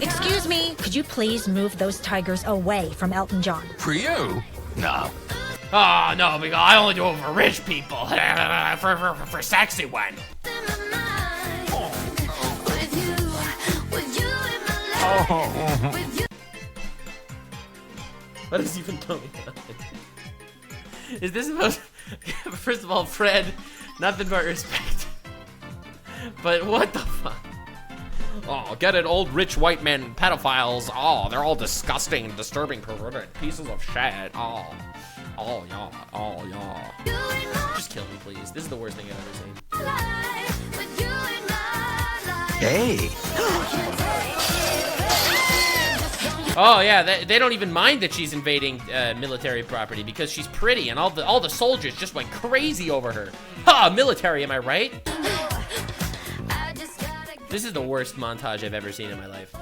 Excuse me, could you please move those tigers away from Elton John? For you? No. Oh, no, because I only do it for rich people. for sexy one. What is even going on? Is this supposed... First of all, Fred, nothing but respect. But what the fuck? Oh, get it, old rich white men pedophiles. Oh, they're all disgusting and disturbing, perverted pieces of shit. Oh, yeah. Just kill me, please. This is the worst thing I've ever seen. Hey. Oh yeah, they don't even mind that she's invading military property because she's pretty and all the soldiers just went crazy over her. Ha! Military, am I right? This is the worst montage I've ever seen in my life.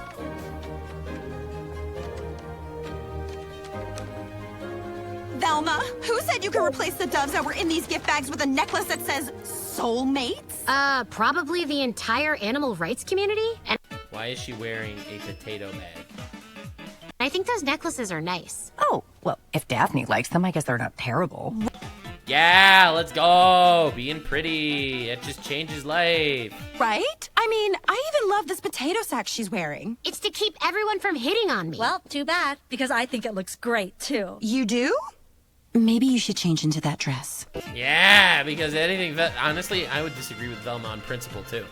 Velma, who said you could replace the doves that were in these gift bags with a necklace that says soulmates? Probably the entire animal rights community. And Why is she wearing a potato bag? I think those necklaces are nice. Oh, well, if Daphne likes them, I guess they're not terrible. Yeah, let's go. Being pretty. It just changes life. Right? I mean, I even love this potato sack she's wearing. It's to keep everyone from hitting on me. Well, too bad, because I think it looks great, too. You do? Maybe you should change into that dress. Yeah, because anything... Honestly, I would disagree with Velma on principle, too.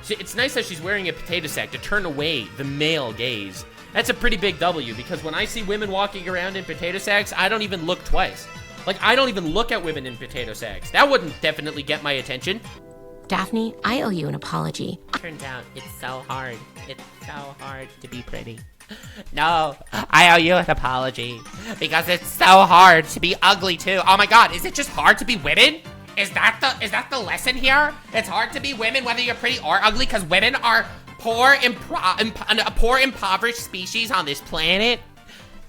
See, it's nice that she's wearing a potato sack to turn away the male gaze. That's a pretty big W, because when I see women walking around in potato sacks, I don't even look twice. Like, I don't even look at women in potato sacks. That wouldn't definitely get my attention. Daphne, I owe you an apology. Turns out it's so hard. It's so hard to be pretty. No, I owe you an apology. Because it's so hard to be ugly, too. Oh my god, is it just hard to be women? Is that the lesson here? It's hard to be women, whether you're pretty or ugly, because women are poor, impoverished species on this planet.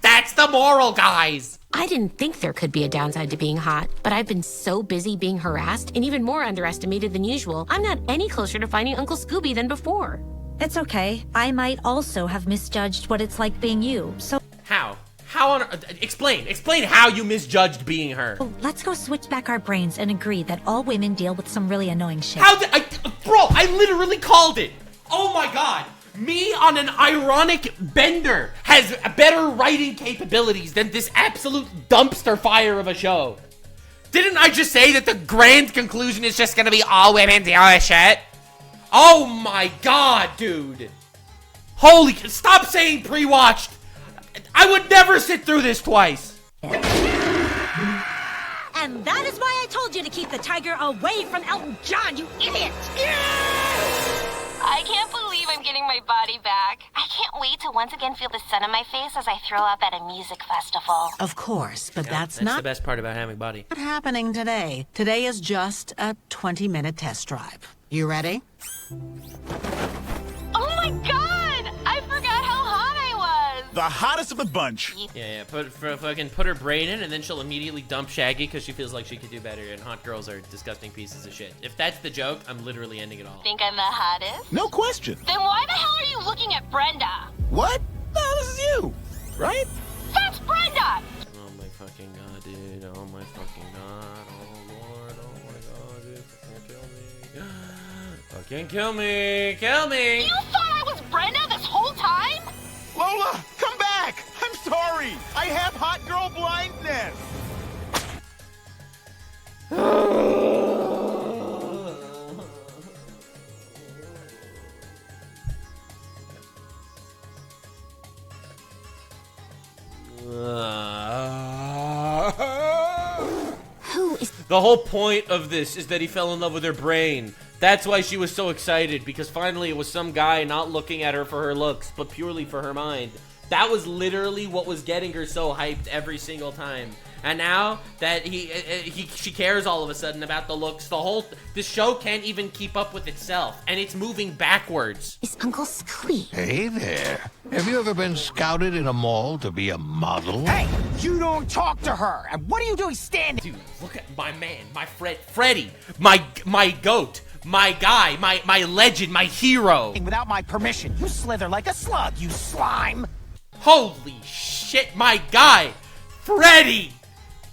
That's the moral, guys. I didn't think there could be a downside to being hot, but I've been so busy being harassed and even more underestimated than usual, I'm not any closer to finding Uncle Scooby than before. It's okay. I might also have misjudged what it's like being you, so... How? How on... Explain how you misjudged being her. Let's go switch back our brains and agree that all women deal with some really annoying shit. How did Bro, I literally called it. Oh my god. Me on an ironic bender has better writing capabilities than this absolute dumpster fire of a show. Didn't I just say that the grand conclusion is just gonna be all women deal with shit? Oh my god, dude. Holy... Stop saying pre-watched. I would never sit through this twice. And that is why I told you to keep the tiger away from Elton John, you idiot! I can't believe I'm getting my body back. I can't wait to once again feel the sun on my face as I throw up at a music festival. Of course, but that's the not best part about having a body. what's happening today. Today is just a 20-minute test drive. You ready? Oh my god! I forgot how hot I was! The hottest of the bunch. Yeah, fucking put her brain in, and then she'll immediately dump Shaggy because she feels like she could do better, and hot girls are disgusting pieces of shit. If that's the joke, I'm literally ending it all. Think I'm the hottest? No question. Then why the hell are you looking at Brenda? What? No, this is you, right? That's Brenda! Oh my fucking god, dude. Oh my fucking god. Oh lord. Oh my god, dude. Fucking kill me. Kill me. You thought I was Brenda this whole time? Lola, come back! I'm sorry. I have hot girl blindness. The whole point of this is that he fell in love with her brain. That's why she was so excited, because finally it was some guy not looking at her for her looks, but purely for her mind. That was literally what was getting her so hyped every single time. And now that she cares all of a sudden about the looks, this show can't even keep up with itself, and it's moving backwards. Is Uncle Scooby? Hey there. Have you ever been scouted in a mall to be a model? Hey, you don't talk to her. And what are you doing standing? Dude, look at my man, my Freddy, my goat, my guy, my legend, my hero. Without my permission, you slither like a slug, you slime. Holy shit, my guy, Freddy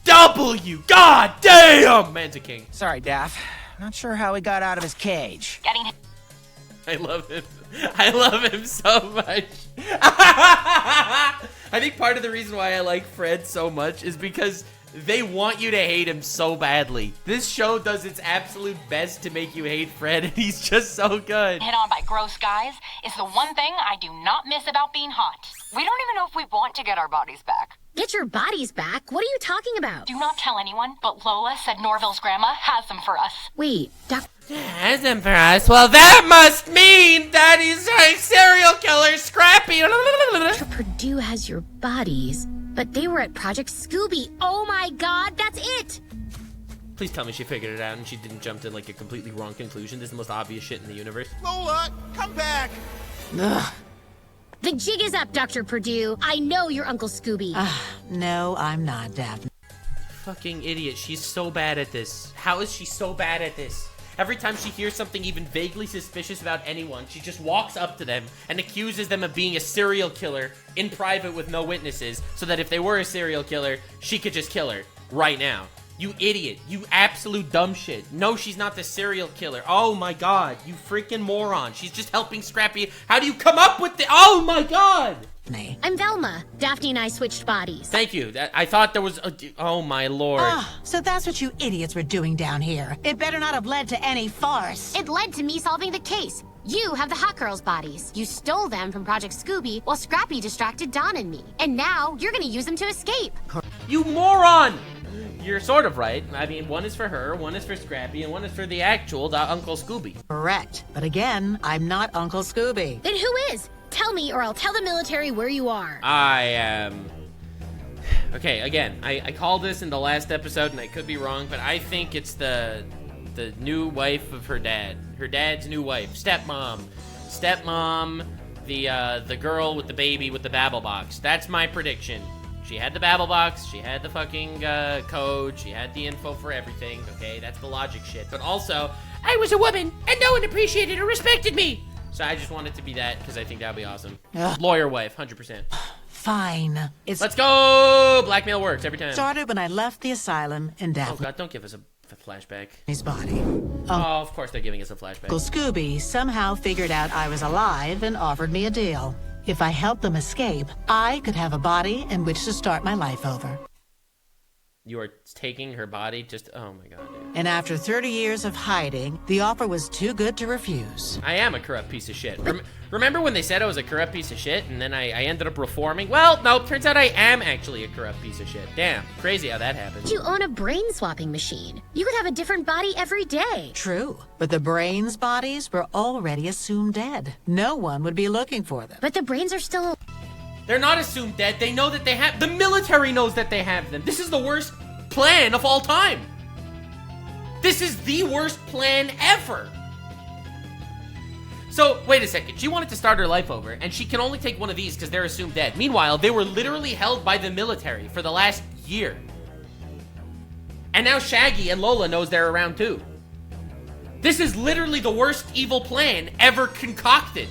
W. God damn, man's a king. Sorry, Daph. Not sure how he got out of his cage. I love him. I love him so much. I think part of the reason why I like Fred so much is because they want you to hate him so badly. This show does its absolute best to make you hate Fred, and he's just so good. Hit on by gross guys is the one thing I do not miss about being hot. We don't even know if we want to get our bodies back. Get your bodies back? What are you talking about? Do not tell anyone, but Lola said Norville's grandma has them for us. Wait, Has them for us? Well, that must mean that he's a serial killer, Scrappy. Dr. Purdue has your bodies, but they were at Project Scooby. Oh my god, that's it! Please tell me she figured it out and she didn't jump to like a completely wrong conclusion. This is the most obvious shit in the universe. Lola, come back! Ugh. The jig is up, Dr. Purdue. I know you're Uncle Scooby. No, I'm not, Daphne. Fucking idiot. She's so bad at this. How is she so bad at this? Every time she hears something even vaguely suspicious about anyone, she just walks up to them and accuses them of being a serial killer in private with no witnesses, so that if they were a serial killer, she could just kill her right now. You idiot. You absolute dumb shit. No, she's not the serial killer. Oh my god. You freaking moron. She's just helping Scrappy. How do you come up with the... Oh my god. I'm Velma. Daphne and I switched bodies. Thank you. I thought there was a... Oh my lord. So that's what you idiots were doing down here. It better not have led to any farce. It led to me solving the case. You have the hot girls' bodies. You stole them from Project Scooby while Scrappy distracted Dawn and me. And now you're gonna use them to escape. You moron! You're sort of right. I mean, one is for her, one is for Scrappy, and one is for the actual Uncle Scooby. Correct. But again, I'm not Uncle Scooby. Then who is? Tell me or I'll tell the military where you are. I am... Okay, again, I called this in the last episode, and I could be wrong, but I think it's the new wife of her dad. Her dad's new wife. Stepmom. Stepmom, the girl with the baby with the babble box. That's my prediction. She had the babble box, she had the fucking code, she had the info for everything, okay? That's the logic shit. But also, I was a woman, and no one appreciated or respected me! So I just wanted to be that, because I think that would be awesome. Lawyer wife, 100%. Fine. Let's go! Blackmail works every time. Started when I left the asylum in Daphne. Oh god, don't give us a flashback. His body. Oh, of course they're giving us a flashback. Uncle Scooby somehow figured out I was alive and offered me a deal. If I helped them escape, I could have a body in which to start my life over. You are taking her body just... Oh my god, dude. And after 30 years of hiding, the offer was too good to refuse. I am a corrupt piece of shit. Remember when they said I was a corrupt piece of shit and then I ended up reforming? Well, no, turns out I am actually a corrupt piece of shit. Damn, crazy how that happened. You own a brain swapping machine. You could have a different body every day. True, but the brains' bodies were already assumed dead. No one would be looking for them. But the brains are still... They're not assumed dead. They know that they have... The military knows that they have them. This is the worst plan of all time. This is the worst plan ever. So, wait a second. She wanted to start her life over, and she can only take one of these because they're assumed dead. Meanwhile, they were literally held by the military for the last year. And now Shaggy and Lola knows they're around too. This is literally the worst evil plan ever concocted.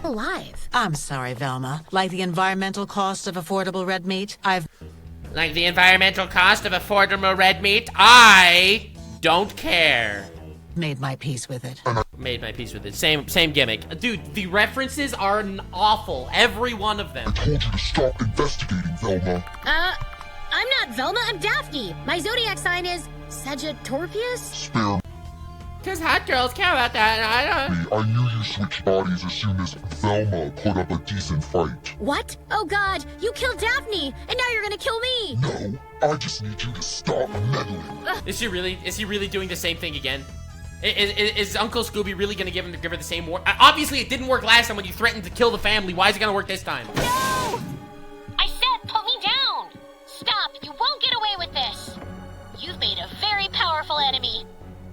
Alive. I'm sorry, Velma. Like the environmental cost of affordable red meat, Like the environmental cost of affordable red meat, I don't care. Made my peace with it. Made my peace with it. Same gimmick. Dude, the references are awful. Every one of them. I told you to stop investigating, Velma. I'm not Velma, I'm Daphne. My zodiac sign is Sagittarius. Spare Because hot girls care about that. me. I knew you switched bodies as soon as Velma put up a decent fight. What? Oh god, you killed Daphne, and now you're gonna kill me. No, I just need you to stop meddling. Is he really doing the same thing again? Is Uncle Scooby really gonna give her the same war? Obviously, it didn't work last time when you threatened to kill the family. Why is it gonna work this time? No! I said put me down! Stop! You won't get away with this! You've made a very powerful enemy.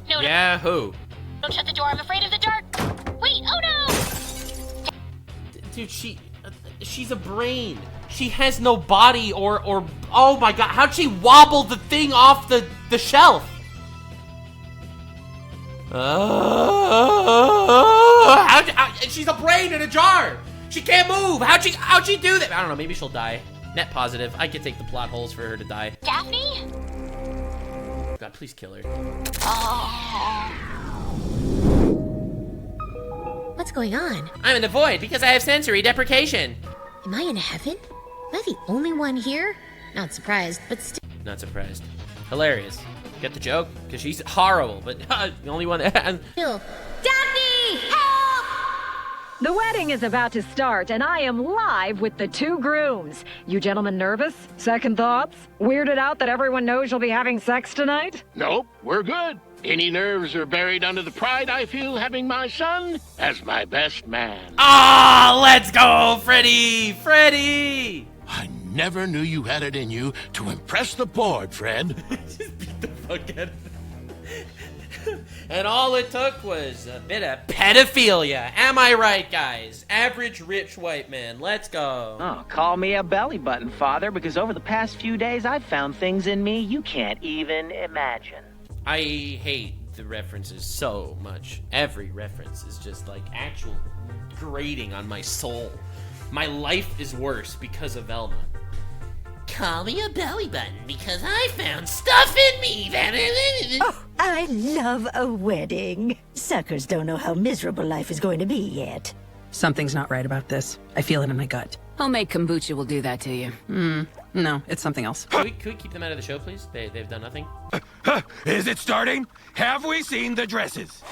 No, yeah, who? Don't shut the door, I'm afraid of the dark. Wait, oh no! Dude, she's a brain. She has no body or oh my god, how'd she wobble the thing off the shelf? She's a brain in a jar. She can't move. How'd she do that? I don't know, maybe she'll die. Net positive. I could take the plot holes for her to die. Daphne? God, please kill her. What's going on? I'm in the void because I have sensory deprecation. Am I in heaven? Am I the only one here? Not surprised, but still. Not surprised. Hilarious. Get the joke? Because she's horrible, but the only one that... Still. Daphne! Help! The wedding is about to start, and I am live with the two grooms. You gentlemen nervous? Second thoughts? Weirded out that everyone knows you'll be having sex tonight? Nope, we're good. Any nerves are buried under the pride I feel having my son as my best man. Ah, let's go, Freddy! Freddy! I never knew you had it in you to impress the board, Fred. Just beat the fuck out of him. And all it took was a bit of pedophilia. Am I right, guys? Average rich white man. Let's go. Oh, call me a belly button, Father, because over the past few days I've found things in me you can't even imagine. I hate the references so much. Every reference is just like actual grating on my soul. My life is worse because of Velma. Call me a belly button because I found stuff in me that... Oh, I love a wedding. Suckers don't know how miserable life is going to be yet. Something's not right about this. I feel it in my gut. Homemade kombucha will do that to you. No, it's something else. Could we keep them out of the show, please? They've done nothing. Is it starting? Have we seen the dresses?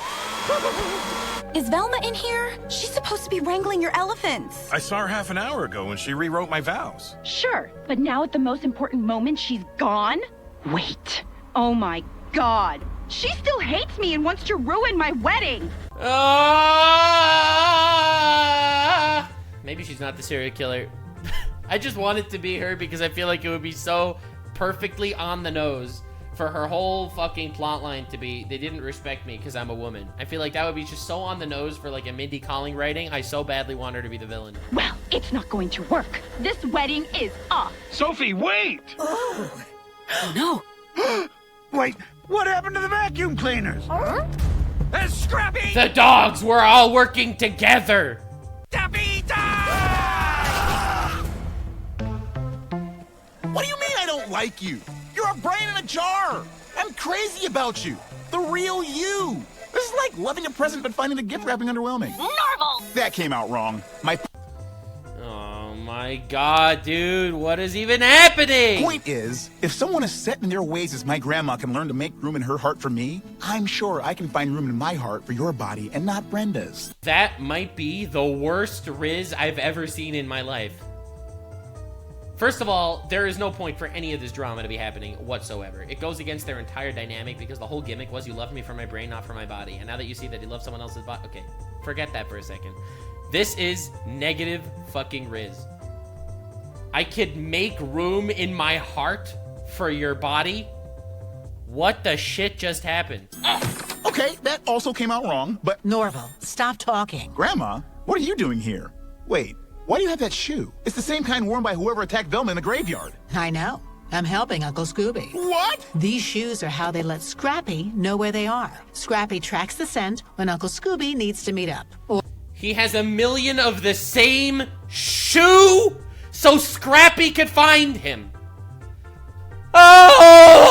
Is Velma in here? She's supposed to be wrangling your elephants. I saw her half an hour ago when she rewrote my vows. Sure, but now at the most important moment, she's gone? Wait. Oh my god. She still hates me and wants to ruin my wedding. Maybe she's not the serial killer. I just want it to be her because I feel like it would be so perfectly on the nose for her whole fucking plotline to be, they didn't respect me because I'm a woman. I feel like that would be just so on the nose for like a Mindy Kaling writing. I so badly want her to be the villain. Well, It's not going to work. This wedding is off. Sophie, wait! Oh no. Wait, what happened to the vacuum cleaners? That's Scrappy! The dogs were all working together. Daphne, What do you mean I don't like you? You're a brain in a jar. I'm crazy about you. The real you. This is like loving a present but finding the gift wrapping underwhelming. Normal! That came out wrong. Oh my god, dude. What is even happening? Point is, if someone as set in their ways as my grandma can learn to make room in her heart for me, I'm sure I can find room in my heart for your body and not Brenda's. That might be the worst Riz I've ever seen in my life. First of all, there is no point for any of this drama to be happening whatsoever. It goes against their entire dynamic because the whole gimmick was you loved me for my brain, not for my body. And now that you see that you love someone else's body, okay, forget that for a second. This is negative fucking Riz. I could make room in my heart for your body? What the shit just happened? Okay, that also came out wrong, but... Norval, stop talking. Grandma, what are you doing here? Wait, why do you have that shoe? It's the same kind worn by whoever attacked Velma in the graveyard. I know. I'm helping Uncle Scooby. What? These shoes are how they let Scrappy know where they are. Scrappy tracks the scent when Uncle Scooby needs to meet up. He has a million of the same shoe so Scrappy could find him. Oh!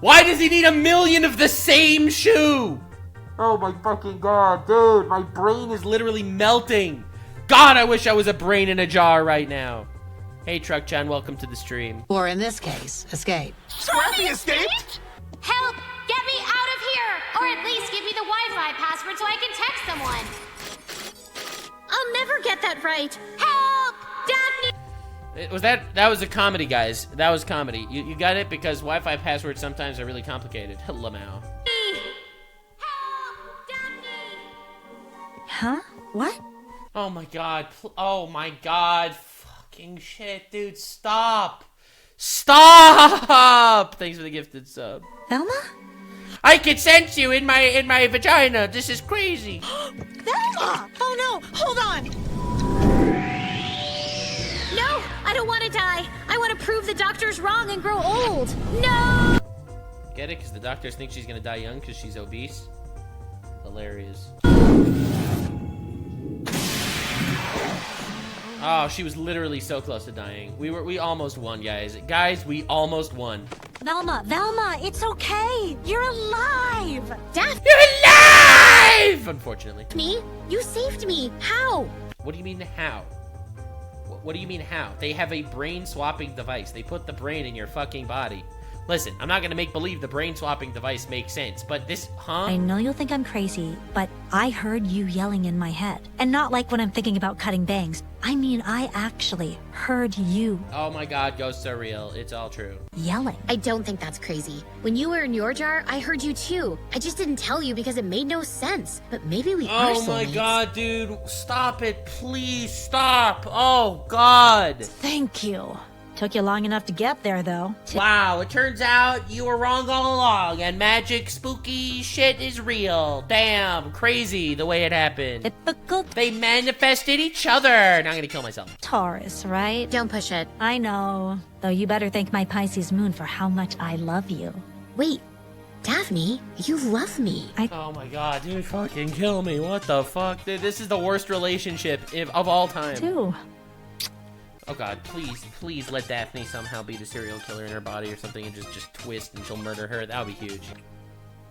Why does he need a million of the same shoe? Oh my fucking god, dude. My brain is literally melting. God, I wish I was a brain in a jar right now. Hey, Truck John, welcome to the stream. Or in this case, escape. Scrappy escaped? Help! Get me out of here! Or at least give me the Wi-Fi password so I can text someone. I'll never get that right. Help! Daphne! That was a comedy, guys. That was comedy. You got it? Because Wi-Fi passwords sometimes are really complicated. Lamau. Huh? What? Oh my god. Oh my god. Fucking shit, dude. Stop. Stop! Thanks for the gifted sub. Velma? I can sense you in my vagina. This is crazy. Velma! Oh no! Hold on! No! I don't want to die! I want to prove the doctor's wrong and grow old! No! Get it? Because the doctors think she's gonna die young because she's obese? Hilarious. Oh, she was literally so close to dying. We almost won, guys. Guys, we almost won. Velma, it's okay! You're alive! Daphne! You're alive! Unfortunately. Me? You saved me! How? What do you mean, how? What do you mean, how? They have a brain-swapping device. They put the brain in your fucking body. Listen, I'm not gonna make believe the brain-swapping device makes sense, but this, I know you'll think I'm crazy, but I heard you yelling in my head. And not like when I'm thinking about cutting bangs. I mean, I actually heard you. Oh my god, ghosts are real. It's all true. Yelling. I don't think that's crazy. When you were in your jar, I heard you too. I just didn't tell you because it made no sense. But maybe we are soulmates. Oh my god, dude. Stop it. Please stop. Oh god. Thank you. Took you long enough to get there, though. Wow, it turns out you were wrong all along, and magic, spooky shit is real. Damn, crazy the way it happened. Typical. They manifested each other. Now I'm gonna kill myself. Taurus, right? Don't push it. I know. Though you better thank my Pisces moon for how much I love you. Wait, Daphne, you love me. Oh my god, dude, fucking kill me. What the fuck? Dude, this is the worst relationship of all time. Too. Oh god, please let Daphne somehow be the serial killer in her body or something and just twist and she'll murder her. That would be huge.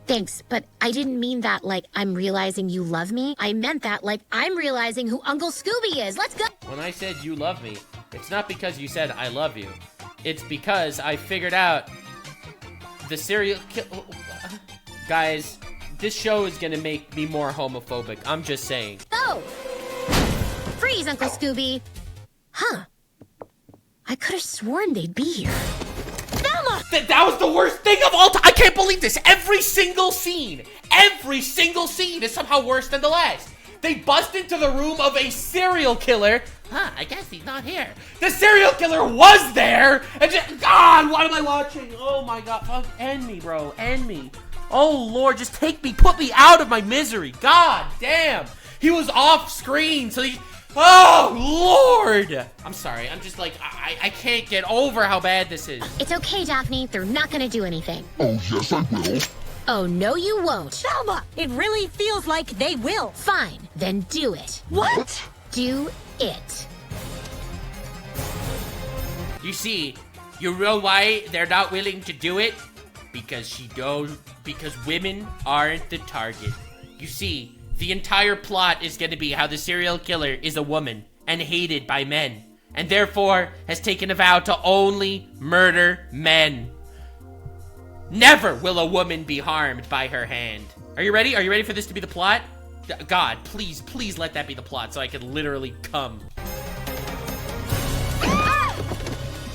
Thanks, but I didn't mean that like I'm realizing you love me. I meant that like I'm realizing who Uncle Scooby is. Let's go! When I said you love me, it's not because you said I love you. It's because I figured out the serial killer... Guys, this show is gonna make me more homophobic. I'm just saying. Oh! Freeze, Uncle Scooby! Huh. I could have sworn they'd be here. Velma! That was the worst thing of all time. I can't believe this. Every single scene is somehow worse than the last. They bust into the room of a serial killer. Huh, I guess he's not here. The serial killer was there. And just, God, what am I watching? Oh my God. Fuck, end me, bro. End me. Oh, Lord, just put me out of my misery. God damn. He was off screen, so he... Oh, Lord! I'm sorry, I'm just like, I can't get over how bad this is. It's okay, Daphne. They're not gonna do anything. Oh, yes, I will. Oh, no, you won't. Velma, it really feels like they will. Fine, then do it. What? Do it. You see, you know why they're not willing to do it? Because women aren't the target. You see, the entire plot is going to be how the serial killer is a woman and hated by men, and therefore has taken a vow to only murder men. Never will a woman be harmed by her hand. Are you ready? Are you ready for this to be the plot? God, please, please let that be the plot so I can literally come. Ah!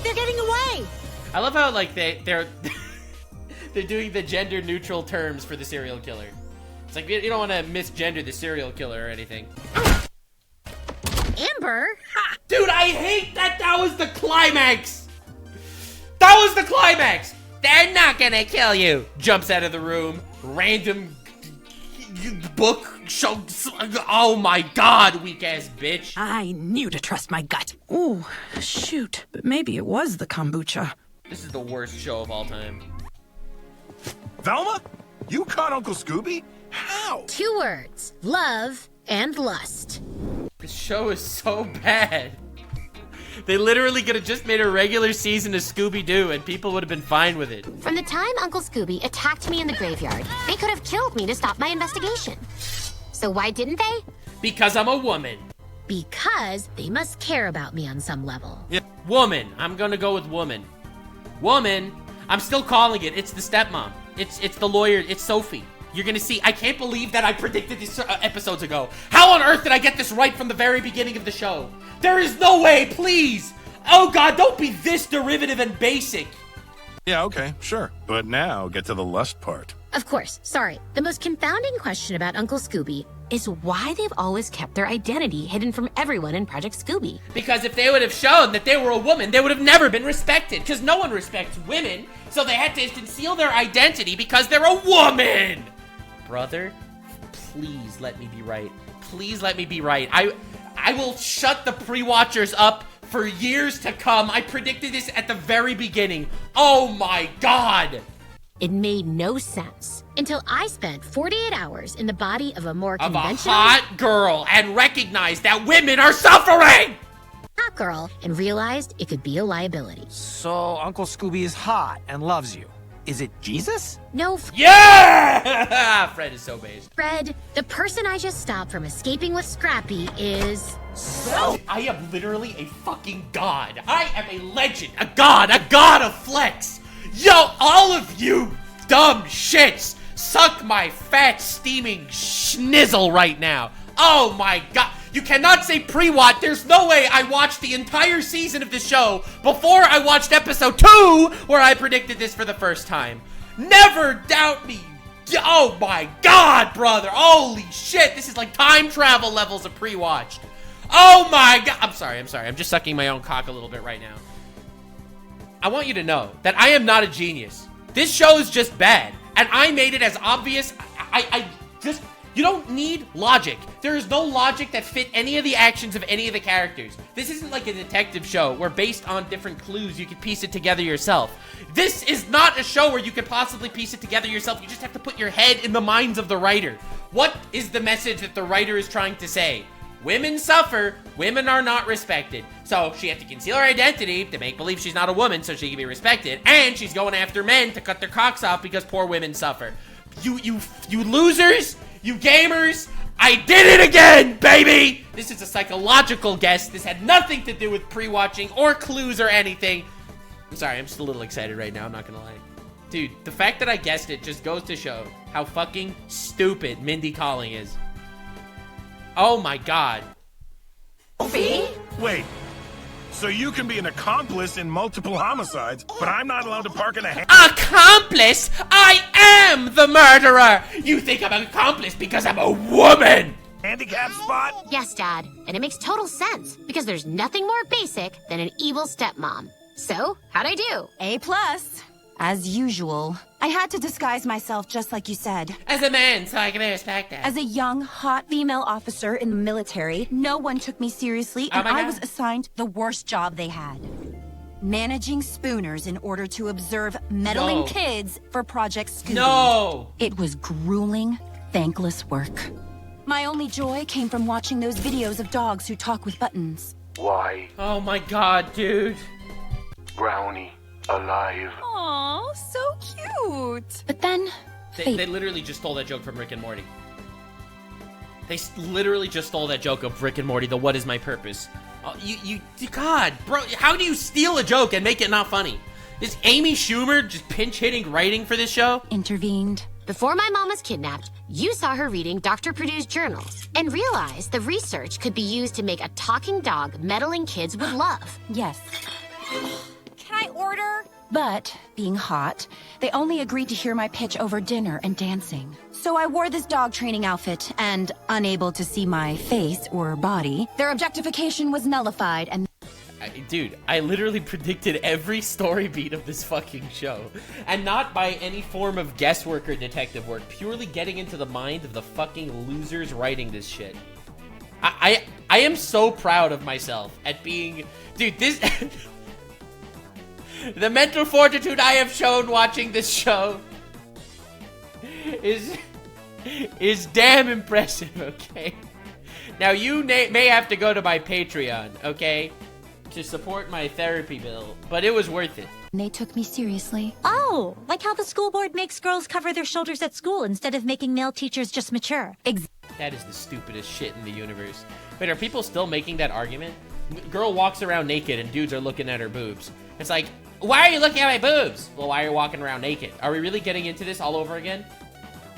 They're getting away! I love how, like, they're they're doing the gender neutral terms for the serial killer. It's like, you don't want to misgender the serial killer or anything. Amber? Ha! Dude, I hate that was the climax! That was the climax! They're not gonna kill you! Jumps out of the room, random book, oh my god, weak ass bitch. I knew to trust my gut. Ooh, shoot. But maybe it was the kombucha. This is the worst show of all time. Velma? You caught Uncle Scooby? How? 2 words. Love and lust. This show is so bad. They literally could have just made a regular season of Scooby-Doo and people would have been fine with it. From the time Uncle Scooby attacked me in the graveyard, they could have killed me to stop my investigation. So why didn't they? Because I'm a woman. Because they must care about me on some level. Yeah. Woman. I'm gonna go with woman. Woman. I'm still calling it. It's the stepmom. It's the lawyer. It's Sophie. You're gonna see. I can't believe that I predicted this episodes ago. How on earth did I get this right from the very beginning of the show? There is no way, please. Oh God, don't be this derivative and basic. Yeah, okay, sure. But now get to the lust part. Of course, sorry. The most confounding question about Uncle Scooby is why they've always kept their identity hidden from everyone in Project Scooby. Because if they would have shown that they were a woman, they would have never been respected. Because no one respects women, so they had to conceal their identity because they're a woman. Brother, please let me be right. Please let me be right. I will shut the pre-watchers up for years to come. I predicted this at the very beginning. Oh my God. It made no sense until I spent 48 hours in the body of a more conventional... a hot girl and recognized that women are suffering! Hot girl and realized it could be a liability. So Uncle Scooby is hot and loves you. Is it Jesus? No. Yeah! Fred is so based. Fred, the person I just stopped from escaping with Scrappy is... I am literally a fucking god. I am a legend, a god of flex. Yo, all of you dumb shits, suck my fat steaming schnizzle right now. Oh my God. You cannot say pre-watch. There's no way I watched the entire season of the show before I watched episode 2 where I predicted this for the first time. Never doubt me. Oh my God, brother. Holy shit. This is like time travel levels of pre-watched. Oh my God. I'm sorry. I'm just sucking my own cock a little bit right now. I want you to know that I am not a genius. This show is just bad. And I made it as obvious. You don't need logic. There is no logic that fit any of the actions of any of the characters. This isn't like a detective show where based on different clues you can piece it together yourself. This is not a show where you could possibly piece it together yourself. You just have to put your head in the minds of the writer. What is the message that the writer is trying to say? Women suffer, women are not respected. So she had to conceal her identity to make believe she's not a woman so she can be respected. And she's going after men to cut their cocks off because poor women suffer. You losers! You gamers, I did it again, baby! This is a psychological guess. This had nothing to do with pre-watching or clues or anything. I'm sorry, I'm just a little excited right now, I'm not gonna lie. Dude, the fact that I guessed it just goes to show how fucking stupid Mindy Kaling is. Oh my God. Wait, so you can be an accomplice in multiple homicides, but I'm not allowed to park in a... Accomplice? I am the murderer! You think I'm an accomplice because I'm a woman! Handicap spot? Yes, Dad. And it makes total sense because there's nothing more basic than an evil stepmom. So, how'd I do? A+, as usual. I had to disguise myself just like you said. As a man, so I can respect that. As a young, hot female officer in the military, no one took me seriously, and I was assigned the worst job they had. Managing spooners in order to observe meddling kids for Project Scooby. No! It was grueling, thankless work. My only joy came from watching those videos of dogs who talk with buttons. Why? Oh my god, dude. Brownie, alive. Aw, so cute. But then, They literally just stole that joke from Rick and Morty. They literally just stole that joke of Rick and Morty, the what is my purpose. Oh, God, bro, how do you steal a joke and make it not funny? Is Amy Schumer just pinch-hitting writing for this show? Intervened. Before my mom was kidnapped, you saw her reading Dr. Purdue's journals and realized the research could be used to make a talking dog meddling kids would love. Yes. Can I order? But, being hot, they only agreed to hear my pitch over dinner and dancing. So I wore this dog training outfit, and unable to see my face or body, their objectification was nullified, and... Dude, I literally predicted every story beat of this fucking show. And not by any form of guesswork or detective work, purely getting into the mind of the fucking losers writing this shit. I am so proud of myself at being... Dude, this... The mental fortitude I have shown watching this show is damn impressive, okay? Now, you may have to go to my Patreon, okay? To support my therapy bill, but it was worth it. They took me seriously. Oh, like how the school board makes girls cover their shoulders at school instead of making male teachers just mature. That is the stupidest shit in the universe. Wait, are people still making that argument? Girl walks around naked and dudes are looking at her boobs. It's like, why are you looking at my boobs? Well, why are you walking around naked? Are we really getting into this all over again?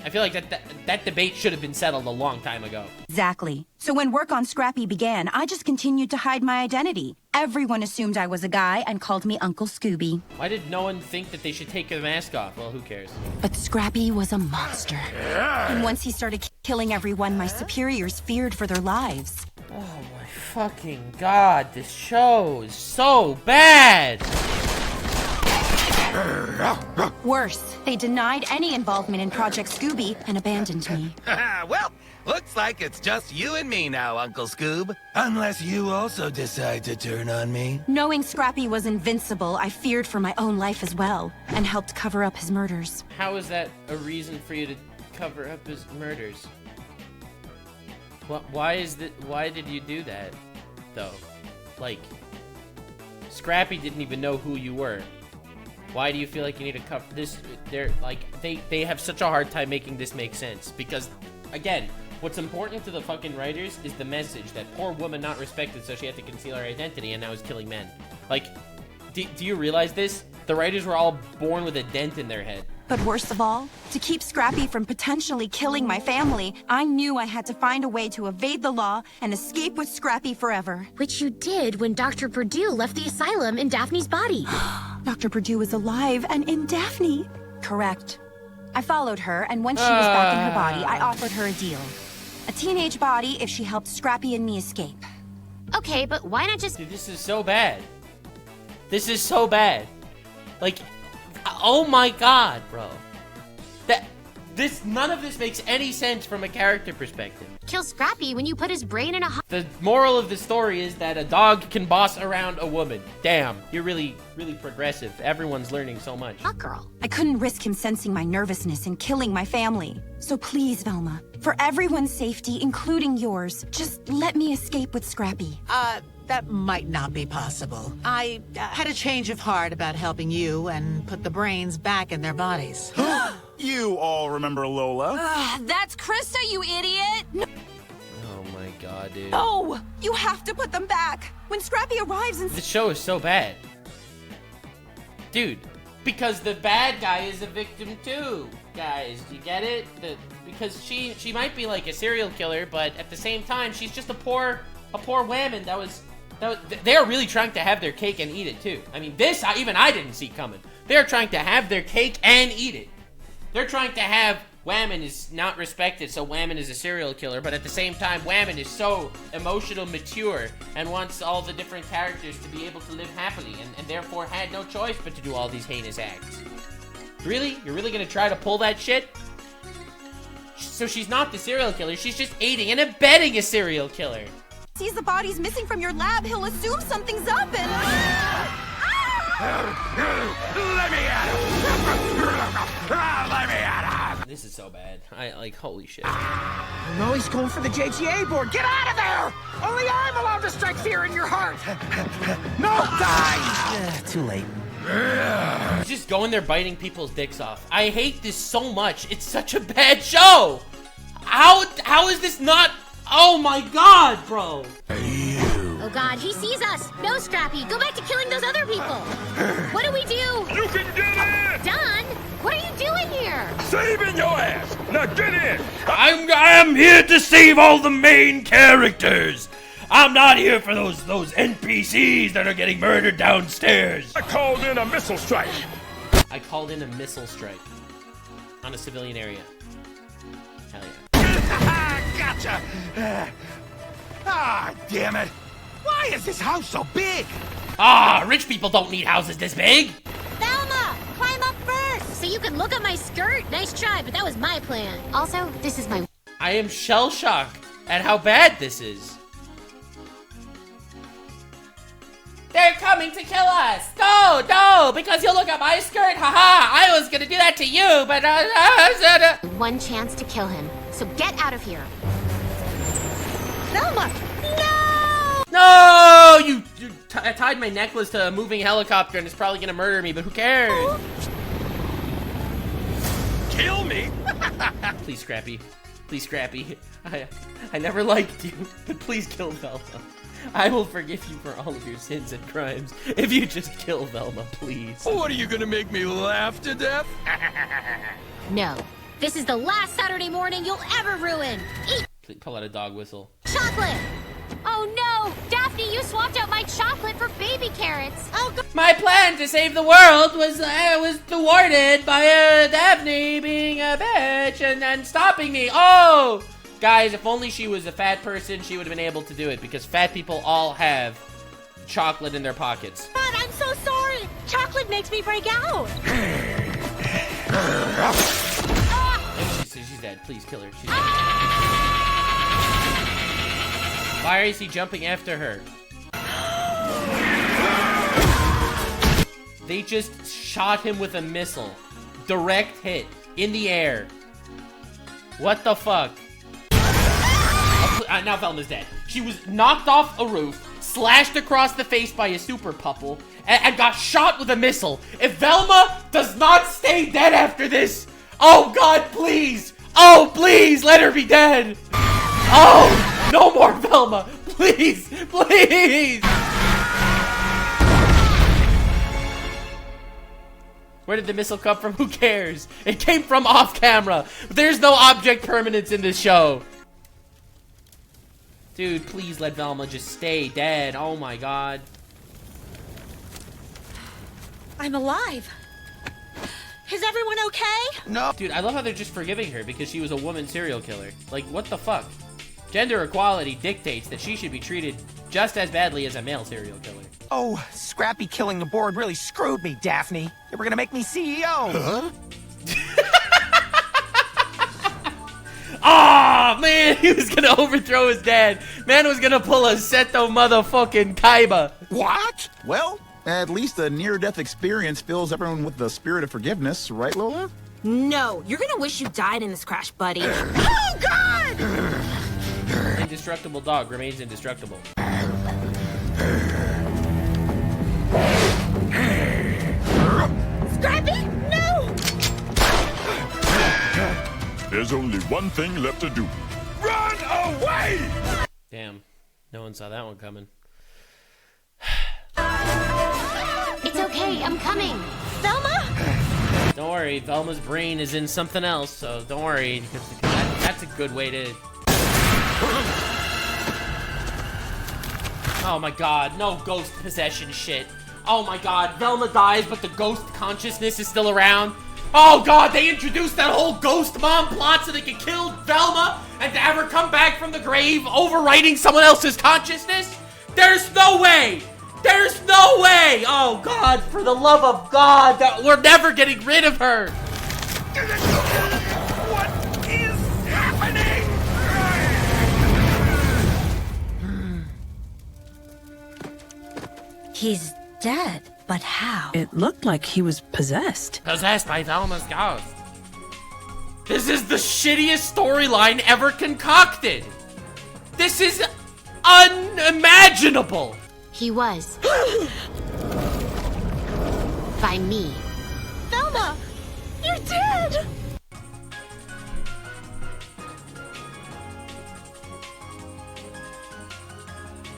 I feel like that debate should have been settled a long time ago. Exactly. So when work on Scrappy began, I just continued to hide my identity. Everyone assumed I was a guy and called me Uncle Scooby. Why did no one think that they should take the mask off? Well, who cares? But Scrappy was a monster. And once he started killing everyone, my superiors feared for their lives. Oh my fucking god, this show is so bad! Worse, they denied any involvement in Project Scooby and abandoned me. Well, looks like it's just you and me now, Uncle Scoob. Unless you also decide to turn on me. Knowing Scrappy was invincible, I feared for my own life as well, and helped cover up his murders. How is that a reason for you to cover up his murders? Why did you do that, though? Like, Scrappy didn't even know who you were. Why do you feel like you need to cover this? They have such a hard time making this make sense because, again, what's important to the fucking writers is the message that poor woman not respected, so she had to conceal her identity and now is killing men. Like, do you realize this? The writers were all born with a dent in their head. But worst of all, to keep Scrappy from potentially killing my family, I knew I had to find a way to evade the law and escape with Scrappy forever. Which you did when Dr. Purdue left the asylum in Daphne's body. Dr. Purdue is alive and in Daphne. Correct. I followed her, and once she was back in her body, I offered her a deal. A teenage body if she helped Scrappy and me escape. Okay, but why not just... Dude, this is so bad. This is so bad. Like, oh my god, bro. None of this makes any sense from a character perspective. Kill Scrappy when you put his brain in a... The moral of the story is that a dog can boss around a woman. Damn, you're really, really progressive. Everyone's learning so much. Hot girl. I couldn't risk him sensing my nervousness and killing my family. So please, Velma, for everyone's safety, including yours, just let me escape with Scrappy. That might not be possible. I had a change of heart about helping you and put the brains back in their bodies. You all remember Lola? That's Krista, you idiot! No. Oh my god, dude. Oh, you have to put them back. When Scrappy arrives and... This show is so bad. Dude, because the bad guy is a victim too, guys. Do you get it? Because she might be like a serial killer, but at the same time, she's just a poor woman they're really trying to have their cake and eat it too. I mean, even I didn't see coming. They're trying to have their cake and eat it. They're trying to have Whammon is not respected, so Whammon is a serial killer, but at the same time, Whammon is so emotional mature and wants all the different characters to be able to live happily, and therefore had no choice but to do all these heinous acts. Really? You're really gonna try to pull that shit? So she's not the serial killer, she's just aiding and abetting a serial killer. Sees the bodies missing from your lab, he'll assume something's up and... Let me at him! Let me at him! This is so bad. Holy shit. No, he's going for the JTA board. Get out of there! Only I'm allowed to strike fear in your heart. No, die! Too late. He's just going there biting people's dicks off. I hate this so much. It's such a bad show. How is this not... Oh my god, bro. Oh god, he sees us. No, Scrappy, go back to killing those other people. What do we do? You can get in! Don, what are you doing here? Saving your ass! Now get in! I am here to save all the main characters. I'm not here for those NPCs that are getting murdered downstairs. I called in a missile strike. I called in a missile strike on a civilian area. Hell yeah. Gotcha! Damn it! Why is this house so big? Rich people don't need houses this big. Velma, climb up first so you can look at my skirt. Nice try, but that was my plan. Also, this is my... I am shell-shocked at how bad this is. They're coming to kill us! No, because you look at my skirt, haha! I was gonna do that to you, but One chance to kill him, so get out of here. Velma! No! You tied my necklace to a moving helicopter and it's probably gonna murder me, but who cares? Kill me? Please, Scrappy. Please, Scrappy. I never liked you, but please kill Velma. I will forgive you for all of your sins and crimes if you just kill Velma, please. What, are you gonna make me laugh to death? No. This is the last Saturday morning you'll ever ruin. Eat Please pull out a dog whistle. chocolate! Oh no! Daphne, you swapped out my chocolate for baby carrots! Oh god! My plan to save the world was thwarted by Daphne being a bitch and stopping me. Oh! Guys, if only she was a fat person, she would have been able to do it, because fat people all have chocolate in their pockets. God, I'm so sorry! Chocolate makes me break out! She's dead. Please kill her. She's dead. Why is he jumping after her? They just shot him with a missile. Direct hit. In the air. What the fuck? Now Velma's dead. She was knocked off a roof, slashed across the face by a super puppel, and got shot with a missile. If Velma does not stay dead after this, oh god, please! Oh, please, let her be dead! Oh, no more Velma! Please, please! Where did the missile come from? Who cares? It came from off camera. There's no object permanence in this show. Dude, please let Velma just stay dead. Oh my god. I'm alive. Is everyone okay? No. Dude, I love how they're just forgiving her because she was a woman serial killer. Like, what the fuck? Gender equality dictates that she should be treated just as badly as a male serial killer. Oh, Scrappy killing the board really screwed me, Daphne. They were gonna make me CEO. Huh? Ah, man, he was gonna overthrow his dad. Man was gonna pull a Seto motherfucking Kaiba. What? Well, at least a near-death experience fills everyone with the spirit of forgiveness, right, Lola? No, you're gonna wish you died in this crash, buddy. Oh, God! Indestructible dog remains indestructible. Scrappy, no! There's only one thing left to do. Run away! Damn, no one saw that one coming. It's okay, I'm coming. Velma? Don't worry, Velma's brain is in something else, so don't worry. Because that's a good way to... Oh my god, no ghost possession shit. Oh my god, Velma dies, but the ghost consciousness is still around. Oh god, they introduced that whole ghost mom plot so they could kill Velma and to have her come back from the grave, overwriting someone else's consciousness? There's no way! There's no way! Oh, God, for the love of God, we're never getting rid of her! What is happening? He's dead, but how? It looked like he was possessed. Possessed by Velma's ghost. This is the shittiest storyline ever concocted! This is unimaginable! He was. By me. Velma! You're dead!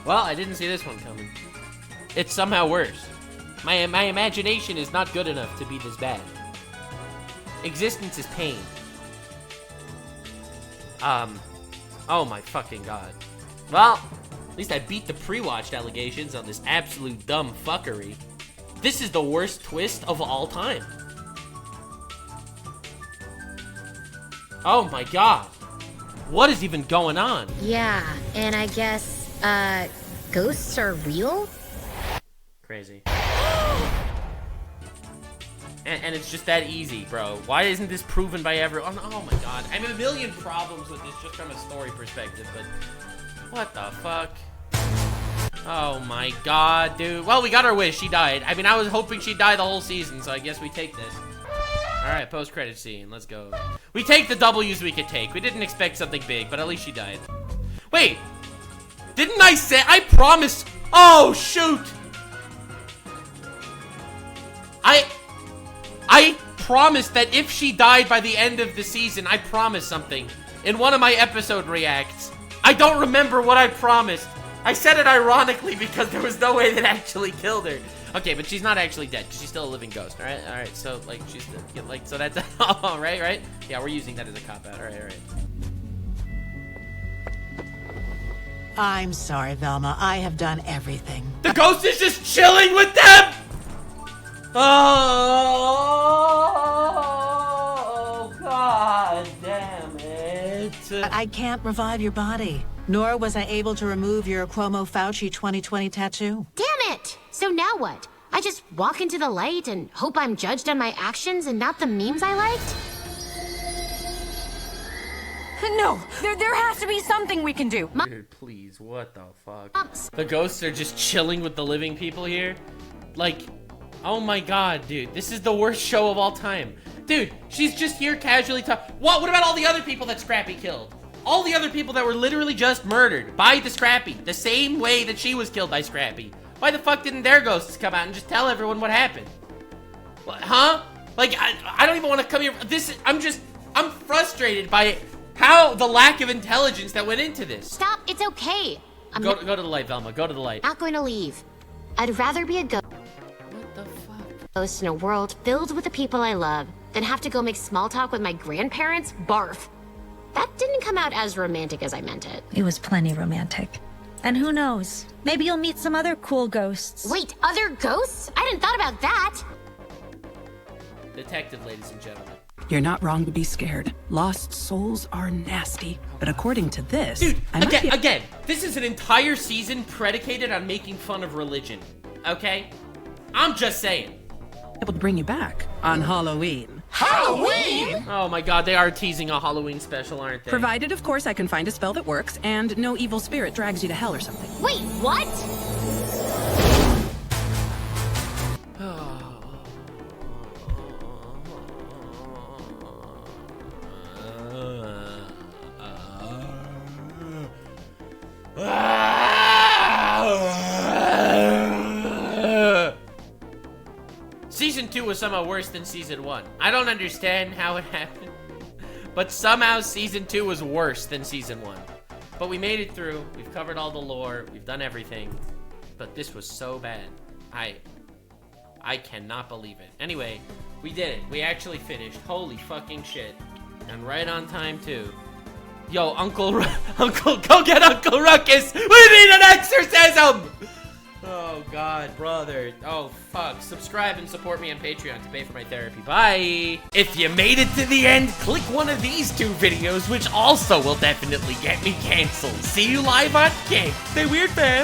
Well, I didn't see this one coming. It's somehow worse. My imagination is not good enough to be this bad. Existence is pain. Oh my fucking God. Well, at least I beat the pre-watched allegations on this absolute dumb fuckery. This is the worst twist of all time. Oh my God. What is even going on? Yeah, and I guess, ghosts are real? Crazy. And it's just that easy, bro. Why isn't this proven by everyone? Oh my God. I have a million problems with this just from a story perspective, but what the fuck? Oh my God, dude. Well, we got our wish. She died. I mean, I was hoping she'd die the whole season, so I guess we take this. All right, post-credit scene. Let's go. We take the W's we could take. We didn't expect something big, but at least she died. Wait. Didn't I say? I promised. Oh, shoot. I promised that if she died by the end of the season, I promised something in one of my episode reacts. I don't remember what I promised. I said it ironically because there was no way that actually killed her. Okay, but she's not actually dead because she's still a living ghost. All right. So like she's still, like, so that's oh, right. Yeah, we're using that as a cop out. All right. I'm sorry, Velma. I have done everything. The ghost is just chilling with them. Oh, God damn it. I can't revive your body, nor was I able to remove your Cuomo Fauci 2020 tattoo. Damn it! So now what? I just walk into the light and hope I'm judged on my actions and not the memes I liked? No, there has to be something we can do. Dude, please, what the fuck? The ghosts are just chilling with the living people here? Like, oh my God, dude, this is the worst show of all time. Dude, she's just here casually talking. What about all the other people that Scrappy killed? All the other people that were literally just murdered by the Scrappy, the same way that she was killed by Scrappy. Why the fuck didn't their ghosts come out and just tell everyone what happened? What, huh? Like, I don't even want to come here. I'm frustrated by it. How the lack of intelligence that went into this. Stop, it's okay. Go to the light, Velma, go to the light. Not going to leave. I'd rather be a ghost. What the fuck? Ghost in a world filled with the people I love than have to go make small talk with my grandparents. Barf. That didn't come out as romantic as I meant it. It was plenty romantic. And who knows? Maybe you'll meet some other cool ghosts. Wait, other ghosts? I hadn't thought about that. Detective, ladies and gentlemen. You're not wrong to be scared. Lost souls are nasty. But according to this... Dude, again, this is an entire season predicated on making fun of religion. Okay? I'm just saying. Able to bring you back on Halloween. Halloween? Oh my God, they are teasing a Halloween special, aren't they? Provided, of course, I can find a spell that works and no evil spirit drags you to hell or something. Wait, what? Season 2 was somehow worse than Season 1. I don't understand how it happened, but somehow Season 2 was worse than Season 1. But we made it through. We've covered all the lore. We've done everything. But this was so bad. I cannot believe it. Anyway, we did it. We actually finished. Holy fucking shit. And right on time, too. Yo, Uncle, go get Uncle Ruckus! We need an exorcism! Oh, God, brother. Oh, fuck. Subscribe and support me on Patreon to pay for my therapy. Bye! If you made it to the end, click one of these two videos, which also will definitely get me canceled. See you live on King. Stay weird, man.